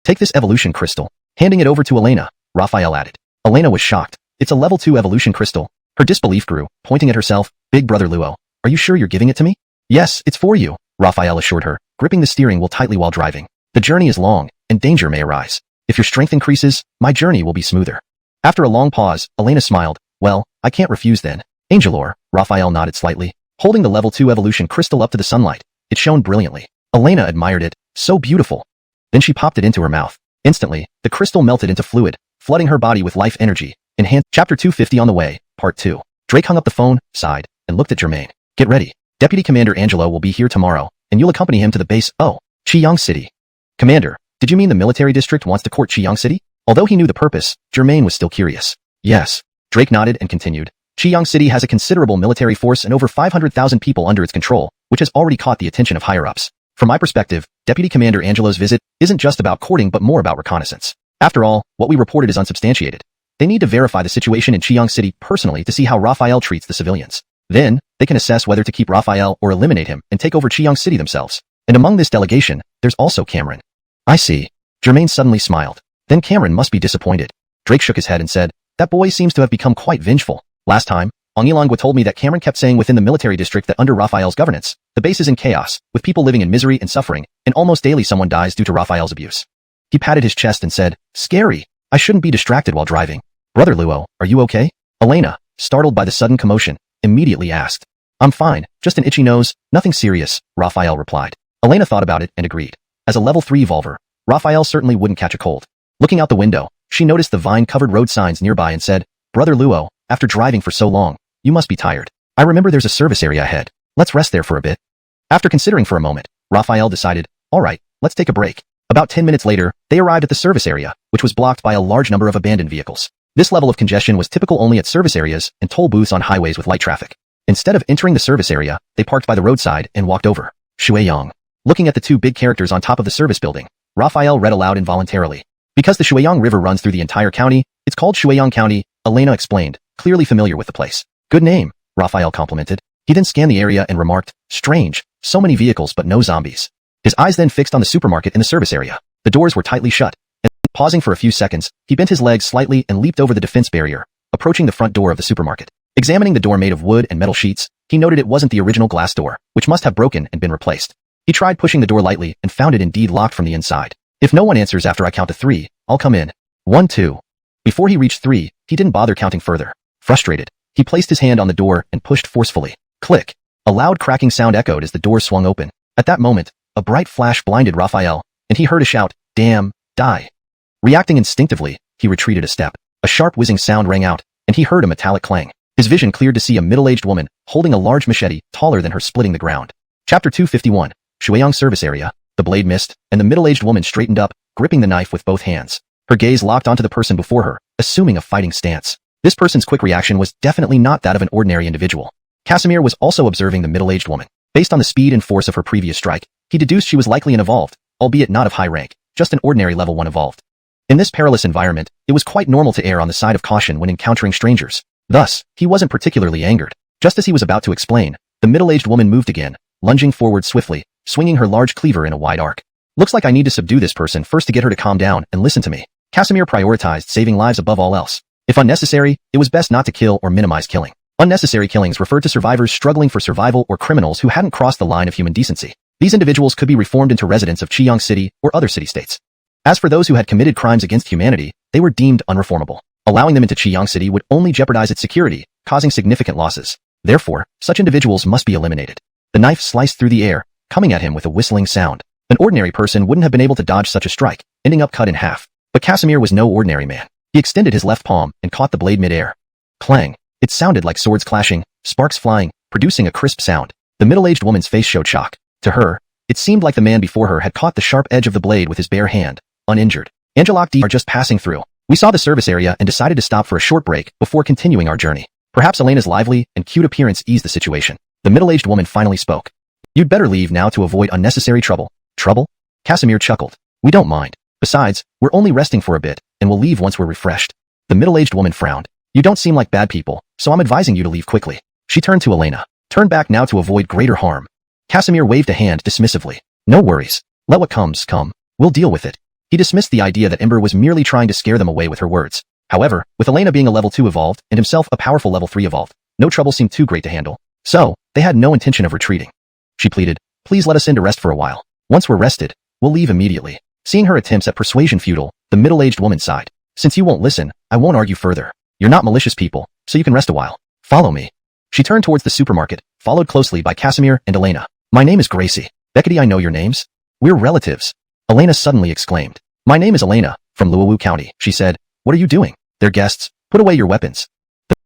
[SPEAKER 1] "Take this evolution crystal." Handing it over to Elena, Raphael added. Elena was shocked. "It's a level 2 evolution crystal." Her disbelief grew, pointing at herself. "Big brother Luo, are you sure you're giving it to me?" "Yes, it's for you," Raphael assured her, gripping the steering wheel tightly while driving. "The journey is long, and danger may arise. If your strength increases, my journey will be smoother." After a long pause, Elena smiled. "Well, I can't refuse then." "Angelor," Raphael nodded slightly, holding the level 2 evolution crystal up to the sunlight. It shone brilliantly. Elena admired it. "So beautiful." Then she popped it into her mouth. Instantly, the crystal melted into fluid, flooding her body with life energy. Enhanced. Chapter 250 on the way, Part 2. Drake hung up the phone, sighed, and looked at Jermaine. "Get ready. Deputy Commander Angelo will be here tomorrow, and you'll accompany him to the base. Oh, Qiyang City." "Commander, did you mean the military district wants to court Qiyang City?" Although he knew the purpose, Jermaine was still curious. "Yes." Drake nodded and continued. "Qiyang City has a considerable military force and over 500,000 people under its control, which has already caught the attention of higher-ups. From my perspective, Deputy Commander Angelo's visit isn't just about courting but more about reconnaissance. After all, what we reported is unsubstantiated. They need to verify the situation in Qiyang City personally to see how Raphael treats the civilians. Then, they can assess whether to keep Raphael or eliminate him and take over Qiyang City themselves. And among this delegation, there's also Cameron." "I see." Jermaine suddenly smiled. "Then Cameron must be disappointed." Drake shook his head and said, "That boy seems to have become quite vengeful. Last time, Ongilangwa told me that Cameron kept saying within the military district that under Raphael's governance, the base is in chaos, with people living in misery and suffering, and almost daily someone dies due to Raphael's abuse." He patted his chest and said, "Scary. I shouldn't be distracted while driving." "Brother Luo, are you okay?" Elena, startled by the sudden commotion, immediately asked. "I'm fine, just an itchy nose, nothing serious," Raphael replied. Elena thought about it and agreed. As a level 3 evolver, Raphael certainly wouldn't catch a cold. Looking out the window, she noticed the vine-covered road signs nearby and said, "Brother Luo, after driving for so long, you must be tired. I remember there's a service area ahead. Let's rest there for a bit." After considering for a moment, Raphael decided, "All right, let's take a break." About 10 minutes later, they arrived at the service area, which was blocked by a large number of abandoned vehicles. This level of congestion was typical only at service areas and toll booths on highways with light traffic. Instead of entering the service area, they parked by the roadside and walked over. Shuiyang. Looking at the two big characters on top of the service building, Raphael read aloud involuntarily. "Because the Shuiyang River runs through the entire county, it's called Shuiyang County," Elena explained, clearly familiar with the place. "Good name," Raphael complimented. He then scanned the area and remarked, "Strange, so many vehicles but no zombies." His eyes then fixed on the supermarket in the service area. The doors were tightly shut, and pausing for a few seconds, he bent his legs slightly and leaped over the defense barrier, approaching the front door of the supermarket. Examining the door made of wood and metal sheets, he noted it wasn't the original glass door, which must have broken and been replaced. He tried pushing the door lightly and found it indeed locked from the inside. "If no one answers after I count to 3, I'll come in. 1, 2. Before he reached 3, he didn't bother counting further. Frustrated, he placed his hand on the door and pushed forcefully. Click. A loud cracking sound echoed as the door swung open. At that moment, a bright flash blinded Raphael, and he heard a shout, "Damn, die." Reacting instinctively, he retreated a step. A sharp whizzing sound rang out, and he heard a metallic clang. His vision cleared to see a middle-aged woman, holding a large machete, taller than her, splitting the ground. Chapter 251, Shuiyang Service Area. The blade missed, and the middle-aged woman straightened up, gripping the knife with both hands. Her gaze locked onto the person before her, assuming a fighting stance. This person's quick reaction was definitely not that of an ordinary individual. Casimir was also observing the middle-aged woman. Based on the speed and force of her previous strike, he deduced she was likely an evolved, albeit not of high rank, just an ordinary level 1 evolved. In this perilous environment, it was quite normal to err on the side of caution when encountering strangers. Thus, he wasn't particularly angered. Just as he was about to explain, the middle-aged woman moved again, lunging forward swiftly, swinging her large cleaver in a wide arc. "Looks like I need to subdue this person first to get her to calm down and listen to me." Casimir prioritized saving lives above all else. If unnecessary, it was best not to kill or minimize killing. Unnecessary killings referred to survivors struggling for survival or criminals who hadn't crossed the line of human decency. These individuals could be reformed into residents of Qiyang City or other city-states. As for those who had committed crimes against humanity, they were deemed unreformable. Allowing them into Qiyang City would only jeopardize its security, causing significant losses. Therefore, such individuals must be eliminated. The knife sliced through the air, coming at him with a whistling sound. An ordinary person wouldn't have been able to dodge such a strike, ending up cut in half. But Casimir was no ordinary man. He extended his left palm and caught the blade mid-air. Clang! It sounded like swords clashing, sparks flying, producing a crisp sound. The middle-aged woman's face showed shock. To her, it seemed like the man before her had caught the sharp edge of the blade with his bare hand, uninjured. Angela D are just passing through. We saw the service area and decided to stop for a short break before continuing our journey. Perhaps Elena's lively and cute appearance eased the situation. The middle-aged woman finally spoke. You'd better leave now to avoid unnecessary trouble. Trouble? Casimir chuckled. We don't mind. Besides, we're only resting for a bit, and we'll leave once we're refreshed. The middle-aged woman frowned. You don't seem like bad people, so I'm advising you to leave quickly. She turned to Elena. Turn back now to avoid greater harm. Casimir waved a hand dismissively. No worries. Let what comes come. We'll deal with it. He dismissed the idea that Ember was merely trying to scare them away with her words. However, with Elena being a level 2 evolved and himself a powerful level 3 evolved, no trouble seemed too great to handle. So, they had no intention of retreating. She pleaded, please let us in to rest for a while. Once we're rested, we'll leave immediately. Seeing her attempts at persuasion futile, the middle-aged woman sighed. Since you won't listen, I won't argue further. You're not malicious people, so you can rest a while. Follow me. She turned towards the supermarket, followed closely by Casimir and Elena. My name is Gracie. Beckety, I know your names. We're relatives. Elena suddenly exclaimed. My name is Elena, from Luowu County, she said. What are you doing? They're guests. Put away your weapons.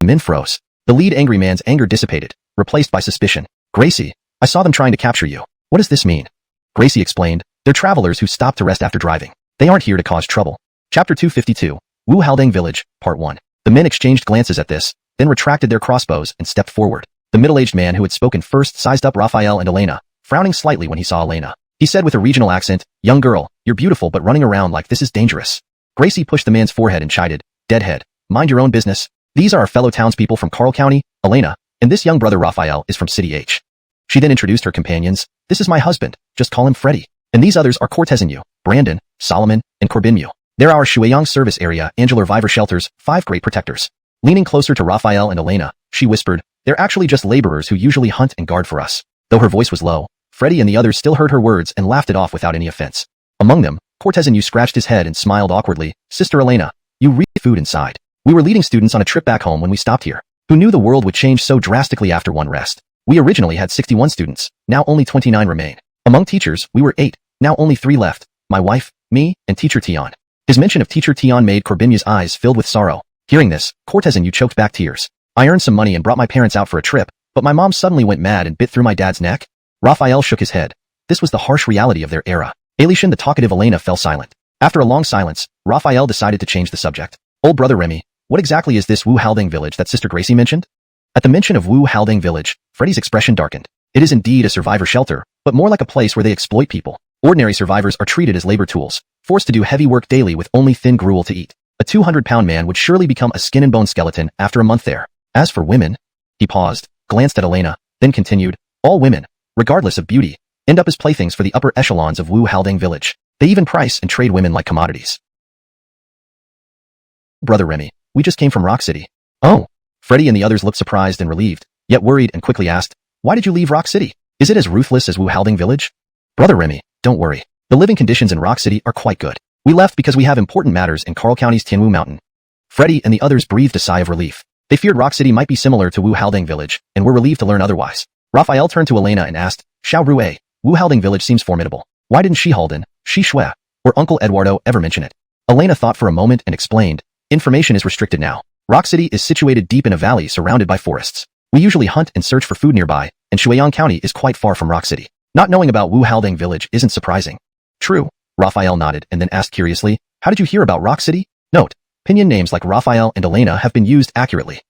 [SPEAKER 1] The men froze. The lead angry man's anger dissipated, replaced by suspicion. Gracie, I saw them trying to capture you. What does this mean? Gracie explained. They're travelers who stopped to rest after driving. They aren't here to cause trouble. Chapter 252. Wu Haldang Village, Part 1. The men exchanged glances at this, then retracted their crossbows and stepped forward. The middle-aged man who had spoken first sized up Raphael and Elena, frowning slightly when he saw Elena. He said with a regional accent, young girl, you're beautiful but running around like this is dangerous. Gracie pushed the man's forehead and chided, deadhead, mind your own business. These are our fellow townspeople from Carl County, Elena, and this young brother Raphael is from City H. She then introduced her companions. This is my husband, just call him Freddy. And these others are Cortezanu, Brandon, Solomon, and Corbinmu. They're our Shueyang service area Angular Viver shelters, 5 great protectors. Leaning closer to Raphael and Elena, she whispered, they're actually just laborers who usually hunt and guard for us. Though her voice was low, Freddy and the others still heard her words and laughed it off without any offense. Among them, Cortezanu scratched his head and smiled awkwardly. Sister Elena, you read food inside. We were leading students on a trip back home when we stopped here. Who knew the world would change so drastically after one rest? We originally had 61 students, now only 29 remain. Among teachers, we were 8, now only 3 left. My wife, me, and Teacher Tion. His mention of Teacher Tion made Corbinmu's eyes filled with sorrow. Hearing this, Cortezanu choked back tears. I earned some money and brought my parents out for a trip, but my mom suddenly went mad and bit through my dad's neck. Raphael shook his head. This was the harsh reality of their era. Alishan the talkative Elena fell silent. After a long silence, Raphael decided to change the subject. Old brother Remy, what exactly is this Wu Haldang village that Sister Gracie mentioned? At the mention of Wu Haldang village, Freddy's expression darkened. It is indeed a survivor shelter, but more like a place where they exploit people. Ordinary survivors are treated as labor tools, forced to do heavy work daily with only thin gruel to eat. A 200-pound man would surely become a skin-and-bone skeleton after a month there. As for women, he paused, glanced at Elena, then continued, all women, regardless of beauty, end up as playthings for the upper echelons of Wu Haldang village. They even price and trade women like commodities. Brother Remy, we just came from Rock City. Oh. Freddy and the others looked surprised and relieved, yet worried and quickly asked, why did you leave Rock City? Is it as ruthless as Wu Haldang village? Brother Remy, don't worry. The living conditions in Rock City are quite good. We left because we have important matters in Carl County's Tianwu Mountain. Freddy and the others breathed a sigh of relief. They feared Rock City might be similar to Wu Haldang village, and were relieved to learn otherwise. Raphael turned to Elena and asked, Xiao Rue, Wu Haldang village seems formidable. Why didn't Shi Halden, Shi Shui, or Uncle Eduardo ever mention it? Elena thought for a moment and explained, information is restricted now. Rock City is situated deep in a valley surrounded by forests. We usually hunt and search for food nearby, and Shueyang County is quite far from Rock City. Not knowing about Wu Haldang village isn't surprising. True, Raphael nodded and then asked curiously, how did you hear about Rock City? Note, pinyin names like Raphael and Elena have been used accurately.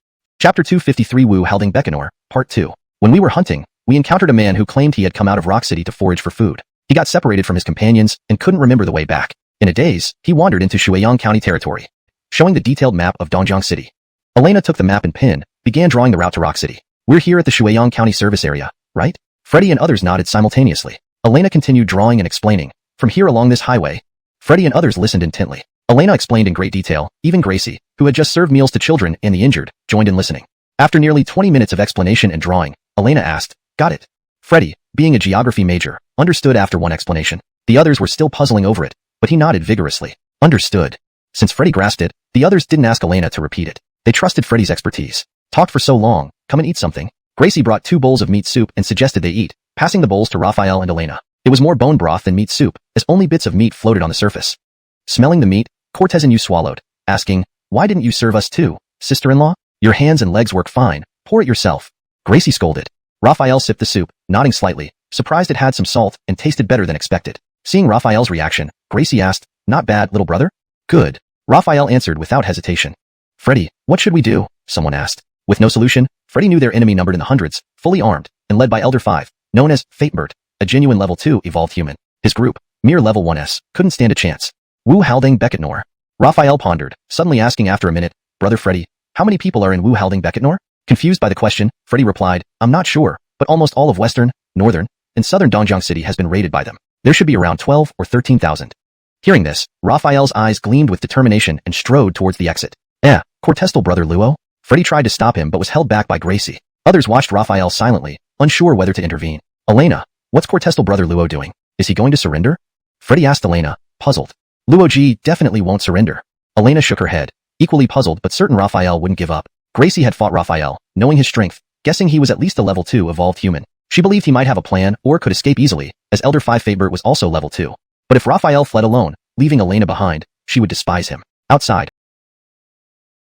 [SPEAKER 1] Chapter 253 Wu Haldang Bekanor, Part 2. When we were hunting, we encountered a man who claimed he had come out of Rock City to forage for food. He got separated from his companions and couldn't remember the way back. In a daze, he wandered into Shueyang County territory, showing the detailed map of Dongjiang City. Elena took the map and pen, began drawing the route to Rock City. We're here at the Shueyang County service area, right? Freddy and others nodded simultaneously. Elena continued drawing and explaining. From here along this highway. Freddy and others listened intently. Elena explained in great detail. Even Gracie, who had just served meals to children and the injured, joined in listening. After nearly 20 minutes of explanation and drawing, Elena asked, got it? Freddy, being a geography major, understood after one explanation. The others were still puzzling over it, but he nodded vigorously. Understood. Since Freddy grasped it, the others didn't ask Elena to repeat it. They trusted Freddy's expertise. Talked for so long, come and eat something. Gracie brought 2 bowls of meat soup and suggested they eat, passing the bowls to Raphael and Elena. It was more bone broth than meat soup, as only bits of meat floated on the surface. Smelling the meat, Cortezanu swallowed, asking, why didn't you serve us too, sister-in-law? Your hands and legs work fine, pour it yourself. Gracie scolded. Raphael sipped the soup, nodding slightly, surprised it had some salt and tasted better than expected. Seeing Raphael's reaction, Gracie asked, "Not bad, little brother?" "Good." Raphael answered without hesitation. "Freddy, what should we do?" someone asked. With no solution, Freddy knew their enemy numbered in the hundreds, fully armed, and led by Elder 5, known as Fatebird, a genuine level 2 evolved human. His group, mere level 1s, couldn't stand a chance. Wu Halding Becketnor. Raphael pondered, suddenly asking after a minute, "Brother Freddy, how many people are in Wu Halding Becketnor?" Confused by the question, Freddy replied, "I'm not sure, but almost all of western, northern, and southern Dongjiang City has been raided by them. There should be around 12 or 13,000. Hearing this, Raphael's eyes gleamed with determination and strode towards the exit. Cortestal brother Luo? Freddy tried to stop him but was held back by Gracie. Others watched Raphael silently, unsure whether to intervene. "Elena, what's Cortestal brother Luo doing? Is he going to surrender?" Freddy asked Elena, puzzled. "Luo Ji definitely won't surrender." Elena shook her head, equally puzzled but certain Raphael wouldn't give up. Gracie had fought Raphael, knowing his strength, guessing he was at least a level 2 evolved human. She believed he might have a plan or could escape easily, as Elder 5 Fatebird was also level 2. But if Raphael fled alone, leaving Elena behind, she would despise him. Outside,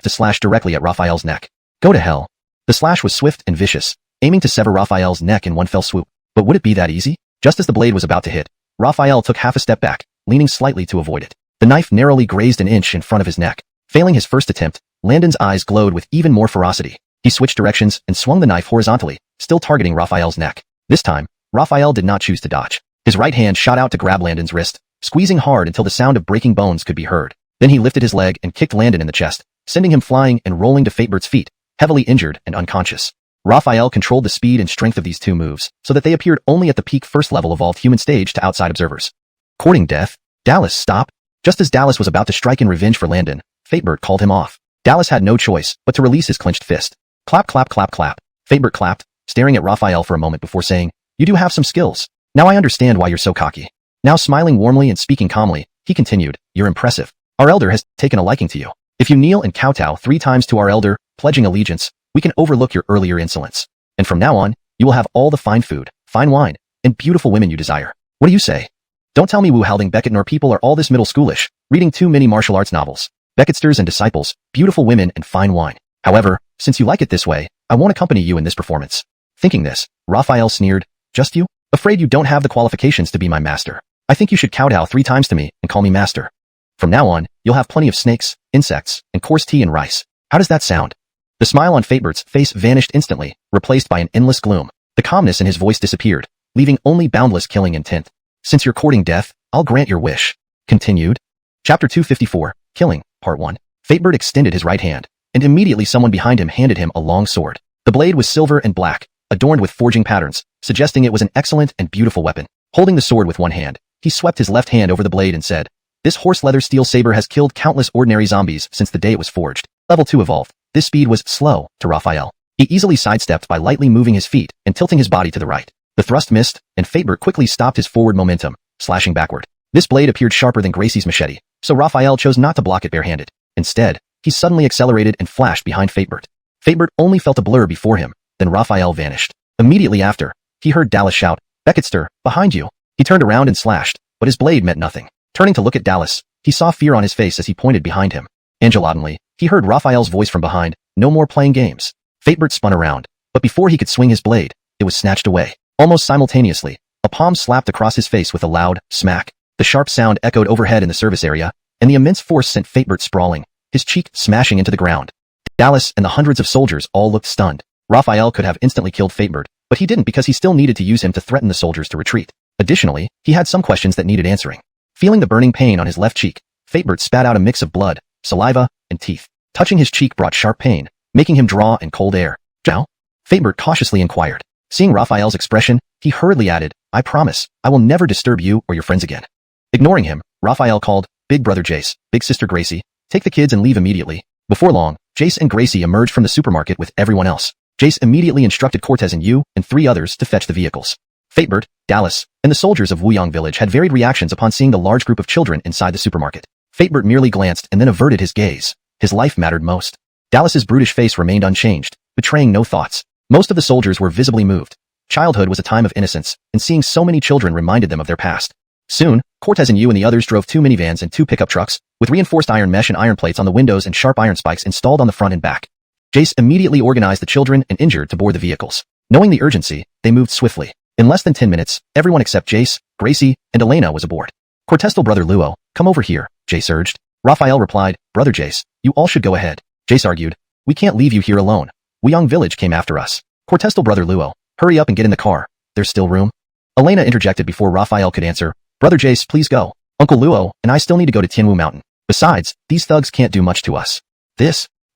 [SPEAKER 1] to slash directly at Raphael's neck. "Go to hell." The slash was swift and vicious, aiming to sever Raphael's neck in one fell swoop. But would it be that easy? Just as the blade was about to hit, Raphael took half a step back, leaning slightly to avoid it. The knife narrowly grazed an inch in front of his neck. Failing his first attempt, Landon's eyes glowed with even more ferocity. He switched directions and swung the knife horizontally, still targeting Raphael's neck. This time, Raphael did not choose to dodge. His right hand shot out to grab Landon's wrist, squeezing hard until the sound of breaking bones could be heard. Then he lifted his leg and kicked Landon in the chest, sending him flying and rolling to Fatebird's feet, heavily injured and unconscious. Raphael controlled the speed and strength of these two moves, so that they appeared only at the peak first-level evolved human stage to outside observers. Courting death? Dallas, stop! Just as Dallas was about to strike in revenge for Landon, Fatebird called him off. Dallas had no choice but to release his clenched fist. Clap, clap, clap, clap. Fatebird clapped, staring at Raphael for a moment before saying, "You do have some skills. Now I understand why you're so cocky." Now smiling warmly and speaking calmly, he continued, "You're impressive. Our elder has taken a liking to you. If you kneel and kowtow 3 times to our elder, pledging allegiance, we can overlook your earlier insolence. And from now on, you will have all the fine food, fine wine, and beautiful women you desire. What do you say?" Don't tell me Wu Halding Beckett nor people are all this middle schoolish, reading too many martial arts novels. Becketsters and disciples, beautiful women and fine wine. However, since you like it this way, I won't accompany you in this performance. Thinking this, Raphael sneered, "Just you? Afraid you don't have the qualifications to be my master. I think you should kowtow 3 times to me and call me master. From now on, you'll have plenty of snakes, insects, and coarse tea and rice. How does that sound?" The smile on Fatebird's face vanished instantly, replaced by an endless gloom. The calmness in his voice disappeared, leaving only boundless killing intent. "Since you're courting death, I'll grant your wish." Continued. Chapter 254, Killing, Part 1. Fatebird extended his right hand, and immediately someone behind him handed him a long sword. The blade was silver and black, adorned with forging patterns, suggesting it was an excellent and beautiful weapon. Holding the sword with one hand, he swept his left hand over the blade and said, "This horse-leather steel saber has killed countless ordinary zombies since the day it was forged. Level 2 evolved." This speed was slow to Raphael. He easily sidestepped by lightly moving his feet and tilting his body to the right. The thrust missed, and Fatebird quickly stopped his forward momentum, slashing backward. This blade appeared sharper than Gracie's machete, so Raphael chose not to block it barehanded. Instead, he suddenly accelerated and flashed behind Fatebird. Fatebird only felt a blur before him, then Raphael vanished. Immediately after, he heard Dallas shout, "Becketster, behind you." He turned around and slashed, but his blade meant nothing. Turning to look at Dallas, he saw fear on his face as he pointed behind him. Nonchalantly, he heard Raphael's voice from behind, "No more playing games." Fatebird spun around, but before he could swing his blade, it was snatched away. Almost simultaneously, a palm slapped across his face with a loud smack. The sharp sound echoed overhead in the service area, and the immense force sent Fatebird sprawling, his cheek smashing into the ground. Dallas and the hundreds of soldiers all looked stunned. Raphael could have instantly killed Fatebird, but he didn't because he still needed to use him to threaten the soldiers to retreat. Additionally, he had some questions that needed answering. Feeling the burning pain on his left cheek, Fatebird spat out a mix of blood, saliva, and teeth. Touching his cheek brought sharp pain, making him draw in cold air. "Now?" Fatebird cautiously inquired. Seeing Raphael's expression, he hurriedly added, "I promise, I will never disturb you or your friends again." Ignoring him, Raphael called, "Big brother Jace, big sister Gracie, take the kids and leave immediately." Before long, Jace and Gracie emerged from the supermarket with everyone else. Jace immediately instructed Cortez and Yu and 3 others to fetch the vehicles. Fatebird, Dallas, and the soldiers of Wuyang village had varied reactions upon seeing the large group of children inside the supermarket. Fatebird merely glanced and then averted his gaze. His life mattered most. Dallas's brutish face remained unchanged, betraying no thoughts. Most of the soldiers were visibly moved. Childhood was a time of innocence, and seeing so many children reminded them of their past. Soon, Cortez and Yu and the others drove 2 minivans and 2 pickup trucks, with reinforced iron mesh and iron plates on the windows and sharp iron spikes installed on the front and back. Jace immediately organized the children and injured to board the vehicles. Knowing the urgency, they moved swiftly. In less than 10 minutes, everyone except Jace, Gracie, and Elena was aboard. Cortestal brother Luo, come over here, Jace urged. Raphael replied, brother Jace, you all should go ahead. Jace argued, we can't leave you here alone. Wuyong village came after us. Cortestal brother Luo, hurry up and get in the car. There's still room. Elena interjected before Raphael could answer, brother Jace, please go. Uncle Luo and I still need to go to Tianwu Mountain. Besides, these thugs can't do much to us.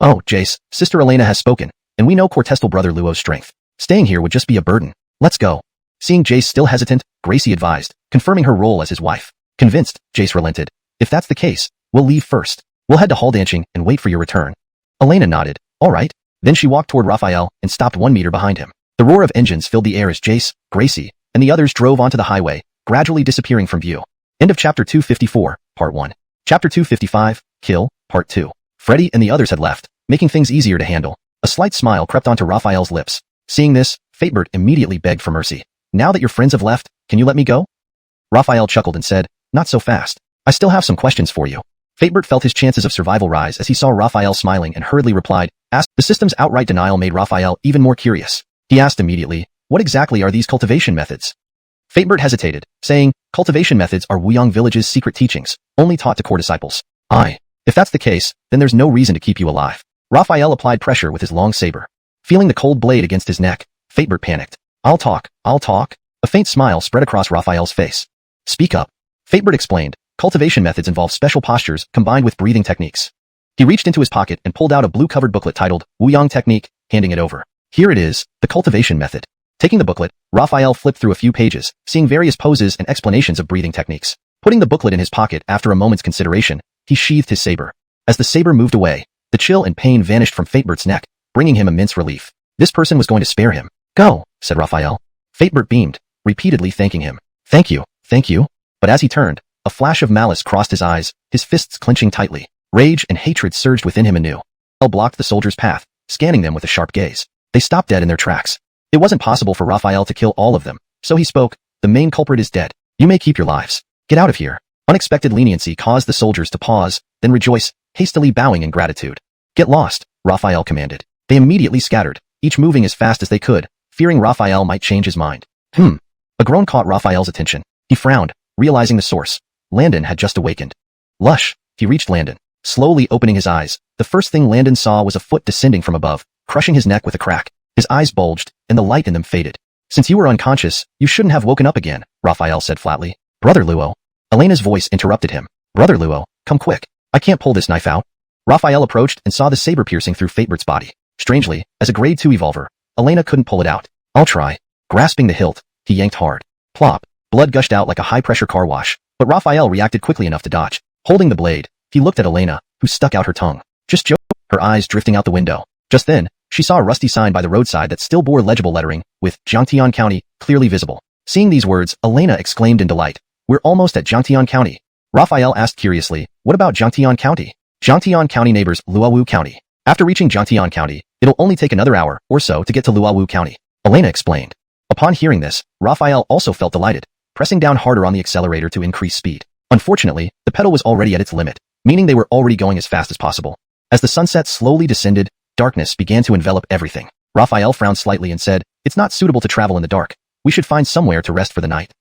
[SPEAKER 1] Oh, Jace, Sister Elena has spoken, and we know Cortestal brother Luo's strength. Staying here would just be a burden. Let's go. Seeing Jace still hesitant, Gracie advised, confirming her role as his wife. Convinced, Jace relented. If that's the case, we'll leave first. We'll head to Haldanching and wait for your return. Elena nodded. All right. Then she walked toward Raphael and stopped 1 meter behind him. The roar of engines filled the air as Jace, Gracie, and the others drove onto the highway, gradually disappearing from view. End of Chapter 254, Part 1. Chapter 255, Kill, Part 2. Freddy and the others had left, making things easier to handle. A slight smile crept onto Raphael's lips. Seeing this, Fatebert immediately begged for mercy. Now that your friends have left, can you let me go? Raphael chuckled and said, not so fast. I still have some questions for you. Fatebert felt his chances of survival rise as he saw Raphael smiling and hurriedly replied, The system's outright denial made Raphael even more curious. He asked immediately, what exactly are these cultivation methods? Fatebert hesitated, saying, cultivation methods are Wuyong village's secret teachings, only taught to core disciples. If that's the case, then there's no reason to keep you alive. Raphael applied pressure with his long saber. Feeling the cold blade against his neck, Fatebert panicked. I'll talk. A faint smile spread across Raphael's face. Speak up. Fatebert explained, cultivation methods involve special postures combined with breathing techniques. He reached into his pocket and pulled out a blue-covered booklet titled Wuyong Technique, handing it over. Here it is, the cultivation method. Taking the booklet, Raphael flipped through a few pages, seeing various poses and explanations of breathing techniques. Putting the booklet in his pocket after a moment's consideration, he sheathed his saber. As the saber moved away, the chill and pain vanished from Fatebert's neck, bringing him immense relief. This person was going to spare him. Go, said Raphael. Fatebert beamed, repeatedly thanking him. Thank you. But as he turned, a flash of malice crossed his eyes, his fists clenching tightly. Rage and hatred surged within him anew. Raphael blocked the soldier's path, scanning them with a sharp gaze. They stopped dead in their tracks. It wasn't possible for Raphael to kill all of them, so he spoke, the main culprit is dead. You may keep your lives. Get out of here. Unexpected leniency caused the soldiers to pause, then rejoice, hastily bowing in gratitude. Get lost, Raphael commanded. They immediately scattered, each moving as fast as they could, fearing Raphael might change his mind. A groan caught Raphael's attention. He frowned, realizing the source. Landon had just awakened. Lush, he reached Landon. Slowly opening his eyes, the first thing Landon saw was a foot descending from above, crushing his neck with a crack. His eyes bulged, and the light in them faded. Since you were unconscious, you shouldn't have woken up again, Raphael said flatly. Brother Luo. Elena's voice interrupted him. Brother Luo, come quick. I can't pull this knife out. Raphael approached and saw the saber piercing through Fatebert's body. Strangely, as a grade 2 evolver, Elena couldn't pull it out. I'll try. Grasping the hilt, he yanked hard. Plop. Blood gushed out like a high-pressure car wash, but Raphael reacted quickly enough to dodge. Holding the blade, he looked at Elena, who stuck out her tongue. Just joke. Her eyes drifting out the window. Just then, she saw a rusty sign by the roadside that still bore legible lettering, with Jiangtian County clearly visible. Seeing these words, Elena exclaimed in delight. We're almost at Jiangtian County. Raphael asked curiously, what about Jiangtian County? Jiangtian County neighbors Luowu County. After reaching Jiangtian County, it'll only take another hour or so to get to Luowu County. Elena explained. Upon hearing this, Raphael also felt delighted, pressing down harder on the accelerator to increase speed. Unfortunately, the pedal was already at its limit, meaning they were already going as fast as possible. As the sunset slowly descended, darkness began to envelop everything. Raphael frowned slightly and said, it's not suitable to travel in the dark. We should find somewhere to rest for the night.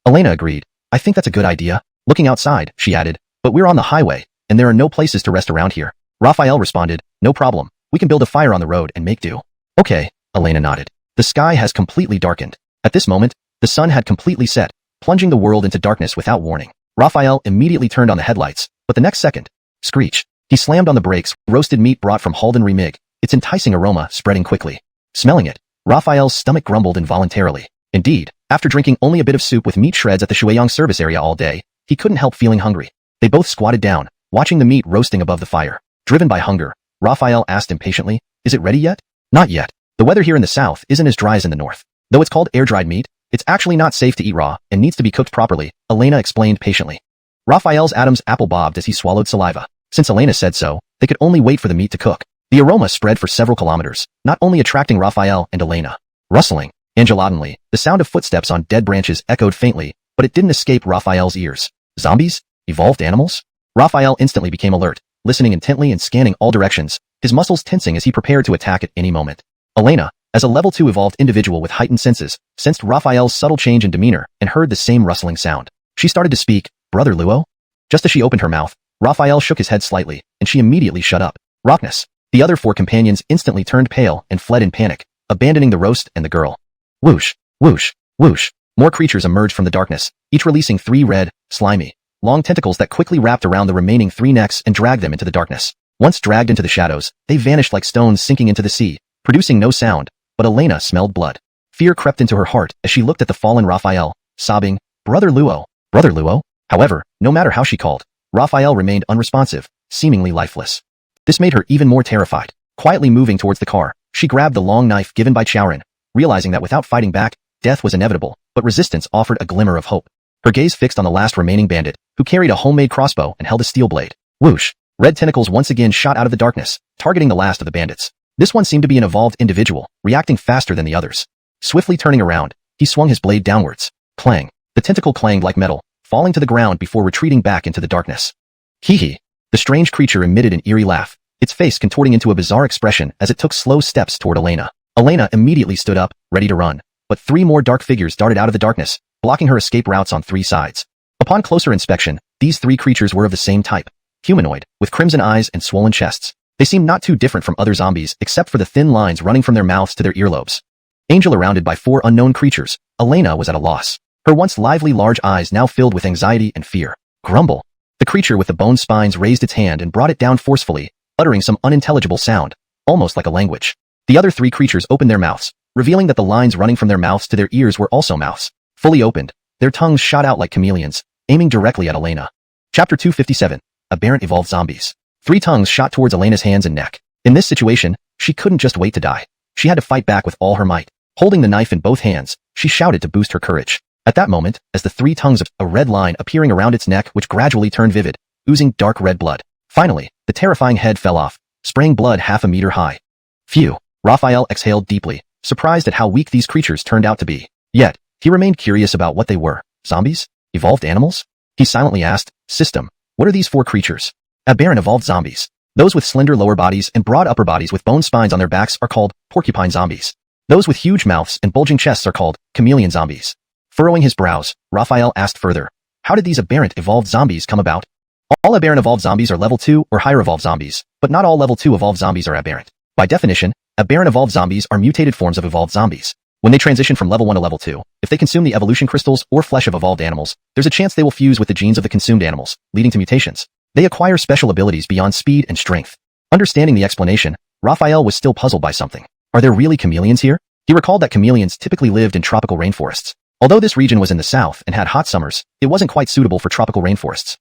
[SPEAKER 1] Elena agreed. I think that's a good idea. Looking outside, she added, but we're on the highway, and there are no places to rest around here. Raphael responded, no problem. We can build a fire on the road and make do. Okay, Elena nodded. The sky has completely darkened. At this moment, the sun had completely set, plunging the world into darkness without warning. Raphael immediately turned on the headlights, but the next second, screech. He slammed on the brakes, roasted meat brought from Halden Remig, its enticing aroma spreading quickly. Smelling it, Raphael's stomach grumbled involuntarily. Indeed, after drinking only a bit of soup with meat shreds at the Shueyang service area all day, he couldn't help feeling hungry. They both squatted down, watching the meat roasting above the fire. Driven by hunger, Raphael asked impatiently, is it ready yet? Not yet. The weather here in the south isn't as dry as in the north. Though it's called air-dried meat, it's actually not safe to eat raw and needs to be cooked properly, Elena explained patiently. Raphael's Adam's apple bobbed as he swallowed saliva. Since Elena said so, they could only wait for the meat to cook. The aroma spread for several kilometers, not only attracting Raphael and Elena. Rustling, angelatingly, the sound of footsteps on dead branches echoed faintly, but it didn't escape Raphael's ears. Zombies? Evolved animals? Raphael instantly became alert, listening intently and scanning all directions, his muscles tensing as he prepared to attack at any moment. Elena, As a level 2 evolved individual with heightened senses, sensed Raphael's subtle change in demeanor and heard the same rustling sound. She started to speak, "Brother Luo?" Just as she opened her mouth, Raphael shook his head slightly, and she immediately shut up. Rockness. The other 4 companions instantly turned pale and fled in panic, abandoning the roast and the girl. Whoosh, whoosh, whoosh. More creatures emerged from the darkness, each releasing 3 red, slimy, long tentacles that quickly wrapped around the remaining 3 necks and dragged them into the darkness. Once dragged into the shadows, they vanished like stones sinking into the sea, producing no sound, but Elena smelled blood. Fear crept into her heart as she looked at the fallen Raphael, sobbing, "Brother Luo, Brother Luo." However, no matter how she called, Raphael remained unresponsive, seemingly lifeless. This made her even more terrified. Quietly moving towards the car, she grabbed the long knife given by Xuanhuan, realizing that without fighting back, death was inevitable, but resistance offered a glimmer of hope. Her gaze fixed on the last remaining bandit, who carried a homemade crossbow and held a steel blade. Whoosh! Red tentacles once again shot out of the darkness, targeting the last of the bandits. This one seemed to be an evolved individual, reacting faster than the others. Swiftly turning around, he swung his blade downwards. Clang! The tentacle clanged like metal, falling to the ground before retreating back into the darkness. Hee hee! The strange creature emitted an eerie laugh, its face contorting into a bizarre expression as it took slow steps toward Elena. Elena immediately stood up, ready to run, but 3 more dark figures darted out of the darkness, blocking her escape routes on 3 sides. Upon closer inspection, these 3 creatures were of the same type, humanoid, with crimson eyes and swollen chests. They seemed not too different from other zombies except for the thin lines running from their mouths to their earlobes. Angel surrounded by 4 unknown creatures, Elena was at a loss. Her once lively large eyes now filled with anxiety and fear. Grumble. The creature with the bone spines raised its hand and brought it down forcefully, uttering some unintelligible sound, almost like a language. The other 3 creatures opened their mouths, revealing that the lines running from their mouths to their ears were also mouths. Fully opened, their tongues shot out like chameleons, aiming directly at Elena. Chapter 257. Aberrant Evolved Zombies. 3 tongues shot towards Elena's hands and neck. In this situation, she couldn't just wait to die. She had to fight back with all her might. Holding the knife in both hands, she shouted to boost her courage. At that moment, as the 3 tongues of a red line appearing around its neck which gradually turned vivid, oozing dark red blood. Finally, the terrifying head fell off, spraying blood half a meter high. Phew! Raphael exhaled deeply, surprised at how weak these creatures turned out to be. Yet, he remained curious about what they were. Zombies? Evolved animals? He silently asked, "System, what are these 4 creatures?" Aberrant evolved zombies. Those with slender lower bodies and broad upper bodies with bone spines on their backs are called porcupine zombies. Those with huge mouths and bulging chests are called chameleon zombies. Furrowing his brows, Raphael asked further, "How did these aberrant evolved zombies come about?" All aberrant evolved zombies are level 2 or higher evolved zombies, but not all level 2 evolved zombies are aberrant. By definition, aberrant evolved zombies are mutated forms of evolved zombies. When they transition from level 1 to level 2, if they consume the evolution crystals or flesh of evolved animals, there's a chance they will fuse with the genes of the consumed animals, leading to mutations. They acquire special abilities beyond speed and strength. Understanding the explanation, Raphael was still puzzled by something. Are there really chameleons here? He recalled that chameleons typically lived in tropical rainforests. Although this region was in the south and had hot summers, it wasn't quite suitable for tropical rainforests.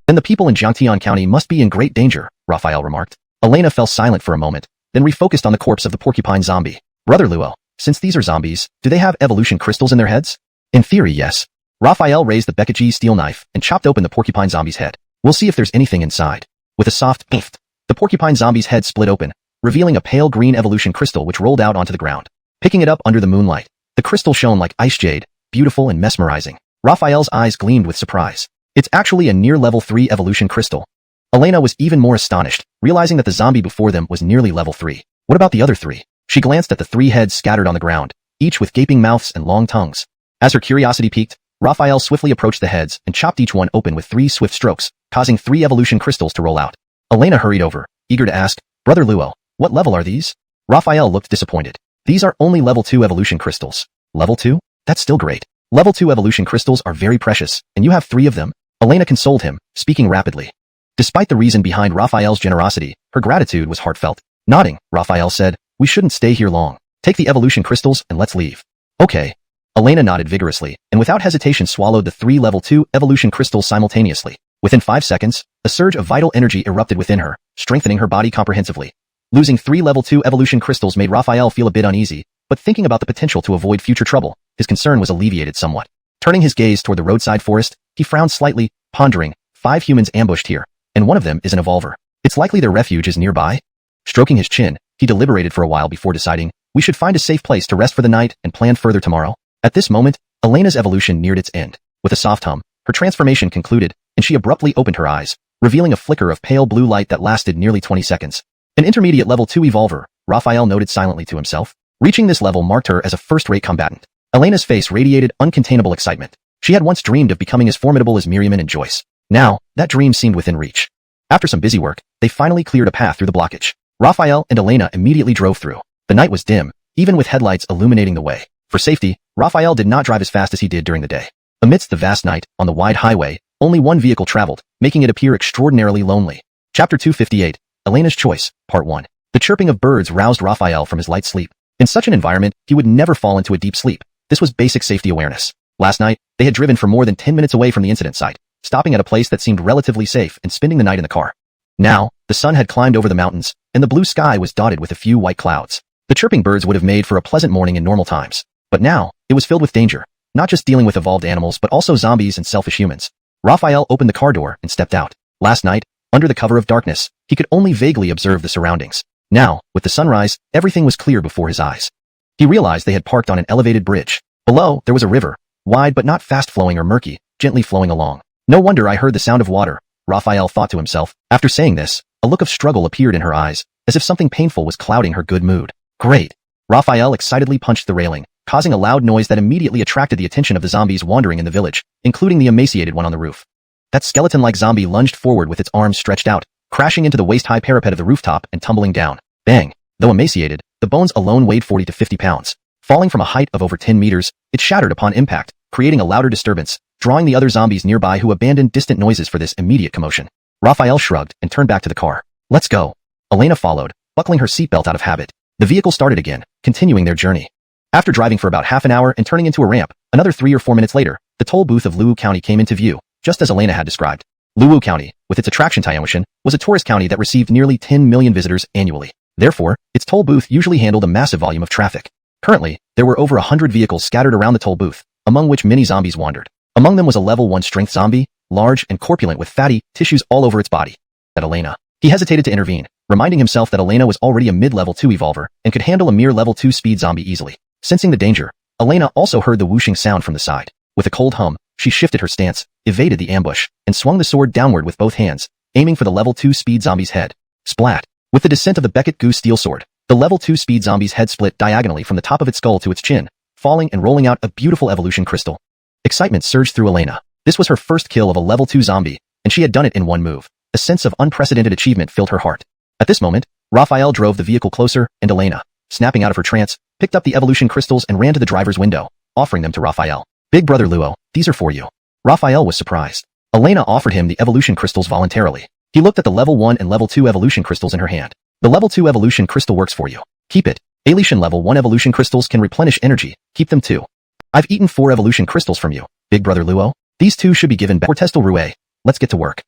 [SPEAKER 1] Then the people in Jiangtian County must be in great danger, Raphael remarked. Elena fell silent for a moment, then refocused on the corpse of the porcupine zombie. Brother Luo, since these are zombies, do they have evolution crystals in their heads? In theory, yes. Raphael raised the Bekeji steel knife and chopped open the porcupine zombie's head. We'll see if there's anything inside. With a soft poof, the porcupine zombie's head split open, revealing a pale green evolution crystal which rolled out onto the ground. Picking it up under the moonlight, the crystal shone like ice jade, beautiful and mesmerizing. Raphael's eyes gleamed with surprise. It's actually a near level 3 evolution crystal. Elena was even more astonished, realizing that the zombie before them was nearly level 3. What about the other 3? She glanced at the 3 heads scattered on the ground, each with gaping mouths and long tongues. As her curiosity piqued, Raphael swiftly approached the heads and chopped each one open with 3 swift strokes, causing 3 evolution crystals to roll out. Elena hurried over, eager to ask, "Brother Luo, what level are these?" Raphael looked disappointed. "These are only level 2 evolution crystals." "Level 2? That's still great. Level 2 evolution crystals are very precious, and you have 3 of them?" Elena consoled him, speaking rapidly. Despite the reason behind Raphael's generosity, her gratitude was heartfelt. Nodding, Raphael said, "We shouldn't stay here long. Take the evolution crystals and let's leave." "Okay." Elena nodded vigorously, and without hesitation swallowed the 3 level 2 evolution crystals simultaneously. Within 5 seconds, a surge of vital energy erupted within her, strengthening her body comprehensively. Losing 3 level 2 evolution crystals made Raphael feel a bit uneasy, but thinking about the potential to avoid future trouble, his concern was alleviated somewhat. Turning his gaze toward the roadside forest, he frowned slightly, pondering, 5 humans ambushed here, and one of them is an evolver. It's likely their refuge is nearby. Stroking his chin, he deliberated for a while before deciding, we should find a safe place to rest for the night and plan further tomorrow. At this moment, Elena's evolution neared its end. With a soft hum, her transformation concluded, and she abruptly opened her eyes, revealing a flicker of pale blue light that lasted nearly 20 seconds. An intermediate level 2 evolver, Raphael noted silently to himself. Reaching this level marked her as a first-rate combatant. Elena's face radiated uncontainable excitement. She had once dreamed of becoming as formidable as Miriam and Joyce. Now, that dream seemed within reach. After some busy work, they finally cleared a path through the blockage. Raphael and Elena immediately drove through. The night was dim, even with headlights illuminating the way. For safety, Raphael did not drive as fast as he did during the day. Amidst the vast night, on the wide highway, only one vehicle traveled, making it appear extraordinarily lonely. Chapter 258, Elena's Choice, Part 1. The chirping of birds roused Raphael from his light sleep. In such an environment, he would never fall into a deep sleep. This was basic safety awareness. Last night, they had driven for more than 10 minutes away from the incident site, stopping at a place that seemed relatively safe and spending the night in the car. Now, the sun had climbed over the mountains, and the blue sky was dotted with a few white clouds. The chirping birds would have made for a pleasant morning in normal times. But now, it was filled with danger, not just dealing with evolved animals but also zombies and selfish humans. Raphael opened the car door and stepped out. Last night, under the cover of darkness, he could only vaguely observe the surroundings. Now, with the sunrise, everything was clear before his eyes. He realized they had parked on an elevated bridge. Below, there was a river, wide but not fast-flowing or murky, gently flowing along. No wonder I heard the sound of water, Raphael thought to himself. After saying this, a look of struggle appeared in her eyes, as if something painful was clouding her good mood. Great! Raphael excitedly punched the railing, causing a loud noise that immediately attracted the attention of the zombies wandering in the village, including the emaciated one on the roof. That skeleton-like zombie lunged forward with its arms stretched out, crashing into the waist-high parapet of the rooftop and tumbling down. Bang! Though emaciated, the bones alone weighed 40 to 50 pounds. Falling from a height of over 10 meters, it shattered upon impact, creating a louder disturbance, drawing the other zombies nearby who abandoned distant noises for this immediate commotion. Raphael shrugged and turned back to the car. Let's go. Elena followed, buckling her seatbelt out of habit. The vehicle started again, continuing their journey. After driving for about half an hour and turning into a ramp, another 3 or 4 minutes later, the toll booth of Luwu County came into view, just as Elena had described. Luwu County, with its attraction Xuanhuan, was a tourist county that received nearly 10 million visitors annually. Therefore, its toll booth usually handled a massive volume of traffic. Currently, there were over 100 vehicles scattered around the toll booth, among which many zombies wandered. Among them was a level 1 strength zombie, large and corpulent with fatty tissues all over its body. At Elena. He hesitated to intervene, reminding himself that Elena was already a mid-level 2 evolver and could handle a mere level 2 speed zombie easily. Sensing the danger, Elena also heard the whooshing sound from the side. With a cold hum, she shifted her stance, evaded the ambush, and swung the sword downward with both hands, aiming for the level 2 speed zombie's head. Splat! With the descent of the Beckett Goose steel sword, the level 2 speed zombie's head split diagonally from the top of its skull to its chin, falling and rolling out a beautiful evolution crystal. Excitement surged through Elena. This was her first kill of a level 2 zombie, and she had done it in one move. A sense of unprecedented achievement filled her heart. At this moment, Raphael drove the vehicle closer, and Elena, snapping out of her trance, picked up the evolution crystals and ran to the driver's window, offering them to Raphael. Big brother Luo, these are for you. Raphael was surprised. Elena offered him the evolution crystals voluntarily. He looked at the level 1 and level 2 evolution crystals in her hand. The level 2 evolution crystal works for you. Keep it. Aletian level 1 evolution crystals can replenish energy. Keep them too. I've eaten 4 evolution crystals from you, big brother Luo. These 2 should be given back. Cortestal Rue, let's get to work.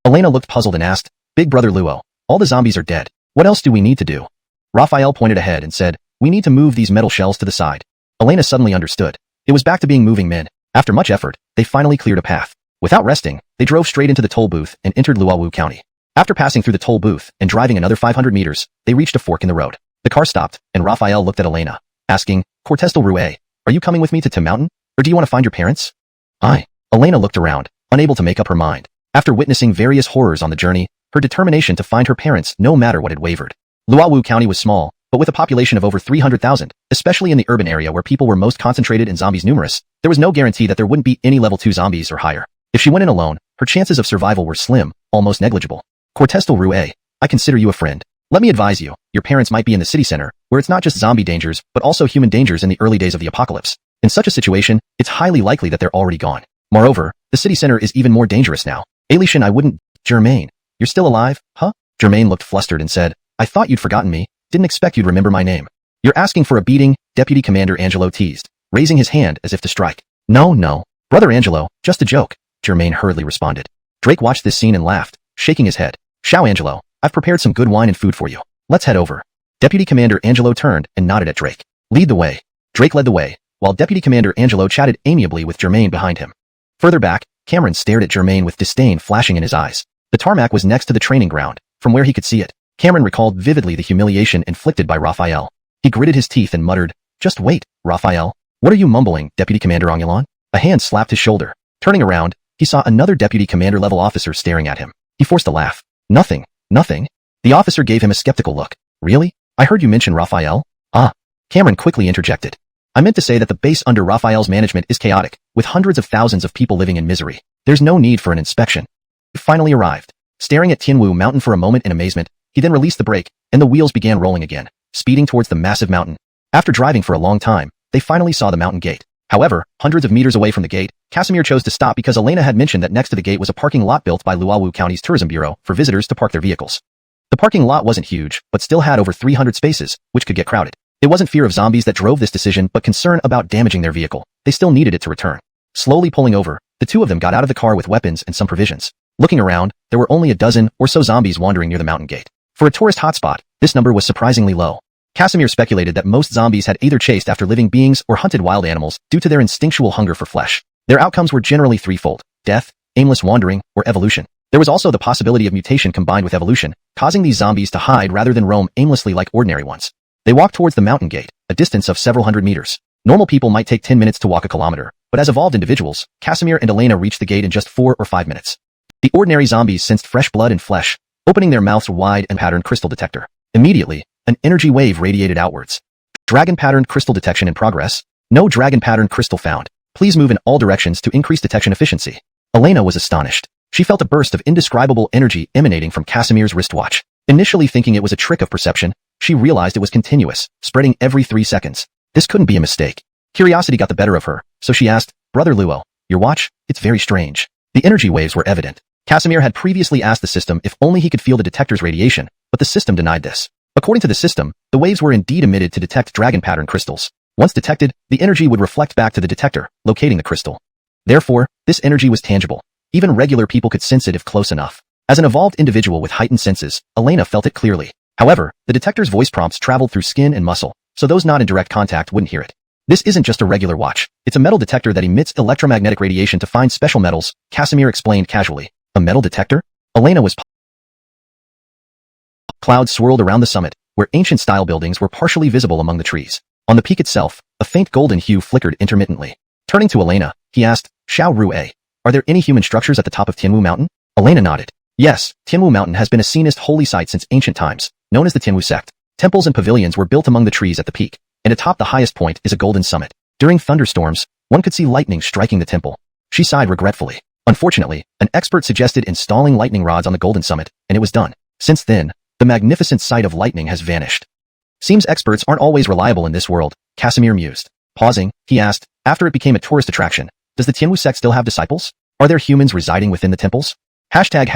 [SPEAKER 1] Elena looked puzzled and asked, Big brother Luo, all the zombies are dead. What else do we need to do? Raphael pointed ahead and said, we need to move these metal shells to the side. Elena suddenly understood. It was back to being moving men. After much effort, they finally cleared a path. Without resting, they drove straight into the toll booth and entered Luowu County. After passing through the toll booth and driving another 500 meters, they reached a fork in the road. The car stopped, and Raphael looked at Elena, asking, Cortestal Rue, are you coming with me to Tim Mountain? Or do you want to find your parents? Elena looked around, unable to make up her mind. After witnessing various horrors on the journey, her determination to find her parents no matter what had wavered. Luowu County was small, but with a population of over 300,000, especially in the urban area where people were most concentrated and zombies numerous, there was no guarantee that there wouldn't be any level 2 zombies or higher. If she went in alone, her chances of survival were slim, almost negligible. Cortestal Rue, I consider you a friend. Let me advise you, your parents might be in the city center, where it's not just zombie dangers, but also human dangers in the early days of the apocalypse. In such a situation, it's highly likely that they're already gone. Moreover, the city center is even more dangerous now. Aletian, I wouldn't. Germaine, you're still alive, huh? Germaine looked flustered and said, I thought you'd forgotten me, didn't expect you'd remember my name. You're asking for a beating, Deputy Commander Angelo teased, raising his hand as if to strike. No, brother Angelo, just a joke, Germaine hurriedly responded. Drake watched this scene and laughed, shaking his head. Xiao Angelo, I've prepared some good wine and food for you. Let's head over. Deputy Commander Angelo turned and nodded at Drake. Lead the way. Drake led the way, while Deputy Commander Angelo chatted amiably with Germaine behind him. Further back, Cameron stared at Germaine with disdain flashing in his eyes. The tarmac was next to the training ground, from where he could see it. Cameron recalled vividly the humiliation inflicted by Raphael. He gritted his teeth and muttered, Just wait, Raphael. What are you mumbling, Deputy Commander Xuanhuan? A hand slapped his shoulder. Turning around, he saw another Deputy Commander-level officer staring at him. He forced a laugh. Nothing. The officer gave him a skeptical look. Really? I heard you mention Raphael? Cameron quickly interjected. I meant to say that the base under Raphael's management is chaotic, with hundreds of thousands of people living in misery. There's no need for an inspection. He finally arrived. Staring at Tianwu Mountain for a moment in amazement, he then released the brake, and the wheels began rolling again, speeding towards the massive mountain. After driving for a long time, they finally saw the mountain gate. However, hundreds of meters away from the gate, Casimir chose to stop because Elena had mentioned that next to the gate was a parking lot built by Luowu County's Tourism Bureau for visitors to park their vehicles. The parking lot wasn't huge, but still had over 300 spaces, which could get crowded. It wasn't fear of zombies that drove this decision, but concern about damaging their vehicle. They still needed it to return. Slowly pulling over, the two of them got out of the car with weapons and some provisions. Looking around, there were only a dozen or so zombies wandering near the mountain gate. For a tourist hotspot, this number was surprisingly low. Casimir speculated that most zombies had either chased after living beings or hunted wild animals due to their instinctual hunger for flesh. Their outcomes were generally threefold: death, aimless wandering, or evolution. There was also the possibility of mutation combined with evolution, causing these zombies to hide rather than roam aimlessly like ordinary ones. They walked towards the mountain gate, a distance of several hundred meters. Normal people might take 10 minutes to walk a kilometer, but as evolved individuals, Casimir and Elena reached the gate in just 4 or 5 minutes. The ordinary zombies sensed fresh blood and flesh, opening their mouths wide and patterned crystal detector. Immediately, an energy wave radiated outwards. Dragon patterned crystal detection in progress. No dragon patterned crystal found. Please move in all directions to increase detection efficiency. Elena was astonished. She felt a burst of indescribable energy emanating from Casimir's wristwatch. Initially thinking it was a trick of perception, she realized it was continuous, spreading every 3 seconds. This couldn't be a mistake. Curiosity got the better of her, so she asked, "Brother Luo, your watch? It's very strange." The energy waves were evident. Casimir had previously asked the system if only he could feel the detector's radiation, but the system denied this. According to the system, the waves were indeed emitted to detect dragon pattern crystals. Once detected, the energy would reflect back to the detector, locating the crystal. Therefore, this energy was tangible. Even regular people could sense it if close enough. As an evolved individual with heightened senses, Elena felt it clearly. However, the detector's voice prompts traveled through skin and muscle, so those not in direct contact wouldn't hear it. This isn't just a regular watch. It's a metal detector that emits electromagnetic radiation to find special metals, Casimir explained casually. A metal detector? Elena was Clouds swirled around the summit, where ancient-style buildings were partially visible among the trees. On the peak itself, a faint golden hue flickered intermittently. Turning to Elena, he asked, "Xiao Rue, are there any human structures at the top of Tianwu Mountain?" Elena nodded. Yes, Tianwu Mountain has been a Sionist holy site since ancient times, known as the Tianwu sect. Temples and pavilions were built among the trees at the peak, and atop the highest point is a golden summit. During thunderstorms, one could see lightning striking the temple. She sighed regretfully. Unfortunately, an expert suggested installing lightning rods on the golden summit, and it was done. Since then, the magnificent sight of lightning has vanished. Seems experts aren't always reliable in this world, Casimir mused. Pausing, he asked, after it became a tourist attraction, does the Tianwu sect still have disciples? Are there humans residing within the temples? Hashtag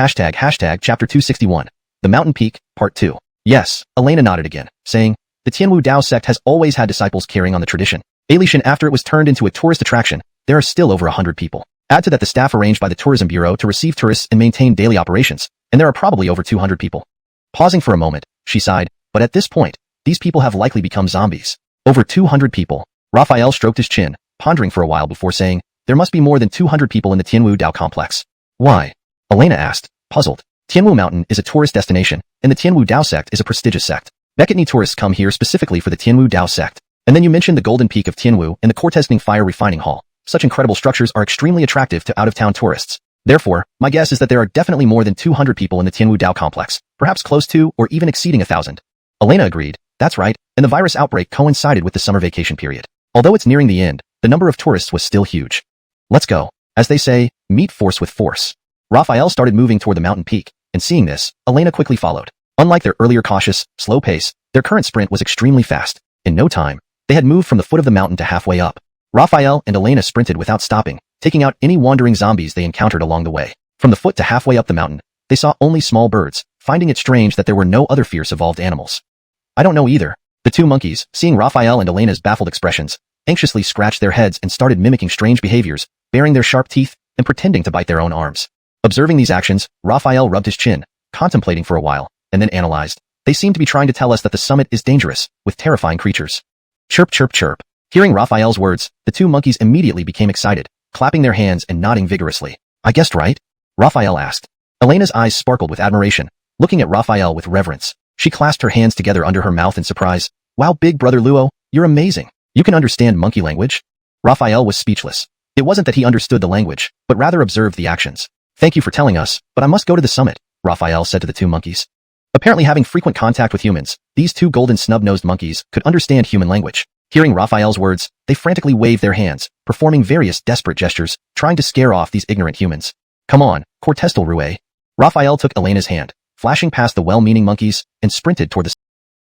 [SPEAKER 1] chapter 261. The Mountain Peak, Part 2. Yes, Elena nodded again, saying, the Tianwu Dao sect has always had disciples carrying on the tradition. Alishan, after it was turned into a tourist attraction, there are still over 100 people. Add to that the staff arranged by the Tourism Bureau to receive tourists and maintain daily operations, and there are probably over 200 people. Pausing for a moment, she sighed, but at this point, these people have likely become zombies. Over 200 people. Raphael stroked his chin, pondering for a while before saying, there must be more than 200 people in the Tianwu Dao complex. Why? Elena asked, puzzled. Tianwu Mountain is a tourist destination, and the Tianwu Dao sect is a prestigious sect. Becketney tourists come here specifically for the Tianwu Dao sect. And then you mentioned the Golden Peak of Tianwu and the Cortesning Fire Refining Hall. Such incredible structures are extremely attractive to out-of-town tourists. Therefore, my guess is that there are definitely more than 200 people in the Tianwu Dao complex, perhaps close to or even exceeding 1,000. Elena agreed. That's right, and the virus outbreak coincided with the summer vacation period. Although it's nearing the end, the number of tourists was still huge. Let's go. As they say, meet force with force. Raphael started moving toward the mountain peak, and seeing this, Elena quickly followed. Unlike their earlier cautious, slow pace, their current sprint was extremely fast. In no time, they had moved from the foot of the mountain to halfway up. Raphael and Elena sprinted without stopping, taking out any wandering zombies they encountered along the way. From the foot to halfway up the mountain, they saw only small birds, finding it strange that there were no other fierce evolved animals. I don't know either. The two monkeys, seeing Raphael and Elena's baffled expressions, anxiously scratched their heads and started mimicking strange behaviors, baring their sharp teeth and pretending to bite their own arms. Observing these actions, Raphael rubbed his chin, contemplating for a while, and then analyzed. They seem to be trying to tell us that the summit is dangerous, with terrifying creatures. Chirp, chirp, chirp. Hearing Raphael's words, the two monkeys immediately became excited, clapping their hands and nodding vigorously. I guessed right? Raphael asked. Elena's eyes sparkled with admiration, looking at Raphael with reverence. She clasped her hands together under her mouth in surprise. Wow, big brother Luo, you're amazing. You can understand monkey language? Raphael was speechless. It wasn't that he understood the language, but rather observed the actions. Thank you for telling us, but I must go to the summit, Raphael said to the two monkeys. Apparently having frequent contact with humans, these two golden snub-nosed monkeys could understand human language. Hearing Raphael's words, they frantically waved their hands, performing various desperate gestures, trying to scare off these ignorant humans. Come on, Cortestal Rue. Raphael took Elena's hand, flashing past the well-meaning monkeys, and sprinted toward the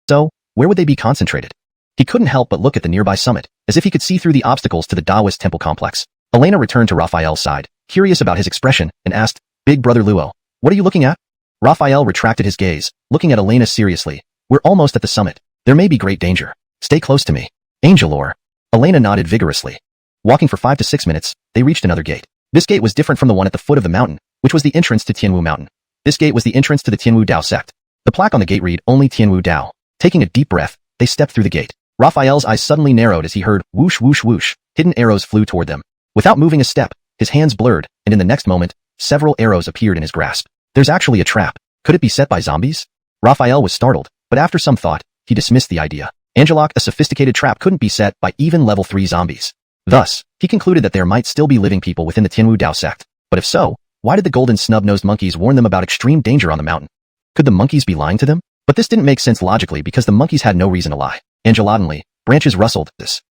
[SPEAKER 1] So, where would they be concentrated? He couldn't help but look at the nearby summit, as if he could see through the obstacles to the Taoist temple complex. Elena returned to Raphael's side, curious about his expression, and asked, Big brother Luo, what are you looking at? Raphael retracted his gaze, looking at Elena seriously. We're almost at the summit. There may be great danger. Stay close to me. Angelor. Elena nodded vigorously. Walking for 5 to 6 minutes, they reached another gate. This gate was different from the one at the foot of the mountain, which was the entrance to Tianwu Mountain. This gate was the entrance to the Tianwu Dao sect. The plaque on the gate read only Tianwu Dao. Taking a deep breath, they stepped through the gate. Raphael's eyes suddenly narrowed as he heard whoosh whoosh whoosh. Hidden arrows flew toward them. Without moving a step, his hands blurred, and in the next moment, several arrows appeared in his grasp. There's actually a trap. Could it be set by zombies? Raphael was startled, but after some thought, he dismissed the idea. Angelock, a sophisticated trap couldn't be set by even level 3 zombies. Thus, he concluded that there might still be living people within the Tianwu Dao sect. But if so, why did the golden snub-nosed monkeys warn them about extreme danger on the mountain? Could the monkeys be lying to them? But this didn't make sense logically because the monkeys had no reason to lie. Angelotinely, branches rustled.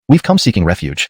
[SPEAKER 1] We've come seeking refuge.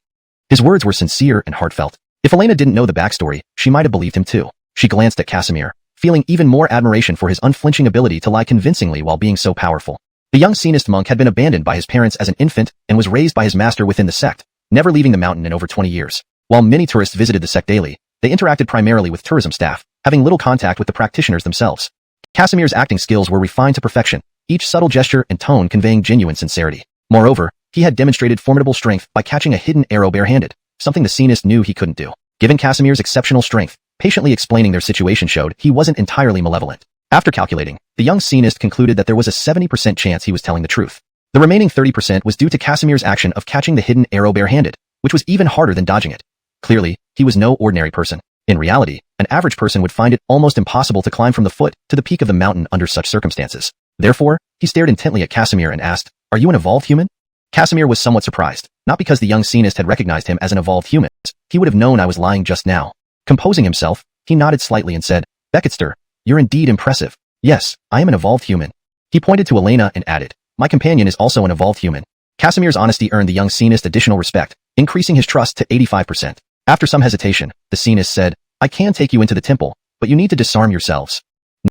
[SPEAKER 1] His words were sincere and heartfelt. If Elena didn't know the backstory, she might have believed him too. She glanced at Casimir, feeling even more admiration for his unflinching ability to lie convincingly while being so powerful. The young Saiyans monk had been abandoned by his parents as an infant and was raised by his master within the sect, never leaving the mountain in over 20 years. While many tourists visited the sect daily, they interacted primarily with tourism staff, having little contact with the practitioners themselves. Casimir's acting skills were refined to perfection, each subtle gesture and tone conveying genuine sincerity. Moreover, he had demonstrated formidable strength by catching a hidden arrow barehanded, something the Saiyans knew he couldn't do. Given Casimir's exceptional strength, patiently explaining their situation showed he wasn't entirely malevolent. After calculating, the young Saiyans concluded that there was a 70% chance he was telling the truth. The remaining 30% was due to Casimir's action of catching the hidden arrow barehanded, which was even harder than dodging it. Clearly, he was no ordinary person. In reality, an average person would find it almost impossible to climb from the foot to the peak of the mountain under such circumstances. Therefore, he stared intently at Casimir and asked, Are you an evolved human? Casimir was somewhat surprised, not because the young Saiyans had recognized him as an evolved human. He would have known I was lying just now. Composing himself, he nodded slightly and said, Becketster, you're indeed impressive. Yes, I am an evolved human. He pointed to Elena and added, My companion is also an evolved human. Casimir's honesty earned the young Saiyans additional respect, increasing his trust to 85%. After some hesitation, the Saiyans said, I can take you into the temple, but you need to disarm yourselves.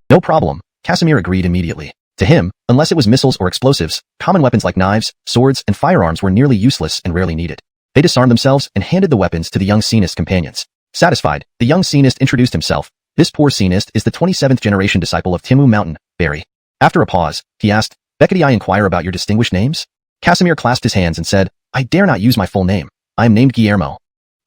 [SPEAKER 1] No problem, Casimir agreed immediately. To him, unless it was missiles or explosives, common weapons like knives, swords, and firearms were nearly useless and rarely needed. They disarmed themselves and handed the weapons to the young Saiyans companions. Satisfied, the young Saiyans introduced himself. This poor Saiyans is the 27th generation disciple of Tianwu Mountain, Barry. After a pause, he asked, Beckett, I inquire about your distinguished names? Casimir clasped his hands and said, I dare not use my full name. I am named Guillermo.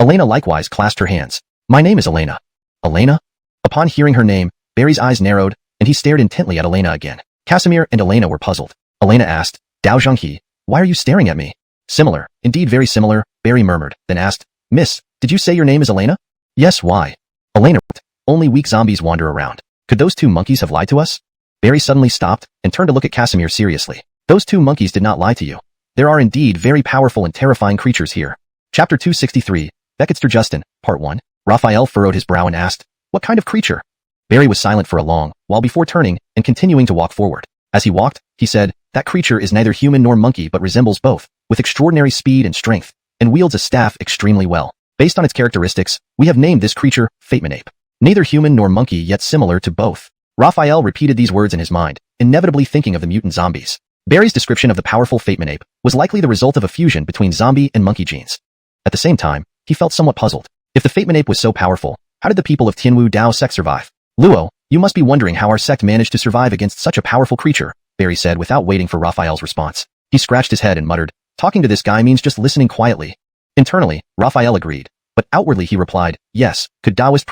[SPEAKER 1] Elena likewise clasped her hands. My name is Elena. Elena? Upon hearing her name, Barry's eyes narrowed, and he stared intently at Elena again. Casimir and Elena were puzzled. Elena asked, Dao Zhenghe, why are you staring at me? Similar, indeed very similar, Barry murmured, then asked, Miss, did you say your name is Elena? Yes, why? Elena, only weak zombies wander around. Could those two monkeys have lied to us? Barry suddenly stopped and turned to look at Casimir seriously. Those two monkeys did not lie to you. There are indeed very powerful and terrifying creatures here. Chapter 263, Becketster Justin, Part 1. Raphael furrowed his brow and asked, What kind of creature? Barry was silent for a long while before turning and continuing to walk forward. As he walked, he said, That creature is neither human nor monkey but resembles both, with extraordinary speed and strength, and wields a staff extremely well. Based on its characteristics, we have named this creature Fatemanape. Neither human nor monkey yet similar to both. Raphael repeated these words in his mind, inevitably thinking of the mutant zombies. Barry's description of the powerful Fatemanape was likely the result of a fusion between zombie and monkey genes. At the same time, he felt somewhat puzzled. If the Fatemanape was so powerful, how did the people of Tianwu Dao sect survive? Luo, you must be wondering how our sect managed to survive against such a powerful creature, Barry said without waiting for Raphael's response. He scratched his head and muttered, Talking to this guy means just listening quietly. Internally, Raphael agreed, but outwardly he replied, Yes, could Taoist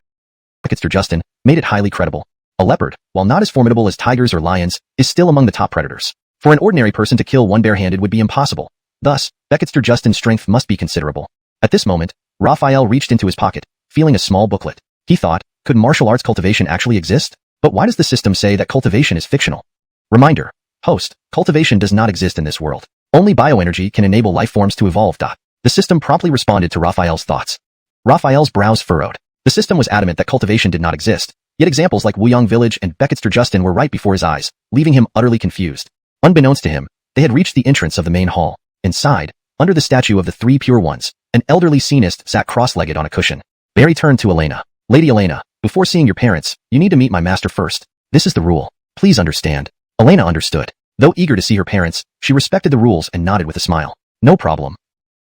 [SPEAKER 1] Becketster Justin made it highly credible. A leopard, while not as formidable as tigers or lions, is still among the top predators. For an ordinary person to kill one barehanded would be impossible. Thus, Becketster Justin's strength must be considerable. At this moment, Raphael reached into his pocket, feeling a small booklet. He thought, could martial arts cultivation actually exist? But why does the system say that cultivation is fictional? Reminder. Host, cultivation does not exist in this world. Only bioenergy can enable life forms to evolve. The system promptly responded to Raphael's thoughts. Raphael's brows furrowed. The system was adamant that cultivation did not exist, Yet examples like Wuyong Village and Becketster Justin were right before his eyes, leaving him utterly confused. Unbeknownst to him, they had reached the entrance of the main hall. Inside, under the statue of the three pure ones, an elderly scenist sat cross-legged on a cushion. Barry turned to Elena. Lady Elena, before seeing your parents, you need to meet my master first. This is the rule. Please understand. Elena understood. Though eager to see her parents, she respected the rules and nodded with a smile. No problem.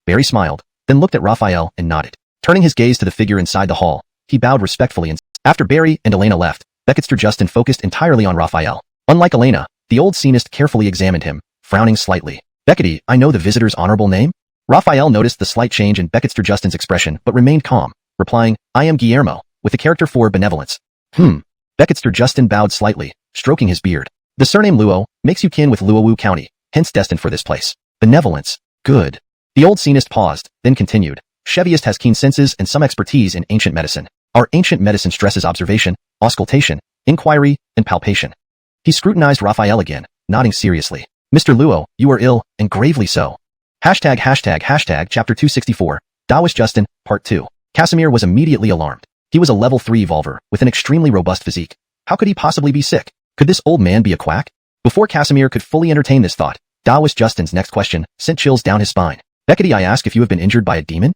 [SPEAKER 1] Barry smiled, then looked at Raphael and nodded. Turning his gaze to the figure inside the hall, he bowed respectfully and after Barry and Elena left, Becketster Justin focused entirely on Raphael. Unlike Elena, the old scenist carefully examined him, frowning slightly. Beckety, I know the visitor's honorable name? Raphael noticed the slight change in Becketster Justin's expression but remained calm, replying, I am Guillermo, with a character for benevolence. Becketster Justin bowed slightly, stroking his beard. The surname Luo makes you kin with Luowu County, hence destined for this place. Benevolence. Good. The old scenist paused, then continued. Cheviest has keen senses and some expertise in ancient medicine. Our ancient medicine stresses observation, auscultation, inquiry, and palpation. He scrutinized Raphael again, nodding seriously. Mr. Luo, you are ill, and gravely so. Chapter 264, Taoist Justin, Part 2. Casimir was immediately alarmed. He was a level 3 evolver, with an extremely robust physique. How could he possibly be sick? Could this old man be a quack? Before Casimir could fully entertain this thought, Taoist Justin's next question sent chills down his spine. Beckety, I ask if you have been injured by a demon?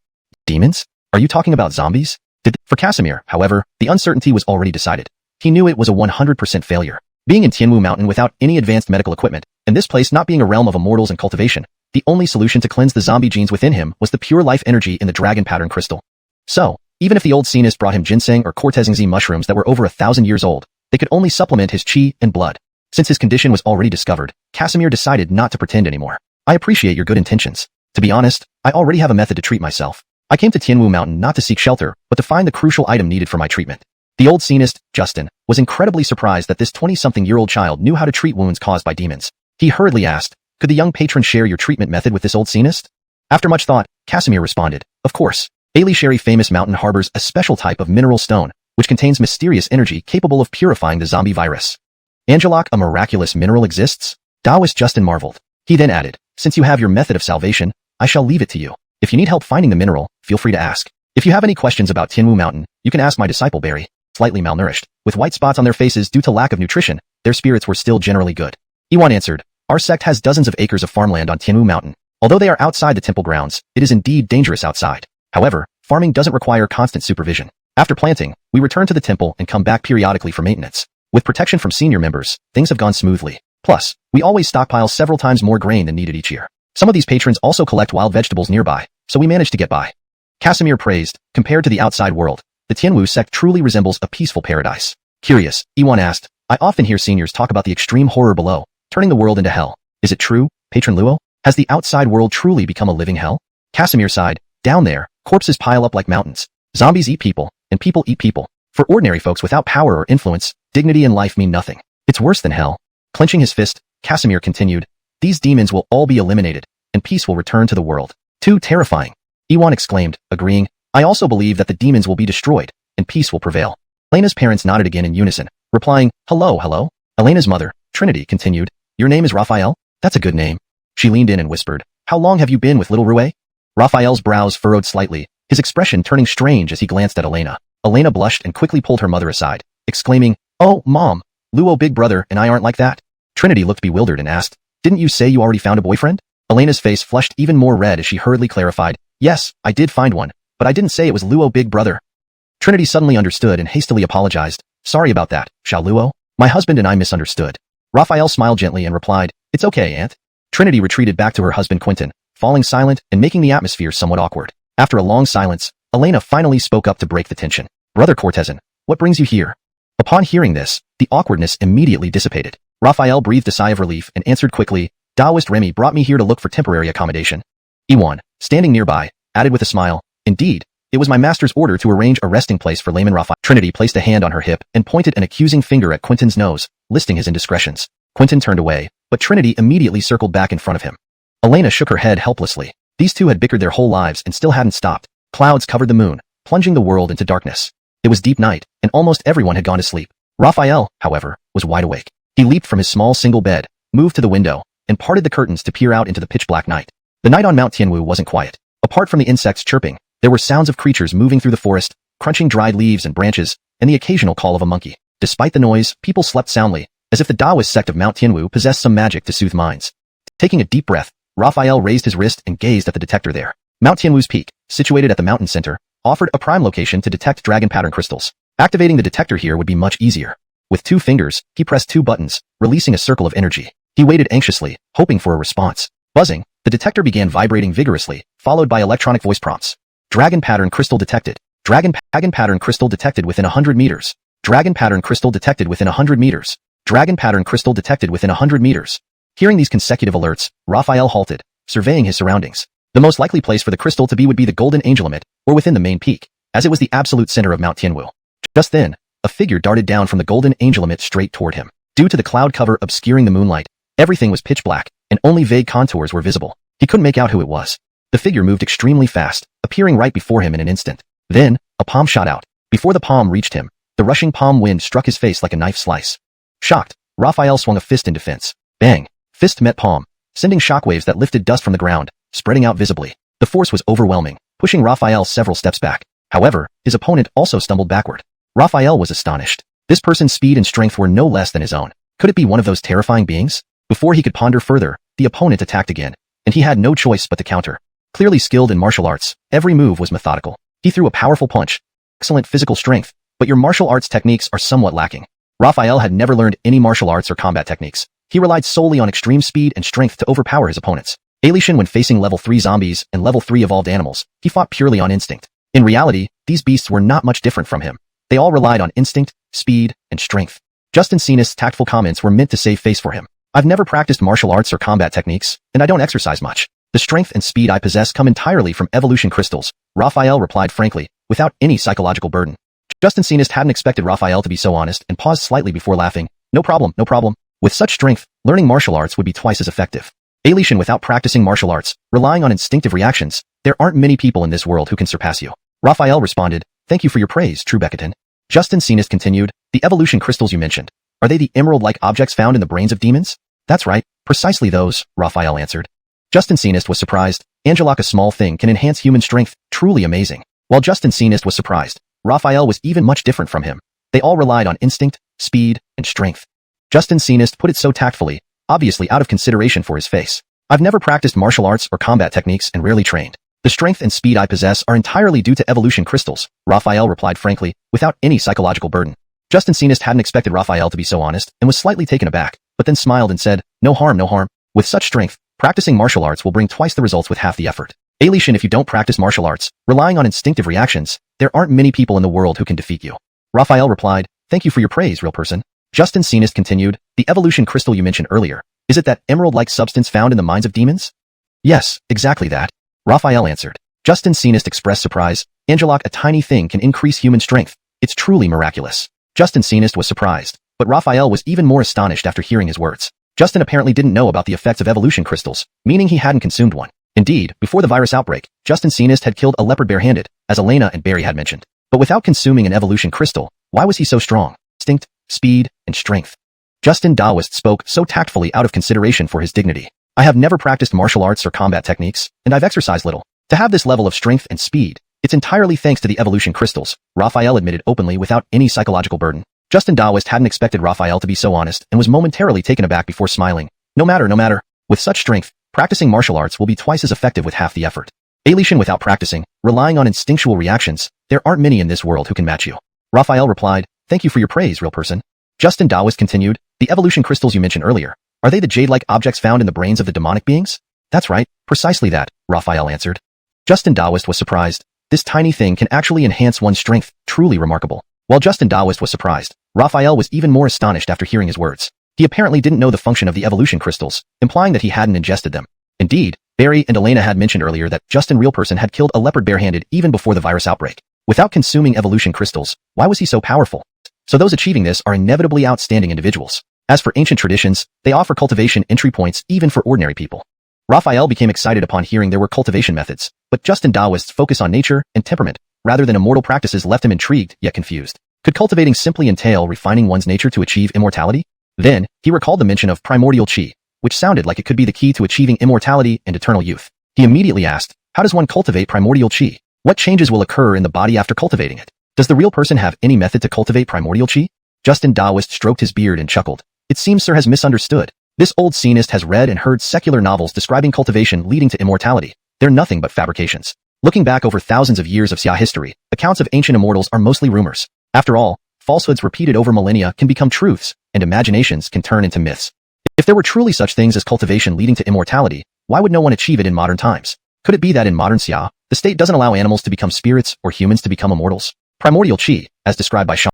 [SPEAKER 1] Demons? Are you talking about zombies? For Casimir, however, the uncertainty was already decided. He knew it was a 100% failure. Being in Tianwu Mountain without any advanced medical equipment, and this place not being a realm of immortals and cultivation, the only solution to cleanse the zombie genes within him was the pure life energy in the dragon pattern crystal. So, even if the old scenist brought him ginseng or cortezingzi mushrooms that were over 1,000 years old, they could only supplement his qi and blood. Since his condition was already discovered, Casimir decided not to pretend anymore. I appreciate your good intentions. To be honest, I already have a method to treat myself. I came to Tianwu Mountain not to seek shelter, but to find the crucial item needed for my treatment. The old scenist, Justin, was incredibly surprised that this 20-something-year-old child knew how to treat wounds caused by demons. He hurriedly asked, could the young patron share your treatment method with this old scenist? After much thought, Casimir responded, of course. Ailey famous mountain harbors a special type of mineral stone, which contains mysterious energy capable of purifying the zombie virus. Angeloc, a miraculous mineral exists? Taoist Justin marveled. He then added, since you have your method of salvation, I shall leave it to you. If you need help finding the mineral, feel free to ask. If you have any questions about Tianwu Mountain, you can ask my disciple Barry. Slightly malnourished, with white spots on their faces due to lack of nutrition, their spirits were still generally good. Iwan answered, our sect has dozens of acres of farmland on Tianwu Mountain. Although they are outside the temple grounds, it is indeed dangerous outside. However, farming doesn't require constant supervision. After planting, we return to the temple and come back periodically for maintenance. With protection from senior members, things have gone smoothly. Plus, we always stockpile several times more grain than needed each year. Some of these patrons also collect wild vegetables nearby, so we manage to get by. Casimir praised, compared to the outside world, the Tianwu sect truly resembles a peaceful paradise. Curious, Iwan asked, I often hear seniors talk about the extreme horror below, turning the world into hell. Is it true, Patron Luo? Has the outside world truly become a living hell? Casimir sighed, down there, corpses pile up like mountains. Zombies eat people, and people eat people. For ordinary folks without power or influence, dignity and life mean nothing. It's worse than hell. Clenching his fist, Casimir continued, these demons will all be eliminated, and peace will return to the world. Too terrifying. Iwan exclaimed, agreeing, I also believe that the demons will be destroyed, and peace will prevail. Elena's parents nodded again in unison, replying, hello. Elena's mother, Trinity, continued, your name is Raphael? That's a good name. She leaned in and whispered, how long have you been with little Rue? Raphael's brows furrowed slightly, his expression turning strange as he glanced at Elena. Elena blushed and quickly pulled her mother aside, exclaiming, oh, Mom, Luo big brother and I aren't like that. Trinity looked bewildered and asked, didn't you say you already found a boyfriend? Elena's face flushed even more red as she hurriedly clarified, yes, I did find one, but I didn't say it was Luo big brother. Trinity suddenly understood and hastily apologized, sorry about that, Xiao Luo. My husband and I misunderstood. Raphael smiled gently and replied, it's okay, Aunt. Trinity retreated back to her husband Quentin, falling silent and making the atmosphere somewhat awkward. After a long silence, Elena finally spoke up to break the tension. Brother Cortezan, what brings you here? Upon hearing this, the awkwardness immediately dissipated. Raphael breathed a sigh of relief and answered quickly, Taoist Remy brought me here to look for temporary accommodation. Iwan, standing nearby, added with a smile, indeed, it was my master's order to arrange a resting place for layman Raphael. Trinity placed a hand on her hip and pointed an accusing finger at Quentin's nose, listing his indiscretions. Quentin turned away, but Trinity immediately circled back in front of him. Elena shook her head helplessly. These two had bickered their whole lives and still hadn't stopped. Clouds covered the moon, plunging the world into darkness. It was deep night, and almost everyone had gone to sleep. Raphael, however, was wide awake. He leaped from his small single bed, moved to the window, and parted the curtains to peer out into the pitch-black night. The night on Mount Tianwu wasn't quiet. Apart from the insects chirping, there were sounds of creatures moving through the forest, crunching dried leaves and branches, and the occasional call of a monkey. Despite the noise, people slept soundly, as if the Taoist sect of Mount Tianwu possessed some magic to soothe minds. Taking a deep breath, Raphael raised his wrist and gazed at the detector there. Mount Tianwu's peak, situated at the mountain center, offered a prime location to detect dragon pattern crystals. Activating the detector here would be much easier. With 2 fingers, he pressed 2 buttons, releasing a circle of energy. He waited anxiously, hoping for a response. Buzzing, the detector began vibrating vigorously, followed by electronic voice prompts. Dragon pattern crystal detected. Dragon pattern crystal detected within 100 meters. Dragon pattern crystal detected within 100 meters. Dragon pattern crystal detected within 100 meters. Hearing these consecutive alerts, Raphael halted, surveying his surroundings. The most likely place for the crystal to be would be the Golden Angel Limit, or within the main peak, as it was the absolute center of Mount Tianwu. Just then, a figure darted down from the Golden Angel Limit straight toward him. Due to the cloud cover obscuring the moonlight, everything was pitch black, and only vague contours were visible. He couldn't make out who it was. The figure moved extremely fast, appearing right before him in an instant. Then, a palm shot out. Before the palm reached him, the rushing palm wind struck his face like a knife slice. Shocked, Raphael swung a fist in defense. Bang! Fist met palm, sending shockwaves that lifted dust from the ground, spreading out visibly. The force was overwhelming, pushing Raphael several steps back. However, his opponent also stumbled backward. Raphael was astonished. This person's speed and strength were no less than his own. Could it be one of those terrifying beings? Before he could ponder further, the opponent attacked again, and he had no choice but to counter. Clearly skilled in martial arts, every move was methodical. He threw a powerful punch. Excellent physical strength, but your martial arts techniques are somewhat lacking. Raphael had never learned any martial arts or combat techniques. He relied solely on extreme speed and strength to overpower his opponents. Alishan, when facing level 3 zombies and level 3 evolved animals, he fought purely on instinct. In reality, these beasts were not much different from him. They all relied on instinct, speed, and strength. Justin Sinist's tactful comments were meant to save face for him. I've never practiced martial arts or combat techniques, and I don't exercise much. The strength and speed I possess come entirely from evolution crystals, Raphael replied frankly, without any psychological burden. Justin Sinist hadn't expected Raphael to be so honest and paused slightly before laughing. No problem, no problem. With such strength, learning martial arts would be twice as effective. Alishan, without practicing martial arts, relying on instinctive reactions, there aren't many people in this world who can surpass you. Raphael responded, thank you for your praise, True Becketon. Justin Sinist continued, the evolution crystals you mentioned, are they the emerald-like objects found in the brains of demons? That's right, precisely those, Raphael answered. Justin Sinist was surprised. Angelok, a small thing, can enhance human strength, truly amazing. While Justin Sinist was surprised, Raphael was even much different from him. They all relied on instinct, speed, and strength. Justin Sinist put it so tactfully, obviously out of consideration for his face. I've never practiced martial arts or combat techniques and rarely trained. The strength and speed I possess are entirely due to evolution crystals, Raphael replied frankly, without any psychological burden. Justin Sinist hadn't expected Raphael to be so honest and was slightly taken aback, but then smiled and said, no harm, no harm. With such strength, practicing martial arts will bring twice the results with half the effort. Alishan, if you don't practice martial arts, relying on instinctive reactions, there aren't many people in the world who can defeat you. Raphael replied, thank you for your praise, real person. Justin Sinist continued, the evolution crystal you mentioned earlier, is it that emerald-like substance found in the minds of demons? Yes, exactly that. Raphael answered. Justin Sinist expressed surprise. Angelok, a tiny thing can increase human strength. It's truly miraculous. Justin Sinist was surprised, but Raphael was even more astonished after hearing his words. Justin apparently didn't know about the effects of evolution crystals, meaning he hadn't consumed one. Indeed, before the virus outbreak, Justin Sinist had killed a leopard barehanded, as Elena and Barry had mentioned. But without consuming an evolution crystal, why was he so strong? Instinct, speed, and strength. Justin Taoist spoke so tactfully out of consideration for his dignity. I have never practiced martial arts or combat techniques, and I've exercised little. To have this level of strength and speed, it's entirely thanks to the evolution crystals, Raphael admitted openly without any psychological burden. Justin Taoist hadn't expected Raphael to be so honest and was momentarily taken aback before smiling. No matter. With such strength, practicing martial arts will be twice as effective with half the effort. Alishan, without practicing, relying on instinctual reactions, there aren't many in this world who can match you. Raphael replied, thank you for your praise, real person. Justin Taoist continued, the evolution crystals you mentioned earlier, are they the jade-like objects found in the brains of the demonic beings? That's right, precisely that, Raphael answered. Justin Taoist was surprised. This tiny thing can actually enhance one's strength, truly remarkable. While Justin Taoist was surprised, Raphael was even more astonished after hearing his words. He apparently didn't know the function of the evolution crystals, implying that he hadn't ingested them. Indeed, Barry and Elena had mentioned earlier that Justin Real Person had killed a leopard barehanded even before the virus outbreak. Without consuming evolution crystals, why was he so powerful? So those achieving this are inevitably outstanding individuals. As for ancient traditions, they offer cultivation entry points even for ordinary people. Raphael became excited upon hearing there were cultivation methods, but Justin Taoist's focus on nature and temperament, rather than immortal practices, left him intrigued yet confused. Could cultivating simply entail refining one's nature to achieve immortality? Then, he recalled the mention of primordial qi, which sounded like it could be the key to achieving immortality and eternal youth. He immediately asked, how does one cultivate primordial qi? What changes will occur in the body after cultivating it? Does the real person have any method to cultivate primordial qi? Justin Daoist stroked his beard and chuckled. It seems Sir has misunderstood. This old scenist has read and heard secular novels describing cultivation leading to immortality. They're nothing but fabrications. Looking back over thousands of years of Xia history, accounts of ancient immortals are mostly rumors. After all, falsehoods repeated over millennia can become truths, and imaginations can turn into myths. If there were truly such things as cultivation leading to immortality, why would no one achieve it in modern times? Could it be that in modern Xia, the state doesn't allow animals to become spirits or humans to become immortals? Primordial qi, as described by Xuanhuan.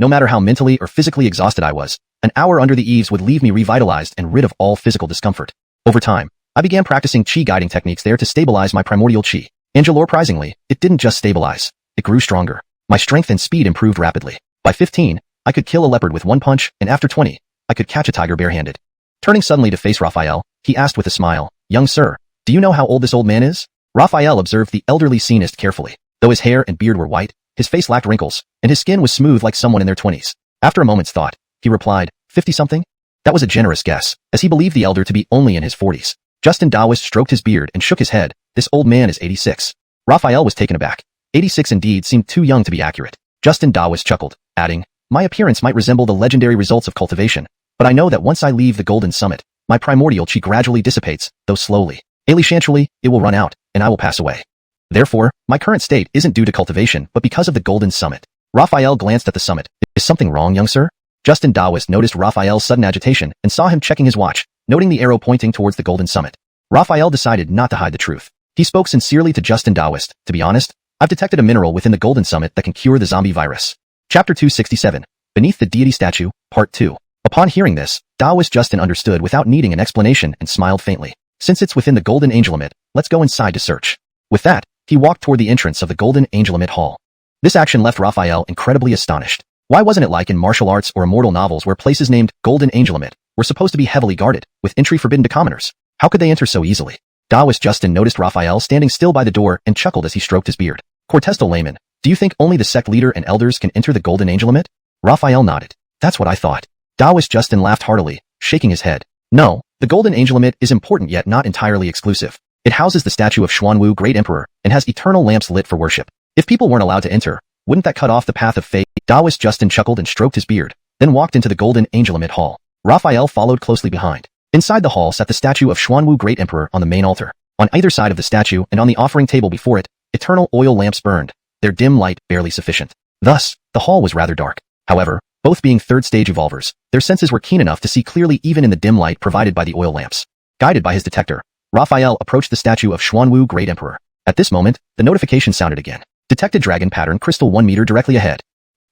[SPEAKER 1] No matter how mentally or physically exhausted I was, an hour under the eaves would leave me revitalized and rid of all physical discomfort. Over time, I began practicing qi guiding techniques there to stabilize my primordial qi. Surprisingly, it didn't just stabilize. It grew stronger. My strength and speed improved rapidly. By 15, I could kill a leopard with one punch, and after 20, I could catch a tiger barehanded. Turning suddenly to face Raphael, he asked with a smile, "Young sir, do you know how old this old man is?" Raphael observed the elderly scenist carefully. Though his hair and beard were white, his face lacked wrinkles, and his skin was smooth like someone in their 20s. After a moment's thought, he replied, 50-something? That was a generous guess, as he believed the elder to be only in his 40s. Justin Daoist stroked his beard and shook his head. This old man is 86. Raphael was taken aback. 86 indeed seemed too young to be accurate. Justin Daoist chuckled, adding, "My appearance might resemble the legendary results of cultivation, but I know that once I leave the Golden Summit, my primordial qi gradually dissipates, though slowly. Eventually, it will run out, and I will pass away. Therefore, my current state isn't due to cultivation, but because of the Golden Summit." Raphael glanced at the summit. "Is something wrong, young sir?" Justin Daoist noticed Raphael's sudden agitation and saw him checking his watch, noting the arrow pointing towards the Golden Summit. Raphael decided not to hide the truth. He spoke sincerely to Justin Daoist. "To be honest, I've detected a mineral within the Golden Summit that can cure the zombie virus." Chapter 267, Beneath the Deity Statue, Part 2. Upon hearing this, Daoist Justin understood without needing an explanation and smiled faintly. "Since it's within the Golden Angelimate, let's go inside to search." With that, he walked toward the entrance of the Golden Angelimate Hall. This action left Raphael incredibly astonished. Why wasn't it like in martial arts or immortal novels where places named Golden Angelimate were supposed to be heavily guarded, with entry forbidden to commoners? How could they enter so easily? Daoist Justin noticed Raphael standing still by the door and chuckled as he stroked his beard. "Cortesto layman, do you think only the sect leader and elders can enter the Golden Angelimate?" Raphael nodded. "That's what I thought." Daoist Justin laughed heartily, shaking his head. "No, the Golden Angelimate is important yet not entirely exclusive. It houses the statue of Xuanhuan, Great Emperor, and has eternal lamps lit for worship. If people weren't allowed to enter, wouldn't that cut off the path of fate?" Daoist Justin chuckled and stroked his beard, then walked into the Golden Angelimate Hall. Raphael followed closely behind. Inside the hall sat the statue of Xuanhuan, Great Emperor, on the main altar. On either side of the statue and on the offering table before it, eternal oil lamps burned, their dim light barely sufficient. Thus, the hall was rather dark. However, both being third-stage evolvers, their senses were keen enough to see clearly even in the dim light provided by the oil lamps. Guided by his detector, Raphael approached the statue of Xuanhuan, Great Emperor. At this moment, the notification sounded again. "Detected dragon pattern crystal 1 meter directly ahead."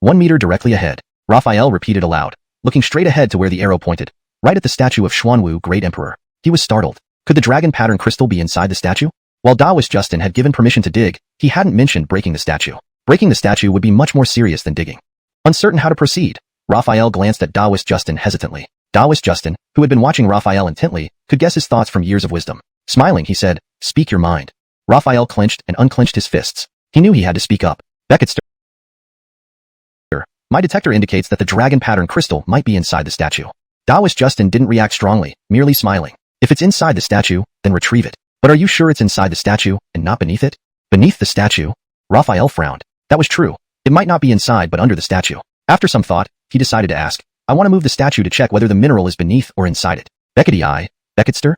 [SPEAKER 1] 1 meter directly ahead. Raphael repeated aloud, looking straight ahead to where the arrow pointed, right at the statue of Xuanhuan, Great Emperor. He was startled. Could the dragon pattern crystal be inside the statue? While Daoist Justin had given permission to dig, he hadn't mentioned breaking the statue. Breaking the statue would be much more serious than digging. Uncertain how to proceed, Raphael glanced at Daoist Justin hesitantly. Daoist Justin, who had been watching Raphael intently, could guess his thoughts from years of wisdom. Smiling, he said, "Speak your mind." Raphael clenched and unclenched his fists. He knew he had to speak up. "Becketster, my detector indicates that the dragon pattern crystal might be inside the statue." Daoist Justin didn't react strongly, merely smiling. "If it's inside the statue, then retrieve it. But are you sure it's inside the statue, and not beneath it?" "Beneath the statue?" Raphael frowned. That was true. It might not be inside but under the statue. After some thought, he decided to ask, "I want to move the statue to check whether the mineral is beneath or inside it." "Beckety-I, Becketster?"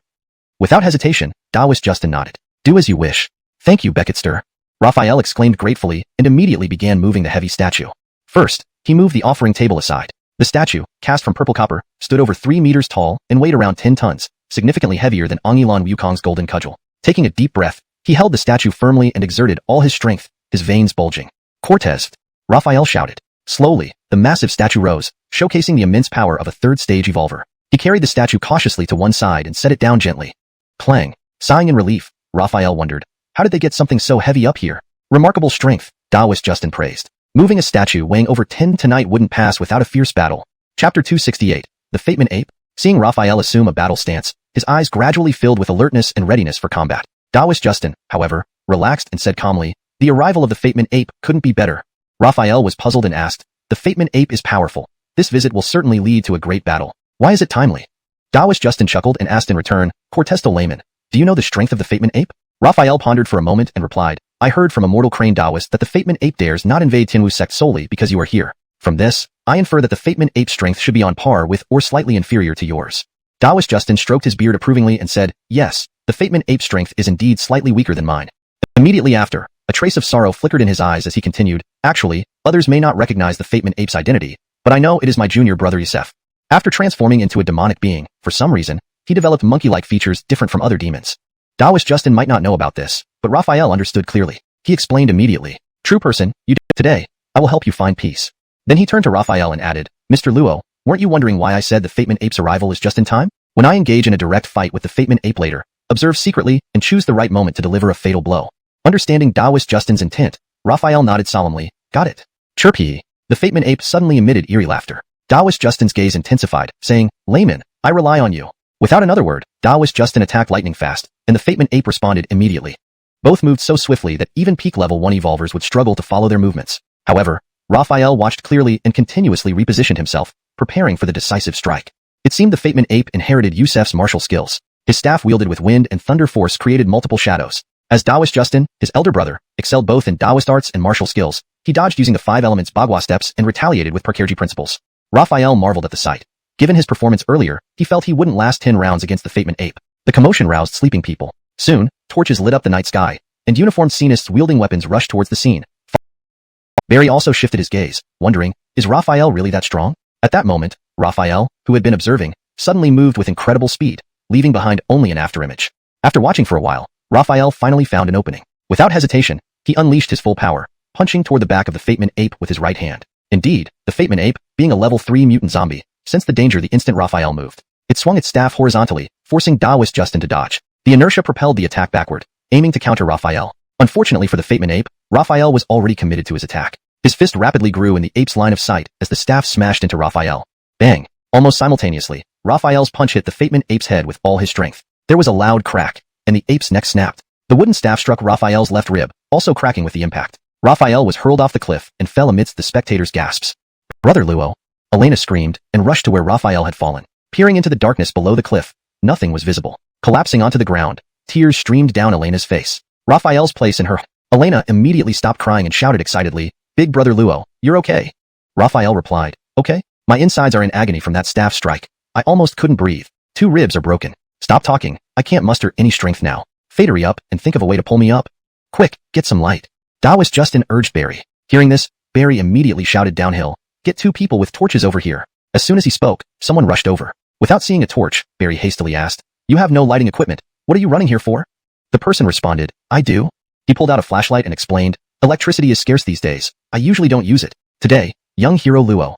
[SPEAKER 1] Without hesitation, Daoist Justin nodded. "Do as you wish." "Thank you, Becketster." Raphael exclaimed gratefully and immediately began moving the heavy statue. First, he moved the offering table aside. The statue, cast from purple copper, stood over 3 meters tall and weighed around 10 tons, significantly heavier than Ongyilan Wukong's golden cudgel. Taking a deep breath, he held the statue firmly and exerted all his strength, his veins bulging. "Cortez!" Raphael shouted. Slowly, the massive statue rose, showcasing the immense power of a third-stage evolver. He carried the statue cautiously to one side and set it down gently. Clang. Sighing in relief, Raphael wondered, how did they get something so heavy up here? Remarkable strength, Daoist Justin praised. Moving a statue weighing over 10 tonight wouldn't pass without a fierce battle. Chapter 268, The Fateman Ape. Seeing Raphael assume a battle stance, his eyes gradually filled with alertness and readiness for combat. Daoist Justin, however, relaxed and said calmly, "The arrival of the Fateman Ape couldn't be better." Raphael was puzzled and asked, "The Fateman Ape is powerful. This visit will certainly lead to a great battle. Why is it timely?" Daoist Justin chuckled and asked in return, "Cortesto layman, do you know the strength of the Fateman Ape?" Raphael pondered for a moment and replied, "I heard from Immortal Crane Daoist that the Fateman Ape dares not invade Tianwu sect solely because you are here. From this, I infer that the Fateman ape's strength should be on par with or slightly inferior to yours. Taoist Justin stroked his beard approvingly and said, yes, the Fateman ape's strength is indeed slightly weaker than mine. Immediately after, a trace of sorrow flickered in his eyes as he continued, actually, others may not recognize the Fateman ape's identity, but I know it is my junior brother Yusef. After transforming into a demonic being, for some reason, he developed monkey-like features different from other demons. Taoist Justin might not know about this, but Raphael understood clearly. He explained immediately, true person, you today, I will help you find peace. Then he turned to Raphael and added, Mr. Luo, weren't you wondering why I said the Fateman ape's arrival is just in time? When I engage in a direct fight with the Fateman ape later, observe secretly and choose the right moment to deliver a fatal blow. Understanding Taoist Justin's intent, Raphael nodded solemnly, got it. Chirpy. The Fateman ape suddenly emitted eerie laughter. Taoist Justin's gaze intensified, saying, layman, I rely on you. Without another word, Taoist Justin attacked lightning fast, and the Fateman ape responded immediately. Both moved so swiftly that even peak level 1 evolvers would struggle to follow their movements. However, Raphael watched clearly and continuously repositioned himself, preparing for the decisive strike. It seemed the Fateman ape inherited Yusef's martial skills. His staff wielded with wind and thunder force created multiple shadows. As Taoist Justin, his elder brother, excelled both in Taoist arts and martial skills, he dodged using the 5 elements Bagua steps and retaliated with Parkerji principles. Raphael marveled at the sight. Given his performance earlier, he felt he wouldn't last 10 rounds against the Fateman ape. The commotion roused sleeping people. Soon, torches lit up the night sky, and uniformed scenists wielding weapons rushed towards the scene. Barry also shifted his gaze, wondering, is Raphael really that strong? At that moment, Raphael, who had been observing, suddenly moved with incredible speed, leaving behind only an afterimage. After watching for a while, Raphael finally found an opening. Without hesitation, he unleashed his full power, punching toward the back of the Fateman ape with his right hand. Indeed, the Fateman ape, being a level 3 mutant zombie, sensed the danger the instant Raphael moved. It swung its staff horizontally, forcing Taoist Justin to dodge. The inertia propelled the attack backward, aiming to counter Raphael. Unfortunately for the Fateman ape, Raphael was already committed to his attack. His fist rapidly grew in the ape's line of sight as the staff smashed into Raphael. Bang! Almost simultaneously, Raphael's punch hit the Fateman ape's head with all his strength. There was a loud crack, and the ape's neck snapped. The wooden staff struck Raphael's left rib, also cracking with the impact. Raphael was hurled off the cliff and fell amidst the spectators' gasps. Brother Luo! Elena screamed and rushed to where Raphael had fallen. Peering into the darkness below the cliff, nothing was visible. Collapsing onto the ground, tears streamed down Elena's face. Raphael's place in her. Elena immediately stopped crying and shouted excitedly, Big Brother Luo, you're okay. Raphael replied, okay. My insides are in agony from that staff strike. I almost couldn't breathe. 2 ribs are broken. Stop talking. I can't muster any strength now. Fadery up and think of a way to pull me up. Quick, get some light. Taoist Justin urged Barry. Hearing this, Barry immediately shouted downhill, get 2 people with torches over here. As soon as he spoke, someone rushed over. Without seeing a torch, Barry hastily asked, you have no lighting equipment. What are you running here for? The person responded, I do. He pulled out a flashlight and explained, electricity is scarce these days. I usually don't use it. Today, young hero Luo.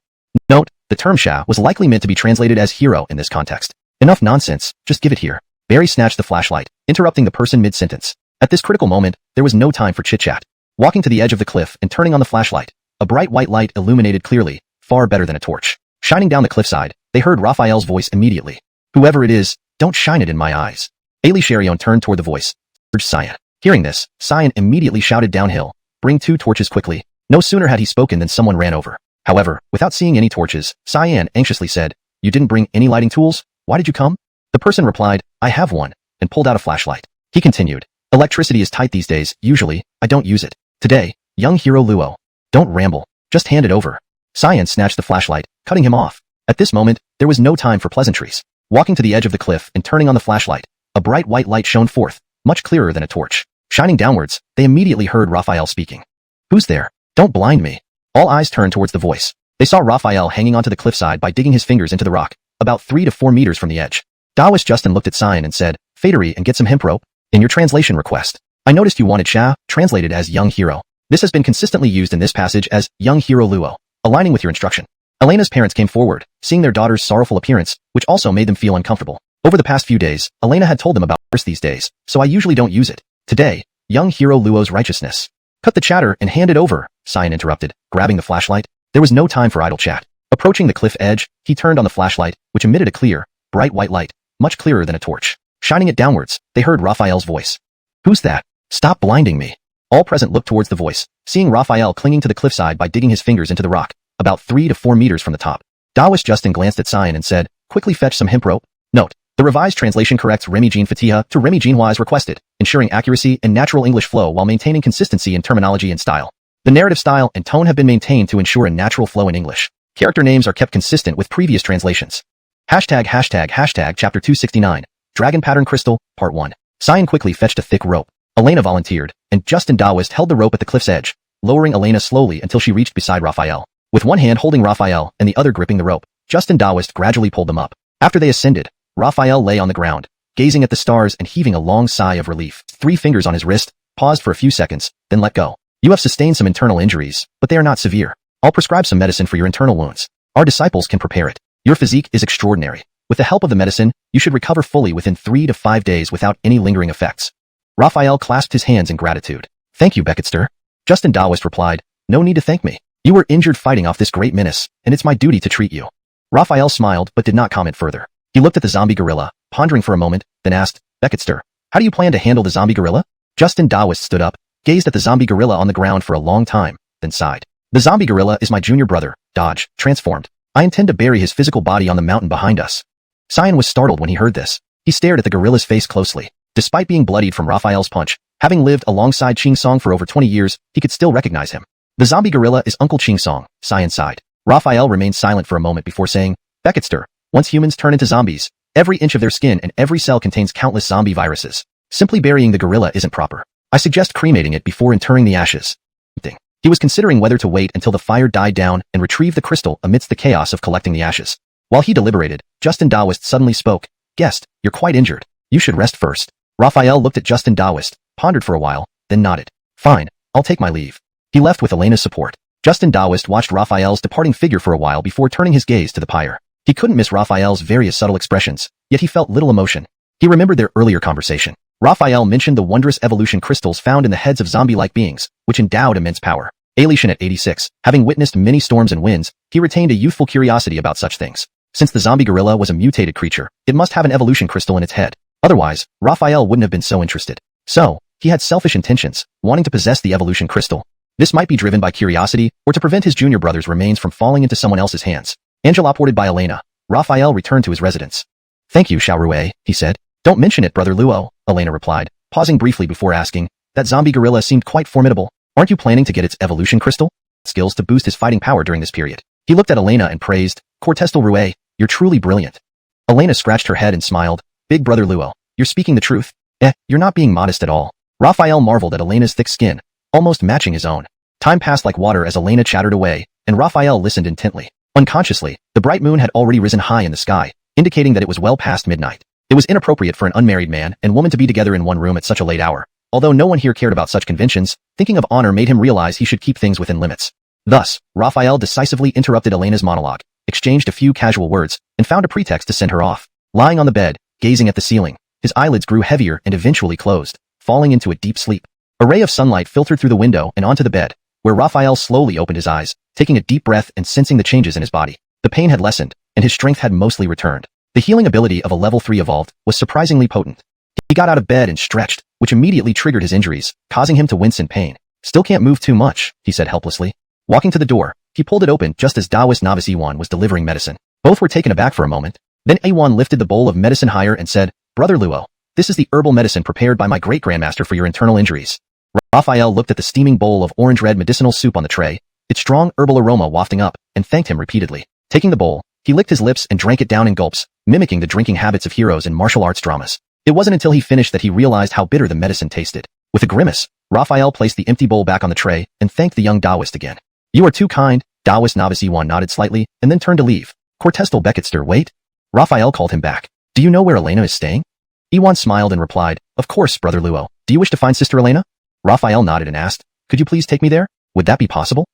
[SPEAKER 1] Note, the term Sha was likely meant to be translated as hero in this context. Enough nonsense, just give it here. Barry snatched the flashlight, interrupting the person mid-sentence. At this critical moment, there was no time for chit-chat. Walking to the edge of the cliff and turning on the flashlight, a bright white light illuminated clearly, far better than a torch. Shining down the cliffside, they heard Raphael's voice immediately. Whoever it is, don't shine it in my eyes. Ailey Sherion turned toward the voice. Urged Cyan. Hearing this, Cyan immediately shouted downhill, bring 2 torches quickly. No sooner had he spoken than someone ran over. However, without seeing any torches, Cyan anxiously said, you didn't bring any lighting tools? Why did you come? The person replied, I have one, and pulled out a flashlight. He continued, electricity is tight these days, usually, I don't use it. Today, young hero Luo. Don't ramble, just hand it over. Cyan snatched the flashlight, cutting him off. At this moment, there was no time for pleasantries. Walking to the edge of the cliff and turning on the flashlight, a bright white light shone forth, much clearer than a torch. Shining downwards, they immediately heard Raphael speaking. Who's there? Don't blind me. All eyes turned towards the voice. They saw Raphael hanging onto the cliffside by digging his fingers into the rock, about 3 to 4 meters from the edge. Taoist Justin looked at Cyan and said, Fadery and get some hemp rope. In your translation request, I noticed you wanted Sha, translated as young hero. This has been consistently used in this passage as young hero Luo, aligning with your instruction. Elena's parents came forward, seeing their daughter's sorrowful appearance, which also made them feel uncomfortable. Over the past few days, Elena had told them about curse these days, so I usually don't use it. Today, young hero Luo's righteousness. Cut the chatter and hand it over, Cyan interrupted, grabbing the flashlight. There was no time for idle chat. Approaching the cliff edge, he turned on the flashlight, which emitted a clear, bright white light, much clearer than a torch. Shining it downwards, they heard Raphael's voice. Who's that? Stop blinding me. All present looked towards the voice, seeing Raphael clinging to the cliffside by digging his fingers into the rock, about 3 to 4 meters from the top. Taoist Justin glanced at Cyan and said, quickly fetch some hemp rope. Note, the revised translation corrects Remy Jean Fatiha to Remy Jean Hua as requested, ensuring accuracy and natural English flow while maintaining consistency in terminology and style. The narrative style and tone have been maintained to ensure a natural flow in English. Character names are kept consistent with previous translations. Hashtag Chapter 269. Dragon Pattern Crystal, Part 1. Cyan quickly fetched a thick rope. Elena volunteered, and Justin Daoist held the rope at the cliff's edge, lowering Elena slowly until she reached beside Raphael. With one hand holding Raphael and the other gripping the rope, Justin Daoist gradually pulled them up. After they ascended, Raphael lay on the ground, gazing at the stars and heaving a long sigh of relief. 3 fingers on his wrist, paused for a few seconds, then let go. You have sustained some internal injuries, but they are not severe. I'll prescribe some medicine for your internal wounds. Our disciples can prepare it. Your physique is extraordinary. With the help of the medicine, you should recover fully within 3 to 5 days without any lingering effects. Raphael clasped his hands in gratitude. Thank you, Becketster. Justin Daoist replied, no need to thank me. You were injured fighting off this great menace, and it's my duty to treat you. Raphael smiled but did not comment further. He looked at the zombie gorilla, pondering for a moment, then asked, Becketster, how do you plan to handle the zombie gorilla? Justin Daoist stood up, gazed at the zombie gorilla on the ground for a long time, then sighed. The zombie gorilla is my junior brother, Dodge, transformed. I intend to bury his physical body on the mountain behind us. Cyan was startled when he heard this. He stared at the gorilla's face closely. Despite being bloodied from Raphael's punch, having lived alongside Ching Song for over 20 years, he could still recognize him. The zombie gorilla is Uncle Ching Song, Cyan sighed. Raphael remained silent for a moment before saying, Becketster, once humans turn into zombies, every inch of their skin and every cell contains countless zombie viruses. Simply burying the gorilla isn't proper. I suggest cremating it before interring the ashes. He was considering whether to wait until the fire died down and retrieve the crystal amidst the chaos of collecting the ashes. While he deliberated, Justin Daoist suddenly spoke, Guest, you're quite injured. You should rest first. Raphael looked at Justin Daoist, pondered for a while, then nodded. Fine, I'll take my leave. He left with Elena's support. Justin Daoist watched Raphael's departing figure for a while before turning his gaze to the pyre. He couldn't miss Raphael's various subtle expressions, yet he felt little emotion. He remembered their earlier conversation. Raphael mentioned the wondrous evolution crystals found in the heads of zombie-like beings, which endowed immense power. Alition at 86, having witnessed many storms and winds, he retained a youthful curiosity about such things. Since the zombie gorilla was a mutated creature, it must have an evolution crystal in its head. Otherwise, Raphael wouldn't have been so interested. So, he had selfish intentions, wanting to possess the evolution crystal. This might be driven by curiosity, or to prevent his junior brother's remains from falling into someone else's hands. Enveloped by Elena, Raphael returned to his residence. Thank you, Xiaorui, he said. Don't mention it, Brother Luo, Elena replied, pausing briefly before asking. That zombie gorilla seemed quite formidable. Aren't you planning to get its evolution crystal? Skills to boost his fighting power during this period. He looked at Elena and praised, Cortestal Rue, you're truly brilliant. Elena scratched her head and smiled. Big Brother Luo, you're speaking the truth. You're not being modest at all. Raphael marveled at Elena's thick skin, almost matching his own. Time passed like water as Elena chattered away, and Raphael listened intently. Unconsciously, the bright moon had already risen high in the sky, indicating that it was well past midnight. It was inappropriate for an unmarried man and woman to be together in one room at such a late hour. Although no one here cared about such conventions, thinking of honor made him realize he should keep things within limits. Thus, Raphael decisively interrupted Elena's monologue, exchanged a few casual words, and found a pretext to send her off. Lying on the bed, gazing at the ceiling, his eyelids grew heavier and eventually closed, falling into a deep sleep. A ray of sunlight filtered through the window and onto the bed, where Raphael slowly opened his eyes, taking a deep breath and sensing the changes in his body. The pain had lessened, and his strength had mostly returned. The healing ability of a level 3 evolved was surprisingly potent. He got out of bed and stretched, which immediately triggered his injuries, causing him to wince in pain. Still can't move too much, he said helplessly. Walking to the door, he pulled it open just as Taoist novice Yuan was delivering medicine. Both were taken aback for a moment. Then Yuan lifted the bowl of medicine higher and said, Brother Luo, this is the herbal medicine prepared by my great-grandmaster for your internal injuries. Raphael looked at the steaming bowl of orange-red medicinal soup on the tray, its strong herbal aroma wafting up, and thanked him repeatedly. Taking the bowl, he licked his lips and drank it down in gulps, mimicking the drinking habits of heroes in martial arts dramas. It wasn't until he finished that he realized how bitter the medicine tasted. With a grimace, Raphael placed the empty bowl back on the tray and thanked the young Taoist again. You are too kind, Taoist novice Yuan nodded slightly and then turned to leave. Cortestal Becketster, wait. Raphael called him back. Do you know where Elena is staying? Yuan smiled and replied, Of course, Brother Luo. Do you wish to find Sister Elena? Raphael nodded and asked, Could you please take me there? Would that be possible?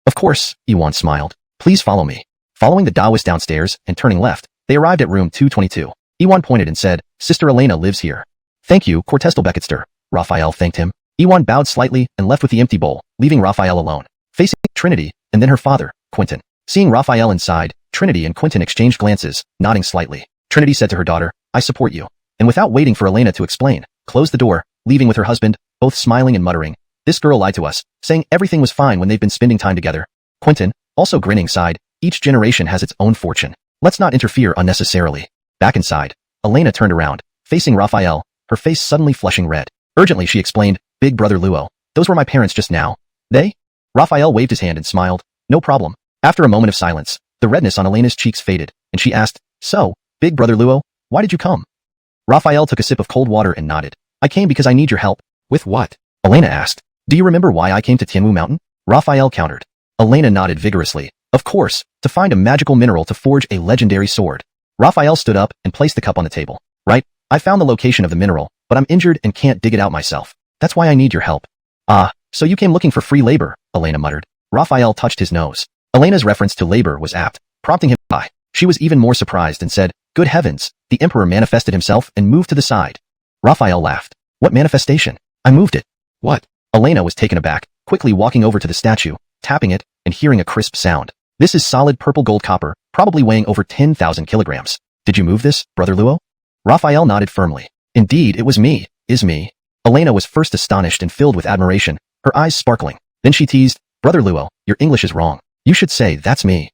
[SPEAKER 1] Of course, Yuan smiled. Please follow me. Following the Taoist downstairs and turning left, they arrived at room 222. Yuan pointed and said, Sister Elena lives here. Thank you, Cortestal Becketster. Raphael thanked him. Yuan bowed slightly and left with the empty bowl, leaving Raphael alone, facing Trinity, and then her father, Quentin. Seeing Raphael inside, Trinity and Quentin exchanged glances, nodding slightly. Trinity said to her daughter, I support you. And without waiting for Elena to explain, closed the door, leaving with her husband, both smiling and muttering, This girl lied to us, saying everything was fine when they've been spending time together. Quentin, also grinning, sighed, Each generation has its own fortune. Let's not interfere unnecessarily. Back inside, Elena turned around, facing Raphael, her face suddenly flushing red. Urgently she explained, Big Brother Luo, those were my parents just now. They? Raphael waved his hand and smiled. No problem. After a moment of silence, the redness on Elena's cheeks faded, and she asked, So, big brother Luo, why did you come? Raphael took a sip of cold water and nodded. I came because I need your help. With what? Elena asked. Do you remember why I came to Tianwu Mountain? Raphael countered. Elena nodded vigorously. Of course, to find a magical mineral to forge a legendary sword. Raphael stood up and placed the cup on the table. Right, I found the location of the mineral, but I'm injured and can't dig it out myself. That's why I need your help. Ah, so you came looking for free labor, Elena muttered. Raphael touched his nose. Elena's reference to labor was apt, prompting him to sigh. She was even more surprised and said, Good heavens, the emperor manifested himself and moved to the side. Raphael laughed. What manifestation? I moved it. What? Elena was taken aback, quickly walking over to the statue, tapping it, and hearing a crisp sound. This is solid purple gold copper, probably weighing over 10,000 kilograms. Did you move this, brother Luo? Raphael nodded firmly. Indeed, it was me. Is me. Elena was first astonished and filled with admiration, her eyes sparkling. Then she teased, Brother Luo, your English is wrong. You should say, that's me.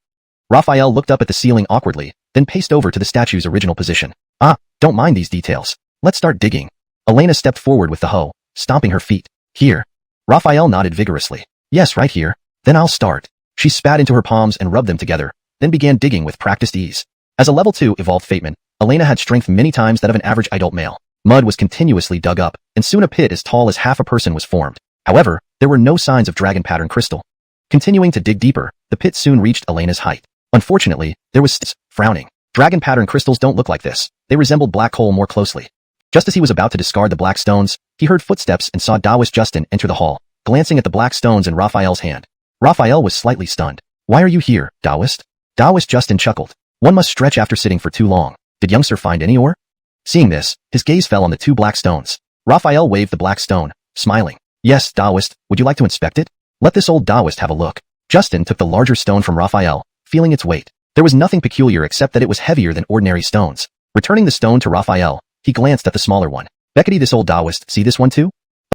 [SPEAKER 1] Raphael looked up at the ceiling awkwardly, then paced over to the statue's original position. Ah, don't mind these details. Let's start digging. Elena stepped forward with the hoe, stomping her feet. Here. Raphael nodded vigorously. Yes, right here. Then I'll start. She spat into her palms and rubbed them together, then began digging with practiced ease. As a level 2 evolved Fateman, Elena had strength many times that of an average adult male. Mud was continuously dug up, and soon a pit as tall as half a person was formed. However, there were no signs of dragon pattern crystal. Continuing to dig deeper, the pit soon reached Elena's height. Unfortunately, there was frowning. Dragon pattern crystals don't look like this. They resembled black hole more closely. Just as he was about to discard the black stones, he heard footsteps and saw Taoist Justin enter the hall, glancing at the black stones in Raphael's hand. Raphael was slightly stunned. Why are you here, Taoist? Taoist Justin chuckled. One must stretch after sitting for too long. Did young sir find any ore? Seeing this, his gaze fell on the two black stones. Raphael waved the black stone, smiling. Yes, Taoist, would you like to inspect it? Let this old Taoist have a look. Justin took the larger stone from Raphael, feeling its weight. There was nothing peculiar except that it was heavier than ordinary stones. Returning the stone to Raphael, he glanced at the smaller one. Beckety, this old Taoist, see this one too?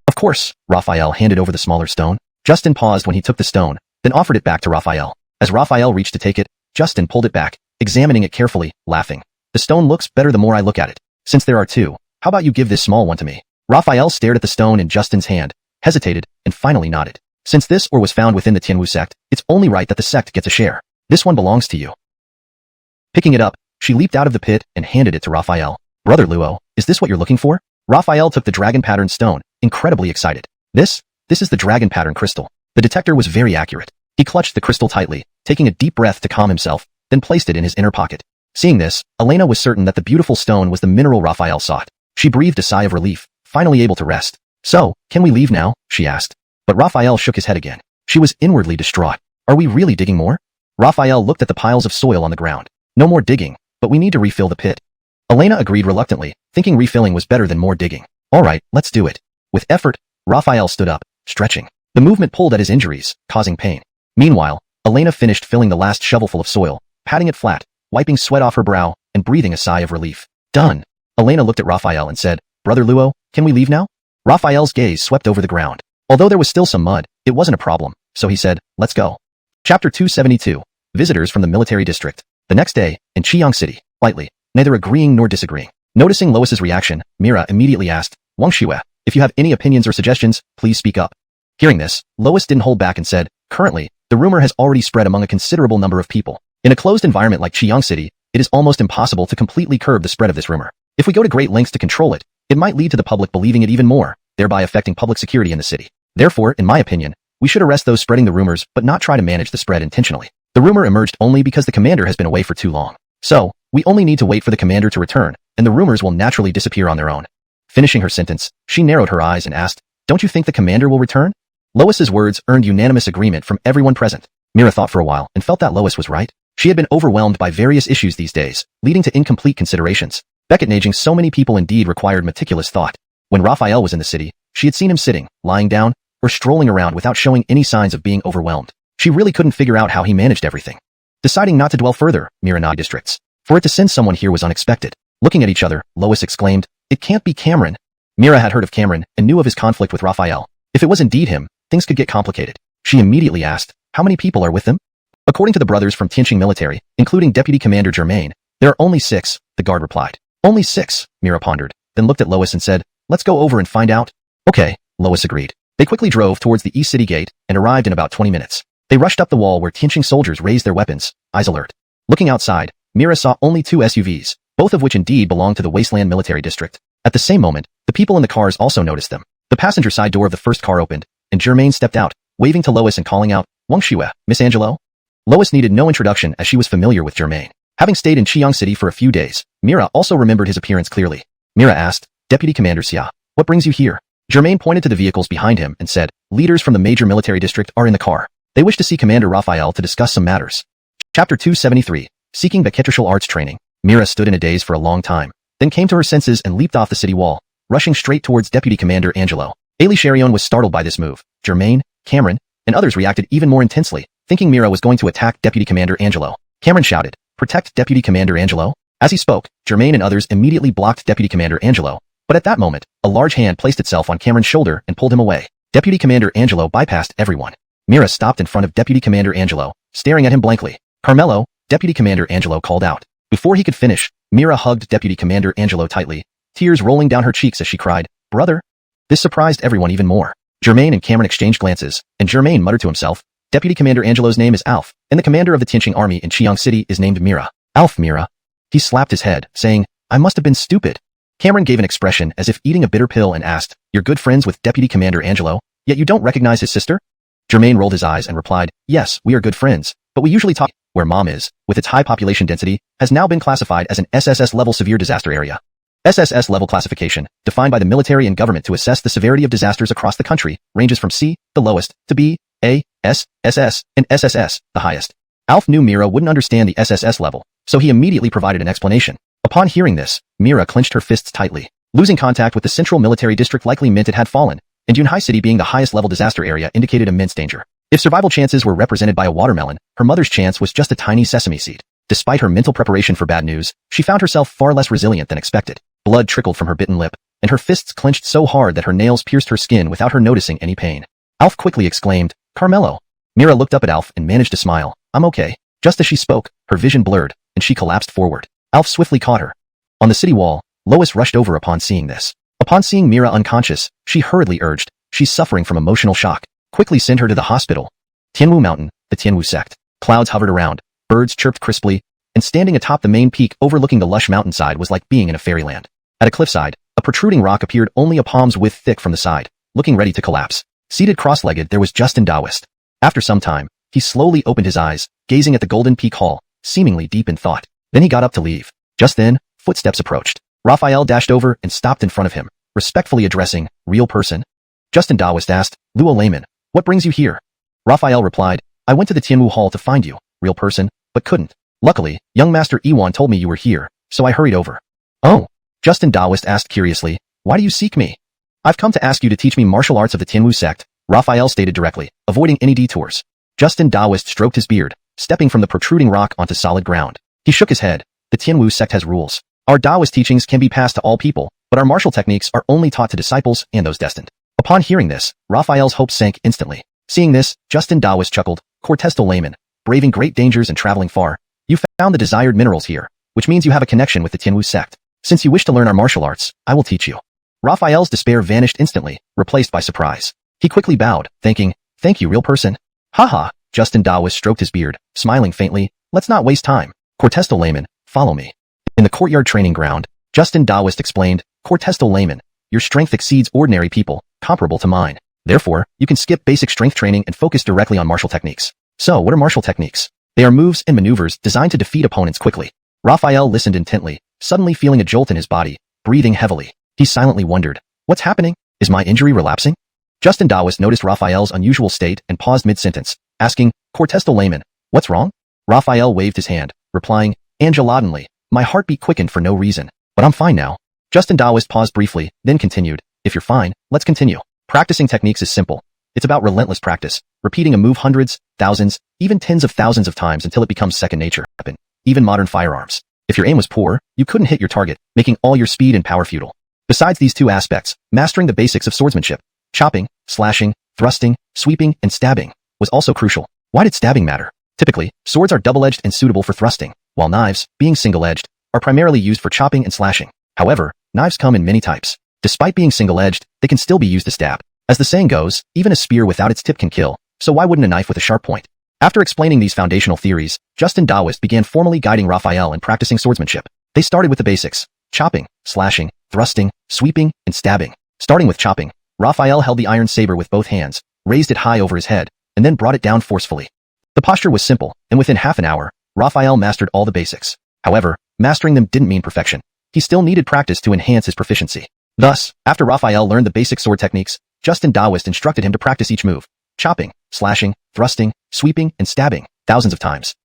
[SPEAKER 1] Of course, Raphael handed over the smaller stone. Justin paused when he took the stone, then offered it back to Raphael. As Raphael reached to take it, Justin pulled it back, examining it carefully, laughing. The stone looks better the more I look at it. Since there are two, how about you give this small one to me? Raphael stared at the stone in Justin's hand, hesitated, and finally nodded. Since this ore was found within the Tianwu sect, it's only right that the sect gets a share. This one belongs to you. Picking it up, she leaped out of the pit and handed it to Raphael. Brother Luo, is this what you're looking for? Raphael took the dragon pattern stone, incredibly excited. This is the dragon pattern crystal. The detector was very accurate. He clutched the crystal tightly, taking a deep breath to calm himself, then placed it in his inner pocket. Seeing this, Elena was certain that the beautiful stone was the mineral Raphael sought. She breathed a sigh of relief, finally able to rest. So, can we leave now? She asked. But Raphael shook his head again. She was inwardly distraught. Are we really digging more? Raphael looked at the piles of soil on the ground. No more digging, but we need to refill the pit. Elena agreed reluctantly, thinking refilling was better than more digging. All right, let's do it. With effort, Raphael stood up, stretching. The movement pulled at his injuries, causing pain. Meanwhile, Elena finished filling the last shovelful of soil, patting it flat, wiping sweat off her brow, and breathing a sigh of relief. Done. Elena looked at Raphael and said, Brother Luo, can we leave now? Raphael's gaze swept over the ground. Although there was still some mud, it wasn't a problem, so he said, let's go. Chapter 272. Visitors from the military district. The next day, in Qiang City, lightly, neither agreeing nor disagreeing. Noticing Lois's reaction, Mira immediately asked, Wang Xue, if you have any opinions or suggestions, please speak up. Hearing this, Lois didn't hold back and said, currently, the rumor has already spread among a considerable number of people. In a closed environment like Qiang City, it is almost impossible to completely curb the spread of this rumor. If we go to great lengths to control it, it might lead to the public believing it even more, thereby affecting public security in the city. Therefore, in my opinion, we should arrest those spreading the rumors but not try to manage the spread intentionally. The rumor emerged only because the commander has been away for too long. So, we only need to wait for the commander to return, and the rumors will naturally disappear on their own. Finishing her sentence, she narrowed her eyes and asked, Don't you think the commander will return? Lois's words earned unanimous agreement from everyone present. Mira thought for a while and felt that Lois was right. She had been overwhelmed by various issues these days, leading to incomplete considerations. Managing so many people indeed required meticulous thought. When Raphael was in the city, she had seen him sitting, lying down, or strolling around without showing any signs of being overwhelmed. She really couldn't figure out how he managed everything. Deciding not to dwell further, Mira nodded districts. For it to send someone here was unexpected. Looking at each other, Lois exclaimed, It can't be Cameron. Mira had heard of Cameron and knew of his conflict with Raphael. If it was indeed him, things could get complicated. She immediately asked, How many people are with them? According to the brothers from Tianqing military, including Deputy Commander Germain, there are only 6, the guard replied. Only 6, Mira pondered, then looked at Lois and said, Let's go over and find out. Okay, Lois agreed. They quickly drove towards the East City Gate, and arrived in about 20 minutes. They rushed up the wall where Tianqing soldiers raised their weapons, eyes alert. Looking outside, Mira saw only 2 SUVs, both of which indeed belonged to the Wasteland Military District. At the same moment, the people in the cars also noticed them. The passenger side door of the first car opened, and Germaine stepped out, waving to Lois and calling out, "Wang Xue, Miss Angelo?" Lois needed no introduction as she was familiar with Germaine. Having stayed in Qiang City for a few days, Mira also remembered his appearance clearly. Mira asked, "Deputy Commander Xia, what brings you here?" Germaine pointed to the vehicles behind him and said, "Leaders from the major military district are in the car. They wish to see Commander Raphael to discuss some matters." Chapter 273, Seeking Baketrial Arts Training. Mira stood in a daze for a long time, then came to her senses and leaped off the city wall, rushing straight towards Deputy Commander Angelo. Ailey Cherion was startled by this move. Germaine, Cameron, and others reacted even more intensely, thinking Mira was going to attack Deputy Commander Angelo. Cameron shouted, "Protect Deputy Commander Angelo?" As he spoke, Germaine and others immediately blocked Deputy Commander Angelo, but at that moment, a large hand placed itself on Cameron's shoulder and pulled him away. Deputy Commander Angelo bypassed everyone. Mira stopped in front of Deputy Commander Angelo, staring at him blankly. "Carmelo," Deputy Commander Angelo called out. Before he could finish, Mira hugged Deputy Commander Angelo tightly, tears rolling down her cheeks as she cried, "Brother?" This surprised everyone even more. Germaine and Cameron exchanged glances, and Germaine muttered to himself, "Deputy Commander Angelo's name is Alf, and the commander of the Tianqing army in Qiang City is named Mira. Alf Mira." He slapped his head, saying, "I must have been stupid." Cameron gave an expression as if eating a bitter pill and asked, "You're good friends with Deputy Commander Angelo, yet you don't recognize his sister?" Germaine rolled his eyes and replied, "Yes, we are good friends, but we usually talk where Mom is, with its high population density, has now been classified as an SSS-level severe disaster area." SSS-level classification, defined by the military and government to assess the severity of disasters across the country, ranges from C, the lowest, to B, A, S, SS, and SSS, the highest. Alf knew Mira wouldn't understand the SSS level, so he immediately provided an explanation. Upon hearing this, Mira clenched her fists tightly. Losing contact with the central military district likely meant it had fallen, and Yunhai City being the highest level disaster area indicated immense danger. If survival chances were represented by a watermelon, her mother's chance was just a tiny sesame seed. Despite her mental preparation for bad news, she found herself far less resilient than expected. Blood trickled from her bitten lip, and her fists clenched so hard that her nails pierced her skin without her noticing any pain. Alf quickly exclaimed, "Carmelo." Mira looked up at Alf and managed to smile. "I'm okay." Just as she spoke, her vision blurred, and she collapsed forward. Alf swiftly caught her. On the city wall, Lois rushed over upon seeing this. Upon seeing Mira unconscious, she hurriedly urged, "She's suffering from emotional shock. Quickly send her to the hospital." Tianwu Mountain, the Tianwu sect. Clouds hovered around, birds chirped crisply, and standing atop the main peak overlooking the lush mountainside was like being in a fairyland. At a cliffside, a protruding rock appeared only a palm's width thick from the side, looking ready to collapse. Seated cross-legged there was Justin Daoist. After some time, he slowly opened his eyes, gazing at the golden peak hall, seemingly deep in thought. Then he got up to leave. Just then, footsteps approached. Raphael dashed over and stopped in front of him, respectfully addressing, "Real person?" Justin Daoist asked, "Luo Layman, what brings you here?" Raphael replied, "I went to the Tianwu Hall to find you, real person, but couldn't. Luckily, young Master Iwan told me you were here, so I hurried over." "Oh?" Justin Daoist asked curiously, "Why do you seek me?" "I've come to ask you to teach me martial arts of the Tianwu sect," Raphael stated directly, avoiding any detours. Justin Daoist stroked his beard, stepping from the protruding rock onto solid ground. He shook his head. "The Tianwu sect has rules. Our Daoist teachings can be passed to all people, but our martial techniques are only taught to disciples and those destined." Upon hearing this, Raphael's hopes sank instantly. Seeing this, Justin Daoist chuckled, "Cortestal layman, braving great dangers and traveling far. You found the desired minerals here, which means you have a connection with the Tianwu sect. Since you wish to learn our martial arts, I will teach you." Raphael's despair vanished instantly, replaced by surprise. He quickly bowed, thanking, "Thank you, real person." "Haha," Justin Daoist stroked his beard, smiling faintly, "Let's not waste time. Cortestal layman, follow me." In the courtyard training ground, Justin Daoist explained, "Cortestal layman, your strength exceeds ordinary people, comparable to mine. Therefore, you can skip basic strength training and focus directly on martial techniques." "So, what are martial techniques?" "They are moves and maneuvers designed to defeat opponents quickly." Raphael listened intently, suddenly feeling a jolt in his body, breathing heavily. He silently wondered, "What's happening? Is my injury relapsing?" Justin Daoist noticed Raphael's unusual state and paused mid-sentence, asking, "Cortestal layman, what's wrong?" Raphael waved his hand, replying, "Angeladenly, my heartbeat quickened for no reason, but I'm fine now." Justin Daoist paused briefly, then continued, "If you're fine, let's continue. Practicing techniques is simple. It's about relentless practice, repeating a move hundreds, thousands, even tens of thousands of times until it becomes second nature. Even modern firearms. If your aim was poor, you couldn't hit your target, making all your speed and power futile. Besides these two aspects, mastering the basics of swordsmanship, chopping, slashing, thrusting, sweeping, and stabbing, was also crucial. Why did stabbing matter? Typically, swords are double-edged and suitable for thrusting, while knives, being single-edged, are primarily used for chopping and slashing. However, knives come in many types. Despite being single-edged, they can still be used to stab. As the saying goes, even a spear without its tip can kill, so why wouldn't a knife with a sharp point? After explaining these foundational theories, Justin Daoist began formally guiding Raphael in practicing swordsmanship. They started with the basics: chopping, slashing, thrusting, sweeping, and stabbing. Starting with chopping, Raphael held the iron saber with both hands, raised it high over his head, and then brought it down forcefully. The posture was simple, and within half an hour, Raphael mastered all the basics. However, mastering them didn't mean perfection. He still needed practice to enhance his proficiency. Thus, after Raphael learned the basic sword techniques, Justin Daoist instructed him to practice each move: chopping, slashing, thrusting, sweeping, and stabbing, thousands of times.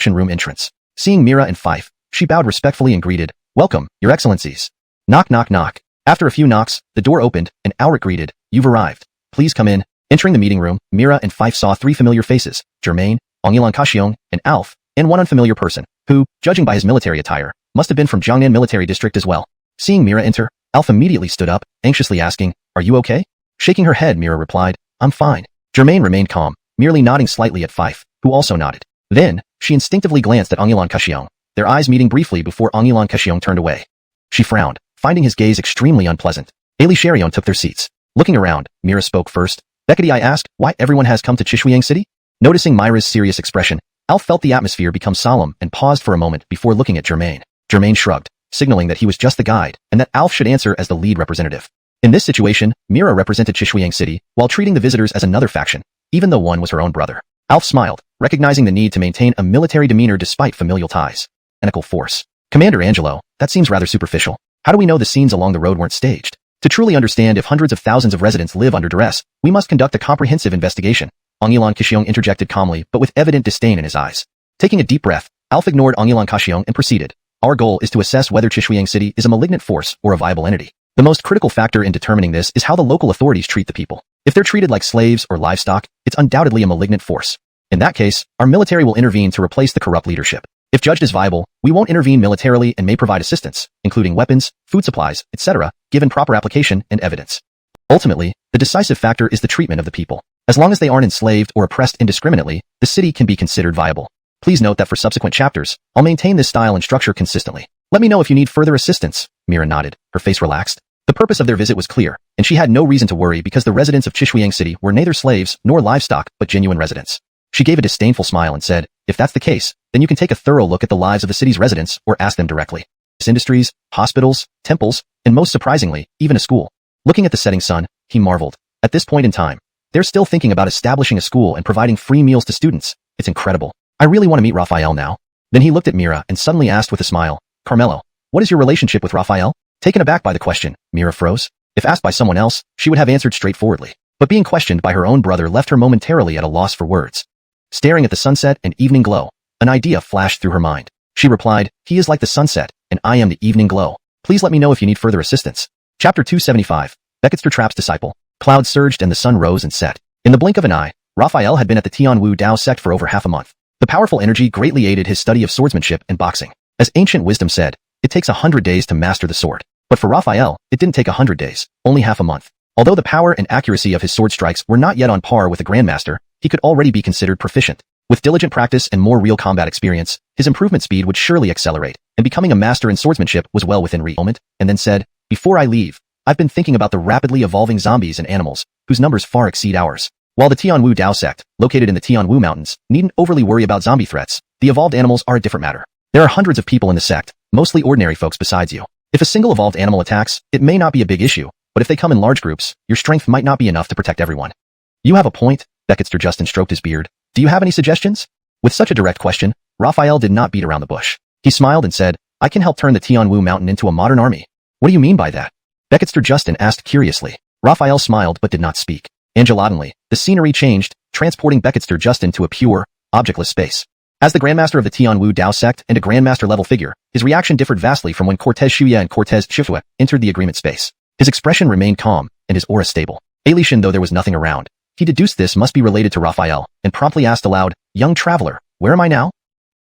[SPEAKER 1] Room entrance. Seeing Mira and Fife, she bowed respectfully and greeted, "Welcome, your excellencies." Knock, knock, knock. After a few knocks, the door opened, and Alric greeted, "You've arrived. Please come in." Entering the meeting room, Mira and Fife saw three familiar faces: Germain, xuanhuan Kashiong, and Alf, and one unfamiliar person, who, judging by his military attire, must have been from Jiangnan military district as well. Seeing Mira enter, Alf immediately stood up, anxiously asking, "Are you okay?" Shaking her head, Mira replied, "I'm fine." Germain remained calm, merely nodding slightly at Fife, who also nodded. Then, she instinctively glanced at xuanhuan Kashiong, their eyes meeting briefly before xuanhuan Kashiong turned away. She frowned, finding his gaze extremely unpleasant. Ali Sharion took their seats. Looking around, Mira spoke first. "Beckety, I asked why everyone has come to Xuanhuan City?" Noticing Myra's serious expression, Alf felt the atmosphere become solemn and paused for a moment before looking at Germain. Germain shrugged, signaling that he was just the guide, and that Alf should answer as the lead representative. In this situation, Mira represented Xuanhuan City, while treating the visitors as another faction, even though one was her own brother. Alf smiled, recognizing the need to maintain a military demeanor despite familial ties. Technical force. Commander Angelo, that seems rather superficial. How do we know the scenes along the road weren't staged? To truly understand if hundreds of thousands of residents live under duress, we must conduct a comprehensive investigation. xuanhuan Kashiong interjected calmly but with evident disdain in his eyes. Taking a deep breath, Alf ignored xuanhuan Kashiong and proceeded. "Our goal is to assess whether Xuanhuan City is a malignant force or a viable entity. The most critical factor in determining this is how the local authorities treat the people. If they're treated like slaves or livestock, it's undoubtedly a malignant force. In that case, our military will intervene to replace the corrupt leadership. If judged as viable, we won't intervene militarily and may provide assistance, including weapons, food supplies, etc., given proper application and evidence. Ultimately, the decisive factor is the treatment of the people. As long as they aren't enslaved or oppressed indiscriminately, the city can be considered viable. Please note that for subsequent chapters, I'll maintain this style and structure consistently. Let me know if you need further assistance." Mira nodded, her face relaxed. The purpose of their visit was clear, and she had no reason to worry because the residents of Xuanhuan City were neither slaves nor livestock but genuine residents. She gave a disdainful smile and said, "If that's the case, then you can take a thorough look at the lives of the city's residents or ask them directly. Industries, hospitals, temples, and most surprisingly, even a school." Looking at the setting sun, he marveled. At this point in time, they're still thinking about establishing a school and providing free meals to students. It's incredible. I really want to meet Raphael now. Then he looked at Mira and suddenly asked with a smile, "Carmelo, what is your relationship with Raphael?" Taken aback by the question, Mira froze. If asked by someone else, she would have answered straightforwardly. But being questioned by her own brother left her momentarily at a loss for words. Staring at the sunset and evening glow, an idea flashed through her mind. She replied, "He is like the sunset, and I am the evening glow. Please let me know if you need further assistance." Chapter 275. Becketster Trap's Disciple. Clouds surged and the sun rose and set. In the blink of an eye, Raphael had been at the Tianwu Dao sect for over half a month. The powerful energy greatly aided his study of swordsmanship and boxing. As ancient wisdom said, it takes 100 days to master the sword. But for Raphael, it didn't take 100 days, only half a month. Although the power and accuracy of his sword strikes were not yet on par with a grandmaster, he could already be considered proficient. With diligent practice and more real combat experience, his improvement speed would surely accelerate, and becoming a master in swordsmanship was well within reach. And then said, "Before I leave, I've been thinking about the rapidly evolving zombies and animals, whose numbers far exceed ours. While the Tianwu Dao sect, located in the Tianwu Mountains, needn't overly worry about zombie threats, the evolved animals are a different matter. There are hundreds of people in the sect, mostly ordinary folks besides you. If a single evolved animal attacks, it may not be a big issue, but if they come in large groups, your strength might not be enough to protect everyone." "You have a point," Becketster Justin stroked his beard. "Do you have any suggestions?" With such a direct question, Raphael did not beat around the bush. He smiled and said, "I can help turn the Tianwu Mountain into a modern army." "What do you mean by that?" Becketster Justin asked curiously. Raphael smiled but did not speak. Angelotantly, the scenery changed, transporting Becketster Justin to a pure, objectless space. As the Grandmaster of the Tianwu Dao sect and a Grandmaster-level figure, his reaction differed vastly from when Cortez Shuya and Cortez Shifua entered the agreement space. His expression remained calm, and his aura stable. Alien though there was nothing around. He deduced this must be related to Raphael, and promptly asked aloud, "Young traveler, where am I now?"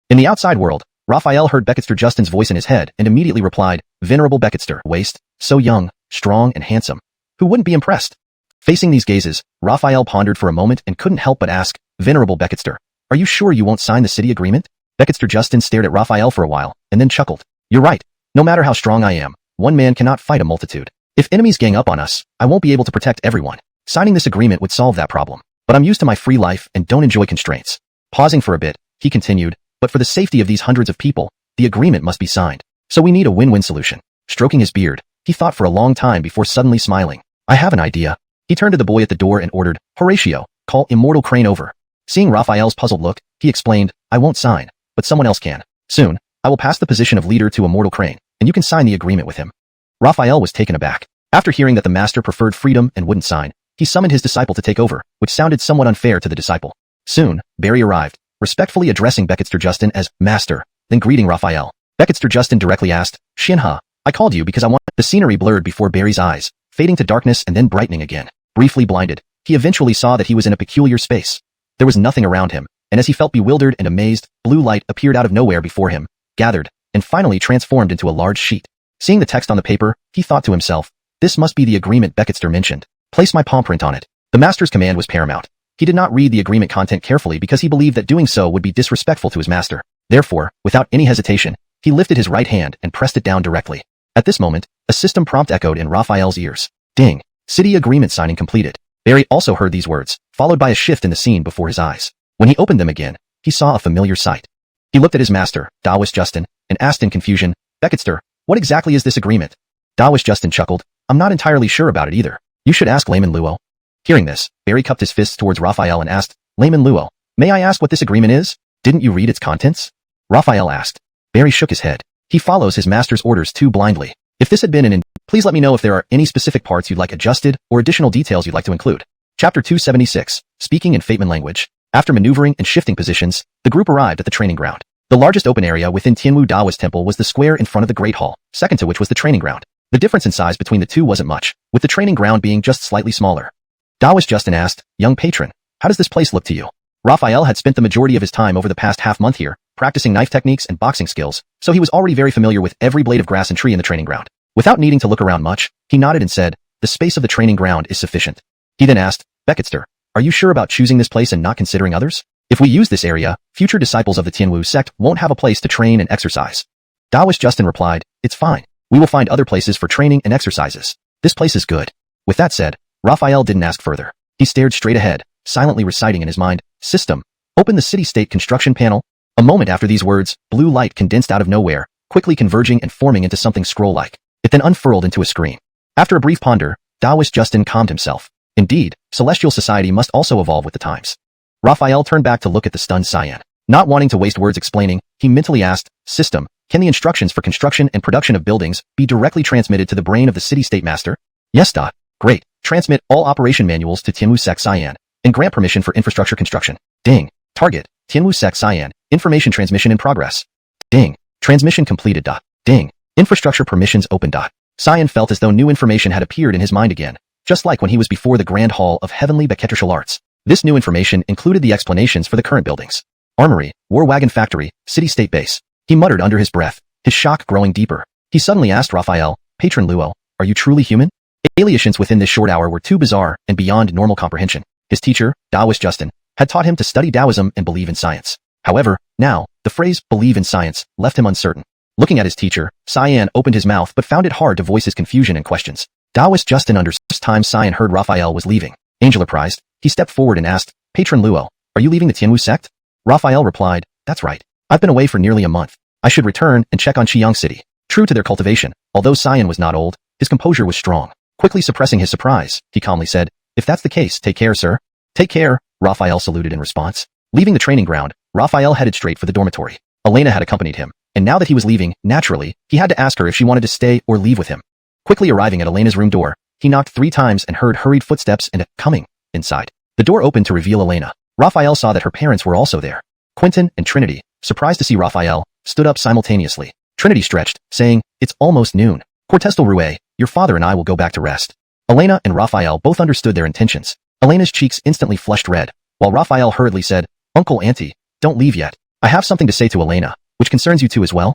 [SPEAKER 1] In the outside world, Raphael heard Becketster Justin's voice in his head and immediately replied, "Venerable Becketster, waist, so young, strong, and handsome. Who wouldn't be impressed?" Facing these gazes, Raphael pondered for a moment and couldn't help but ask, "Venerable Becketster, are you sure you won't sign the city agreement?" Becketster Justin stared at Raphael for a while, and then chuckled. "You're right. No matter how strong I am, one man cannot fight a multitude. If enemies gang up on us, I won't be able to protect everyone. Signing this agreement would solve that problem. but I'm used to my free life and don't enjoy constraints. Pausing for a bit, he continued, but for the safety of these hundreds of people, the agreement must be signed. So we need a win-win solution. Stroking his beard, he thought for a long time before suddenly smiling. I have an idea. He turned to the boy at the door and ordered, Horatio, call Immortal Crane over. Seeing Raphael's puzzled look, he explained, I won't sign, but someone else can. Soon, I will pass the position of leader to Immortal Crane, and you can sign the agreement with him. Raphael was taken aback. After hearing that the master preferred freedom and wouldn't sign, he summoned his disciple to take over, which sounded somewhat unfair to the disciple. Soon, Barry arrived, respectfully addressing Becketster Justin as Master, then greeting Raphael. Becketster Justin directly asked, Xuanhuan, I called you because I want. The scenery blurred before Barry's eyes, fading to darkness and then brightening again. Briefly blinded, he eventually saw that he was in a peculiar space. There was nothing around him, and as he felt bewildered and amazed, blue light appeared out of nowhere before him, gathered, and finally transformed into a large sheet. Seeing the text on the paper, he thought to himself, this must be the agreement Becketster mentioned. Place my palm print on it. The master's command was paramount. He did not read the agreement content carefully because he believed that doing so would be disrespectful to his master. Therefore, without any hesitation, he lifted his right hand and pressed it down directly. At this moment, a system prompt echoed in Raphael's ears. Ding. City agreement signing completed. Barry also heard these words, followed by a shift in the scene before his eyes. When he opened them again, he saw a familiar sight. He looked at his master, Taoist Justin, and asked in confusion, Becketster, what exactly is this agreement? Taoist Justin chuckled, I'm not entirely sure about it either. You should ask Layman Luo. Hearing this, Barry cupped his fists towards Raphael and asked, Layman Luo, may I ask what this agreement is? Didn't you read its contents? Raphael asked. Barry shook his head. He follows his master's orders too blindly. If this had been please let me know if there are any specific parts you'd like adjusted or additional details you'd like to include. Chapter 276, Speaking in Fateman Language. After maneuvering and shifting positions, the group arrived at the training ground. The largest open area within Tianwu Daoist Temple was the square in front of the Great Hall, second to which was the training ground. The difference in size between the two wasn't much, with the training ground being just slightly smaller. Taoist Justin asked, Young patron, how does this place look to you? Raphael had spent the majority of his time over the past half-month here, practicing knife techniques and boxing skills, so he was already very familiar with every blade of grass and tree in the training ground. Without needing to look around much, he nodded and said, the space of the training ground is sufficient. He then asked, Becketster, are you sure about choosing this place and not considering others? If we use this area, future disciples of the Tianwu sect won't have a place to train and exercise. Taoist Justin replied, it's fine. We will find other places for training and exercises. This place is good. With that said, Raphael didn't ask further. He stared straight ahead, silently reciting in his mind, System, open the city-state construction panel. A moment after these words, blue light condensed out of nowhere, quickly converging and forming into something scroll-like. It then unfurled into a screen. After a brief ponder, Taoist Justin calmed himself. Indeed, celestial society must also evolve with the times. Raphael turned back to look at the stunned Saiyan. Not wanting to waste words explaining, he mentally asked, System, can the instructions for construction and production of buildings be directly transmitted to the brain of the city-state master? Yes. Great. Transmit all operation manuals to Tianwu Sect Saiyan, and grant permission for infrastructure construction. Ding. Target, Tianwu Sect Saiyan, information transmission in progress. Ding. Transmission completed. Ding. Infrastructure permissions open. Saiyan felt as though new information had appeared in his mind again, just like when he was before the Grand Hall of Heavenly Beketrial Arts. This new information included the explanations for the current buildings. Armory, War Wagon Factory, City-State Base. He muttered under his breath, his shock growing deeper. He suddenly asked Raphael, Patron Luo, are you truly human? Aliations within this short hour were too bizarre and beyond normal comprehension. His teacher, Taoist Justin, had taught him to study Taoism and believe in science. However, now, the phrase, believe in science, left him uncertain. Looking at his teacher, Saiyan opened his mouth but found it hard to voice his confusion and questions. Taoist Justin understood. First time Saiyan heard Raphael was leaving. Angel apprised, he stepped forward and asked, Patron Luo, are you leaving the Tianwu sect? Raphael replied, that's right. I've been away for nearly a month. I should return and check on Qiang City. True to their cultivation, although Saiyan was not old, his composure was strong. Quickly suppressing his surprise, he calmly said, if that's the case, take care, sir. Take care, Raphael saluted in response. Leaving the training ground, Raphael headed straight for the dormitory. Elena had accompanied him, and now that he was leaving, naturally, he had to ask her if she wanted to stay or leave with him. Quickly arriving at Elena's room door, he knocked 3 times and heard hurried footsteps and a coming inside. The door opened to reveal Elena. Raphael saw that her parents were also there. Quentin and Trinity, surprised to see Raphael, stood up simultaneously. Trinity stretched, saying, it's almost noon. Cortestal Rue, your father and I will go back to rest. Elena and Raphael both understood their intentions. Elena's cheeks instantly flushed red, while Raphael hurriedly said, Uncle Auntie, don't leave yet. I have something to say to Elena, which concerns you too as well.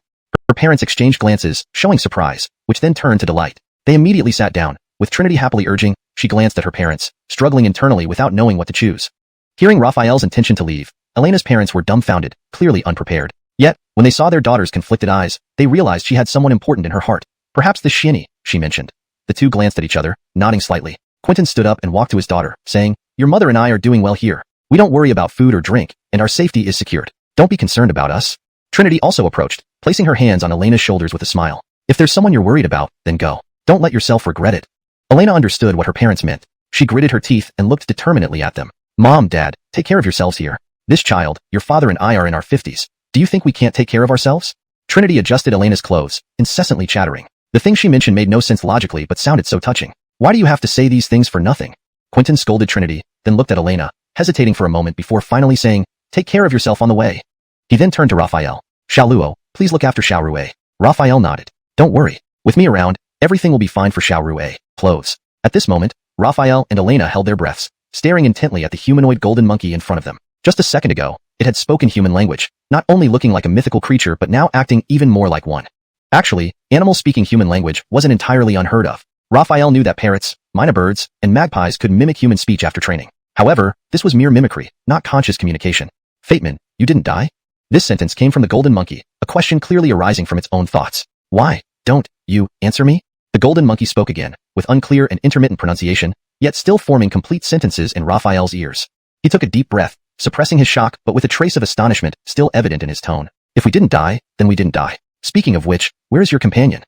[SPEAKER 1] Her parents exchanged glances, showing surprise, which then turned to delight. They immediately sat down, with Trinity happily urging. She glanced at her parents, struggling internally without knowing what to choose. Hearing Raphael's intention to leave, Elena's parents were dumbfounded, clearly unprepared. Yet, when they saw their daughter's conflicted eyes, they realized she had someone important in her heart. Perhaps the Shieni, she mentioned. The two glanced at each other, nodding slightly. Quentin stood up and walked to his daughter, saying, your mother and I are doing well here. We don't worry about food or drink, and our safety is secured. Don't be concerned about us. Trinity also approached, placing her hands on Elena's shoulders with a smile. If there's someone you're worried about, then go. Don't let yourself regret it. Elena understood what her parents meant. She gritted her teeth and looked determinedly at them. Mom, Dad, take care of yourselves here. This child, your father and I are in our 50s. Do you think we can't take care of ourselves? Trinity adjusted Elena's clothes, incessantly chattering. The things she mentioned made no sense logically but sounded so touching. Why do you have to say these things for nothing? Quentin scolded Trinity, then looked at Elena, hesitating for a moment before finally saying, take care of yourself on the way. He then turned to Raphael. Xiaoluo, please look after Xiaorue. Raphael nodded. Don't worry. With me around, everything will be fine for Xiaorue. Close. At this moment, Raphael and Elena held their breaths, staring intently at the humanoid golden monkey in front of them. Just a second ago, it had spoken human language, not only looking like a mythical creature but now acting even more like one. Actually, animals speaking human language wasn't entirely unheard of. Raphael knew that parrots, mynah birds, and magpies could mimic human speech after training. However, this was mere mimicry, not conscious communication. Fateman, you didn't die? This sentence came from the golden monkey, a question clearly arising from its own thoughts. Why don't you answer me? The golden monkey spoke again, with unclear and intermittent pronunciation, yet still forming complete sentences in Raphael's ears. He took a deep breath, suppressing his shock but with a trace of astonishment still evident in his tone. If we didn't die, then we didn't die. Speaking of which, where is your companion?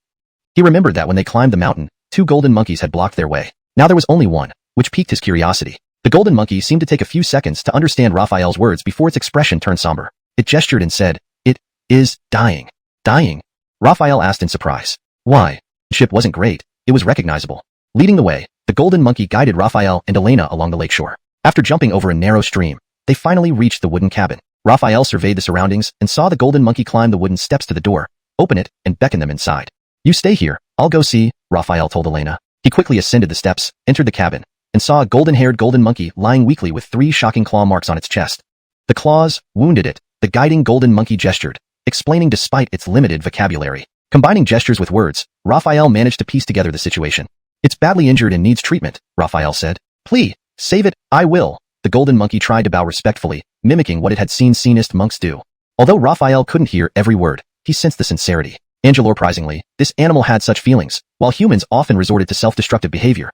[SPEAKER 1] He remembered that when they climbed the mountain, 2 golden monkeys had blocked their way. Now there was only one, which piqued his curiosity. The golden monkey seemed to take a few seconds to understand Raphael's words before its expression turned somber. It gestured and said, it is dying. Dying? Raphael asked in surprise. Why? The ship wasn't great. It was recognizable. Leading the way, the golden monkey guided Raphael and Elena along the lakeshore. After jumping over a narrow stream, they finally reached the wooden cabin. Raphael surveyed the surroundings and saw the golden monkey climb the wooden steps to the door, open it, and beckon them inside. You stay here, I'll go see, Raphael told Elena. He quickly ascended the steps, entered the cabin, and saw a golden-haired golden monkey lying weakly with 3 shocking claw marks on its chest. The claws wounded it, the guiding golden monkey gestured, explaining despite its limited vocabulary. Combining gestures with words, Raphael managed to piece together the situation. It's badly injured and needs treatment, Raphael said. Please, save it, I will. The golden monkey tried to bow respectfully, mimicking what it had seen Saiyans monks do. Although Raphael couldn't hear every word, he sensed the sincerity. Surprisingly, this animal had such feelings, while humans often resorted to self-destructive behavior.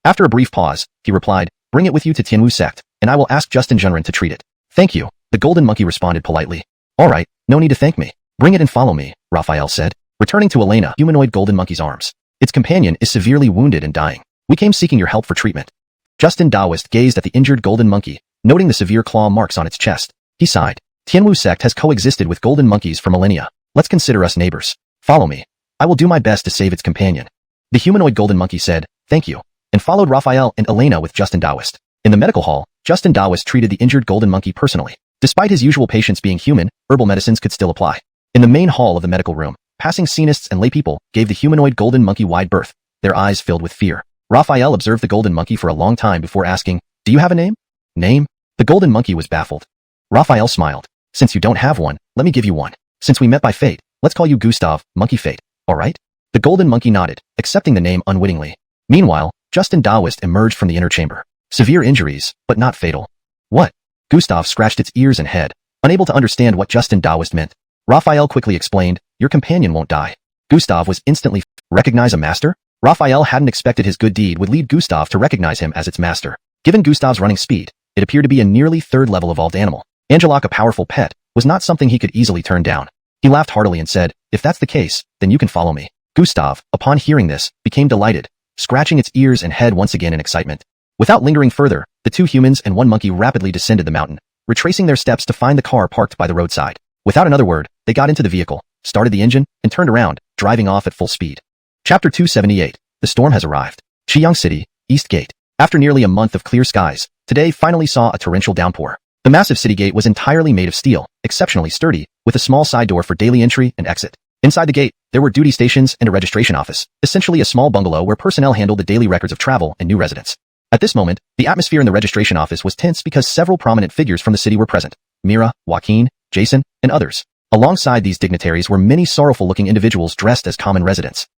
[SPEAKER 1] After a brief pause, he replied, bring it with you to Tianwu sect, and I will ask Justin Junren to treat it. Thank you, the golden monkey responded politely. All right, no need to thank me. Bring it and follow me, Raphael said, returning to Elena, humanoid golden monkey's arms. Its companion is severely wounded and dying. We came seeking your help for treatment. Justin Daoist gazed at the injured golden monkey, noting the severe claw marks on its chest. He sighed. Tianwu sect has coexisted with golden monkeys for millennia. Let's consider us neighbors. Follow me. I will do my best to save its companion. The humanoid golden monkey said, thank you, and followed Raphael and Elena with Justin Daoist. In the medical hall, Justin Daoist treated the injured golden monkey personally. Despite his usual patients being human, herbal medicines could still apply. In the main hall of the medical room, passing Saiyans and laypeople gave the humanoid golden monkey wide berth, their eyes filled with fear. Raphael observed the golden monkey for a long time before asking, do you have a name? Name? The golden monkey was baffled. Raphael smiled. Since you don't have one, let me give you one. Since we met by fate, let's call you Gustav, Monkey Fate, alright? The golden monkey nodded, accepting the name unwittingly. Meanwhile, Justin Daoist emerged from the inner chamber. Severe injuries, but not fatal. What? Gustav scratched its ears and head, unable to understand what Justin Daoist meant. Raphael quickly explained, your companion won't die. Gustav was instantly recognize a master? Raphael hadn't expected his good deed would lead Gustav to recognize him as its master. Given Gustav's running speed, it appeared to be a nearly 3rd level evolved animal. Angelok, a powerful pet, was not something he could easily turn down. He laughed heartily and said, if that's the case, then you can follow me. Gustav, upon hearing this, became delighted, scratching its ears and head once again in excitement. Without lingering further, the 2 humans and 1 monkey rapidly descended the mountain, retracing their steps to find the car parked by the roadside. Without another word, they got into the vehicle, started the engine, and turned around, driving off at full speed. Chapter 278. The storm has arrived. Xiyang City, East Gate. After nearly a month of clear skies, today finally saw a torrential downpour. The massive city gate was entirely made of steel, exceptionally sturdy, with a small side door for daily entry and exit. Inside the gate, there were duty stations and a registration office, essentially a small bungalow where personnel handled the daily records of travel and new residents. At this moment, the atmosphere in the registration office was tense because several prominent figures from the city were present. Mira, Joaquin, Jason, and others. Alongside these dignitaries were many sorrowful-looking individuals dressed as common residents.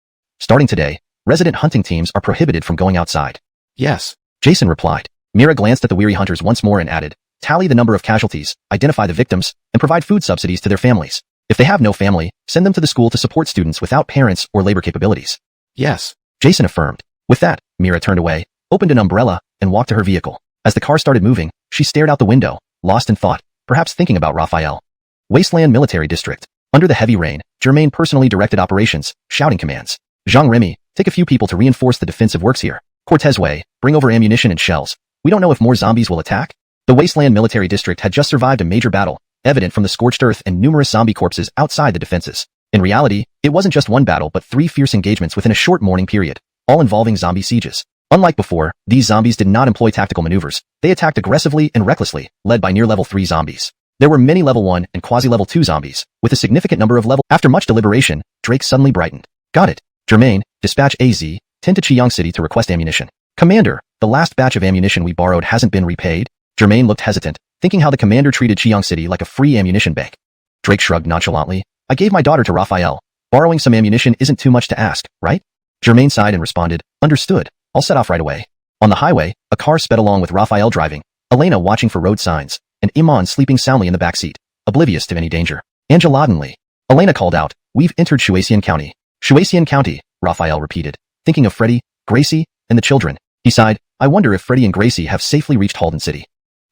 [SPEAKER 1] Starting today, resident hunting teams are prohibited from going outside. Yes, Jason replied. Mira glanced at the weary hunters once more and added, tally the number of casualties, identify the victims, and provide food subsidies to their families. If they have no family, send them to the school to support students without parents or labor capabilities. Yes, Jason affirmed. With that, Mira turned away, opened an umbrella, and walked to her vehicle. As the car started moving, she stared out the window, lost in thought, perhaps thinking about Raphael. Wasteland Military District. Under the heavy rain, Germain personally directed operations, shouting commands. Jean Remy, take a few people to reinforce the defensive works here. Cortez Way, bring over ammunition and shells. We don't know if more zombies will attack. The Wasteland Military District had just survived a major battle, evident from the scorched earth and numerous zombie corpses outside the defenses. In reality, it wasn't just one battle but 3 fierce engagements within a short morning period, all involving zombie sieges. Unlike before, these zombies did not employ tactical maneuvers. They attacked aggressively and recklessly, led by near level 3 zombies. There were many level 1 and quasi-level 2 zombies, with a significant number of level. After much deliberation, Drake suddenly brightened. Got it. Germain, dispatch AZ-10 to Qiyang City to request ammunition. Commander, the last batch of ammunition we borrowed hasn't been repaid? Germain looked hesitant, thinking how the commander treated Qiyang City like a free ammunition bank. Drake shrugged nonchalantly. I gave my daughter to Raphael. Borrowing some ammunition isn't too much to ask, right? Germain sighed and responded, understood. I'll set off right away. On the highway, a car sped along with Raphael driving, Elena watching for road signs, and Iman sleeping soundly in the back seat, oblivious to any danger. Angeladenly, Elena called out, we've entered Xuanhuan County. Xuanhuan County, Raphael repeated, thinking of Freddy, Gracie, and the children. He sighed, I wonder if Freddy and Gracie have safely reached Halden City.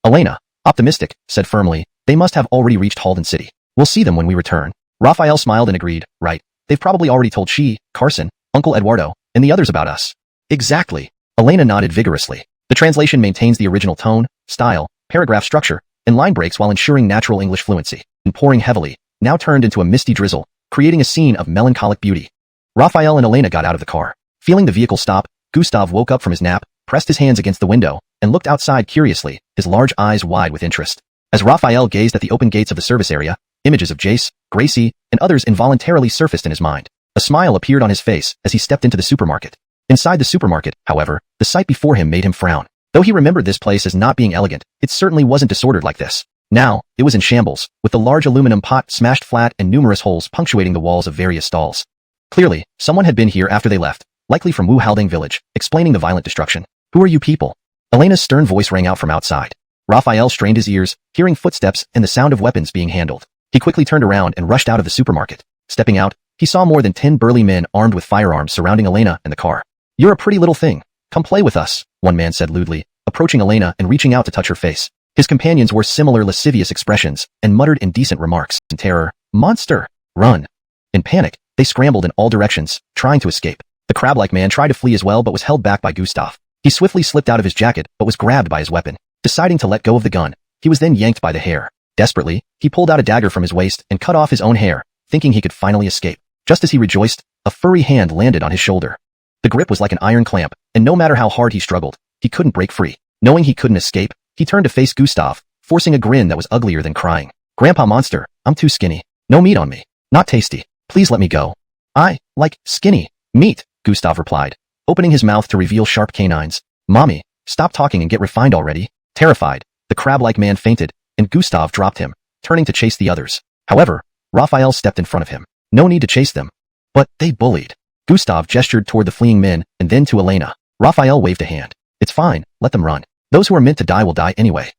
[SPEAKER 1] Elena, optimistic, said firmly, they must have already reached Halden City. We'll see them when we return. Raphael smiled and agreed, right, they've probably already told she, Carson, Uncle Eduardo, and the others about us. Exactly. Elena nodded vigorously. The translation maintains the original tone, style, paragraph structure, and line breaks while ensuring natural English fluency. And pouring heavily, now turned into a misty drizzle, creating a scene of melancholic beauty. Raphael and Elena got out of the car. Feeling the vehicle stop, Gustav woke up from his nap, pressed his hands against the window, and looked outside curiously, his large eyes wide with interest. As Raphael gazed at the open gates of the service area, images of Jace, Gracie, and others involuntarily surfaced in his mind. A smile appeared on his face as he stepped into the supermarket. Inside the supermarket, however, the sight before him made him frown. Though he remembered this place as not being elegant, it certainly wasn't disordered like this. Now, it was in shambles, with the large aluminum pot smashed flat and numerous holes punctuating the walls of various stalls. Clearly, someone had been here after they left, likely from Wu Halding village, explaining the violent destruction. Who are you people? Elena's stern voice rang out from outside. Raphael strained his ears, hearing footsteps and the sound of weapons being handled. He quickly turned around and rushed out of the supermarket. Stepping out, he saw more than 10 burly men armed with firearms surrounding Elena and the car. You're a pretty little thing. Come play with us, one man said lewdly, approaching Elena and reaching out to touch her face. His companions wore similar lascivious expressions and muttered indecent remarks. In terror, monster, run. In panic, they scrambled in all directions, trying to escape. The crab-like man tried to flee as well but was held back by Gustav. He swiftly slipped out of his jacket but was grabbed by his weapon. Deciding to let go of the gun, he was then yanked by the hair. Desperately, he pulled out a dagger from his waist and cut off his own hair, thinking he could finally escape. Just as he rejoiced, a furry hand landed on his shoulder. The grip was like an iron clamp, and no matter how hard he struggled, he couldn't break free. Knowing he couldn't escape, he turned to face Gustav, forcing a grin that was uglier than crying. Grandpa monster, I'm too skinny. No meat on me. Not tasty. Please let me go. I like skinny meat, Gustav replied, opening his mouth to reveal sharp canines. Mommy, stop talking and get refined already. Terrified, the crab-like man fainted, and Gustav dropped him, turning to chase the others. However, Raphael stepped in front of him. No need to chase them. But they bullied. Gustav gestured toward the fleeing men and then to Elena. Raphael waved a hand. It's fine, let them run. Those who are meant to die will die anyway.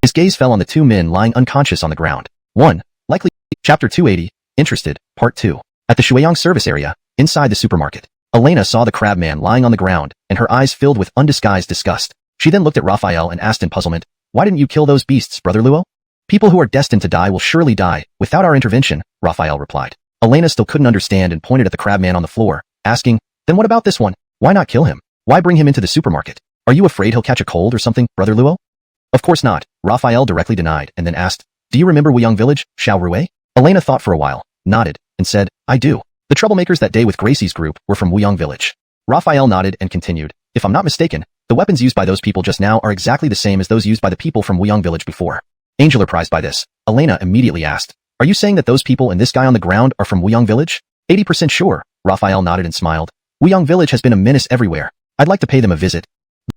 [SPEAKER 1] His gaze fell on the 2 men lying unconscious on the ground. 1. Likely. Chapter 280. Interested. Part 2. At the Shuiyang service area, inside the supermarket, Elena saw the crab man lying on the ground, and her eyes filled with undisguised disgust. She then looked at Raphael and asked in puzzlement, why didn't you kill those beasts, Brother Luo? People who are destined to die will surely die, without our intervention, Raphael replied. Elena still couldn't understand and pointed at the crab man on the floor, asking, then what about this one? Why not kill him? Why bring him into the supermarket? Are you afraid he'll catch a cold or something, Brother Luo? Of course not, Raphael directly denied and then asked, do you remember Wuyang village, Xiao Rue? Elena thought for a while, nodded, and said, I do. The troublemakers that day with Gracie's group were from Wuyang village. Raphael nodded and continued, if I'm not mistaken, the weapons used by those people just now are exactly the same as those used by the people from Wuyang village before. Angel surprised by this, Elena immediately asked, are you saying that those people and this guy on the ground are from Wuyang village? 80% sure, Raphael nodded and smiled. Wuyang village has been a menace everywhere. I'd like to pay them a visit.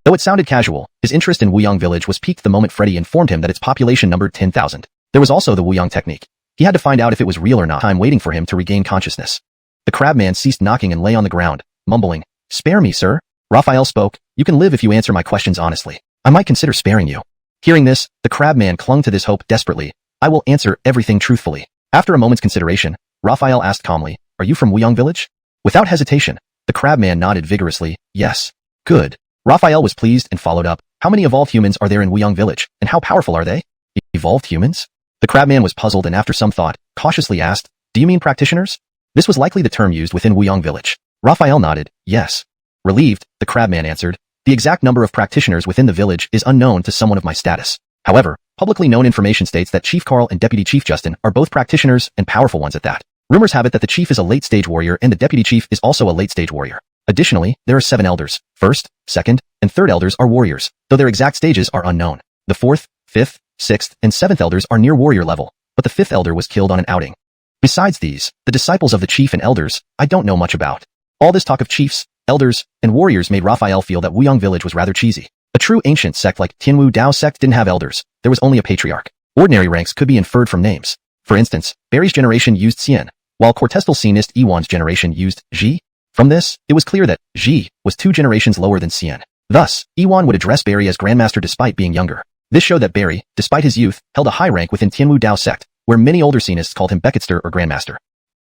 [SPEAKER 1] Though it sounded casual, his interest in Wuyang village was piqued the moment Freddy informed him that its population numbered 10,000. There was also the Wuyang technique. He had to find out if it was real or not. Time waiting for him to regain consciousness. The crabman ceased knocking and lay on the ground, mumbling, spare me, sir. Raphael spoke, you can live if you answer my questions honestly. I might consider sparing you. Hearing this, the crabman clung to this hope desperately. I will answer everything truthfully. After a moment's consideration, Raphael asked calmly, are you from Wuyang village? Without hesitation, the crabman nodded vigorously, yes. Good. Raphael was pleased and followed up, How many evolved humans are there in Wuyong village, and how powerful are they? Evolved humans? The crabman was puzzled and after some thought, cautiously asked, do you mean practitioners? This was likely the term used within Wuyong village. Raphael nodded, yes. Relieved, the crabman answered, the exact number of practitioners within the village is unknown to someone of my status. However, publicly known information states that Chief Carl and Deputy Chief Justin are both practitioners and powerful ones at that. Rumors have it that the chief is a late-stage warrior and the deputy chief is also a late-stage warrior. Additionally, there are 7 elders. First, second, and third elders are warriors, though their exact stages are unknown. The 4th, 5th, 6th, and 7th elders are near warrior level, but the 5th elder was killed on an outing. Besides these, the disciples of the chief and elders, I don't know much about. All this talk of chiefs, elders, and warriors made Raphael feel that Wuyong village was rather cheesy. A true ancient sect like Tianwu Dao sect didn't have elders, there was only a patriarch. Ordinary ranks could be inferred from names. For instance, Barry's generation used Xian, while Cortestal Sionist Iwan's generation used Ji. From this, it was clear that Ji was 2 generations lower than Xian. Thus, Iwan would address Barry as Grandmaster despite being younger. This showed that Barry, despite his youth, held a high rank within Tianwu Dao sect, where many older Sionists called him Becketster or Grandmaster.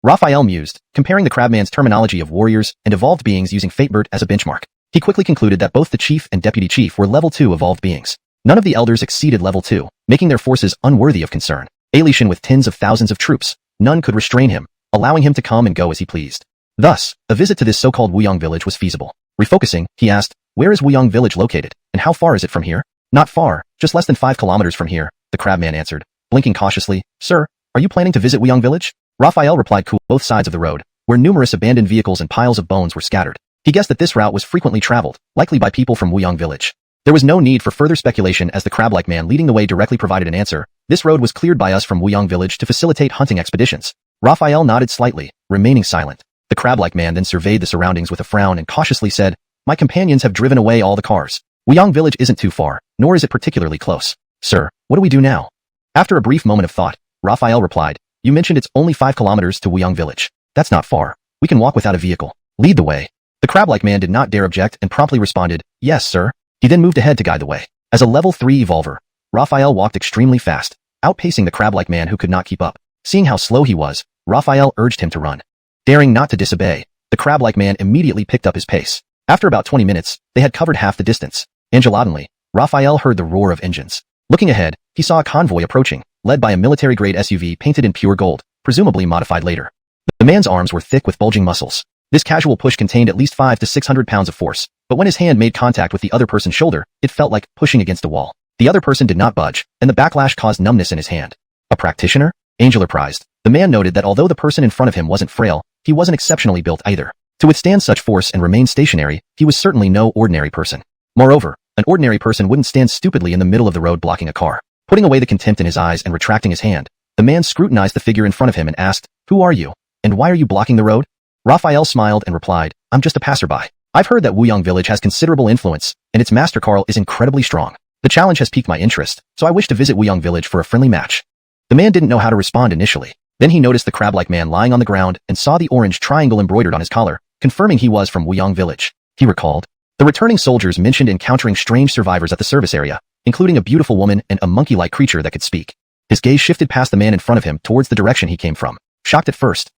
[SPEAKER 1] Raphael mused, comparing the crabman's terminology of warriors and evolved beings using Fatebird as a benchmark. He quickly concluded that both the chief and deputy chief were level 2 evolved beings. None of the elders exceeded level 2, making their forces unworthy of concern. Alishan with tens of thousands of troops, none could restrain him, allowing him to come and go as he pleased. Thus, a visit to this so-called Wuyong village was feasible. Refocusing, he asked, where is Wuyong village located, and how far is it from here? Not far, just less than 5 kilometers from here, the crabman answered, blinking cautiously. Sir, are you planning to visit Wuyong village? Raphael replied cool. Both sides of the road, where numerous abandoned vehicles and piles of bones were scattered. He guessed that this route was frequently traveled, likely by people from Wuyong village. There was no need for further speculation as the crab-like man leading the way directly provided an answer. This road was cleared by us from Wuyong village to facilitate hunting expeditions. Raphael nodded slightly, remaining silent. The crab-like man then surveyed the surroundings with a frown and cautiously said, my companions have driven away all the cars. Wuyong village isn't too far, nor is it particularly close. Sir, what do we do now? After a brief moment of thought, Raphael replied, you mentioned it's only 5 kilometers to Wuyong village. That's not far. We can walk without a vehicle. Lead the way. The crab-like man did not dare object and promptly responded, yes, sir. He then moved ahead to guide the way. As a level 3 evolver, Raphael walked extremely fast, outpacing the crab-like man who could not keep up. Seeing how slow he was, Raphael urged him to run. Daring not to disobey, the crab-like man immediately picked up his pace. After about 20 minutes, they had covered half the distance. Engelatedly, Raphael heard the roar of engines. Looking ahead, he saw a convoy approaching, led by a military-grade SUV painted in pure gold, presumably modified later. The man's arms were thick with bulging muscles. This casual push contained at least 500 to 600 pounds of force, but when his hand made contact with the other person's shoulder, it felt like pushing against a wall. The other person did not budge, and the backlash caused numbness in his hand. A practitioner? Angel surprised. The man noted that although the person in front of him wasn't frail, he wasn't exceptionally built either. To withstand such force and remain stationary, he was certainly no ordinary person. Moreover, an ordinary person wouldn't stand stupidly in the middle of the road blocking a car. Putting away the contempt in his eyes and retracting his hand, the man scrutinized the figure in front of him and asked, who are you? And why are you blocking the road? Raphael smiled and replied, I'm just a passerby. I've heard that Wuyong village has considerable influence, and its master Carl is incredibly strong. The challenge has piqued my interest, so I wish to visit Wuyong village for a friendly match. The man didn't know how to respond initially. Then he noticed the crab-like man lying on the ground and saw the orange triangle embroidered on his collar, confirming he was from Wuyong village. He recalled. The returning soldiers mentioned encountering strange survivors at the service area, including a beautiful woman and a monkey-like creature that could speak. His gaze shifted past the man in front of him towards the direction he came from. Shocked at first,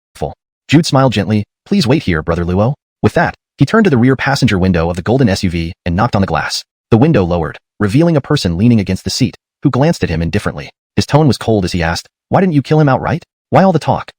[SPEAKER 1] Jude smiled gently, please wait here, Brother Luo. With that, he turned to the rear passenger window of the golden SUV and knocked on the glass. The window lowered, revealing a person leaning against the seat, who glanced at him indifferently. His tone was cold as he asked, why didn't you kill him outright? Why all the talk?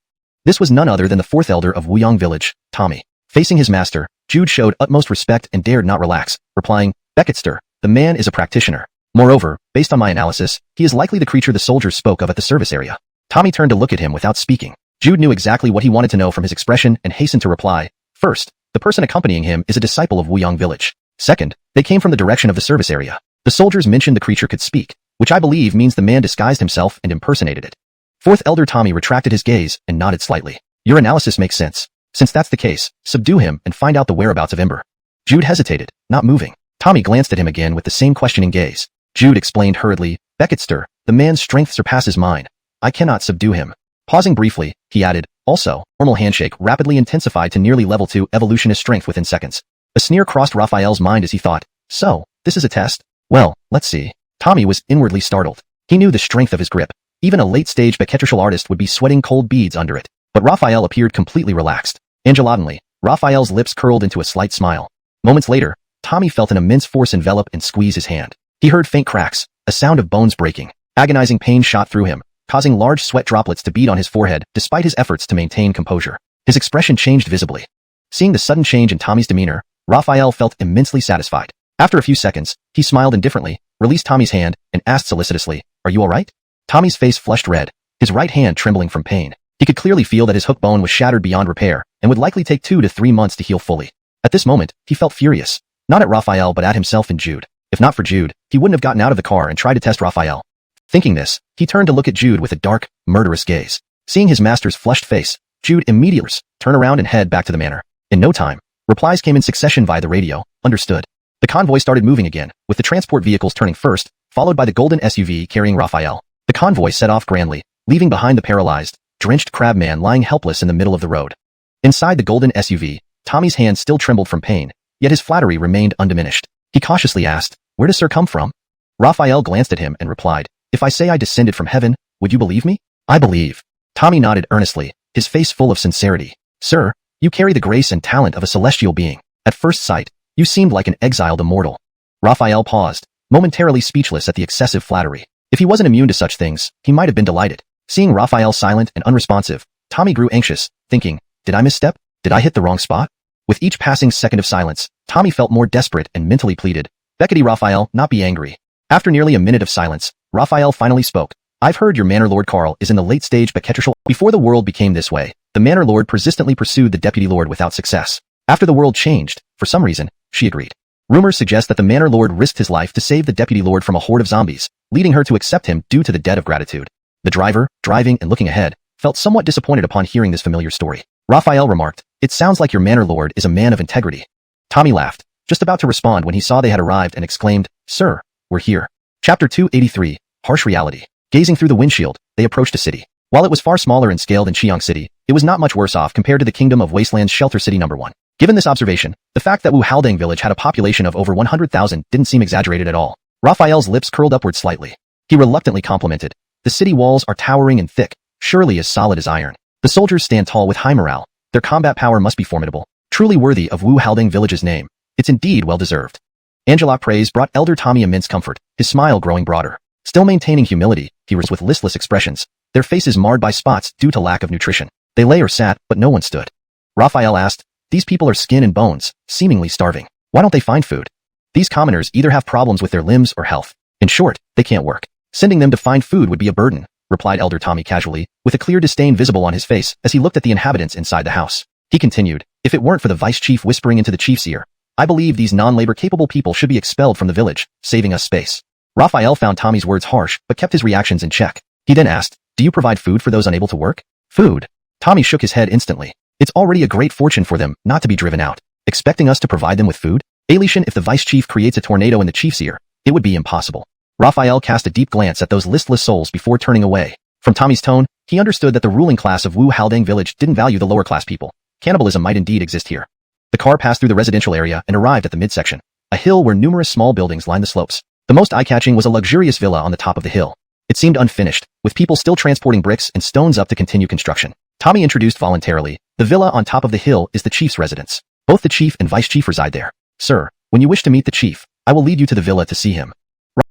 [SPEAKER 1] This was none other than the 4th elder of Wuyong village, Tommy. Facing his master, Jude showed utmost respect and dared not relax, replying, Becketster, the man is a practitioner. Moreover, based on my analysis, he is likely the creature the soldiers spoke of at the service area. Tommy turned to look at him without speaking. Jude knew exactly what he wanted to know from his expression and hastened to reply, first, the person accompanying him is a disciple of Wuyong village. Second, they came from the direction of the service area. The soldiers mentioned the creature could speak, which I believe means the man disguised himself and impersonated it. 4th elder Tommy retracted his gaze and nodded slightly. Your analysis makes sense. Since that's the case, subdue him and find out the whereabouts of Ember. Jude hesitated, not moving. Tommy glanced at him again with the same questioning gaze. Jude explained hurriedly, Becketster, the man's strength surpasses mine. I cannot subdue him. Pausing briefly, he added, also, normal handshake rapidly intensified to nearly level 2 evolutionist strength within seconds. A sneer crossed Raphael's mind as he thought, so, this is a test? Well, let's see. Tommy was inwardly startled. He knew the strength of his grip. Even a late-stage Beketrial artist would be sweating cold beads under it. But Raphael appeared completely relaxed. Engelatedly, Raphael's lips curled into a slight smile. Moments later, Tommy felt an immense force envelop and squeeze his hand. He heard faint cracks, a sound of bones breaking. Agonizing pain shot through him, causing large sweat droplets to bead on his forehead despite his efforts to maintain composure. His expression changed visibly. Seeing the sudden change in Tommy's demeanor, Raphael felt immensely satisfied. After a few seconds, he smiled indifferently, released Tommy's hand, and asked solicitously, "Are you all right?" Tommy's face flushed red, his right hand trembling from pain. He could clearly feel that his hook bone was shattered beyond repair and would likely take 2 to 3 months to heal fully. At this moment, he felt furious, not at Raphael but at himself and Jude. If not for Jude, he wouldn't have gotten out of the car and tried to test Raphael. Thinking this, he turned to look at Jude with a dark, murderous gaze. Seeing his master's flushed face, Jude immediately turned around and head back to the manor. In no time, replies came in succession via the radio. Understood. The convoy started moving again, with the transport vehicles turning first, followed by the golden SUV carrying Raphael. The convoy set off grandly, leaving behind the paralyzed, drenched crabman lying helpless in the middle of the road. Inside the golden SUV, Tommy's hand still trembled from pain, yet his flattery remained undiminished. He cautiously asked, "Where does Sir come from?" Raphael glanced at him and replied, "If I say I descended from heaven, would you believe me?" "I believe." Tommy nodded earnestly, his face full of sincerity. "Sir, you carry the grace and talent of a celestial being. At first sight, you seemed like an exiled immortal." Raphael paused, momentarily speechless at the excessive flattery. If he wasn't immune to such things, he might have been delighted. Seeing Raphael silent and unresponsive, Tommy grew anxious, thinking, "Did I misstep? Did I hit the wrong spot?" With each passing second of silence, Tommy felt more desperate and mentally pleaded, "Beckety Raphael, not be angry." After nearly a minute of silence, Raphael finally spoke. "I've heard your Manor Lord Carl is in the late stage Beketrial." Before the world became this way, the Manor Lord persistently pursued the Deputy Lord without success. After the world changed, for some reason, she agreed. Rumors suggest that the Manor Lord risked his life to save the Deputy Lord from a horde of zombies, leading her to accept him due to the debt of gratitude. The driver, driving and looking ahead, felt somewhat disappointed upon hearing this familiar story. Raphael remarked, "It sounds like your Manor Lord is a man of integrity." Tommy laughed, just about to respond when he saw they had arrived and exclaimed, "Sir, we're here." Chapter 283, Harsh Reality. Gazing through the windshield, they approached a city. While it was far smaller in scale than Qiang City, it was not much worse off compared to the Kingdom of Wasteland's Shelter City No. 1. Given this observation, the fact that Wu Haldang village had a population of over 100,000 didn't seem exaggerated at all. Raphael's lips curled upward slightly. He reluctantly complimented, "The city walls are towering and thick, surely as solid as iron. The soldiers stand tall with high morale. Their combat power must be formidable. Truly worthy of Wu Haldang village's name. It's indeed well deserved." Angelic praise brought elder Tommy immense comfort, his smile growing broader. Still maintaining humility, he was with listless expressions, their faces marred by spots due to lack of nutrition. They lay or sat, but no one stood. Raphael asked, "These people are skin and bones, seemingly starving. Why don't they find food?" "These commoners either have problems with their limbs or health. In short, they can't work. Sending them to find food would be a burden," replied elder Tommy casually, with a clear disdain visible on his face as he looked at the inhabitants inside the house. He continued, "If it weren't for the vice chief whispering into the chief's ear, I believe these non-labor capable people should be expelled from the village, saving us space." Raphael found Tommy's words harsh, but kept his reactions in check. He then asked, "Do you provide food for those unable to work?" "Food?" Tommy shook his head instantly. "It's already a great fortune for them not to be driven out. Expecting us to provide them with food? Alation, if the vice chief creates a tornado in the chief's ear, it would be impossible." Raphael cast a deep glance at those listless souls before turning away. From Tommy's tone, he understood that the ruling class of Wu Haldang village didn't value the lower class people. Cannibalism might indeed exist here. The car passed through the residential area and arrived at the midsection, a hill where numerous small buildings lined the slopes. The most eye-catching was a luxurious villa on the top of the hill. It seemed unfinished, with people still transporting bricks and stones up to continue construction. Tommy introduced voluntarily, "The villa on top of the hill is the chief's residence. Both the chief and vice chief reside there. Sir, when you wish to meet the chief, I will lead you to the villa to see him."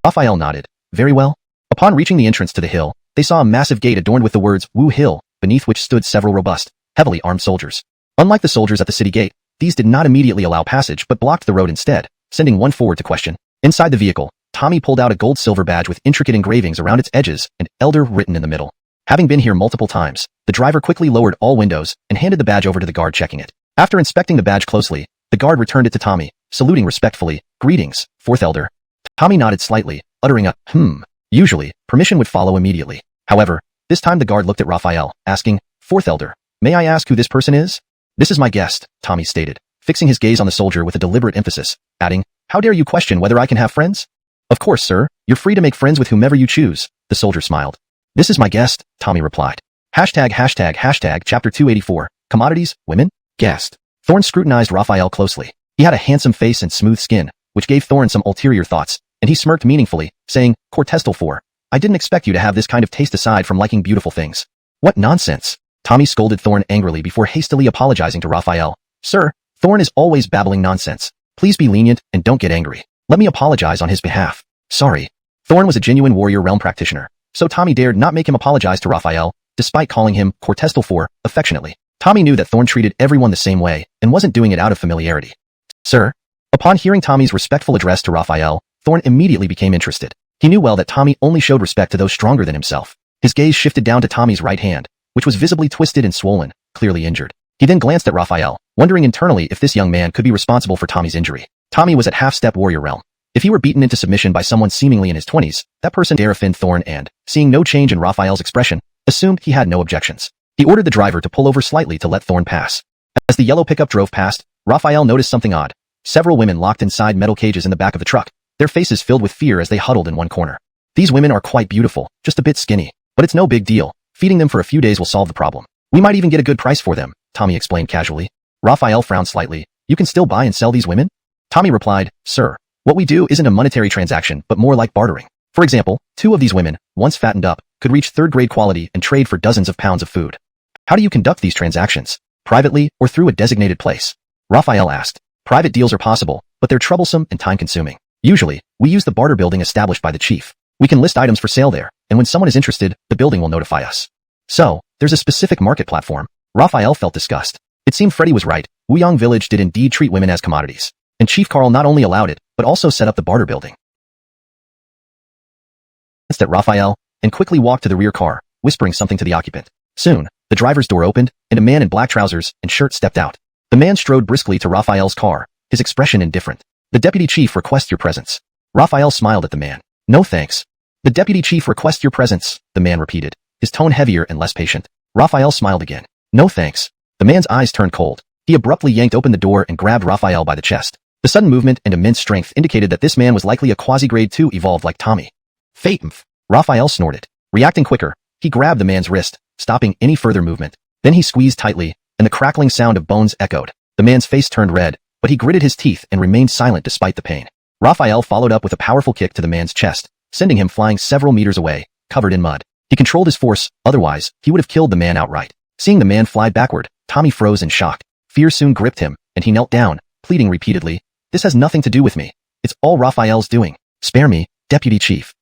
[SPEAKER 1] Raphael nodded. "Very well." Upon reaching the entrance to the hill, they saw a massive gate adorned with the words Wu Hill, beneath which stood several robust, heavily armed soldiers. Unlike the soldiers at the city gate, these did not immediately allow passage but blocked the road instead, sending one forward to question. Inside the vehicle, Tommy pulled out a gold-silver badge with intricate engravings around its edges and Elder written in the middle. Having been here multiple times, the driver quickly lowered all windows and handed the badge over to the guard checking it. After inspecting the badge closely, the guard returned it to Tommy, saluting respectfully, "Greetings, Fourth Elder." Tommy nodded slightly, uttering a Usually, permission would follow immediately. However, this time the guard looked at Raphael, asking, "Fourth Elder, may I ask who this person is?" "This is my guest," Tommy stated, fixing his gaze on the soldier with a deliberate emphasis, adding, "How dare you question whether I can have friends?" "Of course, sir, you're free to make friends with whomever you choose," the soldier smiled. "This is my guest," Tommy replied. Chapter 284, Commodities, Women, Guest. Thorne scrutinized Raphael closely. He had a handsome face and smooth skin, which gave Thorne some ulterior thoughts, and he smirked meaningfully, saying, "Cortestal 4. I didn't expect you to have this kind of taste aside from liking beautiful things." "What nonsense!" Tommy scolded Thorne angrily before hastily apologizing to Raphael. "Sir, Thorne is always babbling nonsense. Please be lenient and don't get angry. Let me apologize on his behalf." Sorry. Thorn was a genuine warrior realm practitioner, so Tommy dared not make him apologize to Raphael, despite calling him Cortestal for affectionately. Tommy knew that Thorn treated everyone the same way and wasn't doing it out of familiarity. Sir? Upon hearing Tommy's respectful address to Raphael, Thorn immediately became interested. He knew well that Tommy only showed respect to those stronger than himself. His gaze shifted down to Tommy's right hand, which was visibly twisted and swollen, clearly injured. He then glanced at Raphael, wondering internally if this young man could be responsible for Tommy's injury. Tommy was at half-step warrior realm. If he were beaten into submission by someone seemingly in his 20s, that person dare offend Thorn and, seeing no change in Raphael's expression, assumed he had no objections. He ordered the driver to pull over slightly to let Thorn pass. As the yellow pickup drove past, Raphael noticed something odd. Several women locked inside metal cages in the back of the truck, their faces filled with fear as they huddled in one corner. These women are quite beautiful, just a bit skinny, but it's no big deal. Feeding them for a few days will solve the problem. We might even get a good price for them, Tommy explained casually. Raphael frowned slightly. You can still buy and sell these women? Tommy replied, Sir, what we do isn't a monetary transaction but more like bartering. For example, 2 of these women, once fattened up, could reach third-grade quality and trade for dozens of pounds of food. How do you conduct these transactions? Privately or through a designated place? Raphael asked. Private deals are possible, but they're troublesome and time-consuming. Usually, we use the barter building established by the chief. We can list items for sale there, and when someone is interested, the building will notify us. So, there's a specific market platform. Raphael felt disgust. It seemed Freddy was right. Wuyang Village did indeed treat women as commodities. And Chief Carl not only allowed it, but also set up the barter building. Glanced at Raphael, and quickly walked to the rear car, whispering something to the occupant. Soon, the driver's door opened, and a man in black trousers and shirt stepped out. The man strode briskly to Raphael's car, his expression indifferent. The deputy chief requests your presence. Raphael smiled at the man. No thanks. The deputy chief requests your presence, the man repeated, his tone heavier and less patient. Raphael smiled again. No thanks. The man's eyes turned cold. He abruptly yanked open the door and grabbed Raphael by the chest. The sudden movement and immense strength indicated that this man was likely a quasi-grade 2 evolved like Tommy. Fate! Raphael snorted. Reacting quicker, he grabbed the man's wrist, stopping any further movement. Then he squeezed tightly, and the crackling sound of bones echoed. The man's face turned red, but he gritted his teeth and remained silent despite the pain. Raphael followed up with a powerful kick to the man's chest, sending him flying several meters away, covered in mud. He controlled his force, otherwise, he would have killed the man outright. Seeing the man fly backward, Tommy froze in shock. Fear soon gripped him, and he knelt down, pleading repeatedly, This has nothing to do with me. It's all Raphael's doing. Spare me, Deputy Chief.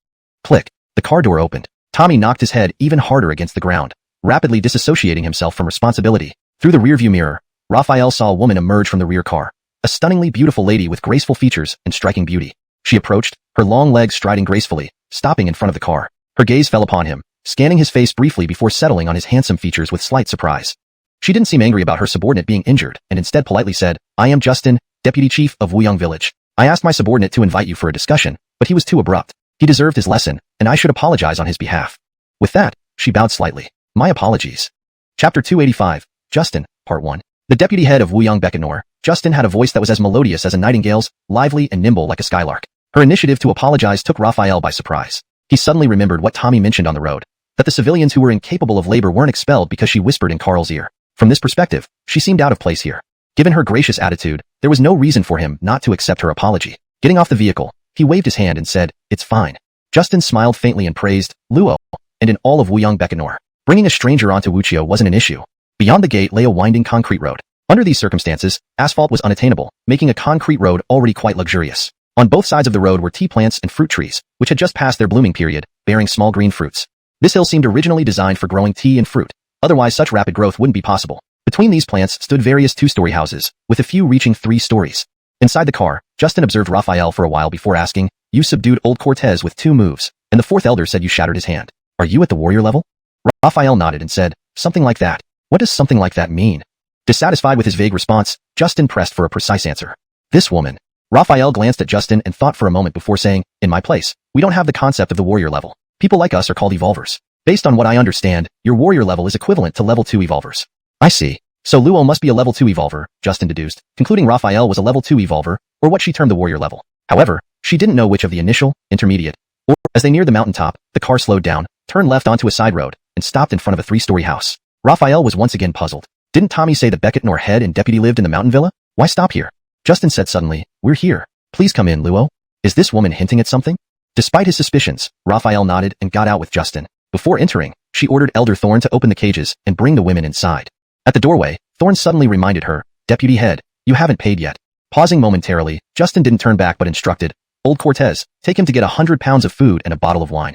[SPEAKER 1] Click. The car door opened. Tommy knocked his head even harder against the ground, rapidly disassociating himself from responsibility. Through the rearview mirror, Raphael saw a woman emerge from the rear car. A stunningly beautiful lady with graceful features and striking beauty. She approached, her long legs striding gracefully, stopping in front of the car. Her gaze fell upon him, scanning his face briefly before settling on his handsome features with slight surprise. She didn't seem angry about her subordinate being injured, and instead politely said, I am Justin, Deputy Chief of Wuyang Village. I asked my subordinate to invite you for a discussion, but he was too abrupt. He deserved his lesson, and I should apologize on his behalf. With that, she bowed slightly. My apologies. Chapter 285, Justin, Part 1. The deputy head of Wuyang Beckenor, Justin had a voice that was as melodious as a nightingale's, lively and nimble like a skylark. Her initiative to apologize took Raphael by surprise. He suddenly remembered what Tommy mentioned on the road, that the civilians who were incapable of labor weren't expelled because she whispered in Carl's ear. From this perspective, she seemed out of place here. Given her gracious attitude, there was no reason for him not to accept her apology. Getting off the vehicle, he waved his hand and said, It's fine. Justin smiled faintly and praised Luo, and in all of Wuyang Beckenor, bringing a stranger onto Wuchio wasn't an issue. Beyond the gate lay a winding concrete road. Under these circumstances, asphalt was unattainable, making a concrete road already quite luxurious. On both sides of the road were tea plants and fruit trees, which had just passed their blooming period, bearing small green fruits. This hill seemed originally designed for growing tea and fruit. Otherwise such rapid growth wouldn't be possible. Between these plants stood various 2-story houses, with a few reaching 3 stories. Inside the car, Justin observed Raphael for a while before asking, You subdued old Cortez with 2 moves, and the 4th elder said you shattered his hand. Are you at the warrior level? Raphael nodded and said, Something like that. What does something like that mean? Dissatisfied with his vague response, Justin pressed for a precise answer. This woman. Raphael glanced at Justin and thought for a moment before saying, In my place, we don't have the concept of the warrior level. People like us are called evolvers. Based on what I understand, your warrior level is equivalent to level 2 evolvers. I see. So Luo must be a level 2 evolver, Justin deduced, concluding Raphael was a level 2 evolver, or what she termed the warrior level. However, she didn't know which of the initial, intermediate, or, as they neared the mountaintop, the car slowed down, turned left onto a side road, and stopped in front of a 3-story house. Raphael was once again puzzled. Didn't Tommy say that Beckett nor head and deputy lived in the mountain villa? Why stop here? Justin said suddenly, We're here. Please come in, Luo. Is this woman hinting at something? Despite his suspicions, Raphael nodded and got out with Justin. Before entering, she ordered Elder Thorn to open the cages and bring the women inside. At the doorway, Thorn suddenly reminded her, Deputy Head, you haven't paid yet. Pausing momentarily, Justin didn't turn back but instructed, Old Cortez, take him to get 100 pounds of food and a bottle of wine.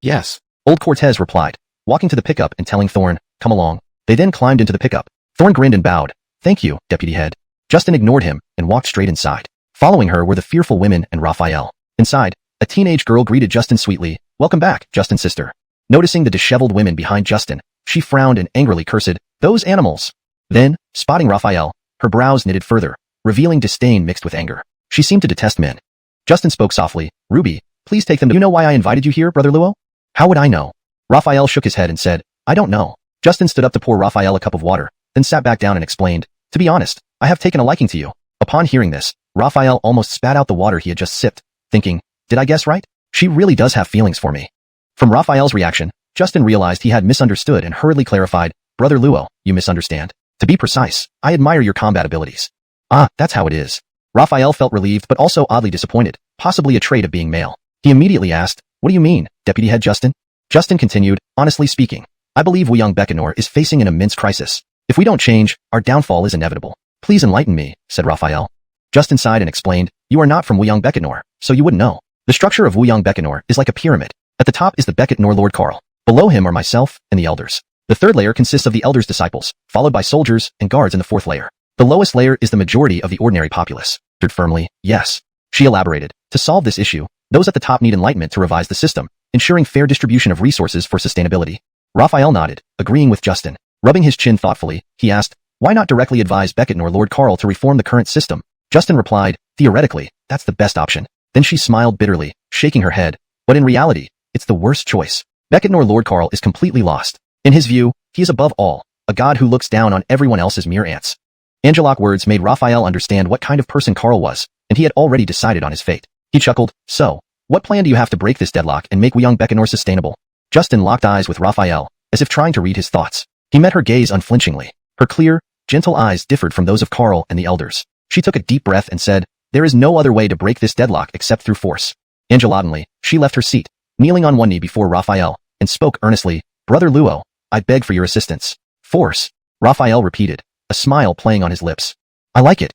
[SPEAKER 1] Yes. Old Cortez replied, walking to the pickup and telling Thorn, come along. They then climbed into the pickup. Thorn grinned and bowed. Thank you, Deputy Head. Justin ignored him and walked straight inside. Following her were the fearful women and Raphael. Inside, a teenage girl greeted Justin sweetly. Welcome back, Justin's sister. Noticing the disheveled women behind Justin, she frowned and angrily cursed, those animals. Then, spotting Raphael, her brows knitted further, revealing disdain mixed with anger. She seemed to detest men. Justin spoke softly, Ruby, please take them to— You know why I invited you here, Brother Luo? How would I know? Raphael shook his head and said, I don't know. Justin stood up to pour Raphael a cup of water, then sat back down and explained, to be honest, I have taken a liking to you. Upon hearing this, Raphael almost spat out the water he had just sipped, thinking, did I guess right? She really does have feelings for me. From Raphael's reaction, Justin realized he had misunderstood and hurriedly clarified, Brother Luo, you misunderstand. To be precise, I admire your combat abilities. Ah, that's how it is. Raphael felt relieved but also oddly disappointed, possibly a trait of being male. He immediately asked, what do you mean, Deputy Head Justin? Justin continued, honestly speaking, I believe Wu Young Bekanor is facing an immense crisis. If we don't change, our downfall is inevitable. Please enlighten me, said Raphael. Justin sighed and explained, you are not from Wu Young Bekanor, so you wouldn't know. The structure of Wu Young Bekanor is like a pyramid. At the top is the Bekanor Lord Carl. Below him are myself and the elders. The third layer consists of the elders' disciples, followed by soldiers and guards in the fourth layer. The lowest layer is the majority of the ordinary populace. Answered firmly, yes. She elaborated, to solve this issue, those at the top need enlightenment to revise the system, ensuring fair distribution of resources for sustainability. Raphael nodded, agreeing with Justin. Rubbing his chin thoughtfully, he asked, why not directly advise Bekanor Lord Carl to reform the current system? Justin replied, theoretically, that's the best option. Then she smiled bitterly, shaking her head, but in reality, it's the worst choice. Bekanor Lord Carl is completely lost. In his view, he is above all, a god who looks down on everyone else as mere ants. Angelic words made Raphael understand what kind of person Carl was, and he had already decided on his fate. He chuckled, so, what plan do you have to break this deadlock and make Wu Young Bekanor sustainable? Justin locked eyes with Raphael, as if trying to read his thoughts. He met her gaze unflinchingly. Her clear, gentle eyes differed from those of Carl and the elders. She took a deep breath and said, there is no other way to break this deadlock except through force. Angelotantly, she left her seat, kneeling on one knee before Raphael, and spoke earnestly, Brother Luo, I beg for your assistance. Force. Raphael repeated, a smile playing on his lips. I like it.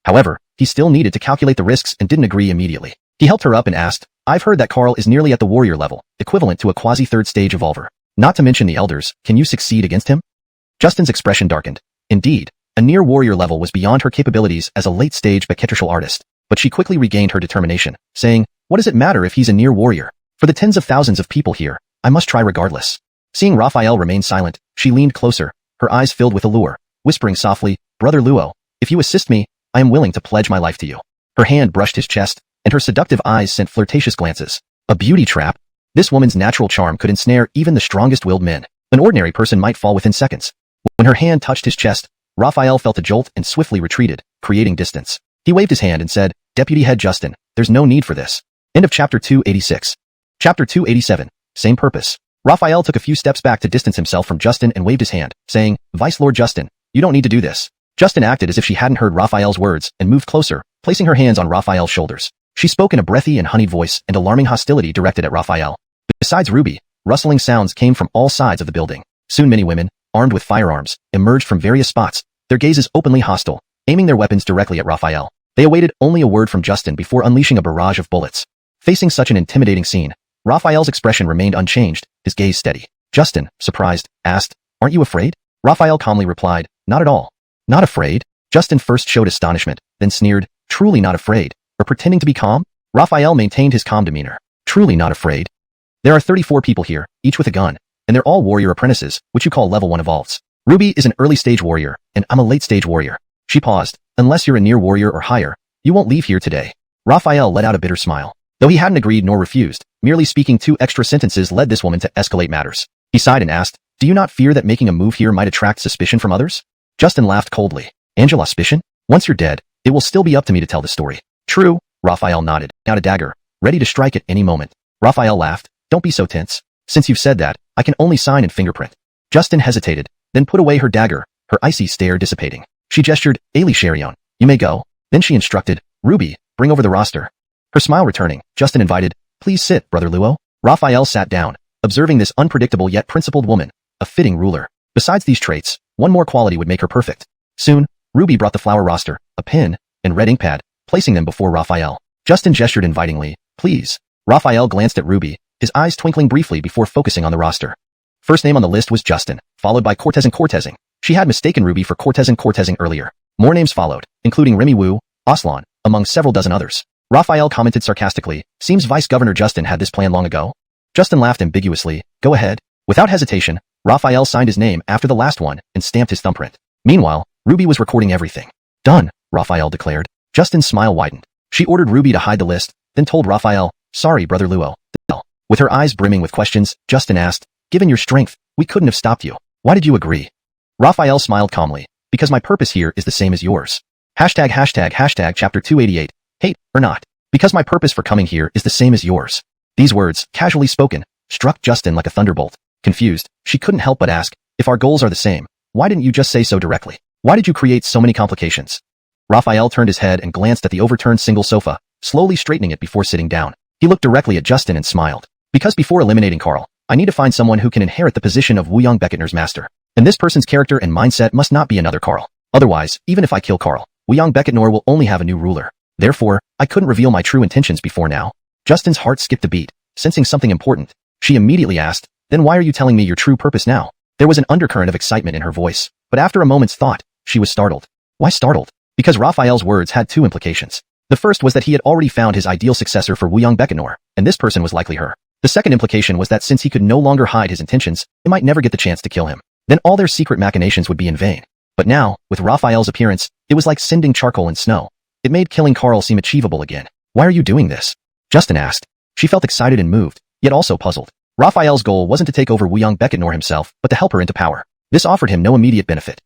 [SPEAKER 1] However, he still needed to calculate the risks and didn't agree immediately. He helped her up and asked, I've heard that Carl is nearly at the warrior level, equivalent to a quasi-third stage evolver. Not to mention the elders, can you succeed against him? Justin's expression darkened. Indeed, a near warrior level was beyond her capabilities as a late-stage beketrial artist, but she quickly regained her determination, saying, what does it matter if he's a near warrior? For the tens of thousands of people here, I must try regardless. Seeing Raphael remain silent, she leaned closer, her eyes filled with allure, whispering softly, Brother Luo, if you assist me, I am willing to pledge my life to you. Her hand brushed his chest, and her seductive eyes sent flirtatious glances. A beauty trap? This woman's natural charm could ensnare even the strongest-willed men. An ordinary person might fall within seconds. When her hand touched his chest, Raphael felt a jolt and swiftly retreated, creating distance. He waved his hand and said, Deputy Head Justin, there's no need for this. End of Chapter 286. Chapter 287. Same purpose. Raphael took a few steps back to distance himself from Justin and waved his hand, saying, Vice Lord Justin, you don't need to do this. Justin acted as if she hadn't heard Raphael's words and moved closer, placing her hands on Raphael's shoulders. She spoke in a breathy and honeyed voice and alarming hostility directed at Raphael. Besides Ruby, rustling sounds came from all sides of the building. Soon many women, armed with firearms, emerged from various spots, their gazes openly hostile, aiming their weapons directly at Raphael. They awaited only a word from Justin before unleashing a barrage of bullets. Facing such an intimidating scene, Raphael's expression remained unchanged, his gaze steady. Justin, surprised, asked, Aren't you afraid? Raphael calmly replied, Not at all. Not afraid? Justin first showed astonishment, then sneered, Truly not afraid, or pretending to be calm? Raphael maintained his calm demeanor. Truly not afraid. There are 34 people here, each with a gun, and they're all warrior apprentices, which you call level 1 evolves. Ruby is an early-stage warrior, and I'm a late-stage warrior. She paused. Unless you're a near warrior or higher, you won't leave here today. Raphael let out a bitter smile. Though he hadn't agreed nor refused, merely speaking 2 extra sentences led this woman to escalate matters. He sighed and asked, Do you not fear that making a move here might attract suspicion from others? Justin laughed coldly. Angela, suspicion? Once you're dead, it will still be up to me to tell the story. True, Raphael nodded, out a dagger, ready to strike at any moment. Raphael laughed. Don't be so tense. Since you've said that, I can only sign and fingerprint. Justin hesitated, then put away her dagger, her icy stare dissipating. She gestured, Ailey Sherion, you may go. Then she instructed, Ruby, bring over the roster. Her smile returning, Justin invited, Please sit, Brother Luo. Raphael sat down, observing this unpredictable yet principled woman, a fitting ruler. Besides these traits, one more quality would make her perfect. Soon, Ruby brought the flower roster, a pen, and red ink pad, placing them before Raphael. Justin gestured invitingly. Please. Raphael glanced at Ruby, his eyes twinkling briefly before focusing on the roster. First name on the list was Justin, followed by Cortez. She had mistaken Ruby for Cortez earlier. More names followed, including Remy Wu, Aslan, among several dozen others. Raphael commented sarcastically, seems Vice Governor Justin had this plan long ago. Justin laughed ambiguously, go ahead. Without hesitation, Raphael signed his name after the last one and stamped his thumbprint. Meanwhile, Ruby was recording everything. Done, Raphael declared. Justin's smile widened. She ordered Ruby to hide the list, then told Raphael, sorry Brother Luo. With her eyes brimming with questions, Justin asked, given your strength, we couldn't have stopped you. Why did you agree? Raphael smiled calmly, because my purpose here is the same as yours. Hashtag chapter 288, hate or not. Because my purpose for coming here is the same as yours. These words, casually spoken, struck Justin like a thunderbolt. Confused, she couldn't help but ask, if our goals are the same, why didn't you just say so directly? Why did you create so many complications? Raphael turned his head and glanced at the overturned single sofa, slowly straightening it before sitting down. He looked directly at Justin and smiled. Because before eliminating Carl, I need to find someone who can inherit the position of Wuyong Becketner's master. And this person's character and mindset must not be another Carl. Otherwise, even if I kill Carl, Wuyong Becketner will only have a new ruler. Therefore, I couldn't reveal my true intentions before now. Justin's heart skipped a beat, sensing something important. She immediately asked, then why are you telling me your true purpose now? There was an undercurrent of excitement in her voice, but after a moment's thought, she was startled. Why startled? Because Raphael's words had two implications. The first was that he had already found his ideal successor for Wuyong Becketner, and this person was likely her. The second implication was that since he could no longer hide his intentions, they might never get the chance to kill him. Then all their secret machinations would be in vain. But now, with Raphael's appearance, it was like sending charcoal in snow. It made killing Carl seem achievable again. Why are you doing this? Justin asked. She felt excited and moved, yet also puzzled. Raphael's goal wasn't to take over Wuyong Becketner himself, but to help her into power. This offered him no immediate benefit.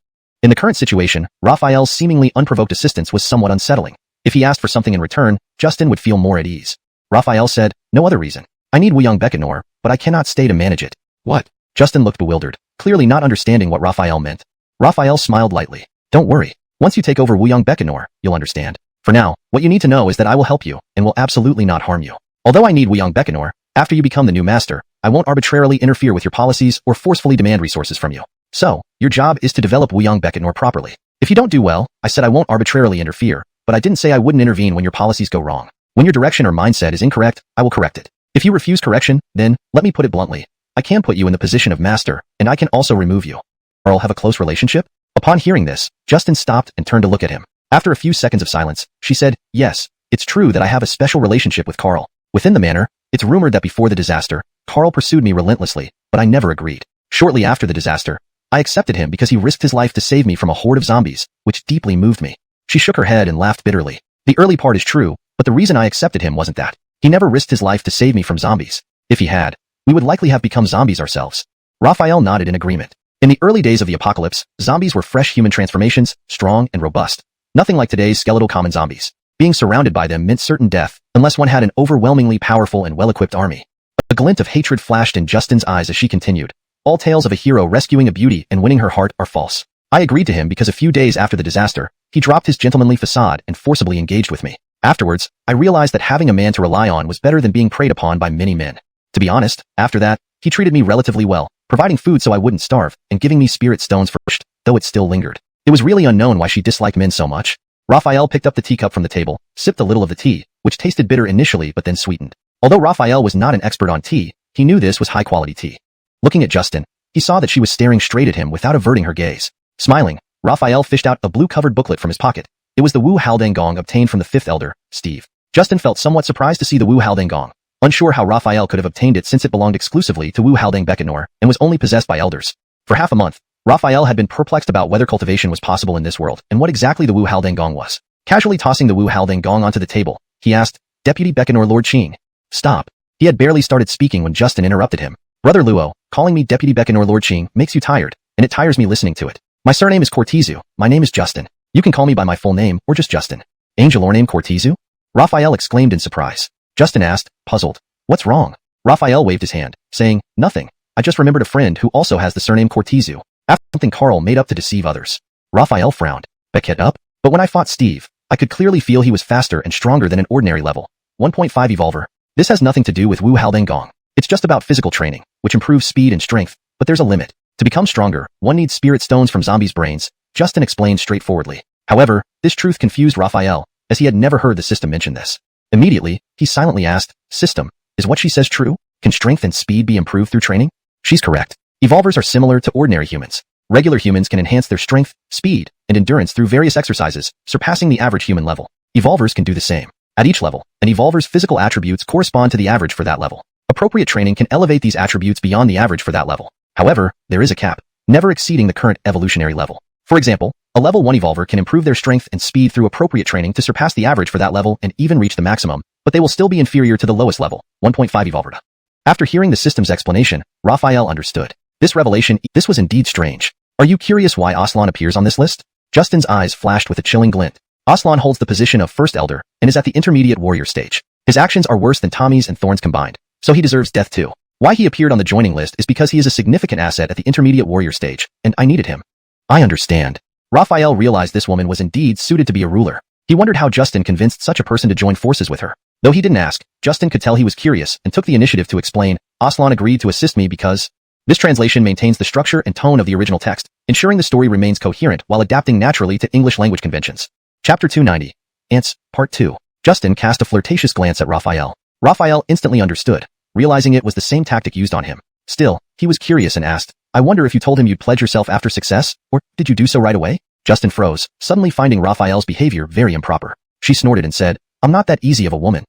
[SPEAKER 1] In the current situation, Raphael's seemingly unprovoked assistance was somewhat unsettling. If he asked for something in return, Justin would feel more at ease. Raphael said, no other reason. I need Wuyong Becketner, but I cannot stay to manage it. What? Justin looked bewildered, clearly not understanding what Raphael meant. Raphael smiled lightly. Don't worry. Once you take over Wuyong Becketner, you'll understand. For now, what you need to know is that I will help you, and will absolutely not harm you. Although I need Wuyong Becketner, after you become the new master, I won't arbitrarily interfere with your policies or forcefully demand resources from you. So, your job is to develop Wuyong Becketner properly. If you don't do well, I said I won't arbitrarily interfere, but I didn't say I wouldn't intervene when your policies go wrong. When your direction or mindset is incorrect, I will correct it. If you refuse correction, then, let me put it bluntly, I can put you in the position of master, and I can also remove you. Or I'll have a close relationship? Upon hearing this, Justin stopped and turned to look at him. After a few seconds of silence, she said, yes, it's true that I have a special relationship with Carl. Within the manor, it's rumored that before the disaster, Carl pursued me relentlessly, but I never agreed. Shortly after the disaster, I accepted him because he risked his life to save me from a horde of zombies, which deeply moved me. She shook her head and laughed bitterly. The early part is true, but the reason I accepted him wasn't that. He never risked his life to save me from zombies. If he had, we would likely have become zombies ourselves. Raphael nodded in agreement. In the early days of the apocalypse, zombies were fresh human transformations, strong and robust. Nothing like today's skeletal common zombies. Being surrounded by them meant certain death, unless one had an overwhelmingly powerful and well-equipped army. A glint of hatred flashed in Justin's eyes as she continued. All tales of a hero rescuing a beauty and winning her heart are false. I agreed to him because a few days after the disaster, he dropped his gentlemanly facade and forcibly engaged with me. Afterwards, I realized that having a man to rely on was better than being preyed upon by many men. To be honest, after that, he treated me relatively well, providing food so I wouldn't starve, and giving me spirit stones first, though it still lingered. It was really unknown why she disliked men so much. Raphael picked up the teacup from the table, sipped a little of the tea, which tasted bitter initially but then sweetened. Although Raphael was not an expert on tea, he knew this was high-quality tea. Looking at Justin, he saw that she was staring straight at him without averting her gaze. Smiling, Raphael fished out a blue-covered booklet from his pocket. It was the Wu Haldang Gong obtained from the fifth elder, Steve. Justin felt somewhat surprised to see the Wu Haldang Gong, unsure how Raphael could have obtained it since it belonged exclusively to Wu Haldang Becketner and was only possessed by elders. For half a month, Raphael had been perplexed about whether cultivation was possible in this world and what exactly the Wu Haldang Gong was. Casually tossing the Wu Haldang Gong onto the table, he asked, Deputy Becketner Lord Qing. Stop. He had barely started speaking when Justin interrupted him. Brother Luo, calling me Deputy Becketner Lord Qing makes you tired, and it tires me listening to it. My surname is Cortizu, my name is Justin. You can call me by my full name or just Justin. Angel or name Cortizu? Raphael exclaimed in surprise. Justin asked, puzzled. What's wrong? Raphael waved his hand, saying, nothing. I just remembered a friend who also has the surname Cortizu. After something Carl made up to deceive others. Raphael frowned. Beckett up? But when I fought Steve, I could clearly feel he was faster and stronger than an ordinary level 1.5 evolver. This has nothing to do with Wu Haldang Gong. It's just about physical training, which improves speed and strength, but there's a limit. To become stronger, one needs spirit stones from zombies' brains, Justin explained straightforwardly. However, this truth confused Raphael, as he had never heard the system mention this. Immediately, he silently asked, System, is what she says true? Can strength and speed be improved through training? She's correct. Evolvers are similar to ordinary humans. Regular humans can enhance their strength, speed, and endurance through various exercises, surpassing the average human level. Evolvers can do the same. At each level, an evolver's physical attributes correspond to the average for that level. Appropriate training can elevate these attributes beyond the average for that level. However, there is a cap, never exceeding the current evolutionary level. For example, a level 1 evolver can improve their strength and speed through appropriate training to surpass the average for that level and even reach the maximum, but they will still be inferior to the lowest level, 1.5 evolver. After hearing the system's explanation, Raphael understood. This was indeed strange. Are you curious why Aslan appears on this list? Justin's eyes flashed with a chilling glint. Aslan holds the position of First Elder and is at the intermediate warrior stage. His actions are worse than Tommy's and Thorn's combined, so he deserves death too. Why he appeared on the joining list is because he is a significant asset at the intermediate warrior stage, and I needed him. I understand. Raphael realized this woman was indeed suited to be a ruler. He wondered how Justin convinced such a person to join forces with her. Though he didn't ask, Justin could tell he was curious and took the initiative to explain. Aslan agreed to assist me because this translation maintains the structure and tone of the original text, ensuring the story remains coherent while adapting naturally to English language conventions. Chapter 290. Ants, Part 2. Justin cast a flirtatious glance at Raphael. Raphael instantly understood, realizing it was the same tactic used on him. Still, he was curious and asked, I wonder if you told him you'd pledge yourself after success, or did you do so right away? Justin froze, suddenly finding Raphael's behavior very improper. She snorted and said, I'm not that easy of a woman.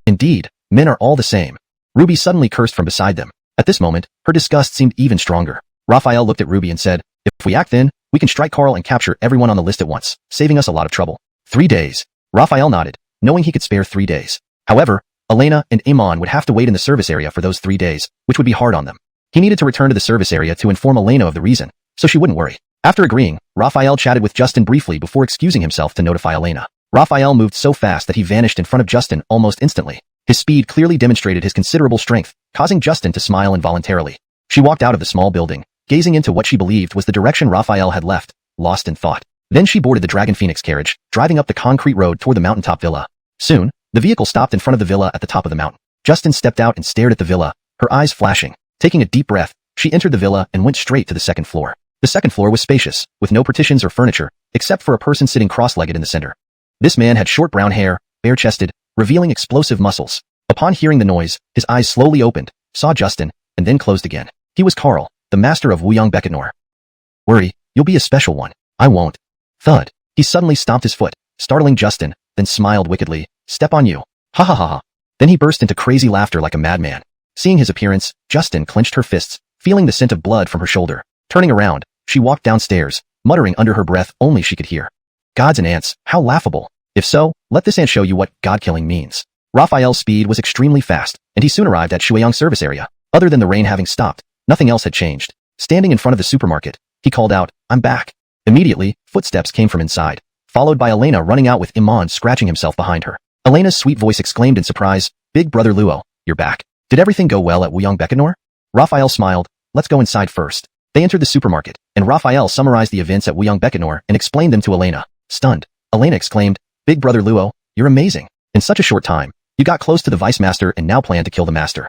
[SPEAKER 1] Indeed, men are all the same. Ruby suddenly cursed from beside them. At this moment, her disgust seemed even stronger. Raphael looked at Ruby and said, if we act then, we can strike Carl and capture everyone on the list at once, saving us a lot of trouble. 3 days. Raphael nodded, knowing he could spare 3 days. However, Elena and Amon would have to wait in the service area for those 3 days, which would be hard on them. He needed to return to the service area to inform Elena of the reason, so she wouldn't worry. After agreeing, Raphael chatted with Justin briefly before excusing himself to notify Elena. Raphael moved so fast that he vanished in front of Justin almost instantly. His speed clearly demonstrated his considerable strength, causing Justin to smile involuntarily. She walked out of the small building, gazing into what she believed was the direction Raphael had left, lost in thought. Then she boarded the Dragon Phoenix carriage, driving up the concrete road toward the mountaintop villa. Soon, the vehicle stopped in front of the villa at the top of the mountain. Justin stepped out and stared at the villa, her eyes flashing. Taking a deep breath, she entered the villa and went straight to the second floor. The second floor was spacious, with no partitions or furniture, except for a person sitting cross-legged in the center. This man had short brown hair, bare-chested, revealing explosive muscles. Upon hearing the noise, his eyes slowly opened, saw Justin, and then closed again. He was Carl, the master of Wuyang Beketnor. Worry, you'll be a special one. I won't. Thud. He suddenly stomped his foot, startling Justin, then smiled wickedly. Step on you. Ha ha ha ha. Then he burst into crazy laughter like a madman. Seeing his appearance, Justin clenched her fists, feeling the scent of blood from her shoulder. Turning around, she walked downstairs, muttering under her breath only she could hear. Gods and ants, how laughable. If so, let this ant show you what god-killing means. Raphael's speed was extremely fast, and he soon arrived at Shuiyang service area. Other than the rain having stopped, nothing else had changed. Standing in front of the supermarket, he called out, I'm back. Immediately, footsteps came from inside, followed by Elena running out with Iman scratching himself behind her. Elena's sweet voice exclaimed in surprise, Big brother Luo, you're back. Did everything go well at Wuyang Beketnor? Raphael smiled, let's go inside first. They entered the supermarket, and Raphael summarized the events at Wuyang Beketnor and explained them to Elena. Stunned, Elena exclaimed, Big brother Luo, you're amazing. In such a short time, you got close to the vice master and now plan to kill the master.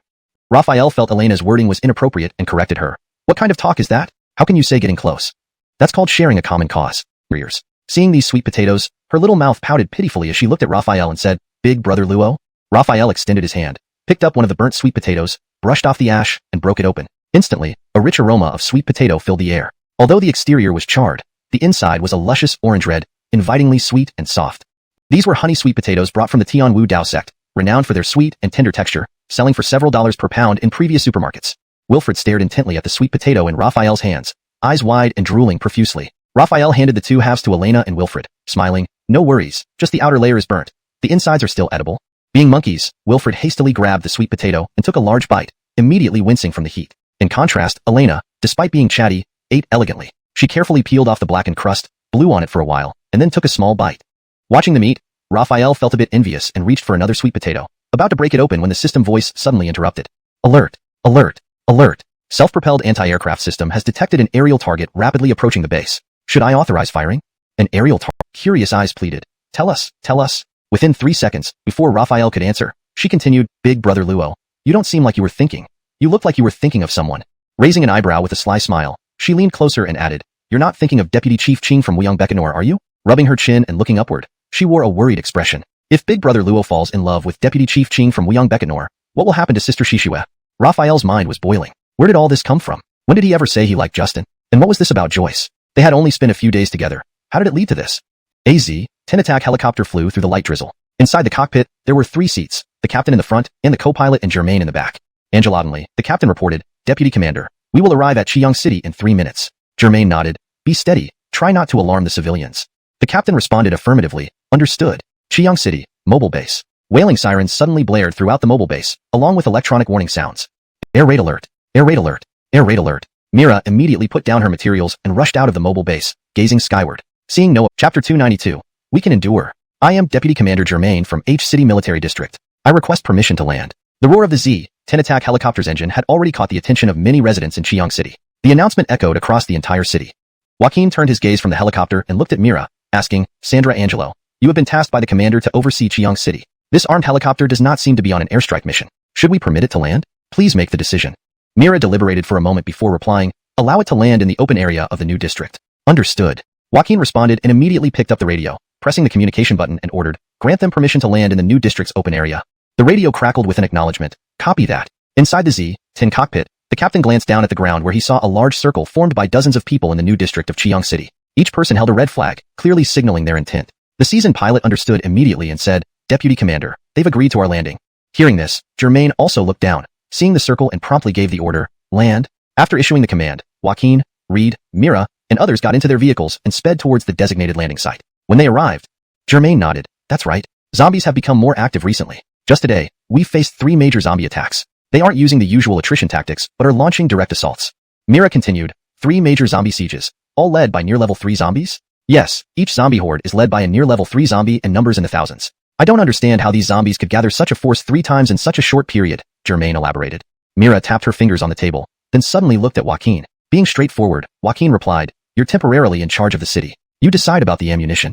[SPEAKER 1] Raphael felt Elena's wording was inappropriate and corrected her. What kind of talk is that? How can you say getting close? That's called sharing a common cause. Rears. Seeing these sweet potatoes, her little mouth pouted pitifully as she looked at Raphael and said, Big brother Luo? Raphael extended his hand, picked up one of the burnt sweet potatoes, brushed off the ash, and broke it open. Instantly, a rich aroma of sweet potato filled the air. Although the exterior was charred, the inside was a luscious orange red, invitingly sweet and soft. These were honey sweet potatoes brought from the Tianwu Dao sect, renowned for their sweet and tender texture, selling for several dollars per pound in previous supermarkets. Wilfred stared intently at the sweet potato in Raphael's hands, eyes wide and drooling profusely. Raphael handed the 2 halves to Elena and Wilfred, smiling, no worries, just the outer layer is burnt. The insides are still edible. Being monkeys, Wilfred hastily grabbed the sweet potato and took a large bite, immediately wincing from the heat. In contrast, Elena, despite being chatty, ate elegantly. She carefully peeled off the blackened crust, blew on it for a while, and then took a small bite. Watching them eat, Raphael felt a bit envious and reached for another sweet potato, about to break it open when the system voice suddenly interrupted. Alert! Alert! Alert! Self-propelled anti-aircraft system has detected an aerial target rapidly approaching the base. Should I authorize firing? An aerial target? Curious eyes pleaded. Tell us, tell us. Within 3 seconds, before Raphael could answer, she continued, Big brother Luo, you don't seem like you were thinking. You look like you were thinking of someone. Raising an eyebrow with a sly smile, she leaned closer and added, You're not thinking of Deputy Chief Ching from Wuyang Beketnor, are you? Rubbing her chin and looking upward, she wore a worried expression. If Big Brother Luo falls in love with Deputy Chief Ching from Wyong Bekanor, what will happen to Sister Shishue? Raphael's mind was boiling. Where did all this come from? When did he ever say he liked Justin? And what was this about Joyce? They had only spent a few days together. How did it lead to this? AZ-10 attack helicopter flew through the light drizzle. Inside the cockpit, there were 3 seats, the captain in the front, and the co-pilot and Germain in the back. Nonchalantly, the captain reported, Deputy Commander, we will arrive at Chiyang City in 3 minutes. Germain nodded. Be steady. Try not to alarm the civilians. The captain responded affirmatively. Understood. Chiyang City, mobile base. Wailing sirens suddenly blared throughout the mobile base, along with electronic warning sounds. Air raid alert. Air raid alert. Air raid alert. Mira immediately put down her materials and rushed out of the mobile base, gazing skyward. Seeing no. Chapter 292. We can endure. I am Deputy Commander Germain from H City Military District. I request permission to land. The roar of the Z-10 attack helicopter's engine had already caught the attention of many residents in Chiyang City. The announcement echoed across the entire city. Joaquin turned his gaze from the helicopter and looked at Mira, asking, Sandra Angelo, you have been tasked by the commander to oversee Chiyang City. This armed helicopter does not seem to be on an airstrike mission. Should we permit it to land? Please make the decision. Mira deliberated for a moment before replying, allow it to land in the open area of the new district. Understood. Joaquin responded and immediately picked up the radio, pressing the communication button and ordered, grant them permission to land in the new district's open area. The radio crackled with an acknowledgement. Copy that. Inside the Z-10 cockpit, the captain glanced down at the ground where he saw a large circle formed by dozens of people in the new district of Chiyang City. Each person held a red flag, clearly signaling their intent. The seasoned pilot understood immediately and said, Deputy Commander, they've agreed to our landing. Hearing this, Germain also looked down, seeing the circle and promptly gave the order, land. After issuing the command, Joaquin, Reed, Mira, and others got into their vehicles and sped towards the designated landing site. When they arrived, Germain nodded. That's right. Zombies have become more active recently. Just today, we've faced 3 major zombie attacks. They aren't using the usual attrition tactics, but are launching direct assaults. Mira continued, 3 major zombie sieges, all led by near-level 3 zombies? Yes, each zombie horde is led by a near-level 3 zombie and numbers in the thousands. I don't understand how these zombies could gather such a force 3 times in such a short period, Germain elaborated. Mira tapped her fingers on the table, then suddenly looked at Joaquin. Being straightforward, Joaquin replied, you're temporarily in charge of the city. You decide about the ammunition.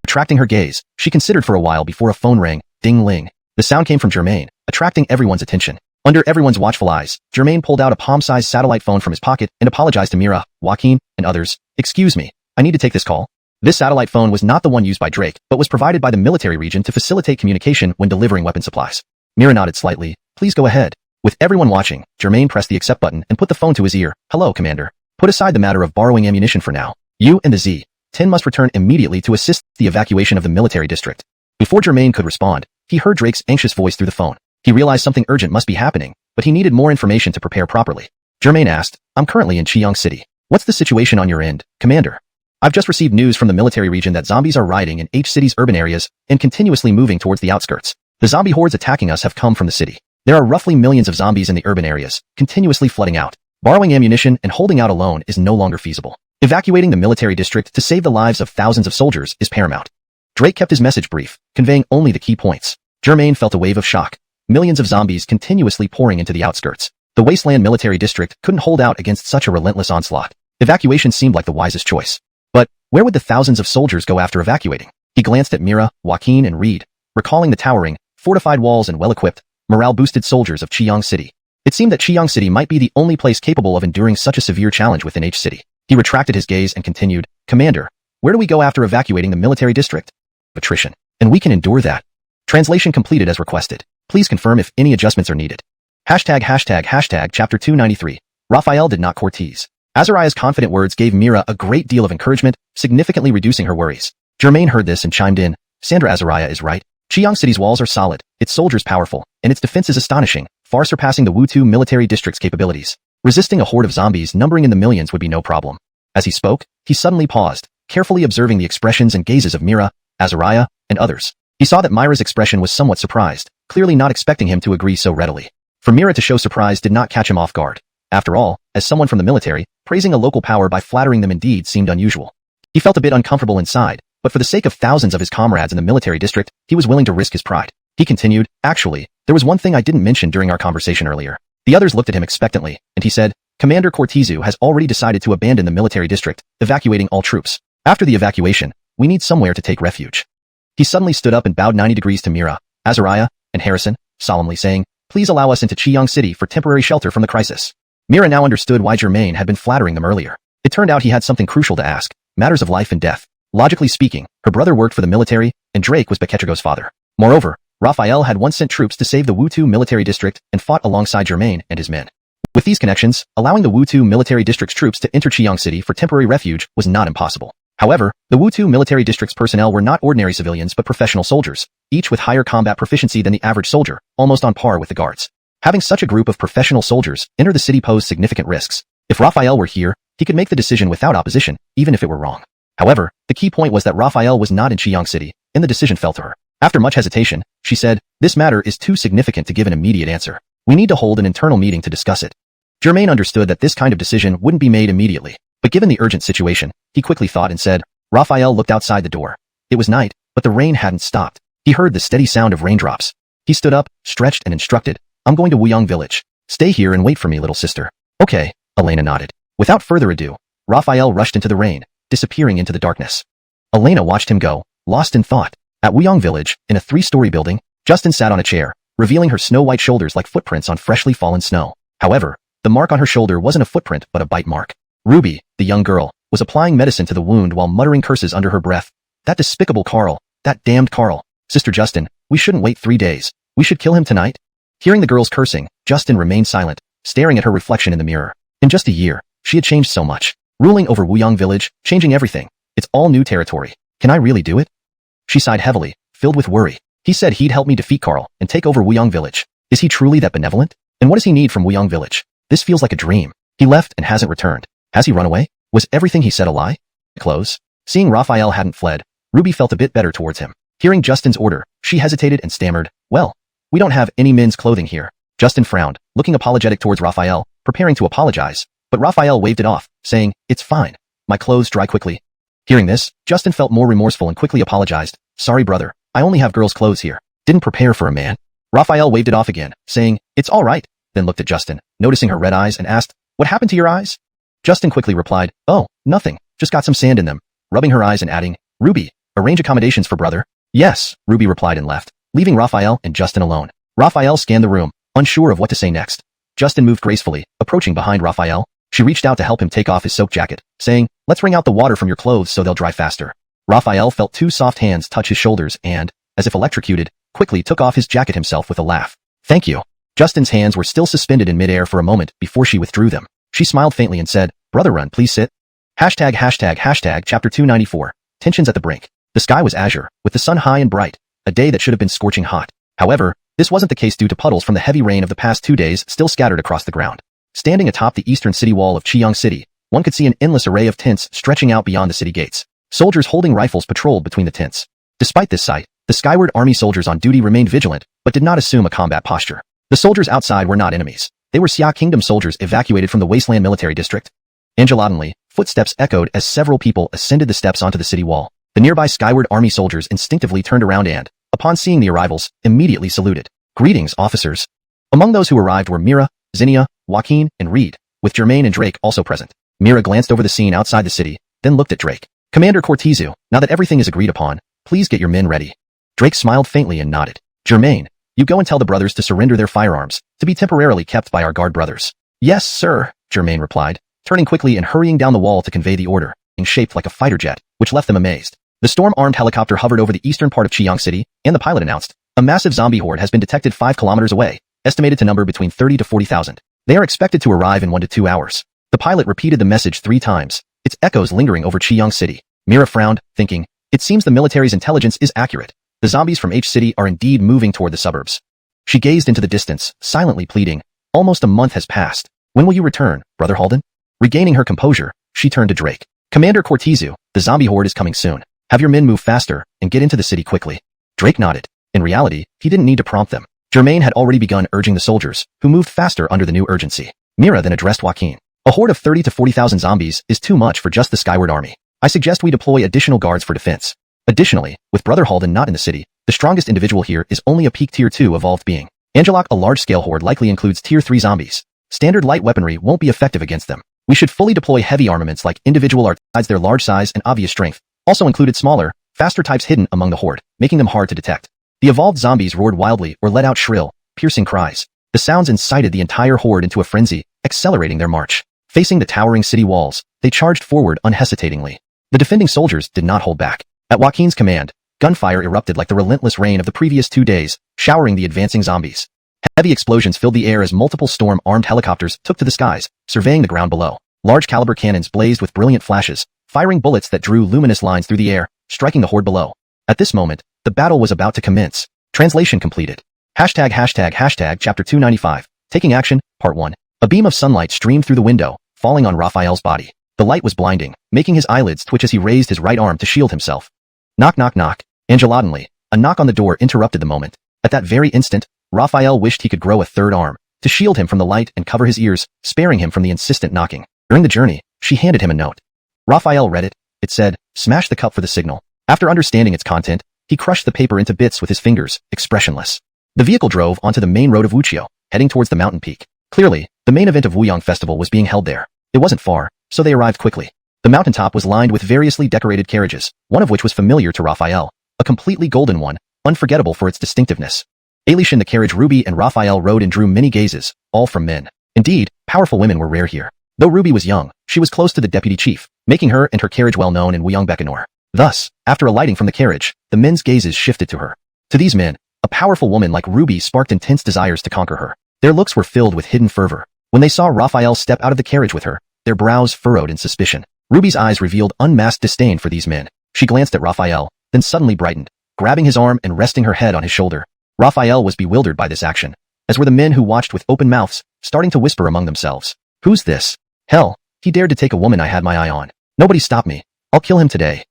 [SPEAKER 1] Retracting her gaze, she considered for a while before a phone rang, ding-ling. The sound came from Germain, attracting everyone's attention. Under everyone's watchful eyes, Germain pulled out a palm-sized satellite phone from his pocket and apologized to Mira, Joaquin, and others. Excuse me, I need to take this call. This satellite phone was not the one used by Drake, but was provided by the military region to facilitate communication when delivering weapon supplies. Mira nodded slightly. Please go ahead. With everyone watching, Germain pressed the accept button and put the phone to his ear. Hello, Commander. Put aside the matter of borrowing ammunition for now. You and the Z-10 must return immediately to assist the evacuation of the military district. Before Germain could respond, he heard Drake's anxious voice through the phone. He realized something urgent must be happening, but he needed more information to prepare properly. Germain asked, I'm currently in Chiyang City. What's the situation on your end, Commander? I've just received news from the military region that zombies are rioting in H City's urban areas and continuously moving towards the outskirts. The zombie hordes attacking us have come from the city. There are roughly millions of zombies in the urban areas, continuously flooding out. Borrowing ammunition and holding out alone is no longer feasible. Evacuating the military district to save the lives of thousands of soldiers is paramount. Drake kept his message brief, conveying only the key points. Germain felt a wave of shock. Millions of zombies continuously pouring into the outskirts. The wasteland military district couldn't hold out against such a relentless onslaught. Evacuation seemed like the wisest choice. But where would the thousands of soldiers go after evacuating? He glanced at Mira, Joaquin, and Reed, recalling the towering, fortified walls and well-equipped, morale-boosted soldiers of Chiyang City. It seemed that Chiyang City might be the only place capable of enduring such a severe challenge within H City. He retracted his gaze and continued, Commander, where do we go after evacuating the military district? Attrition. And we can endure that. Translation completed as requested. Please confirm if any adjustments are needed. Hashtag Chapter 293. Raphael did not courtese. Azariah's confident words gave Mira a great deal of encouragement, significantly reducing her worries. Germain heard this and chimed in, Sandra Azariah is right. Chiyang City's walls are solid, its soldiers powerful, and its defense is astonishing, far surpassing the Wutu military district's capabilities. Resisting a horde of zombies numbering in the millions would be no problem. As he spoke, he suddenly paused, carefully observing the expressions and gazes of Mira, Azariah, and others. He saw that Myra's expression was somewhat surprised, clearly not expecting him to agree so readily. For Mira to show surprise did not catch him off guard. After all, as someone from the military, praising a local power by flattering them indeed seemed unusual. He felt a bit uncomfortable inside, but for the sake of thousands of his comrades in the military district, he was willing to risk his pride. He continued, actually, there was one thing I didn't mention during our conversation earlier. The others looked at him expectantly, and he said, Commander Cortezu has already decided to abandon the military district, evacuating all troops. After the evacuation, we need somewhere to take refuge. He suddenly stood up and bowed 90 degrees to Mira, Azariah, and Harrison, solemnly saying, Please allow us into Chiyang City for temporary shelter from the crisis. Mira now understood why Germain had been flattering them earlier. It turned out he had something crucial to ask, matters of life and death. Logically speaking, her brother worked for the military, and Drake was Beketrigo's father. Moreover, Raphael had once sent troops to save the Wutu military district and fought alongside Germain and his men. With these connections, allowing the Wutu military district's troops to enter Qiyang City for temporary refuge was not impossible. However, the Wutu military district's personnel were not ordinary civilians but professional soldiers, each with higher combat proficiency than the average soldier, almost on par with the guards. Having such a group of professional soldiers enter the city posed significant risks. If Raphael were here, he could make the decision without opposition, even if it were wrong. However, the key point was that Raphael was not in Qiyang City, and the decision fell to her. After much hesitation, she said, "This matter is too significant to give an immediate answer. We need to hold an internal meeting to discuss it." Germain understood that this kind of decision wouldn't be made immediately, but given the urgent situation, he quickly thought and said. Raphael looked outside the door. It was night, but the rain hadn't stopped. He heard the steady sound of raindrops. He stood up, stretched and instructed, "I'm going to Wuyang village. Stay here and wait for me, little sister." "Okay," Elena nodded. Without further ado, Raphael rushed into the rain, disappearing into the darkness. Elena watched him go, lost in thought. At Wuyang village, in a 3-story building, Justin sat on a chair, revealing her snow-white shoulders like footprints on freshly fallen snow. However, the mark on her shoulder wasn't a footprint but a bite mark. Ruby, the young girl, was applying medicine to the wound while muttering curses under her breath. "That despicable Carl. That damned Carl. Sister Justin, we shouldn't wait 3 days. We should kill him tonight." Hearing the girl's cursing, Justin remained silent, staring at her reflection in the mirror. In just a year, she had changed so much. Ruling over Wuyang village, changing everything. It's all new territory. Can I really do it? She sighed heavily, filled with worry. He said he'd help me defeat Carl and take over Wuyang village. Is he truly that benevolent? And what does he need from Wuyang village? This feels like a dream. He left and hasn't returned. Has he run away? Was everything he said a lie? Close. Seeing Raphael hadn't fled, Ruby felt a bit better towards him. Hearing Justin's order, she hesitated and stammered, "Well, we don't have any men's clothing here." Justin frowned, looking apologetic towards Raphael, preparing to apologize. But Raphael waved it off, saying, "It's fine. My clothes dry quickly." Hearing this, Justin felt more remorseful and quickly apologized. "Sorry, brother. I only have girls' clothes here. Didn't prepare for a man." Raphael waved it off again, saying, "It's all right," then looked at Justin, noticing her red eyes and asked, "What happened to your eyes?" Justin quickly replied, "Oh, nothing. Just got some sand in them," rubbing her eyes and adding, "Ruby, arrange accommodations for brother." "Yes," Ruby replied and left, leaving Raphael and Justin alone. Raphael scanned the room, unsure of what to say next. Justin moved gracefully, approaching behind Raphael. She reached out to help him take off his soaked jacket, saying, "Let's wring out the water from your clothes so they'll dry faster." Raphael felt 2 soft hands touch his shoulders and, as if electrocuted, quickly took off his jacket himself with a laugh. "Thank you." Justin's hands were still suspended in midair for a moment before she withdrew them. She smiled faintly and said, "Brother run, please sit." Hashtag Chapter 294. Tensions at the brink. The sky was azure, with the sun high and bright, a day that should have been scorching hot. However, this wasn't the case due to puddles from the heavy rain of the past 2 days still scattered across the ground. Standing atop the eastern city wall of Qiyang City, one could see an endless array of tents stretching out beyond the city gates. Soldiers holding rifles patrolled between the tents. Despite this sight, the skyward army soldiers on duty remained vigilant, but did not assume a combat posture. The soldiers outside were not enemies. They were Xia Kingdom soldiers evacuated from the Wasteland military district. Angelotantly, footsteps echoed as several people ascended the steps onto the city wall. The nearby skyward army soldiers instinctively turned around and, upon seeing the arrivals, immediately saluted. "Greetings, officers." Among those who arrived were Mira, Zinnia, Joaquin, and Reed, with Germain and Drake also present. Mira glanced over the scene outside the city, then looked at Drake. "Commander Cortezu, now that everything is agreed upon, please get your men ready." Drake smiled faintly and nodded. "Germain, you go and tell the brothers to surrender their firearms, to be temporarily kept by our guard brothers." "Yes, sir," Germain replied, turning quickly and hurrying down the wall to convey the order, in shaped like a fighter jet, which left them amazed. The storm-armed helicopter hovered over the eastern part of Qiyang City, and the pilot announced, "A massive zombie horde has been detected 5 kilometers away, estimated to number between 30 to 40,000. They are expected to arrive in 1 to 2 hours." The pilot repeated the message 3 times, its echoes lingering over Qiyang City. Mira frowned, thinking, "It seems the military's intelligence is accurate. The zombies from H City are indeed moving toward the suburbs." She gazed into the distance, silently pleading, "Almost a month has passed. When will you return, Brother Halden?" Regaining her composure, she turned to Drake. "Commander Cortezu, the zombie horde is coming soon. Have your men move faster and get into the city quickly." Drake nodded. In reality, he didn't need to prompt them. Germain had already begun urging the soldiers, who moved faster under the new urgency. Mira then addressed Joaquin. "A horde of 30 to 40,000 zombies is too much for just the skyward army. I suggest we deploy additional guards for defense. Additionally, with Brother Halden not in the city, the strongest individual here is only a peak tier 2 evolved being. Angelok, a large-scale horde likely includes tier 3 zombies. Standard light weaponry won't be effective against them. We should fully deploy heavy armaments like individual arts besides their large size and obvious strength, also included smaller, faster types hidden among the horde, making them hard to detect." The evolved zombies roared wildly or let out shrill, piercing cries. The sounds incited the entire horde into a frenzy, accelerating their march. Facing the towering city walls, they charged forward unhesitatingly. The defending soldiers did not hold back. At Joaquin's command, Gunfire erupted like the relentless rain of the previous 2 days, showering the advancing zombies. Heavy explosions filled the air as multiple storm-armed helicopters took to the skies, surveying the ground below. Large-caliber cannons blazed with brilliant flashes, firing bullets that drew luminous lines through the air, striking the horde below. At this moment, the battle was about to commence. Translation completed. Chapter 295. Taking Action, Part 1. A beam of sunlight streamed through the window, falling on Raphael's body. The light was blinding, making his eyelids twitch as he raised his right arm to shield himself. Knock knock knock. Angelaudinely, a knock on the door interrupted the moment. At that very instant, Raphael wished he could grow a third arm, to shield him from the light and cover his ears, sparing him from the insistent knocking. During the journey, she handed him a note. Raphael read it. It said, "Smash the cup for the signal." After understanding its content, he crushed the paper into bits with his fingers, expressionless. The vehicle drove onto the main road of Wuqiu, heading towards the mountain peak. Clearly, the main event of Wuyang Festival was being held there. It wasn't far, so they arrived quickly. The mountaintop was lined with variously decorated carriages, one of which was familiar to Raphael, a completely golden one, unforgettable for its distinctiveness. Alicia in the carriage Ruby and Raphael rode and drew many gazes, all from men. Indeed, powerful women were rare here. Though Ruby was young, she was close to the deputy chief, making her and her carriage well known in Wuyang. Thus, after alighting from the carriage, the men's gazes shifted to her. To these men, a powerful woman like Ruby sparked intense desires to conquer her. Their looks were filled with hidden fervor. When they saw Raphael step out of the carriage with her, their brows furrowed in suspicion. Ruby's eyes revealed unmasked disdain for these men. She glanced at Raphael, then suddenly brightened, grabbing his arm and resting her head on his shoulder. Raphael was bewildered by this action, as were the men who watched with open mouths, starting to whisper among themselves. Who's this? Hell, he dared to take a woman I had my eye on. Nobody stop me. I'll kill him today.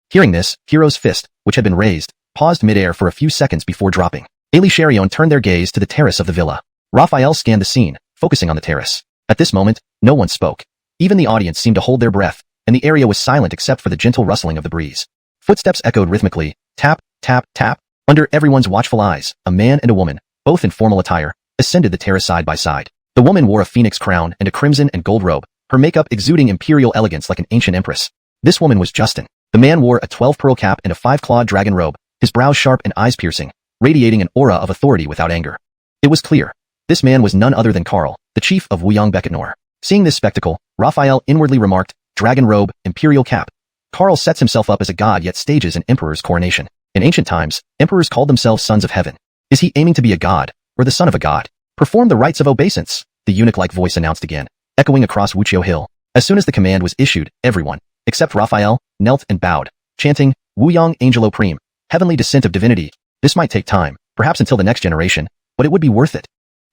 [SPEAKER 1] Hearing this, Hero's fist, which had been raised, paused midair for a few seconds before dropping. Ailey Charion turned their gaze to the terrace of the villa. Raphael scanned the scene, focusing on the terrace. At this moment, no one spoke. Even the audience seemed to hold their breath, and the area was silent except for the gentle rustling of the breeze. Footsteps echoed rhythmically, tap, tap, tap. Under everyone's watchful eyes, a man and a woman, both in formal attire, ascended the terrace side by side. The woman wore a phoenix crown and a crimson and gold robe, her makeup exuding imperial elegance like an ancient empress. This woman was Justin. The man wore a 12-pearl cap and a 5-clawed dragon robe, his brows sharp and eyes piercing, radiating an aura of authority without anger. It was clear. This man was none other than Karl, the chief of Wuyang. Seeing this spectacle, Raphael inwardly remarked, dragon robe, imperial cap. Karl sets himself up as a god yet stages an emperor's coronation. In ancient times, emperors called themselves sons of heaven. Is he aiming to be a god, or the son of a god? Perform the rites of obeisance, the eunuch-like voice announced again, echoing across Wuqiu Hill. As soon as the command was issued, everyone, except Raphael, knelt and bowed, chanting, Wuyang Angelo Prime, heavenly descent of divinity. This might take time, perhaps until the next generation, but it would be worth it.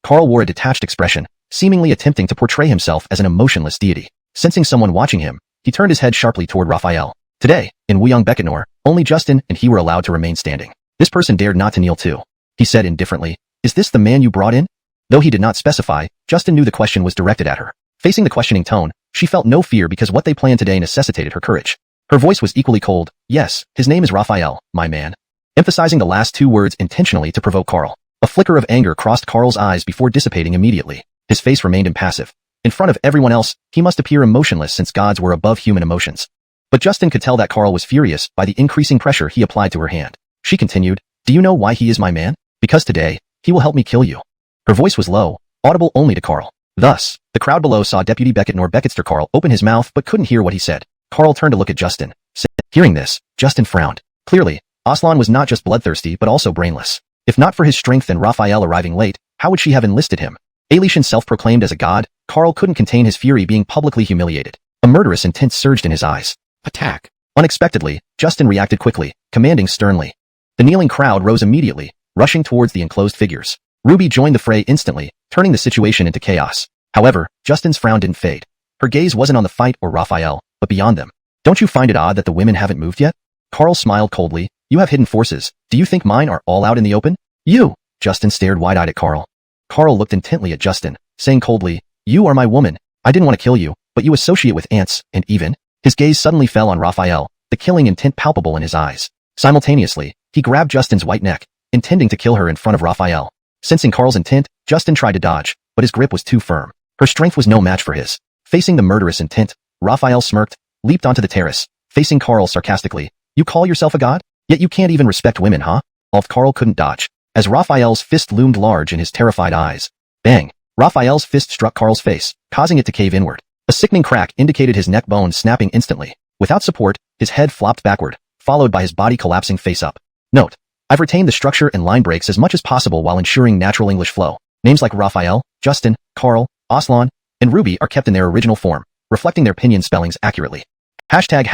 [SPEAKER 1] Karl wore a detached expression, seemingly attempting to portray himself as an emotionless deity. Sensing someone watching him, he turned his head sharply toward Raphael. Today, in Wuyang, only Justin and he were allowed to remain standing. This person dared not to kneel too. He said indifferently, "Is this the man you brought in?" Though he did not specify, Justin knew the question was directed at her. Facing the questioning tone, she felt no fear because what they planned today necessitated her courage. Her voice was equally cold. "Yes, his name is Raphael, my man." Emphasizing the last 2 words intentionally to provoke Karl. A flicker of anger crossed Karl's eyes before dissipating immediately. His face remained impassive. In front of everyone else, he must appear emotionless since gods were above human emotions. But Justin could tell that Karl was furious by the increasing pressure he applied to her hand. She continued, "Do you know why he is my man? Because today, he will help me kill you." Her voice was low, audible only to Karl. Thus, the crowd below saw Deputy Becketster Karl open his mouth but couldn't hear what he said. Karl turned to look at Justin. Hearing this, Justin frowned. Clearly, Aslan was not just bloodthirsty but also brainless. If not for his strength and Raphael arriving late, how would she have enlisted him? Aletian self-proclaimed as a god, Karl couldn't contain his fury being publicly humiliated. A murderous intent surged in his eyes. Attack! Unexpectedly, Justin reacted quickly, commanding sternly. The kneeling crowd rose immediately, rushing towards the enclosed figures. Ruby joined the fray instantly, turning the situation into chaos. However, Justin's frown didn't fade. Her gaze wasn't on the fight or Raphael, but beyond them. "Don't you find it odd that the women haven't moved yet?" Karl smiled coldly. "You have hidden forces. Do you think mine are all out in the open?" "You!" Justin stared wide-eyed at Karl. Karl looked intently at Justin, saying coldly, "You are my woman. I didn't want to kill you, but you associate with ants, and even..." His gaze suddenly fell on Raphael, the killing intent palpable in his eyes. Simultaneously, he grabbed Justin's white neck, intending to kill her in front of Raphael. Sensing Karl's intent, Justin tried to dodge, but his grip was too firm. Her strength was no match for his. Facing the murderous intent, Raphael smirked, leaped onto the terrace, facing Karl sarcastically. "You call yourself a god? Yet you can't even respect women, huh?" Although Karl couldn't dodge, as Raphael's fist loomed large in his terrified eyes. Bang! Raphael's fist struck Karl's face, causing it to cave inward. A sickening crack indicated his neck bone snapping instantly. Without support, his head flopped backward, followed by his body collapsing face up. Note: I've retained the structure and line breaks as much as possible while ensuring natural English flow. Names like Raphael, Justin, Carl, Aslan, and Ruby are kept in their original form, reflecting their pinyin spellings accurately. Hashtag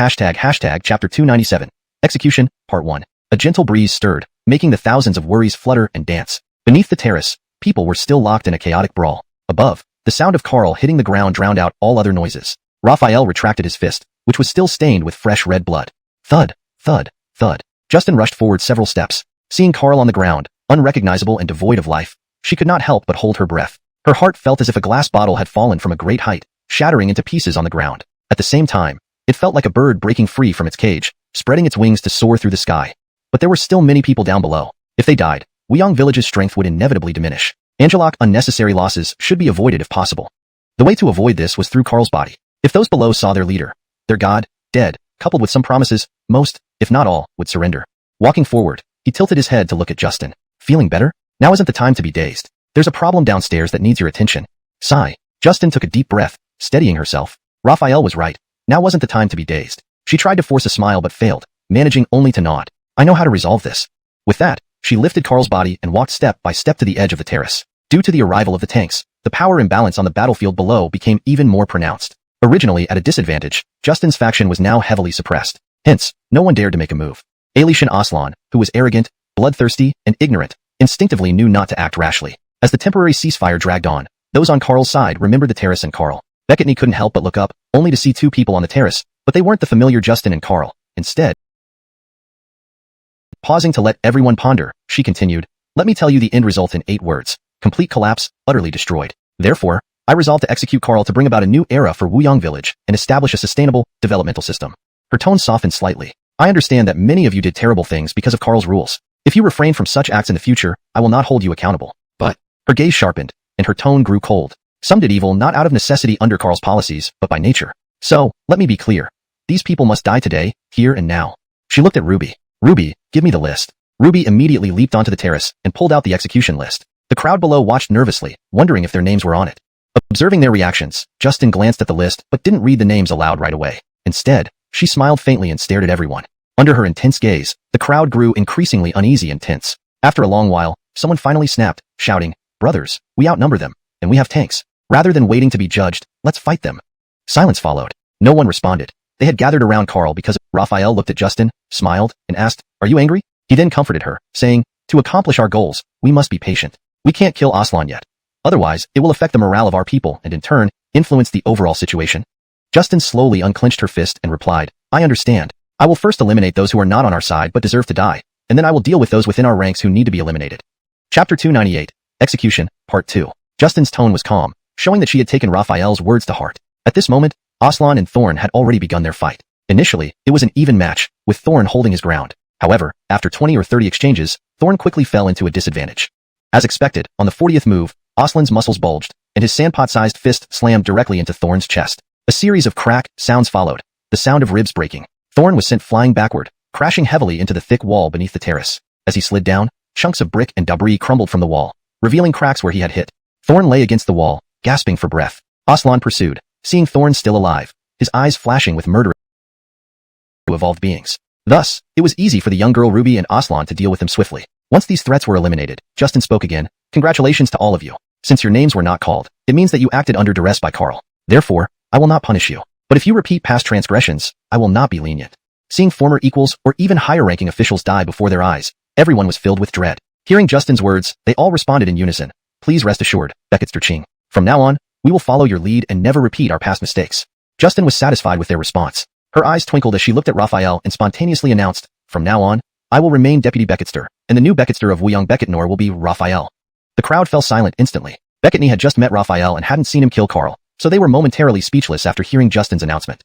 [SPEAKER 1] Chapter 297. Execution, Part 1. A gentle breeze stirred, making the thousands of worries flutter and dance. Beneath the terrace, people were still locked in a chaotic brawl. Above, the sound of Carl hitting the ground drowned out all other noises. Raphael retracted his fist, which was still stained with fresh red blood. Thud, thud, thud. Justin rushed forward several steps. Seeing Carl on the ground, unrecognizable and devoid of life, she could not help but hold her breath. Her heart felt as if a glass bottle had fallen from a great height, shattering into pieces on the ground. At the same time, it felt like a bird breaking free from its cage, spreading its wings to soar through the sky. But there were still many people down below. If they died, Wuyong Village's strength would inevitably diminish. Unnecessary losses should be avoided if possible. The way to avoid this was through Carl's body. If those below saw their leader, their god, dead, coupled with some promises, most, if not all, would surrender. Walking forward, he tilted his head to look at Justin. Feeling better? Now isn't the time to be dazed. There's a problem downstairs that needs your attention. Sigh. Justin took a deep breath, steadying herself. Raphael was right. Now wasn't the time to be dazed. She tried to force a smile but failed, managing only to nod. I know how to resolve this. With that, she lifted Carl's body and walked step by step to the edge of the terrace. Due to the arrival of the tanks, the power imbalance on the battlefield below became even more pronounced. Originally at a disadvantage, Justin's faction was now heavily suppressed. Hence, no one dared to make a move. Alishan Aslan, who was arrogant, bloodthirsty, and ignorant, instinctively knew not to act rashly. As the temporary ceasefire dragged on, those on Carl's side remembered the terrace and Carl. Becketney couldn't help but look up, only to see two people on the terrace, but they weren't the familiar Justin and Carl. Instead, pausing to let everyone ponder, she continued, let me tell you the end result in 8 words. Complete collapse, utterly destroyed. Therefore, I resolve to execute Carl to bring about a new era for Wuyong Village and establish a sustainable, developmental system. Her tone softened slightly. I understand that many of you did terrible things because of Carl's rules. If you refrain from such acts in the future, I will not hold you accountable. But, her gaze sharpened, and her tone grew cold. Some did evil not out of necessity under Carl's policies, but by nature. So, let me be clear. These people must die today, here and now. She looked at Ruby. Ruby, give me the list. Ruby immediately leaped onto the terrace and pulled out the execution list. The crowd below watched nervously, wondering if their names were on it. Observing their reactions, Justin glanced at the list but didn't read the names aloud right away. Instead, she smiled faintly and stared at everyone. Under her intense gaze, the crowd grew increasingly uneasy and tense. After a long while, someone finally snapped, shouting, brothers, we outnumber them, and we have tanks. Rather than waiting to be judged, let's fight them. Silence followed. No one responded. They had gathered around Carl because Raphael looked at Justin, smiled, and asked, are you angry? He then comforted her, saying, to accomplish our goals, we must be patient. We can't kill Aslan yet. Otherwise, it will affect the morale of our people and in turn, influence the overall situation. Justin slowly unclenched her fist and replied, I understand. I will first eliminate those who are not on our side but deserve to die, and then I will deal with those within our ranks who need to be eliminated. Chapter 298. Execution, Part 2. Justin's tone was calm, showing that she had taken Raphael's words to heart. At this moment, Aslan and Thorn had already begun their fight. Initially, it was an even match, with Thorn holding his ground. However, after 20 or 30 exchanges, Thorn quickly fell into a disadvantage. As expected, on the 40th move, Aslan's muscles bulged, and his sandpot-sized fist slammed directly into Thorn's chest. A series of crack sounds followed, the sound of ribs breaking. Thorn was sent flying backward, crashing heavily into the thick wall beneath the terrace. As he slid down, chunks of brick and debris crumbled from the wall, revealing cracks where he had hit. Thorn lay against the wall, gasping for breath. Aslan pursued, seeing Thorn still alive, his eyes flashing with murder to evolved beings. Thus, it was easy for the young girl Ruby and Aslan to deal with him swiftly. Once these threats were eliminated, Justin spoke again. Congratulations to all of you. Since your names were not called, it means that you acted under duress by Carl. Therefore, I will not punish you. But if you repeat past transgressions, I will not be lenient. Seeing former equals or even higher-ranking officials die before their eyes, everyone was filled with dread. Hearing Justin's words, they all responded in unison. Please rest assured, Becketster Ching. From now on, we will follow your lead and never repeat our past mistakes. Justin was satisfied with their response. Her eyes twinkled as she looked at Raphael and spontaneously announced, from now on, I will remain Deputy Becketster, and the new Becketster of Wuyong Becketnor will be Raphael. The crowd fell silent instantly. Becketney had just met Raphael and hadn't seen him kill Carl, so they were momentarily speechless after hearing Justin's announcement.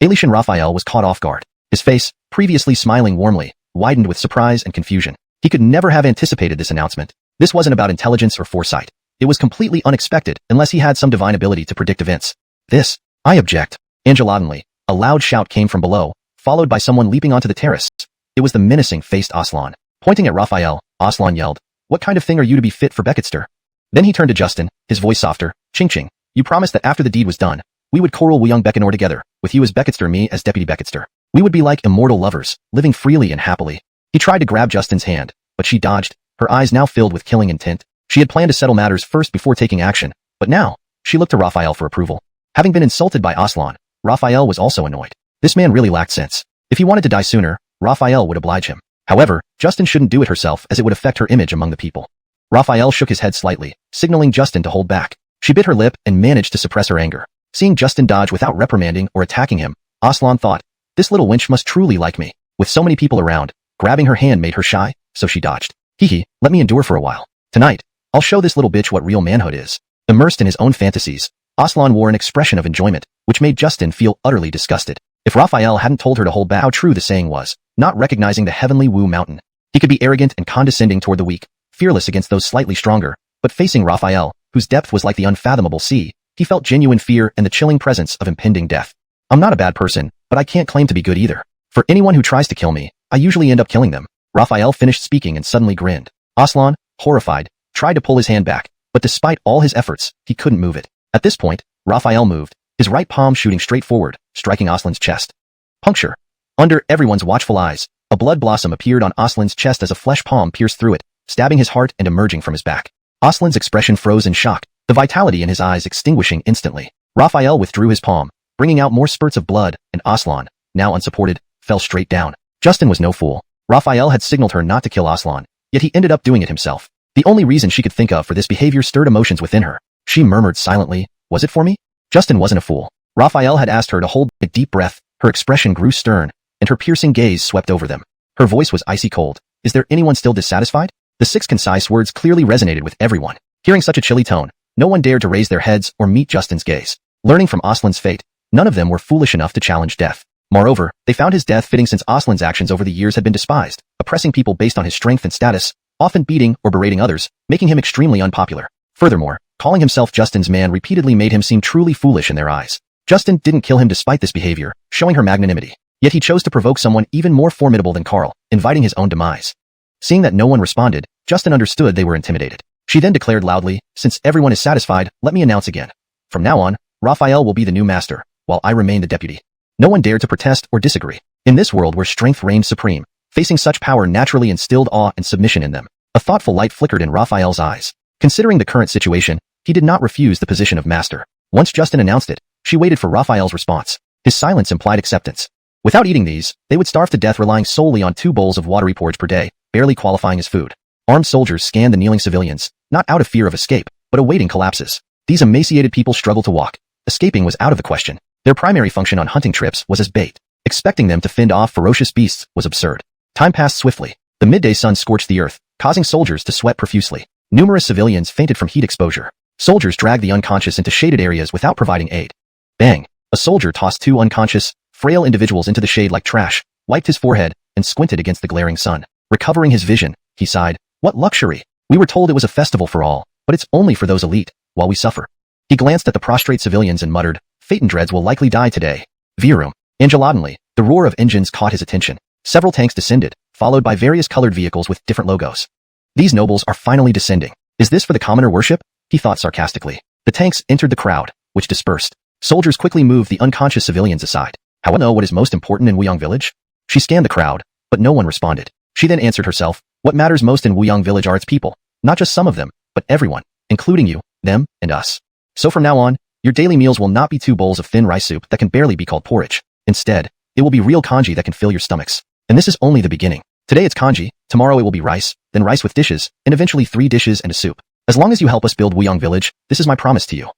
[SPEAKER 1] Alishan Raphael was caught off guard. His face, previously smiling warmly, widened with surprise and confusion. He could never have anticipated this announcement. This wasn't about intelligence or foresight. It was completely unexpected unless he had some divine ability to predict events. This, I object. Angeladonly, a loud shout came from below, followed by someone leaping onto the terrace. It was the menacing-faced Aslan. Pointing at Raphael, Aslan yelled, what kind of thing are you to be fit for Becketster? Then he turned to Justin, his voice softer. Ching Ching, you promised that after the deed was done, we would co-rule Wuyong Becketnor together, with you as Becketster and me as Deputy Becketster. We would be like immortal lovers, living freely and happily. He He tried to grab Justin's hand, but she dodged, her eyes now filled with killing intent. She had planned to settle matters first before taking action, but now, she looked to Raphael for approval. Having been insulted by Aslan, Raphael was also annoyed. This man really lacked sense. If he wanted to die sooner, Raphael would oblige him. However, Justin shouldn't do it herself as it would affect her image among the people. Raphael shook his head slightly, signaling Justin to hold back. She bit her lip and managed to suppress her anger. Seeing Justin dodge without reprimanding or attacking him, Aslan thought, this little wench must truly like me. With so many people around, grabbing her hand made her shy, so she dodged. Hee, let me endure for a while. Tonight, I'll show this little bitch what real manhood is. Immersed in his own fantasies, Aslan wore an expression of enjoyment, which made Justin feel utterly disgusted. If Raphael hadn't told her to hold back, how true the saying was, not recognizing the heavenly Wu mountain. He could be arrogant and condescending toward the weak, fearless against those slightly stronger, but facing Raphael, whose depth was like the unfathomable sea, he felt genuine fear and the chilling presence of impending death. I'm not a bad person, but I can't claim to be good either. For anyone who tries to kill me, I usually end up killing them. Raphael finished speaking and suddenly grinned. Aslan, horrified, tried to pull his hand back, but despite all his efforts, he couldn't move it. At this point, Raphael moved, his right palm shooting straight forward, striking Aslan's chest. Puncture. Under everyone's watchful eyes, a blood blossom appeared on Aslan's chest as a flesh palm pierced through it, stabbing his heart and emerging from his back. Aslan's expression froze in shock, the vitality in his eyes extinguishing instantly. Raphael withdrew his palm, bringing out more spurts of blood, and Aslan, now unsupported, fell straight down. Justin was no fool. Raphael had signaled her not to kill Aslan, yet he ended up doing it himself. The only reason she could think of for this behavior stirred emotions within her. She murmured silently, was it for me? Justin wasn't a fool. Raphael had asked her to hold a deep breath, her expression grew stern, and her piercing gaze swept over them. Her voice was icy cold. Is there anyone still dissatisfied? The 6 concise words clearly resonated with everyone. Hearing such a chilly tone, no one dared to raise their heads or meet Justin's gaze. Learning from Aslan's fate, none of them were foolish enough to challenge death. Moreover, they found his death fitting since Aslan's actions over the years had been despised, oppressing people based on his strength and status, often beating or berating others, making him extremely unpopular. Furthermore, calling himself Justin's man repeatedly made him seem truly foolish in their eyes. Justin didn't kill him despite this behavior, showing her magnanimity. Yet he chose to provoke someone even more formidable than Carl, inviting his own demise. Seeing that no one responded, Justin understood they were intimidated. She then declared loudly, since everyone is satisfied, let me announce again. From now on, Raphael will be the new master, while I remain the deputy. No one dared to protest or disagree. In this world where strength reigned supreme, facing such power naturally instilled awe and submission in them. A thoughtful light flickered in Raphael's eyes. Considering the current situation, he did not refuse the position of master. Once Justin announced it, she waited for Raphael's response. His silence implied acceptance. Without eating these, they would starve to death relying solely on 2 bowls of watery porridge per day, barely qualifying as food. Armed soldiers scanned the kneeling civilians, not out of fear of escape, but awaiting collapses. These emaciated people struggled to walk. Escaping was out of the question. Their primary function on hunting trips was as bait. Expecting them to fend off ferocious beasts was absurd. Time passed swiftly. The midday sun scorched the earth, causing soldiers to sweat profusely. Numerous civilians fainted from heat exposure. Soldiers dragged the unconscious into shaded areas without providing aid. Bang! A soldier tossed 2 unconscious, frail individuals into the shade like trash, wiped his forehead, and squinted against the glaring sun. Recovering his vision, he sighed, what luxury! We were told it was a festival for all, but it's only for those elite, while we suffer. He glanced at the prostrate civilians and muttered, Phaeton dreads will likely die today. Virum. Angeladonly, the roar of engines caught his attention. Several tanks descended, followed by various colored vehicles with different logos. These nobles are finally descending. Is this for the commoner worship? He thought sarcastically. The tanks entered the crowd, which dispersed. Soldiers quickly moved the unconscious civilians aside. How will I know what is most important in Wuyong village? She scanned the crowd, but no one responded. She then answered herself, what matters most in Wuyong village are its people, not just some of them, but everyone, including you, them, and us. So from now on, your daily meals will not be 2 bowls of thin rice soup that can barely be called porridge. Instead, it will be real kanji that can fill your stomachs. And this is only the beginning. Today it's kanji, tomorrow it will be rice, then rice with dishes, and eventually 3 dishes and a soup. As long as you help us build Wuyong village, this is my promise to you.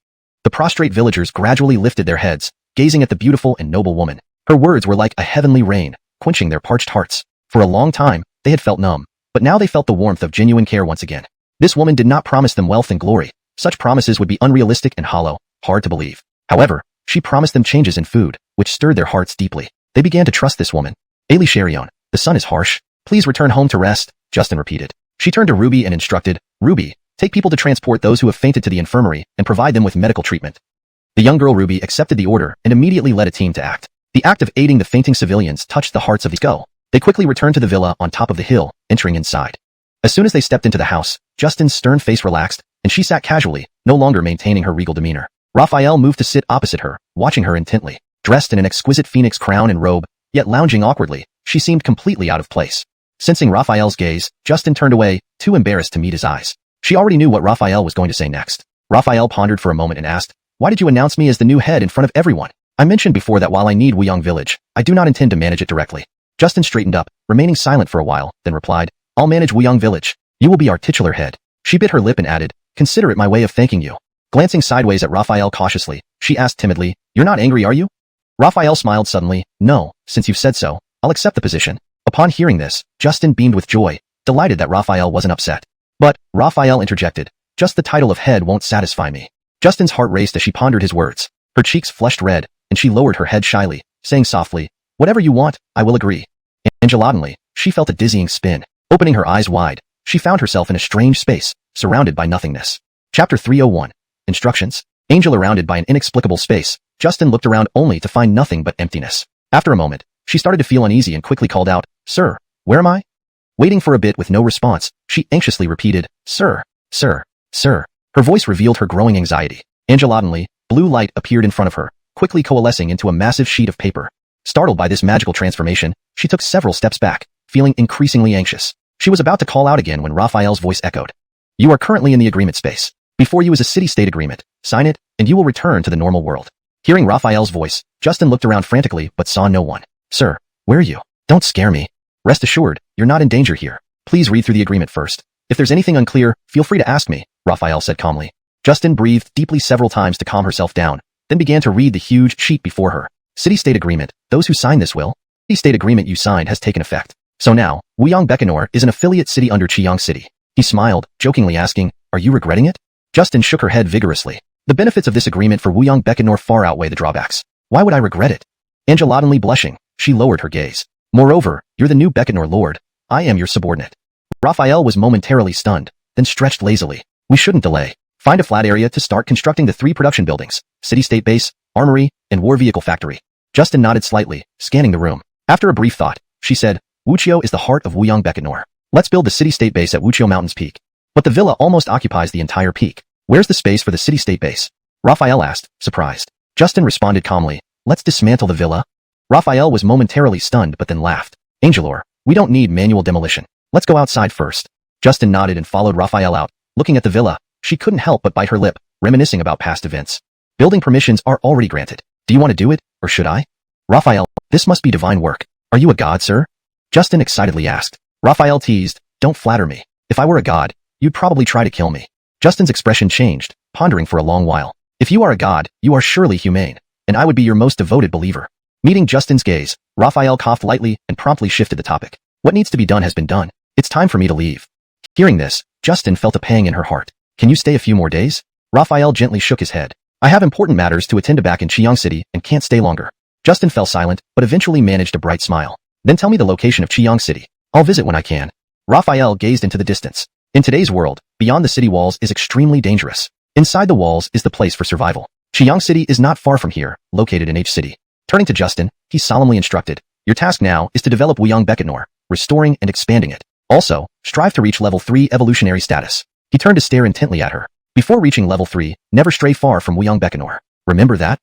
[SPEAKER 1] The prostrate villagers gradually lifted their heads, gazing at the beautiful and noble woman. Her words were like a heavenly rain, quenching their parched hearts. For a long time, they had felt numb, but now they felt the warmth of genuine care once again. This woman did not promise them wealth and glory. Such promises would be unrealistic and hollow, hard to believe. However, she promised them changes in food, which stirred their hearts deeply. They began to trust this woman. Ailey Sherion, the sun is harsh. Please return home to rest, Justin repeated. She turned to Ruby and instructed, Ruby, take people to transport those who have fainted to the infirmary and provide them with medical treatment. The young girl Ruby accepted the order and immediately led a team to act. The act of aiding the fainting civilians touched the hearts of these go. They quickly returned to the villa on top of the hill, entering inside. As soon as they stepped into the house, Justin's stern face relaxed, and she sat casually, no longer maintaining her regal demeanor. Raphael moved to sit opposite her, watching her intently. Dressed in an exquisite phoenix crown and robe, yet lounging awkwardly, she seemed completely out of place. Sensing Raphael's gaze, Justin turned away, too embarrassed to meet his eyes. She already knew what Raphael was going to say next. Raphael pondered for a moment and asked, "Why did you announce me as the new head in front of everyone? I mentioned before that while I need Wuyang Village, I do not intend to manage it directly." Justin straightened up, remaining silent for a while, then replied, "I'll manage Wuyang Village. You will be our titular head." She bit her lip and added, "Consider it my way of thanking you." Glancing sideways at Raphael cautiously, she asked timidly, "You're not angry, are you?" Raphael smiled suddenly. "No, since you've said so, I'll accept the position." Upon hearing this, Justin beamed with joy, delighted that Raphael wasn't upset. But, Raphael interjected, "Just the title of head won't satisfy me." Justin's heart raced as she pondered his words. Her cheeks flushed red, and she lowered her head shyly, saying softly, "Whatever you want, I will agree." Angelotinely, she felt a dizzying spin. Opening her eyes wide, she found herself in a strange space, surrounded by nothingness. Chapter 301. Instructions. Angel surrounded by an inexplicable space, Justin looked around only to find nothing but emptiness. After a moment, she started to feel uneasy and quickly called out, "Sir, where am I?" Waiting for a bit with no response, she anxiously repeated, "Sir, sir, sir." Her voice revealed her growing anxiety. Angelotinely, blue light appeared in front of her, quickly coalescing into a massive sheet of paper. Startled by this magical transformation, she took several steps back, feeling increasingly anxious. She was about to call out again when Raphael's voice echoed. "You are currently in the agreement space. Before you is a city-state agreement. Sign it, and you will return to the normal world." Hearing Raphael's voice, Justin looked around frantically but saw no one. "Sir, where are you? Don't scare me. Rest assured, you're not in danger here. Please read through the agreement first. If there's anything unclear, feel free to ask me," Raphael said calmly. Justin breathed deeply several times to calm herself down, then began to read the huge sheet before her. City-state agreement. Those who sign this will. City-state agreement you signed has taken effect. So now, Wuyang Bacanor is an affiliate city under Qiyang City. He smiled, jokingly asking, "Are you regretting it?" Justin shook her head vigorously. "The benefits of this agreement for Wuyang Bacanor far outweigh the drawbacks. Why would I regret it?" Angelotinely blushing, she lowered her gaze. "Moreover, you're the new Bacanor lord. I am your subordinate." Raphael was momentarily stunned, then stretched lazily. "We shouldn't delay. Find a flat area to start constructing the 3 production buildings, city-state base, armory, and war vehicle factory." Justin nodded slightly, scanning the room. After a brief thought, she said, "Wuqiu is the heart of Wuyang Bacanor. Let's build the city-state base at Wuqiu Mountains Peak." "But the villa almost occupies the entire peak. Where's the space for the city-state base?" Raphael asked, surprised. Justin responded calmly, "Let's dismantle the villa." Raphael was momentarily stunned but then laughed. "Angelor, we don't need manual demolition. Let's go outside first." Justin nodded and followed Raphael out. Looking at the villa, she couldn't help but bite her lip, reminiscing about past events. "Building permissions are already granted. Do you want to do it, or should I?" "Raphael, this must be divine work. Are you a god, sir?" Justin excitedly asked. Raphael teased, "Don't flatter me. If I were a god, you'd probably try to kill me." Justin's expression changed, pondering for a long while. "If you are a god, you are surely humane, and I would be your most devoted believer." Meeting Justin's gaze, Raphael coughed lightly and promptly shifted the topic. "What needs to be done has been done. It's time for me to leave." Hearing this, Justin felt a pang in her heart. "Can you stay a few more days?" Raphael gently shook his head. "I have important matters to attend to back in Qiyang City and can't stay longer." Justin fell silent, but eventually managed a bright smile. "Then tell me the location of Qiyang City. I'll visit when I can." Raphael gazed into the distance. In today's world, beyond the city walls is extremely dangerous. Inside the walls is the place for survival. Qiyang City is not far from here, located in H City. Turning to Justin, he solemnly instructed, "Your task now is to develop Wuyang Bacanor, restoring and expanding it. Also, strive to reach level 3 evolutionary status." He turned to stare intently at her. "Before reaching level 3, never stray far from Wuyang Bacanor. Remember that?"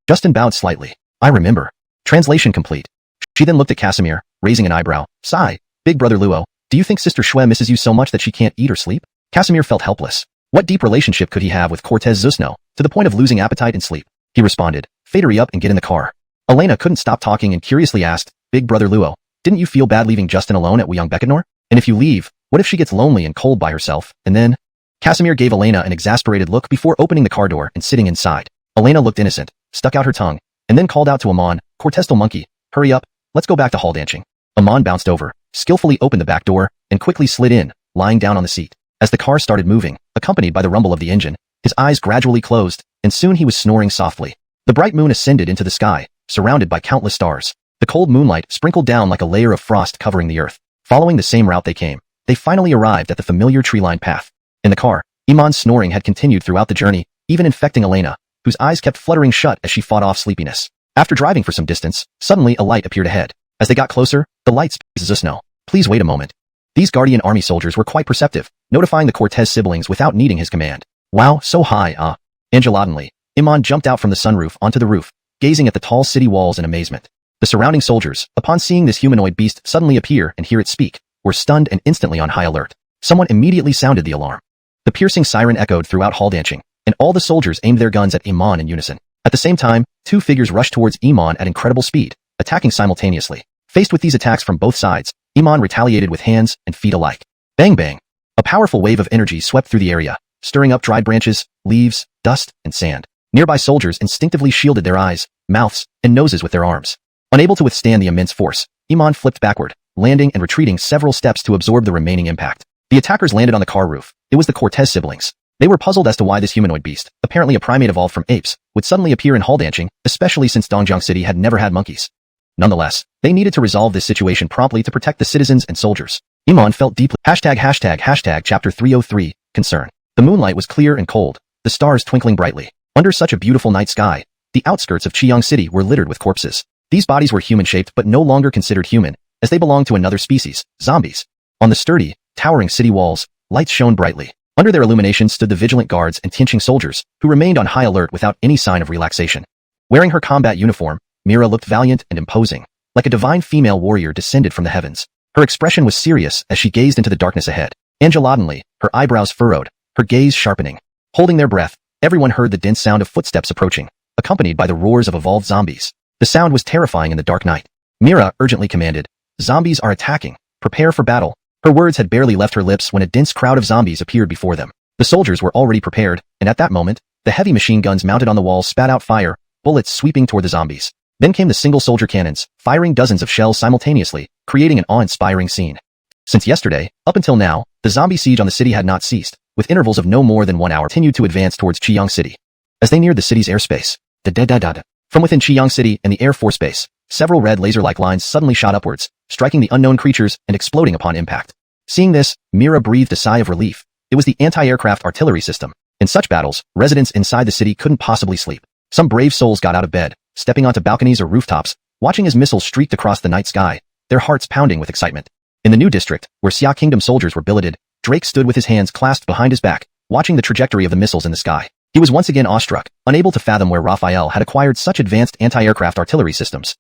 [SPEAKER 1] Justin bowed slightly. "I remember." Translation complete. She then looked at Casimir, raising an eyebrow. "Sigh, big brother Luo, do you think Sister Xue misses you so much that she can't eat or sleep?" Casimir felt helpless. What deep relationship could he have with Cortez Zusno, to the point of losing appetite and sleep? He responded, "Fadery up and get in the car." Elena couldn't stop talking and curiously asked, "Big brother Luo, didn't you feel bad leaving Justin alone at Wuyang Bacanor? And if you leave, what if she gets lonely and cold by herself, and then?" Casimir gave Elena an exasperated look before opening the car door and sitting inside. Elena looked innocent, stuck out her tongue, and then called out to Amon, "Cortestal monkey, hurry up, let's go back to hall dancing." Amon bounced over, skillfully opened the back door, and quickly slid in, lying down on the seat. As the car started moving, accompanied by the rumble of the engine, his eyes gradually closed, and soon he was snoring softly. The bright moon ascended into the sky, surrounded by countless stars. The cold moonlight sprinkled down like a layer of frost covering the earth. Following the same route they came, they finally arrived at the familiar tree-lined path. In the car, Iman's snoring had continued throughout the journey, even infecting Elena, whose eyes kept fluttering shut as she fought off sleepiness. After driving for some distance, suddenly a light appeared ahead. As they got closer, the light spoke to Zusno. "Please wait a moment." These Guardian Army soldiers were quite perceptive, notifying the Cortez siblings without needing his command. "Wow, so high, Angelotinely, Iman jumped out from the sunroof onto the roof, gazing at the tall city walls in amazement. The surrounding soldiers, upon seeing this humanoid beast suddenly appear and hear it speak, were stunned and instantly on high alert. Someone immediately sounded the alarm. The piercing siren echoed throughout hall dancing, and all the soldiers aimed their guns at Iman in unison. At the same time, two figures rushed towards Iman at incredible speed, attacking simultaneously. Faced with these attacks from both sides, Iman retaliated with hands and feet alike. Bang bang! A powerful wave of energy swept through the area, stirring up dried branches, leaves, dust, and sand. Nearby soldiers instinctively shielded their eyes, mouths, and noses with their arms. Unable to withstand the immense force, Iman flipped backward, landing and retreating several steps to absorb the remaining impact. The attackers landed on the car roof. It was the Cortez siblings. They were puzzled as to why this humanoid beast, apparently a primate evolved from apes, would suddenly appear in hall dancing, especially since Dongjiang City had never had monkeys. Nonetheless, they needed to resolve this situation promptly to protect the citizens and soldiers. Iman felt deeply. Chapter 303, Concern. The moonlight was clear and cold, the stars twinkling brightly. Under such a beautiful night sky, the outskirts of Qiang City were littered with corpses. These bodies were human-shaped but no longer considered human, as they belonged to another species, zombies. On the sturdy, towering city walls, lights shone brightly. Under their illumination stood the vigilant guards and Tianqing soldiers, who remained on high alert without any sign of relaxation. Wearing her combat uniform, Mira looked valiant and imposing, like a divine female warrior descended from the heavens. Her expression was serious as she gazed into the darkness ahead. Angelaudinely, her eyebrows furrowed, her gaze sharpening. Holding their breath, everyone heard the dense sound of footsteps approaching, accompanied by the roars of evolved zombies. The sound was terrifying in the dark night. Mira urgently commanded, "Zombies are attacking. Prepare for battle." Her words had barely left her lips when a dense crowd of zombies appeared before them. The soldiers were already prepared, and at that moment, the heavy machine guns mounted on the walls spat out fire, bullets sweeping toward the zombies. Then came the single-soldier cannons, firing dozens of shells simultaneously, creating an awe-inspiring scene. Since yesterday, up until now, the zombie siege on the city had not ceased, with intervals of no more than 1 hour continued to advance towards Qiang City. As they neared the city's airspace, from within Qiang City and the Air Force Base, several red laser-like lines suddenly shot upwards, striking the unknown creatures and exploding upon impact. Seeing this, Mira breathed a sigh of relief. It was the anti-aircraft artillery system. In such battles, residents inside the city couldn't possibly sleep. Some brave souls got out of bed, stepping onto balconies or rooftops, watching as missiles streaked across the night sky, their hearts pounding with excitement. In the new district, where Xia Kingdom soldiers were billeted, Drake stood with his hands clasped behind his back, watching the trajectory of the missiles in the sky. He was once again awestruck, unable to fathom where Raphael had acquired such advanced anti-aircraft artillery systems.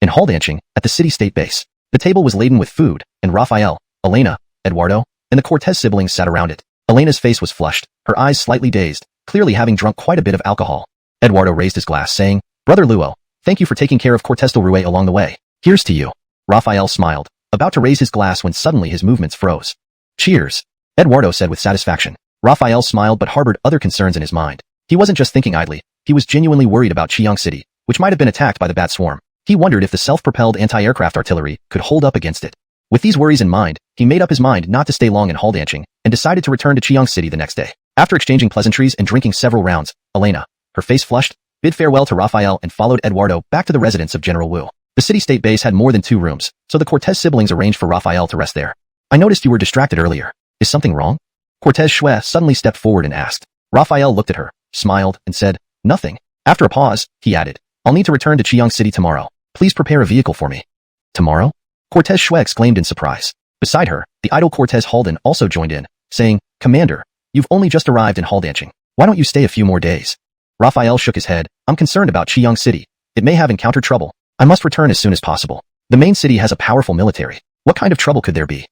[SPEAKER 1] In hall dancing, at the city-state base, the table was laden with food, and Raphael, Elena, Eduardo, and the Cortez siblings sat around it. Elena's face was flushed, her eyes slightly dazed, clearly having drunk quite a bit of alcohol. Eduardo raised his glass, saying, "Brother Luo, thank you for taking care of Cortez del Rue along the way. Here's to you." Raphael smiled, about to raise his glass when suddenly his movements froze. "Cheers," Eduardo said with satisfaction. Raphael smiled but harbored other concerns in his mind. He wasn't just thinking idly, he was genuinely worried about Qiang City, which might have been attacked by the Bat Swarm. He wondered if the self-propelled anti-aircraft artillery could hold up against it. With these worries in mind, he made up his mind not to stay long in hall dancing, and decided to return to Qiang City the next day. After exchanging pleasantries and drinking several rounds, Elena, her face flushed, bid farewell to Raphael and followed Eduardo back to the residence of General Wu. The city-state base had more than 2 rooms, so the Cortez siblings arranged for Raphael to rest there. "I noticed you were distracted earlier. Is something wrong?" Cortez Shui suddenly stepped forward and asked. Raphael looked at her, smiled, and said, "Nothing." After a pause, he added, "I'll need to return to Qiang City tomorrow. Please prepare a vehicle for me." "Tomorrow?" Cortez Shui exclaimed in surprise. Beside her, the idle Cortez Halden also joined in, saying, "Commander, you've only just arrived in hall dancing. Why don't you stay a few more days?" Raphael shook his head. "I'm concerned about Qiang City. It may have encountered trouble. I must return as soon as possible. The main city has a powerful military. What kind of trouble could there be?"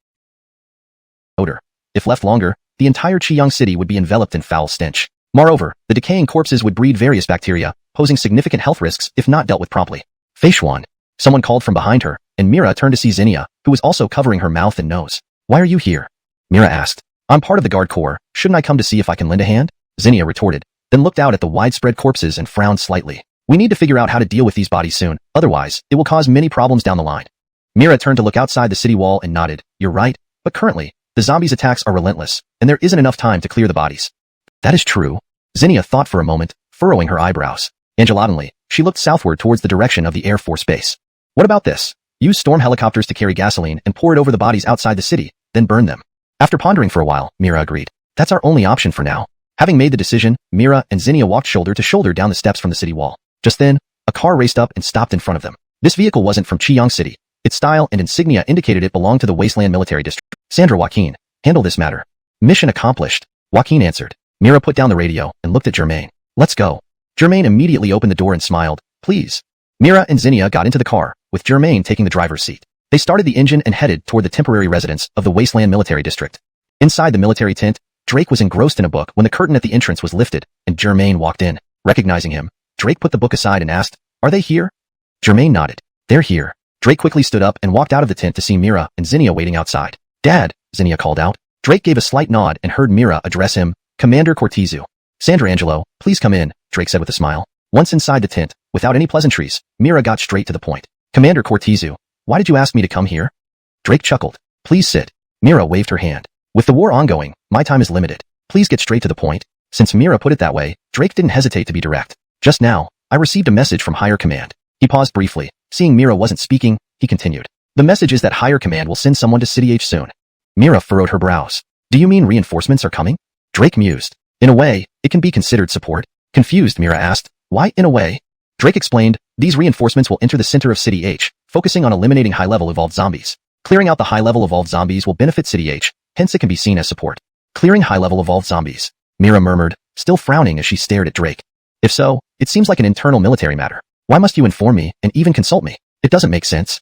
[SPEAKER 1] Odor. If left longer, the entire Qiang City would be enveloped in foul stench. Moreover, the decaying corpses would breed various bacteria, posing significant health risks if not dealt with promptly. "Xuanhuan." Someone called from behind her, and Mira turned to see Zinnia, who was also covering her mouth and nose. "Why are you here?" Mira asked. "I'm part of the guard corps. Shouldn't I come to see if I can lend a hand?" Zinnia retorted, then looked out at the widespread corpses and frowned slightly. "We need to figure out how to deal with these bodies soon, otherwise, it will cause many problems down the line." Mira turned to look outside the city wall and nodded. "You're right, but currently, the zombies' attacks are relentless, and there isn't enough time to clear the bodies." "That is true." Zinnia thought for a moment, furrowing her eyebrows. Angelaudinely, she looked southward towards the direction of the Air Force Base. "What about this? Use storm helicopters to carry gasoline and pour it over the bodies outside the city, then burn them." After pondering for a while, Mira agreed. "That's our only option for now." Having made the decision, Mira and Zinnia walked shoulder to shoulder down the steps from the city wall. Just then, a car raced up and stopped in front of them. This vehicle wasn't from Qiang City. Its style and insignia indicated it belonged to the Wasteland Military District. "Sandra Joaquin, handle this matter." "Mission accomplished," Joaquin answered. Mira put down the radio and looked at Germain. "Let's go." Germain immediately opened the door and smiled. "Please." Mira and Zinnia got into the car, with Germain taking the driver's seat. They started the engine and headed toward the temporary residence of the Wasteland Military District. Inside the military tent, Drake was engrossed in a book when the curtain at the entrance was lifted and Germain walked in. Recognizing him, Drake put the book aside and asked, "Are they here?" Germain nodded. "They're here." Drake quickly stood up and walked out of the tent to see Mira and Zinnia waiting outside. "Dad," Zinnia called out. Drake gave a slight nod and heard Mira address him, "Commander Cortezu." "Sandrangelo, please come in," Drake said with a smile. Once inside the tent, without any pleasantries, Mira got straight to the point. "Commander Cortezu, why did you ask me to come here?" Drake chuckled. "Please sit." Mira waved her hand. "With the war ongoing, my time is limited. Please get straight to the point." Since Mira put it that way, Drake didn't hesitate to be direct. "Just now, I received a message from Higher Command." He paused briefly. Seeing Mira wasn't speaking, he continued. "The message is that Higher Command will send someone to City H soon." Mira furrowed her brows. "Do you mean reinforcements are coming?" Drake mused. "In a way, it can be considered support." Confused, Mira asked, "Why in a way?" Drake explained, "These reinforcements will enter the center of City H, focusing on eliminating high-level evolved zombies. Clearing out the high-level evolved zombies will benefit City H, hence it can be seen as support." "Clearing high-level evolved zombies," Mira murmured, still frowning as she stared at Drake. "If so, it seems like an internal military matter. Why must you inform me and even consult me? It doesn't make sense."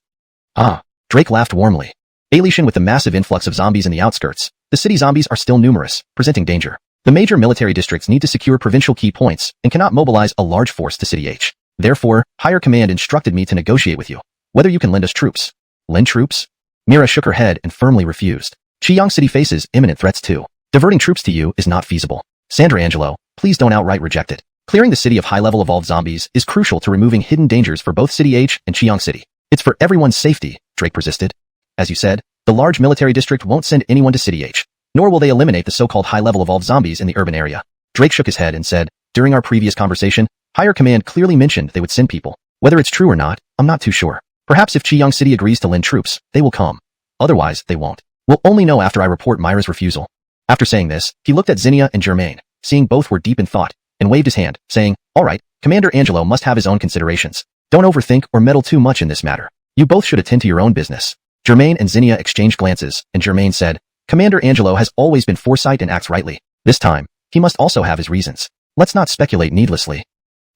[SPEAKER 1] "Ah," Drake laughed warmly. "Alation with the massive influx of zombies in the outskirts, the city zombies are still numerous, presenting danger. The major military districts need to secure provincial key points and cannot mobilize a large force to City H. Therefore, Higher Command instructed me to negotiate with you, whether you can lend us troops." "Lend troops?" Mira shook her head and firmly refused. Qiyang City faces imminent threats too. Diverting troops to you is not feasible. Sandrangelo, please don't outright reject it. Clearing the city of high-level evolved zombies is crucial to removing hidden dangers for both City H and Qiyang City. It's for everyone's safety, Drake persisted. "As you said, the large military district won't send anyone to City H, nor will they eliminate the so-called high-level evolved zombies in the urban area." Drake shook his head and said, "During our previous conversation, Higher Command clearly mentioned they would send people. Whether it's true or not, I'm not too sure. Perhaps if Qiyang City agrees to lend troops, they will come. Otherwise, they won't. We'll only know after I report Myra's refusal." After saying this, he looked at Zinnia and Germain, seeing both were deep in thought, and waved his hand, saying, "All right, Commander Angelo must have his own considerations. Don't overthink or meddle too much in this matter. You both should attend to your own business." Germain and Zinnia exchanged glances, and Germain said, "Commander Angelo has always been foresight and acts rightly. This time, he must also have his reasons. Let's not speculate needlessly."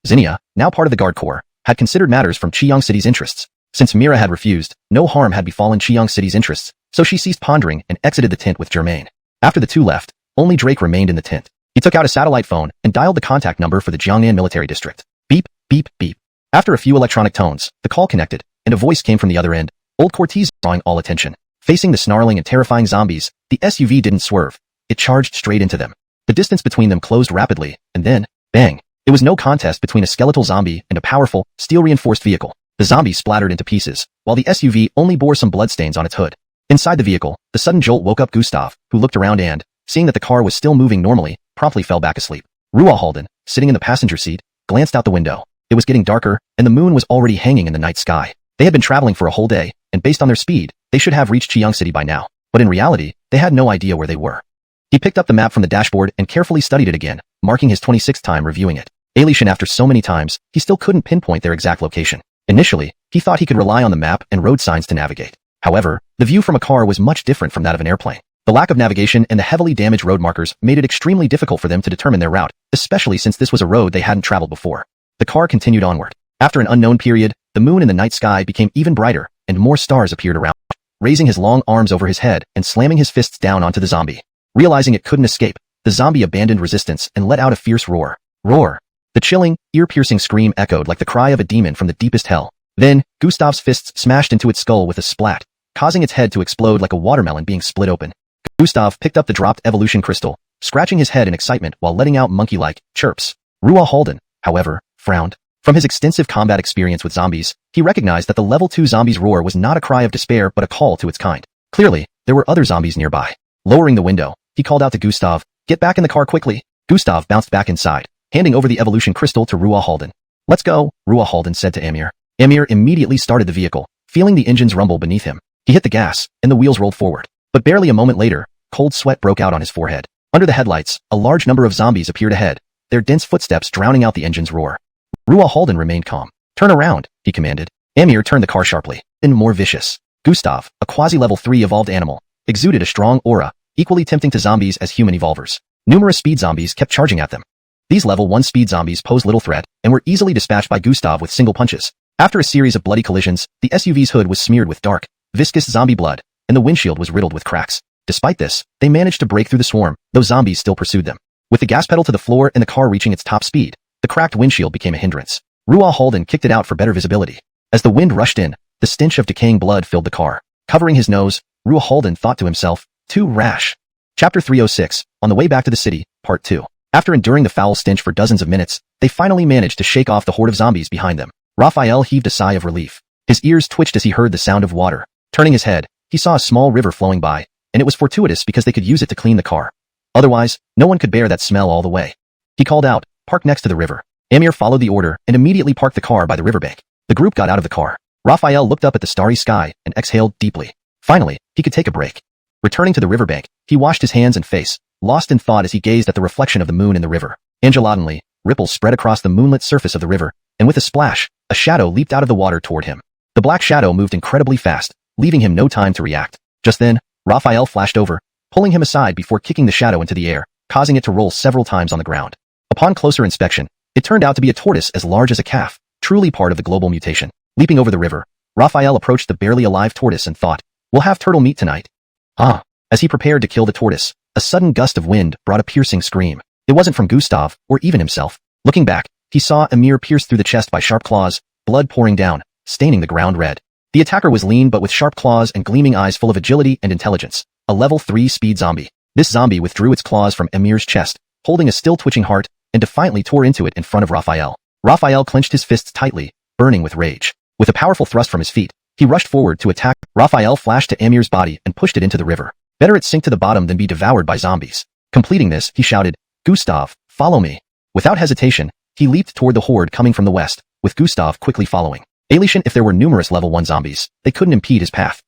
[SPEAKER 1] Zinnia, now part of the Guard Corps, had considered matters from Qiyang City's interests. Since Mira had refused, no harm had befallen Qiyang City's interests, so she ceased pondering and exited the tent with Germain. After the two left, only Drake remained in the tent. He took out a satellite phone and dialed the contact number for the Jiangnan Military District. Beep, beep, beep. After a few electronic tones, the call connected, and a voice came from the other end. Old Cortez drawing all attention. Facing the snarling and terrifying zombies, the SUV didn't swerve. It charged straight into them. The distance between them closed rapidly, and then, bang. It was no contest between a skeletal zombie and a powerful, steel-reinforced vehicle. The zombie splattered into pieces, while the SUV only bore some bloodstains on its hood. Inside the vehicle, the sudden jolt woke up Gustav, who looked around and, seeing that the car was still moving normally, promptly fell back asleep. Xuanhuan, sitting in the passenger seat, glanced out the window. It was getting darker, and the moon was already hanging in the night sky. They had been traveling for a whole day, and based on their speed, they should have reached Qiyang City by now. But in reality, they had no idea where they were. He picked up the map from the dashboard and carefully studied it again, marking his 26th time reviewing it. Alation, after so many times, he still couldn't pinpoint their exact location. Initially, he thought he could rely on the map and road signs to navigate. However, the view from a car was much different from that of an airplane. The lack of navigation and the heavily damaged road markers made it extremely difficult for them to determine their route, especially since this was a road they hadn't traveled before. The car continued onward. After an unknown period, the moon in the night sky became even brighter, and more stars appeared around. Raising his long arms over his head and slamming his fists down onto the zombie. Realizing it couldn't escape, the zombie abandoned resistance and let out a fierce roar. Roar! The chilling, ear-piercing scream echoed like the cry of a demon from the deepest hell. Then, Gustav's fists smashed into its skull with a splat, causing its head to explode like a watermelon being split open. Gustav picked up the dropped evolution crystal, scratching his head in excitement while letting out monkey-like chirps. Xuanhuan, however, frowned. From his extensive combat experience with zombies, he recognized that the level 2 zombie's roar was not a cry of despair but a call to its kind. Clearly, there were other zombies nearby. Lowering the window, he called out to Gustav, "Get back in the car quickly." Gustav bounced back inside, handing over the evolution crystal to Xuanhuan. "Let's go," Xuanhuan said to Amir. Amir immediately started the vehicle, feeling the engines rumble beneath him. He hit the gas, and the wheels rolled forward. But barely a moment later, cold sweat broke out on his forehead. Under the headlights, a large number of zombies appeared ahead, their dense footsteps drowning out the engine's roar. Xuanhuan remained calm. "Turn around," he commanded. Amir turned the car sharply, then more vicious. Gustav, a quasi-level 3 evolved animal, exuded a strong aura, equally tempting to zombies as human evolvers. Numerous speed zombies kept charging at them. These level 1 speed zombies posed little threat and were easily dispatched by Gustav with single punches. After a series of bloody collisions, the SUV's hood was smeared with dark, viscous zombie blood, and the windshield was riddled with cracks. Despite this, they managed to break through the swarm, though zombies still pursued them. With the gas pedal to the floor and the car reaching its top speed, the cracked windshield became a hindrance. Xuanhuan kicked it out for better visibility. As the wind rushed in, the stench of decaying blood filled the car. Covering his nose, Xuanhuan thought to himself, too rash. Chapter 306, On the Way Back to the City, Part 2. After enduring the foul stench for dozens of minutes, they finally managed to shake off the horde of zombies behind them. Raphael heaved a sigh of relief. His ears twitched as he heard the sound of water. Turning his head, he saw a small river flowing by, and it was fortuitous because they could use it to clean the car. Otherwise, no one could bear that smell all the way. He called out, "Park next to the river." Amir followed the order and immediately parked the car by the riverbank. The group got out of the car. Raphael looked up at the starry sky and exhaled deeply. Finally, he could take a break. Returning to the riverbank, he washed his hands and face, lost in thought as he gazed at the reflection of the moon in the river. Undulatingly, ripples spread across the moonlit surface of the river, and with a splash, a shadow leaped out of the water toward him. The black shadow moved incredibly fast, leaving him no time to react. Just then, Raphael flashed over, pulling him aside before kicking the shadow into the air, causing it to roll several times on the ground. Upon closer inspection, it turned out to be a tortoise as large as a calf, truly part of the global mutation. Leaping over the river, Raphael approached the barely alive tortoise and thought, "We'll have turtle meat tonight." Ah! As he prepared to kill the tortoise, a sudden gust of wind brought a piercing scream. It wasn't from Gustav, or even himself. Looking back, he saw Amir pierced through the chest by sharp claws, blood pouring down, staining the ground red. The attacker was lean but with sharp claws and gleaming eyes full of agility and intelligence. A level 3 speed zombie. This zombie withdrew its claws from Amir's chest, holding a still twitching heart, and defiantly tore into it in front of Raphael. Raphael clenched his fists tightly, burning with rage. With a powerful thrust from his feet, he rushed forward to attack. Raphael flashed to Amir's body and pushed it into the river. Better it sink to the bottom than be devoured by zombies. Completing this, he shouted, "Gustav, follow me." Without hesitation, he leaped toward the horde coming from the west, with Gustav quickly following. Alien, if there were numerous level 1 zombies, they couldn't impede his path.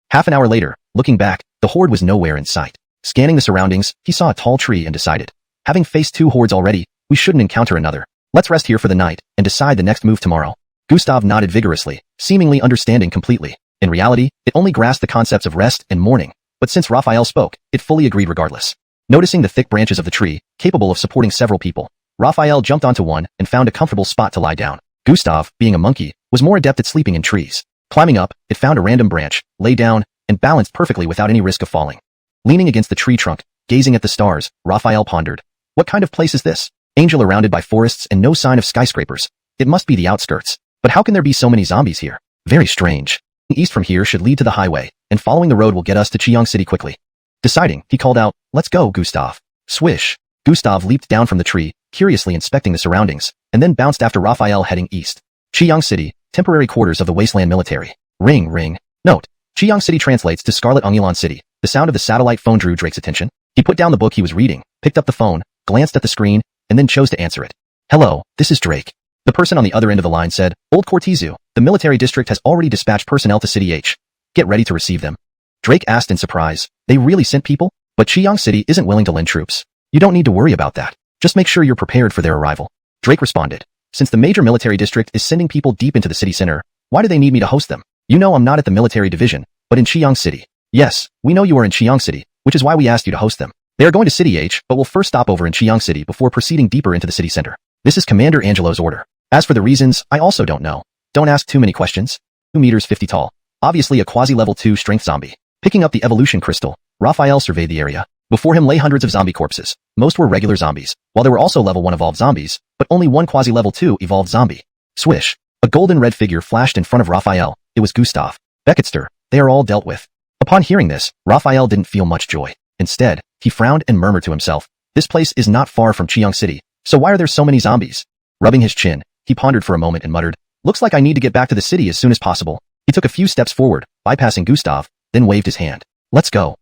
[SPEAKER 1] Half an hour later, looking back, the horde was nowhere in sight. Scanning the surroundings, he saw a tall tree and decided, having faced 2 hordes already, we shouldn't encounter another. Let's rest here for the night and decide the next move tomorrow. Gustav nodded vigorously, seemingly understanding completely. In reality, it only grasped the concepts of rest and mourning, but since Raphael spoke, it fully agreed regardless. Noticing the thick branches of the tree, capable of supporting several people, Raphael jumped onto one and found a comfortable spot to lie down. Gustav, being a monkey, was more adept at sleeping in trees. Climbing up, it found a random branch, lay down, and balanced perfectly without any risk of falling. Leaning against the tree trunk, gazing at the stars, Raphael pondered. What kind of place is this? Angel surrounded by forests and no sign of skyscrapers. It must be the outskirts. But how can there be so many zombies here? Very strange. East from here should lead to the highway, and following the road will get us to Xuanhuan City quickly. Deciding, he called out, "Let's go, Gustav." Swish. Gustav leaped down from the tree, curiously inspecting the surroundings, and then bounced after Raphael heading east. Xuanhuan City, temporary quarters of the Wasteland military. Ring, ring. Note. Xuanhuan City translates to Scarlet Ungulon City. The sound of the satellite phone drew Drake's attention. He put down the book he was reading, picked up the phone, glanced at the screen, and then chose to answer it. "Hello, this is Drake." The person on the other end of the line said, "Old Cortizu, the military district has already dispatched personnel to City H. Get ready to receive them." Drake asked in surprise, "They really sent people?" But Xuanhuan City isn't willing to lend troops. "You don't need to worry about that. Just make sure you're prepared for their arrival." Drake responded, "Since the major military district is sending people deep into the city center, why do they need me to host them? You know I'm not at the military division, but in Xuanhuan City." "Yes, we know you are in Xuanhuan City, which is why we asked you to host them. They are going to City H, but will first stop over in Xuanhuan City before proceeding deeper into the city center. This is Commander Angelo's order. As for the reasons, I also don't know. Don't ask too many questions." 2 meters 50 tall. Obviously a quasi-level 2 strength zombie. Picking up the evolution crystal, Raphael surveyed the area. Before him lay hundreds of zombie corpses. Most were regular zombies, while there were also level 1 evolved zombies, but only one quasi-level 2 evolved zombie. Swish. A golden red figure flashed in front of Raphael. It was Gustav. Becketster. They are all dealt with. Upon hearing this, Raphael didn't feel much joy. Instead, he frowned and murmured to himself, "This place is not far from Xuanhuan City, so why are there so many zombies?" Rubbing his chin, he pondered for a moment and muttered, "Looks like I need to get back to the city as soon as possible." He took a few steps forward, bypassing Gustav, then waved his hand. "Let's go."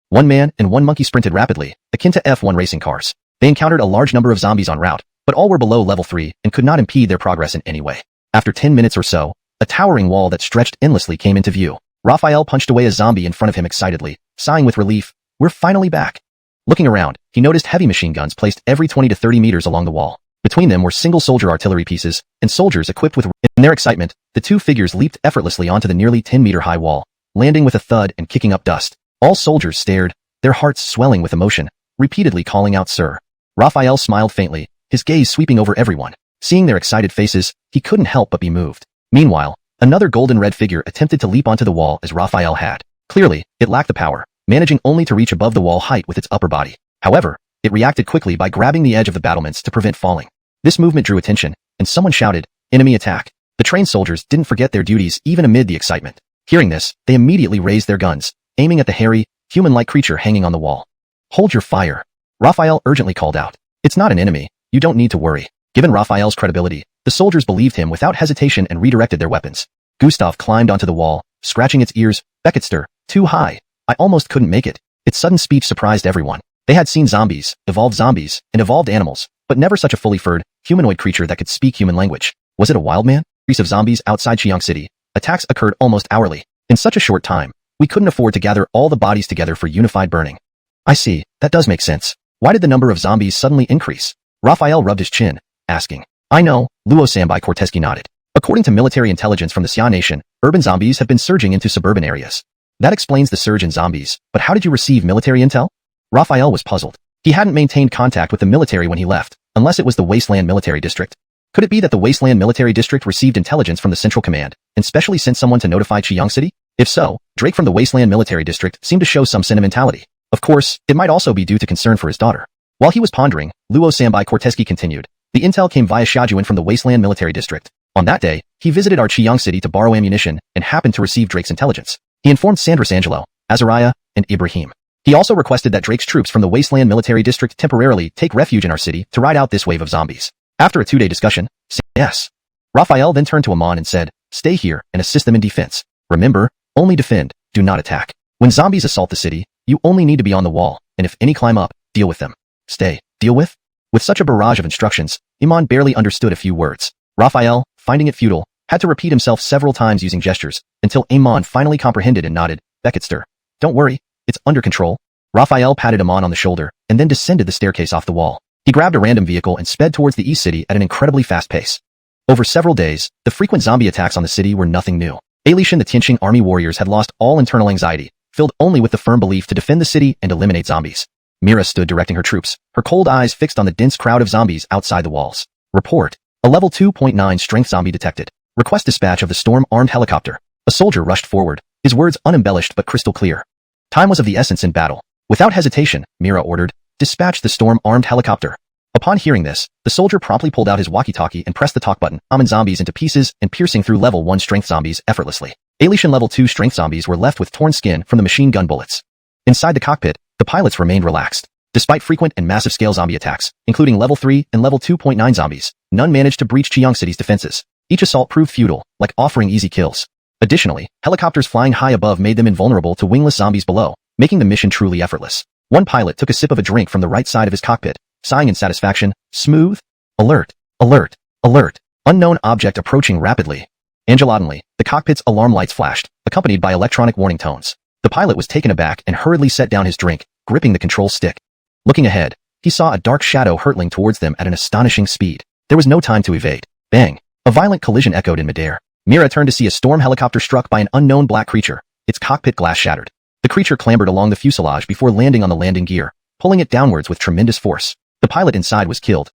[SPEAKER 1] One man and one monkey sprinted rapidly, akin to F1 racing cars. They encountered a large number of zombies en route, but all were below level 3 and could not impede their progress in any way. After 10 minutes or so, a towering wall that stretched endlessly came into view. Raphael punched away a zombie in front of him excitedly, sighing with relief, "We're finally back." Looking around, he noticed heavy machine guns placed every 20 to 30 meters along the wall. Between them were single soldier artillery pieces, and soldiers equipped with... In their excitement, the 2 figures leaped effortlessly onto the nearly 10-meter high wall, landing with a thud and kicking up dust. All soldiers stared, their hearts swelling with emotion, repeatedly calling out, "Sir." Raphael smiled faintly, his gaze sweeping over everyone. Seeing their excited faces, he couldn't help but be moved. Meanwhile, Another golden-red figure attempted to leap onto the wall as Raphael had. Clearly, it lacked the power, managing only to reach above the wall height with its upper body. However, it reacted quickly by grabbing the edge of the battlements to prevent falling. This movement drew attention, and someone shouted, "Enemy attack." The trained soldiers didn't forget their duties even amid the excitement. Hearing this, they immediately raised their guns, aiming at the hairy, human-like creature hanging on the wall. "Hold your fire," Raphael urgently called out. "It's not an enemy. You don't need to worry." Given Raphael's credibility, the soldiers believed him without hesitation and redirected their weapons. Gustav climbed onto the wall, scratching its ears. "Becketster, too high. I almost couldn't make it." Its sudden speech surprised everyone. They had seen zombies, and evolved animals, but never such a fully furred, humanoid creature that could speak human language. Was it a wild man? Of zombies outside Xiang City. Attacks occurred almost hourly. In such a short time, we couldn't afford to gather all the bodies together for unified burning. I see, that does make sense. Why did the number of zombies suddenly increase? Raphael rubbed his chin, asking. I know, Luo-sanbai nodded. According to military intelligence from the Xia Nation, urban zombies have been surging into suburban areas. That explains the surge in zombies, but how did you receive military intel? Raphael was puzzled. He hadn't maintained contact with the military when he left, unless it was the Wasteland Military District. Could it be that the Wasteland Military District received intelligence from the Central Command, and specially sent someone to notify Xiang City? If so, Drake from the Wasteland Military District seemed to show some sentimentality. Of course, it might also be due to concern for his daughter. While he was pondering, Luo-sanbai continued. The intel came via Xuanhuan from the Wasteland Military District. On that day, he visited our Xiang City to borrow ammunition and happened to receive Drake's intelligence. He informed Sandras Angelo, Azariah, and Ibrahim. He also requested that Drake's troops from the Wasteland Military District temporarily take refuge in our city to ride out this wave of zombies. After a 2-day discussion, yes. Raphael then turned to Amon and said, stay here and assist them in defense. Remember, only defend, do not attack. When zombies assault the city, you only need to be on the wall, and if any climb up, deal with them. Stay, deal with? With such a barrage of instructions, Amon barely understood a few words. Raphael, finding it futile, had to repeat himself several times using gestures, until Amon finally comprehended and nodded. Becketster. Don't worry, it's under control. Raphael patted Amon on the shoulder, and then descended the staircase off the wall. He grabbed a random vehicle and sped towards the East City at an incredibly fast pace. Over several days, the frequent zombie attacks on the city were nothing new. Alishan and the Tianqing army warriors had lost all internal anxiety, filled only with the firm belief to defend the city and eliminate zombies. Mira stood directing her troops, her cold eyes fixed on the dense crowd of zombies outside the walls. Report. A level 2.9 strength zombie detected. Request dispatch of the storm-armed helicopter. A soldier rushed forward, his words unembellished but crystal clear. Time was of the essence in battle. Without hesitation, Mira ordered, dispatch the storm-armed helicopter. Upon hearing this, the soldier promptly pulled out his walkie-talkie and pressed the talk button, bombing zombies into pieces and piercing through level 1 strength zombies effortlessly. Alishan level 2 strength zombies were left with torn skin from the machine gun bullets. Inside the cockpit, the pilots remained relaxed. Despite frequent and massive-scale zombie attacks, including level 3 and level 2.9 zombies, none managed to breach Xiang City's defenses. Each assault proved futile, like offering easy kills. Additionally, helicopters flying high above made them invulnerable to wingless zombies below, making the mission truly effortless. One pilot took a sip of a drink from the right side of his cockpit, sighing in satisfaction. Smooth. Alert. Alert. Alert. Unknown object approaching rapidly. Angelotantly, the cockpit's alarm lights flashed, accompanied by electronic warning tones. The pilot was taken aback and hurriedly set down his drink, gripping the control stick. Looking ahead, he saw a dark shadow hurtling towards them at an astonishing speed. There was no time to evade. Bang! A violent collision echoed in midair. Mira turned to see a storm helicopter struck by an unknown black creature. Its cockpit glass shattered. The creature clambered along the fuselage before landing on the landing gear, pulling it downwards with tremendous force. The pilot inside was killed.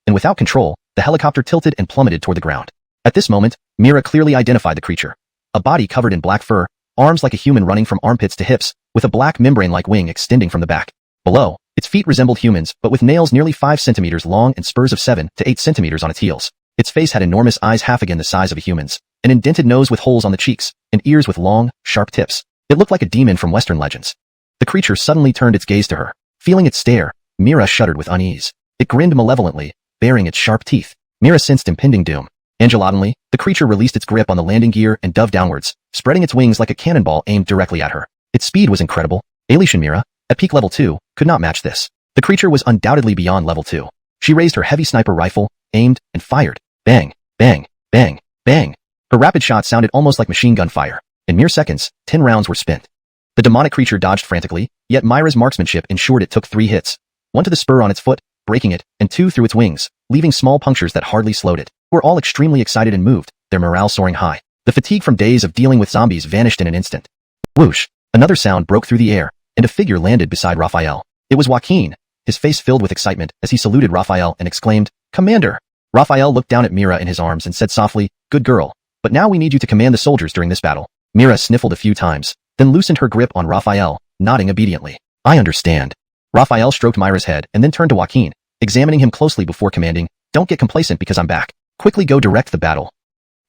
[SPEAKER 1] And without control, the helicopter tilted and plummeted toward the ground. At this moment, Mira clearly identified the creature. A body covered in black fur, arms like a human running from armpits to hips, with a black membrane-like wing extending from the back. Below, its feet resembled humans, but with nails nearly 5 centimeters long and spurs of 7 to 8 centimeters on its heels. Its face had enormous eyes half again the size of a human's, an indented nose with holes on the cheeks, and ears with long, sharp tips. It looked like a demon from Western legends. The creature suddenly turned its gaze to her. Feeling its stare, Mira shuddered with unease. It grinned malevolently, baring its sharp teeth. Mira sensed impending doom. Angelotantly, the creature released its grip on the landing gear and dove downwards, spreading its wings like a cannonball aimed directly at her. Its speed was incredible. Alishan Mira, at peak level 2, could not match this. The creature was undoubtedly beyond level 2. She raised her heavy sniper rifle, aimed, and fired. Bang, bang, bang, bang. Her rapid shot sounded almost like machine gun fire. In mere seconds, 10 rounds were spent. The demonic creature dodged frantically, yet Mira's marksmanship ensured it took 3 hits. 1 to the spur on its foot, breaking it, and 2 through its wings, leaving small punctures that hardly slowed it. They were all extremely excited and moved, their morale soaring high. The fatigue from days of dealing with zombies vanished in an instant. Whoosh! Another sound broke through the air, and a figure landed beside Raphael. It was Joaquin, his face filled with excitement as he saluted Raphael and exclaimed, Commander! Raphael looked down at Mira in his arms and said softly, "Good girl, but now we need you to command the soldiers during this battle." Mira sniffled a few times, then loosened her grip on Raphael, nodding obediently. "I understand." Raphael stroked Mira's head and then turned to Joaquin, examining him closely before commanding, "Don't get complacent because I'm back. Quickly go direct the battle."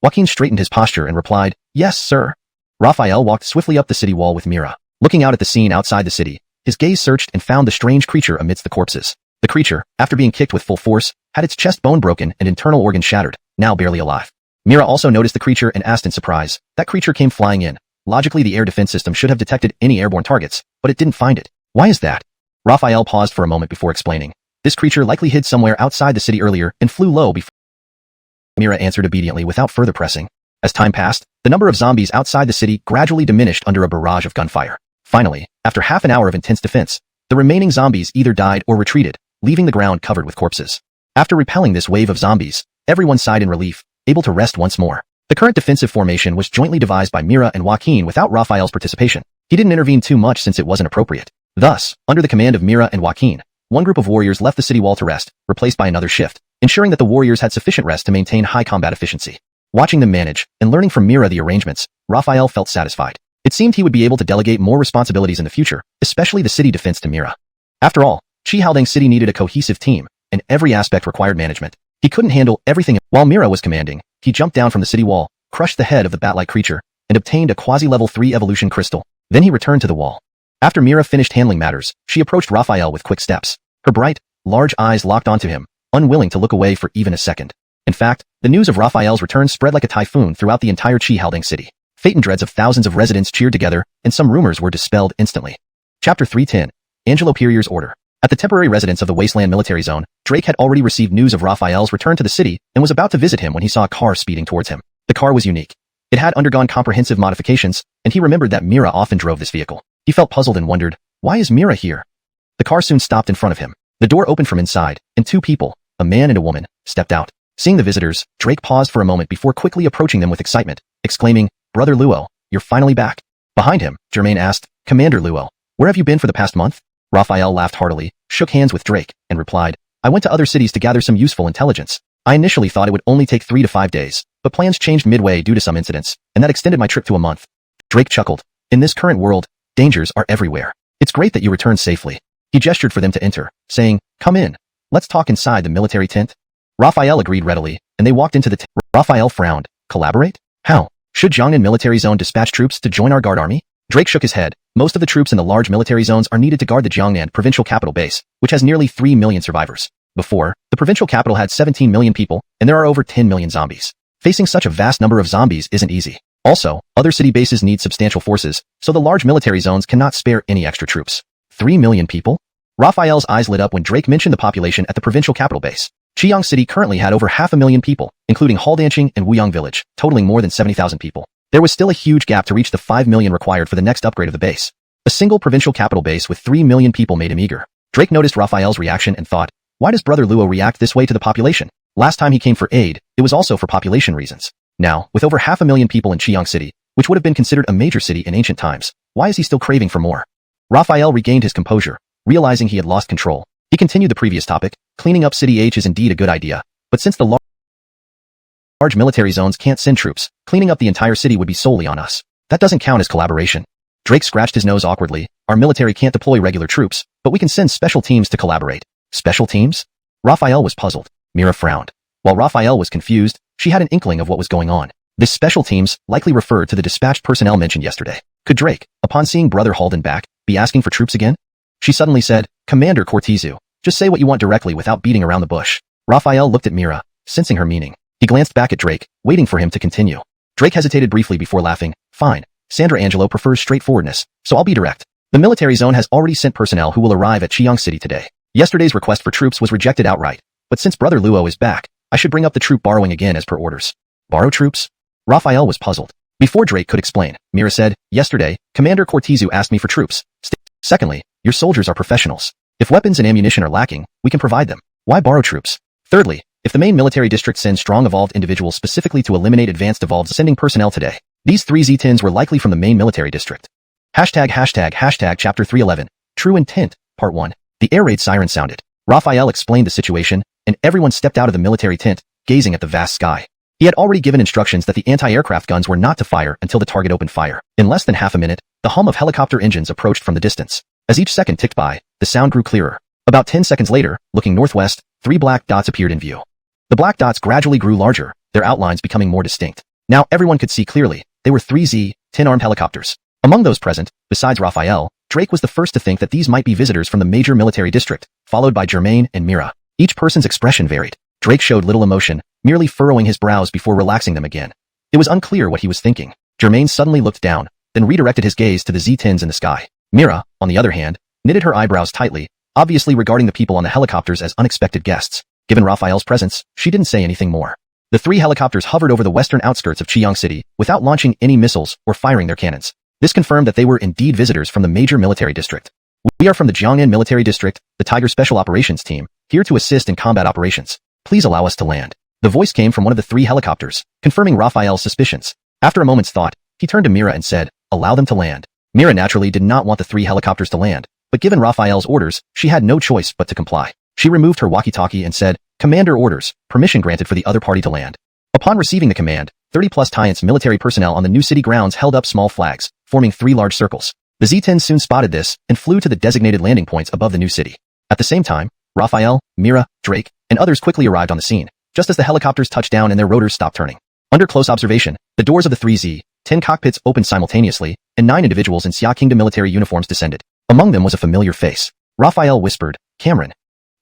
[SPEAKER 1] Joaquin straightened his posture and replied, "Yes, sir." Raphael walked swiftly up the city wall with Mira. Looking out at the scene outside the city, his gaze searched and found the strange creature amidst the corpses. The creature, after being kicked with full force, had its chest bone broken and internal organs shattered, now barely alive. Mira also noticed the creature and asked in surprise. That creature came flying in. Logically, the air defense system should have detected any airborne targets, but it didn't find it. Why is that? Raphael paused for a moment before explaining. This creature likely hid somewhere outside the city earlier and flew low before. Mira answered obediently without further pressing. As time passed, the number of zombies outside the city gradually diminished under a barrage of gunfire. Finally, after half an hour of intense defense, the remaining zombies either died or retreated, leaving the ground covered with corpses. After repelling this wave of zombies, everyone sighed in relief, able to rest once more. The current defensive formation was jointly devised by Mira and Joaquin without Raphael's participation. He didn't intervene too much since it wasn't appropriate. Thus, under the command of Mira and Joaquin, one group of warriors left the city wall to rest, replaced by another shift, ensuring that the warriors had sufficient rest to maintain high combat efficiency. Watching them manage, and learning from Mira the arrangements, Raphael felt satisfied. It seemed he would be able to delegate more responsibilities in the future, especially the city defense to Mira. After all, Xuanhuan City needed a cohesive team, and every aspect required management. He couldn't handle everything. While Mira was commanding, he jumped down from the city wall, crushed the head of the bat-like creature, and obtained a quasi-level 3 evolution crystal. Then he returned to the wall. After Mira finished handling matters, she approached Raphael with quick steps. Her bright, large eyes locked onto him, unwilling to look away for even a second. In fact, the news of Raphael's return spread like a typhoon throughout the entire Xuanhuan City. Fate and dreads of thousands of residents cheered together, and some rumors were dispelled instantly. Chapter 310. Angelo Perier's Order. At the temporary residence of the Wasteland Military Zone, Drake had already received news of Raphael's return to the city and was about to visit him when he saw a car speeding towards him. The car was unique. It had undergone comprehensive modifications, and he remembered that Mira often drove this vehicle. He felt puzzled and wondered, why is Mira here? The car soon stopped in front of him. The door opened from inside, and two people, a man and a woman, stepped out. Seeing the visitors, Drake paused for a moment before quickly approaching them with excitement, exclaiming, "Brother Luo, you're finally back." Behind him, Germain asked, "Commander Luo, where have you been for the past month?" Raphael laughed heartily, shook hands with Drake, and replied, "I went to other cities to gather some useful intelligence. I initially thought it would only take 3 to 5 days, but plans changed midway due to some incidents, and that extended my trip to a month." Drake chuckled. In this current world, dangers are everywhere. It's great that you returned safely. He gestured for them to enter, saying, "Come in. Let's talk inside the military tent." Raphael agreed readily, and they walked into the tent. Raphael frowned. Collaborate? How? Should Xuanhuan Military Zone dispatch troops to join our guard army? Drake shook his head. Most of the troops in the large military zones are needed to guard the Xuanhuan provincial capital base, which has nearly 3 million survivors. Before, the provincial capital had 17 million people, and there are over 10 million zombies. Facing such a vast number of zombies isn't easy. Also, other city bases need substantial forces, so the large military zones cannot spare any extra troops. 3 million people? Raphael's eyes lit up when Drake mentioned the population at the provincial capital base. Xuanhuan City currently had over 500,000 people, including Haldanching and Wuyang Village, totaling more than 70,000 people. There was still a huge gap to reach the 5 million required for the next upgrade of the base. A single provincial capital base with 3 million people made him eager. Drake noticed Raphael's reaction and thought, why does Brother Luo react this way to the population? Last time he came for aid, it was also for population reasons. Now, with over 500,000 people in Xuanhuan City, which would have been considered a major city in ancient times, why is he still craving for more? Raphael regained his composure, realizing he had lost control. He continued the previous topic, cleaning up City H is indeed a good idea, but since the large military zones can't send troops, cleaning up the entire city would be solely on us. That doesn't count as collaboration. Drake scratched his nose awkwardly. Our military can't deploy regular troops, but we can send special teams to collaborate. Special teams? Raphael was puzzled. Mira frowned. While Raphael was confused, she had an inkling of what was going on. This special teams likely referred to the dispatched personnel mentioned yesterday. Could Drake, upon seeing Brother Haldan back, be asking for troops again? She suddenly said, Commander Cortezu, just say what you want directly without beating around the bush. Raphael looked at Mira, sensing her meaning. He glanced back at Drake, waiting for him to continue. Drake hesitated briefly before laughing. Fine. Sandra Angelo prefers straightforwardness, so I'll be direct. The military zone has already sent personnel who will arrive at Xuanhuan City today. Yesterday's request for troops was rejected outright, but since Brother Luo is back, I should bring up the troop borrowing again as per orders. Borrow troops? Raphael was puzzled. Before Drake could explain, Mira said, yesterday, Commander Cortezu asked me for troops. Secondly, your soldiers are professionals. If weapons and ammunition are lacking, we can provide them. Why borrow troops? Thirdly, if the main military district sends strong evolved individuals specifically to eliminate advanced evolved sending personnel today, these 3 Z-10s were likely from the main military district. Hashtag Chapter 311. True Intent, Part 1. The air raid siren sounded. Raphael explained the situation, and everyone stepped out of the military tent, gazing at the vast sky. He had already given instructions that the anti-aircraft guns were not to fire until the target opened fire. In less than half a minute, the hum of helicopter engines approached from the distance. As each second ticked by, the sound grew clearer. About 10 seconds later, looking northwest, 3 black dots appeared in view. The black dots gradually grew larger, their outlines becoming more distinct. Now everyone could see clearly. They were 3 Z-10 armed helicopters. Among those present, besides Raphael, Drake was the first to think that these might be visitors from the major military district, followed by Germain and Mira. Each person's expression varied. Drake showed little emotion, merely furrowing his brows before relaxing them again. It was unclear what he was thinking. Germain suddenly looked down, then redirected his gaze to the Z-10s in the sky. Mira, on the other hand, knitted her eyebrows tightly, obviously regarding the people on the helicopters as unexpected guests. Given Raphael's presence, she didn't say anything more. The 3 helicopters hovered over the western outskirts of Chiang City without launching any missiles or firing their cannons. This confirmed that they were indeed visitors from the major military district. We are from the Jiangnan Military District, the Tiger Special Operations Team, here to assist in combat operations. Please allow us to land. The voice came from one of the 3 helicopters, confirming Raphael's suspicions. After a moment's thought, he turned to Mira and said, "Allow them to land." Mira naturally did not want the 3 helicopters to land, but given Raphael's orders, she had no choice but to comply. She removed her walkie-talkie and said, "Commander orders, permission granted for the other party to land." Upon receiving the command, 30-plus Saiyans military personnel on the new city grounds held up small flags, forming 3 large circles. The Z-10 soon spotted this and flew to the designated landing points above the new city. At the same time, Raphael, Mira, Drake, and others quickly arrived on the scene, just as the helicopters touched down and their rotors stopped turning. Under close observation, the doors of the 3 Z-10 cockpits opened simultaneously, and 9 individuals in Xia Kingdom military uniforms descended. Among them was a familiar face. Raphael whispered, "Cameron.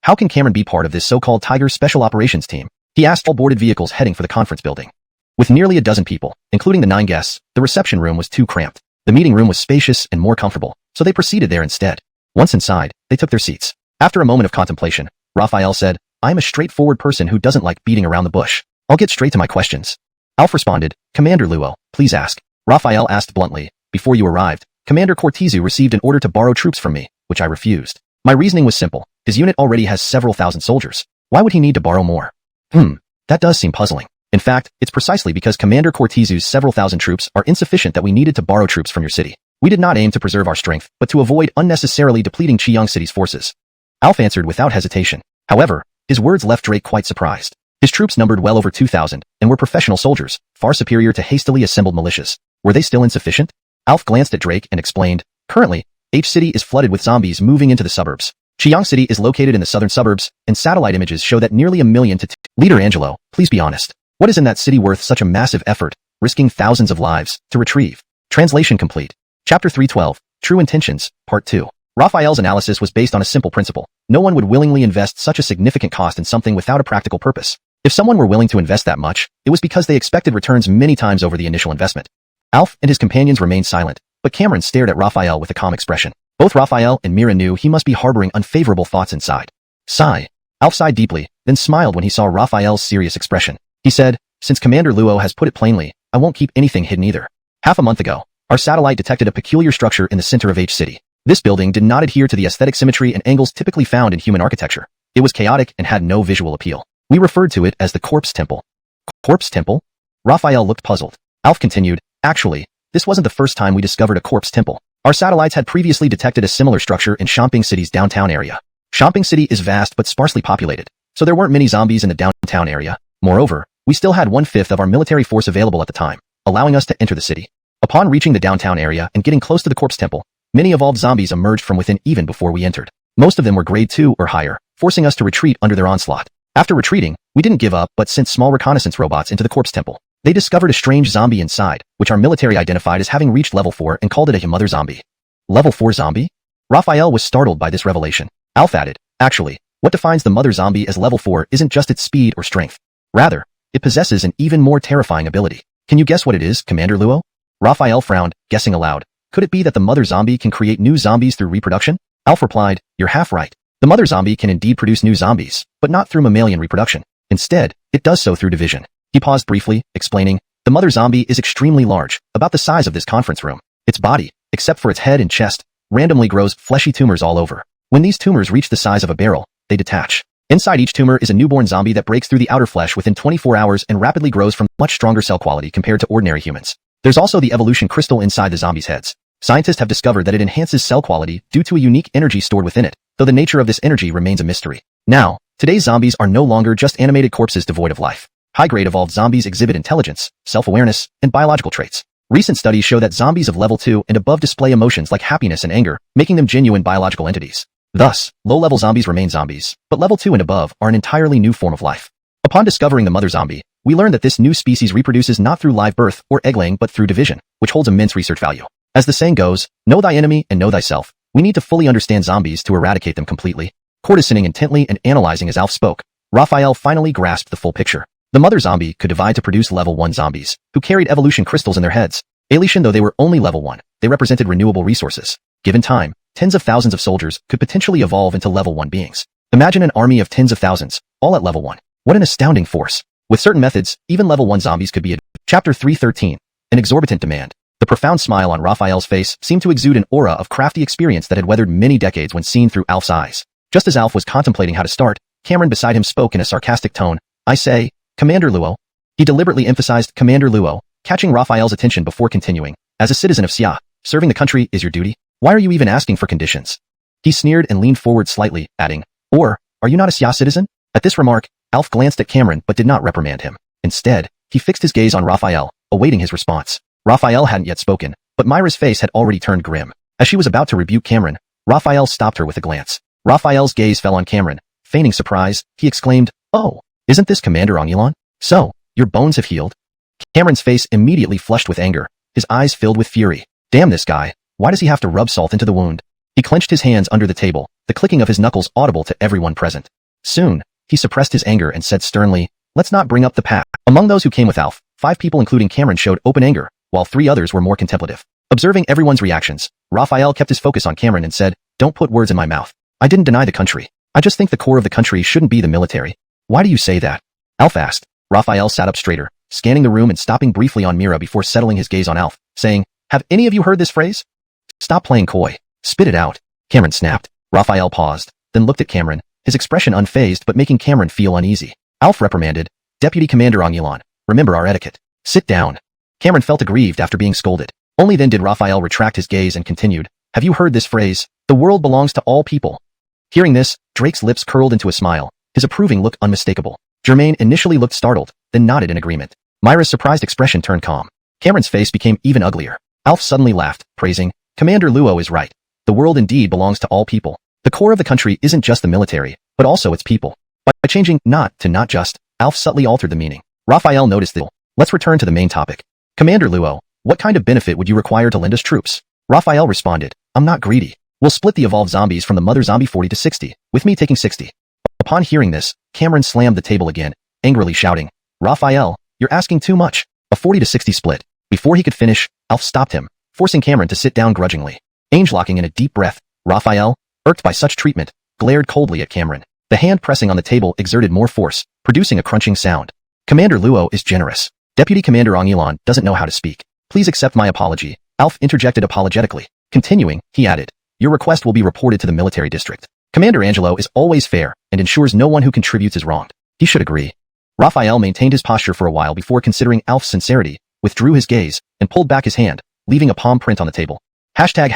[SPEAKER 1] How can Cameron be part of this so-called Tiger Special Operations Team?" He asked all boarded vehicles heading for the conference building. With nearly a dozen people, including the 9 guests, the reception room was too cramped. The meeting room was spacious and more comfortable, so they proceeded there instead. Once inside, they took their seats. After a moment of contemplation, Raphael said, "I am a straightforward person who doesn't like beating around the bush. I'll get straight to my questions." Alf responded, "Commander Luo, please ask." Raphael asked bluntly, "Before you arrived, Commander Cortezu received an order to borrow troops from me, which I refused. My reasoning was simple. His unit already has several thousand soldiers. Why would he need to borrow more?" That does seem puzzling. In fact, it's precisely because Commander Cortezu's several thousand troops are insufficient that we needed to borrow troops from your city. We did not aim to preserve our strength, but to avoid unnecessarily depleting Chiang City's forces. Alf answered without hesitation. However, his words left Drake quite surprised. His troops numbered well over 2,000, and were professional soldiers, far superior to hastily assembled militias. Were they still insufficient? Alf glanced at Drake and explained, "Currently, H City is flooded with zombies moving into the suburbs. Chiang City is located in the southern suburbs, and satellite images show that nearly 1 million to 2. Leader Angelo, please be honest. What is in that city worth such a massive effort, risking thousands of lives, to retrieve?" Translation complete. Chapter 312, True Intentions, Part 2. Raphael's analysis was based on a simple principle. No one would willingly invest such a significant cost in something without a practical purpose. If someone were willing to invest that much, it was because they expected returns many times over the initial investment. Alf and his companions remained silent, but Cameron stared at Raphael with a calm expression. Both Raphael and Mira knew he must be harboring unfavorable thoughts inside. Sigh. Alf sighed deeply, then smiled when he saw Raphael's serious expression. He said, "Since Commander Luo has put it plainly, I won't keep anything hidden either. Half a month ago, our satellite detected a peculiar structure in the center of H City. This building did not adhere to the aesthetic symmetry and angles typically found in human architecture. It was chaotic and had no visual appeal. We referred to it as the Corpse Temple." Corpse Temple? Raphael looked puzzled. Alf continued, "Actually, this wasn't the first time we discovered a corpse temple. Our satellites had previously detected a similar structure in Shopping City's downtown area. Shopping City is vast but sparsely populated, so there weren't many zombies in the downtown area. Moreover, we still had 1/5 of our military force available at the time, allowing us to enter the city. Upon reaching the downtown area and getting close to the corpse temple, many evolved zombies emerged from within even before we entered. Most of them were grade 2 or higher, forcing us to retreat under their onslaught. After retreating, we didn't give up but sent small reconnaissance robots into the corpse temple. They discovered a strange zombie inside, which our military identified as having reached level 4 and called it a mother zombie." Level 4 zombie? Raphael was startled by this revelation. Alf added, "Actually, what defines the mother zombie as level 4 isn't just its speed or strength. Rather, it possesses an even more terrifying ability. Can you guess what it is, Commander Luo?" Raphael frowned, guessing aloud. Could it be that the mother zombie can create new zombies through reproduction? Alf replied, "You're half right. The mother zombie can indeed produce new zombies, but not through mammalian reproduction. Instead, it does so through division." He paused briefly, explaining, "The mother zombie is extremely large, about the size of this conference room. Its body, except for its head and chest, randomly grows fleshy tumors all over. When these tumors reach the size of a barrel, they detach. Inside each tumor is a newborn zombie that breaks through the outer flesh within 24 hours and rapidly grows from much stronger cell quality compared to ordinary humans. There's also the evolution crystal inside the zombies' heads. Scientists have discovered that it enhances cell quality due to a unique energy stored within it, though the nature of this energy remains a mystery. Now, today's zombies are no longer just animated corpses devoid of life. High-grade evolved zombies exhibit intelligence, self-awareness, and biological traits. Recent studies show that zombies of level 2 and above display emotions like happiness and anger, making them genuine biological entities. Thus, low-level zombies remain zombies, but level 2 and above are an entirely new form of life. Upon discovering the mother zombie, we learn that this new species reproduces not through live birth or egg-laying but through division, which holds immense research value. As the saying goes, know thy enemy and know thyself. We need to fully understand zombies to eradicate them completely. Courtesaning intently and analyzing as Alf spoke, Raphael finally grasped the full picture. The mother zombie could divide to produce level 1 zombies, who carried evolution crystals in their heads. Alien though they were only level 1, they represented renewable resources. Given time, tens of thousands of soldiers could potentially evolve into level 1 beings. Imagine an army of tens of thousands, all at level 1. What an astounding force. With certain methods, even level 1 zombies could be Chapter 313. An exorbitant demand. The profound smile on Raphael's face seemed to exude an aura of crafty experience that had weathered many decades when seen through Alf's eyes. Just as Alf was contemplating how to start, Cameron beside him spoke in a sarcastic tone. I say, Commander Luo. He deliberately emphasized Commander Luo, catching Raphael's attention before continuing. As a citizen of Xia, serving the country is your duty. Why are you even asking for conditions? He sneered and leaned forward slightly, adding, or, are you not a Xia citizen? At this remark, Alf glanced at Cameron but did not reprimand him. Instead, he fixed his gaze on Raphael, awaiting his response. Raphael hadn't yet spoken, but Myra's face had already turned grim. As she was about to rebuke Cameron, Raphael stopped her with a glance. Raphael's gaze fell on Cameron. Feigning surprise, he exclaimed, oh, isn't this Commander xuanhuan? So, your bones have healed? Cameron's face immediately flushed with anger, his eyes filled with fury. Damn this guy, why does he have to rub salt into the wound? He clenched his hands under the table, the clicking of his knuckles audible to everyone present. Soon, he suppressed his anger and said sternly, let's not bring up the past. Among those who came with Alf, 5 people including Cameron showed open anger, while 3 others were more contemplative. Observing everyone's reactions, Raphael kept his focus on Cameron and said, don't put words in my mouth. I didn't deny the country. I just think the core of the country shouldn't be the military. Why do you say that? Alf asked. Raphael sat up straighter, scanning the room and stopping briefly on Mira before settling his gaze on Alf, saying, have any of you heard this phrase? Stop playing coy. Spit it out. Cameron snapped. Raphael paused, then looked at Cameron, his expression unfazed but making Cameron feel uneasy. Alf reprimanded, Deputy Commander xuanhuan, remember our etiquette. Sit down. Cameron felt aggrieved after being scolded. Only then did Raphael retract his gaze and continued, have you heard this phrase? The world belongs to all people. Hearing this, Drake's lips curled into a smile, his approving look unmistakable. Germaine initially looked startled, then nodded in agreement. Myra's surprised expression turned calm. Cameron's face became even uglier. Alf suddenly laughed, praising, Commander Luo is right. The world indeed belongs to all people. The core of the country isn't just the military, but also its people. By changing not to not just, Alf subtly altered the meaning. Raphael noticed that. Let's return to the main topic. Commander Luo, what kind of benefit would you require to lend us troops? Raphael responded, I'm not greedy. We'll split the evolved zombies from the mother zombie 40 to 60, with me taking 60. Upon hearing this, Cameron slammed the table again, angrily shouting, Raphael, you're asking too much. A 40 to 60 split. Before he could finish, Alf stopped him, forcing Cameron to sit down grudgingly. Angelocking in a deep breath, Raphael, irked by such treatment, glared coldly at Cameron. The hand pressing on the table exerted more force, producing a crunching sound. Commander Luo is generous. Deputy Commander xuanhuan doesn't know how to speak. Please accept my apology. Alf interjected apologetically. Continuing, he added, your request will be reported to the military district. Commander Angelo is always fair and ensures no one who contributes is wronged. He should agree. Raphael maintained his posture for a while before considering Alf's sincerity, withdrew his gaze, and pulled back his hand, leaving a palm print on the table. Hashtag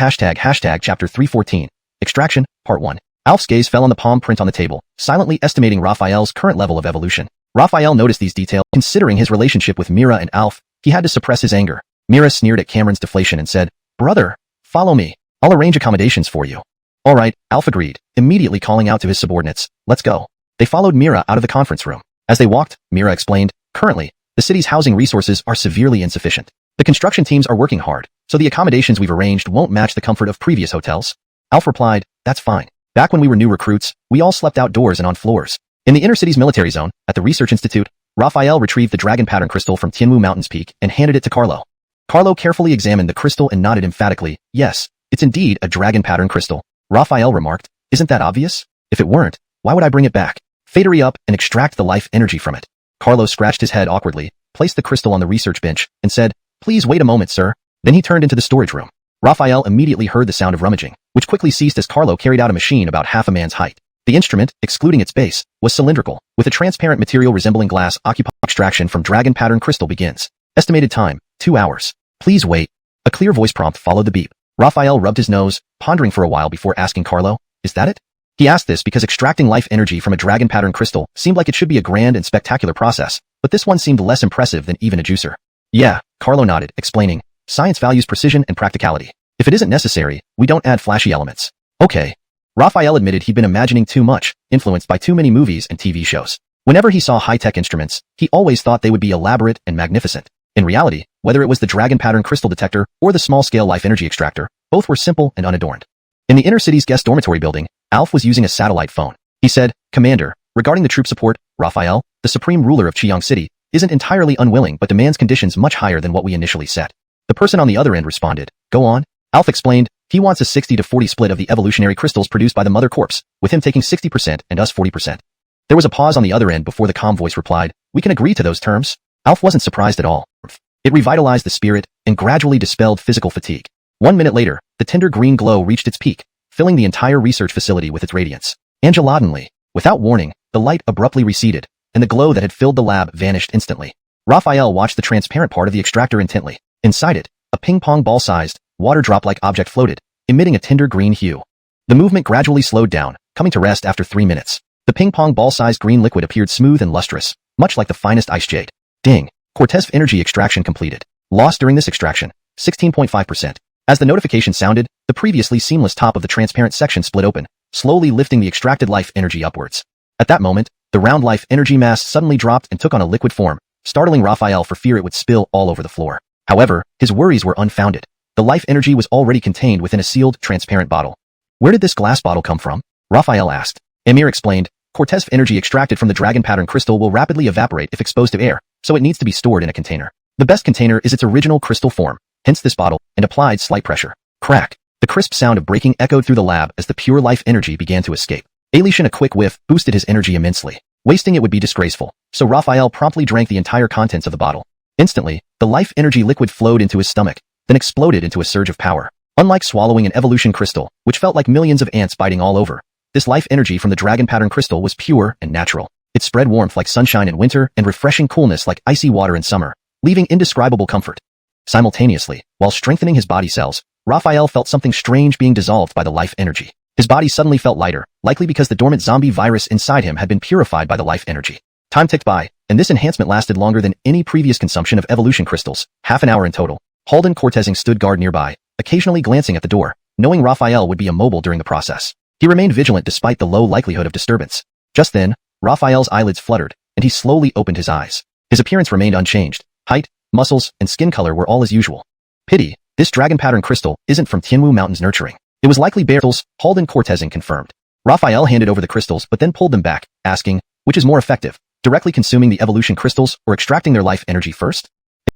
[SPEAKER 1] Chapter 314. Extraction, Part 1. Alf's gaze fell on the palm print on the table, silently estimating Raphael's current level of evolution. Raphael noticed these details. Considering his relationship with Mira and Alf, he had to suppress his anger. Mira sneered at Cameron's deflation and said, brother, follow me. I'll arrange accommodations for you. All right, Alf agreed, immediately calling out to his subordinates, let's go. They followed Mira out of the conference room. As they walked, Mira explained, currently, the city's housing resources are severely insufficient. The construction teams are working hard, so the accommodations we've arranged won't match the comfort of previous hotels. Alf replied, that's fine. Back when we were new recruits, we all slept outdoors and on floors. In the inner city's military zone, at the Research Institute, Raphael retrieved the dragon pattern crystal from Tianmu Mountain's peak and handed it to Carlo. Carlo carefully examined the crystal and nodded emphatically, yes, it's indeed a dragon pattern crystal. Raphael remarked, isn't that obvious? If it weren't, why would I bring it back? Fadery up and extract the life energy from it. Carlo scratched his head awkwardly, placed the crystal on the research bench, and said, please wait a moment, sir. Then he turned into the storage room. Raphael immediately heard the sound of rummaging, which quickly ceased as Carlo carried out a machine about half a man's height. The instrument, excluding its base, was cylindrical, with a transparent material resembling glass. Extraction from dragon pattern crystal begins. Estimated time, 2 hours. Please wait. A clear voice prompt followed the beep. Raphael rubbed his nose, pondering for a while before asking Carlo, is that it? He asked this because extracting life energy from a dragon pattern crystal seemed like it should be a grand and spectacular process, but this one seemed less impressive than even a juicer. Yeah, Carlo nodded, explaining, science values precision and practicality. If it isn't necessary, we don't add flashy elements. Okay. Raphael admitted he'd been imagining too much, influenced by too many movies and TV shows. Whenever he saw high-tech instruments, he always thought they would be elaborate and magnificent. In reality, whether it was the dragon pattern crystal detector or the small-scale life energy extractor, both were simple and unadorned. In the inner city's guest dormitory building, Alf was using a satellite phone. He said, Commander, regarding the troop support, Raphael, the supreme ruler of Qiyang City, isn't entirely unwilling but demands conditions much higher than what we initially set. The person on the other end responded, Go on. Alf explained, he wants a 60-40 split of the evolutionary crystals produced by the Mother Corpse, with him taking 60% and us 40%. There was a pause on the other end before the calm voice replied, We can agree to those terms. Alf wasn't surprised at all. It revitalized the spirit and gradually dispelled physical fatigue. 1 minute later, the tender green glow reached its peak, filling the entire research facility with its radiance. Angelatinely, without warning, the light abruptly receded, and the glow that had filled the lab vanished instantly. Raphael watched the transparent part of the extractor intently. Inside it, a ping-pong ball-sized, water drop-like object floated, emitting a tender green hue. The movement gradually slowed down, coming to rest after 3 minutes. The ping-pong ball-sized green liquid appeared smooth and lustrous, much like the finest ice jade. Ding! Cortez energy extraction completed. Lost during this extraction, 16.5%. As the notification sounded, the previously seamless top of the transparent section split open, slowly lifting the extracted life energy upwards. At that moment, the round life energy mass suddenly dropped and took on a liquid form, startling Raphael for fear it would spill all over the floor. However, his worries were unfounded. The life energy was already contained within a sealed, transparent bottle. Where did this glass bottle come from? Raphael asked. Amir explained, Cortez energy extracted from the dragon pattern crystal will rapidly evaporate if exposed to air, so it needs to be stored in a container. The best container is its original crystal form, hence this bottle, and applied slight pressure. Crack! The crisp sound of breaking echoed through the lab as the pure life energy began to escape. Alishan, a quick whiff, boosted his energy immensely. Wasting it would be disgraceful, so Raphael promptly drank the entire contents of the bottle. Instantly, the life energy liquid flowed into his stomach, then exploded into a surge of power. Unlike swallowing an evolution crystal, which felt like millions of ants biting all over, this life energy from the dragon pattern crystal was pure and natural. It spread warmth like sunshine in winter and refreshing coolness like icy water in summer, leaving indescribable comfort. Simultaneously, while strengthening his body cells, Raphael felt something strange being dissolved by the life energy. His body suddenly felt lighter, likely because the dormant zombie virus inside him had been purified by the life energy. Time ticked by, and this enhancement lasted longer than any previous consumption of evolution crystals, half an hour in total. Halden Cortezing stood guard nearby, occasionally glancing at the door, knowing Raphael would be immobile during the process. He remained vigilant despite the low likelihood of disturbance. Just then, Raphael's eyelids fluttered, and he slowly opened his eyes. His appearance remained unchanged. Height, muscles, and skin color were all as usual. Pity, this dragon pattern crystal isn't from Tianwu Mountain's nurturing. It was likely Bertels, Halden Cortezing confirmed. Raphael handed over the crystals but then pulled them back, asking, which is more effective, directly consuming the evolution crystals or extracting their life energy first?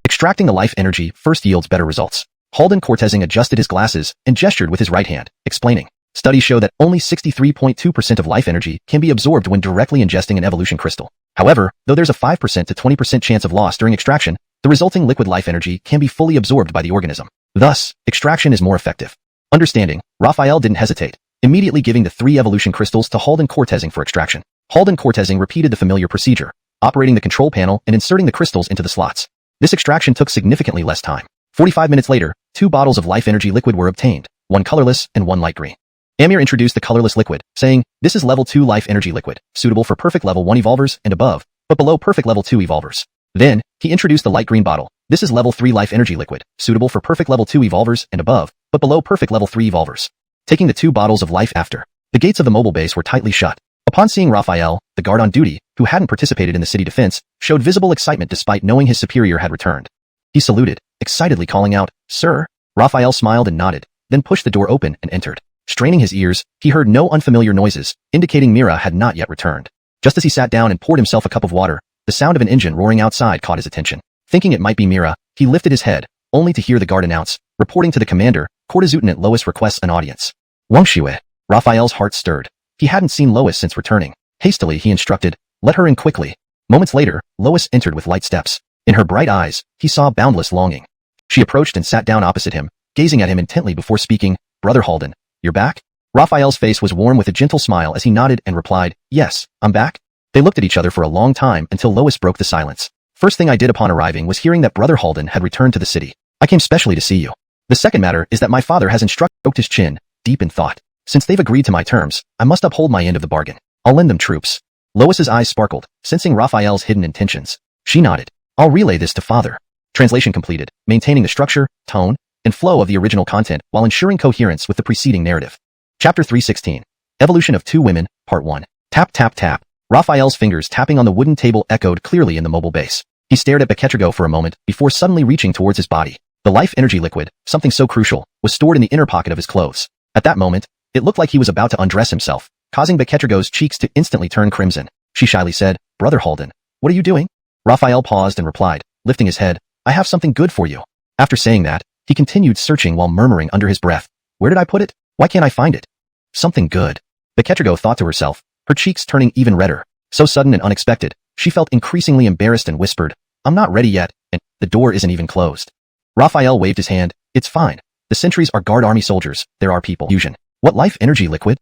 [SPEAKER 1] Extracting the life energy first yields better results. Halden Cortezing adjusted his glasses and gestured with his right hand, explaining, studies show that only 63.2% of life energy can be absorbed when directly ingesting an evolution crystal. However, though there's a 5% to 20% chance of loss during extraction, the resulting liquid life energy can be fully absorbed by the organism. Thus, extraction is more effective. Understanding, Raphael didn't hesitate, immediately giving the 3 evolution crystals to Halden Cortezing for extraction. Halden Cortezing repeated the familiar procedure, operating the control panel and inserting the crystals into the slots. This extraction took significantly less time. 45 minutes later, 2 bottles of life energy liquid were obtained, one colorless and one light green. Amir introduced the colorless liquid, saying, this is level 2 life energy liquid, suitable for perfect level 1 evolvers and above, but below perfect level 2 evolvers. Then, he introduced the light green bottle. This is level 3 life energy liquid, suitable for perfect level 2 evolvers and above, but below perfect level 3 evolvers. Taking the 2 bottles of life after, the gates of the mobile base were tightly shut. Upon seeing Raphael, the guard on duty, who hadn't participated in the city defense, showed visible excitement despite knowing his superior had returned. He saluted, excitedly calling out, Sir. Raphael smiled and nodded, then pushed the door open and entered. Straining his ears, he heard no unfamiliar noises, indicating Mira had not yet returned. Just as he sat down and poured himself a cup of water, the sound of an engine roaring outside caught his attention. Thinking it might be Mira, he lifted his head, only to hear the guard announce, reporting to the commander, Court Lieutenant Lois requests an audience. Wangxue. Raphael's heart stirred. He hadn't seen Lois since returning. Hastily, he instructed, let her in quickly. Moments later, Lois entered with light steps. In her bright eyes, he saw boundless longing. She approached and sat down opposite him, gazing at him intently before speaking, Brother Halden, you're back? Raphael's face was warm with a gentle smile as he nodded and replied, yes, I'm back. They looked at each other for a long time until Lois broke the silence. First thing I did upon arriving was hearing that Brother Halden had returned to the city. I came specially to see you. The second matter is that my father has stroked his chin, deep in thought. Since they've agreed to my terms, I must uphold my end of the bargain. I'll lend them troops. Lois's eyes sparkled, sensing Raphael's hidden intentions. She nodded. I'll relay this to Father. Translation completed, maintaining the structure, tone, and flow of the original content while ensuring coherence with the preceding narrative. Chapter 316. Evolution of Two Women, Part 1. Tap tap tap. Raphael's fingers tapping on the wooden table echoed clearly in the mobile base. He stared at Beketrigo for a moment before suddenly reaching towards his body. The life energy liquid, something so crucial, was stored in the inner pocket of his clothes. At that moment, it looked like he was about to undress himself, causing Beketrigo's cheeks to instantly turn crimson. She shyly said, Brother Halden, what are you doing? Raphael paused and replied, lifting his head, I have something good for you. After saying that, he continued searching while murmuring under his breath, where did I put it? Why can't I find it? Something good. Beketrigo thought to herself, her cheeks turning even redder. So sudden and unexpected, she felt increasingly embarrassed and whispered, I'm not ready yet, and the door isn't even closed. Raphael waved his hand, it's fine. The sentries are guard army soldiers, there are people. Fusion. What life energy liquid?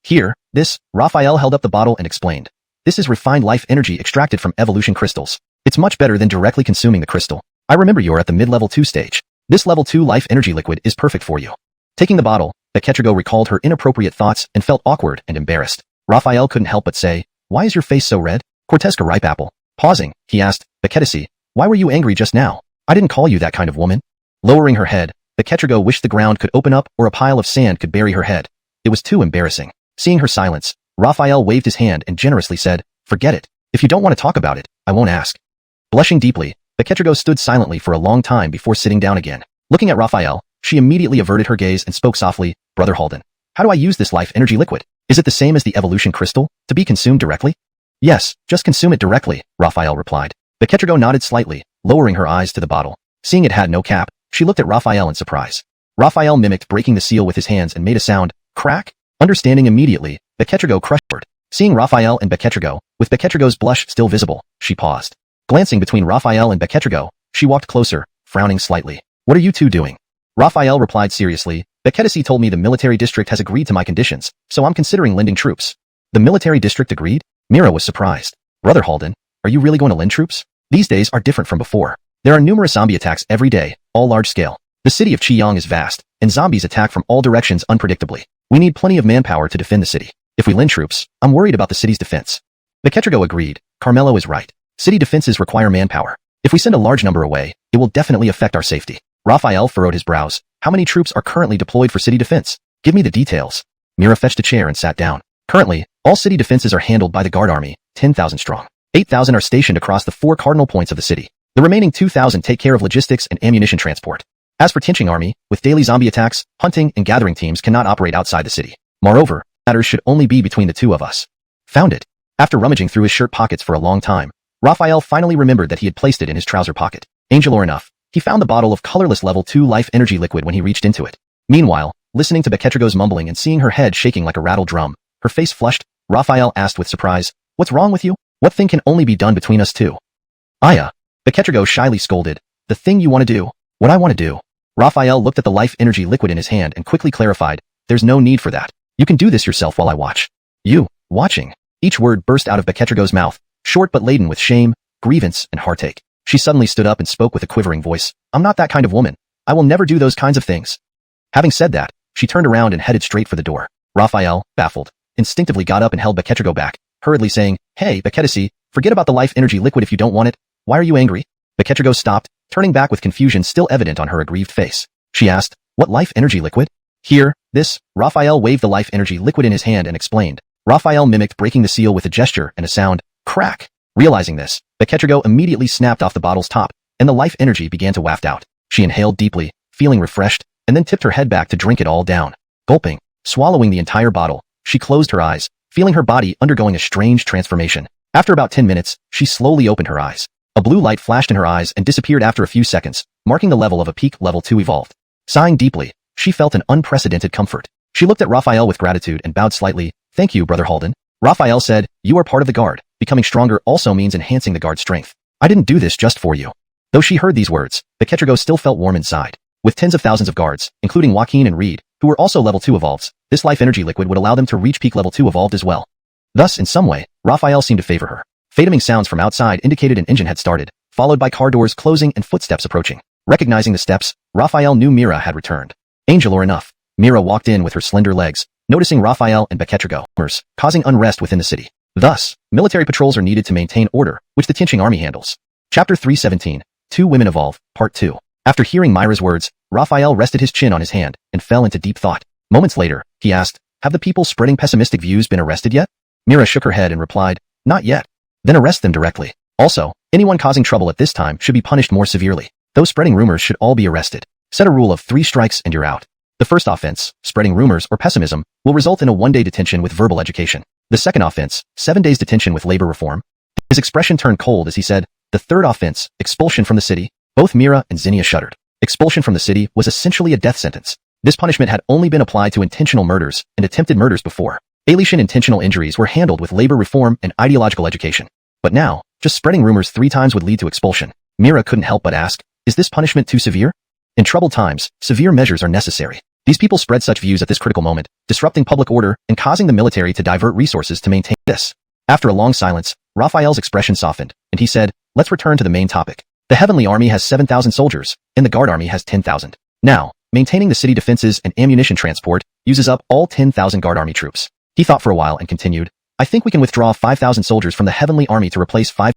[SPEAKER 1] Here, this, Raphael held up the bottle and explained. This is refined life energy extracted from evolution crystals. It's much better than directly consuming the crystal. I remember you're at the mid-level 2 stage. This level 2 life energy liquid is perfect for you. Taking the bottle, Beketrigo recalled her inappropriate thoughts and felt awkward and embarrassed. Raphael couldn't help but say, why is your face so red? Cortesca ripe apple. Pausing, he asked, Beketisi, why were you angry just now? I didn't call you that kind of woman. Lowering her head, Beketrigo wished the ground could open up or a pile of sand could bury her head. It was too embarrassing. Seeing her silence, Raphael waved his hand and generously said, forget it. If you don't want to talk about it, I won't ask. Blushing deeply, Beketrigo stood silently for a long time before sitting down again. Looking at Raphael, she immediately averted her gaze and spoke softly, Brother Halden, how do I use this life energy liquid? Is it the same as the evolution crystal, to be consumed directly? Yes, just consume it directly, Raphael replied. Beketrigo nodded slightly, lowering her eyes to the bottle. Seeing it had no cap, she looked at Raphael in surprise. Raphael mimicked breaking the seal with his hands and made a sound, crack. Understanding immediately, Beketrigo crushed forward. Seeing Raphael and Beketrigo, with Beketrigo's blush still visible, she paused. Glancing between Raphael and Beketrigo, she walked closer, frowning slightly. What are you two doing? Raphael replied seriously, Beketisi told me the military district has agreed to my conditions, so I'm considering lending troops. The military district agreed? Nero was surprised. Brother Halden, are you really going to lend troops? These days are different from before. There are numerous zombie attacks every day, all large scale. The city of Qiyang is vast, and zombies attack from all directions unpredictably. We need plenty of manpower to defend the city. If we lend troops, I'm worried about the city's defense. Beketrigo agreed. Carmelo is right. City defenses require manpower. If we send a large number away, it will definitely affect our safety. Raphael furrowed his brows. How many troops are currently deployed for city defense? Give me the details. Mira fetched a chair and sat down. Currently, all city defenses are handled by the guard army, 10,000 strong. 8,000 are stationed across the 4 cardinal points of the city. The remaining 2,000 take care of logistics and ammunition transport. As for Tianqing army, with daily zombie attacks, hunting and gathering teams cannot operate outside the city. Moreover, matters should only be between the two of us. Found it. After rummaging through his shirt pockets for a long time, Raphael finally remembered that he had placed it in his trouser pocket. Angel or enough, he found the bottle of colorless level 2 life energy liquid when he reached into it. Meanwhile, listening to Beketrigo's mumbling and seeing her head shaking like a rattled drum, her face flushed, Raphael asked with surprise, what's wrong with you? What thing can only be done between us two? Aya. Beketrigo shyly scolded, the thing you want to do. What I want to do. Raphael looked at the life energy liquid in his hand and quickly clarified, there's no need for that. You can do this yourself while I watch. You, watching. Each word burst out of Beketrigo's mouth, short but laden with shame, grievance, and heartache. She suddenly stood up and spoke with a quivering voice. I'm not that kind of woman. I will never do those kinds of things. Having said that, she turned around and headed straight for the door. Raphael, baffled, instinctively got up and held Beketrigo back, hurriedly saying, Hey, Beketisi, forget about the life energy liquid if you don't want it. Why are you angry? Beketrigo stopped, turning back with confusion still evident on her aggrieved face. She asked, what life energy liquid? Here, this, Raphael waved the life energy liquid in his hand and explained. Raphael mimicked breaking the seal with a gesture and a sound, crack. Realizing this, Beketrigo immediately snapped off the bottle's top, and the life energy began to waft out. She inhaled deeply, feeling refreshed, and then tipped her head back to drink it all down. Gulping, swallowing the entire bottle, she closed her eyes, feeling her body undergoing a strange transformation. After about 10 minutes, she slowly opened her eyes. A blue light flashed in her eyes and disappeared after a few seconds, marking the level of a peak level 2 evolved. Sighing deeply, she felt an unprecedented comfort. She looked at Raphael with gratitude and bowed slightly. Thank you, Brother Halden. Raphael said, you are part of the guard. Becoming stronger also means enhancing the guard's strength. I didn't do this just for you. Though she heard these words, Beketrigo still felt warm inside. With tens of thousands of guards, including Joaquin and Reed, who were also level 2 evolves, this life energy liquid would allow them to reach peak level 2 evolved as well. Thus, in some way, Raphael seemed to favor her. Fataming sounds from outside indicated an engine had started, followed by car doors closing and footsteps approaching. Recognizing the steps, Raphael knew Mira had returned. Angel or enough. Mira walked in with her slender legs, noticing Raphael and Beketrigo, causing unrest within the city. Thus, military patrols are needed to maintain order, which the Qingqing army handles. Chapter 317, Two Women Evolve, Part 2. After hearing Myra's words, Raphael rested his chin on his hand and fell into deep thought. Moments later, he asked, have the people spreading pessimistic views been arrested yet? Myra shook her head and replied, not yet. Then arrest them directly. Also, anyone causing trouble at this time should be punished more severely. Those spreading rumors should all be arrested. Set a rule of 3 strikes and you're out. The first offense, spreading rumors or pessimism, will result in a 1-day detention with verbal education. The second offense, 7 days detention with labor reform. His expression turned cold as he said, the third offense, expulsion from the city. Both Myra and Zinnia shuddered. Expulsion from the city was essentially a death sentence. This punishment had only been applied to intentional murders and attempted murders before. Alienation intentional injuries were handled with labor reform and ideological education. But now, just spreading rumors 3 times would lead to expulsion. Myra couldn't help but ask, is this punishment too severe? In troubled times, severe measures are necessary. These people spread such views at this critical moment, disrupting public order and causing the military to divert resources to maintain this. After a long silence, Raphael's expression softened, and he said, let's return to the main topic. The Heavenly Army has 7,000 soldiers, and the Guard Army has 10,000. Now, maintaining the city defenses and ammunition transport uses up all 10,000 Guard Army troops. He thought for a while and continued, I think we can withdraw 5,000 soldiers from the Heavenly Army to replace 5